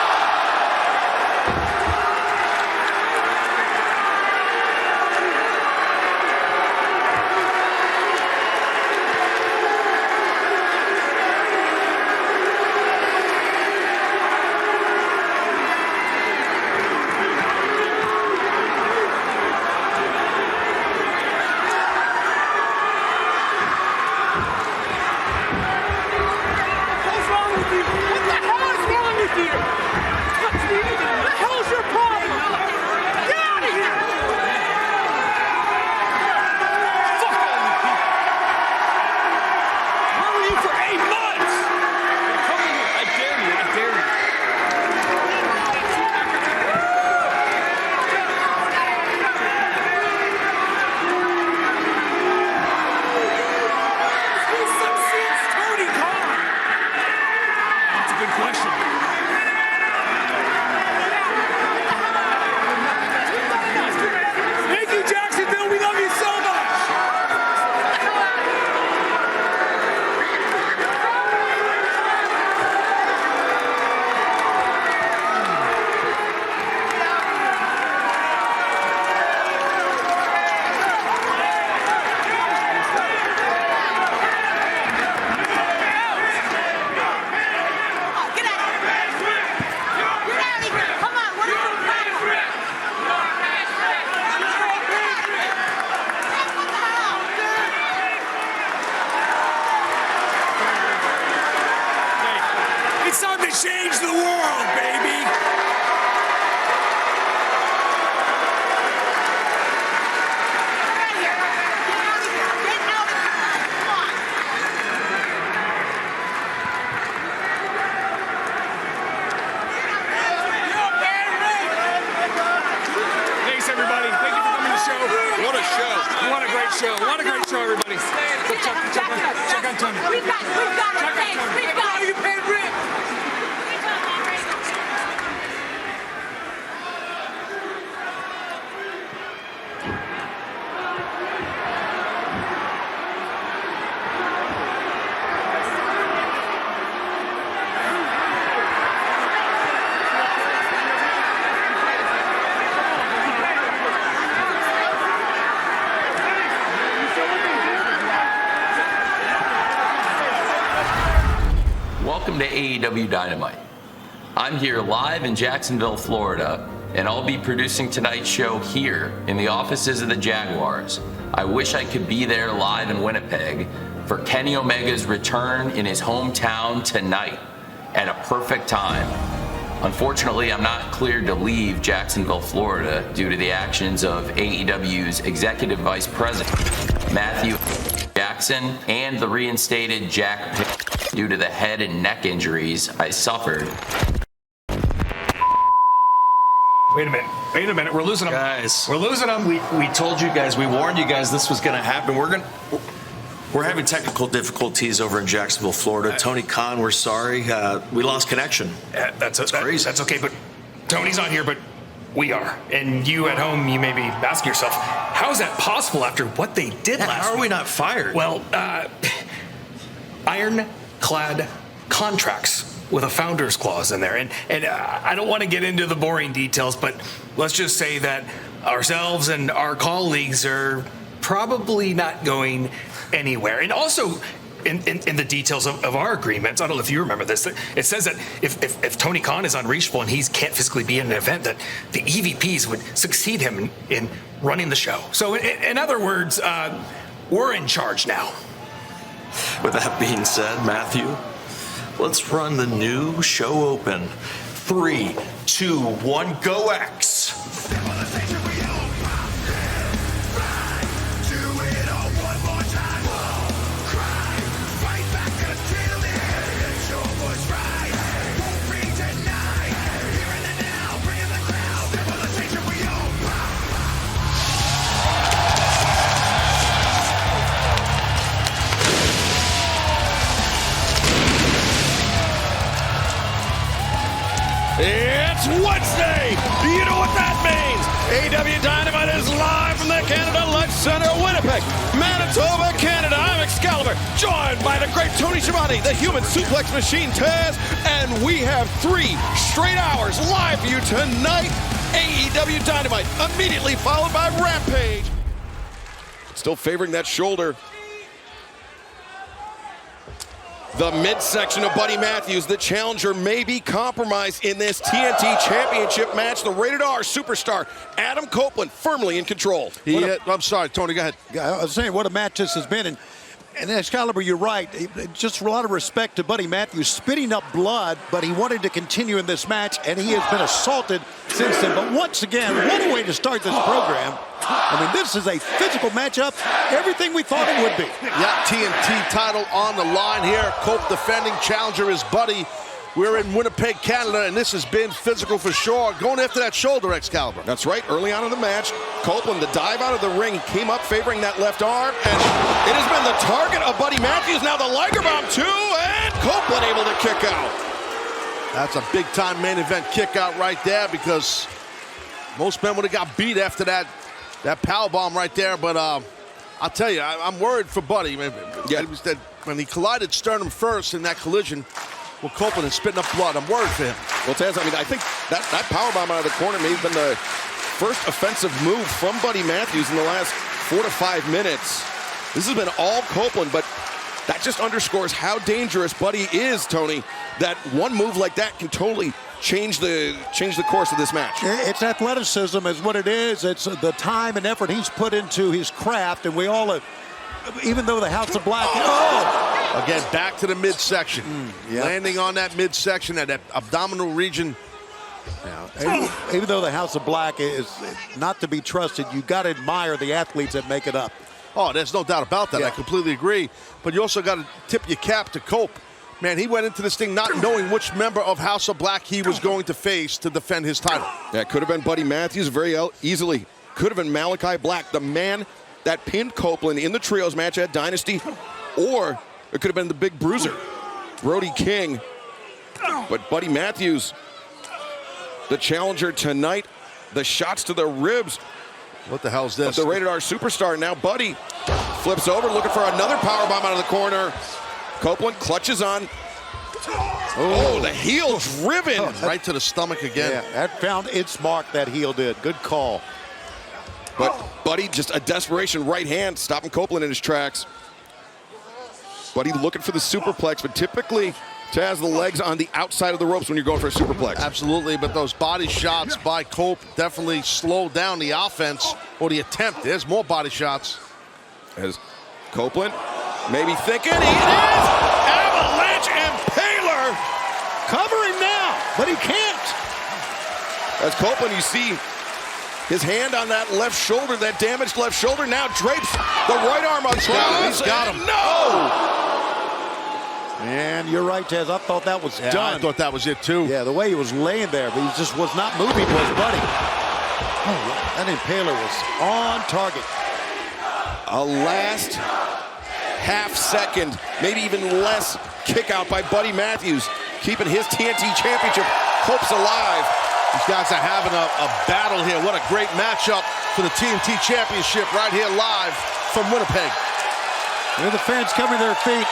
Speaker 9: Change the world, baby! Thanks, everybody. Thank you for coming to the show. What a show. What a great show. What a great show, everybody. Check on Tony. We've got you paid Rick.
Speaker 8: Welcome to AEW Dynamite. I'm here live in Jacksonville, Florida, and I'll be producing tonight's show here in the offices of the Jaguars. I wish I could be there live in Winnipeg for Kenny Omega's return in his hometown tonight at a perfect time. Unfortunately, I'm not cleared to leave Jacksonville, Florida due to the actions of AEW's Executive Vice President, Matthew Jackson, and the reinstated Jack Pitt due to the head and neck injuries I suffered.
Speaker 14: Wait a minute, we're losing them.
Speaker 23: Guys.
Speaker 14: We're losing them.
Speaker 23: We told you guys, we warned you guys this was going to happen. We're having technical difficulties over in Jacksonville, Florida. Tony Khan, we're sorry. We lost connection.
Speaker 14: That's crazy. That's okay, but Tony's not here, but we are. And you at home, you may be asking yourself, how is that possible after what they did last week?
Speaker 23: How are we not fired?
Speaker 14: Well, ironclad contracts with a founder's clause in there. And I don't want to get into the boring details, but let's just say that ourselves and our colleagues are probably not going anywhere. And also, in the details of our agreements, I don't know if you remember this, it says that if Tony Khan is unreachable and he can't physically be in an event, that the EVPs would succeed him in running the show. So in other words, we're in charge now.
Speaker 23: With that being said, Matthew, let's run the new show open. 3, 2, 1, go X.
Speaker 1: It's Wednesday! You know what that means! AEW Dynamite is live from the Canada Lunch Center, Winnipeg, Manitoba, Canada. I'm Excalibur, joined by the great Tony Schiavone, the human suplex machine Taz, and we have 3 straight hours live for you tonight. AEW Dynamite, immediately followed by Rampage. Still favoring that shoulder. The midsection of Buddy Matthews, the challenger, may be compromised in this TNT Championship match. The Rated R superstar, Adam Copeland, firmly in control.
Speaker 2: I'm sorry, Tony, go ahead.
Speaker 4: I was saying, what a match this has been. And Excalibur, you're right. Just a lot of respect to Buddy Matthews, spitting up blood, but he wanted to continue in this match, and he has been assaulted since then. But once again, what a way to start this program. I mean, this is a physical matchup, everything we thought it would be.
Speaker 2: Yeah, TNT title on the line here. Cope defending, challenger is Buddy. We're in Winnipeg, Canada, and this has been physical for sure. Going after that shoulder, Excalibur.
Speaker 1: That's right. Early on in the match, Copeland, the dive out of the ring, he came up favoring that left arm, and it has been the target of Buddy Matthews. Now the Liger Bomb, too, and Copeland able to kick out.
Speaker 2: That's a big-time main event kick out right there, because most men would have got beat after that power bomb right there. But I'll tell you, I'm worried for Buddy. Yeah. It was that when he collided sternum first in that collision, well, Copeland is spitting up blood. I'm worried for him.
Speaker 1: Well, Taz, I mean, I think that powerbomb out of the corner may have been the first offensive move from Buddy Matthews in the last 4 to 5 minutes. This has been all Copeland, but that just underscores how dangerous Buddy is, Tony, that one move like that can totally change the course of this match.
Speaker 4: It's athleticism is what it is. It's the time and effort he's put into his craft, and we all have, even though the House of Black...
Speaker 2: Again, back to the midsection. Landing on that midsection, that abdominal region.
Speaker 4: Even though the House of Black is not to be trusted, you got to admire the athletes that make it up.
Speaker 2: Oh, there's no doubt about that. I completely agree. But you also got to tip your cap to Cope. Man, he went into this thing not knowing which member of House of Black he was going to face to defend his title.
Speaker 1: That could have been Buddy Matthews very easily. Could have been Malachi Black, the man that pinned Copeland in the trios match at Dynasty, or it could have been the big bruiser, Brody King. But Buddy Matthews, the challenger tonight, the shots to the ribs.
Speaker 2: What the hell is this?
Speaker 1: The Rated R superstar. Now Buddy flips over, looking for another powerbomb out of the corner. Copeland clutches on. Oh, the heel driven.
Speaker 2: Right to the stomach again.
Speaker 4: Yeah, that found its mark, that heel did. Good call.
Speaker 1: But Buddy, just a desperation right hand, stopping Copeland in his tracks. Buddy looking for the superplex, but typically Taz, the legs on the outside of the ropes when you're going for a superplex.
Speaker 2: Absolutely, but those body shots by Cope definitely slowed down the offense or the attempt. There's more body shots.
Speaker 1: As Copeland maybe thinking, it is! Avalanche Impaler!
Speaker 4: Covering now, but he can't.
Speaker 1: As Copeland, you see his hand on that left shoulder, that damaged left shoulder, now drapes the right arm on Cross.
Speaker 2: He's got him.
Speaker 1: No!
Speaker 21: And you're right, Taz. I thought that was done.
Speaker 2: I thought that was it, too.
Speaker 21: Yeah, the way he was laying there, but he just was not moving, was Buddy. Oh, that Impaler was on target.
Speaker 1: A last half second, maybe even less, kick out by Buddy Matthews, keeping his TNT Championship hopes alive.
Speaker 2: These guys are having a battle here. What a great matchup for the TNT Championship right here live from Winnipeg.
Speaker 21: Here the fans covering their feet.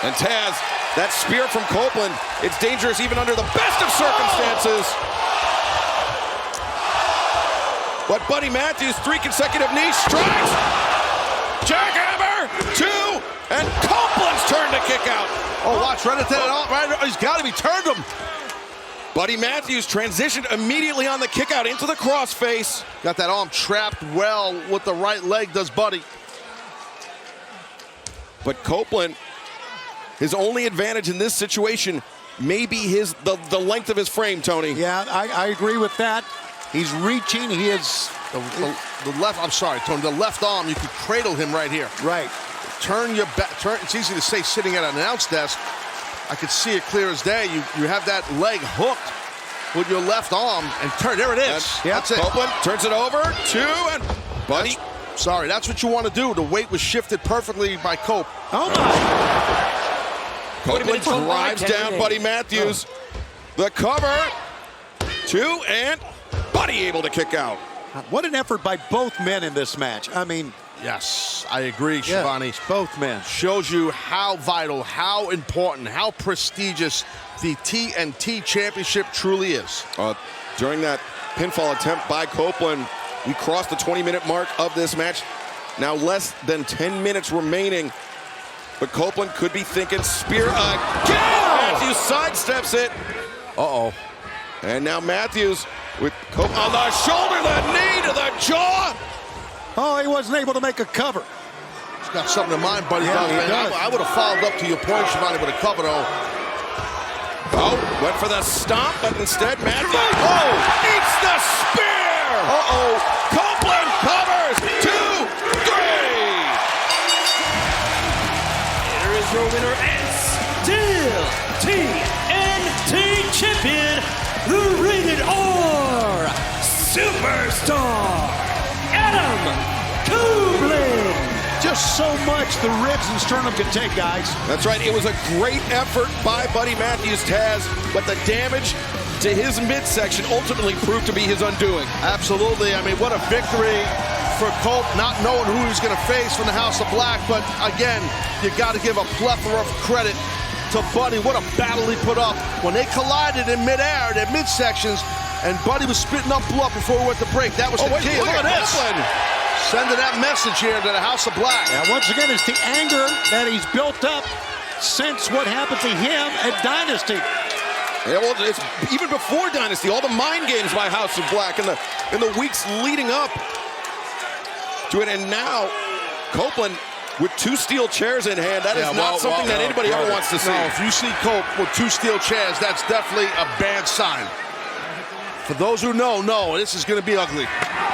Speaker 1: And Taz, that spear from Copeland, it's dangerous even under the best of circumstances. But Buddy Matthews, 3 consecutive knee strikes. Jackhammer, 2, and Copeland's turn to kick out.
Speaker 2: Oh, watch, right at that, he's got him, he turned him.
Speaker 1: Buddy Matthews transitioned immediately on the kick out into the crossface.
Speaker 2: Got that arm trapped well with the right leg, does Buddy.
Speaker 1: But Copeland, his only advantage in this situation may be the length of his frame, Tony.
Speaker 21: Yeah, I agree with that. He's reaching. He is
Speaker 2: the left. I'm sorry, Tony. The left arm. You can cradle him right here.
Speaker 21: Right.
Speaker 2: Turn your back. It's easy to say sitting at an announce desk. I could see it clear as day. You have that leg hooked with your left arm and turn. There it is. That's it.
Speaker 1: Copeland turns it over. 2 and Buddy.
Speaker 2: Sorry, that's what you want to do. The weight was shifted perfectly by Cope.
Speaker 21: Oh my.
Speaker 1: Copeland drives down Buddy Matthews. The cover, 2, and Buddy able to kick out.
Speaker 21: What an effort by both men in this match. I mean,
Speaker 2: yes, I agree, Shivani.
Speaker 21: Yeah, both men.
Speaker 2: Shows you how vital, how important, how prestigious the TNT Championship truly is.
Speaker 1: During that pinfall attempt by Copeland, we crossed the 20-minute mark of this match. Now less than 10 minutes remaining. But Copeland could be thinking spear again. Matthews sidesteps it. Uh-oh. And now Matthews with Copeland on the shoulder, the knee to the jaw.
Speaker 21: Oh, he wasn't able to make a cover.
Speaker 2: He's got something in mind, Buddy.
Speaker 21: Yeah, he does.
Speaker 2: I would have followed up to your point, Shivani, with a cover, though.
Speaker 1: Oh, went for the stomp, but instead Matthews, eats the spear. Uh-oh. Copeland covers. 2, 3.
Speaker 19: Your winner and still TNT champion, the rated R superstar, Adam Copeland.
Speaker 21: Just so much the ribs and sternum can take, guys.
Speaker 1: That's right. It was a great effort by Buddy Matthews, Taz, but the damage to his midsection ultimately proved to be his undoing.
Speaker 2: Absolutely. I mean, what a victory for Cope, not knowing who he's going to face from the House of Black. But again, you got to give a plethora of credit to Buddy. What a battle he put up. When they collided in midair, their midsections, and Buddy was spitting up blood before we went to break. That was the key. Look at this. Sending that message here to the House of Black.
Speaker 21: Yeah, once again, it's the anger that he's built up since what happened to him at Dynasty.
Speaker 1: Yeah, well, it's even before Dynasty, all the mind games by House of Black in the weeks leading up to it. And now, Copeland with 2 steel chairs in hand, that is not something that anybody ever wants to see.
Speaker 2: No, if you see Cope with 2 steel chairs, that's definitely a bad sign. For those who know, this is going to be ugly.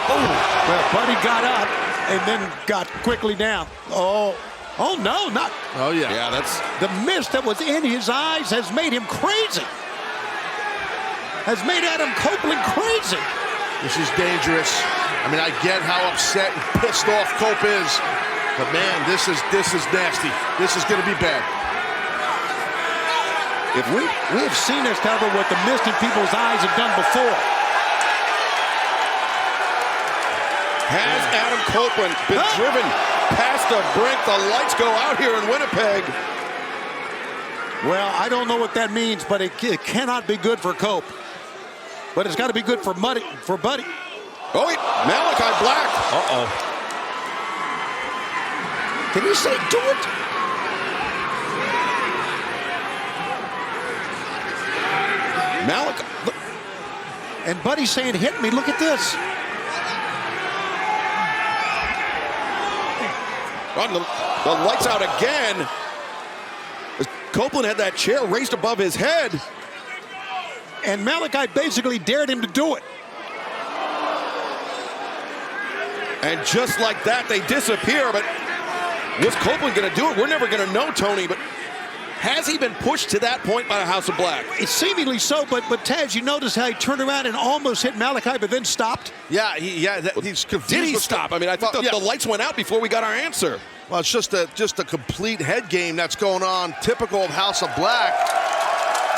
Speaker 21: Well, Buddy got up and then got quickly down. Oh no, not.
Speaker 2: Oh, yeah.
Speaker 1: Yeah, that's.
Speaker 21: The mist that was in his eyes has made him crazy. Has made Adam Copeland crazy.
Speaker 2: This is dangerous. I mean, I get how upset and pissed off Cope is. But, man, this is nasty. This is going to be bad.
Speaker 21: If we have seen this, however, what the mist in people's eyes have done before.
Speaker 1: Has Adam Copeland been driven past the brink? The lights go out here in Winnipeg.
Speaker 21: Well, I don't know what that means, but it cannot be good for Cope. But it's got to be good for Buddy.
Speaker 1: Oh, wait, Malachi Black.
Speaker 4: Did he say do it?
Speaker 1: Malik.
Speaker 4: And Buddy's saying, hit me. Look at this.
Speaker 1: The lights out again. As Copeland had that chair raised above his head.
Speaker 4: And Malachi basically dared him to do it.
Speaker 1: And just like that, they disappear. But was Copeland going to do it? We're never going to know, Tony. But has he been pushed to that point by the House of Black?
Speaker 4: It's seemingly so, but Taz, you notice how he turned around and almost hit Malachi, but then stopped?
Speaker 2: Yeah, he's confused.
Speaker 1: Did he stop? I mean, I think the lights went out before we got our answer.
Speaker 2: Well, it's just a complete head game that's going on, typical of House of Black.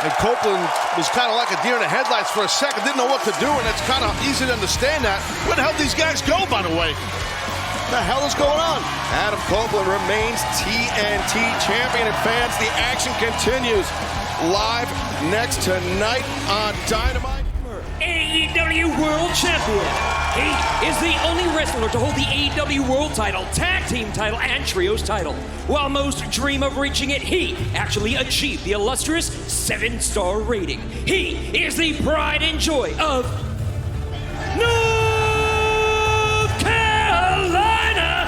Speaker 2: And Copeland was kind of like a deer in the headlights for a second, didn't know what to do, and it's kind of easy to understand that. Where the hell did these guys go, by the way? What the hell is going on?
Speaker 1: Adam Copeland remains TNT champion, and fans, the action continues live next tonight on Dynamite.
Speaker 10: AEW World Champion. He is the only wrestler to hold the AEW World title, Tag Team title, and Trios title. While most dream of reaching it, he actually achieved the illustrious 7-star rating. He is the pride and joy of North Carolina.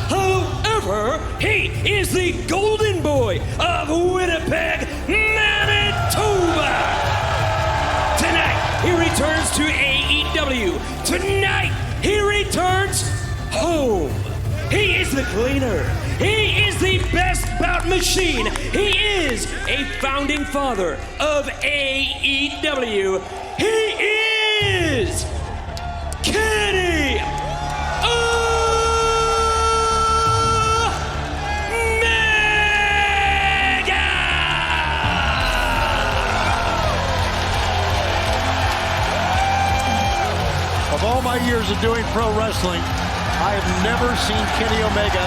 Speaker 10: However, he is the golden boy of Winnipeg, Manitoba. Tonight, he returns to AEW. Tonight, he returns home. He is the cleaner. He is the best bout machine. He is a founding father of AEW. He is Kenny
Speaker 4: Of all my years of doing pro wrestling, I have never seen Kenny Omega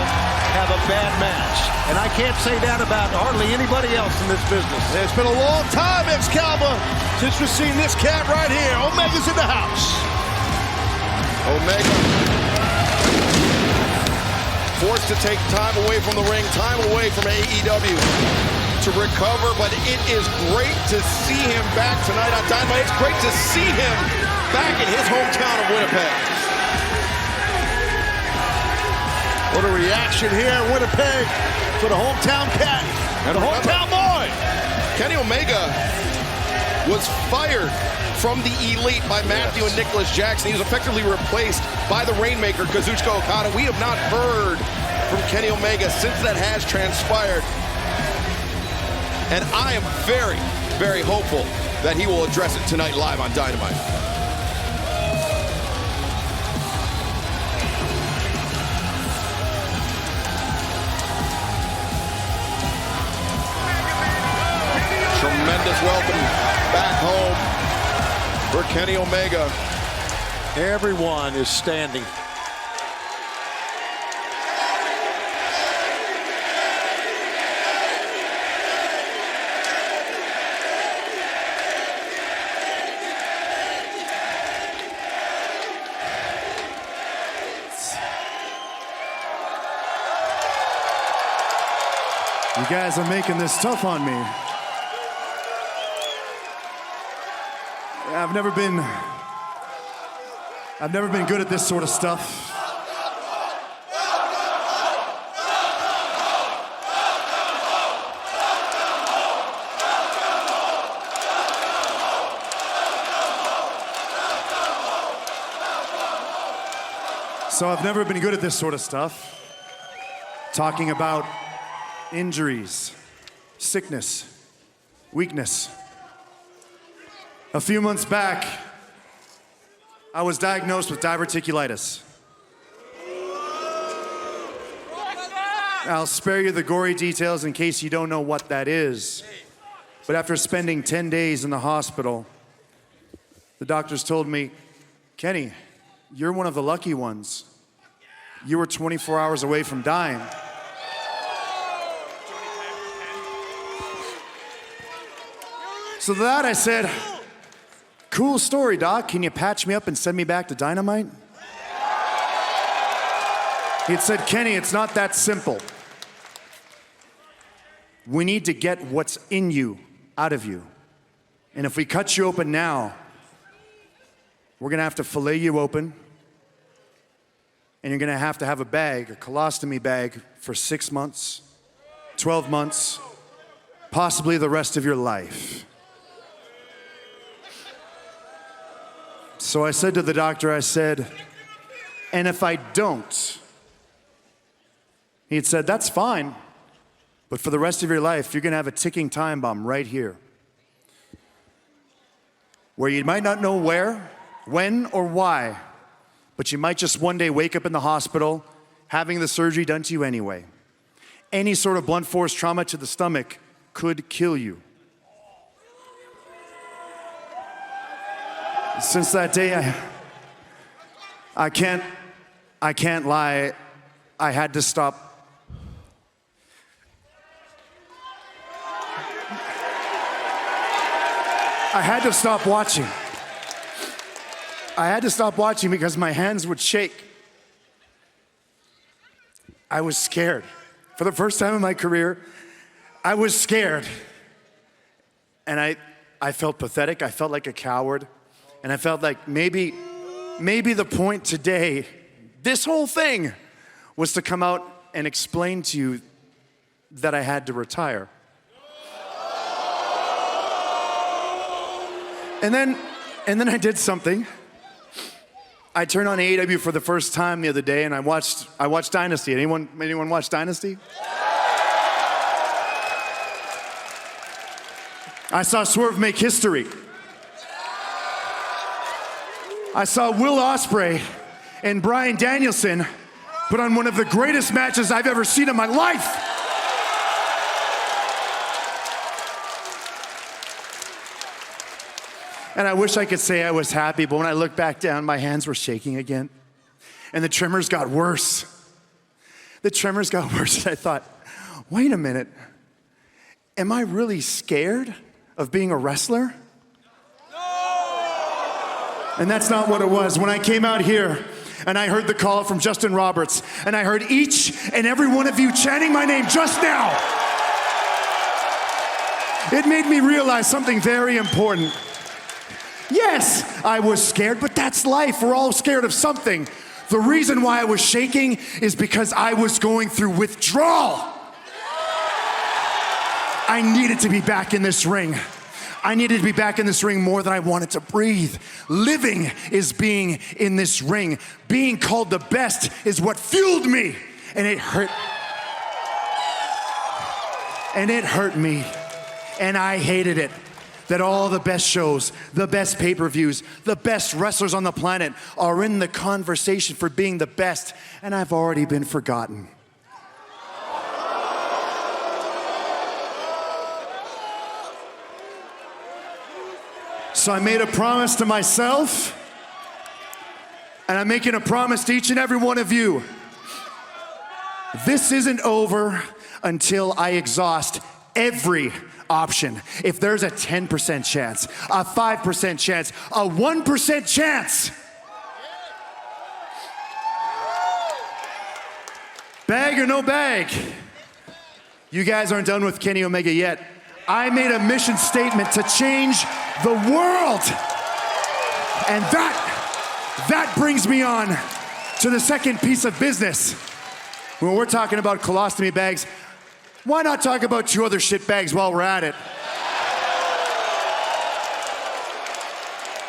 Speaker 4: have a bad match. And I can't say that about hardly anybody else in this business.
Speaker 2: It's been a long time, Excalibur, since we've seen this cat right here. Omega's in the house.
Speaker 1: Omega forced to take time away from the ring, time away from AEW to recover, but it is great to see him back tonight on Dynamite. It's great to see him back in his hometown of Winnipeg.
Speaker 2: What a reaction here in Winnipeg for the hometown cat and the hometown boy.
Speaker 1: Kenny Omega was fired from the Elite by Matthew and Nicholas Jackson. He was effectively replaced by the Rainmaker, Kazuchika Okada. We have not heard from Kenny Omega since that has transpired. And I am very, very hopeful that he will address it tonight live on Dynamite. Tremendous welcome back home for Kenny Omega.
Speaker 4: Everyone is standing.
Speaker 12: You guys are making this tough on me. I've never been good at this sort of stuff. So I've never been good at this sort of stuff. Talking about injuries, sickness, weakness. A few months back, I was diagnosed with diverticulitis. I'll spare you the gory details in case you don't know what that is. But after spending 10 days in the hospital, the doctors told me, Kenny, you're one of the lucky ones. You were 24 hours away from dying. So to that I said, cool story, Doc. Can you patch me up and send me back to Dynamite? He had said, Kenny, it's not that simple. We need to get what's in you out of you. And if we cut you open now, we're gonna have to fillet you open, and you're gonna have to have a bag, a colostomy bag, for 6 months, 12 months, possibly the rest of your life. So I said to the doctor, I said, and if I don't? He had said, that's fine, but for the rest of your life, you're gonna have a ticking time bomb right here, where you might not know where, when, or why, but you might just one day wake up in the hospital having the surgery done to you anyway. Any sort of blunt force trauma to the stomach could kill you. Since that day, I can't lie, I had to stop. I had to stop watching. I had to stop watching because my hands would shake. I was scared. For the first time in my career, I was scared. And I felt pathetic, I felt like a coward, and I felt like maybe the point today, this whole thing, was to come out and explain to you that I had to retire. And then I did something. I turned on AEW for the first time the other day, and I watched Dynasty. Anyone watch Dynasty? I saw Swerve make history. I saw Will Ospreay and Bryan Danielson put on one of the greatest matches I've ever seen in my life. And I wish I could say I was happy, but when I looked back down, my hands were shaking again. And the tremors got worse. The tremors got worse, and I thought, wait a minute. Am I really scared of being a wrestler? And that's not what it was. When I came out here and I heard the call from Justin Roberts, and I heard each and every one of you chanting my name just now, it made me realize something very important. Yes, I was scared, but that's life. We're all scared of something. The reason why I was shaking is because I was going through withdrawal. I needed to be back in this ring. I needed to be back in this ring more than I wanted to breathe. Living is being in this ring. Being called the best is what fueled me. And it hurt. And it hurt me. And I hated it. That all the best shows, the best pay-per-views, the best wrestlers on the planet are in the conversation for being the best, and I've already been forgotten. So I made a promise to myself, and I'm making a promise to each and every one of you. This isn't over until I exhaust every option. If there's a 10% chance, a 5% chance, a 1% chance, bag or no bag, you guys aren't done with Kenny Omega yet. I made a mission statement to change the world. And that brings me on to the second piece of business. When we're talking about colostomy bags, why not talk about two other shit bags while we're at it?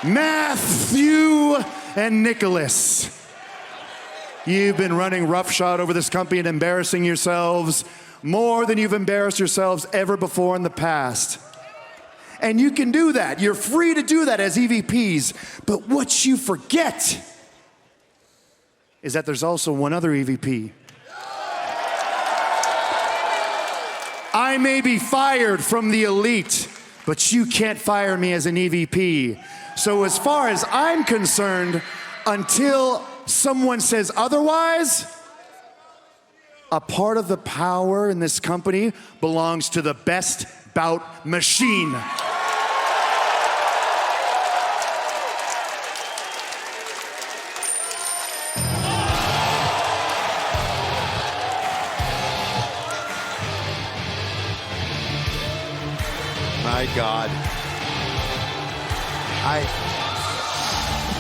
Speaker 12: Matthew and Nicholas. You've been running roughshod over this company and embarrassing yourselves more than you've embarrassed yourselves ever before in the past. And you can do that. You're free to do that as EVPs. But what you forget is that there's also one other EVP. I may be fired from the elite, but you can't fire me as an EVP. So as far as I'm concerned, until someone says otherwise, a part of the power in this company belongs to the best bout machine.
Speaker 21: my God.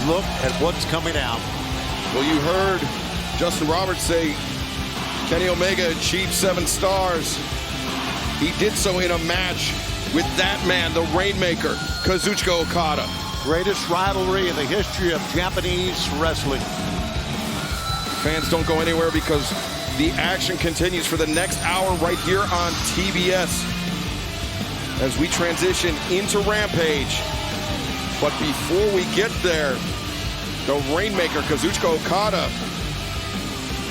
Speaker 21: Look at what's coming out.
Speaker 1: Well, you heard Justin Roberts say Kenny Omega achieved 7 stars. He did so in a match with that man, the Rainmaker, Kazuchika Okada.
Speaker 21: Greatest rivalry in the history of Japanese wrestling.
Speaker 1: Fans, don't go anywhere because the action continues for the next hour right here on TBS as we transition into Rampage. But before we get there, the Rainmaker, Kazuchika Okada,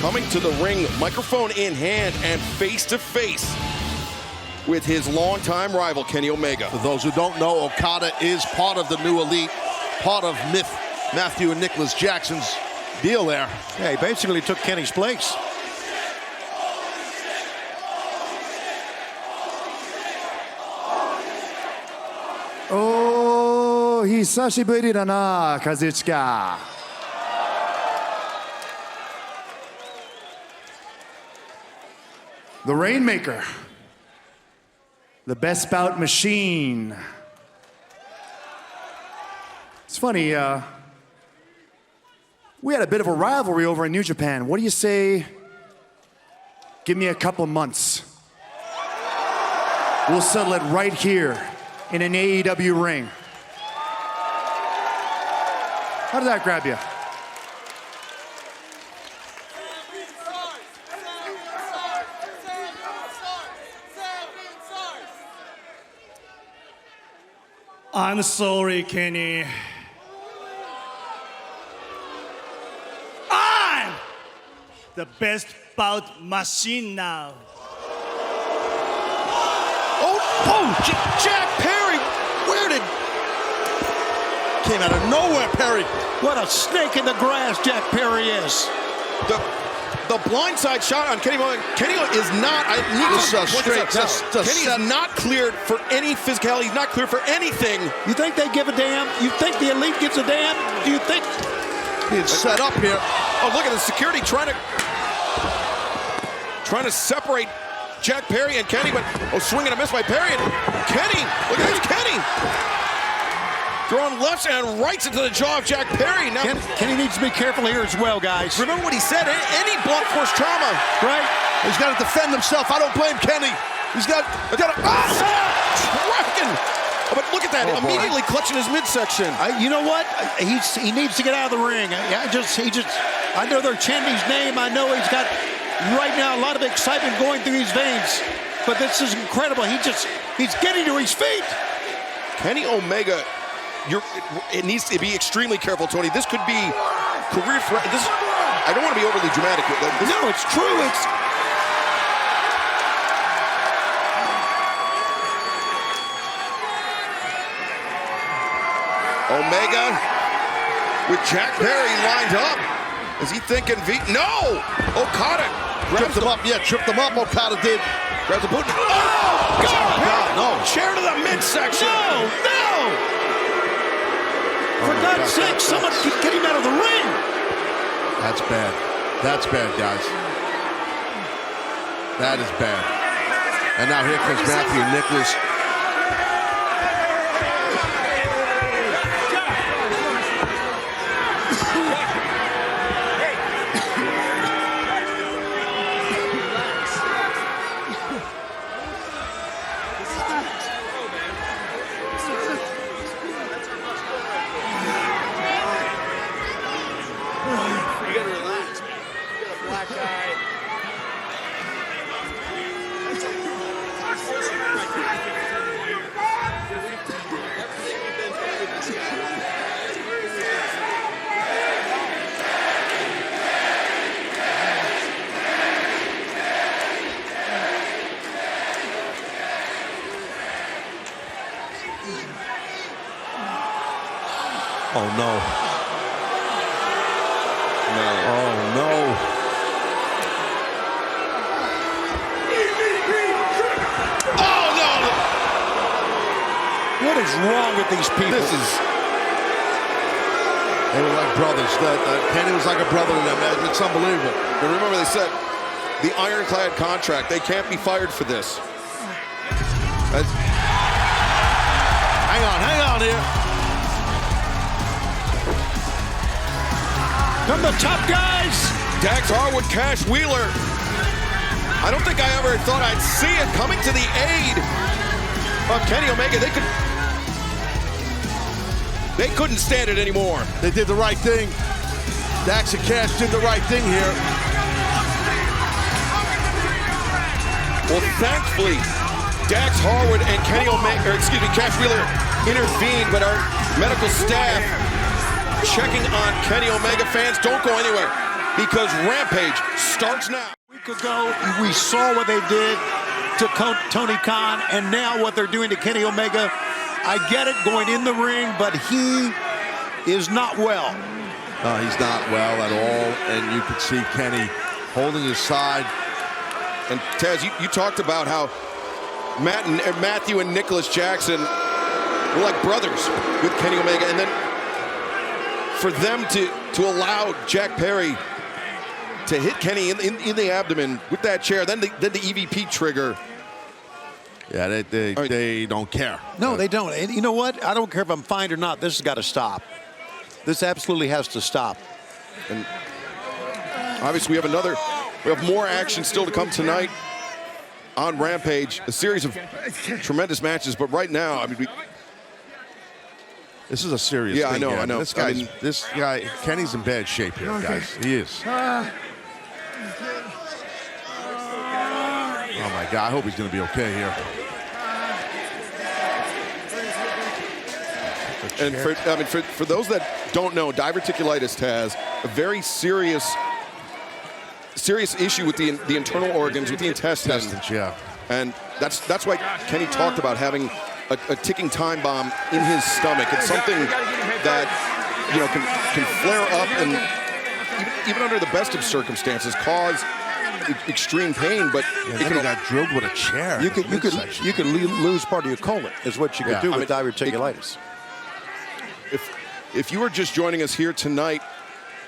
Speaker 1: coming to the ring, microphone in hand and face to face with his longtime rival, Kenny Omega.
Speaker 2: For those who don't know, Okada is part of the new elite, part of Matthew and Nicholas Jackson's deal there.
Speaker 21: Yeah, he basically took Kenny's place.
Speaker 12: Oh, hisashiburi da na, Kazuchika. The Rainmaker. The best bout machine. It's funny, we had a bit of a rivalry over in New Japan. What do you say? Give me a couple months. We'll settle it right here in an AEW ring. How did that grab you?
Speaker 11: I'm sorry, Kenny. I'm the best bout machine now.
Speaker 1: Jack Perry, where did...
Speaker 2: Came out of nowhere, Perry.
Speaker 21: What a snake in the grass Jack Perry is.
Speaker 1: The blindside shot on Kenny Omega. Kenny is not... Kenny is not cleared for any physicality. He's not cleared for anything.
Speaker 21: You think they give a damn? You think the elite gives a damn? Do you think...
Speaker 2: He's set up here.
Speaker 1: Oh, look at the security trying to separate Jack Perry and Kenny, but swing and a miss by Perry. And Kenny, look at this, Kenny! Throwing lefts and rights into the jaw of Jack Perry. Now,
Speaker 21: Kenny needs to be careful here as well, guys.
Speaker 1: Remember what he said, any blunt force trauma.
Speaker 21: Right?
Speaker 2: He's got to defend himself. I don't blame Kenny. He's got to...
Speaker 1: Tracking! Oh, but look at that, immediately clutching his midsection.
Speaker 21: You know what? He needs to get out of the ring. I know they're chanting his name. I know he's got, right now, a lot of excitement going through his veins. But this is incredible. He's getting to his feet.
Speaker 1: Kenny Omega... it needs to be extremely careful, Tony. This could be career threat. I don't want to be overly dramatic with it.
Speaker 21: No, it's true.
Speaker 1: Omega with Jack Perry lined up. Is he thinking No! Okada
Speaker 2: tripped him up. Yeah, tripped him up. Okada did.
Speaker 1: Grabs the boot. Oh, God! No! Chair to the midsection.
Speaker 21: No! For God's sake, someone get him out of the ring.
Speaker 2: That's bad. That's bad, guys. That is bad. And now here comes Matthew and Nicholas. Oh, no.
Speaker 1: No.
Speaker 2: Oh, no.
Speaker 1: Oh, no!
Speaker 21: What is wrong with these people?
Speaker 2: They were like brothers. Kenny was like a brother to them. It's unbelievable.
Speaker 1: But remember, they said the ironclad contract. They can't be fired for this.
Speaker 2: Hang on here.
Speaker 4: From the top guys.
Speaker 1: Dax Harwood, Cash Wheeler. I don't think I ever thought I'd see it coming to the aid of Kenny Omega. They couldn't stand it anymore.
Speaker 2: They did the right thing. Dax and Cash did the right thing here.
Speaker 1: Well, thankfully, Dax Harwood and Cash Wheeler intervened, but our medical staff checking on Kenny Omega. Fans, don't go anywhere because Rampage starts now.
Speaker 4: A week ago, we saw what they did to Tony Khan, and now what they're doing to Kenny Omega. I get it going in the ring, but he is not well.
Speaker 2: No, he's not well at all, and you can see Kenny holding his side.
Speaker 1: And Taz, you talked about how Matthew and Nicholas Jackson were like brothers with Kenny Omega, and then for them to allow Jack Perry to hit Kenny in the abdomen with that chair, then the EVP trigger.
Speaker 2: Yeah, they don't care.
Speaker 4: No, they don't. And you know what? I don't care if I'm fined or not. This has got to stop. This absolutely has to stop.
Speaker 1: And obviously, we have more action still to come tonight on Rampage. A series of tremendous matches, but right now, I mean,
Speaker 2: this is a serious thing.
Speaker 1: Yeah, I know.
Speaker 2: This guy, Kenny's in bad shape here, guys. He is. Oh my God, I hope he's going to be okay here.
Speaker 1: And for those that don't know, diverticulitis has a very serious issue with the internal organs, with the intestines.
Speaker 2: Yeah.
Speaker 1: And that's why Kenny talked about having a ticking time bomb in his stomach. It's something that can flare up and even under the best of circumstances cause extreme pain. But
Speaker 2: it got drilled with a chair.
Speaker 4: You could lose part of your colon. Is what you could do with diverticulitis.
Speaker 1: If you are just joining us here tonight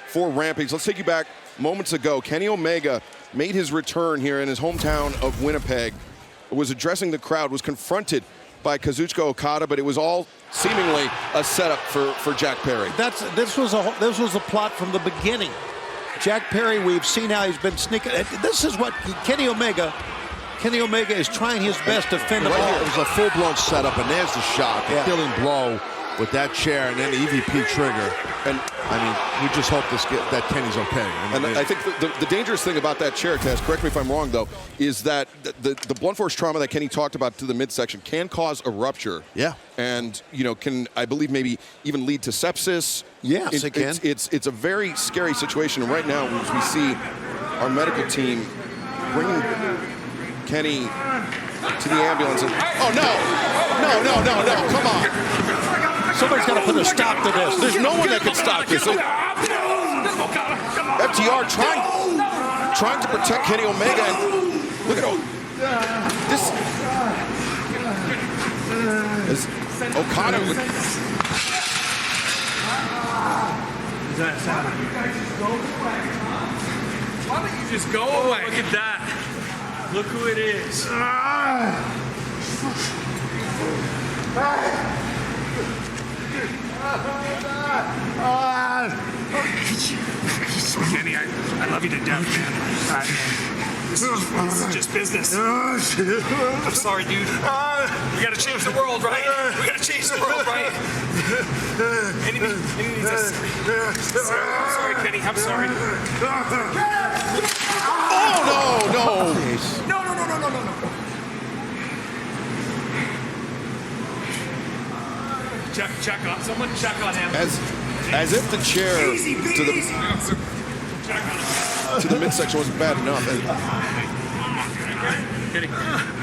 Speaker 1: for Rampage, let's take you back moments ago. Kenny Omega made his return here in his hometown of Winnipeg, was addressing the crowd, was confronted by Kazuchika Okada, but it was all seemingly a setup for Jack Perry.
Speaker 4: This was a plot from the beginning. Jack Perry, we've seen how he's been sneaking. This is what Kenny Omega is trying his best to fend him off.
Speaker 2: It was a full-blown setup, and there's the shot, the killing blow with that chair, and then the EVP trigger. And I mean, we just hope that Kenny's okay.
Speaker 1: And I think the dangerous thing about that chair, Taz, correct me if I'm wrong, though, is that the blunt force trauma that Kenny talked about to the midsection can cause a rupture.
Speaker 2: Yeah.
Speaker 1: And, can, I believe, maybe even lead to sepsis.
Speaker 4: Yes, it can.
Speaker 1: It's a very scary situation. And right now, as we see our medical team bringing Kenny to the ambulance. And, oh, no, come on.
Speaker 4: Somebody's got to put a stop to this.
Speaker 1: There's no one that can stop this. FTR trying to protect Kenny Omega, and look at this Okada.
Speaker 5: Why don't you just go away? Look at that. Look who it is.
Speaker 9: Kenny, I love you to death, man. This is just business. I'm sorry, dude. We gotta change the world, right? We gotta change the world, right? Anything needs us. I'm sorry, Kenny. I'm sorry.
Speaker 1: Oh, no.
Speaker 9: No. Check on someone. Check on him.
Speaker 1: As if the chair to the midsection wasn't bad enough.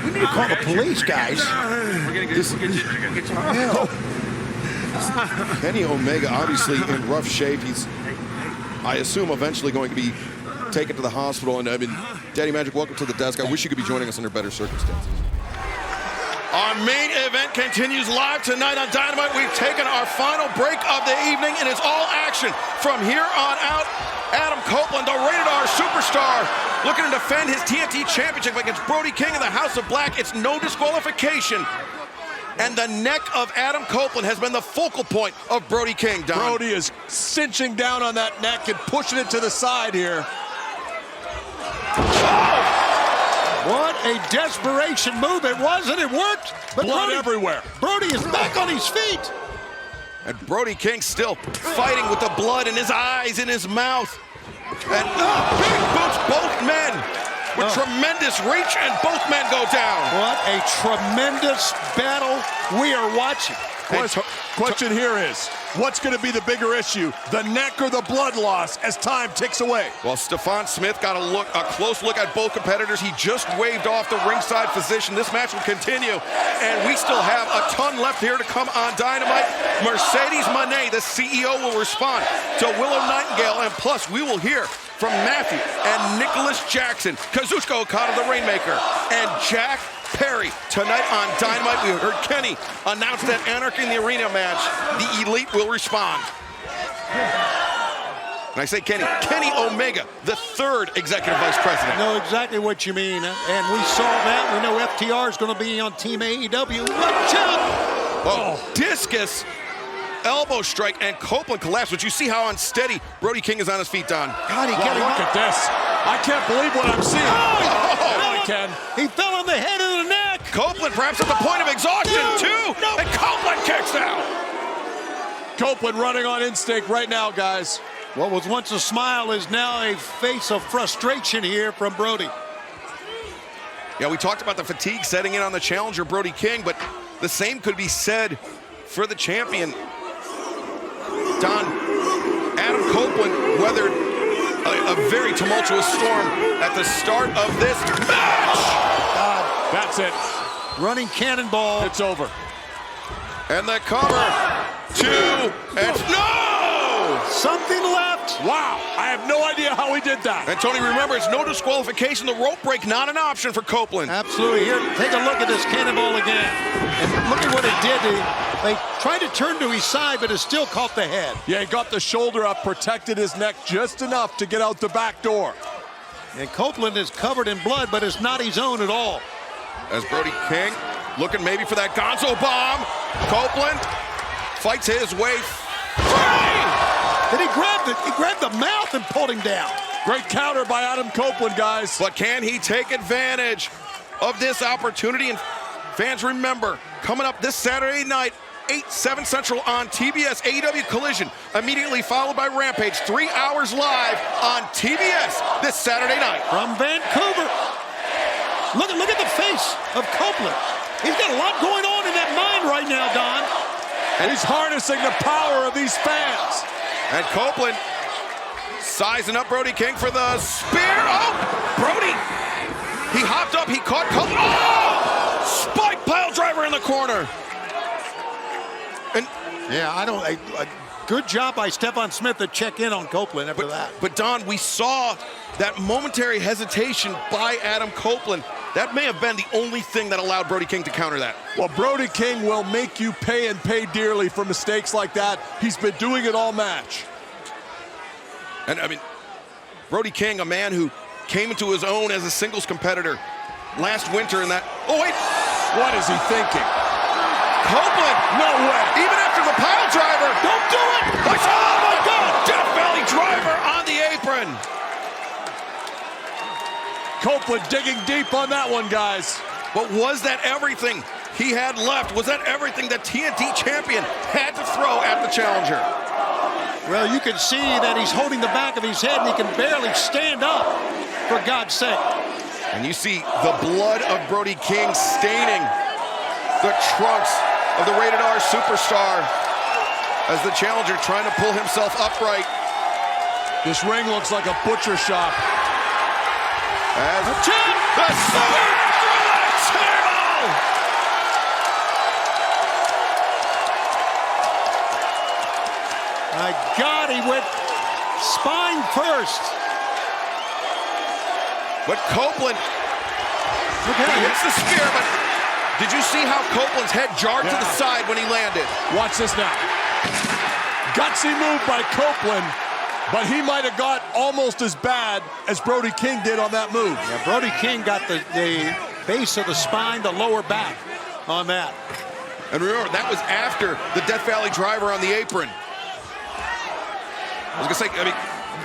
Speaker 4: We need to call the police, guys.
Speaker 1: Kenny Omega, obviously in rough shape. He's, I assume, eventually going to be taken to the hospital. And I mean, Daddy Magic, welcome to the desk. I wish you could be joining us under better circumstances. Our main event continues live tonight on Dynamite. We've taken our final break of the evening, and it's all action from here on out. Adam Copeland, the Rated R superstar, looking to defend his TNT Championship against Brody King in the House of Black. It's no disqualification And the neck of Adam Copeland has been the focal point of Brody King, Don.
Speaker 3: Brody is cinching down on that neck and pushing it to the side here.
Speaker 4: What a desperation move it was, and it worked. But
Speaker 3: Blood
Speaker 4: Brody,
Speaker 3: everywhere.
Speaker 4: Brody is back on his feet.
Speaker 1: And Brody King still fighting with the blood in his eyes, in his mouth. And big boots, both men with tremendous reach, and both men go down.
Speaker 4: What a tremendous battle we are watching.
Speaker 3: Question here is, what's going to be the bigger issue, the neck or the blood loss as time ticks away?
Speaker 1: Well, Stephon Smith got a close look at both competitors. He just waved off the ringside physician. This match will continue, and we still have a ton left here to come on Dynamite. Mercedes Moné, the CEO, will respond to Willow Nightingale, and plus we will hear from Matthew and Nicholas Jackson, Kazuchika Okada, the Rainmaker, and Jack Perry. Tonight on Dynamite, we heard Kenny announce that Anarchy in the Arena match. The Elite will respond. And I say Kenny Omega, the third executive vice president.
Speaker 4: I know exactly what you mean, and we saw that. We know FTR is going to be on Team AEW. Watch out!
Speaker 1: Oh, discus, elbow strike, and Copeland collapsed. But you see how unsteady Brody King is on his feet, Don.
Speaker 4: God, he got him
Speaker 3: look at this. I can't believe what I'm seeing.
Speaker 4: He fell on the head of the neck.
Speaker 1: Copeland perhaps at the point of exhaustion, too.
Speaker 4: No.
Speaker 1: And Copeland kicks out.
Speaker 3: Copeland running on instinct right now, guys.
Speaker 4: What was once a smile is now a face of frustration here from Brody.
Speaker 1: Yeah, we talked about the fatigue setting in on the challenger, Brody King, but the same could be said for the champion. Don, Adam Copeland weathered a very tumultuous storm at the start of this match.
Speaker 3: That's it.
Speaker 4: Running cannonball.
Speaker 3: It's over.
Speaker 1: And the cover. 2 and no!
Speaker 4: Something left.
Speaker 3: Wow, I have no idea how he did that.
Speaker 1: And Tony, remember, it's no disqualification. The rope break, not an option for Copeland.
Speaker 4: Absolutely. Here, take a look at this cannonball again. And look at what it did. They tried to turn to his side, but it still caught the head.
Speaker 3: Yeah, he got the shoulder up, protected his neck just enough to get out the back door.
Speaker 4: And Copeland is covered in blood, but it's not his own at all.
Speaker 1: As Brody King looking maybe for that Gonzo bomb. Copeland fights his way free.
Speaker 4: Then he grabbed the mouth and pulled him down.
Speaker 3: Great counter by Adam Copeland, guys.
Speaker 1: But can he take advantage of this opportunity? And fans, remember, coming up this Saturday night, 8/7 Central on TBS, AEW Collision, immediately followed by Rampage, 3 hours live on TBS this Saturday night.
Speaker 4: From Vancouver. Look at the face of Copeland. He's got a lot going on in that mind right now, Don.
Speaker 3: And he's harnessing the power of these fans.
Speaker 1: And Copeland sizing up Brody King for the spear. Oh, Brody. He hopped up, he caught Copeland. Oh! Spike pile driver in the corner. And
Speaker 4: yeah, good job by Stephon Smith to check in on Copeland after that.
Speaker 1: But Don, we saw that momentary hesitation by Adam Copeland. That may have been the only thing that allowed Brody King to counter that.
Speaker 3: Well, Brody King will make you pay and pay dearly for mistakes like that. He's been doing it all match.
Speaker 1: And I mean, Brody King, a man who came into his own as a singles competitor last winter in that. Oh, wait.
Speaker 3: What is he thinking?
Speaker 1: Copeland.
Speaker 3: No way.
Speaker 1: Even after the pile driver.
Speaker 4: Don't do it.
Speaker 1: Oh, my God. Death Valley driver on the apron.
Speaker 3: Copeland digging deep on that one, guys.
Speaker 1: But was that everything he had left? Was that everything that TNT champion had to throw at the challenger?
Speaker 4: Well, you can see that he's holding the back of his head and he can barely stand up, for God's sake.
Speaker 1: And you see the blood of Brody King staining the trunks of the Rated R superstar as the challenger trying to pull himself upright.
Speaker 3: This ring looks like a butcher shop.
Speaker 1: As the sword through the table!
Speaker 4: My God, he went spine first.
Speaker 1: But Copeland, he hits the spear, but did you see how Copeland's head jarred to the side when he landed?
Speaker 3: Watch this now. Gutsy move by Copeland, but he might have got almost as bad as Brody King did on that move.
Speaker 4: Yeah, Brody King got the base of the spine, the lower back on that.
Speaker 1: And remember, that was after the Death Valley driver on the apron. I was gonna say,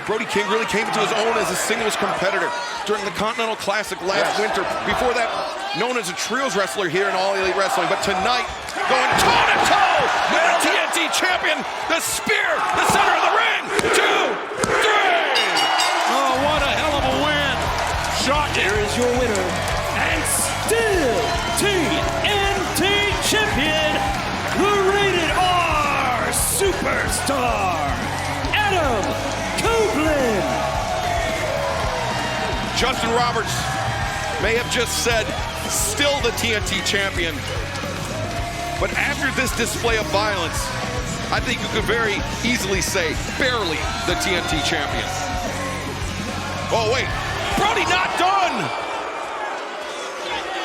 Speaker 1: Brody King really came into his own as a singles competitor during the Continental Classic last winter. Before that, known as a trios wrestler here in All Elite Wrestling. But tonight, going toe-to-toe with the TNT champion, the spear, the center of the ring. 2, 3.
Speaker 4: Oh, what a hell of a win.
Speaker 10: Shocking. Here is your winner, and still TNT champion, the Rated R Superstar, Adam Copeland.
Speaker 1: Justin Roberts may have just said, still the TNT champion. But after this display of violence, I think you could very easily say, barely the TNT champion. Oh, wait. Brody not done!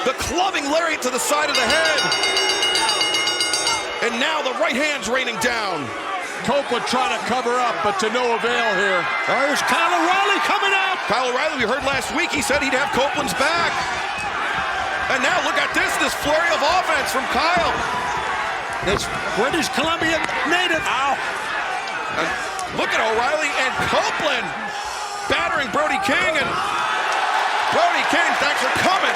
Speaker 1: The clubbing lariat to the side of the head. And now the right hand's raining down.
Speaker 3: Copeland trying to cover up, but to no avail here.
Speaker 4: There's Kyle O'Reilly coming up.
Speaker 1: Kyle O'Reilly, we heard last week, he said he'd have Copeland's back. And now look at this flurry of offense from Kyle.
Speaker 4: This British Columbia native.
Speaker 1: Ow. And look at O'Reilly and Copeland battering Brody King. And Brody King, thanks for coming.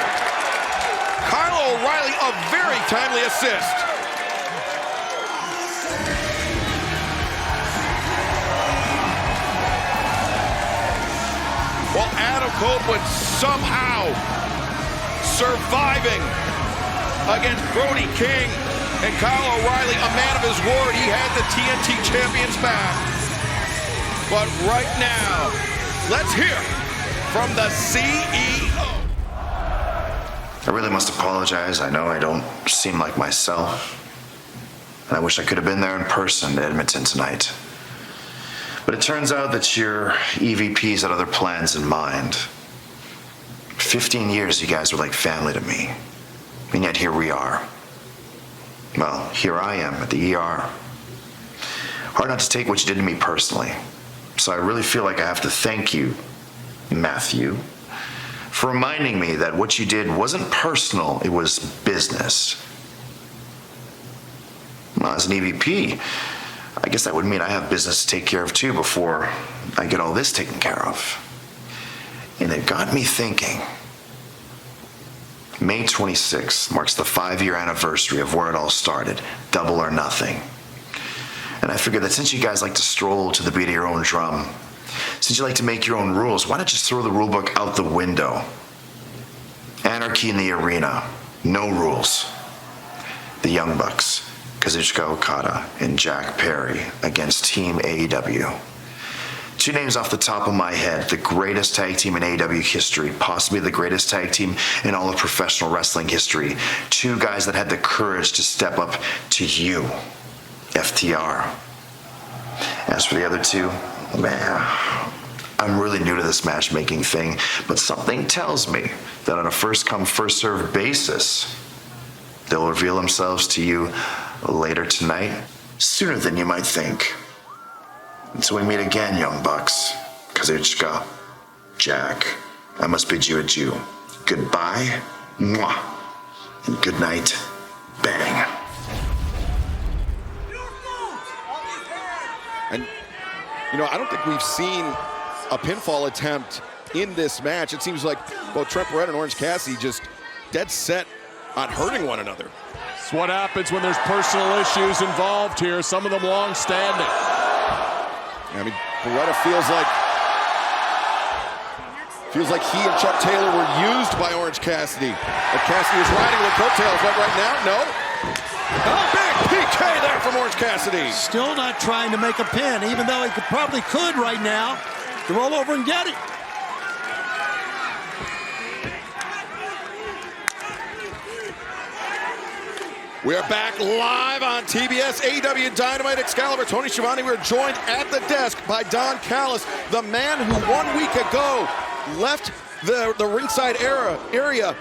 Speaker 1: Kyle O'Reilly, a very timely assist. Well, Adam Copeland somehow surviving against Brody King and Kyle O'Reilly, a man of his word. He had the TNT champions back. But right now, let's hear from the CEO.
Speaker 13: I really must apologize. I know I don't seem like myself. And I wish I could have been there in person to Edmonton tonight. But it turns out that your EVPs had other plans in mind. 15 years, you guys were like family to me. And yet here we are. Well, here I am at the ER. Hard not to take what you did to me personally. So I really feel like I have to thank you, Matthew, for reminding me that what you did wasn't personal, it was business. Well, as an EVP, I guess that would mean I have business to take care of too before I get all this taken care of. And it got me thinking. May 26th marks the 5-year anniversary of where it all started, Double or Nothing. And I figured that since you guys like to stroll to the beat of your own drum, since you like to make your own rules, why not just throw the rule book out the window? Anarchy in the arena, no rules. The Young Bucks, Kazuchika Okada and Jack Perry against Team AEW. 2 names off the top of my head, the greatest tag team in AEW history, possibly the greatest tag team in all of professional wrestling history. 2 guys that had the courage to step up to you, FTR. As for the other 2, man, I'm really new to this matchmaking thing, but something tells me that on a first-come, first-served basis, they'll reveal themselves to you later tonight, sooner than you might think. Until we meet again, Young Bucks, Kazuchika, Jack, I must bid you adieu. Goodbye, mwah, and good night, bang.
Speaker 1: And, you know, I don't think we've seen a pinfall attempt in this match. It seems like both Trent Barretta and Orange Cassidy just dead set on hurting one another.
Speaker 3: It's what happens when there's personal issues involved here, some of them long-standing.
Speaker 1: I mean, Barretta feels like he and Chuck Taylor were used by Orange Cassidy. But Cassidy is riding the coattails, but right now, no. A big PK there from Orange Cassidy.
Speaker 4: Still not trying to make a pin, even though he probably could right now to roll over and get it.
Speaker 1: We are back live on TBS, AEW Dynamite, Excalibur, Tony Schiavone. We're joined at the desk by Don Callis, the man who 1 week ago left the ringside area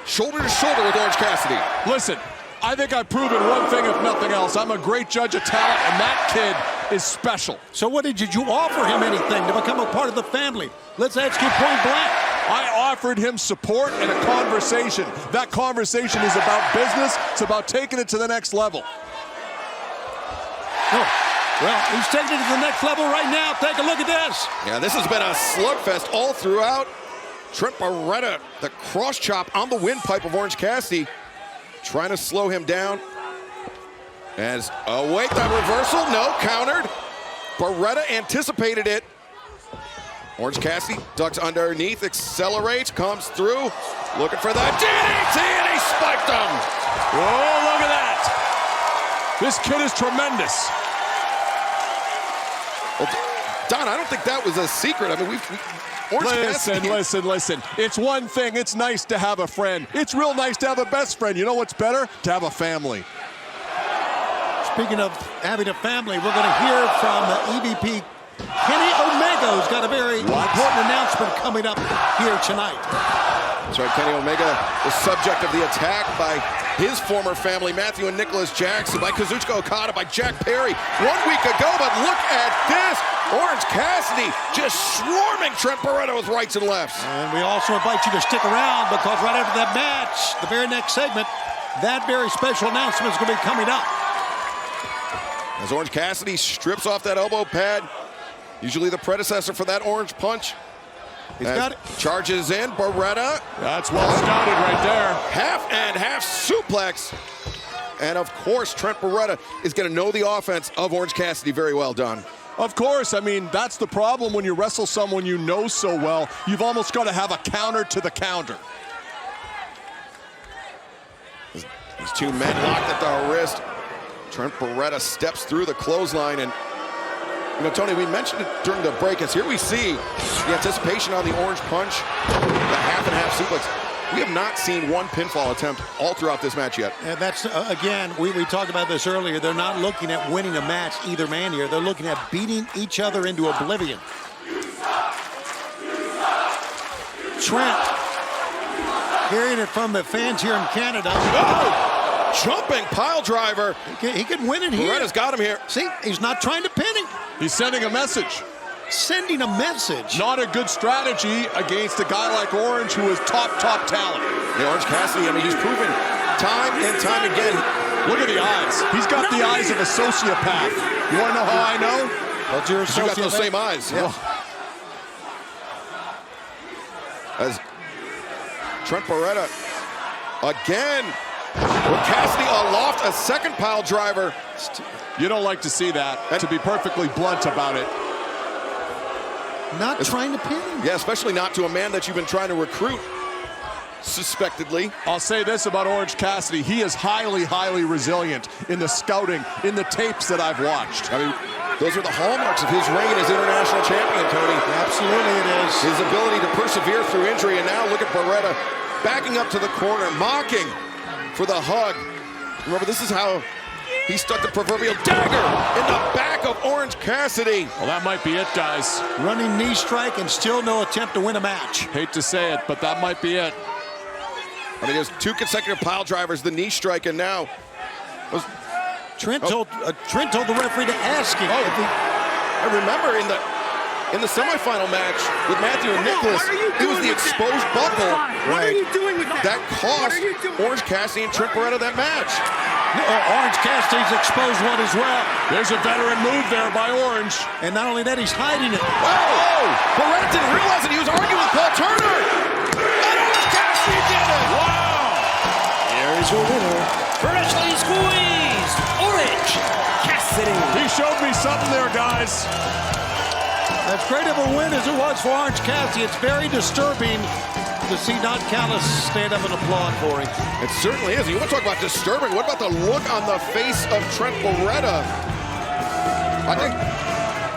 Speaker 1: shoulder to shoulder with Orange Cassidy.
Speaker 3: Listen, I think I've proven one thing, if nothing else. I'm a great judge of talent, and that kid is special.
Speaker 4: So what did you offer him anything to become a part of the family? Let's ask you point blank.
Speaker 3: I offered him support and a conversation. That conversation is about business. It's about taking it to the next level.
Speaker 4: Oh, well, he's taking it to the next level right now. Take a look at this.
Speaker 1: Yeah, this has been a slugfest all throughout. Trent Beretta, the cross chop on the windpipe of Orange Cassidy, trying to slow him down. As, oh wait, that reversal, no, countered. Beretta anticipated it. Orange Cassidy ducks underneath, accelerates, comes through, looking for that DDT, and he spiked him.
Speaker 3: Oh, look at that. This kid is tremendous.
Speaker 1: Well, Don, I don't think that was a secret. I mean,
Speaker 3: Listen. It's one thing. It's nice to have a friend. It's real nice to have a best friend. You know what's better? To have a family.
Speaker 4: Speaking of having a family, we're going to hear from EVP Kenny Omega, who's got a very important announcement coming up here tonight.
Speaker 1: That's right, Kenny Omega, the subject of the attack by his former family, Matthew and Nicholas Jackson, by Kazuchika Okada, by Jack Perry 1 week ago. But look at this. Orange Cassidy just swarming Trent Beretta with rights and lefts.
Speaker 4: And we also invite you to stick around because right after that match, the very next segment, that very special announcement is going to be coming up.
Speaker 1: As Orange Cassidy strips off that elbow pad, usually the predecessor for that orange punch.
Speaker 4: He's got it.
Speaker 1: Charges in, Beretta.
Speaker 3: That's well started right there.
Speaker 1: Half and half suplex. And of course, Trent Beretta is going to know the offense of Orange Cassidy very well, Don.
Speaker 3: Of course, I mean, that's the problem when you wrestle someone you know so well. You've almost got to have a counter to the counter.
Speaker 1: These two men locked at the wrist. Trent Beretta steps through the clothesline, and you know, Tony, we mentioned it during the break, as here we see the anticipation on the orange punch, the half and half suplex. We have not seen one pinfall attempt all throughout this match yet.
Speaker 4: And that's, again, we talked about this earlier. They're not looking at winning a match, either man here. They're looking at beating each other into oblivion. Trent, hearing it from the fans here in Canada.
Speaker 1: Oh! Jumping pile driver.
Speaker 4: He can win it here.
Speaker 1: Beretta's got him here.
Speaker 4: See, he's not trying to pin him.
Speaker 3: He's sending a message.
Speaker 4: Sending a message.
Speaker 3: Not a good strategy against a guy like Orange, who is top talent.
Speaker 1: The Orange Cassidy, I mean, he's proven time and time again.
Speaker 3: Look at the eyes. He's got the eyes of a sociopath. You want to know how I know?
Speaker 4: Well, you're a
Speaker 1: you got those same eyes.
Speaker 4: Yeah.
Speaker 1: As Trent Beretta again. With Cassidy aloft, a second pile driver.
Speaker 3: You don't like to see that, and to be perfectly blunt about it.
Speaker 4: Not trying to pin him.
Speaker 1: Yeah, especially not to a man that you've been trying to recruit, suspectedly.
Speaker 3: I'll say this about Orange Cassidy. He is highly resilient in the scouting, in the tapes that I've watched.
Speaker 1: I mean, those are the hallmarks of his reign as international champion, Tony.
Speaker 4: Absolutely it is.
Speaker 1: His ability to persevere through injury, and now look at Beretta backing up to the corner, mocking for the hug. Remember, this is how he stuck the proverbial dagger in the back of Orange Cassidy.
Speaker 3: Well, that might be it, guys.
Speaker 4: Running knee strike and still no attempt to win a match.
Speaker 3: Hate to say it, but that might be it.
Speaker 1: I mean, there's two consecutive pile drivers, the knee strike, and now
Speaker 4: Trent told the referee to ask him.
Speaker 1: I remember in the semifinal match with Matthew and Nicholas, it was the exposed buckle.
Speaker 16: What are you doing with that?
Speaker 1: That cost Orange Cassidy and Trent Beretta that match.
Speaker 4: Orange Cassidy's exposed one as well.
Speaker 3: There's a veteran move there by Orange.
Speaker 4: And not only that, he's hiding it.
Speaker 1: Oh! Beretta didn't realize it. He was arguing with Paul Turner. And Orange Cassidy did it!
Speaker 10: Wow! Here is your winner, freshly squeezed, Orange Cassidy.
Speaker 3: He showed me something there, guys.
Speaker 4: As great of a win as it was for Orange Cassidy, it's very disturbing to see Don Callis stand up and applaud for him.
Speaker 1: It certainly is. You want to talk about disturbing? What about the look on the face of Trent Beretta? I think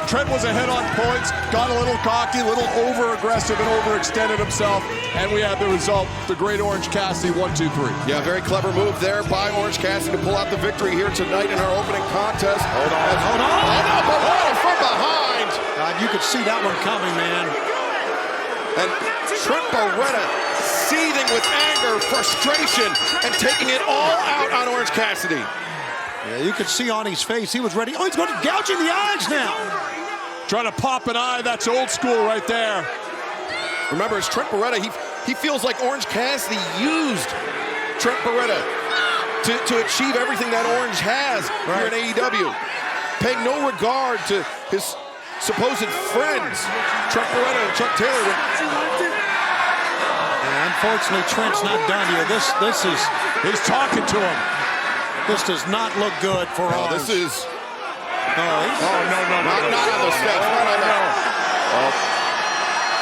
Speaker 3: Trent was ahead on points, got a little cocky, a little over-aggressive and overextended himself, and we had the result, the great Orange Cassidy, 1-2-3.
Speaker 1: Yeah, very clever move there by Orange Cassidy to pull out the victory here tonight in our opening contest. Hold on. Beretta from behind.
Speaker 4: God, you could see that one coming, man.
Speaker 1: And Trent Beretta seething with anger, frustration, and taking it all out on Orange Cassidy.
Speaker 4: Yeah, you could see on his face, he was ready. Oh, he's going to gouging the eyes now.
Speaker 3: Trying to pop an eye, that's old school right there.
Speaker 1: Remember, it's Trent Beretta. He feels like Orange Cassidy used Trent Beretta to achieve everything that Orange has here in AEW. Paying no regard to his supposed friends, Trent Beretta and Chuck Taylor.
Speaker 4: And unfortunately, Trent's not done here. This is,
Speaker 3: he's talking to him.
Speaker 4: This does not look good for Orange.
Speaker 1: This is.
Speaker 3: No,
Speaker 1: not on the steps.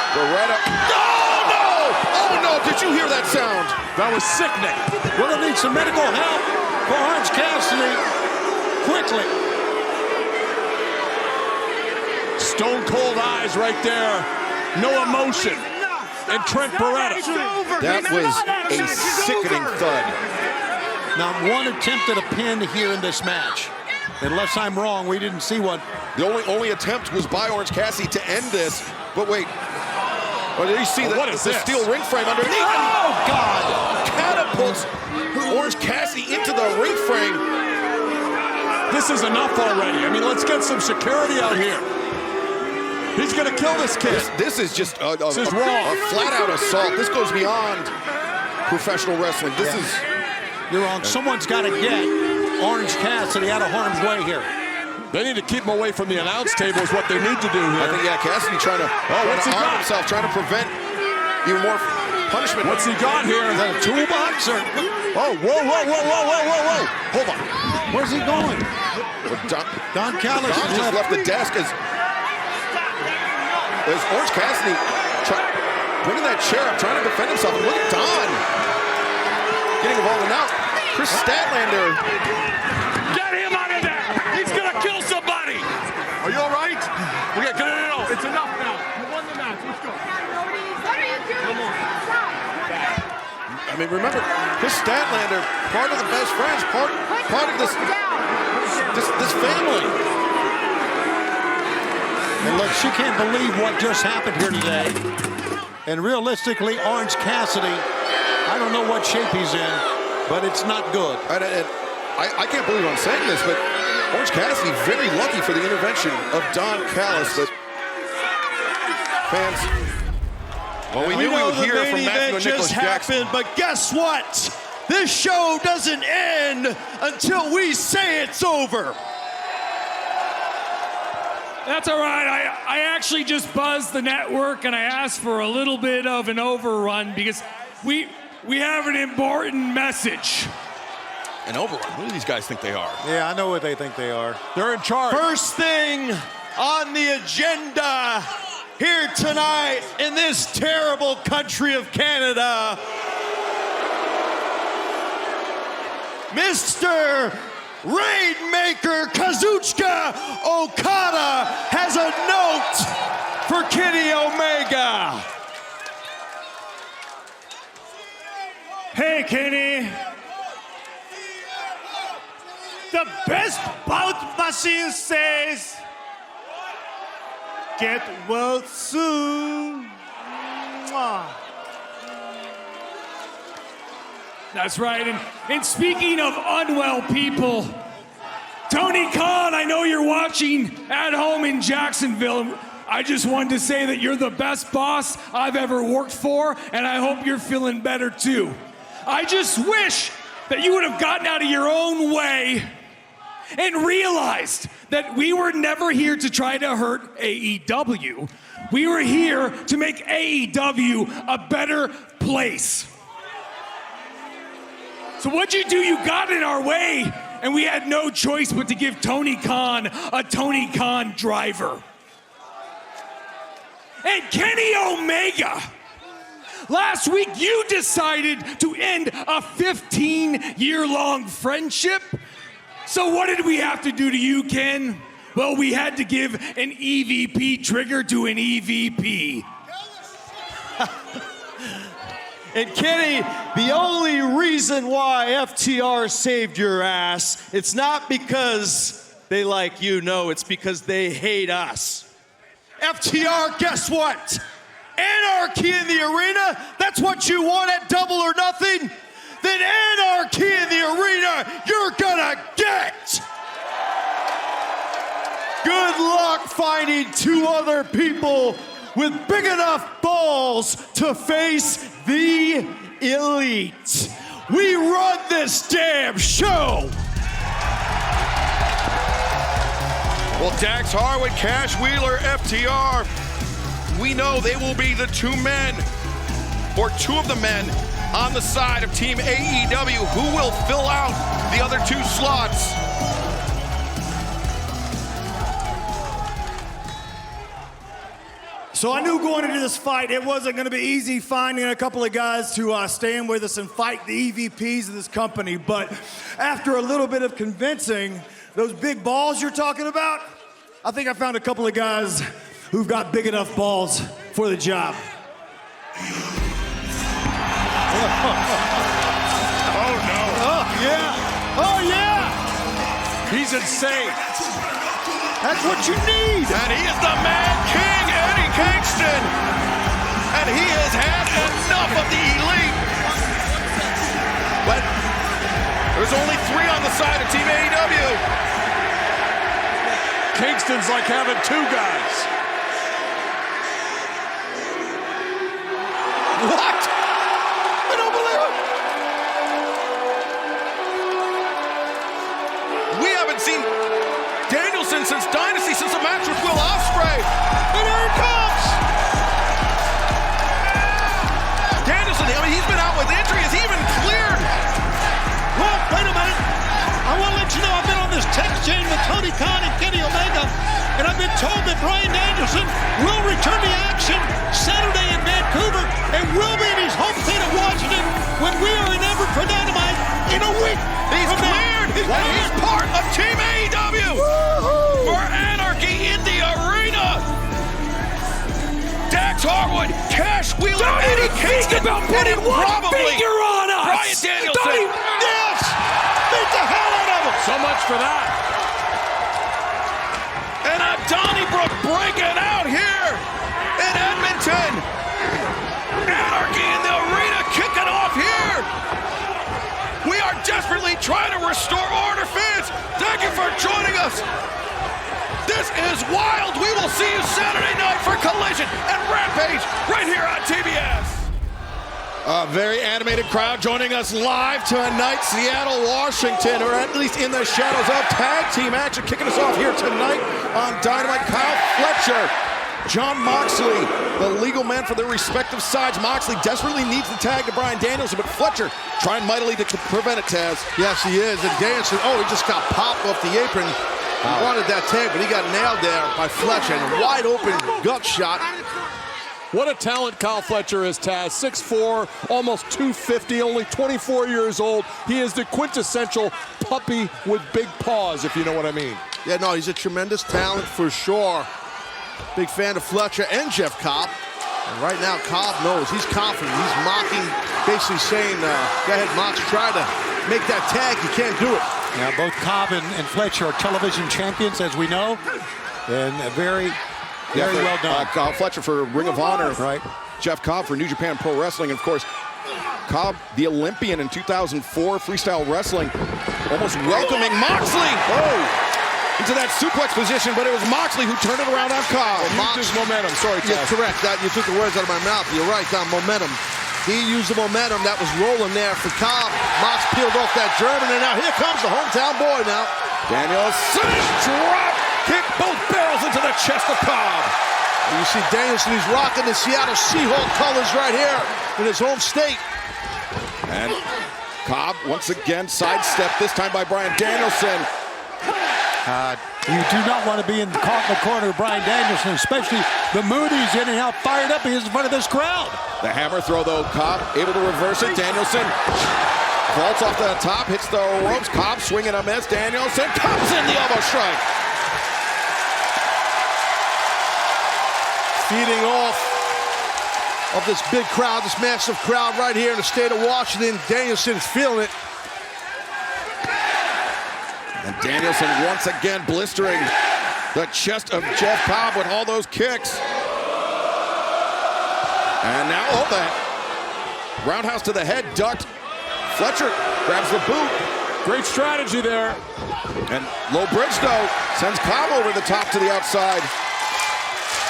Speaker 1: Beretta. Oh no! Did you hear that sound?
Speaker 3: That was sickening.
Speaker 4: We're gonna need some medical help for Orange Cassidy quickly.
Speaker 3: Stone cold eyes right there. No emotion. And Trent Beretta.
Speaker 1: That was a sickening thud.
Speaker 4: Not one attempt at a pin here in this match. Unless I'm wrong, we didn't see one.
Speaker 1: The only attempt was by Orange Cassidy to end this. But wait. Oh, did you see the steel ring frame underneath?
Speaker 4: Oh, God!
Speaker 1: Catapults Orange Cassidy into the ring frame.
Speaker 3: This is enough already. I mean, let's get some security out here. He's going to kill this kid.
Speaker 1: This is just a
Speaker 3: wrong.
Speaker 1: flat-out assault. This goes beyond professional wrestling. This is...
Speaker 4: You're wrong. Someone's got to get Orange Cassidy out of harm's way here.
Speaker 3: They need to keep him away from the announce table is what they need to do here.
Speaker 1: I think, Cassidy trying to arm himself, trying to prevent even more punishment.
Speaker 3: What's he got here?
Speaker 4: Is that a toolbox or?
Speaker 3: Oh, whoa. Hold on.
Speaker 4: Where's he going? Don Callis
Speaker 1: just left the desk as Orange Cassidy bringing that chair up, trying to defend himself. And look at Don getting involved in now. Chris Statlander.
Speaker 3: Get him out of there! He's gonna kill somebody! Are you all right? No. It's enough now. You won the match. Let's go.
Speaker 16: What are you doing?
Speaker 3: Come on.
Speaker 1: I mean, remember, Chris Statlander, part of the best friends, part of this family.
Speaker 4: And look, she can't believe what just happened here today. And realistically, Orange Cassidy, I don't know what shape he's in, but it's not good.
Speaker 1: I can't believe I'm saying this, but Orange Cassidy very lucky for the intervention of Don Callis. But fans,
Speaker 15: well, we knew we would hear from Matthew and Nicholas Jackson. But guess what? This show doesn't end until we say it's over.
Speaker 5: That's all right. I actually just buzzed the network and I asked for a little bit of an overrun because we have an important message.
Speaker 1: An overrun? Who do these guys think they are?
Speaker 4: Yeah, I know what they think they are.
Speaker 3: They're in charge.
Speaker 15: First thing on the agenda here tonight in this terrible country of Canada, Mr. Rainmaker Kazuchika Okada has a note for Kenny Omega.
Speaker 11: Hey, Kenny. The best bout machine says, get well soon. Mwah.
Speaker 5: That's right. And speaking of unwell people, Tony Khan, I know you're watching at home in Jacksonville. I just wanted to say that you're the best boss I've ever worked for, and I hope you're feeling better too. I just wish that you would have gotten out of your own way and realized that we were never here to try to hurt AEW. We were here to make AEW a better place. So what'd you do? You got in our way, and we had no choice but to give Tony Khan a Tony Khan driver. And Kenny Omega, last week you decided to end a 15-year-long friendship. So what did we have to do to you, Ken? Well, we had to give an EVP trigger to an EVP.
Speaker 15: And Kenny, the only reason why FTR saved your ass, it's not because they like you, no, it's because they hate us. FTR, guess what? Anarchy in the arena? That's what you want at Double or Nothing? Then anarchy in the arena, you're gonna get! Good luck finding two other people with big enough balls to face the elite. We run this damn show.
Speaker 1: Well, Dax Harwood, Cash Wheeler, FTR, we know they will be the two men, or two of the men, on the side of Team AEW. Who will fill out the other two slots?
Speaker 11: So I knew going into this fight, it wasn't going to be easy finding a couple of guys to stand with us and fight the EVPs of this company. But after a little bit of convincing, those big balls you're talking about, I think I found a couple of guys who've got big enough balls for the job.
Speaker 3: Oh, no.
Speaker 15: Oh, yeah. Oh, yeah.
Speaker 3: He's insane.
Speaker 15: That's what you need.
Speaker 1: And he is the Mad King, Eddie Kingston. And he has had enough of the elite. But there's only 3 on the side of Team AEW.
Speaker 3: Kingston's like having 2 guys.
Speaker 1: What? I don't believe it. We haven't seen Danielson since Dynasty, since the match with Will Ospreay. And here it comes. Danielson, I mean, he's been out with injury. Is he even cleared?
Speaker 4: Well, wait a minute. I want to let you know I've been on this text chain with Tony Khan and Kenny Omega, and I've been told that Bryan Danielson will return to action Saturday in Vancouver and will be in his home state of Washington when we are in Everett for Dynamite in a week.
Speaker 1: He's cleared. He's part of Team AEW for Anarchy in the Arena. Dax Harwood, Cash Wheeler, Eddie Kingston,
Speaker 10: about putting one
Speaker 1: probably
Speaker 10: finger on us.
Speaker 1: Bryan Danielson.
Speaker 15: Yes. Beat the hell out of him.
Speaker 3: So much for that.
Speaker 1: And a Donnybrook breaking out here in Edmonton. Anarchy in the Arena kicking off here. We are desperately trying to restore order, fans. Thank you for joining us. This is wild. We will see you Saturday night for Collision and Rampage right here on TBS. A very animated crowd joining us live tonight, Seattle, Washington, or at least in the shadows of tag team action. Kicking us off here tonight on Dynamite, Kyle Fletcher, John Moxley, the legal man for their respective sides. Moxley desperately needs the tag to Bryan Danielson, but Fletcher trying mightily to prevent it, Taz.
Speaker 2: Yes, he is. And Danielson, he just got popped off the apron. He wanted that tag, but he got nailed there by Fletcher. And a wide open gut shot.
Speaker 3: What a talent Kyle Fletcher is, Taz. 6'4", almost 250, only 24 years old. He is the quintessential puppy with big paws, if you know what I mean.
Speaker 2: Yeah, no, he's a tremendous talent for sure. Big fan of Fletcher and Jeff Cobb. And right now, Cobb knows. He's confident. He's mocking, basically saying, go ahead, Mox, try to make that tag. You can't do it.
Speaker 4: Yeah, both Cobb and Fletcher are television champions, as we know. And very well done.
Speaker 1: Kyle Fletcher for Ring of Honor. Right. Jeff Cobb for New Japan Pro Wrestling. And of course, Cobb, the Olympian in 2004, freestyle wrestling, almost welcoming Moxley. Into that suplex position, but it was Moxley who turned it around on Cobb.
Speaker 2: Mox,
Speaker 1: momentum. Sorry, Taz.
Speaker 2: Yeah, correct. You took the words out of my mouth. You're right, momentum. He used the momentum that was rolling there for Cobb. Mox peeled off that German, and now here comes the hometown boy now.
Speaker 1: Danielson drop kick both barrels into the chest of Cobb.
Speaker 2: And you see Danielson, he's rocking the Seattle Seahawks colors right here in his home state.
Speaker 1: And Cobb once again sidestepped, this time by Bryan Danielson.
Speaker 4: You do not want to be caught in the corner of Bryan Danielson, especially the mood he's in and how fired up he is in front of this crowd.
Speaker 1: The hammer throw, though. Cobb able to reverse it. Danielson vaults off the top, hits the ropes. Cobb swinging a miss. Danielson comes in the elbow strike.
Speaker 2: Feeding off of this big crowd, this massive crowd right here in the state of Washington. Danielson's feeling it.
Speaker 1: And Danielson once again blistering the chest of Jeff Cobb with all those kicks. And now, that roundhouse to the head, ducked. Fletcher grabs the boot.
Speaker 3: Great strategy there.
Speaker 1: And low bridge, though, sends Cobb over the top to the outside.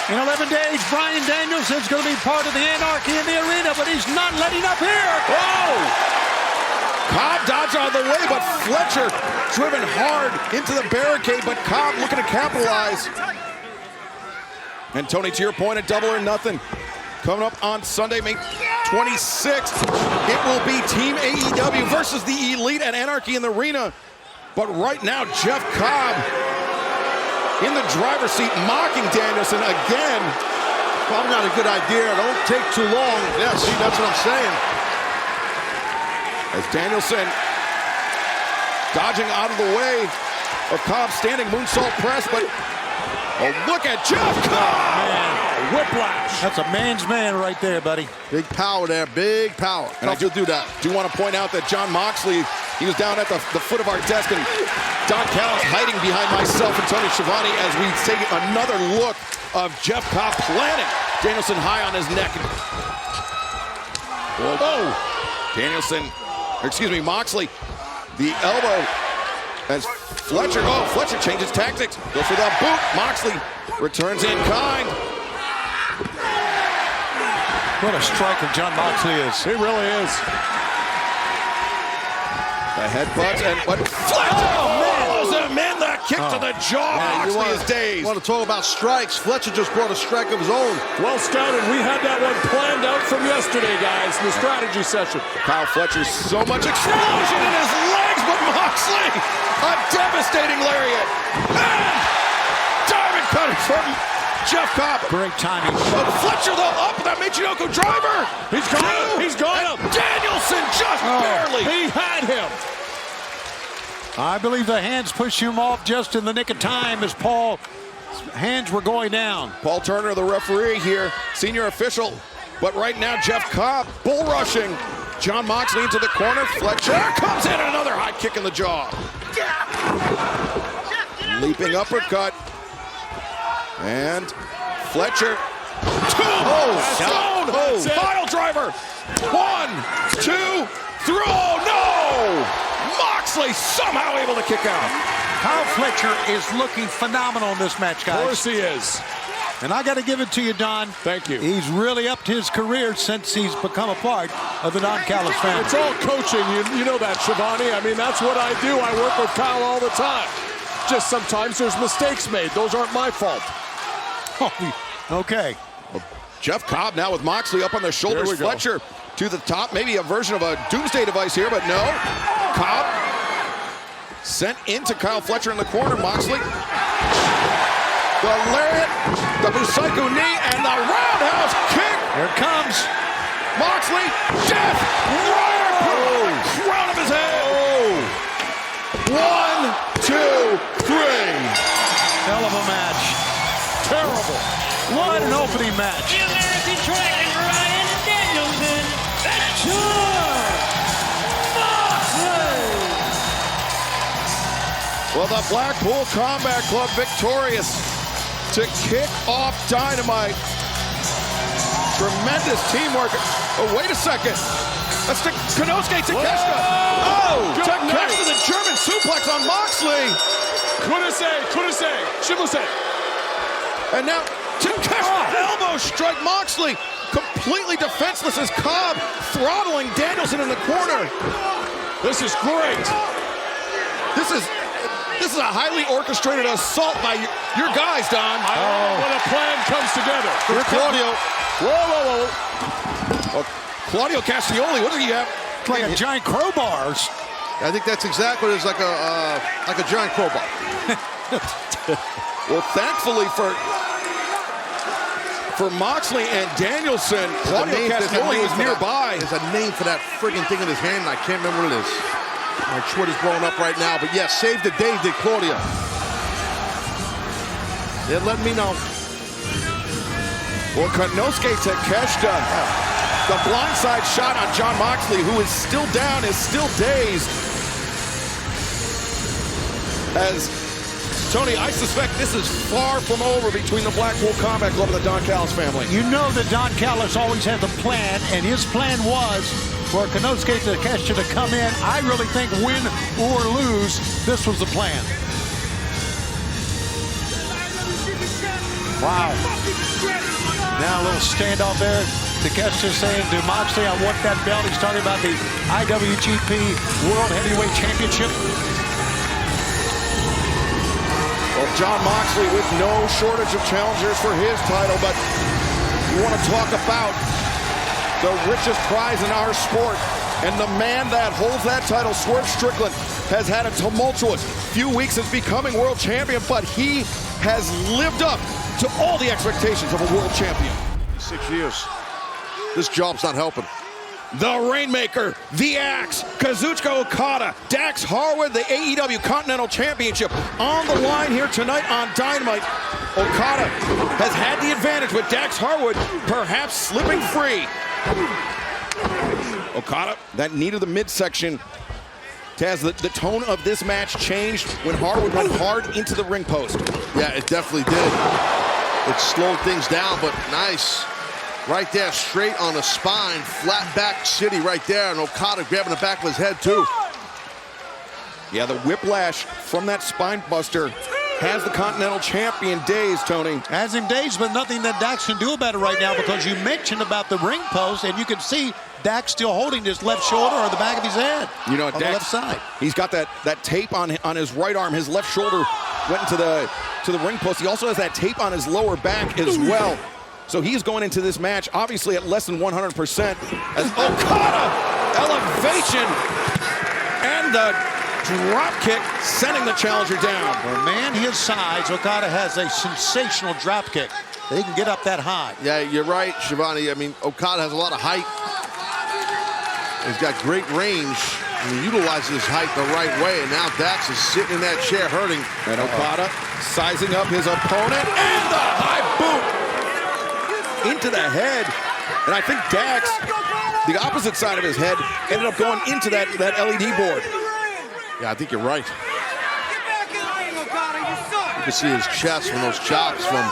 Speaker 4: In 11 days, Bryan Danielson's going to be part of the anarchy in the arena, but he's not letting up here.
Speaker 1: Oh! Cobb dodged out of the way, but Fletcher driven hard into the barricade, but Cobb looking to capitalize. And Tony, to your point, a Double or Nothing coming up on Sunday, May 26th. It will be Team AEW versus the Elite at Anarchy in the Arena. But right now, Jeff Cobb in the driver's seat, mocking Danielson again.
Speaker 2: Probably not a good idea. Don't take too long. Yeah, see, that's what I'm saying.
Speaker 1: As Danielson dodging out of the way of Cobb, standing moonsault press, but oh, look at Jeff Cobb!
Speaker 4: Man, whiplash. That's a man's man right there, buddy.
Speaker 2: Big power there, big power.
Speaker 1: And I do want to point out that Jon Moxley, he was down at the foot of our desk, and Don Callis hiding behind myself and Tony Schiavone as we take another look of Jeff Cobb planting Danielson high on his neck. Whoa. Danielson, Moxley, the elbow as Fletcher changes tactics, goes for that boot. Moxley returns in kind.
Speaker 4: What a striker Jon Moxley is.
Speaker 3: He really is.
Speaker 1: The headbutts and what? Fletcher! Man, that kick to the jaw. Moxley is dazed.
Speaker 2: You want to talk about strikes? Fletcher just brought a strike of his own.
Speaker 3: Well scouted. We had that one planned out from yesterday, guys, in the strategy session.
Speaker 1: Kyle Fletcher, so much explosion in his legs, but Moxley, a devastating lariat. And diamond cutter from Jeff Cobb.
Speaker 4: Great timing.
Speaker 1: Fletcher, though, up with that Michinoku driver.
Speaker 3: He's got him. He's got him.
Speaker 1: Danielson just barely.
Speaker 3: He had him.
Speaker 4: I believe the hands pushed him off just in the nick of time as Paul's hands were going down.
Speaker 1: Paul Turner, the referee here, senior official. But right now, Jeff Cobb bull rushing. Jon Moxley into the corner. Fletcher comes in, and another high kick in the jaw. Leaping uppercut. And Fletcher. Final driver. 1, 2, 3. Oh, no! Moxley somehow able to kick out.
Speaker 4: Kyle Fletcher is looking phenomenal in this match, guys.
Speaker 3: Of course he is.
Speaker 4: And I got to give it to you, Don.
Speaker 3: Thank you.
Speaker 4: He's really upped his career since he's become a part of the Don Callis family.
Speaker 3: It's all coaching. You know that, Schiavone. I mean, that's what I do. I work with Kyle all the time. Just sometimes there's mistakes made. Those aren't my fault.
Speaker 4: Okay.
Speaker 1: Jeff Cobb now with Moxley up on the shoulders. Fletcher to the top. Maybe a version of a doomsday device here, but no. Cobb sent into Kyle Fletcher in the corner. Moxley. The lariat, the Busaiku knee, and the roundhouse kick.
Speaker 4: Here it comes.
Speaker 1: Moxley, Jeff, right crown of his head. 1, 2, 3.
Speaker 4: Hell of a match. Terrible. What an opening match.
Speaker 10: The American Dragon, Bryan Danielson, and Jon Moxley.
Speaker 1: Well, the Blackpool Combat Club victorious to kick off Dynamite. Tremendous teamwork. Oh, wait a second. That's Konosuke Takeshita. Oh, Takeshita, the German suplex on Moxley.
Speaker 3: Kurase, Shibose.
Speaker 1: And now Takeshita elbow strike Moxley. Completely defenseless as Cobb throttling Danielson in the corner.
Speaker 3: This is great.
Speaker 1: This is a highly orchestrated assault by your guys, Don.
Speaker 3: I don't know when a plan comes together.
Speaker 1: Here, Claudio. Whoa. Well, Claudio Castioli, what do you have?
Speaker 4: Like a giant crowbars.
Speaker 2: I think that's exactly what it is, like a giant crowbar.
Speaker 1: Well, thankfully for Moxley and Danielson, Claudio Castioli was nearby.
Speaker 2: There's a name for that friggin' thing in his hand, and I can't remember what it is. My Twitter's blowing up right now, but yes, save the day, did Claudio. They're letting me know.
Speaker 1: Well, Konosuke Takeshita, the blindside shot on Jon Moxley, who is still down, is still dazed. As Tony, I suspect this is far from over between the Blackpool Combat Club and the Don Callis family.
Speaker 4: You know that Don Callis always has a plan, and his plan was for Konosuke Takeshita to come in. I really think win or lose, this was the plan. Wow. Now a little standoff there. Takeshita saying to Moxley, I want that belt. He's talking about the IWGP World Heavyweight Championship.
Speaker 1: Well, Jon Moxley with no shortage of challengers for his title, but you want to talk about the richest prize in our sport. And the man that holds that title, Swerve Strickland, has had a tumultuous few weeks as becoming world champion, but he has lived up to all the expectations of a world champion.
Speaker 2: 6 years. This job's not helping.
Speaker 1: The Rainmaker, the Axe, Kazuchika Okada, Dax Harwood, the AEW Continental Championship on the line here tonight on Dynamite. Okada has had the advantage with Dax Harwood perhaps slipping free. Okada, that knee to the midsection. Taz, the tone of this match changed when Harwood went hard into the ring post.
Speaker 2: Yeah, it definitely did. It slowed things down, but nice. Right there, straight on the spine, flat back city right there, and Okada grabbing the back of his head too.
Speaker 1: Yeah, the whiplash from that spine buster has the Continental Champion dazed, Tony.
Speaker 4: Has him dazed, but nothing that Dax can do about it right now, because you mentioned about the ring post, and you can see Dax still holding his left shoulder or the back of his head.
Speaker 1: You know,
Speaker 4: on
Speaker 1: Dax,
Speaker 4: the left side.
Speaker 1: He's got that tape on his right arm. His left shoulder went into the ring post. He also has that tape on his lower back as well. So he's going into this match, obviously at less than 100%. As Okada, elevation, and the drop kick, sending the challenger down.
Speaker 4: For a man his size, Okada has a sensational drop kick. They can get up that high.
Speaker 2: Yeah, you're right, Shivani. I mean, Okada has a lot of height. He's got great range, and he utilizes his height the right way, and now Dax is sitting in that chair hurting.
Speaker 1: And Okada sizing up his opponent, and the high boot into the head. And I think Dax, the opposite side of his head, ended up going into that LED board.
Speaker 2: Yeah, I think you're right. You can see his chest from those chops from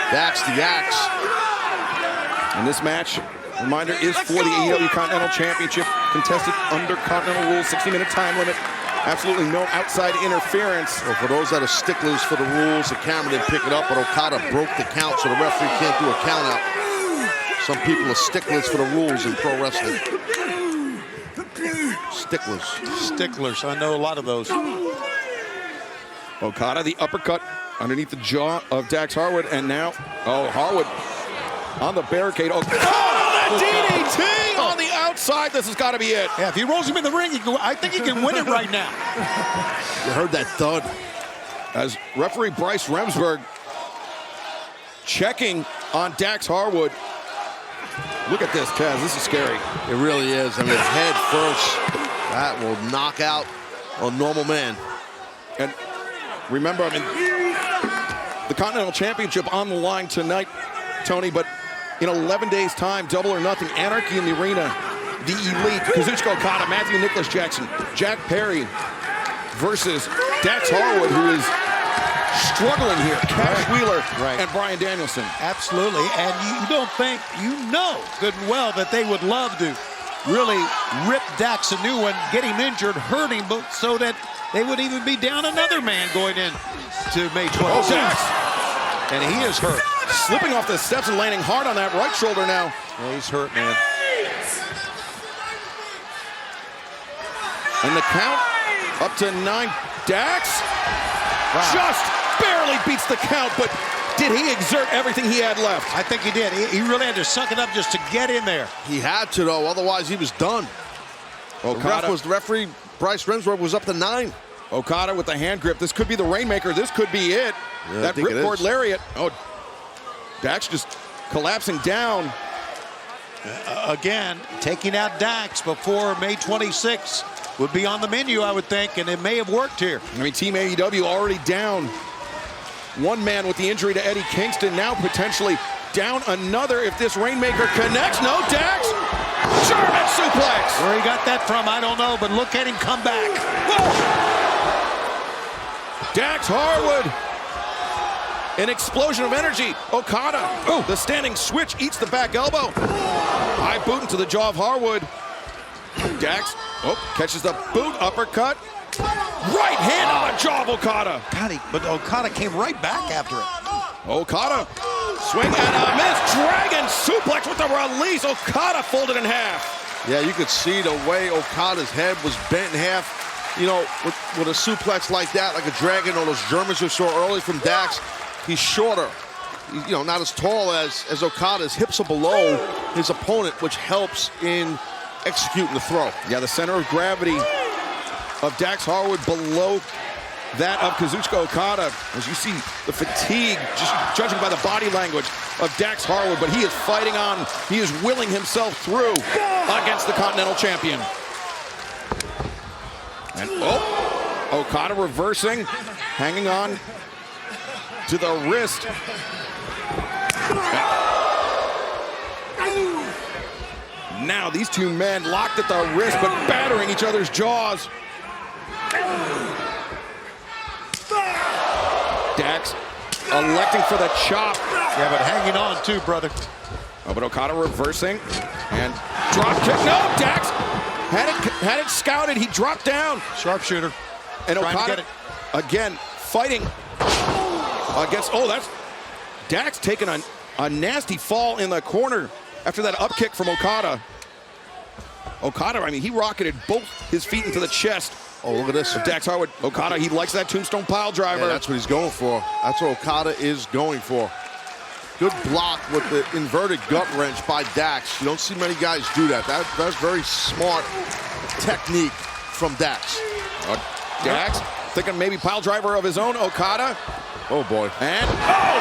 Speaker 2: Dax the Axe.
Speaker 1: And this match, reminder, is for the AEW Continental Championship, contested under Continental rules, 60-minute time limit. Absolutely no outside interference.
Speaker 2: Well, for those that are sticklers for the rules, the camera didn't pick it up, but Okada broke the count, so the referee can't do a count out. Some people are sticklers for the rules in pro wrestling. Sticklers.
Speaker 4: Sticklers, I know a lot of those.
Speaker 1: Okada, the uppercut underneath the jaw of Dax Harwood, and now, Harwood on the barricade. Oh, the DDT on the outside. This has got to be it.
Speaker 4: Yeah, if he rolls him in the ring, I think he can win it right now.
Speaker 2: You heard that thud.
Speaker 1: As referee Bryce Remsburg checking on Dax Harwood. Look at this, Taz. This is scary.
Speaker 2: It really is. I mean, head first. That will knock out a normal man.
Speaker 1: And remember, I mean, the Continental Championship on the line tonight, Tony, but in 11 days' time, Double or Nothing, Anarchy in the Arena, the Elite, Kazuchika Okada, Matthew Nicholas Jackson, Jack Perry versus Dax Harwood, who is struggling here, Cash Wheeler and Bryan Danielson.
Speaker 4: Absolutely, and you don't think, you know good and well that they would love to really rip Dax a new one, get him injured, hurt him, but so that they would even be down another man going in to May 12th.
Speaker 1: Dax.
Speaker 4: And he is hurt.
Speaker 1: Slipping off the steps and landing hard on that right shoulder now.
Speaker 4: Yeah, he's hurt, man.
Speaker 1: And the count up to 9. Dax just barely beats the count, but did he exert everything he had left?
Speaker 4: I think he did. He really had to suck it up just to get in there.
Speaker 2: He had to, though. Otherwise, he was done.
Speaker 1: Okada.
Speaker 2: The referee, Bryce Remsburg, was up to 9.
Speaker 1: Okada with the hand grip. This could be the Rainmaker. This could be it.
Speaker 2: Yeah,
Speaker 1: that ripcord lariat. Oh, Dax just collapsing down.
Speaker 4: Again, taking out Dax before May 26th would be on the menu, I would think, and it may have worked here.
Speaker 1: I mean, Team AEW already down one man with the injury to Eddie Kingston, now potentially down another if this Rainmaker connects. No, Dax! German suplex!
Speaker 4: Where he got that from, I don't know, but look at him come back.
Speaker 1: Whoa. Dax Harwood. An explosion of energy. Okada, the standing switch, eats the back elbow. High boot into the jaw of Harwood. Dax, catches the boot, uppercut. Right hand on the jaw of Okada.
Speaker 4: God, but Okada came right back after it.
Speaker 1: Okada Swing and a miss. Dragon suplex with the release. Okada folded in half.
Speaker 2: Yeah, you could see the way Okada's head was bent in half. You know, with a suplex like that, like a dragon or those Germans you saw early from Dax, he's shorter. You know, not as tall as Okada. His hips are below his opponent, which helps in executing the throw.
Speaker 1: Yeah, the center of gravity of Dax Harwood below that of Kazuchika Okada. As you see the fatigue, just judging by the body language of Dax Harwood, but he is fighting on. He is willing himself through against the Continental Champion. And Okada reversing, hanging on to the wrist. Now these two men locked at the wrist, but battering each other's jaws. Dax electing for the chop.
Speaker 4: Yeah, but hanging on too, brother.
Speaker 1: Oh, but Okada reversing and drop kick. No, Dax had it scouted. He dropped down.
Speaker 4: Sharpshooter.
Speaker 1: And Okada again fighting against. Oh, that's Dax taking a nasty fall in the corner after that up kick from Okada. Okada, I mean, he rocketed both his feet into the chest.
Speaker 2: Oh, look at this.
Speaker 1: Dax Harwood. Okada, he likes that tombstone pile driver.
Speaker 2: Yeah, that's what he's going for. That's what Okada is going for. Good block with the inverted gut wrench by Dax. You don't see many guys do that. That's very smart technique from Dax.
Speaker 1: Dax thinking maybe pile driver of his own. Okada.
Speaker 2: Oh, boy.
Speaker 1: And,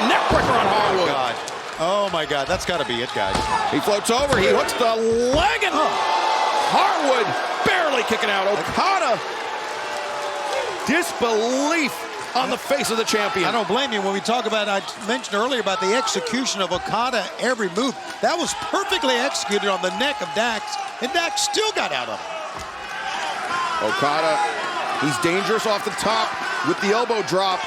Speaker 1: neck breaker on Harwood.
Speaker 4: Oh, God. Oh, my God. That's got to be it, guys.
Speaker 1: He floats over. He hooks the leg, and Harwood barely kicking out. Okada, disbelief on the face of the champion.
Speaker 4: I don't blame you. When we talk about, I mentioned earlier about the execution of Okada, every move. That was perfectly executed on the neck of Dax, and Dax still got out of it.
Speaker 1: Okada, he's dangerous off the top with the elbow drop.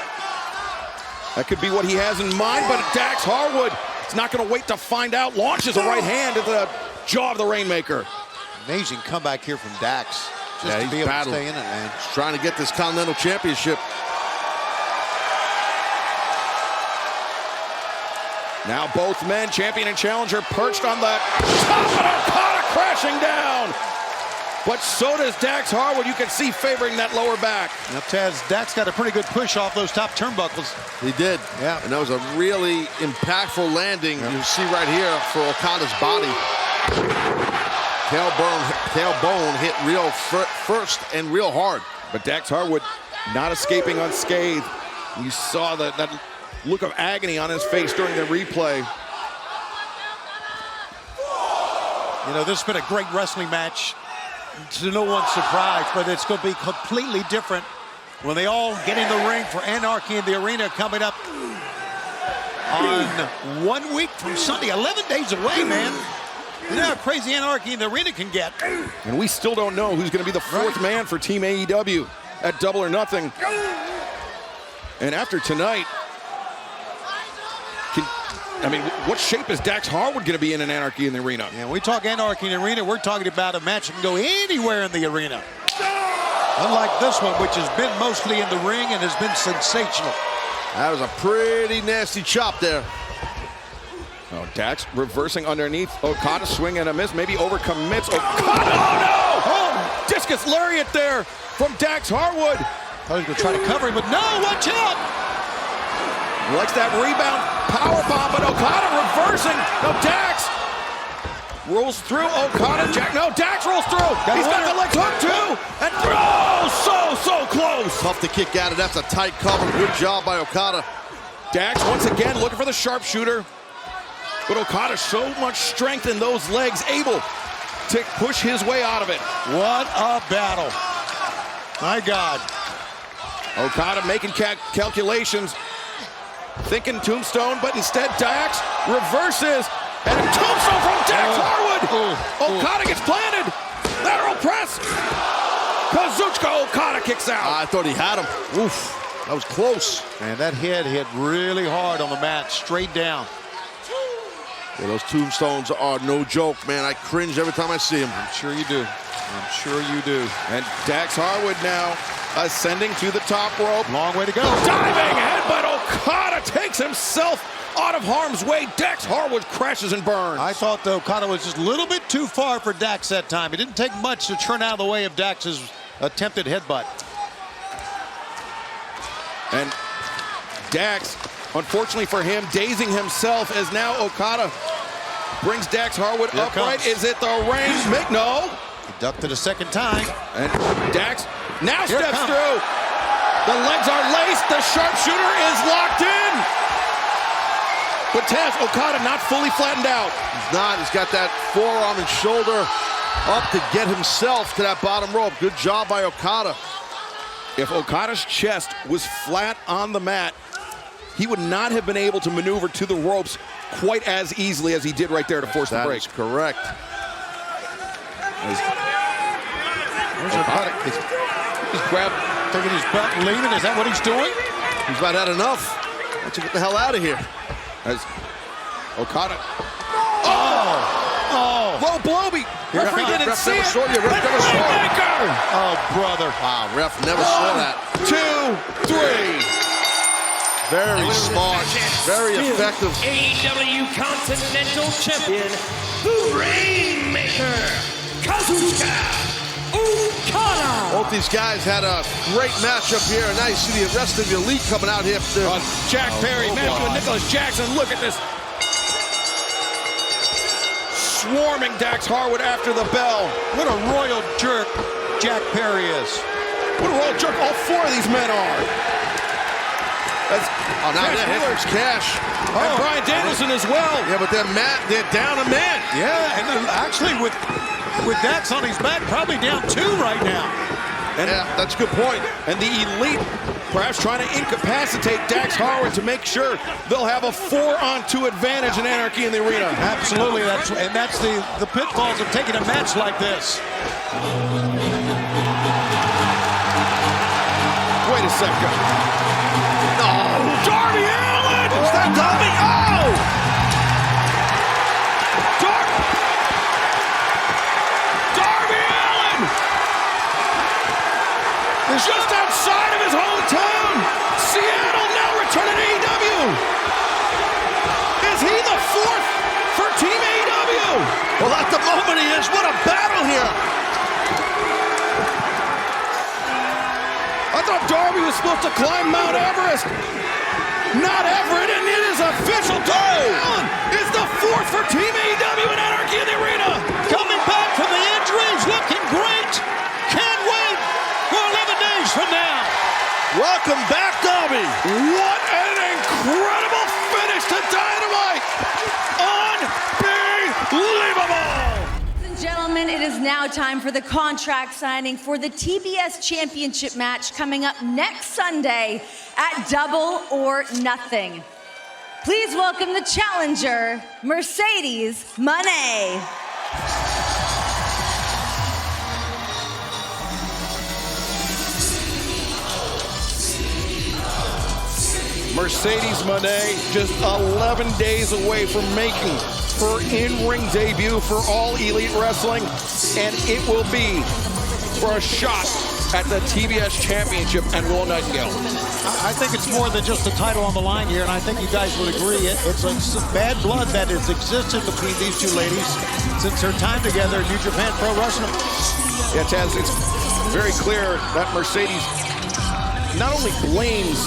Speaker 1: That could be what he has in mind, but Dax Harwood is not going to wait to find out. Launches a right hand into the jaw of the Rainmaker.
Speaker 4: Amazing comeback here from Dax. Just
Speaker 2: Yeah,
Speaker 4: to be
Speaker 2: he's
Speaker 4: able
Speaker 2: battling.
Speaker 4: to stay in it, man.
Speaker 2: He's trying to get this Continental Championship.
Speaker 1: Now both men, champion and challenger, perched on the top, and Okada crashing down. But so does Dax Harwood. You can see favoring that lower back.
Speaker 4: Now, Taz, Dax got a pretty good push off those top turnbuckles.
Speaker 2: He did.
Speaker 4: Yeah.
Speaker 2: And that was a really impactful landing. You see right here for Okada's body. Tailbone hit real first and real hard.
Speaker 1: But Dax Harwood not escaping unscathed. You saw that look of agony on his face during the replay.
Speaker 4: You know, this has been a great wrestling match. To no one's surprise, but it's going to be completely different when they all get in the ring for Anarchy in the Arena coming up on 1 week from Sunday. 11 days away, man. You know how crazy Anarchy in the Arena can get.
Speaker 1: And we still don't know who's going to be the fourth man for Team AEW at Double or Nothing. And after tonight, what shape is Dax Harwood going to be in an Anarchy in the Arena?
Speaker 4: Yeah, when we talk Anarchy in the Arena, we're talking about a match that can go anywhere in the arena. Unlike this one, which has been mostly in the ring and has been sensational.
Speaker 2: That was a pretty nasty chop there.
Speaker 1: Oh, Dax reversing underneath. Okada swing and a miss, maybe overcommits. Okada, oh no! Oh, discus lariat there from Dax Harwood.
Speaker 4: I was going to try to cover him, but no, watch out!
Speaker 1: Likes that rebound powerbomb, but Okada reversing. No, Dax rolls through. Okada, Dax rolls through. He's got the leg hook too, and so close.
Speaker 2: Tough to kick out of. That's a tight cover. Good job by Okada.
Speaker 1: Dax once again looking for the sharpshooter, but Okada so much strength in those legs, able to push his way out of it.
Speaker 4: What a battle! My God.
Speaker 1: Okada making calculations. Thinking tombstone, but instead Dax reverses, and a tombstone from Dax Harwood. Okada gets planted. Lateral press. Kazuchika Okada kicks out.
Speaker 2: I thought he had him. Oof, that was close.
Speaker 4: Man, that head hit really hard on the mat, straight down.
Speaker 2: Yeah, those tombstones are no joke, man. I cringe every time I see them.
Speaker 4: I'm sure you do. I'm sure you do.
Speaker 1: And Dax Harwood now ascending to the top rope.
Speaker 4: Long way to go.
Speaker 1: Diving headbutt. Okada takes himself out of harm's way. Dax Harwood crashes and burns.
Speaker 4: I thought, though, Okada was just a little bit too far for Dax that time. It didn't take much to turn out of the way of Dax's attempted headbutt.
Speaker 1: And Dax, unfortunately for him, dazing himself as now Okada brings Dax Harwood
Speaker 4: Here
Speaker 1: upright.
Speaker 4: comes.
Speaker 1: Is it the range? No.
Speaker 4: He ducked it a second time.
Speaker 1: And Dax now
Speaker 4: Here
Speaker 1: steps
Speaker 4: comes.
Speaker 1: through. The legs are laced. The sharpshooter is locked in. But Taz, Okada not fully flattened out.
Speaker 2: He's not. He's got that forearm and shoulder up to get himself to that bottom rope. Good job by Okada.
Speaker 1: If Okada's chest was flat on the mat, he would not have been able to maneuver to the ropes quite as easily as he did right there to force the break.
Speaker 2: That is correct.
Speaker 4: Where's Okada?
Speaker 1: He's grabbed,
Speaker 4: taking his belt and leaving. Is that what he's doing?
Speaker 2: He's about had enough. Why don't you get the hell out of here?
Speaker 1: As Okada.
Speaker 4: Oh!
Speaker 1: Low blowy. Referee didn't
Speaker 2: Ref
Speaker 1: see
Speaker 2: never
Speaker 1: it.
Speaker 2: saw you. Ref never saw it.
Speaker 4: Oh, brother.
Speaker 2: Wow, ref never saw that.
Speaker 1: 2, 3.
Speaker 2: Very smart. Very effective.
Speaker 10: AEW Continental Champion, the Rainmaker, Kazuchika Okada.
Speaker 2: Both these guys had a great matchup here, and now you see the rest of the elite coming out here.
Speaker 1: Jack Perry, matching with Nicholas Jackson. Look at this. Swarming Dax Harwood after the bell.
Speaker 4: What a royal jerk Jack Perry is.
Speaker 1: What a royal jerk all four of these men are.
Speaker 2: Now there's Cash.
Speaker 1: And Bryan Danielson as well.
Speaker 2: Yeah, but they're down a man.
Speaker 4: Yeah, and then actually with Dax on his back, probably down 2 right now.
Speaker 1: And
Speaker 2: yeah, that's a good point.
Speaker 1: And the elite perhaps trying to incapacitate Dax Harwood to make sure they'll have a 4-on-2 advantage in Anarchy in the Arena.
Speaker 4: Absolutely, that's the pitfalls of taking a match like this.
Speaker 1: Wait a second. Darby Allin!
Speaker 2: Is that Darby? Oh!
Speaker 1: Darby Allin! Just outside of his hometown, Seattle now returning to AEW. Is he the 4th for Team AEW?
Speaker 2: Well, at the moment he is. What a battle here.
Speaker 1: I thought Darby was supposed to climb Mount Everest. Not Everett, and it is official. Darby Allin is the 4th for Team AEW in Anarchy in the Arena.
Speaker 4: Coming back from the injuries, looking great. Can't wait for 11 days from now.
Speaker 2: Welcome back, Darby.
Speaker 1: What an incredible finish to Dynamite. Unbelievable.
Speaker 16: Gentlemen, it is now time for the contract signing for the TBS Championship match coming up next Sunday at Double or Nothing. Please welcome the challenger, Mercedes Moné.
Speaker 1: Mercedes Moné just 11 days away from making her in-ring debut for All Elite Wrestling, and it will be for a shot at the TBS Championship and Will Nightingale.
Speaker 4: I think it's more than just a title on the line here, and I think you guys would agree. It's a bad blood that has existed between these two ladies since their time together in New Japan Pro Wrestling.
Speaker 1: Yeah, Taz, it's very clear that Mercedes not only blames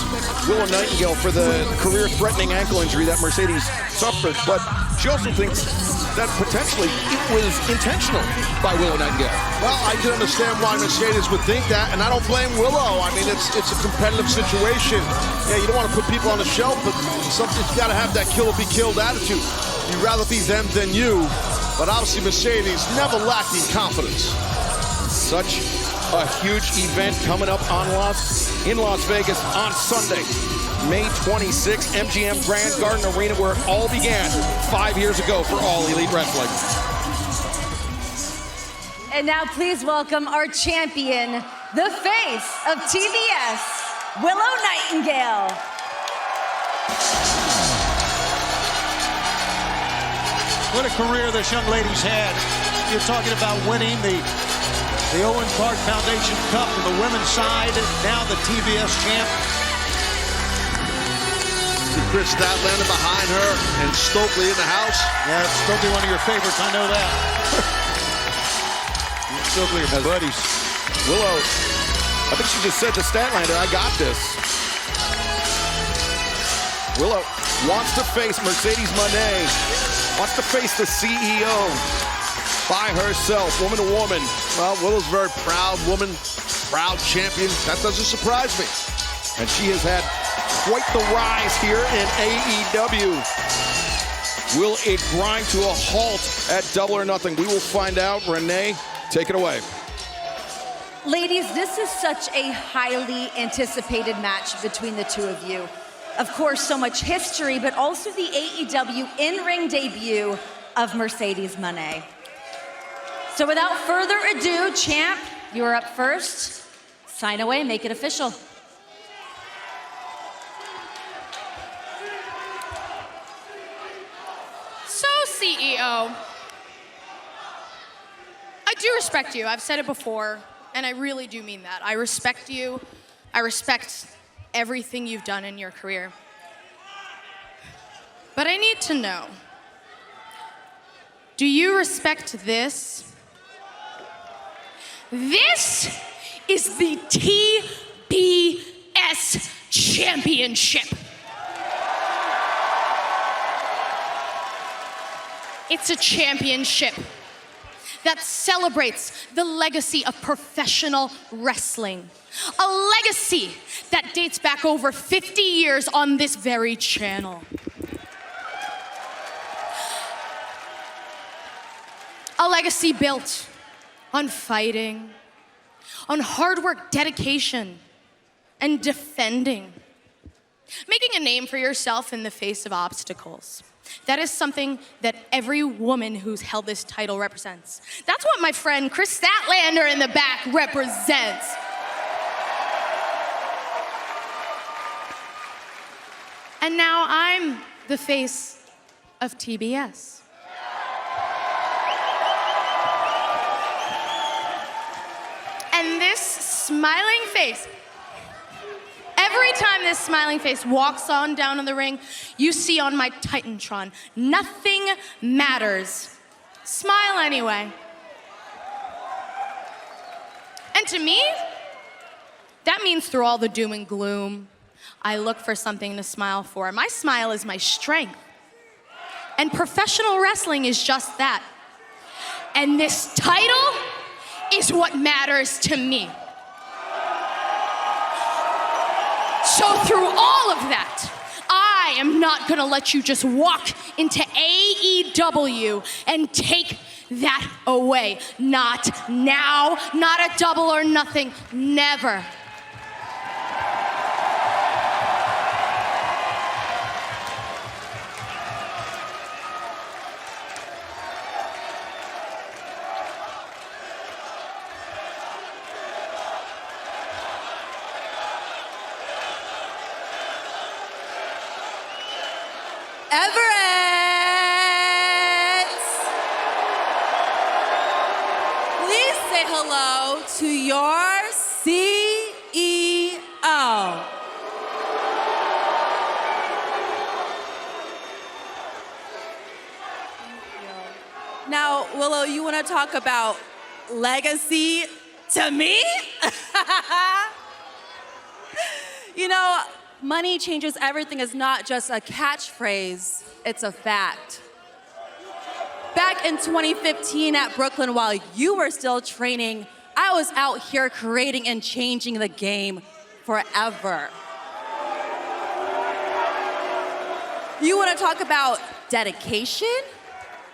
Speaker 1: Willow Nightingale for the career-threatening ankle injury that Mercedes suffered, but she also thinks that potentially it was intentional by Willow Nightingale.
Speaker 2: Well, I can understand why Mercedes would think that, and I don't blame Willow. I mean, it's a competitive situation. Yeah, you don't want to put people on the shelf, but something's got to have that kill or be killed attitude. You'd rather be them than you, but obviously Mercedes never lacking confidence.
Speaker 1: Such a huge event coming up in Las Vegas on Sunday, May 26th, MGM Grand Garden Arena, where it all began 5 years ago for All Elite Wrestling.
Speaker 16: And now please welcome our champion, the face of TBS, Willow Nightingale.
Speaker 4: What a career this young lady's had. You're talking about winning the Owen Clark Foundation Cup on the women's side, now the TBS champ.
Speaker 2: Chris Statlander behind her, and Stokely in the house.
Speaker 4: Yeah, Stokely, one of your favorites. I know that.
Speaker 1: Stokely are buddies. Willow, I think she just said to Statlander, I got this. Willow wants to face Mercedes Moné, wants to face the CEO by herself, woman to woman. Well, Willow's a very proud woman, proud champion. That doesn't surprise me. And she has had quite the rise here in AEW. Will it grind to a halt at Double or Nothing? We will find out. Renee, take it away.
Speaker 16: Ladies, this is such a highly anticipated match between the two of you. Of course, so much history, but also the AEW in-ring debut of Mercedes Moné. So without further ado, champ, you are up first. Sign away, make it official.
Speaker 6: So, CEO, I do respect you. I've said it before, and I really do mean that. I respect you. I respect everything you've done in your career. But I need to know, do you respect this? This is the TBS Championship. It's a championship that celebrates the legacy of professional wrestling. A legacy that dates back over 50 years on this very channel. A legacy built on fighting, on hard work, dedication, and defending. Making a name for yourself in the face of obstacles. That is something that every woman who's held this title represents. That's what my friend Chris Statlander in the back represents. And now I'm the face of TBS. And this smiling face, every time this smiling face walks on down in the ring, you see on my Titantron, nothing matters. Smile anyway. And to me, that means through all the doom and gloom, I look for something to smile for. My smile is my strength. And professional wrestling is just that. And this title is what matters to me. So through all of that, I am not gonna let you just walk into AEW and take that away. Not now, not at Double or Nothing, never.
Speaker 17: Please say hello to your CEO. Now, Willow, you want to talk about legacy to me? You know, money changes everything is not just a catchphrase, it's a fact. Back in 2015 at Brooklyn, while you were still training, I was out here creating and changing the game forever. You want to talk about dedication?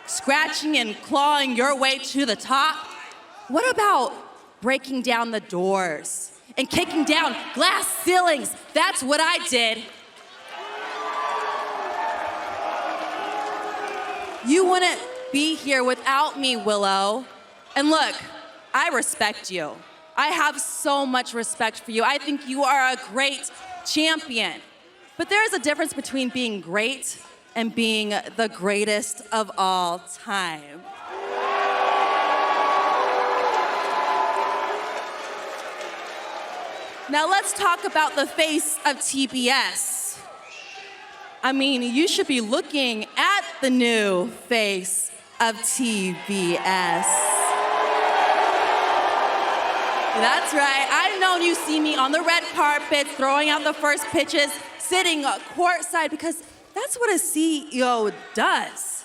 Speaker 17: Scratching and clawing your way to the top? What about breaking down the doors and kicking down glass ceilings? That's what I did. You wouldn't be here without me, Willow. And look, I respect you. I have so much respect for you. I think you are a great champion. But there is a difference between being great and being the greatest of all time. Now let's talk about the face of TBS. I mean, you should be looking at the new face of TBS. That's right. I've known you see me on the red carpet, throwing out the first pitches, sitting courtside, because that's what a CEO does.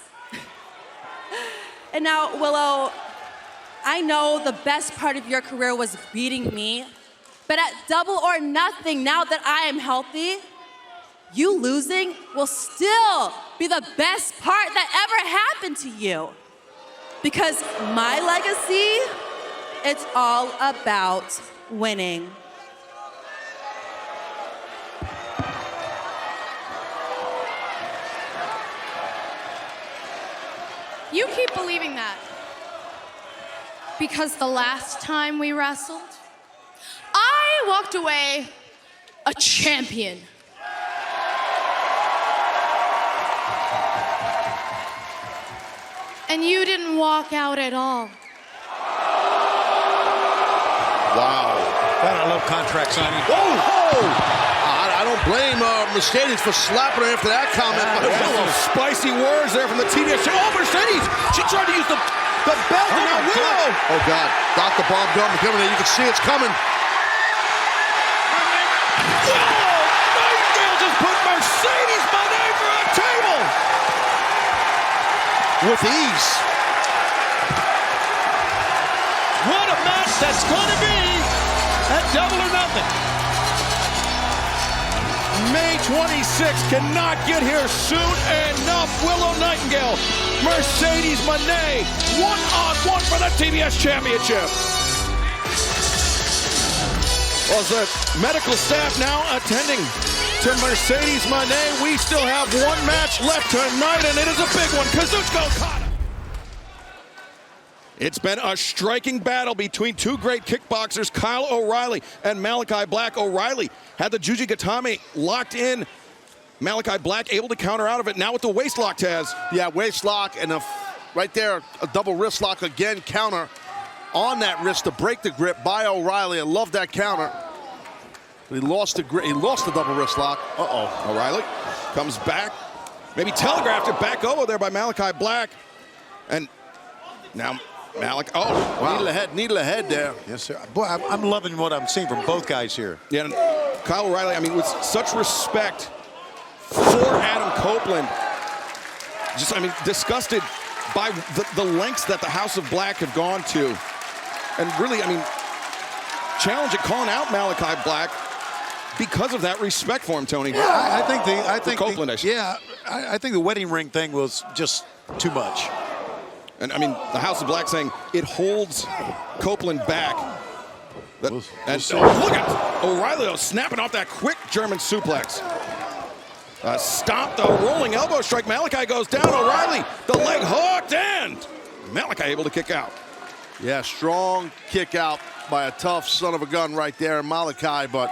Speaker 17: And now, Willow, I know the best part of your career was beating me, but at Double or Nothing, now that I am healthy, you losing will still be the best part that ever happened to you. Because my legacy, it's all about winning.
Speaker 6: You keep believing that. Because the last time we wrestled, I walked away a champion. And you didn't walk out at all.
Speaker 2: Wow.
Speaker 4: God, I love contract signing.
Speaker 2: I don't blame Mercedes for slapping her after that comment.
Speaker 1: Some spicy words there from the TBS show. Oh, Mercedes! She tried to use the belt, and now Willow!
Speaker 2: Oh, God. Dr. Bomb Gun coming in. You can see it's coming.
Speaker 1: Nightingale just put Mercedes Moné for a table!
Speaker 2: With ease.
Speaker 15: What a match that's going to be at Double or Nothing.
Speaker 1: May 26th cannot get here soon enough. Willow Nightingale, Mercedes Moné, one-on-one for the TBS Championship. Well, as the medical staff now attending to Mercedes Moné, we still have one match left tonight, and it is a big one. Kazuchika Okada. It's been a striking battle between two great kickboxers, Kyle O'Reilly and Malachi Black. O'Reilly had the Juji Gatame locked in. Malachi Black able to counter out of it. Now with the waist lock, Taz.
Speaker 2: Yeah, waist lock, and right there, a double wrist lock again, counter on that wrist to break the grip by O'Reilly. I love that counter. But he lost the grip. He lost the double wrist lock.
Speaker 1: Uh-oh. O'Reilly comes back. Maybe telegraphed it back over there by Malachi Black. And now Malik,
Speaker 2: wow. Needle ahead there.
Speaker 4: Yes, sir. Boy, I'm loving what I'm seeing from both guys here.
Speaker 1: Yeah, and Kyle O'Reilly, I mean, with such respect for Adam Copeland, just, I mean, disgusted by the lengths that the House of Black have gone to. And really, I mean, challenging, calling out Malachi Black because of that respect for him, Tony.
Speaker 4: I think
Speaker 1: Copeland,
Speaker 4: I think the wedding ring thing was just too much.
Speaker 1: And I mean, the House of Black saying it holds Copeland back. Look at O'Reilly though, snapping off that quick German suplex. Stop the rolling elbow strike. Malachi goes down. O'Reilly, the leg hooked, and Malachi able to kick out.
Speaker 2: Yeah, strong kick out by a tough son of a gun right there, Malachi, but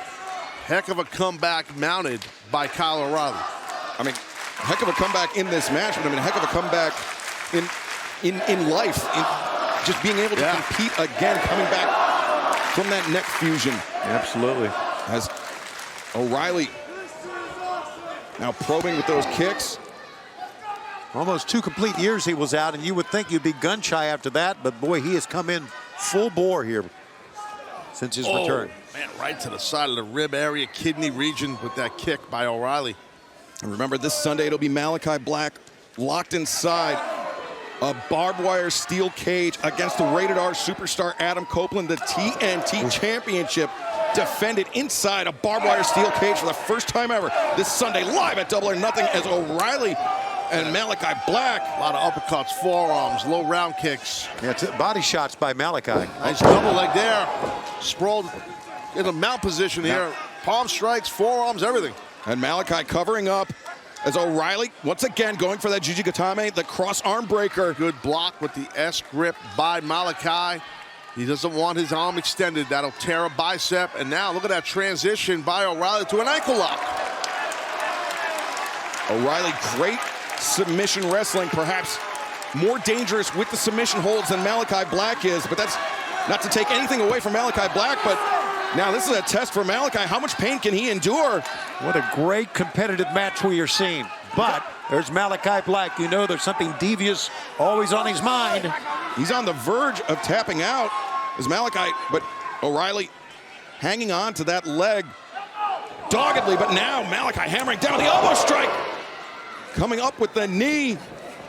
Speaker 2: heck of a comeback mounted by Kyle O'Reilly.
Speaker 1: I mean, heck of a comeback in this match, but I mean, heck of a comeback in life, in just being able to compete again, coming back from that neck fusion.
Speaker 4: Absolutely.
Speaker 1: As O'Reilly now probing with those kicks.
Speaker 4: Almost 2 complete years he was out, and you would think you'd be gun shy after that, but boy, he has come in full bore here since his return.
Speaker 2: Man, right to the side of the rib area, kidney region with that kick by O'Reilly.
Speaker 1: And remember, this Sunday it'll be Malachi Black locked inside a barbed wire steel cage against the rated R superstar Adam Copeland. The TNT Championship defended inside a barbed wire steel cage for the first time ever this Sunday, live at Double or Nothing, as O'Reilly and Malachi Black.
Speaker 2: A lot of uppercuts, forearms, low round kicks.
Speaker 4: Yeah, it's body shots by Malachi.
Speaker 2: Nice double leg there. Sprawled in a mount position here. Palm strikes, forearms, everything.
Speaker 1: And Malachi covering up as O'Reilly once again going for that Juji Gatame, the cross arm breaker.
Speaker 2: Good block with the S grip by Malachi. He doesn't want his arm extended. That'll tear a bicep. And now look at that transition by O'Reilly to an ankle lock.
Speaker 1: O'Reilly, great submission wrestling, perhaps more dangerous with the submission holds than Malachi Black is, but that's not to take anything away from Malachi Black, but Now this is a test for Malachi. How much pain can he endure?
Speaker 4: What a great competitive match we are seeing. But there's Malachi Black. You know there's something devious always on his mind.
Speaker 1: He's on the verge of tapping out as Malachi, but O'Reilly hanging on to that leg doggedly, but now Malachi hammering down the elbow strike. Coming up with the knee.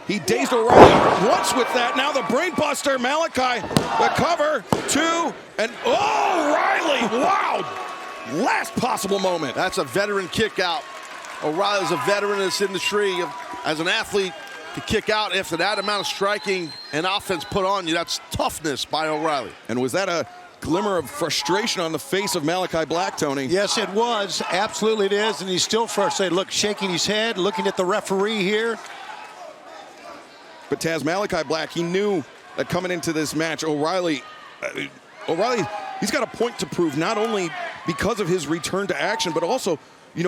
Speaker 1: He dazed O'Reilly once with that. Now the brain buster. Malachi, the cover, 2, and O'Reilly, wow. Last possible moment.
Speaker 2: That's a veteran kick out. O'Reilly's a veteran in this industry. As an athlete, to kick out after that amount of striking and offense put on you, that's toughness by O'Reilly.
Speaker 1: And was that a glimmer of frustration on the face of Malachi Black, Tony?
Speaker 4: Yes, it was. Absolutely it is. And he's still frustrated. Look, shaking his head, looking at the referee here.
Speaker 1: But Taz, Malachi Black, he knew that coming into this match, O'Reilly, he's got a point to prove, not only because of his return to action, but also,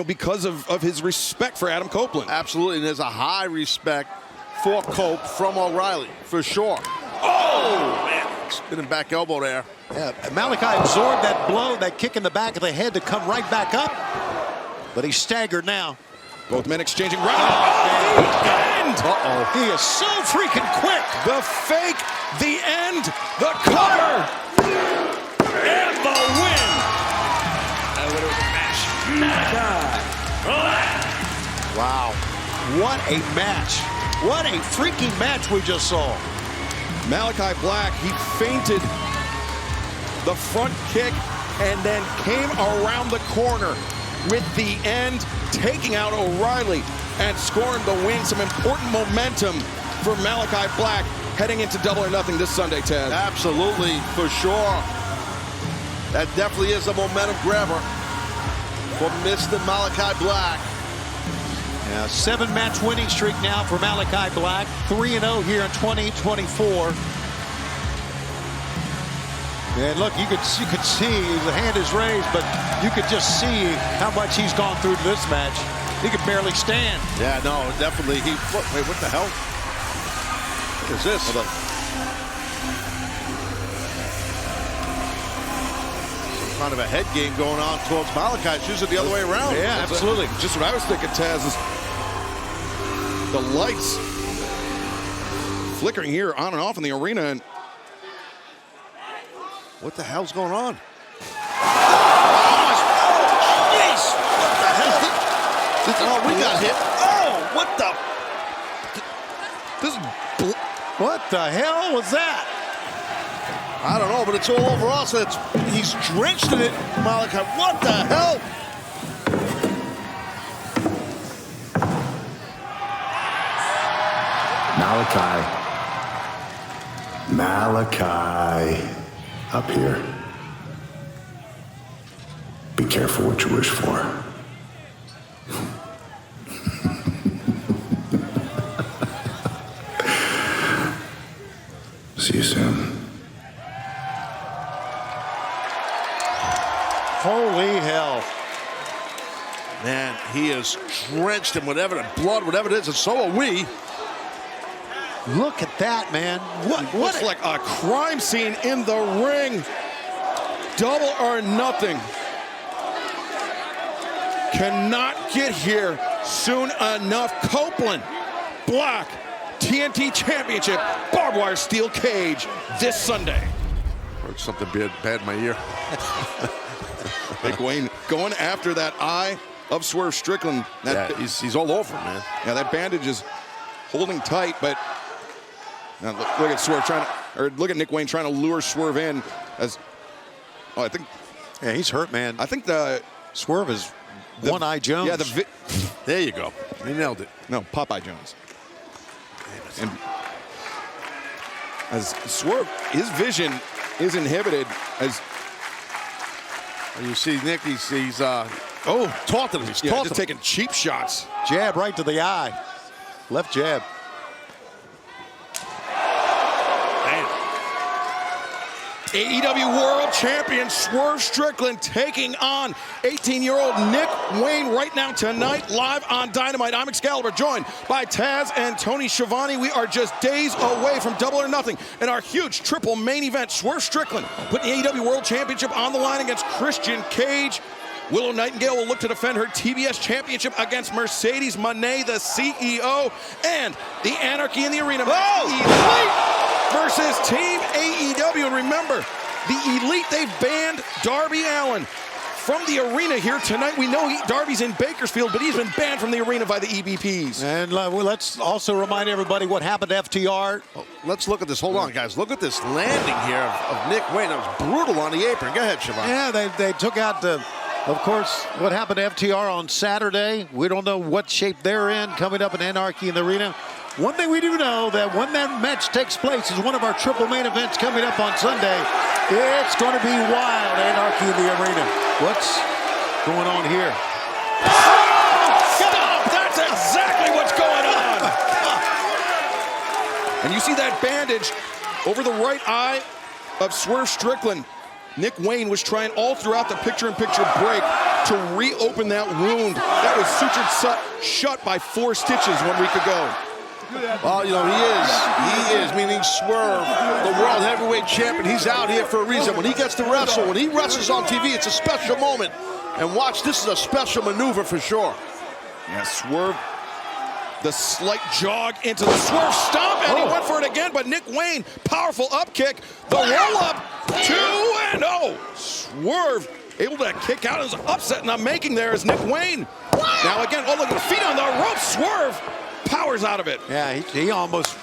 Speaker 1: because of his respect for Adam Copeland.
Speaker 2: Absolutely, and there's a high respect for Cope from O'Reilly, for sure.
Speaker 1: Oh,
Speaker 2: man, spinning back elbow there.
Speaker 4: Yeah, Malachi absorbed that blow, that kick in the back of the head to come right back up, but he's staggered now.
Speaker 1: Both men exchanging rounds. The end!
Speaker 4: Uh-oh. He is so freaking quick.
Speaker 1: The fake, the end, the cover, and the win.
Speaker 19: The winner of the match, Malachi Black.
Speaker 4: Wow. What a match. What a freaking match we just saw.
Speaker 1: Malachi Black, he feinted the front kick and then came around the corner with the end, taking out O'Reilly and scoring the win. Some important momentum for Malachi Black heading into Double or Nothing this Sunday, Ted.
Speaker 2: Absolutely, for sure. That definitely is a momentum grabber for Mr. Malachi Black.
Speaker 4: Yeah, 7-match winning streak now for Malachi Black. 3-0 here in 2024. And look, you could see the hand is raised, but you could just see how much he's gone through to this match. He could barely stand.
Speaker 2: Yeah, no, definitely. Wait, what the hell? What is this? Some kind of a head game going on towards Malachi. It's usually the other way around.
Speaker 4: Yeah, absolutely.
Speaker 1: Just what I was thinking, Taz, is the lights flickering here on and off in the arena, and
Speaker 2: what the hell's going on? Oh, we got hit. Oh, what the?
Speaker 4: What the hell was that?
Speaker 2: I don't know, but it's all over us. He's drenched in it, Malachi. What the hell?
Speaker 18: Malachi. Up here. Be careful what you wish for. See you soon.
Speaker 2: Holy hell. Man, he is drenched in whatever the blood, whatever it is, and so are we.
Speaker 4: Look at that, man.
Speaker 1: What looks like a crime scene in the ring. Double or Nothing cannot get here soon enough. Copeland, Black, TNT Championship, barbed wire steel cage this Sunday.
Speaker 2: Heard something bad in my ear.
Speaker 1: Nick Wayne going after that eye of Swerve Strickland.
Speaker 2: Yeah, he's all over, man.
Speaker 1: Yeah, that bandage is holding tight, but now look at Swerve look at Nick Wayne trying to lure Swerve in as. Oh, I think.
Speaker 4: Yeah, he's hurt, man.
Speaker 1: I think the
Speaker 4: Swerve is One-Eye Jones.
Speaker 1: Yeah,
Speaker 2: there you go. He nailed it.
Speaker 1: No, Popeye Jones. And as Swerve, his vision is inhibited as.
Speaker 2: You see, Nick, he's taunting him. He's
Speaker 1: just taking cheap shots.
Speaker 4: Jab right to the eye. Left jab.
Speaker 1: AEW World Champion Swerve Strickland taking on 18-year-old Nick Wayne right now tonight live on Dynamite. I'm Excalibur, joined by Taz and Tony Schiavone. We are just days away from Double or Nothing in our huge triple main event. Swerve Strickland putting the AEW World Championship on the line against Christian Cage. Willow Nightingale will look to defend her TBS Championship against Mercedes Moné, the CEO, and the Anarchy in the Arena match. Elite versus Team AEW. And remember, the Elite, they've banned Darby Allin from the arena here tonight. We know Darby's in Bakersfield, but he's been banned from the arena by the EVPs.
Speaker 7: And let's also remind everybody what happened to FTR.
Speaker 2: Oh, let's look at this. Hold on, guys. Look at this landing here of Nick Wayne. That was brutal on the apron. Go ahead, Siobhan.
Speaker 7: Yeah, they took out the... Of course, what happened to FTR on Saturday, we don't know what shape they're in coming up in Anarchy in the Arena. One thing we do know, that when that match takes place is one of our triple main events coming up on Sunday. It's going to be wild, Anarchy in the Arena. What's going on here?
Speaker 1: Stop! That's exactly what's going on! And you see that bandage over the right eye of Swerve Strickland. Nick Wayne was trying all throughout the picture-in-picture break to reopen that wound that was sutured shut by 4 stitches 1 week ago.
Speaker 2: Well, you know, he is, meaning Swerve, the world heavyweight champion. He's out here for a reason. When he gets to wrestle, when he wrestles on TV, it's a special moment. And watch, this is a special maneuver for sure.
Speaker 1: Yeah, Swerve, the slight jog into the Swerve stomp, and he went for it again, but Nick Wayne, powerful up kick, the roll-up, 2-0. Swerve able to kick out. His upset not making there is Nick Wayne. Now again, oh look at the feet on the rope. Swerve powers out of it.
Speaker 7: Yeah, he almost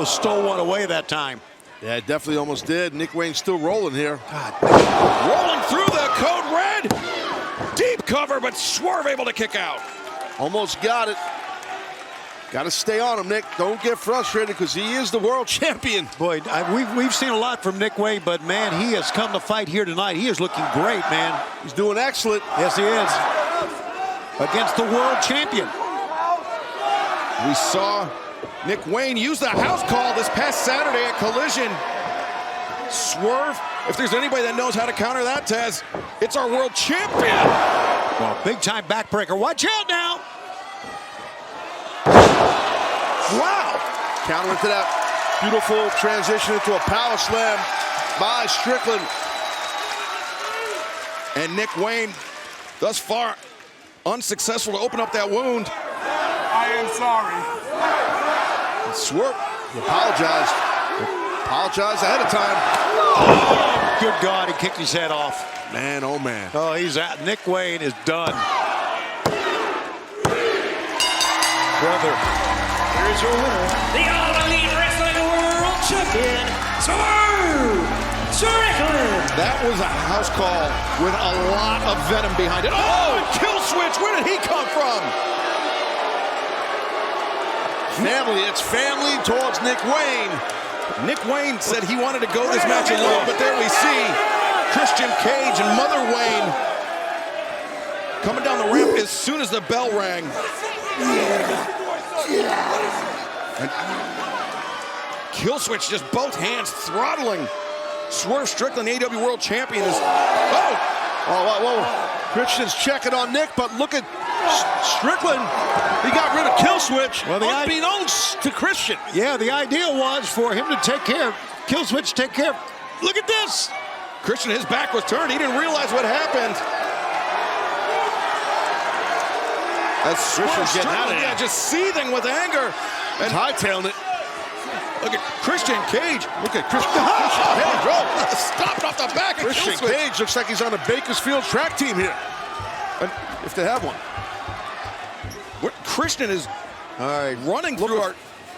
Speaker 7: stole one away that time.
Speaker 2: Yeah, it definitely almost did. Nick Wayne's still rolling here.
Speaker 7: God.
Speaker 1: Rolling through the code red. Deep cover, but Swerve able to kick out.
Speaker 2: Almost got it. Got to stay on him, Nick. Don't get frustrated because he is the world champion.
Speaker 7: Boy, we've seen a lot from Nick Wayne, but man, he has come to fight here tonight. He is looking great, man.
Speaker 2: He's doing excellent.
Speaker 7: Yes, he is. Against the world champion.
Speaker 1: We saw Nick Wayne use the house call this past Saturday at Collision. Swerve, if there's anybody that knows how to counter that, Taz, it's our world champion.
Speaker 7: Well, big time backbreaker. Watch out now.
Speaker 2: Wow! Counter into that beautiful transition into a power slam by Strickland.
Speaker 1: And Nick Wayne, thus far, unsuccessful to open up that wound.
Speaker 9: I am sorry.
Speaker 2: Swerve, he apologized. Apologized ahead of time.
Speaker 7: Oh, good God, he kicked his head off.
Speaker 2: Man, oh man.
Speaker 7: Oh, he's out. Nick Wayne is done. Brother.
Speaker 10: Here's your winner, the All Elite Wrestling World Champion, Swerve Strickland.
Speaker 1: That was a house call with a lot of venom behind it. Oh, kill switch. Where did he come from?
Speaker 2: Family. It's family towards Nick Wayne.
Speaker 1: Nick Wayne said he wanted to go this match alone, but there we see Christian Cage and Mother Wayne coming down the ramp as soon as the bell rang. And Killswitch just both hands throttling. Swerve Strickland, the AEW World Champion, is...
Speaker 2: Whoa. Christian's checking on Nick, but look at Strickland. He got rid of Killswitch, unbeknownst to Christian.
Speaker 7: Yeah, the idea was for him to take care, Killswitch take care. Look at this.
Speaker 1: Christian, his back was turned. He didn't realize what happened. As Christian's getting out of there. Yeah, just seething with anger.
Speaker 2: And hightailing it.
Speaker 1: Look at Christian Cage. Look at Christian Cage. Oh, stopping off the back of
Speaker 2: Christian Cage looks like he's on the Bakersfield track team here. If they have one.
Speaker 1: Christian is running through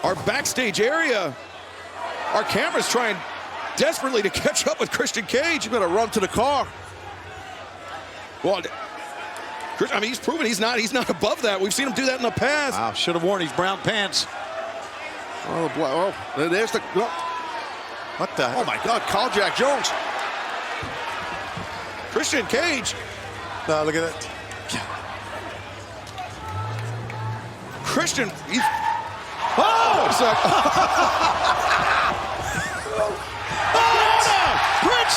Speaker 1: our backstage area. Our camera's trying desperately to catch up with Christian Cage.
Speaker 2: You better run to the car.
Speaker 1: Well, I mean, he's proven he's not above that. We've seen him do that in the past.
Speaker 7: Wow, should have worn his brown pants.
Speaker 2: Oh, boy. Oh, there's the...
Speaker 7: What the hell?
Speaker 2: Oh, my God. Carl Jack Jones.
Speaker 1: Christian Cage.
Speaker 7: No, look at that.
Speaker 1: Christian, he's...
Speaker 7: Oh!
Speaker 1: Prince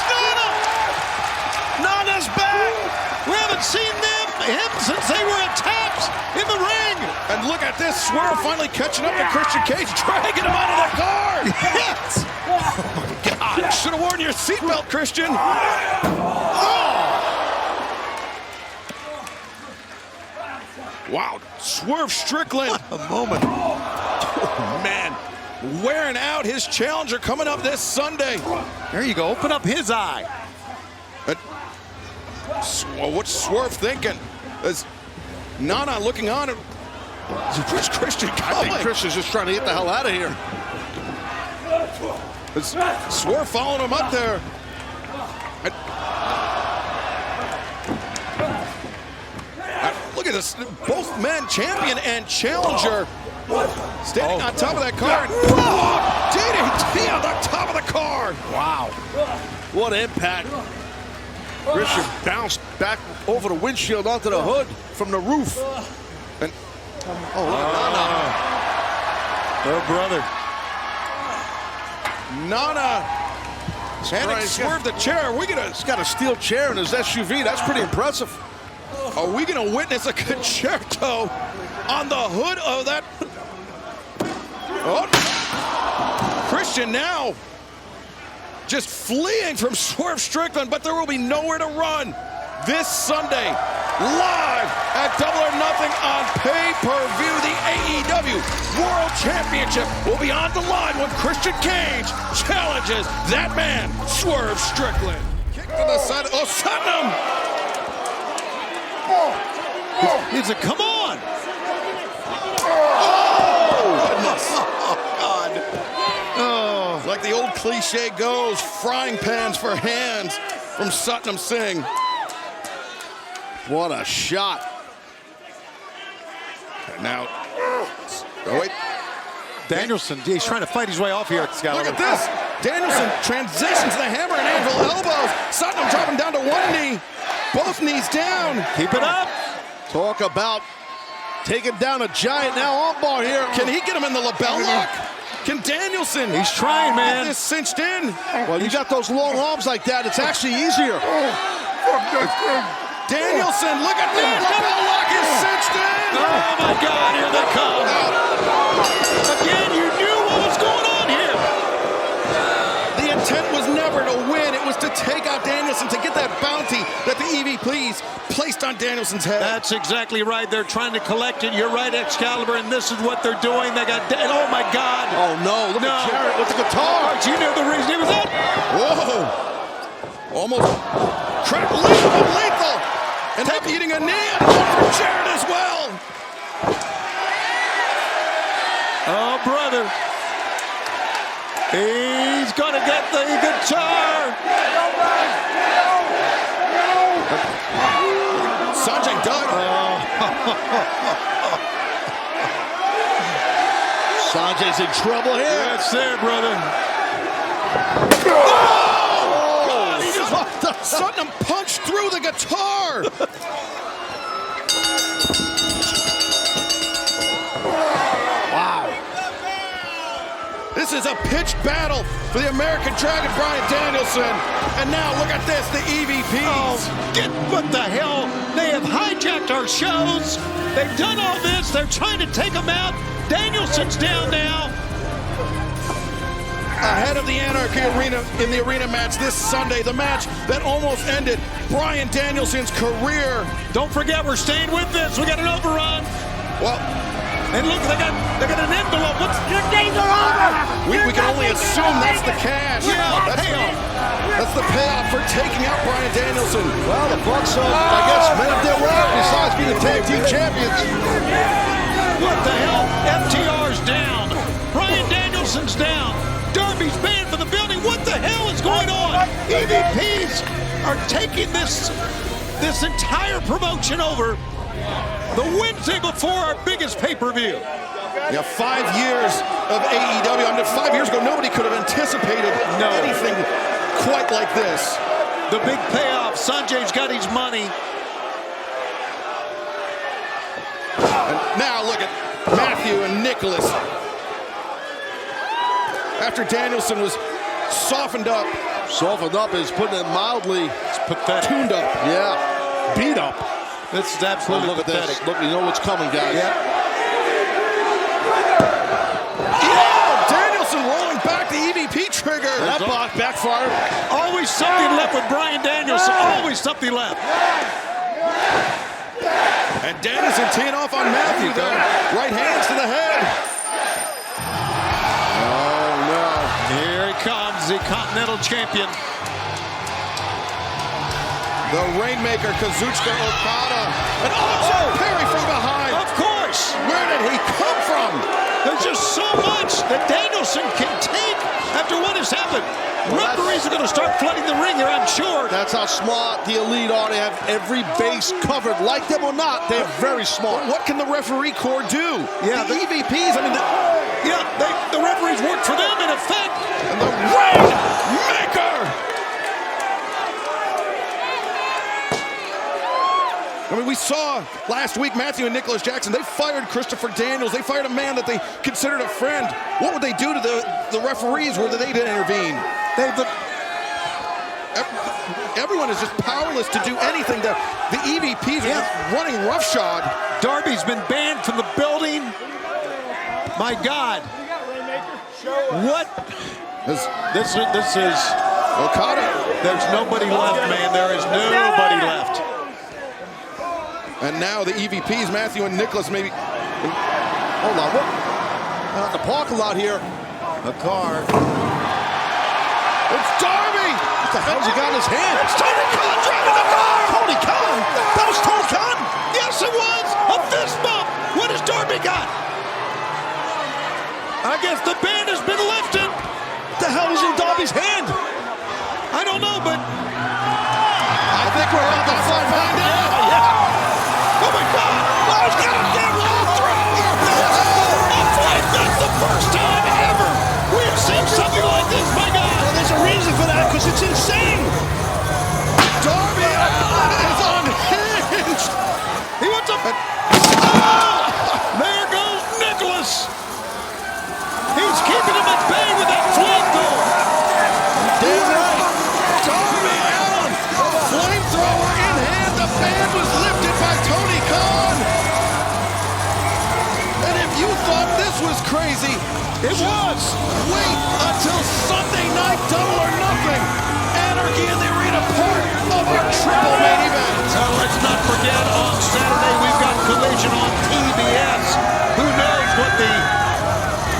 Speaker 1: at this. Swerve finally catching up to Christian Cage, dragging him out of the car. Yes. Oh, my God. Should have worn your seatbelt, Christian. Oh. Wow. Swerve Strickland.
Speaker 7: What a moment.
Speaker 1: Oh, man. Wearing out his challenger coming up this Sunday.
Speaker 7: There you go. Open up his eye.
Speaker 1: Well, what's Swerve thinking? Is Nana looking on? Where's Christian going?
Speaker 2: I think Christian's just trying to get the hell out of here.
Speaker 1: Is Swerve following him up there? Look at this. Both men, champion and challenger, standing on top of that car. DDT on the top of the car.
Speaker 2: Wow. What impact. Christian bounced back over the windshield onto the hood from the roof.
Speaker 1: And
Speaker 7: look at Nana. Oh, brother.
Speaker 1: Nana handing Swerve the chair.
Speaker 2: He's got a steel chair in his SUV. That's pretty impressive.
Speaker 1: Are we going to witness a concerto on the hood of that? Oh. Christian now just fleeing from Swerve Strickland, but there will be nowhere to run this Sunday, live at Double or Nothing on pay-per-view. The AEW World Championship will be on the line when Christian Cage challenges that man, Swerve Strickland. Kick to the side. Oh, Satnam!
Speaker 7: He's a come on.
Speaker 1: Oh, goodness. Oh, God. Oh, like the old cliche goes, frying pans for hands from Satnam Singh.
Speaker 2: What a shot.
Speaker 1: And now, oh wait.
Speaker 7: Danielson, he's trying to fight his way off here, Excalibur.
Speaker 1: Look at this. Danielson transitions the hammer and anvil elbows. Satnam dropping down to one knee. Both knees down.
Speaker 7: Keep it up.
Speaker 2: Talk about taking down a giant now on bar here.
Speaker 1: Can he get him in the lapel lock? Can Danielson?
Speaker 7: He's trying, man.
Speaker 1: Get this cinched in.
Speaker 2: Well, you got those long arms like that. It's actually easier.
Speaker 1: Danielson, look at that. Lapel lock is cinched in.
Speaker 7: Oh, my God. Here they come. Again, you knew what was going on here.
Speaker 1: The intent was never to win. It was to take out Danielson, to get that bounty that the EVPs placed on Danielson's head.
Speaker 7: That's exactly right. They're trying to collect it. You're right, Excalibur, and this is what they're doing. They got, oh my God.
Speaker 2: Oh no, look at Jarrett with the guitar.
Speaker 7: You knew the reason he was up.
Speaker 1: Whoa. Almost trapped lethal. And up eating a knee and one from Jarrett as well.
Speaker 7: Oh, brother. He's going to get the guitar.
Speaker 1: Sanjay Dutt.
Speaker 2: Sanjay's in trouble here.
Speaker 7: That's there, brother.
Speaker 1: Oh! He just Satnam punched through the guitar.
Speaker 2: Wow.
Speaker 1: This is a pitched battle for the American Dragon, Bryan Danielson. And now look at this, the EVPs.
Speaker 7: Oh, what the hell? They have hijacked our shows. They've done all this. They're trying to take them out. Danielson's down now.
Speaker 1: Ahead of the Anarchy Arena in the arena match this Sunday, the match that almost ended Bryan Danielson's career.
Speaker 7: Don't forget, we're staying with this. We got an overrun.
Speaker 1: Well,
Speaker 7: and look, they got an envelope.
Speaker 8: Your days are over.
Speaker 1: We can only assume that's the cash.
Speaker 7: Yeah,
Speaker 1: that's the payoff for taking out Bryan Danielson.
Speaker 2: Well, the Bucks, I guess, made it their way besides being the tag team champions.
Speaker 7: What the hell? FTR's down. Bryan Danielson's down. Darby's banned from the building. What the hell is going on? EVPs are taking this entire promotion over the Wednesday before our biggest pay-per-view.
Speaker 1: Yeah, 5 years of AEW. I mean, 5 years ago, nobody could have anticipated anything quite like this.
Speaker 7: The big payoff. Sanjay's got his money.
Speaker 1: And now look at Matthew and Nicholas. After Danielson was softened up.
Speaker 2: Softened up is putting it mildly.
Speaker 7: It's pathetic.
Speaker 1: Tuned up.
Speaker 2: Yeah. Beat up.
Speaker 7: This is absolutely
Speaker 2: look
Speaker 7: pathetic.
Speaker 2: at this. Look, you know what's coming, guys.
Speaker 7: Yeah.
Speaker 2: That block backfired.
Speaker 4: Always something left with Bryan Danielson. Always something left.
Speaker 1: And Danielson teeing off on Matthew, though. Right hands to the head.
Speaker 4: Oh, no. Here he comes, the Continental Champion.
Speaker 1: The Rainmaker, Kazuchika Okada. And Perry from behind.
Speaker 4: Of course.
Speaker 1: Where did he come from?
Speaker 4: There's just so much that Danielson can take after what has happened. Referees are going to start flooding the ring here, I'm sure.
Speaker 2: That's how smart the Elite are. They have every base covered. Like them or not, they're very smart.
Speaker 1: But what can the referee corps do?
Speaker 2: Yeah,
Speaker 1: the EVPs, I mean,
Speaker 4: the referees work for them in effect.
Speaker 1: And the Rainmaker! I mean, we saw last week Matthew and Nicholas Jackson, they fired Christopher Daniels. They fired a man that they considered a friend. What would they do to the referees were they to intervene? Everyone is just powerless to do anything. The EVPs are just running roughshod.
Speaker 4: Darby's been banned from the building. My God. What?
Speaker 7: This is
Speaker 1: Okada.
Speaker 7: There's nobody left, man. There is nobody left.
Speaker 1: And now the EVPs, Matthew and Nicholas, maybe.
Speaker 2: Hold on, what? Out in the parking lot here.
Speaker 7: A car.
Speaker 1: It's Darby!
Speaker 2: What the hell's he got in his hand?
Speaker 1: It's Tony Khan driving the car!
Speaker 2: Tony Khan? That was Tony Khan?
Speaker 4: Yes, it was! A fist bump! What has Darby got? I guess the ban has been lifted.
Speaker 2: What the hell was in Darby's hand?
Speaker 4: I don't know, but
Speaker 1: I think we're about to find out.
Speaker 4: Oh my God! Oh, he's got a damn long thrower! That's the first time ever we have seen something like this, my God!
Speaker 2: Well, there's a reason for that, because it's insane!
Speaker 1: Darby Allin is unhinged!
Speaker 4: He wants up and... Oh! There goes Nicholas! He's keeping him at bay with that flamethrower!
Speaker 1: Damn right! Darby Allin, flamethrower in hand, the ban was lifted by Tony Khan! And if you thought this was crazy,
Speaker 4: it was!
Speaker 1: Wait until Sunday night, Double or Nothing! Anarchy in the Arena, part of our triple main event!
Speaker 4: So let's not forget, on Saturday we've got Collision on TBS. Who knows what the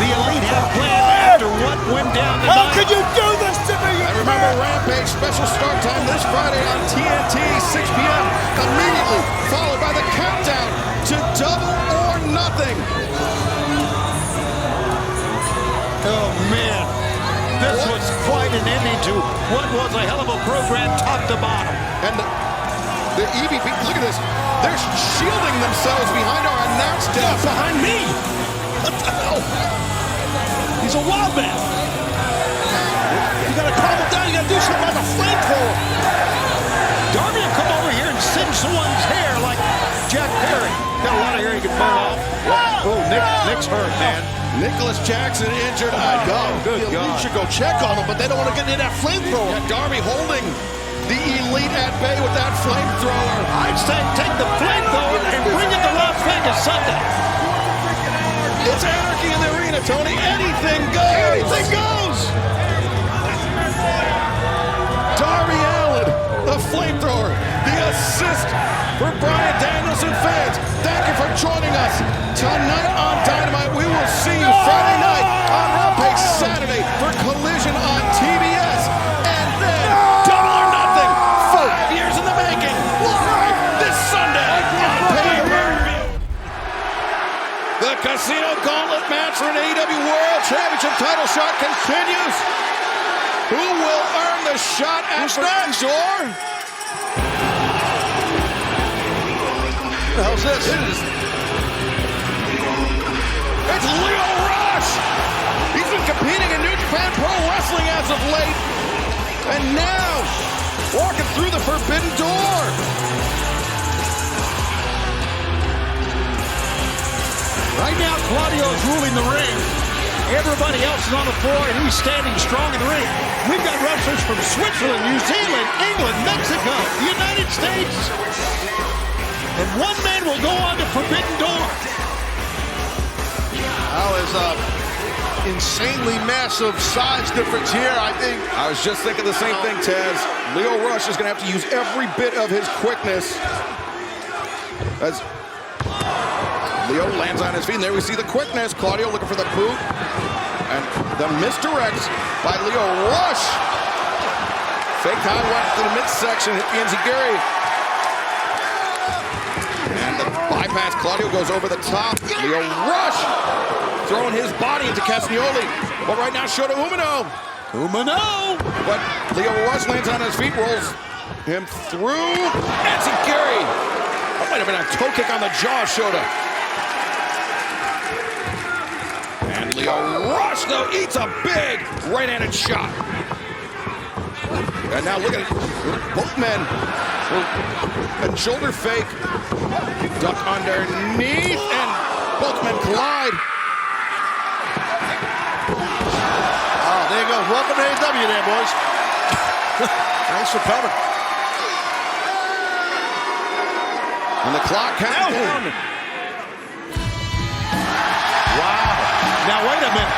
Speaker 4: Elite have planned after what went down tonight?
Speaker 11: How could you do this to me?
Speaker 1: And remember, Rampage special start time this Friday on TNT, 6 p.m. Immediately followed by the countdown to Double or Nothing.
Speaker 4: Oh, man. This was quite an ending to what was a hell of a program top to bottom.
Speaker 1: And the EVP, look at this. They're shielding themselves behind our announce desk.
Speaker 2: Behind me! What the hell? He's a wild man. You gotta calm him down. You gotta do something about the flamethrower.
Speaker 4: Darby will come over here and singe someone's hair like Jack Perry. Got a lot of hair he can burn off.
Speaker 7: Oh, Nick's hurt, man.
Speaker 1: Nicholas Jackson injured.
Speaker 2: Good God. You should go check on him, but they don't want to get near that flamethrower.
Speaker 1: Yeah, Darby holding the Elite at bay with that flamethrower.
Speaker 4: I'd say take the flamethrower and bring it to Las Vegas Sunday.
Speaker 1: It's anarchy in the arena, Tony. Anything goes.
Speaker 4: Anything goes.
Speaker 1: Darby Allin, the flamethrower, the assist for Bryan Danielson fans. Thank you for joining us tonight on Dynamite. We will see you Friday night on Rampage, Saturday for Collision on TBS, and then Double or Nothing, 5 years in the making, live this Sunday on pay-per-view. The Casino Gauntlet match for an AEW World Championship title shot continues. Who will earn the shot at next, or?
Speaker 2: What the hell's this?
Speaker 1: It's Lio Rush! He's been competing in New Japan Pro Wrestling as of late. And now, walking through the forbidden door.
Speaker 4: Right now, Claudio's ruling the ring. Everybody else is on the floor, and he's standing strong in the ring. We've got wrestlers from Switzerland, New Zealand, England, Mexico, the United States. And one man will go on to Forbidden Door.
Speaker 2: How is insanely massive size difference here, I think.
Speaker 1: I was just thinking the same thing, Taz. Lio Rush is going to have to use every bit of his quickness. As Leo lands on his feet, and there we see the quickness. Claudio looking for the boot. And the misdirects by Lio Rush. Fake high right to the midsection, hit the enziguri. And the bypass, Claudio goes over the top. Lio Rush throwing his body into Castagnoli. But right now, Shota Umino. But Lio Rush lands on his feet, rolls him through. Enziguri. That might have been a toe kick on the jaw, Shota. And Lio Rush, though, eats a big right-handed shot. And now look at it. Both men. And shoulder fake. Duck underneath. And both men collide.
Speaker 2: Oh, there you go. Welcome to AEW there, boys. Thanks for coming.
Speaker 1: And the clock counts down.
Speaker 21: Wow. Now, wait a minute.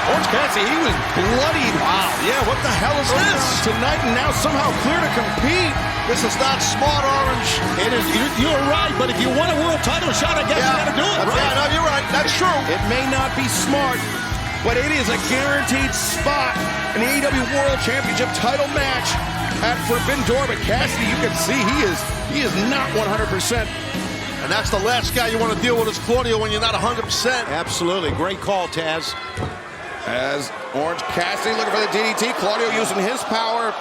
Speaker 1: Orange Cassidy, he was bloodied.
Speaker 21: Wow. Yeah, what the hell is this?
Speaker 1: Tonight, and now somehow clear to compete.
Speaker 2: This is not smart, Orange.
Speaker 7: It is. You're right, but if you want a world title shot, I guess you got to do it.
Speaker 2: Right? Yeah, no, you're right. That's true.
Speaker 1: It may not be smart, but it is a guaranteed spot in the AEW World Championship title match at Forbidden Door. But Cassidy, you can see he is not 100%.
Speaker 2: And that's the last guy you want to deal with is Claudio when you're not 100%.
Speaker 7: Absolutely. Great call, Taz.
Speaker 1: As Orange Cassidy looking for the DDT. Claudio using his power.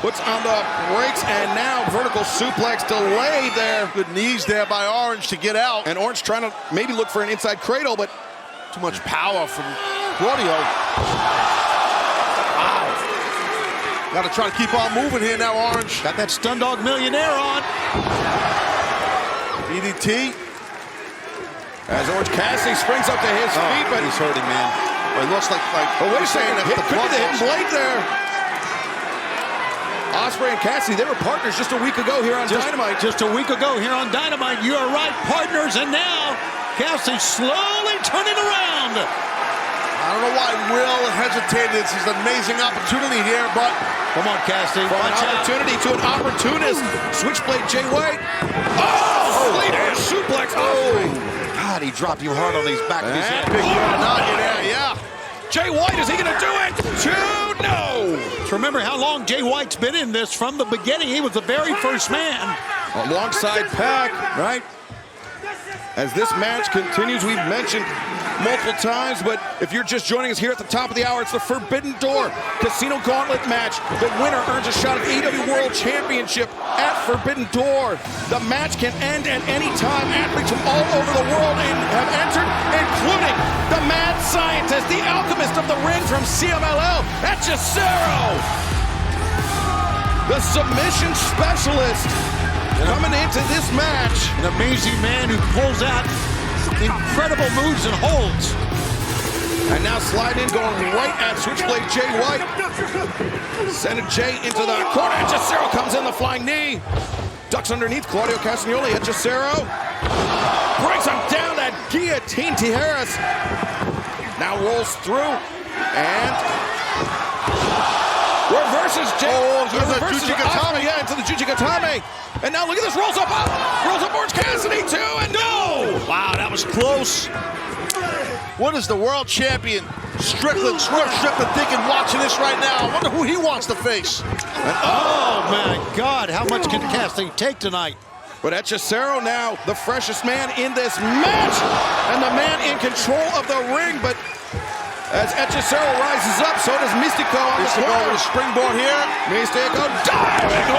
Speaker 1: Puts on the brakes, and now vertical suplex delayed there.
Speaker 2: Good knees there by Orange to get out.
Speaker 1: And Orange trying to maybe look for an inside cradle, but
Speaker 2: too much power from Claudio. Wow. Got to try to keep on moving here now, Orange.
Speaker 7: Got that Stun Dog Millionaire on.
Speaker 2: DDT.
Speaker 1: As Orange Cassidy springs up to his feet, but
Speaker 7: he's hurting, man.
Speaker 2: Well, it looks like
Speaker 1: oh, wait a second. Could be the hidden blade there. Ospreay and Cassidy, they were partners just a week ago here on Dynamite.
Speaker 7: Just a week ago here on Dynamite. You are right, partners. And now Cassidy slowly turning around.
Speaker 2: I don't know why Will hesitated. This is an amazing opportunity here, but
Speaker 7: come on, Cassidy.
Speaker 1: From an opportunity to an opportunist. Switchblade Jay White. Oh, lead hand suplex. Oh.
Speaker 7: God, he dropped you hard on these back of his head.
Speaker 2: Big Uranagi there, yeah.
Speaker 1: Jay White, is he going to do it? No.
Speaker 7: So remember how long Jay White's been in this from the beginning. He was the very first man.
Speaker 1: Alongside Pac, right? As this match continues, we've mentioned multiple times, but if you're just joining us here at the top of the hour, it's the Forbidden Door Casino Gauntlet match. The winner earns a shot at the AEW World Championship at Forbidden Door. The match can end at any time. Athletes from all over the world have entered, including the mad scientist, the alchemist of the ring from CMLL, Hechicero. The submission specialist coming into this match.
Speaker 7: An amazing man who pulls out incredible moves and holds.
Speaker 1: And now sliding in, going right at Switchblade Jay White. Sending Jay into the corner. Hechicero comes in, the flying knee. Ducks underneath Claudio Castagnoli. Hechicero brings him down, that guillotine Tijeras. Now rolls through and reverses Jay.
Speaker 2: Oh, reverses
Speaker 1: Ospreay, yeah, into the Jujigatame. And now look at this, rolls up Orange Cassidy too, and no!
Speaker 2: Wow, that was close. What is the world champion, Strickland, Swerve Strickland, thinking watching this right now? I wonder who he wants to face.
Speaker 7: Oh, my God, how much can Cassidy take tonight?
Speaker 1: But Hechicero now, the freshest man in this match, and the man in control of the ring, but as Hechicero rises up, so does Mystico on the corner.
Speaker 2: With a springboard here.
Speaker 1: Mystico diving.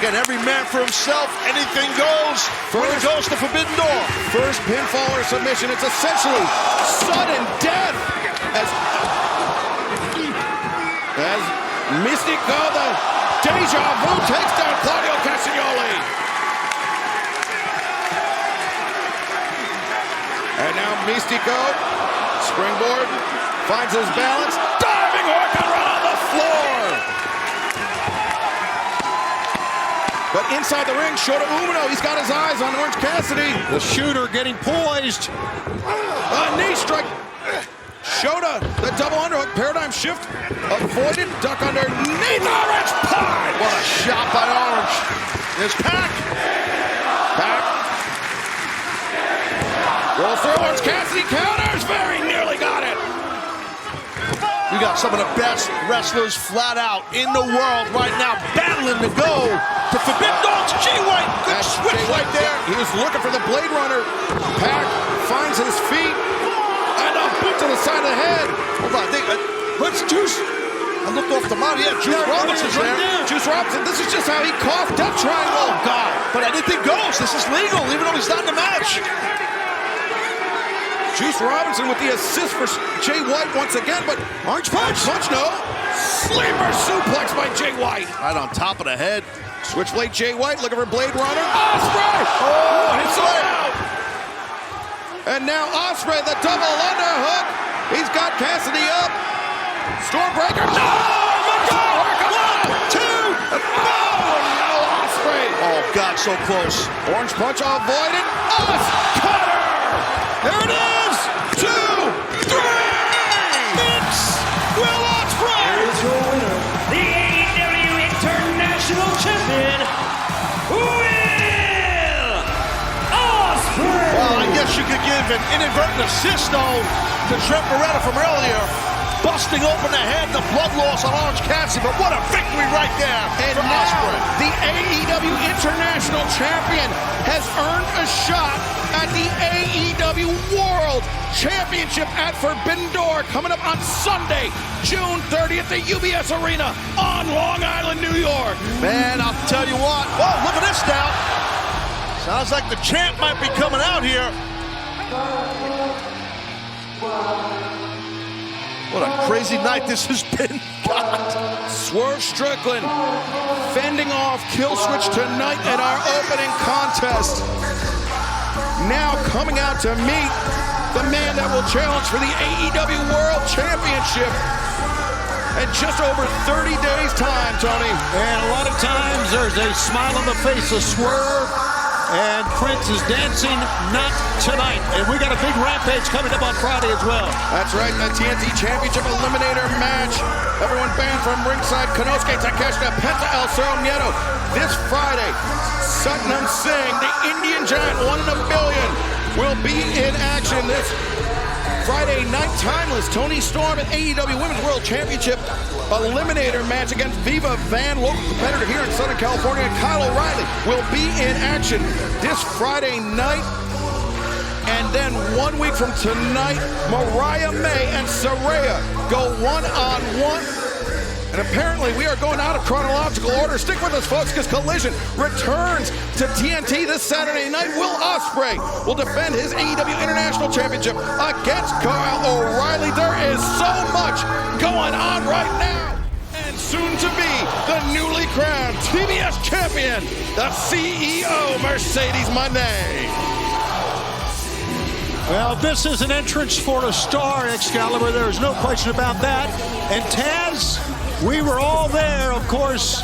Speaker 2: Again, every man for himself. Anything goes. When it goes to Forbidden Door.
Speaker 1: First pinfall or submission. It's essentially sudden death as Mystico, the deja vu, takes down Claudio Castagnoli. And now Mystico, springboard, finds his balance, diving Hurricanrana on the floor. But inside the ring, Shota Umino, he's got his eyes on Orange Cassidy.
Speaker 7: The shooter getting poised.
Speaker 1: A knee strike. Shota, the double underhook, paradigm shift, avoided, duck underneath, Orange Pie!
Speaker 2: What a shot by Orange. There's Pac.
Speaker 1: Pac. Roll through, Orange Cassidy counters, very nearly got it.
Speaker 2: We got some of the best wrestlers flat out in the world right now, battling to go to Forbidden Dogs. Jay White, good switch right there.
Speaker 1: He was looking for the Blade Runner. Pac finds his feet, and a boot to the side of the head.
Speaker 2: Hold on, what's Juice? I looked off the model. Yeah, Juice Robinson's right there.
Speaker 1: Juice Robinson, this is just how he coughed Death Triangle.
Speaker 2: Oh, God. But anything goes. This is legal, even though he's not in the match.
Speaker 1: Juice Robinson with the assist for Jay White once again, but
Speaker 2: Orange Punch.
Speaker 1: No. Sleeper suplex by Jay White.
Speaker 2: Right on top of the head.
Speaker 1: Switchblade Jay White looking for Blade Runner. Ospreay! Oh, hits out! And now Ospreay, the double underhook. He's got Cassidy up. Stormbreaker. No! One, two. No, Ospreay.
Speaker 2: Oh, God, so close.
Speaker 1: Orange Punch avoided. Cutter! There it is! 2, 3!
Speaker 2: It's Will Ospreay!
Speaker 19: Here is your winner, the AEW International Champion, Will Ospreay!
Speaker 2: Well, I guess you could give an inadvertent assist, though, to Trent Beretta from earlier. Busting open the head, the blood loss on Orange Cassidy, but what a victory right there
Speaker 1: for
Speaker 2: Ospreay.
Speaker 1: The AEW International Champion has earned a shot at the AEW World Championship at Forbidden Door coming up on Sunday, June 30th at UBS Arena on Long Island, New York.
Speaker 2: Man, I'll tell you what. Whoa, look at this now. Sounds like the champ might be coming out here. What a crazy night this has been. God.
Speaker 1: Swerve Strickland fending off Kill Switch tonight in our opening contest. Now coming out to meet the man that will challenge for the AEW World Championship in just over 30 days' time, Tony.
Speaker 7: And a lot of times there's a smile on the face of Swerve, and Prince is dancing, not tonight. And we got a big Rampage coming up on Friday as well.
Speaker 1: That's right, the TNT Championship Eliminator match. Everyone banned from ringside. Konosuke Takeshita, Penta El Cerro Nieto. This Friday, Satnam Singh, the Indian Giant, 1 in a billion, will be in action this Friday night. Timeless Tony Storm and AEW Women's World Championship Eliminator match against Viva Van, local competitor here in Southern California. Kyle O'Reilly will be in action this Friday night. And then 1 week from tonight, Mariah May and Saraya go one-on-one. And apparently we are going out of chronological order. Stick with us, folks, because Collision returns to TNT this Saturday night. Will Ospreay will defend his AEW International Championship against Kyle O'Reilly. There is so much going on right now. And soon to be the newly crowned TBS champion, the CEO, Mercedes Moné.
Speaker 7: Well, this is an entrance for a star, Excalibur. There is no question about that. And Taz, we were all there, of course,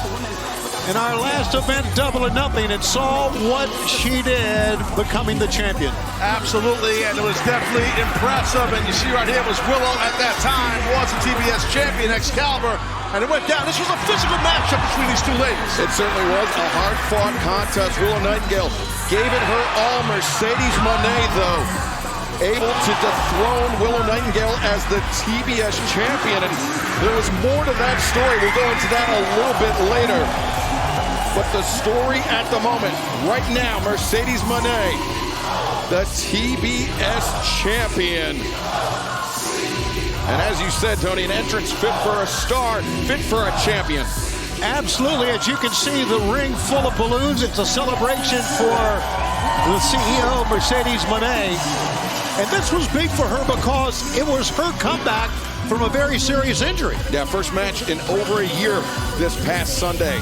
Speaker 7: in our last event, Double or Nothing, and saw what she did becoming the champion.
Speaker 2: Absolutely, and it was definitely impressive. And you see right here was Willow at that time, was the TBS champion, Excalibur, and it went down. This was a physical matchup between these two ladies.
Speaker 1: It certainly was a hard-fought contest. Willow Nightingale gave it her all. Mercedes Moné, though, able to dethrone Willow Nightingale as the TBS champion. And there was more to that story. We'll go into that a little bit later. But the story at the moment, right now, Mercedes Moné, the TBS champion. And as you said, Tony, an entrance fit for a star, fit for a champion.
Speaker 7: Absolutely. As you can see, the ring full of balloons. It's a celebration for the CEO, Mercedes Moné. And this was big for her because it was her comeback from a very serious injury.
Speaker 1: Yeah, first match in over a year this past Sunday.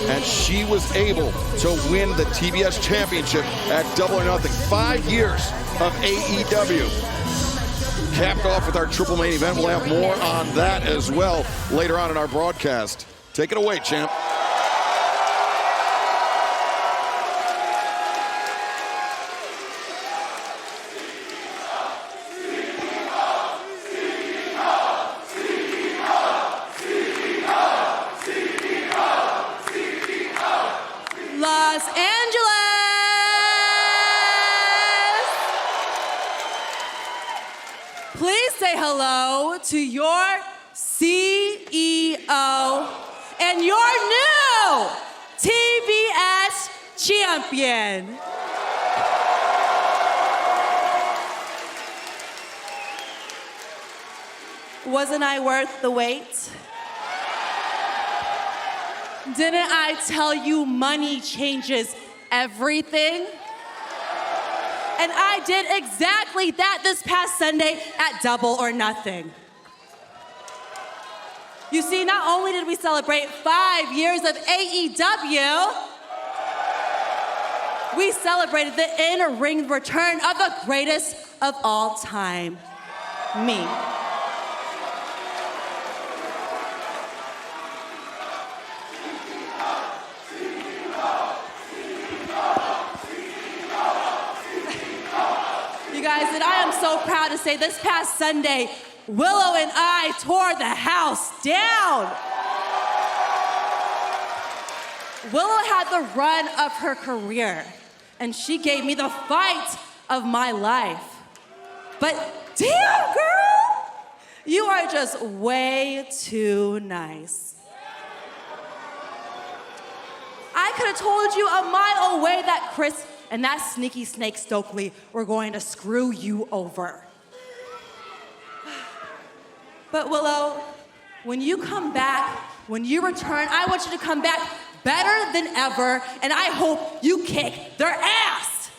Speaker 1: And she was able to win the TBS championship at Double or Nothing. 5 years of AEW. Capped off with our triple main event. We'll have more on that as well later on in our broadcast. Take it away, champ.
Speaker 17: Los Angeles. Please say hello to your CEO and your new TBS champion. Wasn't I worth the wait? Didn't I tell you money changes everything? And I did exactly that this past Sunday at Double or Nothing. You see, not only did we celebrate 5 years of AEW, we celebrated the in-ring return of the greatest of all time, me. You guys, and I am so proud to say this past Sunday, Willow and I tore the house down. Willow had the run of her career, and she gave me the fight of my life. But damn, girl, you are just way too nice. I could have told you a mile away that Chris and that sneaky snake Stokely were going to screw you over. But Willow, when you come back, when you return, I want you to come back better than ever, and I hope you kick their ass.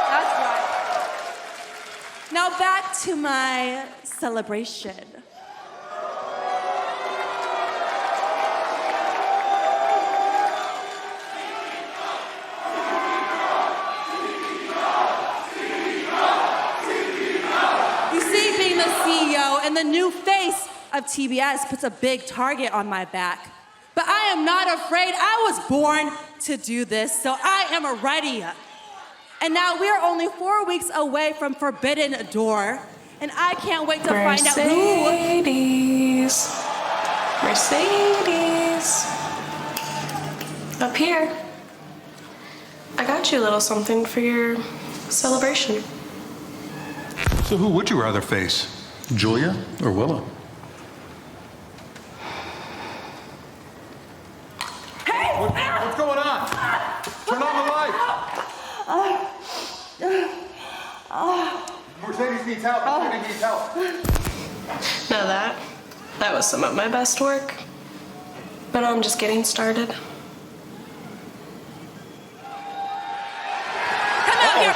Speaker 17: That's right. Now back to my celebration. CEO and the new face of TBS puts a big target on my back. But I am not afraid. I was born to do this, so I am ready. And now we're only 4 weeks away from Forbidden Door, and I can't wait to find out who.
Speaker 8: Mercedes. Up here. I got you a little something for your celebration.
Speaker 20: So who would you rather face? Julia or Willow?
Speaker 8: Hey!
Speaker 20: What's going on? Turn on the light. Mercedes needs help. Mercedes needs help.
Speaker 8: Now that was some of my best work. But I'm just getting started.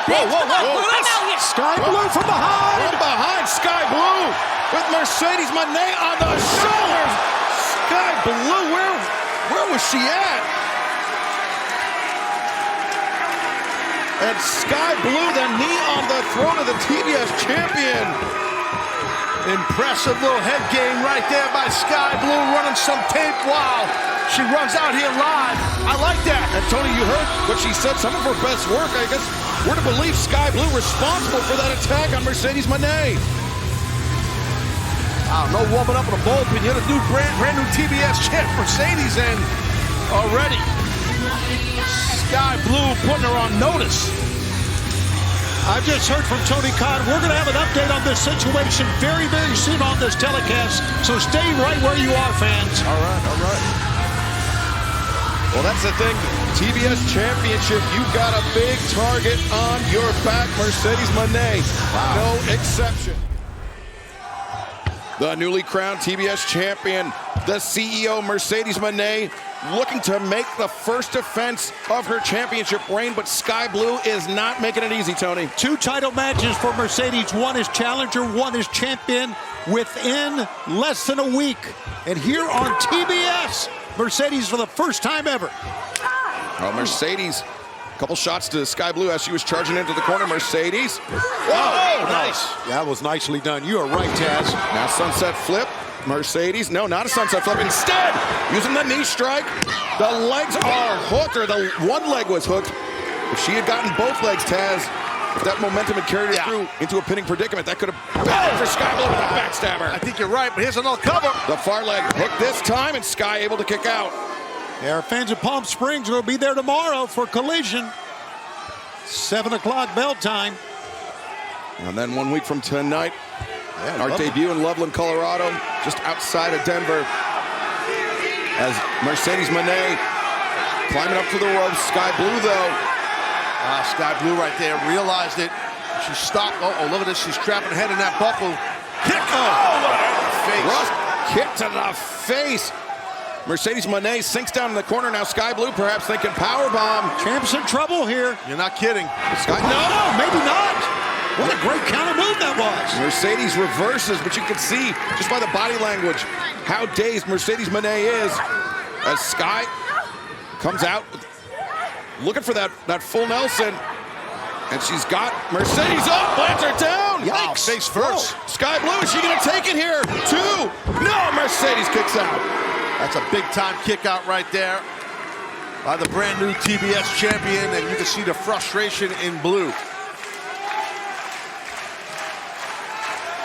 Speaker 1: Whoa.
Speaker 7: Sky Blue from behind.
Speaker 1: From behind, Sky Blue with Mercedes Moné on the shoulders. Sky Blue, where was she at? And Sky Blue, the knee on the throat of the TBS champion.
Speaker 2: Impressive little head game right there by Sky Blue, running some tape. Wow, she runs out here live. I like that.
Speaker 1: And Tony, you heard what she said, some of her best work, I guess. We're to believe Sky Blue responsible for that attack on Mercedes Moné.
Speaker 2: No warming up in a bullpen. You're the new brand new TBS champ, Mercedes, and already Sky Blue putting her on notice.
Speaker 7: I've just heard from Tony Khan. We're going to have an update on this situation very, very soon on this telecast. So stay right where you are, fans.
Speaker 1: All right. Well, that's the thing. TBS Championship, you got a big target on your back, Mercedes Moné. Wow. No exception. The newly crowned TBS champion, the CEO, Mercedes Moné, looking to make the first defense of her championship reign, but Sky Blue is not making it easy, Tony.
Speaker 7: 2 title matches for Mercedes. One is challenger, one is champion within less than a week. And here on TBS, Mercedes for the first time ever.
Speaker 1: Oh, Mercedes, a couple shots to Sky Blue as she was charging into the corner. Mercedes. Whoa, nice.
Speaker 7: That was nicely done. You are right, Taz.
Speaker 1: Now sunset flip. Mercedes, no, not a sunset flip. Instead, using the knee strike. The legs are hooked, or the one leg was hooked. If she had gotten both legs, Taz, if that momentum had carried her through into a pinning predicament, that could have been for Sky Blue with a backstabber.
Speaker 2: I think you're right, but here's another cover.
Speaker 1: The far leg hooked this time, and Sky able to kick out.
Speaker 21: Yeah, our fans of Palm Springs will be there tomorrow for Collision. 7 o'clock bell time.
Speaker 1: And then 1 week from tonight, our debut in Loveland, Colorado, just outside of Denver, as Mercedes Moné climbing up to the ropes. Sky Blue, though.
Speaker 2: Sky Blue right there, realized it. She stopped. Oh, look at this. She's trapping her head in that buckle. Kick!
Speaker 1: Kick to the face. Mercedes Moné sinks down in the corner. Now Sky Blue perhaps thinking powerbomb.
Speaker 21: Champ's in trouble here.
Speaker 2: You're not kidding.
Speaker 21: No, maybe not. What a great counter move that was.
Speaker 1: Mercedes reverses, but you can see just by the body language how dazed Mercedes Moné is as Sky comes out looking for that full Nelson. And she's got Mercedes up, lands her down.
Speaker 2: Wow, face first.
Speaker 1: Sky Blue, is she gonna take it here? 2. No, Mercedes kicks out.
Speaker 2: That's a big time kick out right there by the brand new TBS champion, and you can see the frustration in blue.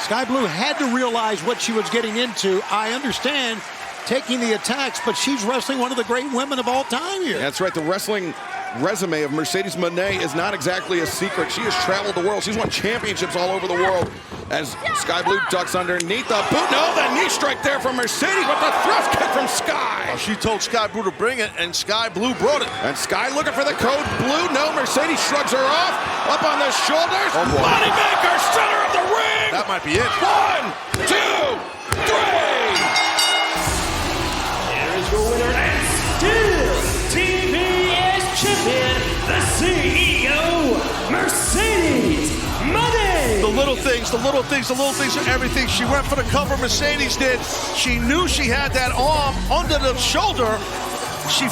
Speaker 21: Sky Blue had to realize what she was getting into. I understand taking the attacks, but she's wrestling one of the great women of all time here.
Speaker 1: That's right, the wrestling resume of Mercedes Moné is not exactly a secret. She has traveled the world. She's won championships all over the world as Sky Blue ducks underneath the boot. No, that knee strike there from Mercedes, but the thrust kick from Sky.
Speaker 2: Well, she told Sky Blue to bring it, and Sky Blue brought it.
Speaker 1: And Sky looking for the code blue. No, Mercedes shrugs her off. Up on the shoulders. Moneymaker, center of the ring.
Speaker 2: That might be it.
Speaker 1: 1, 2, 3.
Speaker 19: Here is your winner and still TBS champion, the CEO, Mercedes Moné.
Speaker 2: The little things, everything. She went for the cover, Mercedes did. She knew she had that arm under the shoulder. She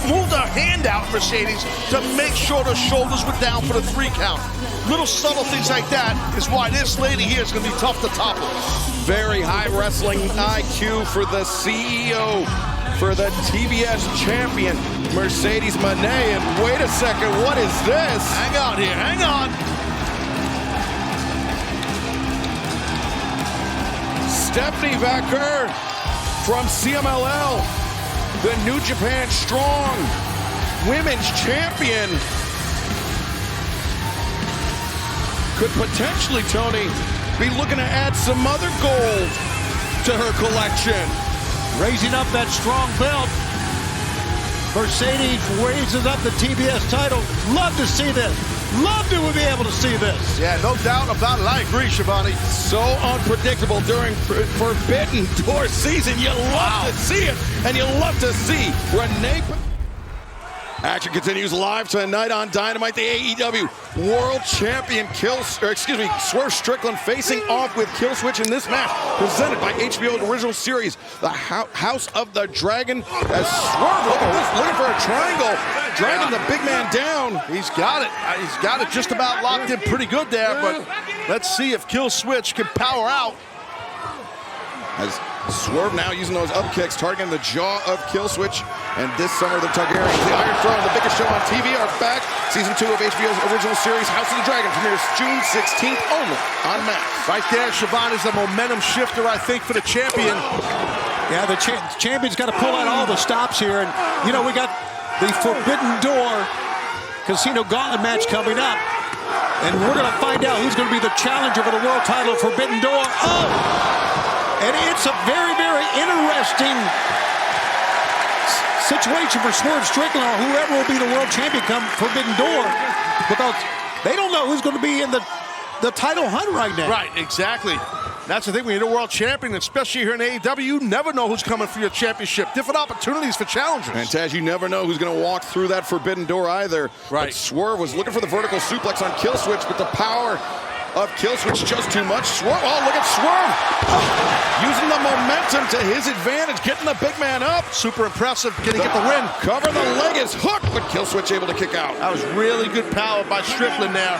Speaker 2: moved her hand out, Mercedes, to make sure the shoulders were down for the 3 count. Little subtle things like that is why this lady here is going to be tough to topple.
Speaker 1: Very high wrestling IQ for the CEO, for the TBS champion, Mercedes Moné. And wait a second, what is this?
Speaker 2: Hang on here, hang on.
Speaker 1: Stephanie Becker from CMLL, the New Japan Strong Women's Champion, could potentially, Tony, be looking to add some other gold to her collection.
Speaker 21: Raising up that strong belt. Mercedes raises up the TBS title. Love to see this. Love to be able to see this.
Speaker 2: Yeah, no doubt about it. I agree, Shivani.
Speaker 1: So unpredictable during Forbidden Door season. You love to see it, and you love to see Renee. Action continues live tonight on Dynamite. The AEW World Champion Swerve Strickland facing off with Killswitch in this match presented by HBO Original Series, the House of the Dragon. As Swerve, look at this, looking for a triangle, dragging the big man down.
Speaker 2: He's got it. He's got it just about locked in pretty good there, but let's see if Killswitch can power out.
Speaker 1: As Swerve now using those up kicks, targeting the jaw of Killswitch. And this summer, the Targaryens, the Iron Throne, the biggest show on TV, are back. Season 2 of HBO's original series, House of the Dragon, premieres June 16th only on Max.
Speaker 2: Right there, Siobhan, is the momentum shifter, I think, for the champion.
Speaker 21: Yeah, the champion's got to pull out all the stops here. And, you know, we got the Forbidden Door Casino Gauntlet match coming up. And we're going to find out who's going to be the challenger for the world title of Forbidden Door. Oh! And it's a very, very interesting situation for Swerve Strickland or whoever will be the world champion come Forbidden Door, because they don't know who's going to be in the title hunt right now.
Speaker 2: Right, exactly. That's the thing, when you're the world champion, especially here in AEW, you never know who's coming for your championship. Different opportunities for challengers.
Speaker 1: And Taz, you never know who's going to walk through that Forbidden Door either.
Speaker 2: Right.
Speaker 1: But Swerve was looking for the vertical suplex on Killswitch, but the power of Killswitch just too much. Swerve, oh, look at Swerve. Using the momentum to his advantage, getting the big man up.
Speaker 2: Super impressive, getting the win.
Speaker 1: Cover, the leg is hooked, but Killswitch able to kick out.
Speaker 2: That was really good power by Strickland there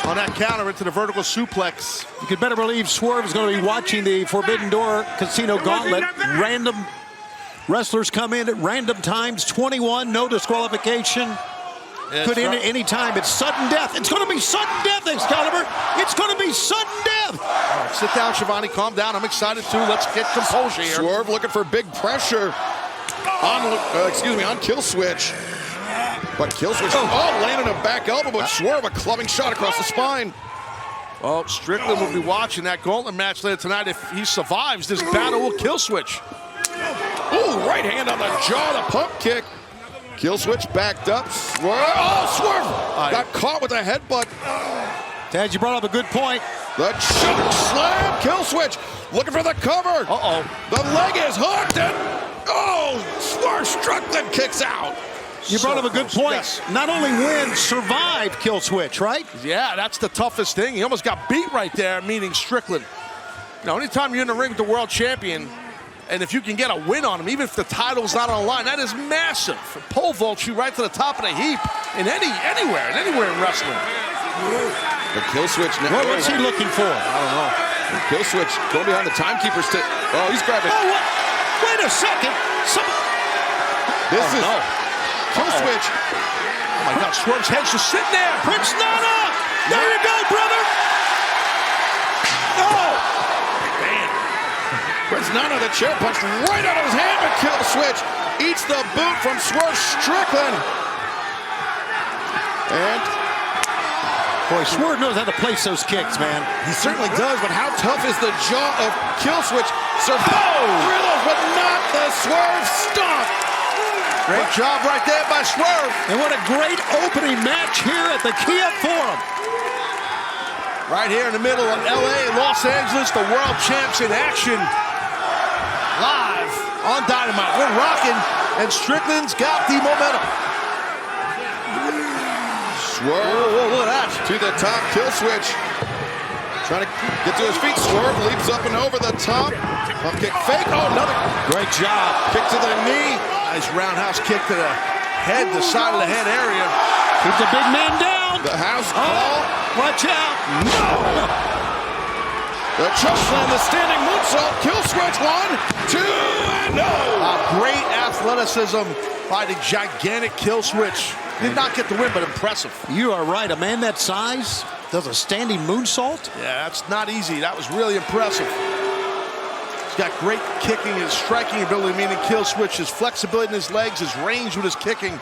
Speaker 2: on that counter into the vertical suplex.
Speaker 21: You could better believe Swerve is going to be watching the Forbidden Door Casino Gauntlet. Random wrestlers come in at random times, 21, no disqualification.
Speaker 2: Yeah,
Speaker 21: could end at any time. It's sudden death. It's going to be sudden death, Excalibur. It's going to be sudden death.
Speaker 2: All right, sit down, Shivani. Calm down. I'm excited too. Let's get composure here.
Speaker 1: Swerve looking for big pressure. on Kill Switch. But Kill Switch, landing a back elbow, but Swerve, a clubbing shot across the spine.
Speaker 2: Well, Strickland will be watching that gauntlet match later tonight if he survives this battle with Kill Switch.
Speaker 1: Ooh, right hand on the jaw, the pump kick. Kill Switch backed up. Swerve, got caught with a headbutt.
Speaker 7: Taz, you brought up a good point.
Speaker 1: The choke slam, Kill Switch looking for the cover. The leg is hooked and Swerve Strickland kicks out.
Speaker 7: You brought up a good point. Yes. Not only win, survive Kill Switch, right?
Speaker 2: Yeah, that's the toughest thing. He almost got beat right there, meaning Strickland. Now, anytime you're in the ring with the world champion, and if you can get a win on him, even if the title's not on the line, that is massive. Pole vault you right to the top of the heap in anywhere in wrestling.
Speaker 1: The Kill Switch.
Speaker 7: What's he looking for?
Speaker 1: I don't know. The Kill Switch going behind the timekeeper's stick. Oh, he's grabbing.
Speaker 7: Oh, what? Wait a second.
Speaker 1: This is Kill Switch.
Speaker 2: Oh my God, Swerve's head's just sitting there.
Speaker 7: Prince Nana! There you go, brother!
Speaker 1: Oh! Man. Prince Nana, the chair punch right out of his hand, but Kill Switch eats the boot from Swerve Strickland. And
Speaker 7: boy, Swerve knows how to place those kicks, man.
Speaker 1: He certainly does, but how tough is the jaw of Kill Switch? Through those, but not the Swerve stomp.
Speaker 2: Great job right there by Swerve.
Speaker 7: And what a great opening match here at the Kia Forum.
Speaker 2: Right here in the middle of LA, Los Angeles, the world champs in action. Live on Dynamite. We're rocking, and Strickland's got the momentum.
Speaker 1: Swerve, look at that. To the top, Kill Switch. Trying to get to his feet. Swerve leaps up and over the top. Pump kick fake. Oh, another
Speaker 7: great job.
Speaker 1: Kick to the knee.
Speaker 2: Nice roundhouse kick to the head, the side of the head area.
Speaker 7: Keep the big man down.
Speaker 1: The house call.
Speaker 7: Watch out.
Speaker 1: No. The choke slam, the standing moonsault. Kill Switch, 1, 2, and no.
Speaker 2: Great athleticism by the gigantic Kill Switch. Did not get the win, but impressive.
Speaker 7: You are right. A man that size does a standing moonsault?
Speaker 2: Yeah, that's not easy. That was really impressive. He's got great kicking and striking ability, meaning Kill Switch, his flexibility in his legs, his range with his kicking.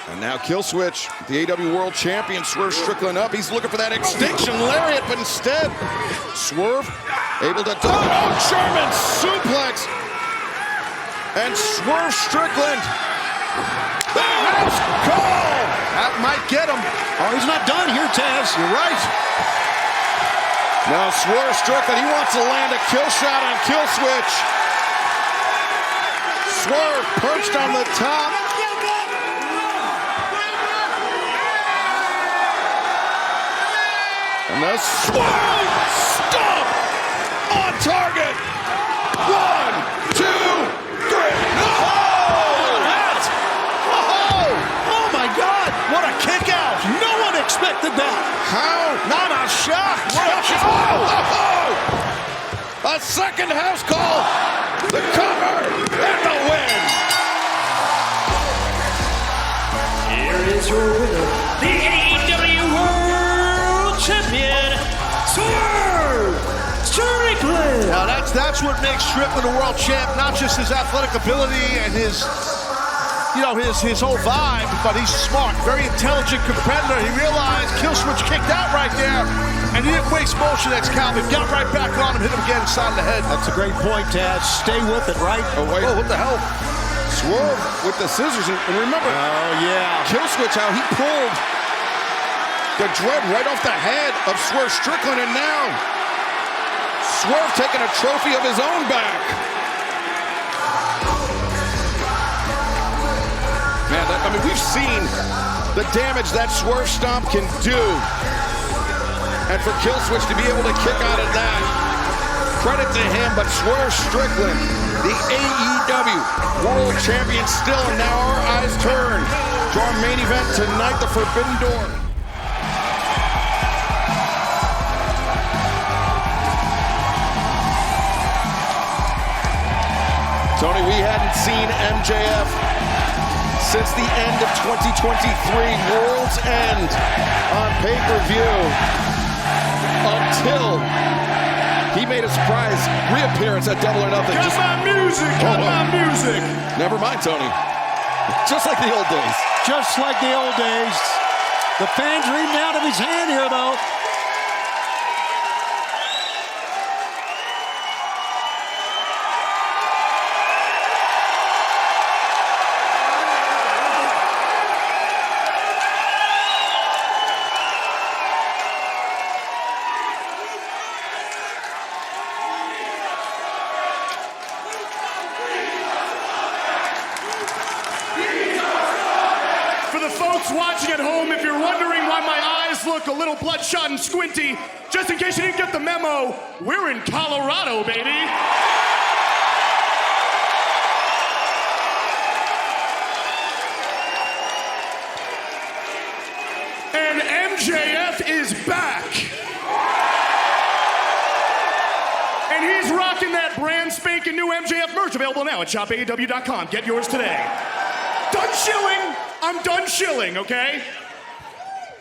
Speaker 1: And now Kill Switch, the AEW World Champion, Swerve Strickland up. He's looking for that extinction lariat, but instead, Swerve able to German suplex. And Swerve Strickland, the house call.
Speaker 2: That might get him.
Speaker 7: Oh, he's not done here, Taz.
Speaker 2: You're right.
Speaker 1: Now Swerve Strickland, he wants to land a kill shot on Kill Switch. Swerve perched on the top. And the Swerve stomp on target. 1, 2, 3. No!
Speaker 7: Oh my God! What a kick out! No one expected that.
Speaker 1: How?
Speaker 2: Not a shot.
Speaker 1: A second house call. The cover and the win.
Speaker 19: Here is your winner, the AEW World Champion, Swerve Strickland.
Speaker 2: Now that's what makes Strickland a world champ, not just his athletic ability and his whole vibe, but he's smart, very intelligent competitor. He realized Kill Switch kicked out right there, and he didn't waste motion. Calvin got right back on him, hit him again inside of the head.
Speaker 7: That's a great point, Taz. Stay with it, right?
Speaker 1: Oh, wait.
Speaker 2: Oh, what the hell?
Speaker 1: Swerve with the scissors, and remember, Kill Switch, how he pulled the dread right off the head of Swerve Strickland, and now Swerve taking a trophy of his own back. Man, we've seen the damage that Swerve Stomp can do. And for Kill Switch to be able to kick out of that, credit to him, but Swerve Strickland, the AEW World Champion still, and now our eyes turn to our main event tonight, the Forbidden Door. Tony, we hadn't seen MJF since the end of 2023, World's End on pay-per-view, until He made a surprise reappearance at Double or Nothing.
Speaker 11: Got my music, got my music.
Speaker 1: Never mind, Tony. Just like the old days.
Speaker 7: Just like the old days. The fans reading out of his hand here, though.
Speaker 11: Watching at home, if you're wondering why my eyes look a little bloodshot and squinty, just in case you didn't get the memo, we're in Colorado, baby. And MJF is back. And he's rocking that brand spanking new MJF merch, available now at shopaew.com. Get yours today. Done shilling. I'm done shilling, okay?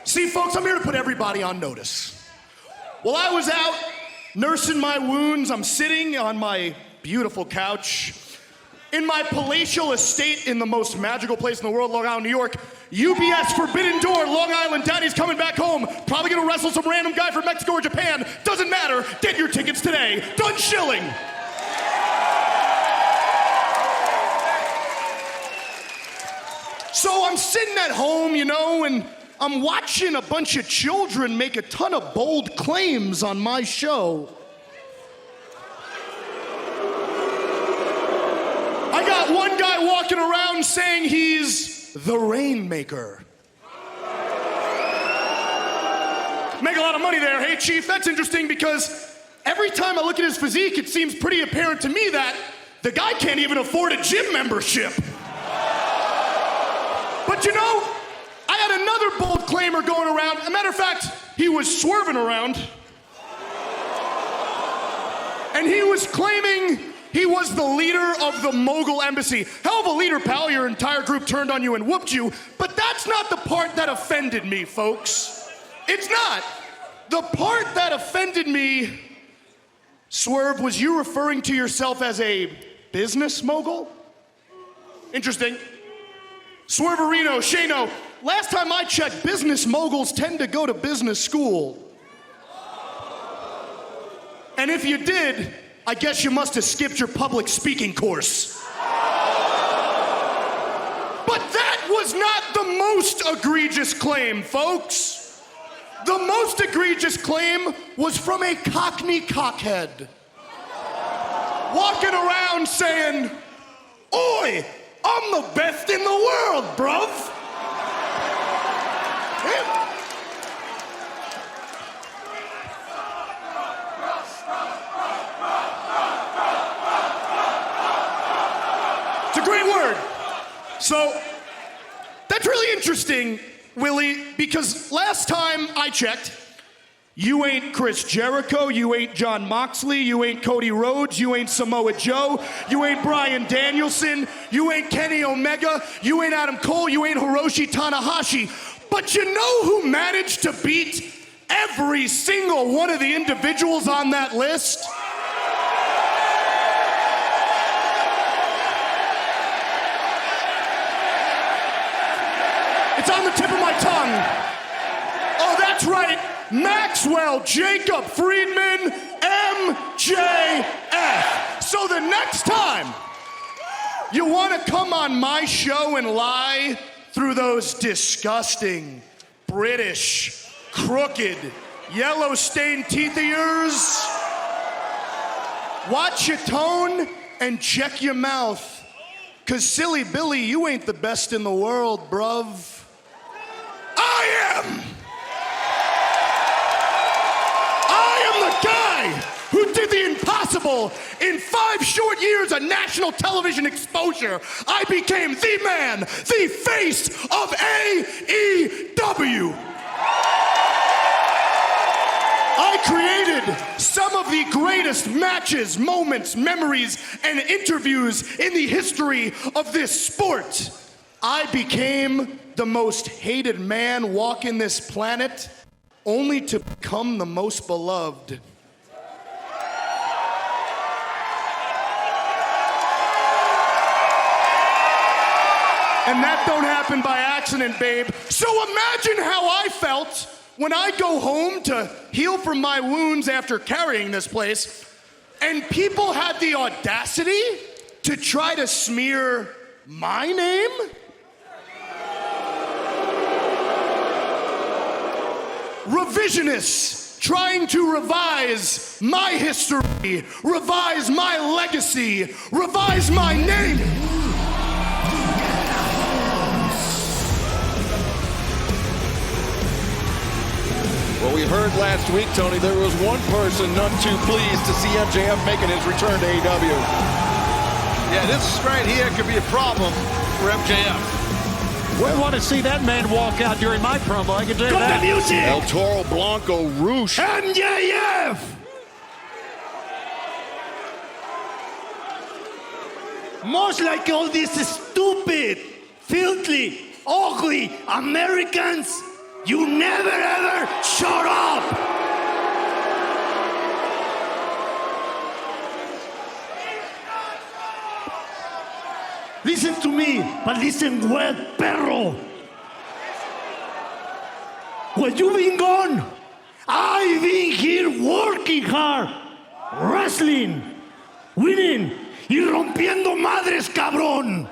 Speaker 11: See, folks, I'm here to put everybody on notice. While I was out nursing my wounds, I'm sitting on my beautiful couch in my palatial estate in the most magical place in the world, Long Island, New York. UBS Forbidden Door, Long Island. Daddy's coming back home. Probably gonna wrestle some random guy from Mexico or Japan. Doesn't matter. Get your tickets today. Done shilling. So I'm sitting at home, you know, and I'm watching a bunch of children make a ton of bold claims on my show. I got one guy walking around saying he's the Rainmaker. Make a lot of money there. Hey, Chief, that's interesting because every time I look at his physique, it seems pretty apparent to me that the guy can't even afford a gym membership. But you know, I had another bold claimer going around. As a matter of fact, he was swerving around. And he was claiming he was the leader of the Mogul Embassy. Hell of a leader, pal. Your entire group turned on you and whooped you. But that's not the part that offended me, folks. It's not. The part that offended me, Swerve, was you referring to yourself as a business mogul? Interesting. Swerverino, Shano, last time I checked, business moguls tend to go to business school. And if you did, I guess you must have skipped your public speaking course. But that was not the most egregious claim, folks. The most egregious claim was from a Cockney cockhead. Walking around saying, "Oi, I'm the best in the world, bruv." It's a great word. So, that's really interesting, Willie, because last time I checked, you ain't Chris Jericho, you ain't John Moxley, you ain't Cody Rhodes, you ain't Samoa Joe, you ain't Bryan Danielson, you ain't Kenny Omega, you ain't Adam Cole, you ain't Hiroshi Tanahashi. But you know who managed to beat every single one of the individuals on that list? It's on the tip of my tongue. Oh, that's right. Maxwell Jacob Friedman, MJF. So the next time you want to come on my show and lie through those disgusting, British, crooked, yellow-stained teeth of yours, watch your tone and check your mouth. 'Cause silly Billy, you ain't the best in the world, bruv. I am! The guy who did the impossible in 5 short years of national television exposure. I became the man, the face of AEW. I created some of the greatest matches, moments, memories, and interviews in the history of this sport. I became the most hated man walking this planet, only to become the most beloved. And that don't happen by accident, babe. So imagine how I felt when I go home to heal from my wounds after carrying this place, and people had the audacity to try to smear my name? Revisionists trying to revise my history, revise my legacy, revise my name.
Speaker 1: Well, we heard last week, Tony, there was one person none too pleased to see MJF making his return to AEW.
Speaker 7: Yeah, this right here could be a problem for MJF.
Speaker 21: Wouldn't want to see that man walk out during my promo, I can tell you that.
Speaker 1: El Toro Blanco Rouge.
Speaker 11: MJF!
Speaker 14: Much like all these stupid, filthy, ugly Americans, you never ever shut up! Listen to me, but listen well, perro. When you've been gone, I've been here working hard, wrestling, winning, y rompiendo madres, cabrón.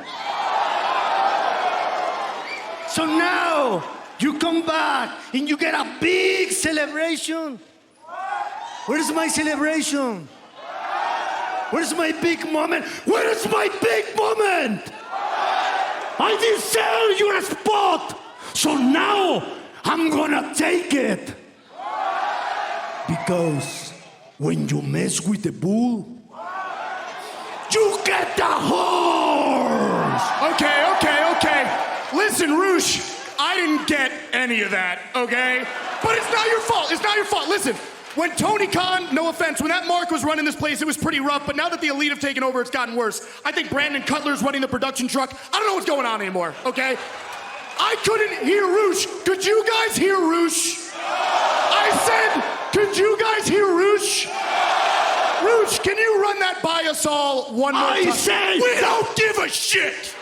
Speaker 14: So now, you come back and you get a big celebration. Where's my celebration? Where's my big moment? Where's my big moment? I didn't sell you a spot, so now I'm gonna take it. Because when you mess with the bull, you get the horse.
Speaker 11: Okay. Listen, Rouge, I didn't get any of that, okay? But it's not your fault. Listen, when Tony Khan, no offense, when that Mark was running this place, it was pretty rough, but now that the Elite have taken over, it's gotten worse. I think Brandon Cutler's running the production truck. I don't know what's going on anymore, okay? I couldn't hear Rouge. Could you guys hear Rouge? I said, could you guys hear Rouge? Rouge, can you run that by us all one more time?
Speaker 14: I said,
Speaker 11: we don't give a shit.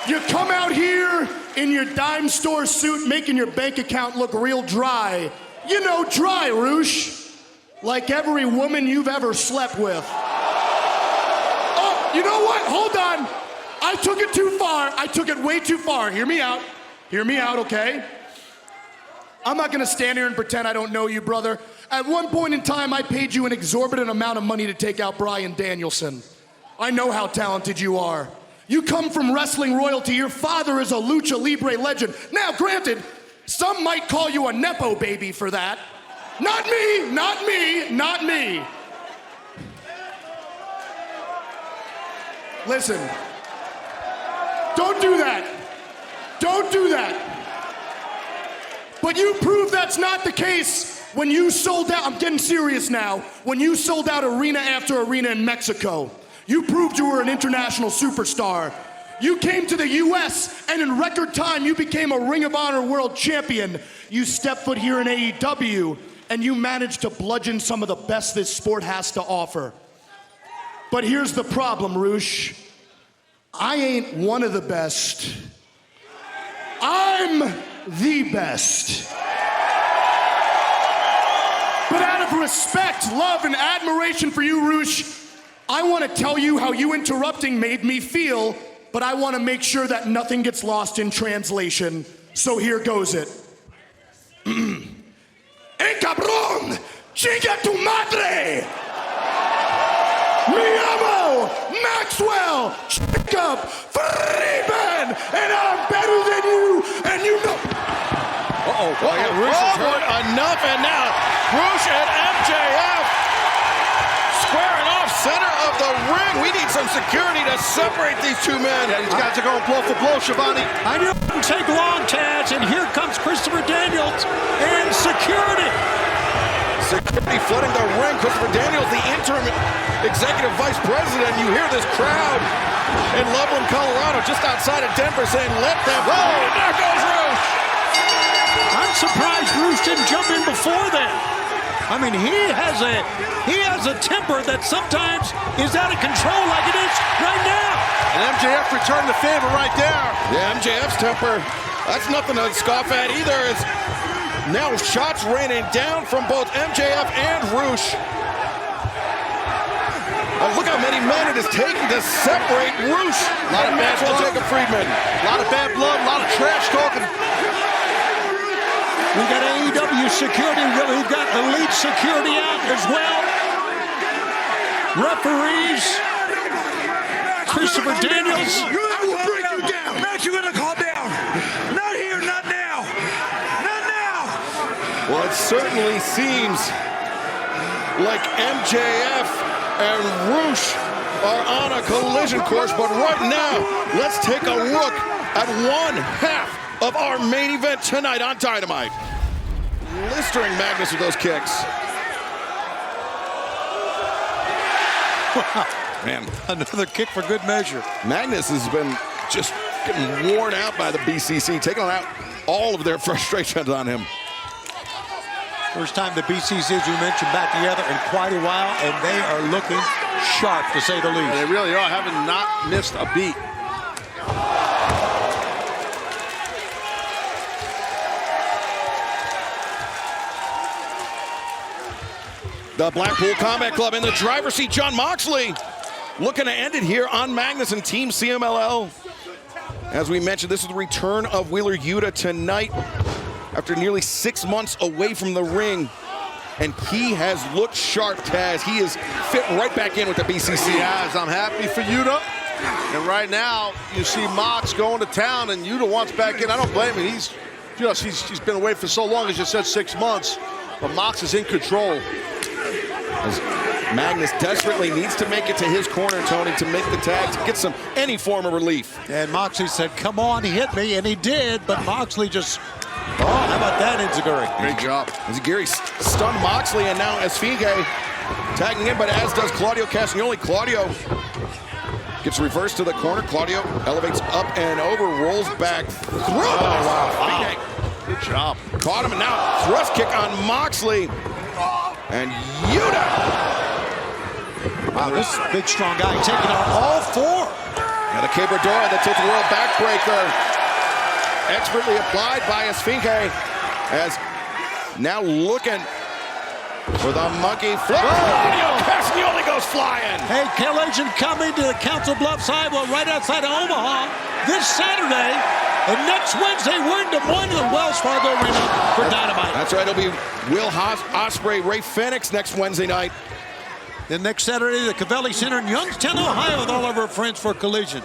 Speaker 11: You come out here in your dime store suit making your bank account look real dry. You know, dry, Rouge. Like every woman you've ever slept with. Oh, you know what? Hold on. I took it too far. I took it way too far. Hear me out, okay? I'm not gonna stand here and pretend I don't know you, brother. At one point in time, I paid you an exorbitant amount of money to take out Bryan Danielson. I know how talented you are. You come from wrestling royalty. Your father is a lucha libre legend. Now, granted, some might call you a Nepo baby for that. Not me. Listen, don't do that. But you proved that's not the case when you sold out, I'm getting serious now, when you sold out arena after arena in Mexico. You proved you were an international superstar. You came to the US, and in record time, you became a Ring of Honor world champion. You stepped foot here in AEW, and you managed to bludgeon some of the best this sport has to offer. But here's the problem, Rouge. I ain't one of the best. I'm the best. But out of respect, love, and admiration for you, Rouge, I want to tell you how you interrupting made me feel, but I want to make sure that nothing gets lost in translation. So here goes it. ¡Eh, cabrón! ¡Chinga tu madre! Me llamo Maxwell Jacob Freeman, and I'm better than you, and you know.
Speaker 1: Enough, and now Rouge and MJF squaring off center of the ring. We need some security to separate these two men.
Speaker 7: Yeah, these guys are going blow for blow, Schiavone.
Speaker 21: I knew it wouldn't take long, Taz, and here comes Christopher Daniels and security.
Speaker 1: Security flooding the ring. Christopher Daniels, the interim executive vice president. You hear this crowd in Loveland, Colorado, just outside of Denver, saying, let them go. And there goes Rouge.
Speaker 21: I'm surprised Rouge didn't jump in before then.
Speaker 7: I mean, he has a temper that sometimes is out of control like it is right now.
Speaker 2: And MJF returned the favor right there.
Speaker 1: Yeah, MJF's temper, that's nothing to scoff at either. It's now shots raining down from both MJF and Roosh. Look how many men it is taking to separate Roosh and Maxwell Jacob Friedman.
Speaker 2: A lot of bad blood, a lot of trash talking.
Speaker 7: We got AEW security. We've got elite security out as well. Referees. Christopher Daniels.
Speaker 9: I will break you down. Max, you're gonna calm down. Not here, not now. Not now.
Speaker 1: Well, it certainly seems like MJF and Roosh are on a collision course, but right now, let's take a look at one half of our main event tonight on Dynamite. Blistering Magnus with those kicks.
Speaker 7: Wow. Man, another kick for good measure.
Speaker 1: Magnus has been just getting worn out by the BCC, taking out all of their frustrations on him.
Speaker 7: First time the BCC, as we mentioned, back together in quite a while, and they are looking sharp, to say the least.
Speaker 2: And they really are, having not missed a beat.
Speaker 1: The Blackpool Combat Club in the driver's seat. Jon Moxley looking to end it here on Magnus and Team CMLL. As we mentioned, this is the return of Wheeler Yuta tonight after nearly 6 months away from the ring. And he has looked sharp, Taz. He is fit right back in with the BCC.
Speaker 2: He has. I'm happy for Yuta. And right now, you see Mox going to town, and Yuta wants back in. I don't blame him. He's been away for so long, as you said, 6 months. But Mox is in control.
Speaker 1: As Magnus desperately needs to make it to his corner, Tony, to make the tag, to get any form of relief.
Speaker 7: And Moxley said, come on, hit me, and he did, but Moxley just, oh, how about that, Enziguri?
Speaker 2: Great job.
Speaker 1: Enziguri stunned Moxley, and now Esfinge tagging in, but as does Claudio Castagnoli. Claudio gets reversed to the corner. Claudio elevates up and over, rolls back through.
Speaker 2: Wow. Good job.
Speaker 1: Caught him, and now thrust kick on Moxley. And Yuta.
Speaker 7: Wow, this is a big, strong guy taking on all four.
Speaker 1: Now the Quebradora, the tilt world backbreaker. Expertly applied by Esfinge. As now looking for the monkey flip. Claudio Castagnoli goes flying.
Speaker 7: Hey, Collision coming to the Council Bluffs Highway right outside of Omaha this Saturday. And next Wednesday, we're in Des Moines at the Wells Fargo Arena for Dynamite.
Speaker 1: That's right. It'll be Will Ospreay, Ray Phoenix next Wednesday night.
Speaker 7: Then next Saturday, the Cavelli Center in Youngstown, Ohio, with all of our friends for Collision.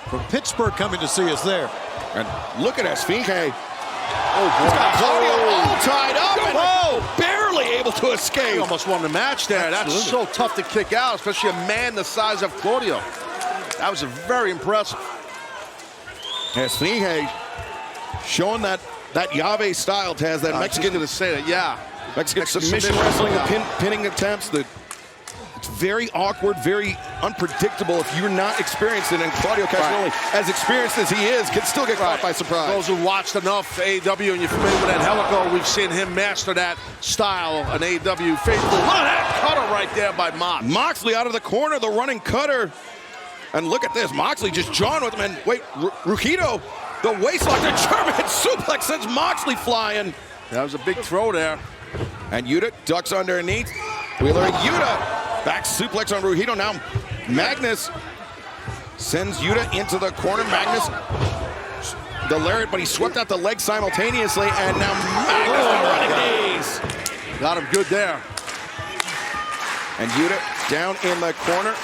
Speaker 7: From Pittsburgh coming to see us there.
Speaker 1: And look at Esfinge. Oh, boy. He's got Claudio all tied up. And barely able to escape.
Speaker 2: He almost won the match there. Absolutely. That's so tough to kick out, especially a man the size of Claudio. That was very impressive.
Speaker 1: Esfinge showing that Yave style, Taz, that Mexican.
Speaker 2: Going to say that, yeah.
Speaker 1: Mexican submission wrestling, the pinning attempts. It's very awkward, very unpredictable if you're not experienced in it. And Claudio Castagnoli, as experienced as he is, can still get caught by surprise.
Speaker 2: Those who watched enough AEW and you're familiar with that helico, we've seen him master that style, an AEW faithful. Look at that cutter right there by Mox.
Speaker 1: Moxley out of the corner, the running cutter. And look at this, Moxley just jawing with him. And wait, Rujito, the waistlock, the German suplex sends Moxley flying.
Speaker 2: That was a big throw there.
Speaker 1: And Yuta ducks underneath. Wheeler and Yuta, back suplex on Rujito. Now Magnus sends Yuta into the corner. Magnus, the lariat, but he swept out the leg simultaneously. And now Magnus with running knees.
Speaker 2: Got him good there.
Speaker 1: And Yuta down in the corner.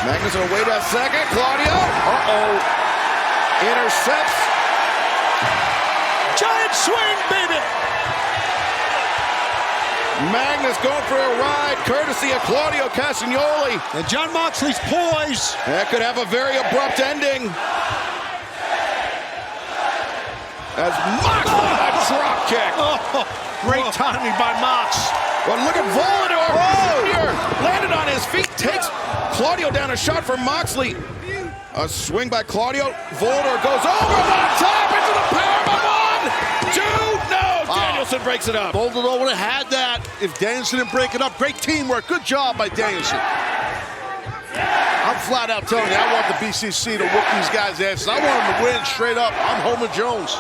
Speaker 1: Magnus will wait a second. Claudio. Intercepts.
Speaker 7: Giant swing, baby.
Speaker 1: Magnus going for a ride, courtesy of Claudio Castagnoli.
Speaker 7: And Jon Moxley's poise.
Speaker 1: That could have a very abrupt ending. As Moxley, a drop kick.
Speaker 2: Great timing by Mox.
Speaker 1: But look at Volador Jr. landed on his feet, takes Claudio down, a shot for Moxley. A swing by Claudio. Volador goes over the top into the powerbomb. 1, 2, no. Daniel Danielson breaks it up.
Speaker 2: Volador would have had that if Danielson didn't break it up. Great teamwork. Good job by Danielson. I'm flat out telling you, I want the BCC to whoop these guys' asses. I want them to win straight up. I'm Homer Jones.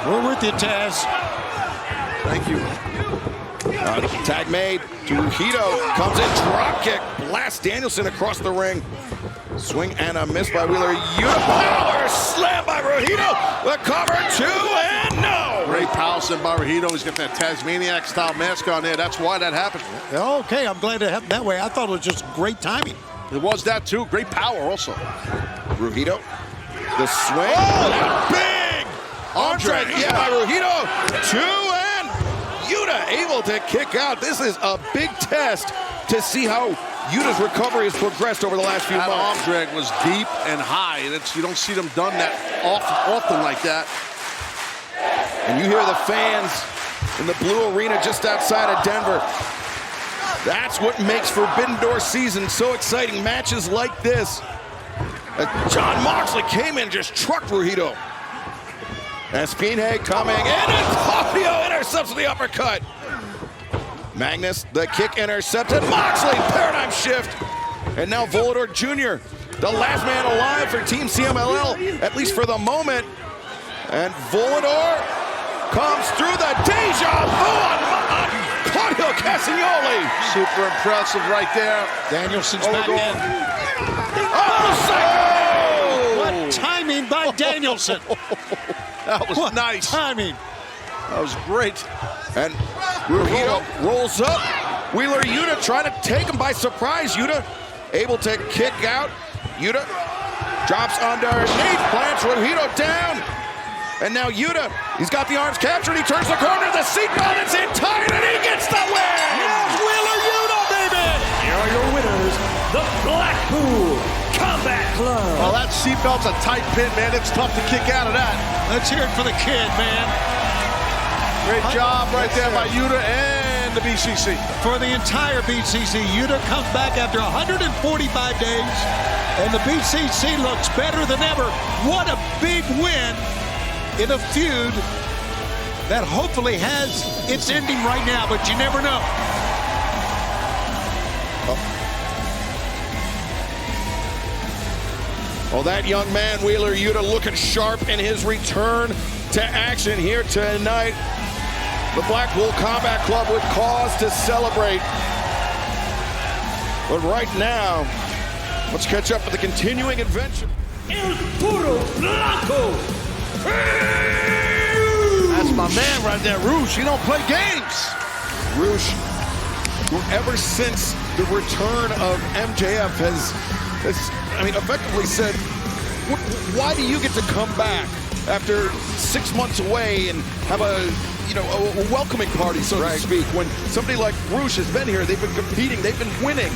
Speaker 7: We're with you, Taz.
Speaker 2: Thank you.
Speaker 1: Tag made. Trujillo comes in, drop kick, blast Danielson across the ring. Swing and a miss by Wheeler. Power slam by Trujillo. The cover, 2 and no.
Speaker 2: Great power slam by Trujillo. He's got that Tasmaniac style mask on there. That's why that happened.
Speaker 7: Okay, I'm glad it happened that way. I thought it was just great timing.
Speaker 2: It was that too. Great power also.
Speaker 1: Trujillo. The swing. Oh, big arm drag. Yeah, by Trujillo. 2 and Yuta able to kick out. This is a big test to see how Yuta's recovery has progressed over the last few months.
Speaker 2: That arm drag was deep and high. You don't see them done that often like that.
Speaker 1: And you hear the fans in the blue arena just outside of Denver. That's what makes Forbidden Door season so exciting. Matches like this. John Moxley came in and just trucked Trujillo. Espinhe coming in, and Claudio intercepts the uppercut. Magnus, the kick intercepted. Moxley, paradigm shift. And now Volador Jr., the last man alive for Team CMLL, at least for the moment. And Volador comes through the deja vu on Claudio Castagnoli.
Speaker 2: Super impressive right there.
Speaker 7: Danielson's back in.
Speaker 1: Oh,
Speaker 7: what timing by Danielson.
Speaker 2: That was nice.
Speaker 7: Timing.
Speaker 2: That was great.
Speaker 1: And Trujillo rolls up. Wheeler Yuta trying to take him by surprise. Yuta able to kick out. Yuta drops underneath, plants Trujillo down. And now Yuta, he's got the arms captured. He turns the corner. The seatbelt is in tight, and he gets the win.
Speaker 19: Yes, Wheeler Yuta, baby. Here are your winners, the Blackpool Combat Club.
Speaker 2: Well, that seatbelt's a tight pin, man. It's tough to kick out of that.
Speaker 7: Let's hear it for the kid, man.
Speaker 2: Great job right there by Yuta and the BCC.
Speaker 7: For the entire BCC, Yuta comes back after 145 days, and the BCC looks better than ever. What a big win in a feud that hopefully has its ending right now, but you never know.
Speaker 1: Well, that young man, Wheeler Yuta, looking sharp in his return to action here tonight. The Blackpool Combat Club with cause to celebrate. But right now, let's catch up with the continuing adventure.
Speaker 19: El Puro Blanco.
Speaker 2: That's my man right there, Roosh. He don't play games.
Speaker 1: Roosh, who ever since the return of MJF has effectively said, why do you get to come back after 6 months away and have a welcoming party, so to speak, when somebody like Roosh has been here, they've been competing, they've been winning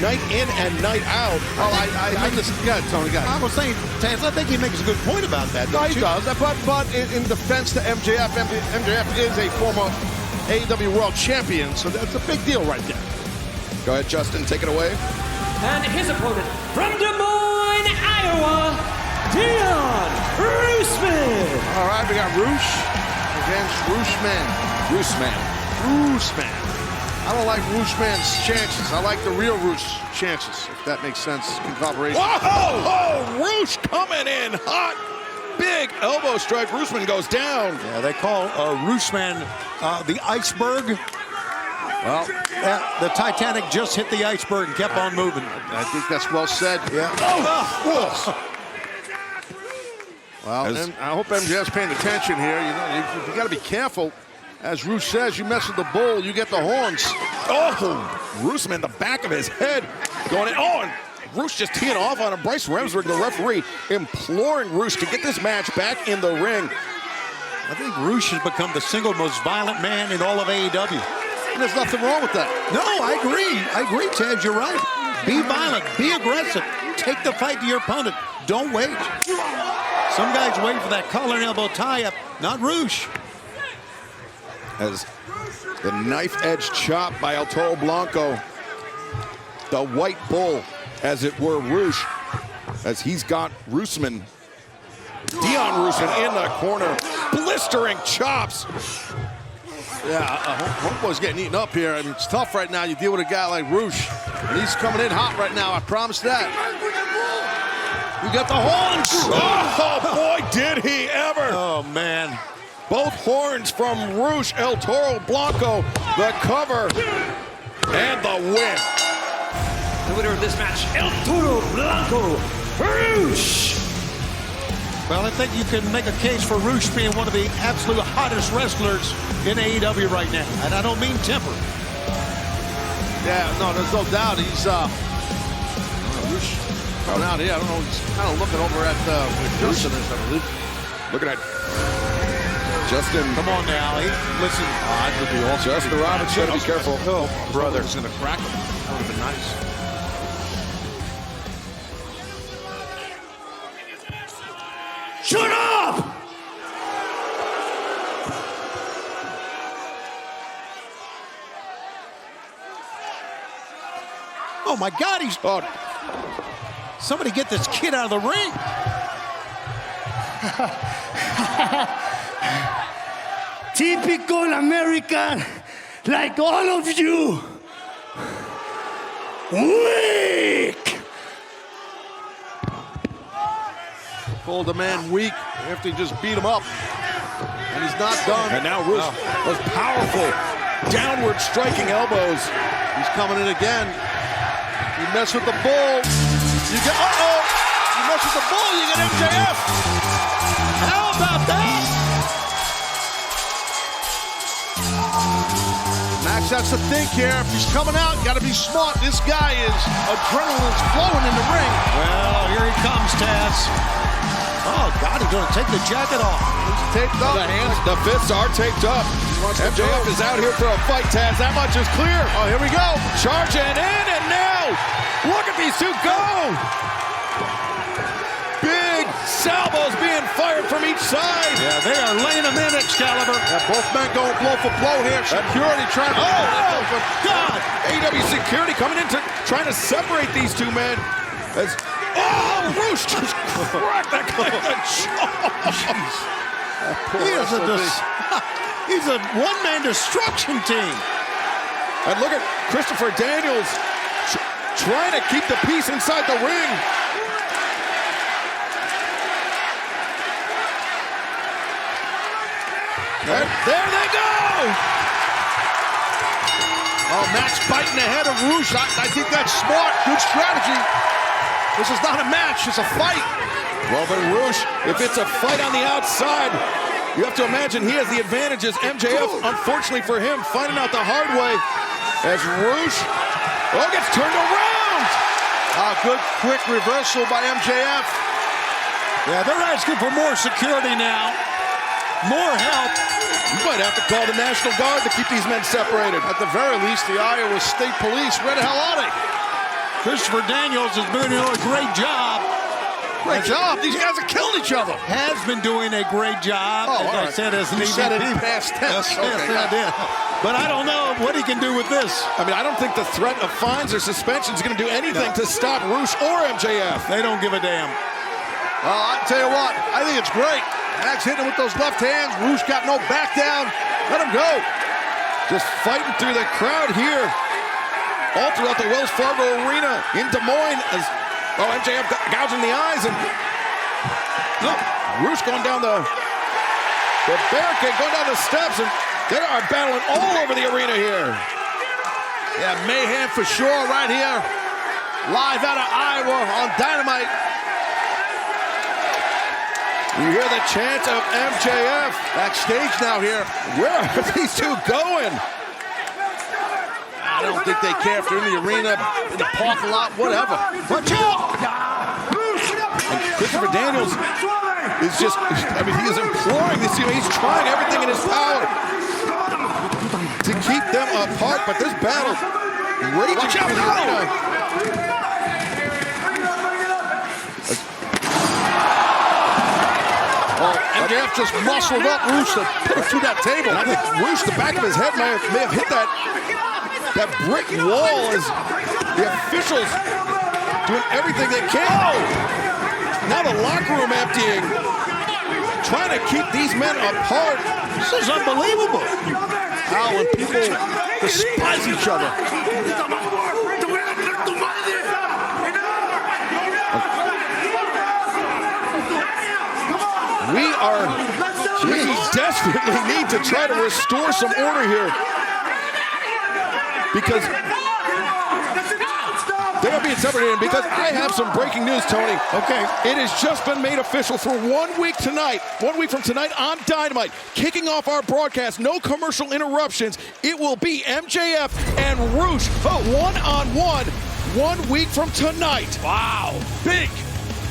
Speaker 1: night in and night out.
Speaker 2: I just, Tony, got it.
Speaker 7: I was saying, Taz, I think he makes a good point about that.
Speaker 2: No, he does. But in defense to MJF, MJF is a former AEW World Champion, so that's a big deal right there.
Speaker 1: Go ahead, Justin, take it away.
Speaker 10: And his opponent from Des Moines, Iowa, Dion Roosman.
Speaker 2: All right, we got Roosh against Rooshman. Rooshman. I don't like Rooshman's chances. I like the real Roosh chances, if that makes sense in cooperation.
Speaker 1: Whoa! Roosh coming in hot. Big elbow strike. Rooshman goes down.
Speaker 7: Yeah, they call Rooshman the iceberg. Well, the Titanic just hit the iceberg and kept on moving.
Speaker 2: I think that's well said.
Speaker 7: Yeah.
Speaker 2: Well, and I hope MJF's paying attention here. You got to be careful. As Roosh says, you mess with the bull, you get the horns.
Speaker 1: Oh, Rooshman, the back of his head going in. Oh, and Roosh just teeing off on him. Bryce Remsburg, the referee, imploring Roosh to get this match back in the ring.
Speaker 7: I think Roosh has become the single most violent man in all of AEW.
Speaker 2: And there's nothing wrong with that.
Speaker 7: No, I agree, Taz, you're right. Be violent, be aggressive. Take the fight to your opponent. Don't wait. Some guys wait for that collar and elbow tie-up, not Roosh.
Speaker 1: As the knife-edge chop by El Toro Blanco, the white bull, as it were, Roosh, as he's got Roosman, Dion Roosman in the corner. blistering chops.
Speaker 2: Yeah, Homeboy's getting eaten up here, and it's tough right now. You deal with a guy like Roosh, and he's coming in hot right now. I promise that. We got the horns.
Speaker 1: Oh, boy, did he ever.
Speaker 7: Oh, man.
Speaker 1: Both horns from Roosh, El Toro Blanco, the cover, and the win.
Speaker 10: The winner of this match, El Toro Blanco, Roosh.
Speaker 7: Well, I think you can make a case for Roosh being one of the absolute hottest wrestlers in AEW right now. And I don't mean temper.
Speaker 2: Yeah, no, there's no doubt. He's Roosh coming out here. I don't know. He's kind of looking over at Justin, I believe.
Speaker 1: Looking at Justin.
Speaker 7: Come on now. Listen.
Speaker 1: Justin Roberts, got to be careful.
Speaker 7: Oh, brother.
Speaker 2: He's going to crack him. That would have been nice.
Speaker 14: Shut up!
Speaker 7: Oh, my God. He's... Oh. Somebody get this kid out of the ring.
Speaker 14: Typical American, like all of you. Weak!
Speaker 2: Called the man weak after he just beat him up. And he's not done.
Speaker 1: And now Roosh, those powerful downward striking elbows.
Speaker 2: He's coming in again. You mess with the bull. You get, you mess with the bull, you get MJF. How about that? Max has to think here. If he's coming out, got to be smart. This guy is adrenaline's flowing in the ring.
Speaker 7: Well, here he comes, Taz. Oh, God, he's going to take the jacket off.
Speaker 2: He's taped up.
Speaker 1: The hands, the fists are taped up. MJF is out here for a fight, Taz. That much is clear.
Speaker 2: Oh, here we go.
Speaker 1: Charging in, and now, look at these two go. Big salvos being fired from each side.
Speaker 7: Yeah, they are laying them in, Excalibur.
Speaker 2: Yeah, both men going blow for blow here. Security trying to...
Speaker 1: Oh, God. AEW security coming in trying to separate these two men. As, Roosh just cracked that guy in the jaw.
Speaker 7: He's a one-man destruction team.
Speaker 1: And look at Christopher Daniels trying to keep the peace inside the ring. And there they go!
Speaker 2: Oh, Max biting the head of Roosh. I think that's smart. Good strategy. This is not a match. It's a fight.
Speaker 1: Well, but Roosh, if it's a fight on the outside, you have to imagine he has the advantages. MJF, unfortunately for him, finding out the hard way as Roosh gets turned around.
Speaker 2: Good quick reversal by MJF.
Speaker 7: Yeah, they're asking for more security now. More help.
Speaker 1: You might have to call the National Guard to keep these men separated.
Speaker 2: At the very least, the Iowa State Police. Where the hell are they?
Speaker 7: Christopher Daniels has been doing a great job.
Speaker 2: Great job. These guys are killing each other.
Speaker 7: Has been doing a great job.
Speaker 2: Oh,
Speaker 7: as I said, as an
Speaker 2: you said it
Speaker 7: EVP.
Speaker 2: past tense.
Speaker 7: Yes, I did. But I don't know what he can do with this.
Speaker 1: I mean, I don't think the threat of fines or suspension is going to do anything to stop Roosh or MJF.
Speaker 7: They don't give a damn.
Speaker 2: I'll tell you what, I think it's great. Max hitting him with those left hands. Roosh got no back down. Let him go.
Speaker 1: Just fighting through the crowd here. All throughout the Wells Fargo Arena in Des Moines. As MJF gouging the eyes. And look, Roosh going down the barricade, going down the steps. And they are battling all over the arena here.
Speaker 2: Yeah, mayhem for sure right here. Live out of Iowa on Dynamite.
Speaker 1: You hear the chant of MJF.
Speaker 2: Backstage now here.
Speaker 1: Where are these two going?
Speaker 2: I don't think they care if they're in the arena, in the parking lot, whatever.
Speaker 7: Watch out!
Speaker 1: And Christopher Daniels is just, I mean, he is imploring this. He's trying everything in his power to keep them apart, but this battle raging through the arena.
Speaker 2: MJF just muscled up Roosh to put him through that table.
Speaker 1: And I think Roosh, the back of his head may have hit that brick wall as the officials doing everything they can. Now the locker room emptying. trying to keep these men apart.
Speaker 21: This is unbelievable.
Speaker 2: How when people despise each other.
Speaker 1: We desperately need to try to restore some order here. Because they are being separated, because I have some breaking news, Tony.
Speaker 21: Okay.
Speaker 1: It has just been made official for 1 week tonight, 1 week from tonight on Dynamite, kicking off our broadcast, no commercial interruptions. It will be MJF and Roosh one-on-one 1 week from tonight. Wow, big.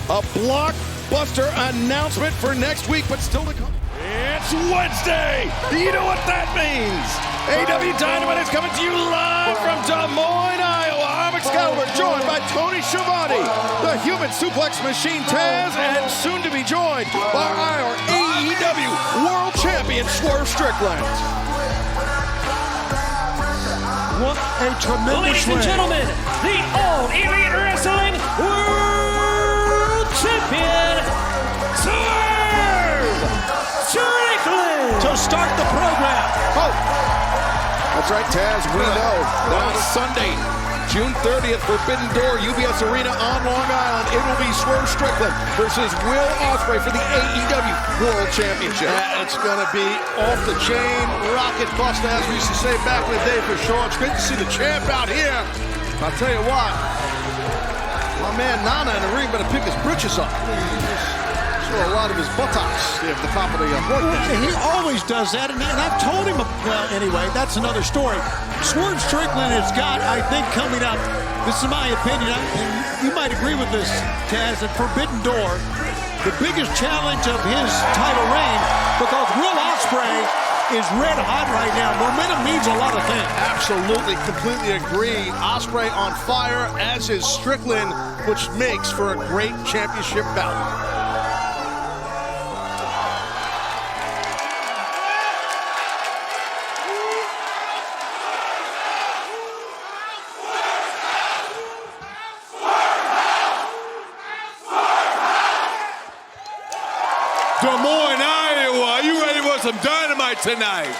Speaker 1: A blockbuster announcement for next week, but still to come. It's Wednesday. You know what that means. AEW Dynamite is coming to you live from Des Moines, Iowa. I'm Excalibur, joined by Tony Schiavone, the human suplex machine Taz, and soon to be joined by our AEW World Champion Swerve Strickland.
Speaker 21: What a tremendous
Speaker 10: Ladies and gentlemen, the All Elite Wrestling World Champion, Swerve Strickland.
Speaker 21: To start the program.
Speaker 1: Oh, that's right, Taz. We know that on Sunday, June 30th, Forbidden Door, UBS Arena on Long Island. It will be Swerve Strickland versus Will Ospreay for the AEW World Championship.
Speaker 2: Yeah, it's going to be off the chain, rocket buster, as we used to say back in the day for sure. It's great to see the champ out here. I'll tell you what, my man Nana in the ring better pick his britches up. Show a lot of his buttocks at the top of the broadcast.
Speaker 21: He always does that, and I've told him, well, anyway, that's another story. Swerve Strickland has got, I think, coming up, this is my opinion, and you might agree with this, Taz, at Forbidden Door, the biggest challenge of his title reign, because Will Ospreay is red hot right now. Momentum means a lot of things.
Speaker 2: Absolutely, completely agree. Ospreay on fire, as is Strickland, which makes for a great championship bout.
Speaker 9: Des Moines, Iowa, are you ready for some Dynamite tonight?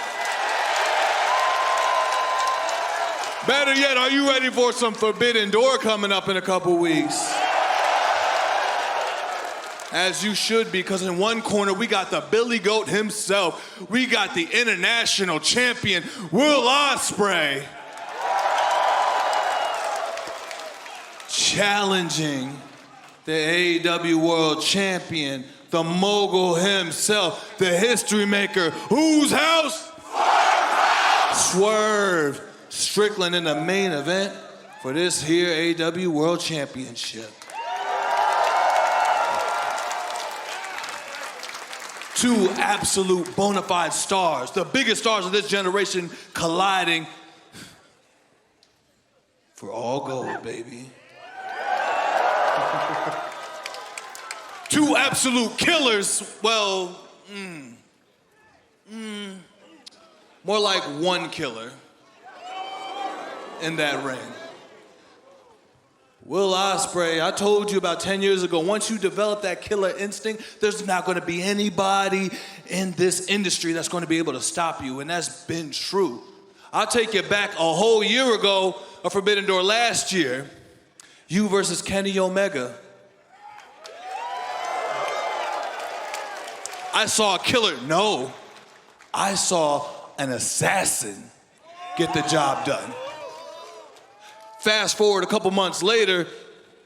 Speaker 9: Better yet, are you ready for some Forbidden Door coming up in a couple weeks? As you should be, because in one corner we got the Billy Goat himself. We got the international champion, Will Ospreay. Challenging the AEW World Champion, the mogul himself, the history maker, whose house? Swerve Strickland in the main event for this here AEW World Championship. Two absolute bona fide stars, the biggest stars of this generation, colliding for all gold, baby. Two absolute killers, well, more like one killer in that ring. Will Ospreay, I told you about 10 years ago, once you develop that killer instinct, there's not gonna be anybody in this industry that's gonna be able to stop you, and that's been true. I'll take you back a whole year ago, a Forbidden Door last year, you versus Kenny Omega. I saw a killer. No, I saw an assassin get the job done. Fast forward a couple months later,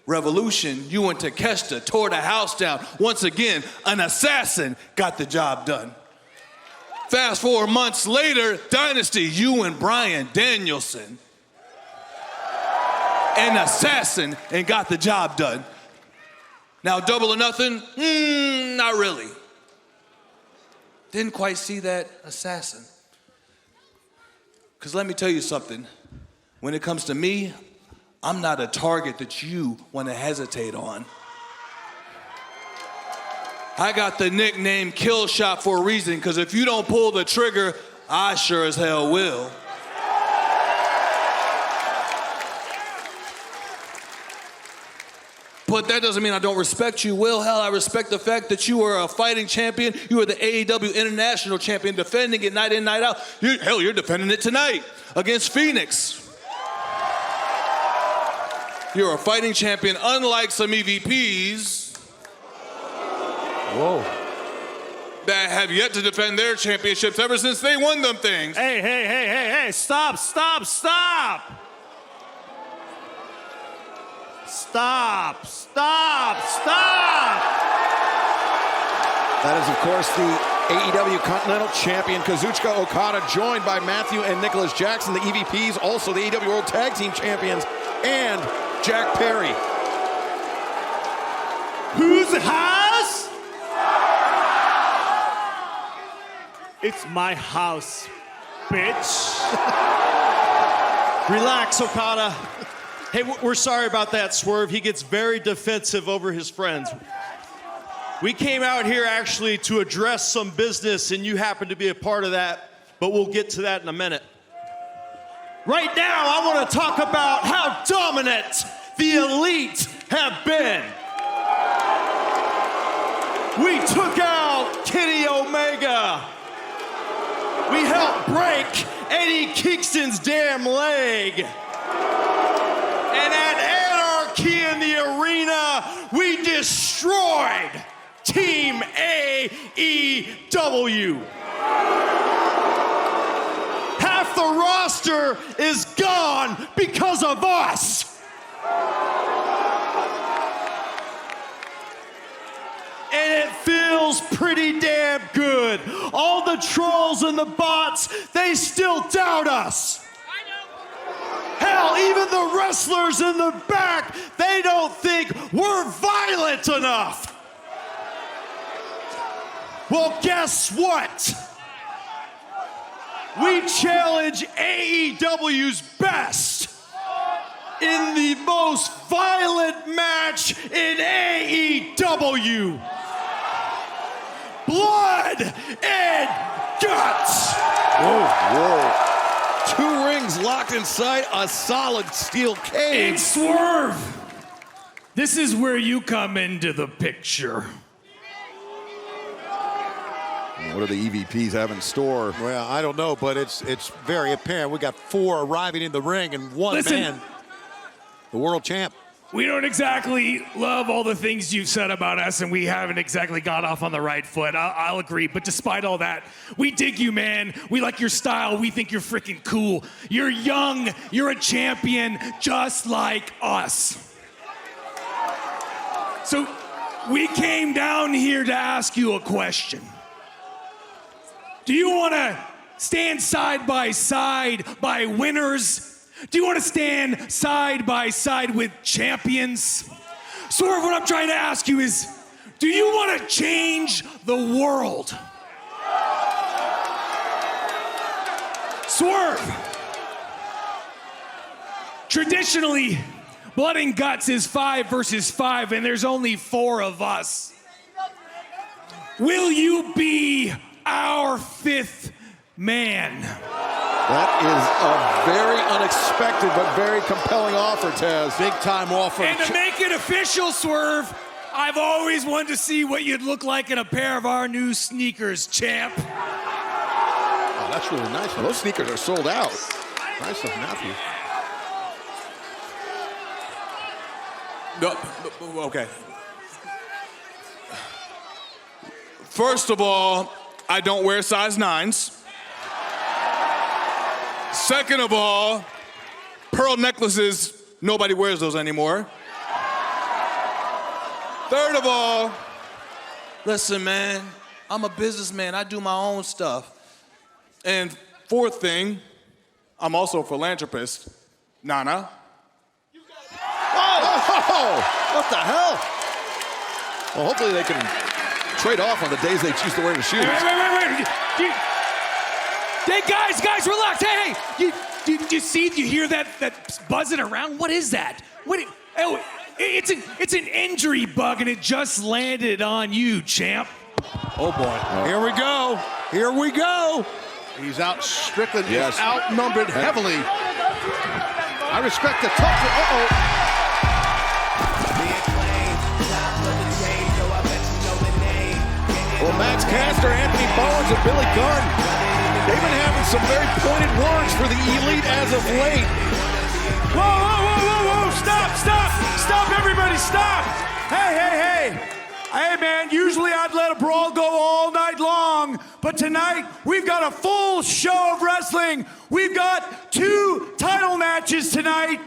Speaker 9: Revolution, you and Takeshita tore the house down. Once again, an assassin got the job done. Fast forward months later, Dynasty, you and Bryan Danielson, an assassin, and got the job done. Now, Double or Nothing? Not really. Didn't quite see that assassin. Because let me tell you something. When it comes to me, I'm not a target that you want to hesitate on. I got the nickname Kill Shot for a reason, because if you don't pull the trigger, I sure as hell will.
Speaker 12: But that doesn't mean I don't respect you, Will. Hell, I respect the fact that you are a fighting champion. You are the AEW International Champion, defending it night in, night out. You're defending it tonight against Phoenix. You're a fighting champion, unlike some EVPs.
Speaker 21: Whoa.
Speaker 12: That have yet to defend their championships ever since they won them things.
Speaker 15: Hey, stop.
Speaker 1: That is, of course, the AEW Continental Champion, Kazuchika Okada, joined by Matthew and Nicholas Jackson, the EVPs, also the AEW World Tag Team Champions, and Jack Perry.
Speaker 11: Whose house? It's my house, bitch.
Speaker 15: Relax, Okada. Hey, we're sorry about that, Swerve. He gets very defensive over his friends. We came out here actually to address some business, and you happen to be a part of that, but we'll get to that in a minute. Right now, I want to talk about how dominant the Elite have been. We took out Kenny Omega. We helped break Eddie Kingston's damn leg. And at Anarchy in the Arena, we destroyed Team AEW. Half the roster is gone because of us. And it feels pretty damn good. All the trolls and the bots, they still doubt us. Hell, even the wrestlers in the back, they don't think we're violent enough. Well, guess what? We challenge AEW's best in the most violent match in AEW. Blood and guts.
Speaker 1: Whoa. 2 rings locked inside a solid steel cage.
Speaker 22: It's Swerve. This is where you come into the picture.
Speaker 1: What do the EVPs have in store?
Speaker 21: Well, I don't know, but it's very apparent. We got 4 arriving in the ring and one man, the world champ.
Speaker 22: We don't exactly love all the things you've said about us, and we haven't exactly got off on the right foot. I'll agree. But despite all that, we dig you, man. We like your style. We think you're freaking cool. You're young. You're a champion, just like us. So we came down here to ask you a question. Do you want to stand side by side by winners? Do you want to stand side by side with champions? Swerve, what I'm trying to ask you is, do you want to change the world? Swerve. Traditionally, Blood and Guts is 5 versus 5, and there's only 4 of us. Will you be our 5th man?
Speaker 1: That is a very unexpected but very compelling offer, Taz.
Speaker 2: Big time offer.
Speaker 22: And to make it official, Swerve, I've always wanted to see what you'd look like in a pair of our new sneakers, champ.
Speaker 1: Oh, that's really nice. Those sneakers are sold out. Nice of Matthew.
Speaker 12: No, okay. First of all, I don't wear size 9s. Second of all, pearl necklaces, nobody wears those anymore. Third of all, listen, man, I'm a businessman. I do my own stuff. And fourth thing, I'm also a philanthropist. Nana.
Speaker 1: Oh, what the hell? Well, hopefully they can trade off on the days they choose to wear the shoes.
Speaker 22: Wait. Hey, guys, relax. Hey, you hear that buzzing around? What is that? It's an injury bug, and it just landed on you, champ.
Speaker 2: Oh, boy.
Speaker 21: Here we go.
Speaker 2: He's out. Strickland
Speaker 1: Yes.
Speaker 2: is outnumbered heavily.
Speaker 21: I respect the toughness.
Speaker 1: Bowens and Billy Gunn. They've been having some very pointed words for the Elite as of late.
Speaker 22: Whoa, whoa, whoa, whoa, whoa, stop, stop, stop, everybody, stop. Hey, hey, hey. Hey, man, usually I'd let a brawl go all night long, but tonight we've got a full show of wrestling. We've got 2 title matches tonight,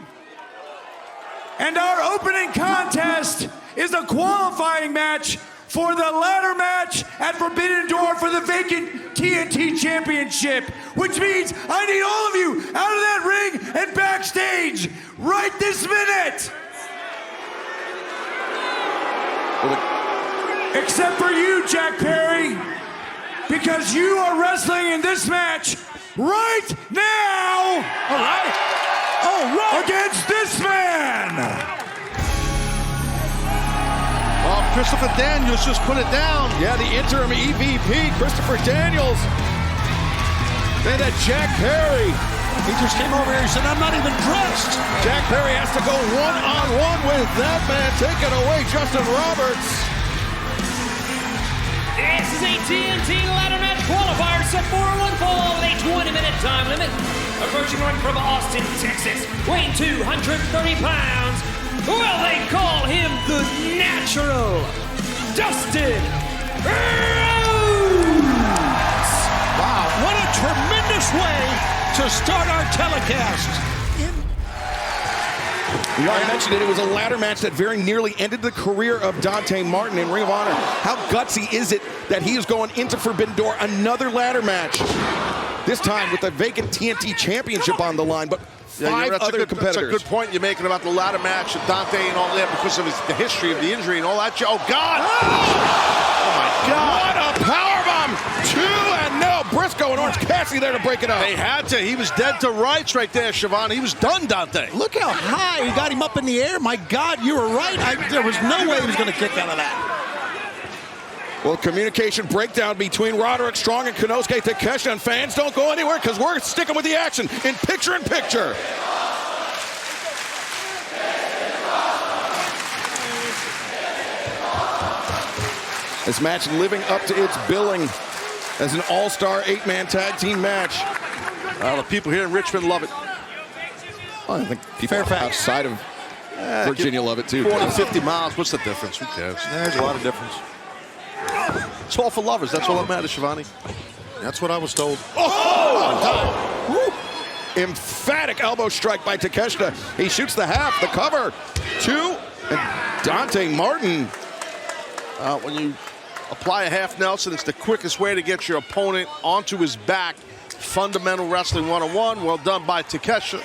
Speaker 22: and our opening contest is a qualifying match for the ladder match at Forbidden Door for the vacant TNT Championship, which means I need all of you out of that ring and backstage right this minute. Except for you, Jack Perry, because you are wrestling in this match right now. All right. All right. Against this man.
Speaker 2: Oh, Christopher Daniels just put it down.
Speaker 1: Yeah, the interim EVP, Christopher Daniels. Then that Jack Perry.
Speaker 7: He just came over here and said, I'm not even dressed.
Speaker 1: Jack Perry has to go one-on-one with that man. Take it away, Justin Roberts.
Speaker 10: This is a TNT ladder match qualifier set for one fall with a 20-minute time limit. Approaching one from Austin, Texas, weighing 230 pounds. Well, they call him the Natural, Dustin Rhodes.
Speaker 4: Wow, what a tremendous way to start our telecast.
Speaker 1: We already mentioned it. It was a ladder match that very nearly ended the career of Dante Martin in Ring of Honor. How gutsy is it that he is going into Forbidden Door, another ladder match, this time with the vacant TNT Championship on the line, but 5 other competitors.
Speaker 2: That's a good point you're making about the ladder match of Dante and all that because of the history of the injury and all that. Oh, God! Oh, my God!
Speaker 1: What a powerbomb! 2 and no. Briscoe and Orange Cassidy there to break it up.
Speaker 2: They had to. He was dead to rights right there, Siobhan. He was done, Dante.
Speaker 7: Look how high he got him up in the air. My God, you were right. There was no way he was going to kick out of that.
Speaker 1: Well, communication breakdown between Roderick Strong and Konosuke Takeshita, and fans don't go anywhere because we're sticking with the action in picture-in-picture. This match living up to its billing as an all-star 8-man tag team match.
Speaker 2: Well, the people here in Richmond love it.
Speaker 1: Well, I think people outside of Virginia love it too.
Speaker 2: 450 miles, what's the difference? Who cares?
Speaker 7: There's a lot of difference.
Speaker 2: It's all for lovers. That's all that matters, Shivani.
Speaker 7: That's what I was told.
Speaker 1: Oh! Emphatic elbow strike by Takeshita. He shoots the half, the cover. 2, and Dante Martin.
Speaker 2: When you apply a half Nelson, it's the quickest way to get your opponent onto his back. Fundamental Wrestling 101. Well done by Takeshita.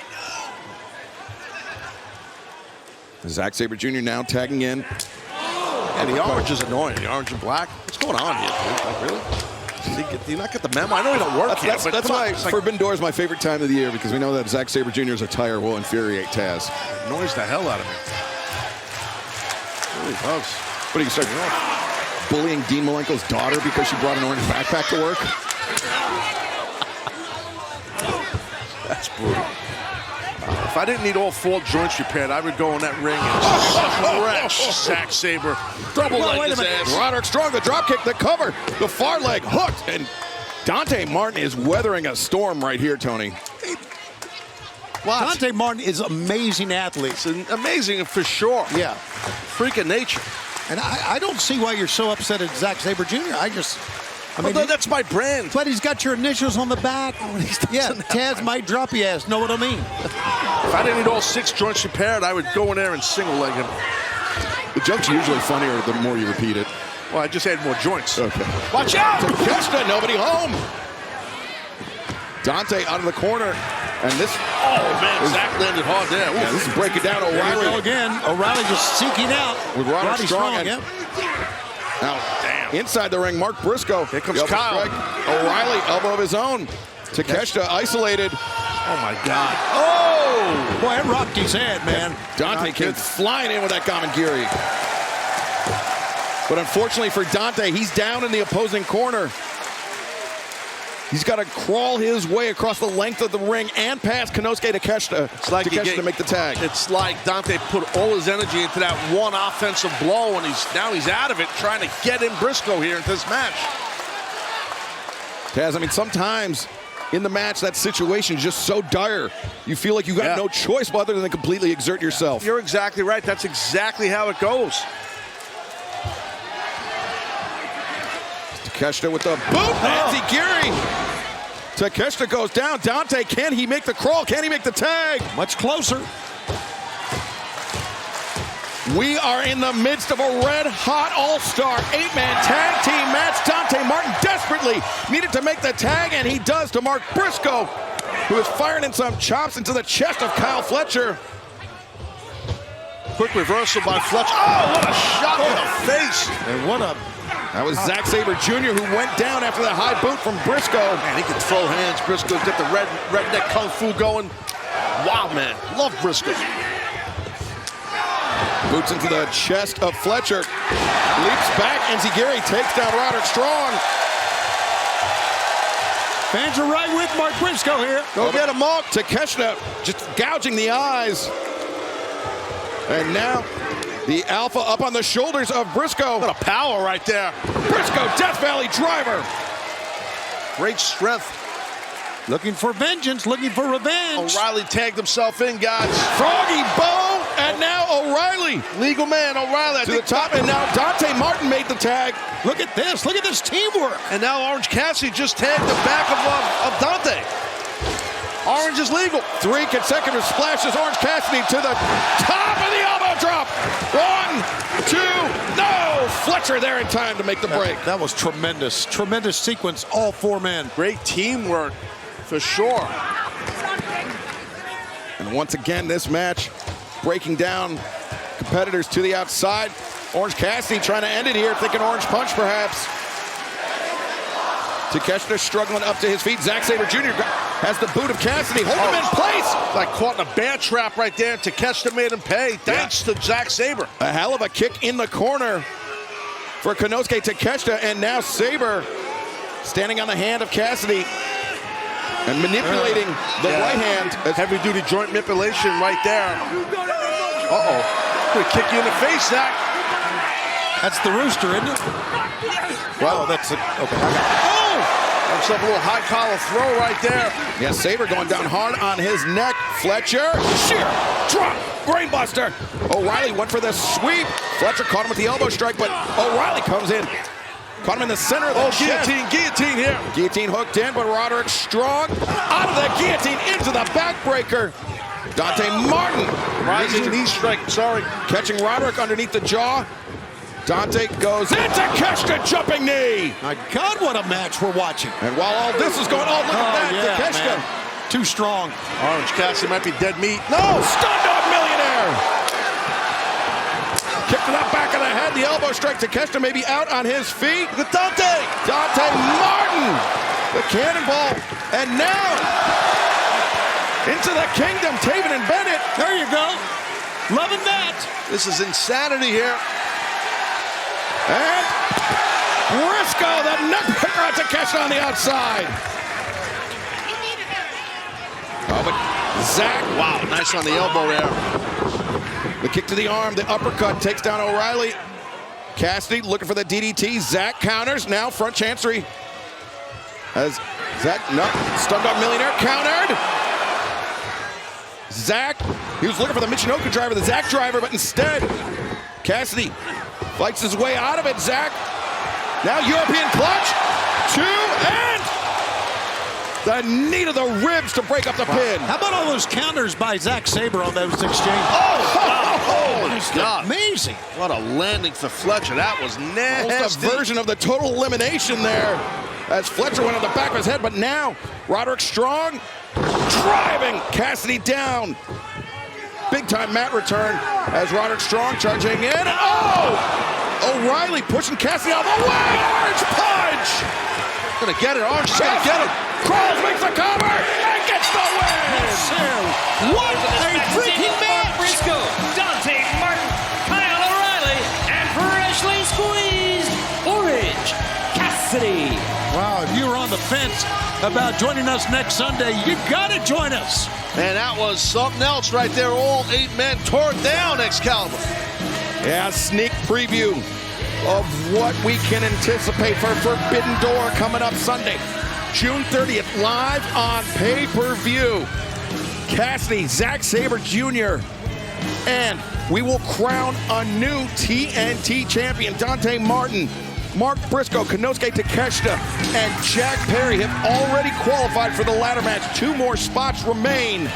Speaker 1: Zack Sabre Jr. now tagging in.
Speaker 2: And the orange is annoying. The orange and black. What's going on here, dude? Like, really? Do you not get the memo? I know he don't work here, but
Speaker 1: that's why Forbidden Door is my favorite time of the year, because we know that Zack Sabre Jr.'s attire will infuriate Taz.
Speaker 2: It annoys the hell out of me. It really does.
Speaker 1: What do you start bullying Dean Malenko's daughter because she brought an orange backpack to work?
Speaker 2: That's brutal. If I didn't need all 4 joints repaired, I would go in that ring and stretch Zack Sabre. Double leg his ass.
Speaker 1: Roderick Strong, the dropkick, the cover, the far leg hooked, and Dante Martin is weathering a storm right here, Tony.
Speaker 7: Dante Martin is an amazing athlete.
Speaker 2: It's amazing for sure.
Speaker 7: Yeah.
Speaker 2: Freak of nature.
Speaker 7: And I don't see why you're so upset at Zack Sabre Jr. I mean,
Speaker 2: that's my brand.
Speaker 7: But he's got your initials on the back. Yeah, Taz might drop your ass. Know what I mean?
Speaker 2: If I didn't need all 6 joints repaired, I would go in there and single leg him.
Speaker 1: The joke's usually funnier the more you repeat it.
Speaker 2: Well, I just had more joints.
Speaker 1: Okay.
Speaker 2: Watch out!
Speaker 1: Takeshita, nobody home. Dante out of the corner. And this...
Speaker 2: Oh, man, Zack landed hard there.
Speaker 1: Yeah, this is breaking down O'Reilly.
Speaker 7: There we go again. O'Reilly just seeking out.
Speaker 1: With Roddy Strong.
Speaker 7: Yep.
Speaker 1: Now, inside the ring, Mark Briscoe.
Speaker 2: Here comes Kyle.
Speaker 1: O'Reilly, elbow of his own. Takeshita isolated.
Speaker 2: Oh, my God. Oh!
Speaker 7: Boy, that rocked his head, man.
Speaker 1: Dante came flying in with that Gamagiri. But unfortunately for Dante, he's down in the opposing corner. He's got to crawl his way across the length of the ring and past Konosuke Takeshita to make the tag.
Speaker 2: It's like Dante put all his energy into that one offensive blow, and now he's out of it, trying to get in Briscoe here into this match.
Speaker 1: Taz, I mean, sometimes in the match, that situation is just so dire. You feel like you got no choice other than to completely exert yourself.
Speaker 2: You're exactly right. That's exactly how it goes.
Speaker 1: Takeshita with the boot. Enziguri. Takeshita goes down. Dante, can he make the crawl? Can he make the tag?
Speaker 7: Much closer.
Speaker 1: We are in the midst of a red-hot all-star 8-man tag team match. Dante Martin desperately needed to make the tag, and he does to Mark Briscoe, who is firing in some chops into the chest of Kyle Fletcher.
Speaker 2: Quick reversal by Fletcher. Oh, what a shot to the face.
Speaker 7: And what a...
Speaker 1: That was Zack Sabre Jr. who went down after the high boot from Briscoe.
Speaker 2: Man, he can throw hands. Briscoe get the redneck kung fu going. Wow, man. Love Briscoe.
Speaker 1: Boots into the chest of Fletcher. Leaps back. Enziguri takes down Roderick Strong.
Speaker 7: Fans are right with Mark Briscoe here.
Speaker 1: Go get him, Mark. Takeshita just gouging the eyes. And now the Alpha up on the shoulders of Briscoe.
Speaker 2: What a power right there.
Speaker 1: Briscoe, Death Valley driver.
Speaker 2: Great strength.
Speaker 7: Looking for vengeance, looking for revenge.
Speaker 2: O'Reilly tagged himself in, guys.
Speaker 1: Froggy Bow, and now O'Reilly.
Speaker 2: Legal man, O'Reilly.
Speaker 1: To the top, and now Dante Martin made the tag.
Speaker 7: Look at this teamwork.
Speaker 2: And now Orange Cassidy just tagged the back of Dante. Orange is legal.
Speaker 1: 3 consecutive splashes. Orange Cassidy to the top of the elbow drop. 1, 2, no! Fletcher there in time to make the break.
Speaker 7: That was tremendous. Tremendous sequence, all 4 men.
Speaker 2: Great teamwork, for sure.
Speaker 1: And once again, this match breaking down competitors to the outside. Orange Cassidy trying to end it here, thinking orange punch perhaps. Takeshita struggling up to his feet. Zack Sabre Jr. has the boot of Cassidy. Hold him in place.
Speaker 2: Like caught in a bear trap right there. Takeshita made him pay. Thanks to Zack Sabre.
Speaker 1: A hell of a kick in the corner for Konosuke Takeshita. And now Sabre standing on the hand of Cassidy and manipulating the right hand.
Speaker 2: Heavy-duty joint manipulation right there. Uh-oh. Gonna kick you in the face, Zach.
Speaker 7: That's the rooster, isn't it?
Speaker 1: Well, that's it. Okay.
Speaker 2: Oh! Himself a little high collar throw right there.
Speaker 1: Yeah, Sabre going down hard on his neck. Fletcher, sheer, drop, brainbuster. O'Reilly went for the sweep. Fletcher caught him with the elbow strike, but O'Reilly comes in. Caught him in the center of the chest.
Speaker 2: Guillotine here.
Speaker 1: Guillotine hooked in, but Roderick Strong out of the guillotine into the backbreaker. Dante Martin
Speaker 2: rising knee strike, sorry.
Speaker 1: Catching Roderick underneath the jaw. Dante goes in. Takeshita jumping knee.
Speaker 7: My God, what a match we're watching.
Speaker 1: And while all this is going on, look at that.
Speaker 7: Yeah,
Speaker 1: Takeshita.
Speaker 7: man. Too strong.
Speaker 2: Orange Cassidy might be dead meat.
Speaker 1: No, stun dog millionaire. Kick to the back of the head. The elbow strike. Takeshita may be out on his feet.
Speaker 2: With Dante.
Speaker 1: Dante Martin. The cannonball. And now into the kingdom. Taven and Bennett.
Speaker 7: There you go. Loving that.
Speaker 2: This is insanity here.
Speaker 1: And Briscoe, the neckbreaker on Takeshita on the outside. Oh, but Zach,
Speaker 2: wow, nice on the elbow there.
Speaker 1: The kick to the arm, the uppercut takes down O'Reilly. Cassidy looking for the DDT. Zach counters, now front chancery. As Zach, no, stun dog millionaire countered. Zach, he was looking for the Michinoku driver, the Zach driver, but instead, Cassidy fights his way out of it. Zach, now European clutch, 2, and the knee to the ribs to break up the pin.
Speaker 7: How about all those counters by Zack Sabre on those exchanges?
Speaker 2: Oh my God.
Speaker 7: Amazing.
Speaker 2: What a landing for Fletcher. That was nasty.
Speaker 1: Almost a version of the total elimination there as Fletcher went on the back of his head, but now Roderick Strong driving Cassidy down. Big time mat return as Roderick Strong charging in. Oh! O'Reilly pushing Cassidy out of the way. Orange punch!
Speaker 2: Gonna get it. Orange gonna get him.
Speaker 1: Crawls, makes the cover, and gets the win!
Speaker 10: What a freaking match! Briscoe, Dante Martin, Kyle O'Reilly, and freshly squeezed Orange Cassidy.
Speaker 7: Wow, if you were on the fence about joining us next Sunday, you gotta join us.
Speaker 2: And that was something else right there. All 8 men tore down Excalibur.
Speaker 1: Yeah, sneak preview of what we can anticipate for Forbidden Door coming up Sunday. June 30th, live on pay-per-view. Cassidy, Zack Sabre Jr., and we will crown a new TNT champion. Dante Martin, Mark Briscoe, Konosuke Takeshita, and Jack Perry have already qualified for the ladder match. 2 more spots remain.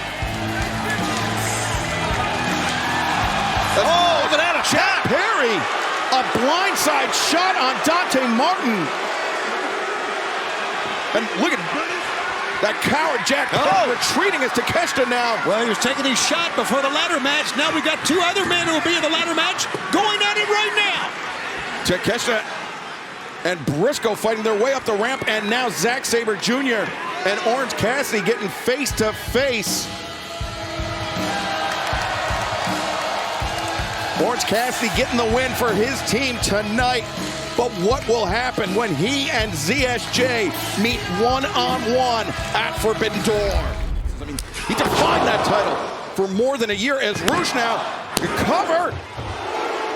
Speaker 1: Oh, look at that, Jack Perry. A blindside shot on Dante Martin. And look at that coward Jack Perry retreating as Takeshita now.
Speaker 7: Well, he was taking his shot before the ladder match. Now we got 2 other men who will be in the ladder match going at it right now.
Speaker 1: Takeshita and Briscoe fighting their way up the ramp, and now Zack Sabre Jr. and Orange Cassidy getting face to face. Orange Cassidy getting the win for his team tonight. But what will happen when he and ZSJ meet one-on-one at Forbidden Door? I mean, he defined that title for more than a year as Rush now recover.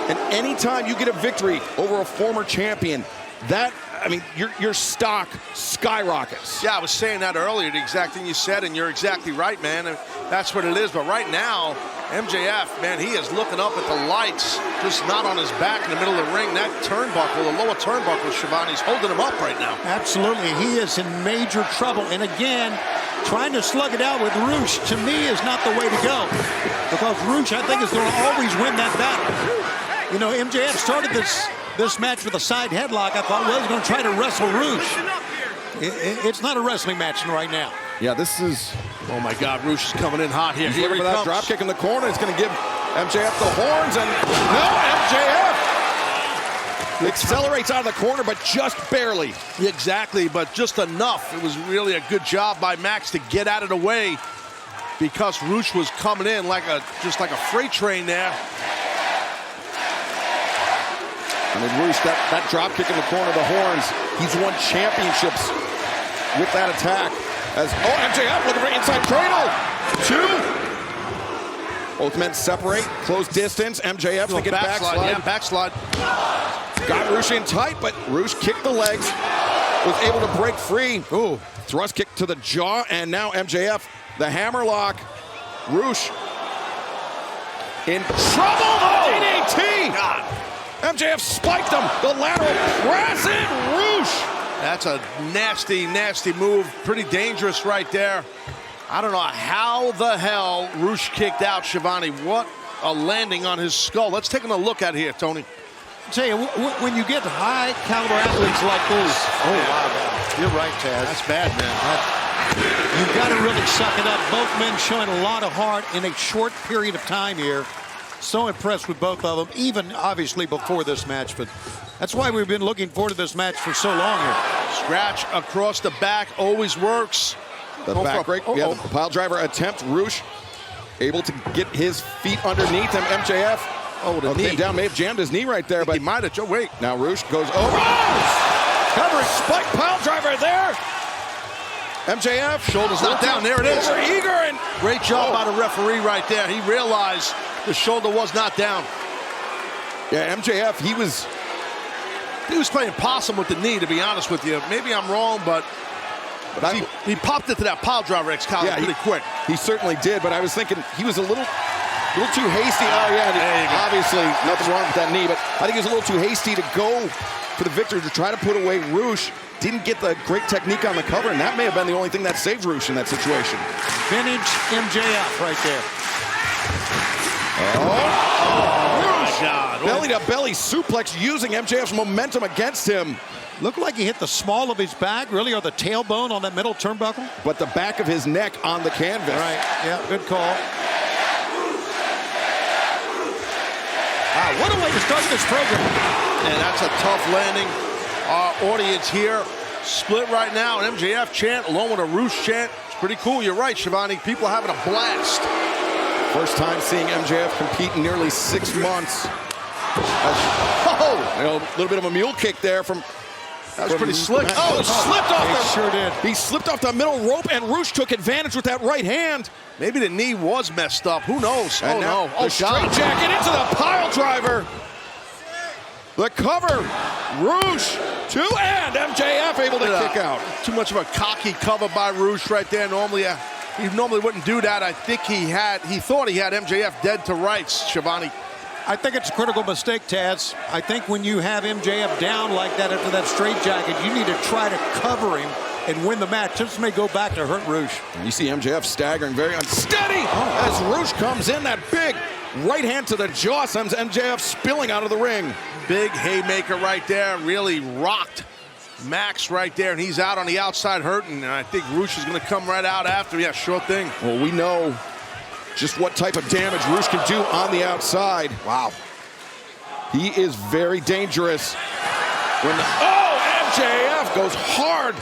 Speaker 1: And anytime you get a victory over a former champion, your stock skyrockets.
Speaker 2: Yeah, I was saying that earlier, the exact thing you said, and you're exactly right, man. And that's what it is. But right now, MJF, man, he is looking up at the lights, just not on his back in the middle of the ring. That turnbuckle, the lower turnbuckle, Shivani's holding him up right now.
Speaker 7: Absolutely. He is in major trouble. And again, trying to slug it out with Rush, to me, is not the way to go. Because Rush, I think, is going to always win that battle. You know, MJF started this match with a side headlock. I thought, well, he's going to try to wrestle Rush. It's not a wrestling match right now.
Speaker 1: Yeah, this is...
Speaker 2: Oh, my God, Rush is coming in hot here.
Speaker 1: He's looking for that drop kick in the corner. It's going to give MJF the horns, and no, MJF accelerates out of the corner, but just barely.
Speaker 2: Exactly, but just enough. It was really a good job by Max to get out of the way because Rush was coming in just like a freight train there.
Speaker 1: I mean, Rush, that drop kick in the corner, the horns, he's won championships with that attack. MJF looking for inside cradle. 2. Both men separate, close distance. MJF's going to get backslide.
Speaker 2: Yeah, backslide.
Speaker 1: Got Rush in tight, but Rush kicked the legs, was able to break free. Ooh, thrust kick to the jaw, and now MJF, the hammerlock. Rush in trouble. DDT. God. MJF spiked him. The lateral press in Rush.
Speaker 2: That's a nasty, nasty move. Pretty dangerous right there. I don't know how the hell Rush kicked out Shivani. What a landing on his skull. Let's take a look at here, Tony.
Speaker 7: I'll tell you, when you get high caliber athletes like this, wow, you're right, Taz.
Speaker 2: That's bad, man.
Speaker 7: You've got to really suck it up. Both men showing a lot of heart in a short period of time here. So impressed with both of them, even obviously before this match, but that's why we've been looking forward to this match for so long here.
Speaker 2: Scratch across the back always works.
Speaker 1: The back break, the pile driver attempt. Rush able to get his feet underneath him. MJF, the knee down, may have jammed his knee right there, but
Speaker 2: he might have. Wait.
Speaker 1: Now Rush goes over. Covering spike pile driver there. MJF,
Speaker 2: shoulder's not down. There it is.
Speaker 1: Eager and
Speaker 2: great job by the referee right there. He realized the shoulder was not down.
Speaker 1: Yeah, MJF, he was
Speaker 2: playing possum with the knee, to be honest with you. Maybe I'm wrong, but he popped it to that pile driver Excalibur pretty quick.
Speaker 1: He certainly did, but I was thinking he was a little too hasty. Oh, yeah, obviously nothing wrong with that knee, but I think he was a little too hasty to go for the victory, to try to put away Rush. Didn't get the great technique on the cover, and that may have been the only thing that saved Rush in that situation.
Speaker 7: Vintage MJF right there.
Speaker 1: Oh, God. Belly-to-belly suplex using MJF's momentum against him.
Speaker 7: Looked like he hit the small of his back, really, or the tailbone on that middle turnbuckle.
Speaker 1: But the back of his neck on the canvas.
Speaker 7: Right, yeah, good call. Wow, what a way to start this program.
Speaker 2: And that's a tough landing. Our audience here split right now. An MJF chant along with a Rush chant. It's pretty cool. You're right, Shivani. People are having a blast.
Speaker 1: First time seeing MJF compete in nearly 6 months. A little bit of a mule kick there from...
Speaker 2: That was pretty slick.
Speaker 1: Slipped off.
Speaker 7: He sure did.
Speaker 1: He slipped off the middle rope, and Rush took advantage with that right hand.
Speaker 2: Maybe the knee was messed up. Who knows?
Speaker 1: And the straight jacket into the pile driver. The cover. Roosh. 2 and MJF able to kick out.
Speaker 2: Too much of a cocky cover by Roosh right there. Normally, he normally wouldn't do that. I think he thought he had MJF dead to rights, Shivani.
Speaker 7: I think it's a critical mistake, Taz. I think when you have MJF down like that after that straitjacket, you need to try to cover him and win the match. This may go back to hurt Roosh.
Speaker 1: You see MJF staggering, very unsteady as Roosh comes in. That big right hand to the jaw sends MJF spilling out of the ring.
Speaker 2: Big haymaker right there. Really rocked Max right there, and he's out on the outside hurting. And I think Roosh is going to come right out after. Yeah, sure thing.
Speaker 1: Well, we know just what type of damage Roosh can do on the outside. Wow. He is very dangerous. MJF goes hard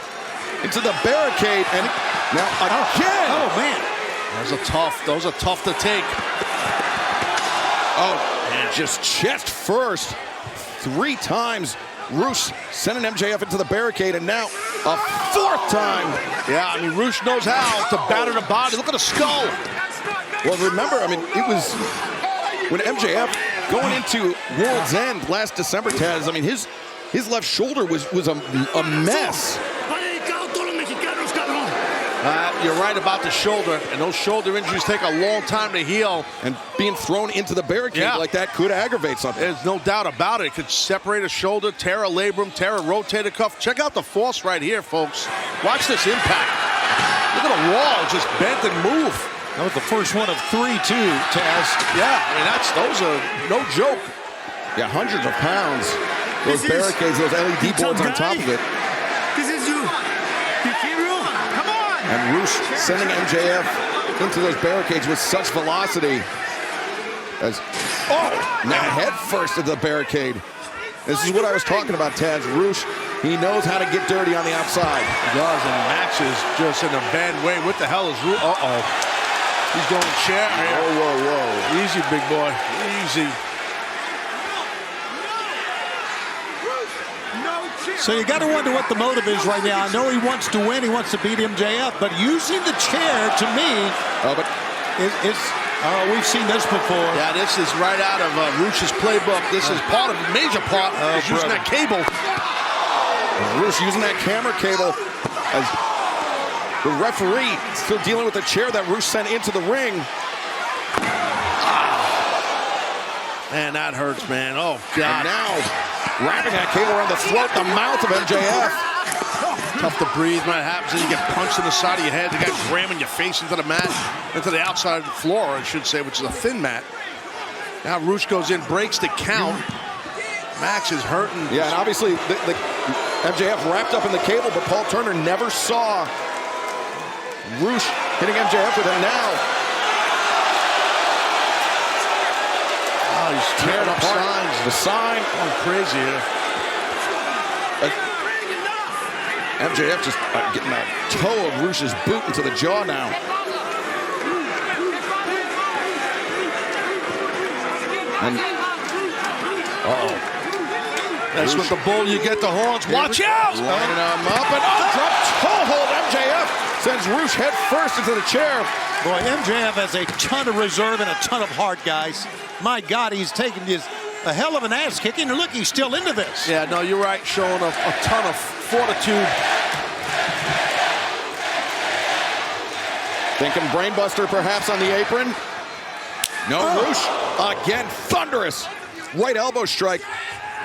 Speaker 1: into the barricade, and now again.
Speaker 2: Oh man, those are tough to take.
Speaker 1: Oh, man, just chest first. 3 times Roosh sending MJF into the barricade, and now a 4th time.
Speaker 2: Yeah, I mean, Roosh knows how to batter the body. Look at the skull.
Speaker 1: Well, remember, I mean, it was when MJF going into World's End last December, Taz, I mean, his left shoulder was a mess.
Speaker 2: You're right about the shoulder, and those shoulder injuries take a long time to heal.
Speaker 1: And being thrown into the barricade like that could aggravate something.
Speaker 2: There's no doubt about it. It could separate a shoulder, tear a labrum, tear a rotator cuff. Check out the force right here, folks. Watch this impact. Look at the wall, just bent and move.
Speaker 7: That was the first one of 3, too, Taz.
Speaker 2: Yeah, I mean, those are no joke.
Speaker 1: Yeah, hundreds of pounds. Those barricades, those LED boards on top of it.
Speaker 14: This is you. Come on.
Speaker 1: And Roosh sending MJF into those barricades with such velocity. Now head first into the barricade. This is what I was talking about, Taz. Roosh, he knows how to get dirty on the outside.
Speaker 2: He does, and Max is just in a bad way. What the hell is Roosh? Uh-oh. He's going chair here.
Speaker 1: Whoa.
Speaker 2: Easy, big boy. Easy.
Speaker 7: So you got to wonder what the motive is right now. I know he wants to win. He wants to beat MJF, but using the chair, to me, we've seen this before.
Speaker 2: Yeah, this is right out of Roosh's playbook. This is part of a major part of using that cable.
Speaker 1: Roosh using that camera cable as the referee still dealing with the chair that Roosh sent into the ring.
Speaker 2: Man, that hurts, man. Oh, God.
Speaker 1: And now, wrapping that cable around the throat, the mouth of MJF.
Speaker 2: Tough to breathe when that happens, and you get punched in the side of your head. The guy's ramming your face into the mat, into the outside floor, I should say, which is a thin mat. Now Roosh goes in, breaks the count. Max is hurting.
Speaker 1: Yeah, and obviously, the MJF wrapped up in the cable, but Paul Turner never saw Roosh hitting MJF with it now.
Speaker 2: Oh, he's tearing up signs.
Speaker 1: The sign.
Speaker 2: Going crazy here.
Speaker 1: MJF just getting a toe of Roosh's boot into the jaw now. And,
Speaker 2: That's with the bull, you get the horns. Watch out!
Speaker 1: Lining him up, and drop toe hold. MJF sends Roosh head first into the chair.
Speaker 7: Boy, MJF has a ton of reserve and a ton of heart, guys. My God, he's taking a hell of an ass kicking, and look, he's still into this.
Speaker 2: Yeah, no, you're right, showing a ton of fortitude.
Speaker 1: Thinking brainbuster perhaps on the apron. No, Roosh again, thunderous right elbow strike.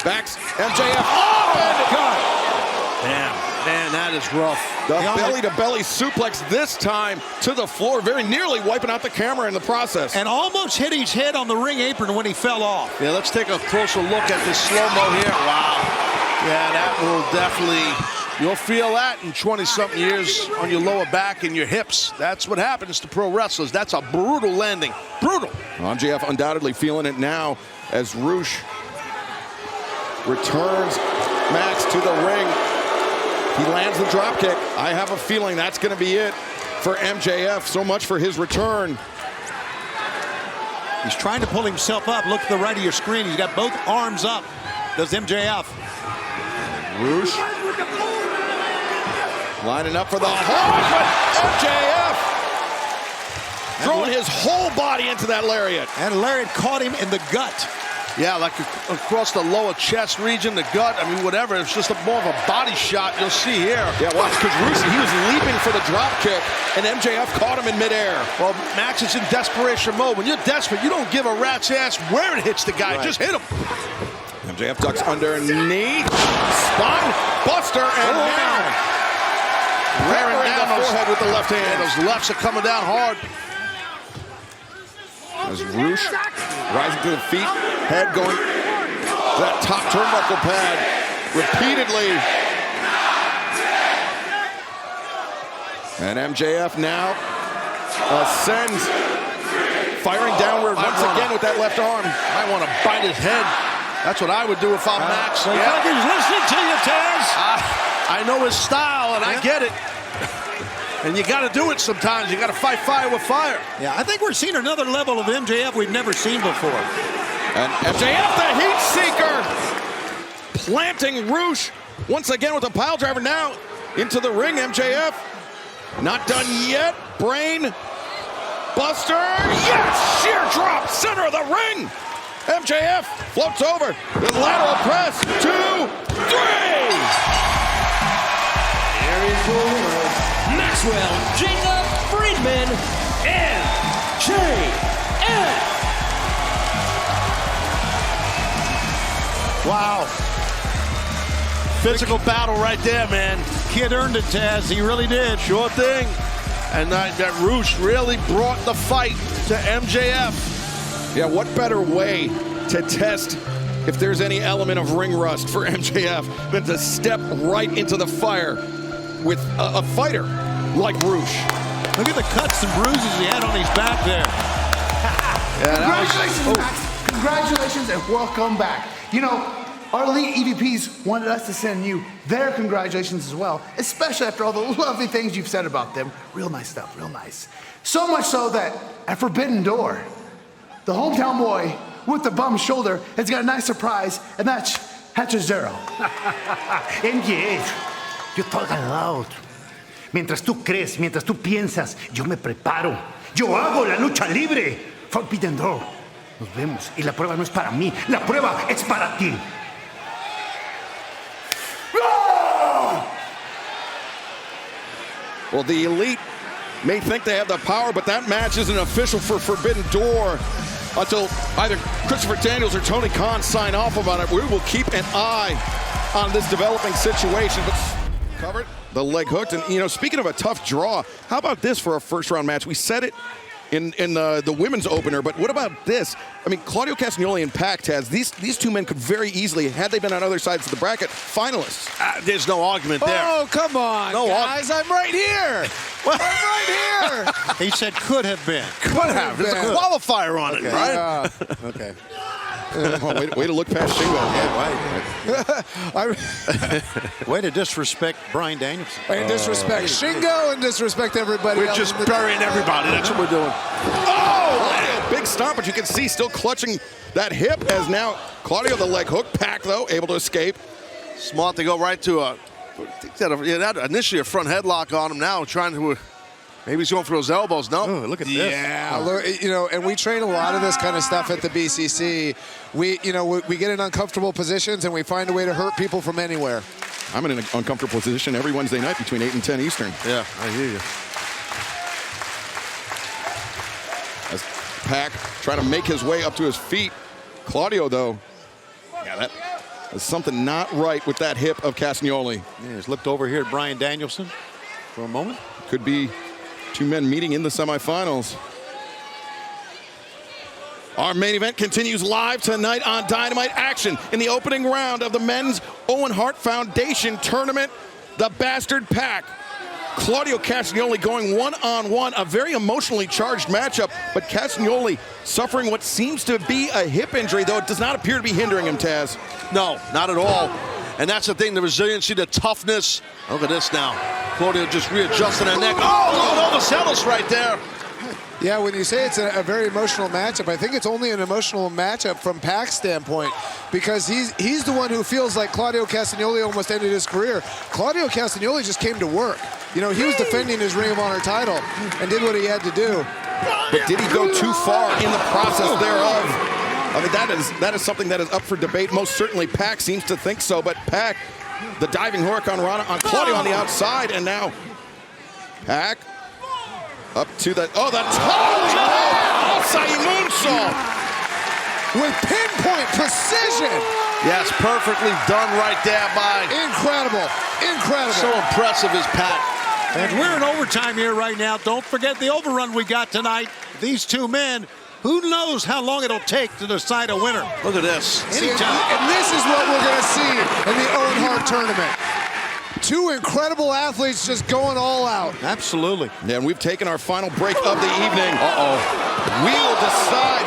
Speaker 1: Backs MJF. Oh, my God.
Speaker 2: Damn, man, that is rough.
Speaker 1: The belly-to-belly suplex this time to the floor, very nearly wiping out the camera in the process.
Speaker 7: And almost hit his head on the ring apron when he fell off.
Speaker 2: Yeah, let's take a closer look at this slow-mo here. Wow. Yeah, that will definitely, you'll feel that in 20-something years on your lower back and your hips. That's what happens to pro wrestlers. That's a brutal landing. Brutal.
Speaker 1: Well, MJF undoubtedly feeling it now as Roosh returns Max to the ring. He lands the dropkick. I have a feeling that's going to be it for MJF. So much for his return.
Speaker 7: He's trying to pull himself up. Look to the right of your screen. He's got both arms up. Does MJF.
Speaker 1: Roosh lining up for the hold, but MJF throwing his whole body into that lariat.
Speaker 7: And lariat caught him in the gut.
Speaker 2: Yeah, like across the lower chest region, the gut, I mean, whatever. It's just more of a body shot you'll see here.
Speaker 1: Yeah, watch, because Rush, he was leaping for the drop kick, and MJF caught him in midair.
Speaker 2: Well, Max is in desperation mode. When you're desperate, you don't give a rat's ass where it hits the guy.
Speaker 1: Right.
Speaker 2: Just hit him.
Speaker 1: MJF ducks underneath. Spine buster, and now ramming down the forehead with the left hand.
Speaker 2: Those lefts are coming down hard.
Speaker 1: As Rush rising to the feet, head going to that top turnbuckle pad repeatedly. And MJF now ascends, firing downward once again with that left arm.
Speaker 2: I want to bite his head. That's what I would do if I'm Max.
Speaker 7: He's listening to you, Taz.
Speaker 2: I know his style, and I get it. And you got to do it sometimes. You got to fight fire with fire.
Speaker 7: Yeah, I think we're seeing another level of MJF we've never seen before.
Speaker 1: And MJF, the heat seeker, planting Rush once again with a pile driver now into the ring. MJF not done yet. Brain buster. Yes, sheer drop, center of the ring. MJF floats over. The lateral press. 2, 3.
Speaker 19: Here is your winner, Maxwell Jacob Friedman, MJF.
Speaker 2: Wow. Physical battle right there, man.
Speaker 7: Kid earned it, Taz. He really did.
Speaker 2: Sure thing. And that Rush really brought the fight to MJF.
Speaker 1: Yeah, what better way to test if there's any element of ring rust for MJF than to step right into the fire with a fighter like Rush.
Speaker 7: Look at the cuts and bruises he had on his back there.
Speaker 5: Congratulations, Max. Congratulations and welcome back. You know, our elite EVPs wanted us to send you their congratulations as well, especially after all the lovely things you've said about them. Real nice stuff, real nice. So much so that at Forbidden Door, the hometown boy with the bum shoulder has got a nice surprise, and that's Hatcher
Speaker 14: MJF, you talk loud. Mientras tú crees, mientras tú piensas, yo me preparo. Yo hago la lucha libre. Forbidden Door. Nos vemos. Y la prueba no es para mí. La prueba es para ti.
Speaker 1: Well, the Elite may think they have the power, but that match isn't official for Forbidden Door until either Christopher Daniels or Tony Khan sign off about it. We will keep an eye on this developing situation. But covered, the leg hooked, and you know, speaking of a tough draw, how about this for a first round match? We said it in the women's opener, but what about this? I mean, Claudio Castagnoli and Pac, Taz, these two men could very easily, had they been on other sides of the bracket, finalists.
Speaker 2: There's no argument there.
Speaker 13: Oh, come on,
Speaker 2: no
Speaker 13: guys. I'm right here. I'm right here.
Speaker 7: He said could have been.
Speaker 2: Could have. There's a qualifier on it, right?
Speaker 13: Okay.
Speaker 1: Oh, way to look past Shingo.
Speaker 7: Way to disrespect Bryan Danielson.
Speaker 13: Way to disrespect Shingo and disrespect everybody
Speaker 2: We're
Speaker 13: else.
Speaker 2: just burying everybody. That's what we're doing.
Speaker 1: Oh, big stomp, but you can see still clutching that hip as now Claudio the leg hook. Pac, though, able to escape.
Speaker 2: Smart to go right to initially a front headlock on him, now trying to... Maybe he's going for those elbows, no?
Speaker 7: Oh, look at this.
Speaker 13: Yeah, look, you know, and we train a lot of this kind of stuff at the BCC. We get in uncomfortable positions and we find a way to hurt people from anywhere.
Speaker 1: I'm in an uncomfortable position every Wednesday night between 8 and 10 Eastern.
Speaker 2: Yeah, I hear you.
Speaker 1: As Pac trying to make his way up to his feet. Claudio, though, yeah, there's something not right with that hip of Castagnoli.
Speaker 7: Yeah, he's looked over here at Bryan Danielson for a moment.
Speaker 1: Could be two men meeting in the semifinals. Our main event continues live tonight on Dynamite. Action in the opening round of the men's Owen Hart Foundation tournament. The Bastard Pac. Claudio Castagnoli going one-on-one, a very emotionally charged matchup, but Castagnoli suffering what seems to be a hip injury, though it does not appear to be hindering him, Taz.
Speaker 2: No, not at all. And that's the thing, the resiliency, the toughness. Look at this now. Claudio just readjusting that neck. Oh, overzealous right there.
Speaker 13: Yeah, when you say it's a very emotional matchup, I think it's only an emotional matchup from Pac's standpoint because he's the one who feels like Claudio Castagnoli almost ended his career. Claudio Castagnoli just came to work. You know, he was defending his Ring of Honor title and did what he had to do.
Speaker 1: But did he go too far in the process thereof? I mean, that is something that is up for debate. Most certainly Pac seems to think so, but Pac, the diving Hurricane Rana on Claudio on the outside, and now Pac up to the top. Acai moonsault
Speaker 13: with pinpoint precision.
Speaker 2: Yes, perfectly done right there by.
Speaker 13: Incredible.
Speaker 2: So impressive is Pac.
Speaker 7: And we're in overtime here right now. Don't forget the overrun we got tonight. These two men, who knows how long it'll take to decide a winner.
Speaker 2: Look at this.
Speaker 7: Anytime.
Speaker 13: And this is what we're going to see in the Owen Hart tournament. Two incredible athletes just going all out.
Speaker 7: Absolutely.
Speaker 1: Yeah, and we've taken our final break of the evening. We will decide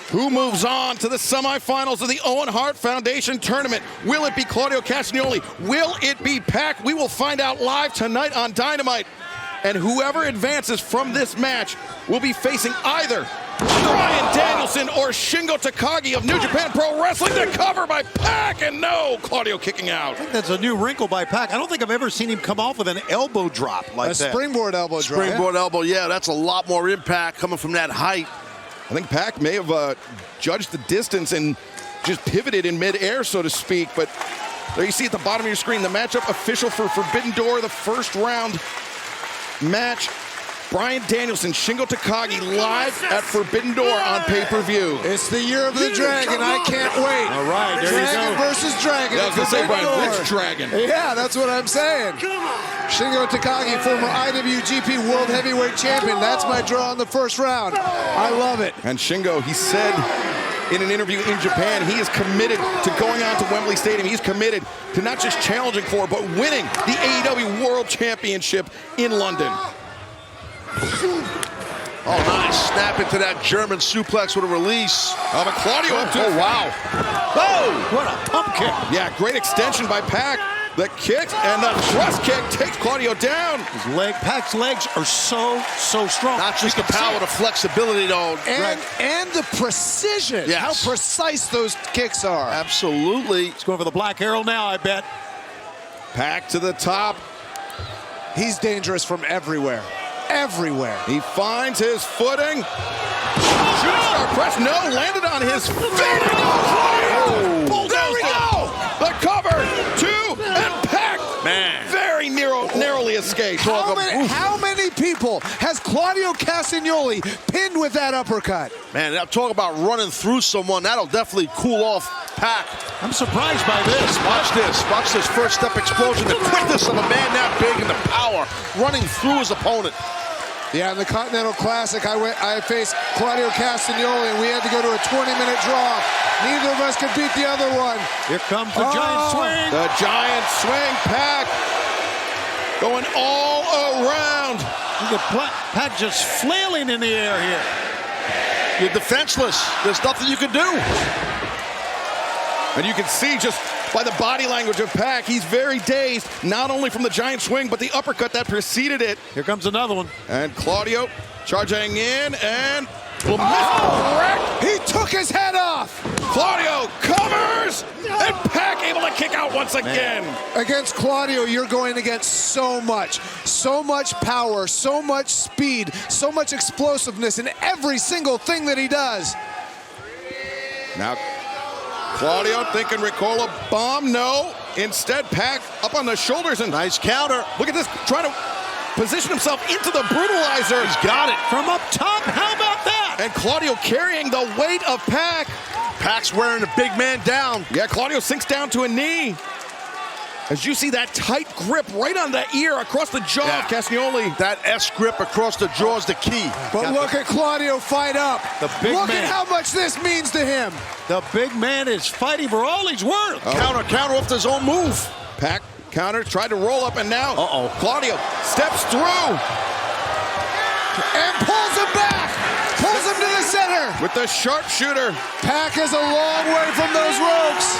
Speaker 1: who moves on to the semifinals of the Owen Hart Foundation tournament. Will it be Claudio Castagnoli? Will it be Pac? We will find out live tonight on Dynamite. And whoever advances from this match will be facing either Bryan Danielson or Shingo Takagi of New Japan Pro Wrestling. The cover by Pac, and no, Claudio kicking out.
Speaker 7: I think that's a new wrinkle by Pac. I don't think I've ever seen him come off with an elbow drop like that.
Speaker 13: A springboard elbow drop.
Speaker 2: Springboard elbow, yeah, that's a lot more impact coming from that height.
Speaker 1: I think Pac may have judged the distance and just pivoted in midair, so to speak. But there you see at the bottom of your screen, the matchup official for Forbidden Door, the first round match. Bryan Danielson, Shingo Takagi live at Forbidden Door on pay-per-view.
Speaker 13: It's the year of the dragon. I can't wait.
Speaker 7: All right, there
Speaker 13: Dragon
Speaker 7: you go.
Speaker 13: versus dragon.
Speaker 1: Yeah, I was going to say, Brian, which dragon?
Speaker 13: Yeah, that's what I'm saying. Shingo Takagi, former IWGP World Heavyweight Champion. That's my draw in the first round. I love it.
Speaker 1: And Shingo, he said in an interview in Japan, he is committed to going on to Wembley Stadium. He's committed to not just challenging for, but winning the AEW World Championship in London.
Speaker 2: Oh, nice. Snap into that German suplex with a release.
Speaker 1: But Claudio up to
Speaker 2: wow.
Speaker 7: Oh, what a pump kick.
Speaker 1: Yeah, great extension by Pac. The kick and the thrust kick takes Claudio down.
Speaker 7: Pac's legs are so strong.
Speaker 2: Not just the power, the flexibility, though.
Speaker 13: And the precision.
Speaker 2: Yes.
Speaker 13: How precise those kicks are.
Speaker 2: Absolutely.
Speaker 7: He's going for the Black Arrow now, I bet.
Speaker 1: Pac to the top.
Speaker 13: He's dangerous from everywhere. Everywhere.
Speaker 1: He finds his footing. Shooting star press. No, landed on his feet. There we go. The cover. Two and Pac.
Speaker 2: Man.
Speaker 1: Very narrowly escaped.
Speaker 13: How many people has Claudio Castagnoli pinned with that uppercut?
Speaker 2: Man, talk about running through someone. That'll definitely cool off Pac.
Speaker 7: I'm surprised by this.
Speaker 2: Watch this. Watch this first step explosion. The quickness of a man that big and the power running through his opponent.
Speaker 13: Yeah, in the Continental Classic, I faced Claudio Castagnoli, and we had to go to a 20-minute draw. Neither of us could beat the other one.
Speaker 7: Here comes the giant swing.
Speaker 1: The giant swing, Pac. Going all around.
Speaker 7: Pac just flailing in the air here.
Speaker 2: You're defenseless. There's nothing you can do.
Speaker 1: And you can see just by the body language of Pac, he's very dazed, not only from the giant swing, but the uppercut that preceded it.
Speaker 7: Here comes another one.
Speaker 1: And Claudio charging in and will
Speaker 13: He took his head off.
Speaker 1: Claudio covers, and Pac able to kick out once again.
Speaker 13: Against Claudio, you're going against so much power, so much speed, so much explosiveness in every single thing that he does.
Speaker 1: Now, Claudio thinking Ricola bomb, no. Instead, Pac up on the shoulders and
Speaker 2: nice counter.
Speaker 1: Look at this, trying to position himself into the brutalizer.
Speaker 2: He's got it.
Speaker 7: From up top, how about that?
Speaker 1: And Claudio carrying the weight of Pac.
Speaker 2: Pac's wearing the big man down.
Speaker 1: Yeah, Claudio sinks down to a knee. As you see that tight grip right on the ear across the jaw of Castagnoli.
Speaker 2: That S grip across the jaw is the key.
Speaker 13: But look at Claudio fight up. Look at how much this means to him.
Speaker 7: The big man is fighting for all he's worth.
Speaker 2: Counter off his own move.
Speaker 1: Pac counter, tried to roll up, and now Claudio steps through.
Speaker 13: And pulls him back. Pulls him to the center.
Speaker 1: With the sharpshooter.
Speaker 13: Pac is a long way from those ropes.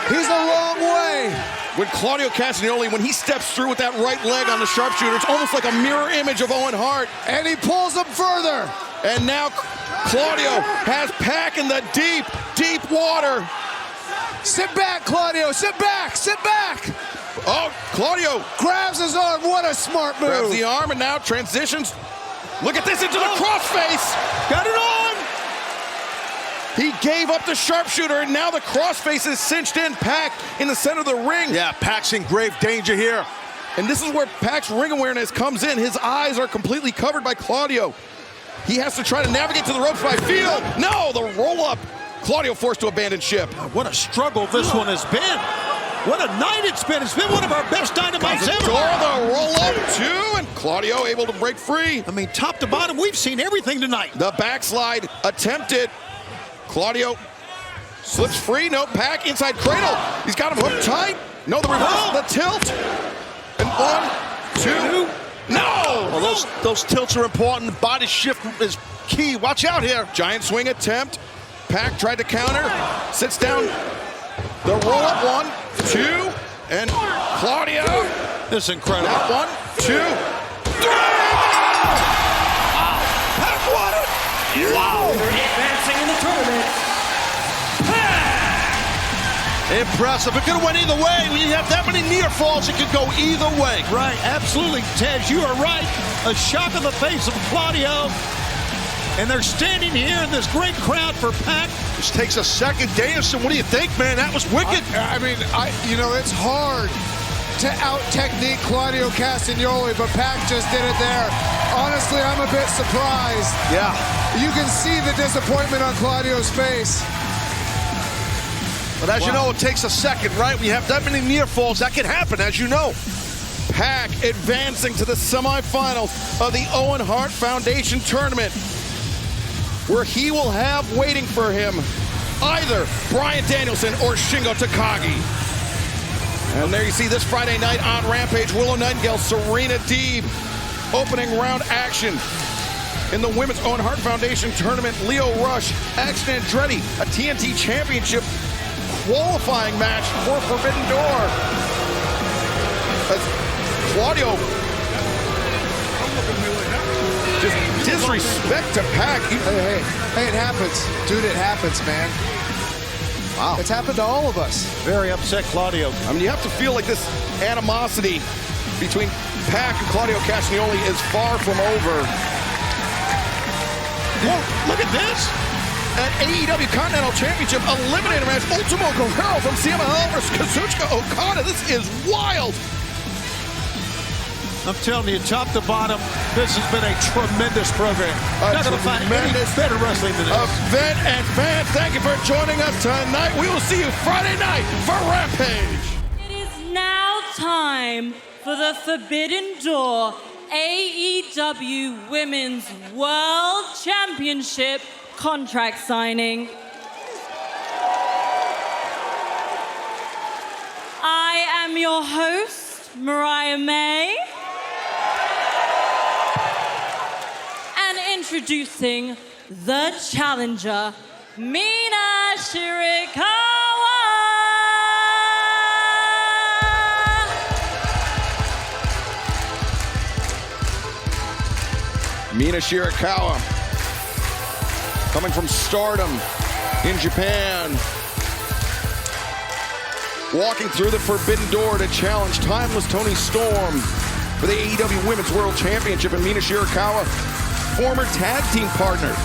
Speaker 13: He's a long way.
Speaker 1: When Claudio Castagnoli, when he steps through with that right leg on the sharpshooter, it's almost like a mirror image of Owen Hart.
Speaker 13: And he pulls him further.
Speaker 1: And now Claudio has Pac in the deep water.
Speaker 13: Sit back, Claudio. Sit back. Sit back.
Speaker 1: Oh, Claudio
Speaker 13: grabs his arm. What a smart move.
Speaker 1: Grabs the arm and now transitions. Look at this into the crossface.
Speaker 7: Got it on.
Speaker 1: He gave up the sharpshooter, and now the crossface is cinched in. Pac in the center of the ring.
Speaker 2: Yeah, Pac's in grave danger here.
Speaker 1: And this is where Pac's ring awareness comes in. His eyes are completely covered by Claudio. He has to try to navigate to the ropes by feel. No, the roll-up. Claudio forced to abandon ship.
Speaker 7: What a struggle this one has been. What a night it's been. It's been one of our best Dynamites ever.
Speaker 1: The roll-up, too, and Claudio able to break free.
Speaker 7: I mean, top to bottom, we've seen everything tonight.
Speaker 1: The backslide attempted. Claudio slips free. No, Pac inside cradle. He's got him hooked tight. No, the reverse, the tilt. And 1, 2, no!
Speaker 2: Well, those tilts are important. Body shift is key. Watch out here.
Speaker 1: Giant swing attempt. Pac tried to counter. Sits down. The roll-up, 1, 2, and Claudio.
Speaker 7: This is incredible.
Speaker 1: Now 1, 2, 3.
Speaker 19: Pac won it! Wow! Advancing in the tournament.
Speaker 2: Impressive. It could have went either way. When you have that many near falls, it could go either way.
Speaker 7: Right, absolutely, Tez. You are right. A shot in the face of Claudio. And they're standing here in this great crowd for Pac.
Speaker 2: This takes a second. Danielson, what do you think, man? That was wicked.
Speaker 13: I mean, it's hard to out-technique Claudio Castagnoli, but Pac just did it there. Honestly, I'm a bit surprised.
Speaker 2: Yeah.
Speaker 13: You can see the disappointment on Claudio's face.
Speaker 2: But as you know, it takes a second, right? We have that many near falls. That can happen, as you know.
Speaker 1: Pac advancing to the semifinals of the Owen Hart Foundation Tournament, where he will have waiting for him either Bryan Danielson or Shingo Takagi. And there you see this Friday night on Rampage, Willow Nightingale, Serena Deeb, opening round action. In the Women's Owen Hart Foundation Tournament, Lio Rush, Action Andretti, a TNT Championship qualifying match for Forbidden Door. As Claudio just disrespect to Pac.
Speaker 13: Hey, it happens. Dude, it happens, man.
Speaker 7: Wow.
Speaker 13: It's happened to all of us.
Speaker 7: Very upset Claudio.
Speaker 1: I mean, you have to feel like this animosity between Pac and Claudio Castagnoli is far from over.
Speaker 7: Whoa, look at this.
Speaker 1: An AEW Continental Championship eliminator match. Ultimo Guerrero from CMLL versus Kazuchika Okada. This is wild.
Speaker 7: I'm telling you, top to bottom, this has been a tremendous program. Not going to find any better wrestling than this.
Speaker 1: Event and fans, thank you for joining us tonight. We will see you Friday night for Rampage.
Speaker 3: It is now time for the Forbidden Door AEW Women's World Championship contract signing. I am your host, Mariah May. And introducing the challenger, Mina Shirakawa.
Speaker 1: Mina Shirakawa, coming from Stardom in Japan, walking through the Forbidden Door to challenge Timeless Toni Storm for the AEW Women's World Championship. And Mina Shirakawa, former tag team partner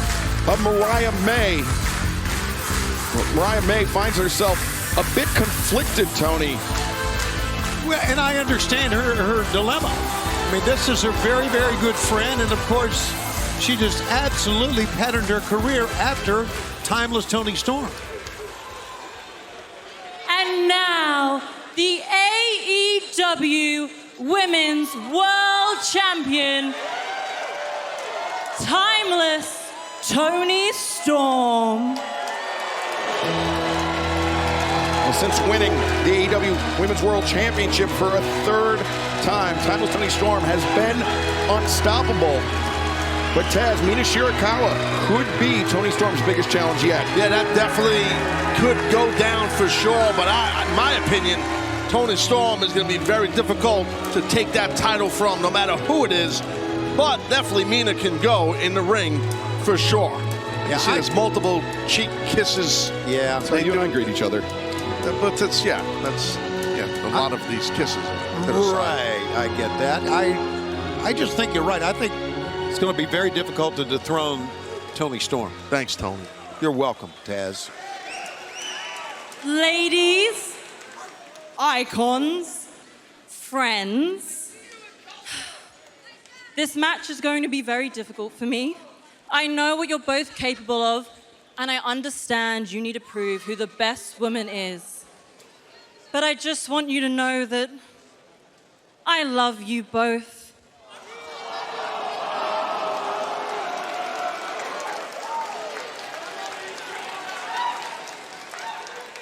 Speaker 1: of Mariah May. Well, Mariah May finds herself a bit conflicted, Tony.
Speaker 7: Well, and I understand her dilemma. I mean, this is her very, very good friend, and of course, she just absolutely patterned her career after Timeless Toni Storm.
Speaker 3: And now, the AEW Women's World Champion, Timeless Toni Storm.
Speaker 1: Well, since winning the AEW Women's World Championship for a third time, Timeless Toni Storm has been unstoppable. But Taz, Mina Shirakawa could be Toni Storm's biggest challenge yet.
Speaker 2: Yeah, that definitely could go down for sure. But in my opinion, Toni Storm is going to be very difficult to take that title from, no matter who it is. But definitely Mina can go in the ring for sure. You see, there's multiple cheek kisses.
Speaker 7: Yeah,
Speaker 1: that's how you and I greet each other.
Speaker 2: But that's a lot of these kisses.
Speaker 7: Right, I get that. I just think you're right. I think it's going to be very difficult to dethrone Toni Storm.
Speaker 2: Thanks, Tony.
Speaker 7: You're welcome, Taz.
Speaker 3: Ladies, icons, friends, this match is going to be very difficult for me. I know what you're both capable of, and I understand you need to prove who the best woman is. But I just want you to know that I love you both.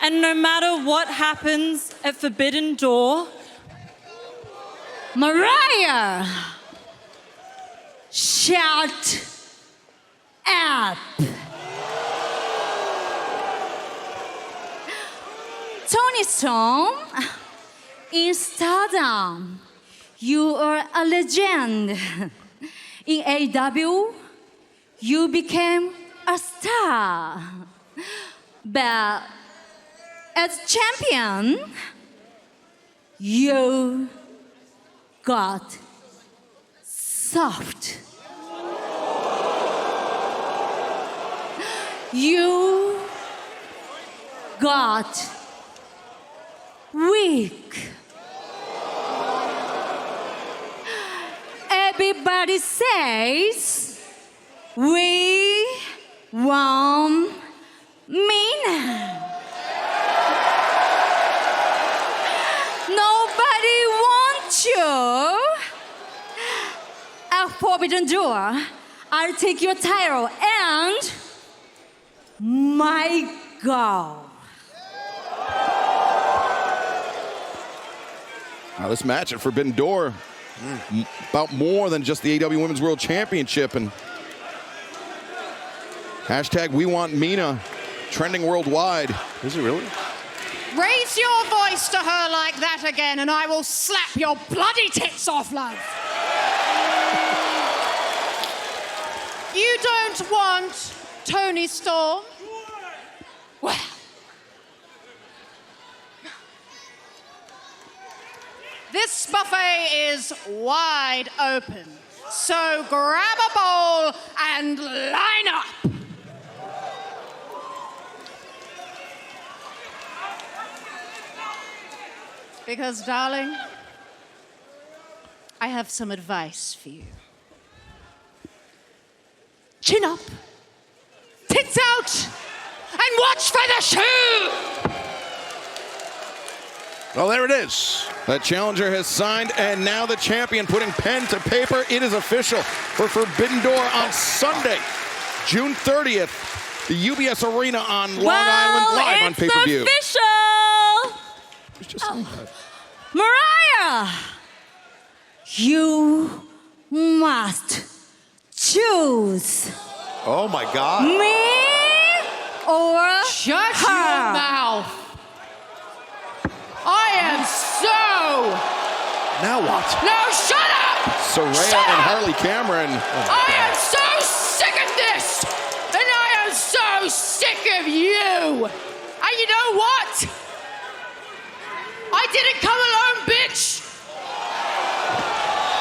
Speaker 3: And no matter what happens at Forbidden Door,
Speaker 6: Mariah, shut up. Tony Storm, in Stardom, you are a legend. In AEW, you became a star. But as champion, you got soft. You got weak. Everybody says we want Mina. Nobody wants you. At Forbidden Door, I'll take your title and my girl.
Speaker 1: Now this match at Forbidden Door, about more than just the AEW Women's World Championship. And hashtag we want Mina trending worldwide. Is it really?
Speaker 16: Raise your voice to her like that again, and I will slap your bloody tits off, love. You don't want Tony Storm? Well, this buffet is wide open, so grab a bowl and line up. Because, darling, I have some advice for you. Chin up, tits out, and watch for the shoe!
Speaker 1: Well, there it is. The challenger has signed, and now the champion putting pen to paper. It is official for Forbidden Door on Sunday, June 30th, the UBS Arena on Long Island, live on pay-per-view.
Speaker 3: It's official!
Speaker 6: Mariah, you must choose.
Speaker 7: Oh my God.
Speaker 6: Me or
Speaker 16: Shut
Speaker 6: her.
Speaker 16: your mouth. I am so...
Speaker 1: Now what?
Speaker 16: No, shut up!
Speaker 1: Saraya and Harley Cameron.
Speaker 16: I am so sick of this! And I am so sick of you! And you know what? I didn't come alone, bitch!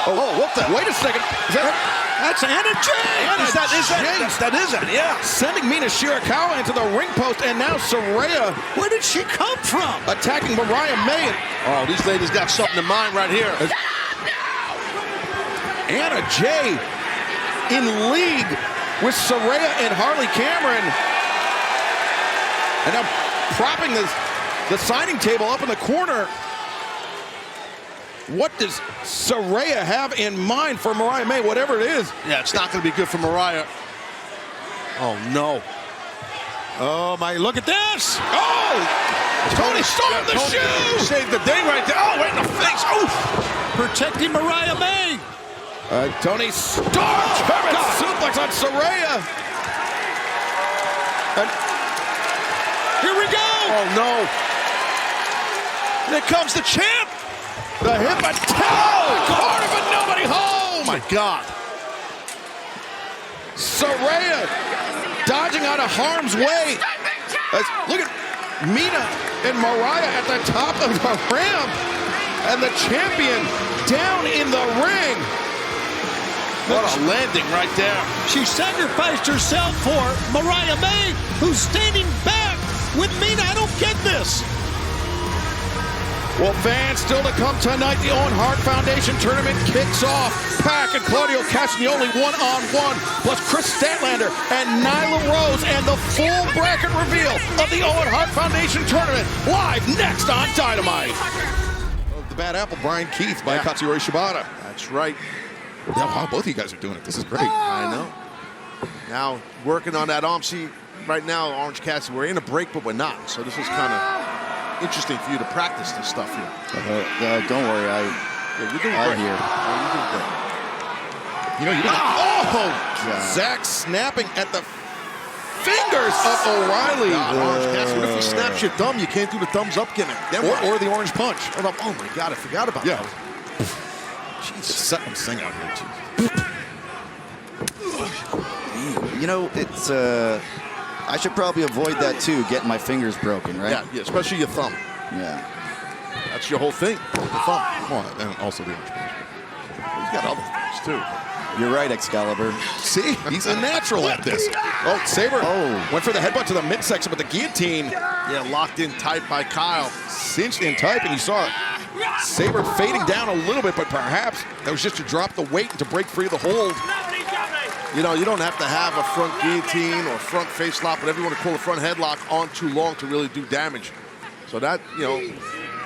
Speaker 1: Oh, what the? Wait a second. That's Anna Jay. That is it, yeah. Sending Mina Shirakawa into the ring post, and now Saraya. Where did she come from? Attacking Mariah May.
Speaker 2: Oh, these ladies got something in mind right here.
Speaker 1: Anna Jay in league with Saraya and Harley Cameron. And now propping the signing table up in the corner. What does Saraya have in mind for Mariah May, whatever it is?
Speaker 2: Yeah, it's not going to be good for Mariah. Oh, no.
Speaker 7: Oh, my, look at this.
Speaker 1: Oh! Tony Storm, the shoe!
Speaker 2: Saved the day right there. Oh, right in the face. Oh!
Speaker 7: Protecting Mariah May.
Speaker 1: Tony Storm! German suplex on Saraya. And
Speaker 7: here we go.
Speaker 2: Oh, no. Here comes the champ.
Speaker 1: The hip and Carter, but nobody home.
Speaker 2: Oh, my God.
Speaker 1: Saraya dodging out of harm's way. Look at Mina and Mariah at the top of the ramp. And the champion down in the ring. What a landing right there.
Speaker 7: She sacrificed herself for Mariah May, who's standing back with Mina. I don't get this.
Speaker 1: Well, fans, still to come tonight, the Owen Hart Foundation tournament kicks off. Pac and Claudio Castagnoli one-on-one, plus Chris Statlander and Nyla Rose, and the full bracket reveal of the Owen Hart Foundation tournament, live next on Dynamite. The Bad Apple, Brian Keith by Katsuyori Shibata.
Speaker 2: That's right.
Speaker 1: Yeah, wow, both of you guys are doing it. This is great.
Speaker 2: I know. Now, working on that arm. See, right now, Orange Cassidy, we're in a break, but we're not. So this is kind of interesting for you to practice this stuff here.
Speaker 17: Don't worry,
Speaker 2: you're doing great.
Speaker 17: You're
Speaker 2: doing great.
Speaker 1: You know, you didn't. Oh! Zach snapping at the fingers of O'Reilly.
Speaker 2: Orange Cassidy, what if he snaps your thumb? You can't do the thumbs up gimmick.
Speaker 1: Or the orange punch.
Speaker 2: Oh my God, I forgot about that.
Speaker 1: Jesus, something sing out here,
Speaker 17: You know, it's I should probably avoid that too, getting my fingers broken, right?
Speaker 2: Yeah, especially your thumb.
Speaker 17: Yeah.
Speaker 2: That's your whole thing, the thumb.
Speaker 1: Well, and also the orange punch.
Speaker 2: He's got other things too.
Speaker 17: You're right, Excalibur.
Speaker 1: See, he's a natural at this. Oh, Sabre went for the headbutt to the midsection, but the guillotine.
Speaker 2: Yeah, locked in tight by Kyle.
Speaker 1: Cinched in tight, and you saw Sabre fading down a little bit, but perhaps that was just to drop the weight and to break free of the hold.
Speaker 2: You know, you don't have to have a front guillotine or front face lock, whatever you want to call a front headlock, on too long to really do damage. So that, you know,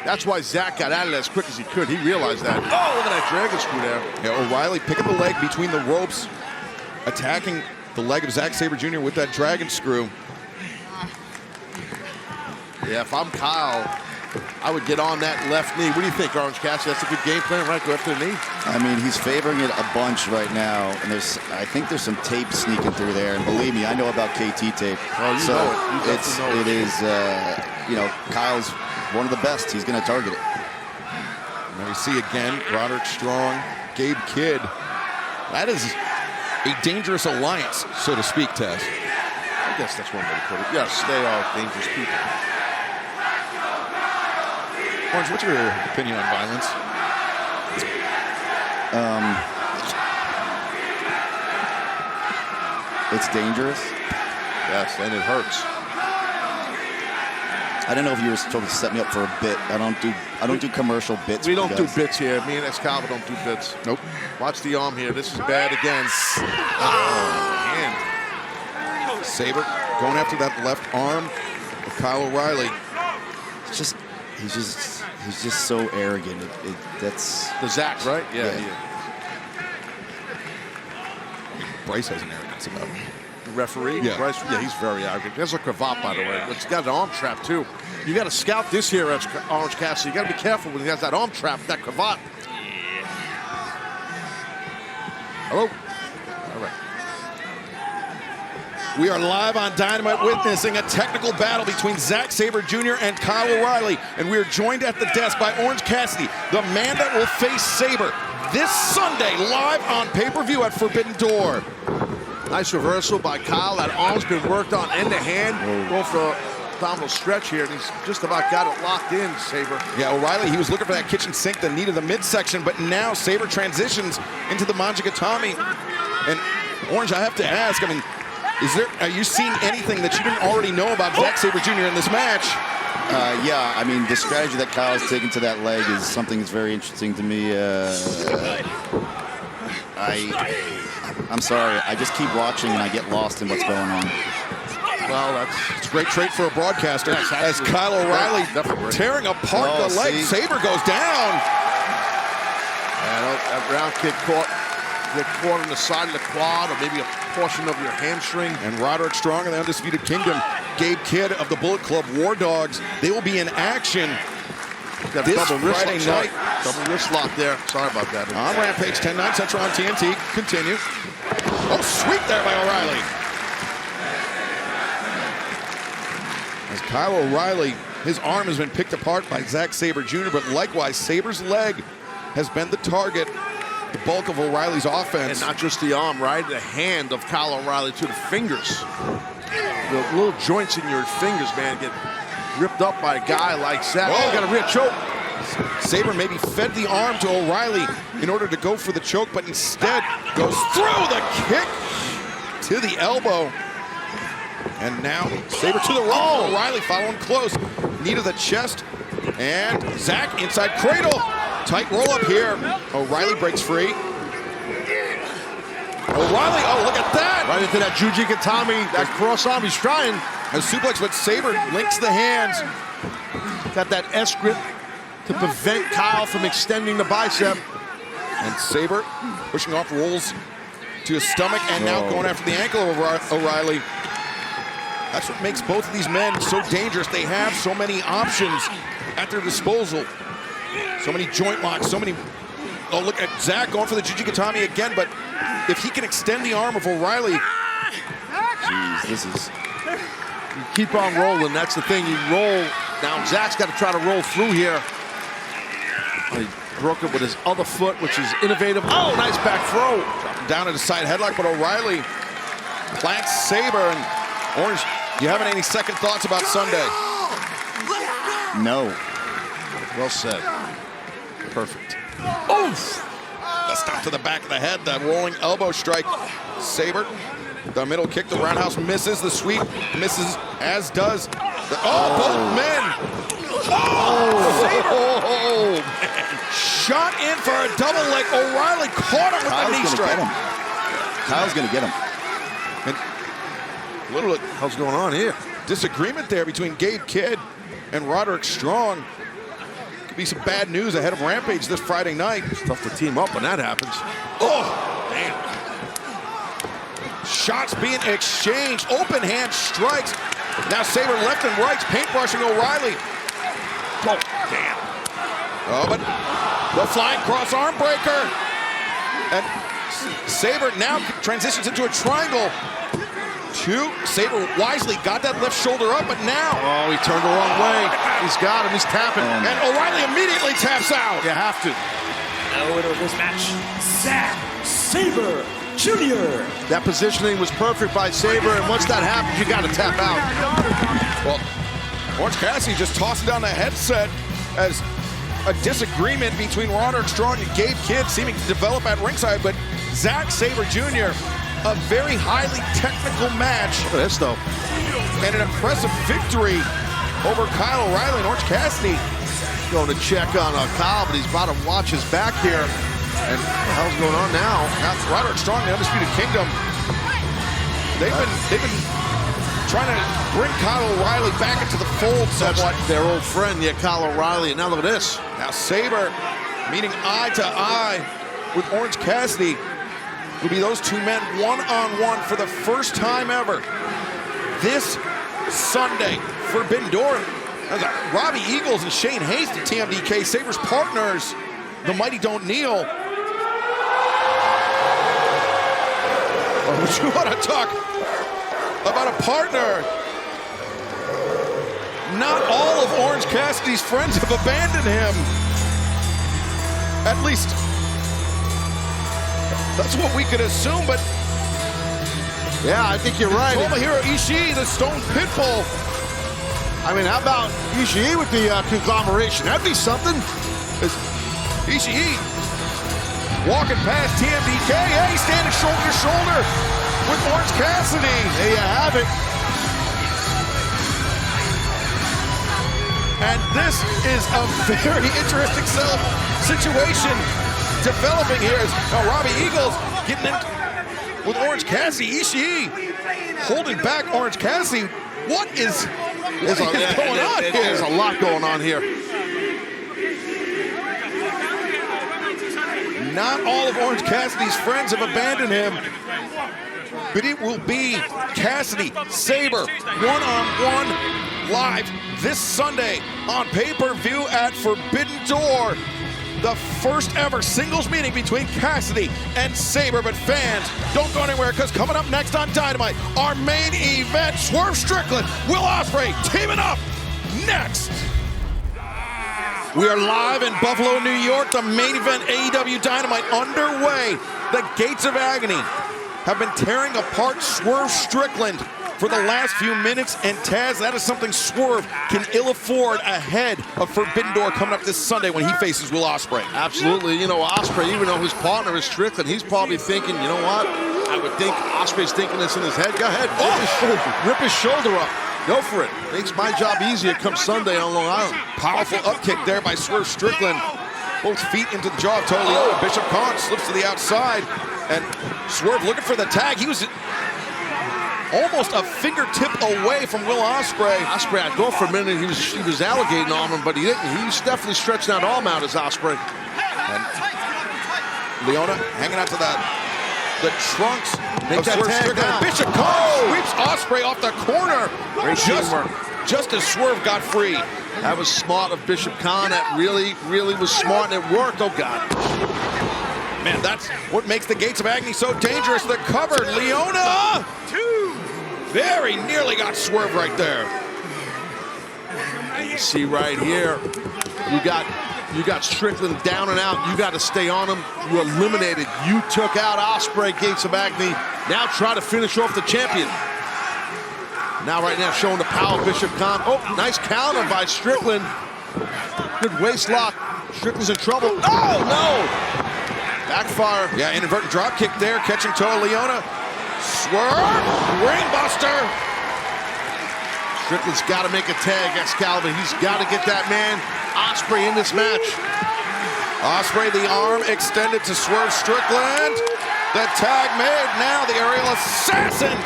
Speaker 2: that's why Zach got out of it as quick as he could. He realized that. Oh, look at that dragon screw there.
Speaker 1: Yeah, O'Reilly picking the leg between the ropes, attacking the leg of Zack Sabre Jr. with that dragon screw.
Speaker 2: Yeah, if I'm Kyle, I would get on that left knee. What do you think, Orange Cassidy? That's a good game plan, right? Go after the knee?
Speaker 17: I mean, he's favoring it a bunch right now, and I think there's some tape sneaking through there. And believe me, I know about KT tape.
Speaker 2: Oh, you know it.
Speaker 17: It is, you know, Kyle's one of the best. He's going to target it.
Speaker 1: And we see again Roderick Strong, Gabe Kidd. That is a dangerous alliance, so to speak, Tess.
Speaker 2: I guess that's one way to put it. Yes, they are dangerous people.
Speaker 1: Orange, what's your opinion on violence?
Speaker 17: It's dangerous.
Speaker 2: Yes, and it hurts.
Speaker 17: I don't know if you were supposed to set me up for a bit. I don't do commercial bits.
Speaker 2: We don't do bits here. Me and Excalibur don't do bits.
Speaker 1: Nope.
Speaker 2: Watch the arm here. This is bad again.
Speaker 1: Oh, Sabre going after that left arm of Kyle O'Reilly.
Speaker 17: He's just so arrogant. That's
Speaker 2: the Zach, right? Yeah.
Speaker 1: Bryce has an arrogance about him.
Speaker 2: The referee?
Speaker 1: Yeah.
Speaker 2: Bryce, yeah, he's very arrogant. He has a cravat, by the way. It's got an arm trap, too. You got to scout this here, Orange Cassidy. You got to be careful when he has that arm trap, that cravat. Hello? All right.
Speaker 1: We are live on Dynamite witnessing a technical battle between Zack Sabre Jr. and Kyle O'Reilly. And we are joined at the desk by Orange Cassidy, the man that will face Sabre this Sunday, live on pay-per-view at Forbidden Door.
Speaker 2: Nice reversal by Kyle. That arm's been worked on end to hand. Going for a abdominal stretch here, and he's just about got it locked in, Sabre.
Speaker 1: Yeah, O'Reilly, he was looking for that kitchen sink that needed the midsection, but now Sabre transitions into the Manjigatami. And Orange, I have to ask, I mean, are you seeing anything that you didn't already know about Zack Sabre Jr. in this match?
Speaker 17: Yeah, I mean, the strategy that Kyle's taken to that leg is something that's very interesting to me. I'm sorry, I just keep watching and I get lost in what's going on.
Speaker 1: Well, it's a great trait for a broadcaster. Yes, as Kyle O'Reilly tearing apart the leg. See? Sabre goes down.
Speaker 2: And that round kick get caught on the side of the quad or maybe a portion of your hamstring.
Speaker 1: And Roderick Strong of the Undisputed Kingdom, Gabe Kidd of the Bullet Club War Dogs, they will be in action this Friday night.
Speaker 2: Double wrist lock there. Sorry about that.
Speaker 1: On Rampage, 10-9 Central on TNT. Continue. Oh, sweep there by O'Reilly. As Kyle O'Reilly, his arm has been picked apart by Zack Sabre Jr., but likewise, Sabre's leg has been the target, the bulk of O'Reilly's offense.
Speaker 2: And not just the arm, right? The hand of Kyle O'Reilly to the fingers. The little joints in your fingers, man, get ripped up by a guy like Zach.
Speaker 1: Oh,
Speaker 2: got a rear choke.
Speaker 1: Sabre maybe fed the arm to O'Reilly in order to go for the choke, but instead goes through the kick to the elbow. And now Sabre to the roll. O'Reilly following close. Knee to the chest. And Zach inside cradle. Tight roll up here. O'Reilly breaks free. O'Reilly, oh, look at that.
Speaker 2: Right into that Jujikatami, that cross arm. He's trying.
Speaker 1: A suplex, but Sabre links the hands.
Speaker 2: Got that S grip to prevent Kyle from extending the bicep.
Speaker 1: And Sabre pushing off, rolls to his stomach, and now going after the ankle of O'Reilly. That's what makes both of these men so dangerous. They have so many options at their disposal. So many joint locks, so many... Oh, look at Zach going for the Jujikatami again, but if he can extend the arm of O'Reilly...
Speaker 17: Jeez, this is...
Speaker 2: You keep on rolling, that's the thing. You roll. Now Zach's got to try to roll through here. He broke it with his other foot, which is innovative. Oh, nice back throw.
Speaker 1: Dropping down at a side headlock, but O'Reilly plants Sabre. And Orange, you having any second thoughts about Sunday?
Speaker 17: No.
Speaker 2: Well said. Perfect.
Speaker 1: Oof! The stop to the back of the head, that rolling elbow strike. Sabre, the middle kick, the roundhouse misses, the sweep misses, as does the, both men. Oh, man. Shot in for a double leg. O'Reilly caught him with the knee strike.
Speaker 17: Kyle's gonna get him.
Speaker 1: And a little
Speaker 2: how's going on here?
Speaker 1: Disagreement there between Gabe Kidd and Roderick Strong. Could be some bad news ahead of Rampage this Friday night.
Speaker 2: It's tough to team up when that happens.
Speaker 1: Oh, damn. Shots being exchanged. Open hand strikes. Now Sabre left and right, paintbrushing O'Reilly. Oh, damn. Oh, but the flying cross arm breaker. And Sabre now transitions into a triangle. Sabre wisely got that left shoulder up, but now...
Speaker 2: Oh, he turned the wrong way. He's got him, he's tapping.
Speaker 1: And O'Reilly immediately taps out.
Speaker 2: You have to.
Speaker 10: The winner of this match, Zack Sabre Jr.
Speaker 2: That positioning was perfect by Sabre, and once that happens, you got to tap out.
Speaker 1: Well, Orange Cassidy just tossing down the headset as a disagreement between Roderick Strong and Gabe Kidd seeming to develop at ringside, but Zack Sabre Jr., a very highly technical match.
Speaker 2: Look at this, though.
Speaker 1: And an impressive victory over Kyle O'Reilly and Orange Cassidy.
Speaker 2: Going to check on Kyle, but he's about to watch his back here. And what the hell's going on now?
Speaker 1: Now Roderick Strong, the Undisputed Kingdom. They've been trying to bring Kyle O'Reilly back into the fold somewhat.
Speaker 2: That's their old friend, yeah, Kyle O'Reilly. And now look at this.
Speaker 1: Now Sabre meeting eye to eye with Orange Cassidy. Will be those two men one-on-one for the first time ever this Sunday. Forbidden Door. Robbie Eagles and Shane Haste at TMDK. Sabre's partners, the Mighty Don't Kneel. Would you want to talk about a partner? Not all of Orange Cassidy's friends have abandoned him. At least that's what we could assume, but...
Speaker 2: Yeah, I think you're right.
Speaker 1: Tomohiro Ishii, the Stone Pitbull.
Speaker 2: I mean, how about Ishii with the conglomeration? That'd be something.
Speaker 1: Ishii walking past TMDK. Hey, standing shoulder to shoulder with Orange Cassidy.
Speaker 2: There you have it.
Speaker 1: And this is a very interesting situation developing here. Now Robbie Eagles getting in with Orange Cassidy. Ishii holding back Orange Cassidy. What is going on here?
Speaker 2: There's a lot going on here.
Speaker 1: Not all of Orange Cassidy's friends have abandoned him, but it will be Cassidy, Sabre, one-on-one live this Sunday on pay-per-view at Forbidden Door. The first ever singles meeting between Cassidy and Sabre. But fans, don't go anywhere, because coming up next on Dynamite, our main event, Swerve Strickland, Will Ospreay teaming up next. We are live in Buffalo, New York. The main event, AEW Dynamite, underway. The Gates of Agony have been tearing apart Swerve Strickland for the last few minutes. And Taz, that is something Swerve can ill afford ahead of Forbidden Door coming up this Sunday when he faces Will Ospreay.
Speaker 2: Absolutely. You know, Ospreay, even though his partner is Strickland, he's probably thinking, you know what? I would think Ospreay's thinking this in his head. Go ahead, rip his shoulder up. Go for it. Makes my job easier come Sunday on Long Island.
Speaker 1: Powerful up kick there by Swerve Strickland. Both feet into the jaw of Tolio. Bishop Khan slips to the outside. And Swerve looking for the tag. He was almost a fingertip away from Will Ospreay.
Speaker 2: Ospreay, I thought for a minute he was alligating on him, but he didn't. He's definitely stretched that arm out as Ospreay.
Speaker 1: And Leona hanging out to the trunks
Speaker 2: Make
Speaker 1: of
Speaker 2: that
Speaker 1: Swerve
Speaker 2: tag
Speaker 1: Strickland.
Speaker 2: down.
Speaker 1: Bishop Khan sweeps Ospreay off the corner.
Speaker 2: Great teamwork.
Speaker 1: Just as Swerve got free.
Speaker 2: That was smart of Bishop Khan. That really, really was smart, and it worked. Oh, God.
Speaker 1: Man, that's what makes the Gates of Agony so dangerous. The cover, Leona! Very nearly got Swerve right there.
Speaker 2: And you see right here, you got Strickland down and out. You got to stay on him. You eliminated. You took out Ospreay, Gates of Agony. Now try to finish off the champion. Now right now showing the power of Bishop Khan. Oh, nice counter by Strickland. Good waist lock. Strickland's in trouble. Oh, no! Backfire.
Speaker 1: Yeah, inadvertent drop kick there, catching Toa Leona. Swerve, brainbuster.
Speaker 2: Strickland's got to make a tag, Excalibur. He's got to get that man Ospreay in this match.
Speaker 1: Ospreay, the arm extended to Swerve Strickland. The tag made. Now the aerial assassin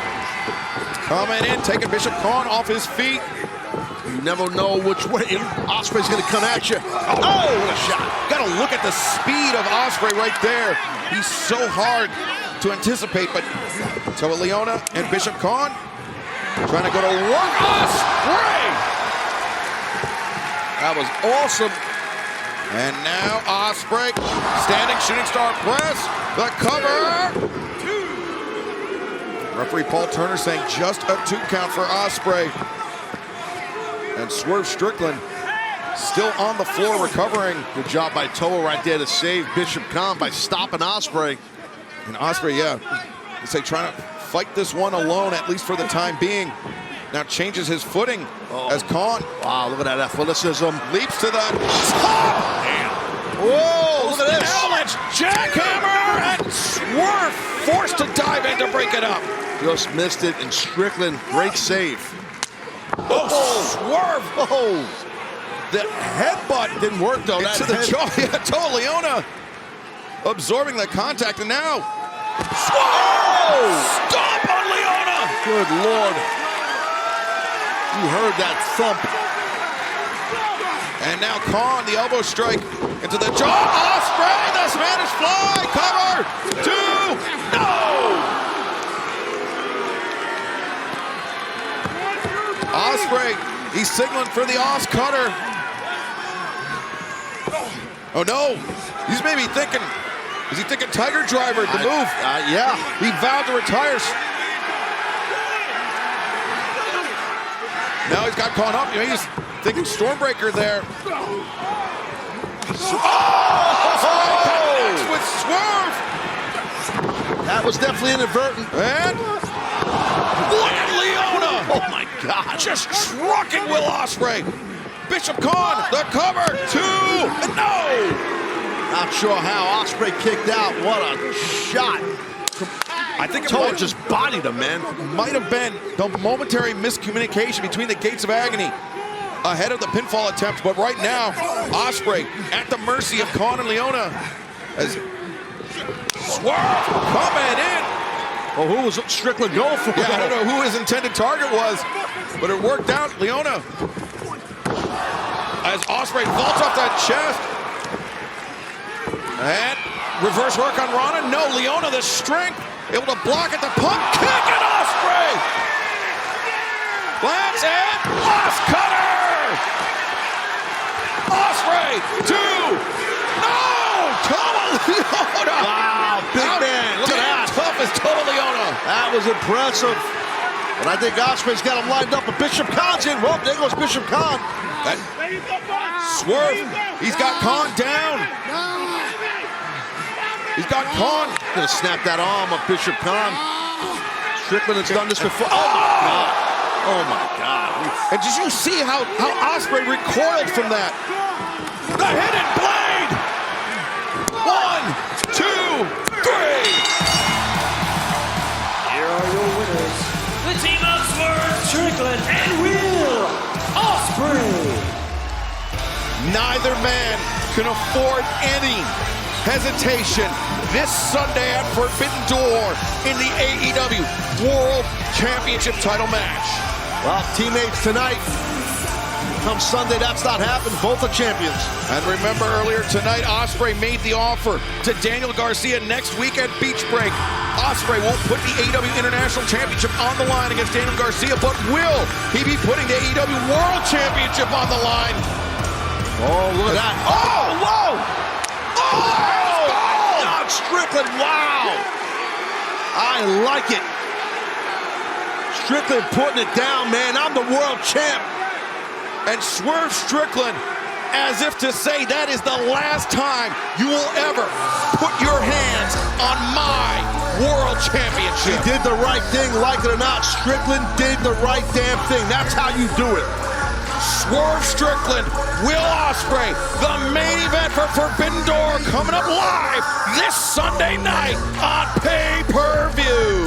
Speaker 1: coming in, taking Bishop Khan off his feet.
Speaker 2: You never know which way Ospreay's going to come at you. Oh, what a shot.
Speaker 1: Got to look at the speed of Ospreay right there. He's so hard to anticipate, but Toa Leona and Bishop Khan trying to go to work. Ospreay!
Speaker 2: That was awesome.
Speaker 1: And now Ospreay, standing shooting star press, the cover. Referee Paul Turner saying just a 2 count for Ospreay. And Swerve Strickland still on the floor recovering.
Speaker 2: Good job by Toa right there to save Bishop Khan by stopping Ospreay.
Speaker 1: And Ospreay, yeah, they say trying to fight this one alone, at least for the time being. Now changes his footing as Khan.
Speaker 2: Wow, look at that athleticism.
Speaker 1: Leaps to the top. Damn. Whoa, look at this. Avalanche jackhammer, and Swerve forced to dive in to break it up.
Speaker 2: Just missed it, and Strickland, great save.
Speaker 1: Oh, Swerve.
Speaker 2: Oh, the headbutt didn't work, though.
Speaker 1: Into the jaw. Yeah, Toa Leona absorbing the contact, and now Swerve! Stomp on Leona!
Speaker 2: Good Lord. You heard that thump.
Speaker 1: And now Khan, the elbow strike into the jaw. Ospreay, the Spanish fly, cover, 2, no! Ospreay, he's signaling for the Os cutter. Oh no, he's maybe thinking, is he thinking Tiger Driver, the move?
Speaker 2: Yeah.
Speaker 1: He vowed to retire. Now he's got caught up. He's thinking Stormbreaker there. Oh! With Swerve.
Speaker 2: That was definitely inadvertent.
Speaker 1: And look at Leona.
Speaker 2: Oh my God.
Speaker 1: Just trucking Will Ospreay. Bishop Khan, the cover, 2, no.
Speaker 2: Not sure how Ospreay kicked out. What a shot.
Speaker 1: I think
Speaker 2: Toa just bodied him, man.
Speaker 1: Might have been the momentary miscommunication between the Gates of Agony ahead of the pinfall attempt, but right now, Ospreay at the mercy of Khan and Leona as Swerve coming in.
Speaker 2: Well, who was Strickland going for?
Speaker 1: Yeah, I don't know who his intended target was, but it worked out. Leona, as Ospreay vaults off that chest. And reverse work on Rana. No, Leona, the strength, able to block at the pump kick, and Ospreay! Lance and Os cutter! Ospreay, 2, no! Toa Leona!
Speaker 2: Wow, big man, look at that.
Speaker 1: Tough as Toa Leona.
Speaker 2: That was impressive. And I think Ospreay's got him lined up, but Bishop Khan's in. Well, there goes Bishop Khan.
Speaker 1: Swerve, he's got Khan down. He's got Khan.
Speaker 2: Gonna snap that arm of Bishop Khan. Strickland has done this before. Oh, my God. Oh, my God.
Speaker 1: And did you see how Ospreay recoiled from that? The hidden blade! 1, 2, 3!
Speaker 19: Here are your winners. The team of Swerve Strickland and Will Ospreay.
Speaker 1: Neither man can afford any hesitation this Sunday at Forbidden Door in the AEW World Championship title match.
Speaker 2: Well, teammates tonight. Come Sunday, that's not happened. Both are champions.
Speaker 1: And remember earlier tonight, Ospreay made the offer to Daniel Garcia next week at Beach Break. Ospreay won't put the AEW International Championship on the line against Daniel Garcia, but will he be putting the AEW World Championship on the line?
Speaker 2: Oh, look at that. Oh, whoa! Oh! John Strickland, wow! I like it. Strickland putting it down, man. I'm the world champ.
Speaker 1: And Swerve Strickland, as if to say that is the last time you will ever put your hands on my world championship.
Speaker 2: He did the right thing, like it or not. Strickland did the right damn thing. That's how you do it.
Speaker 1: Swerve Strickland, Will Ospreay, the main event for Forbidden Door, coming up live this Sunday night on pay-per-view.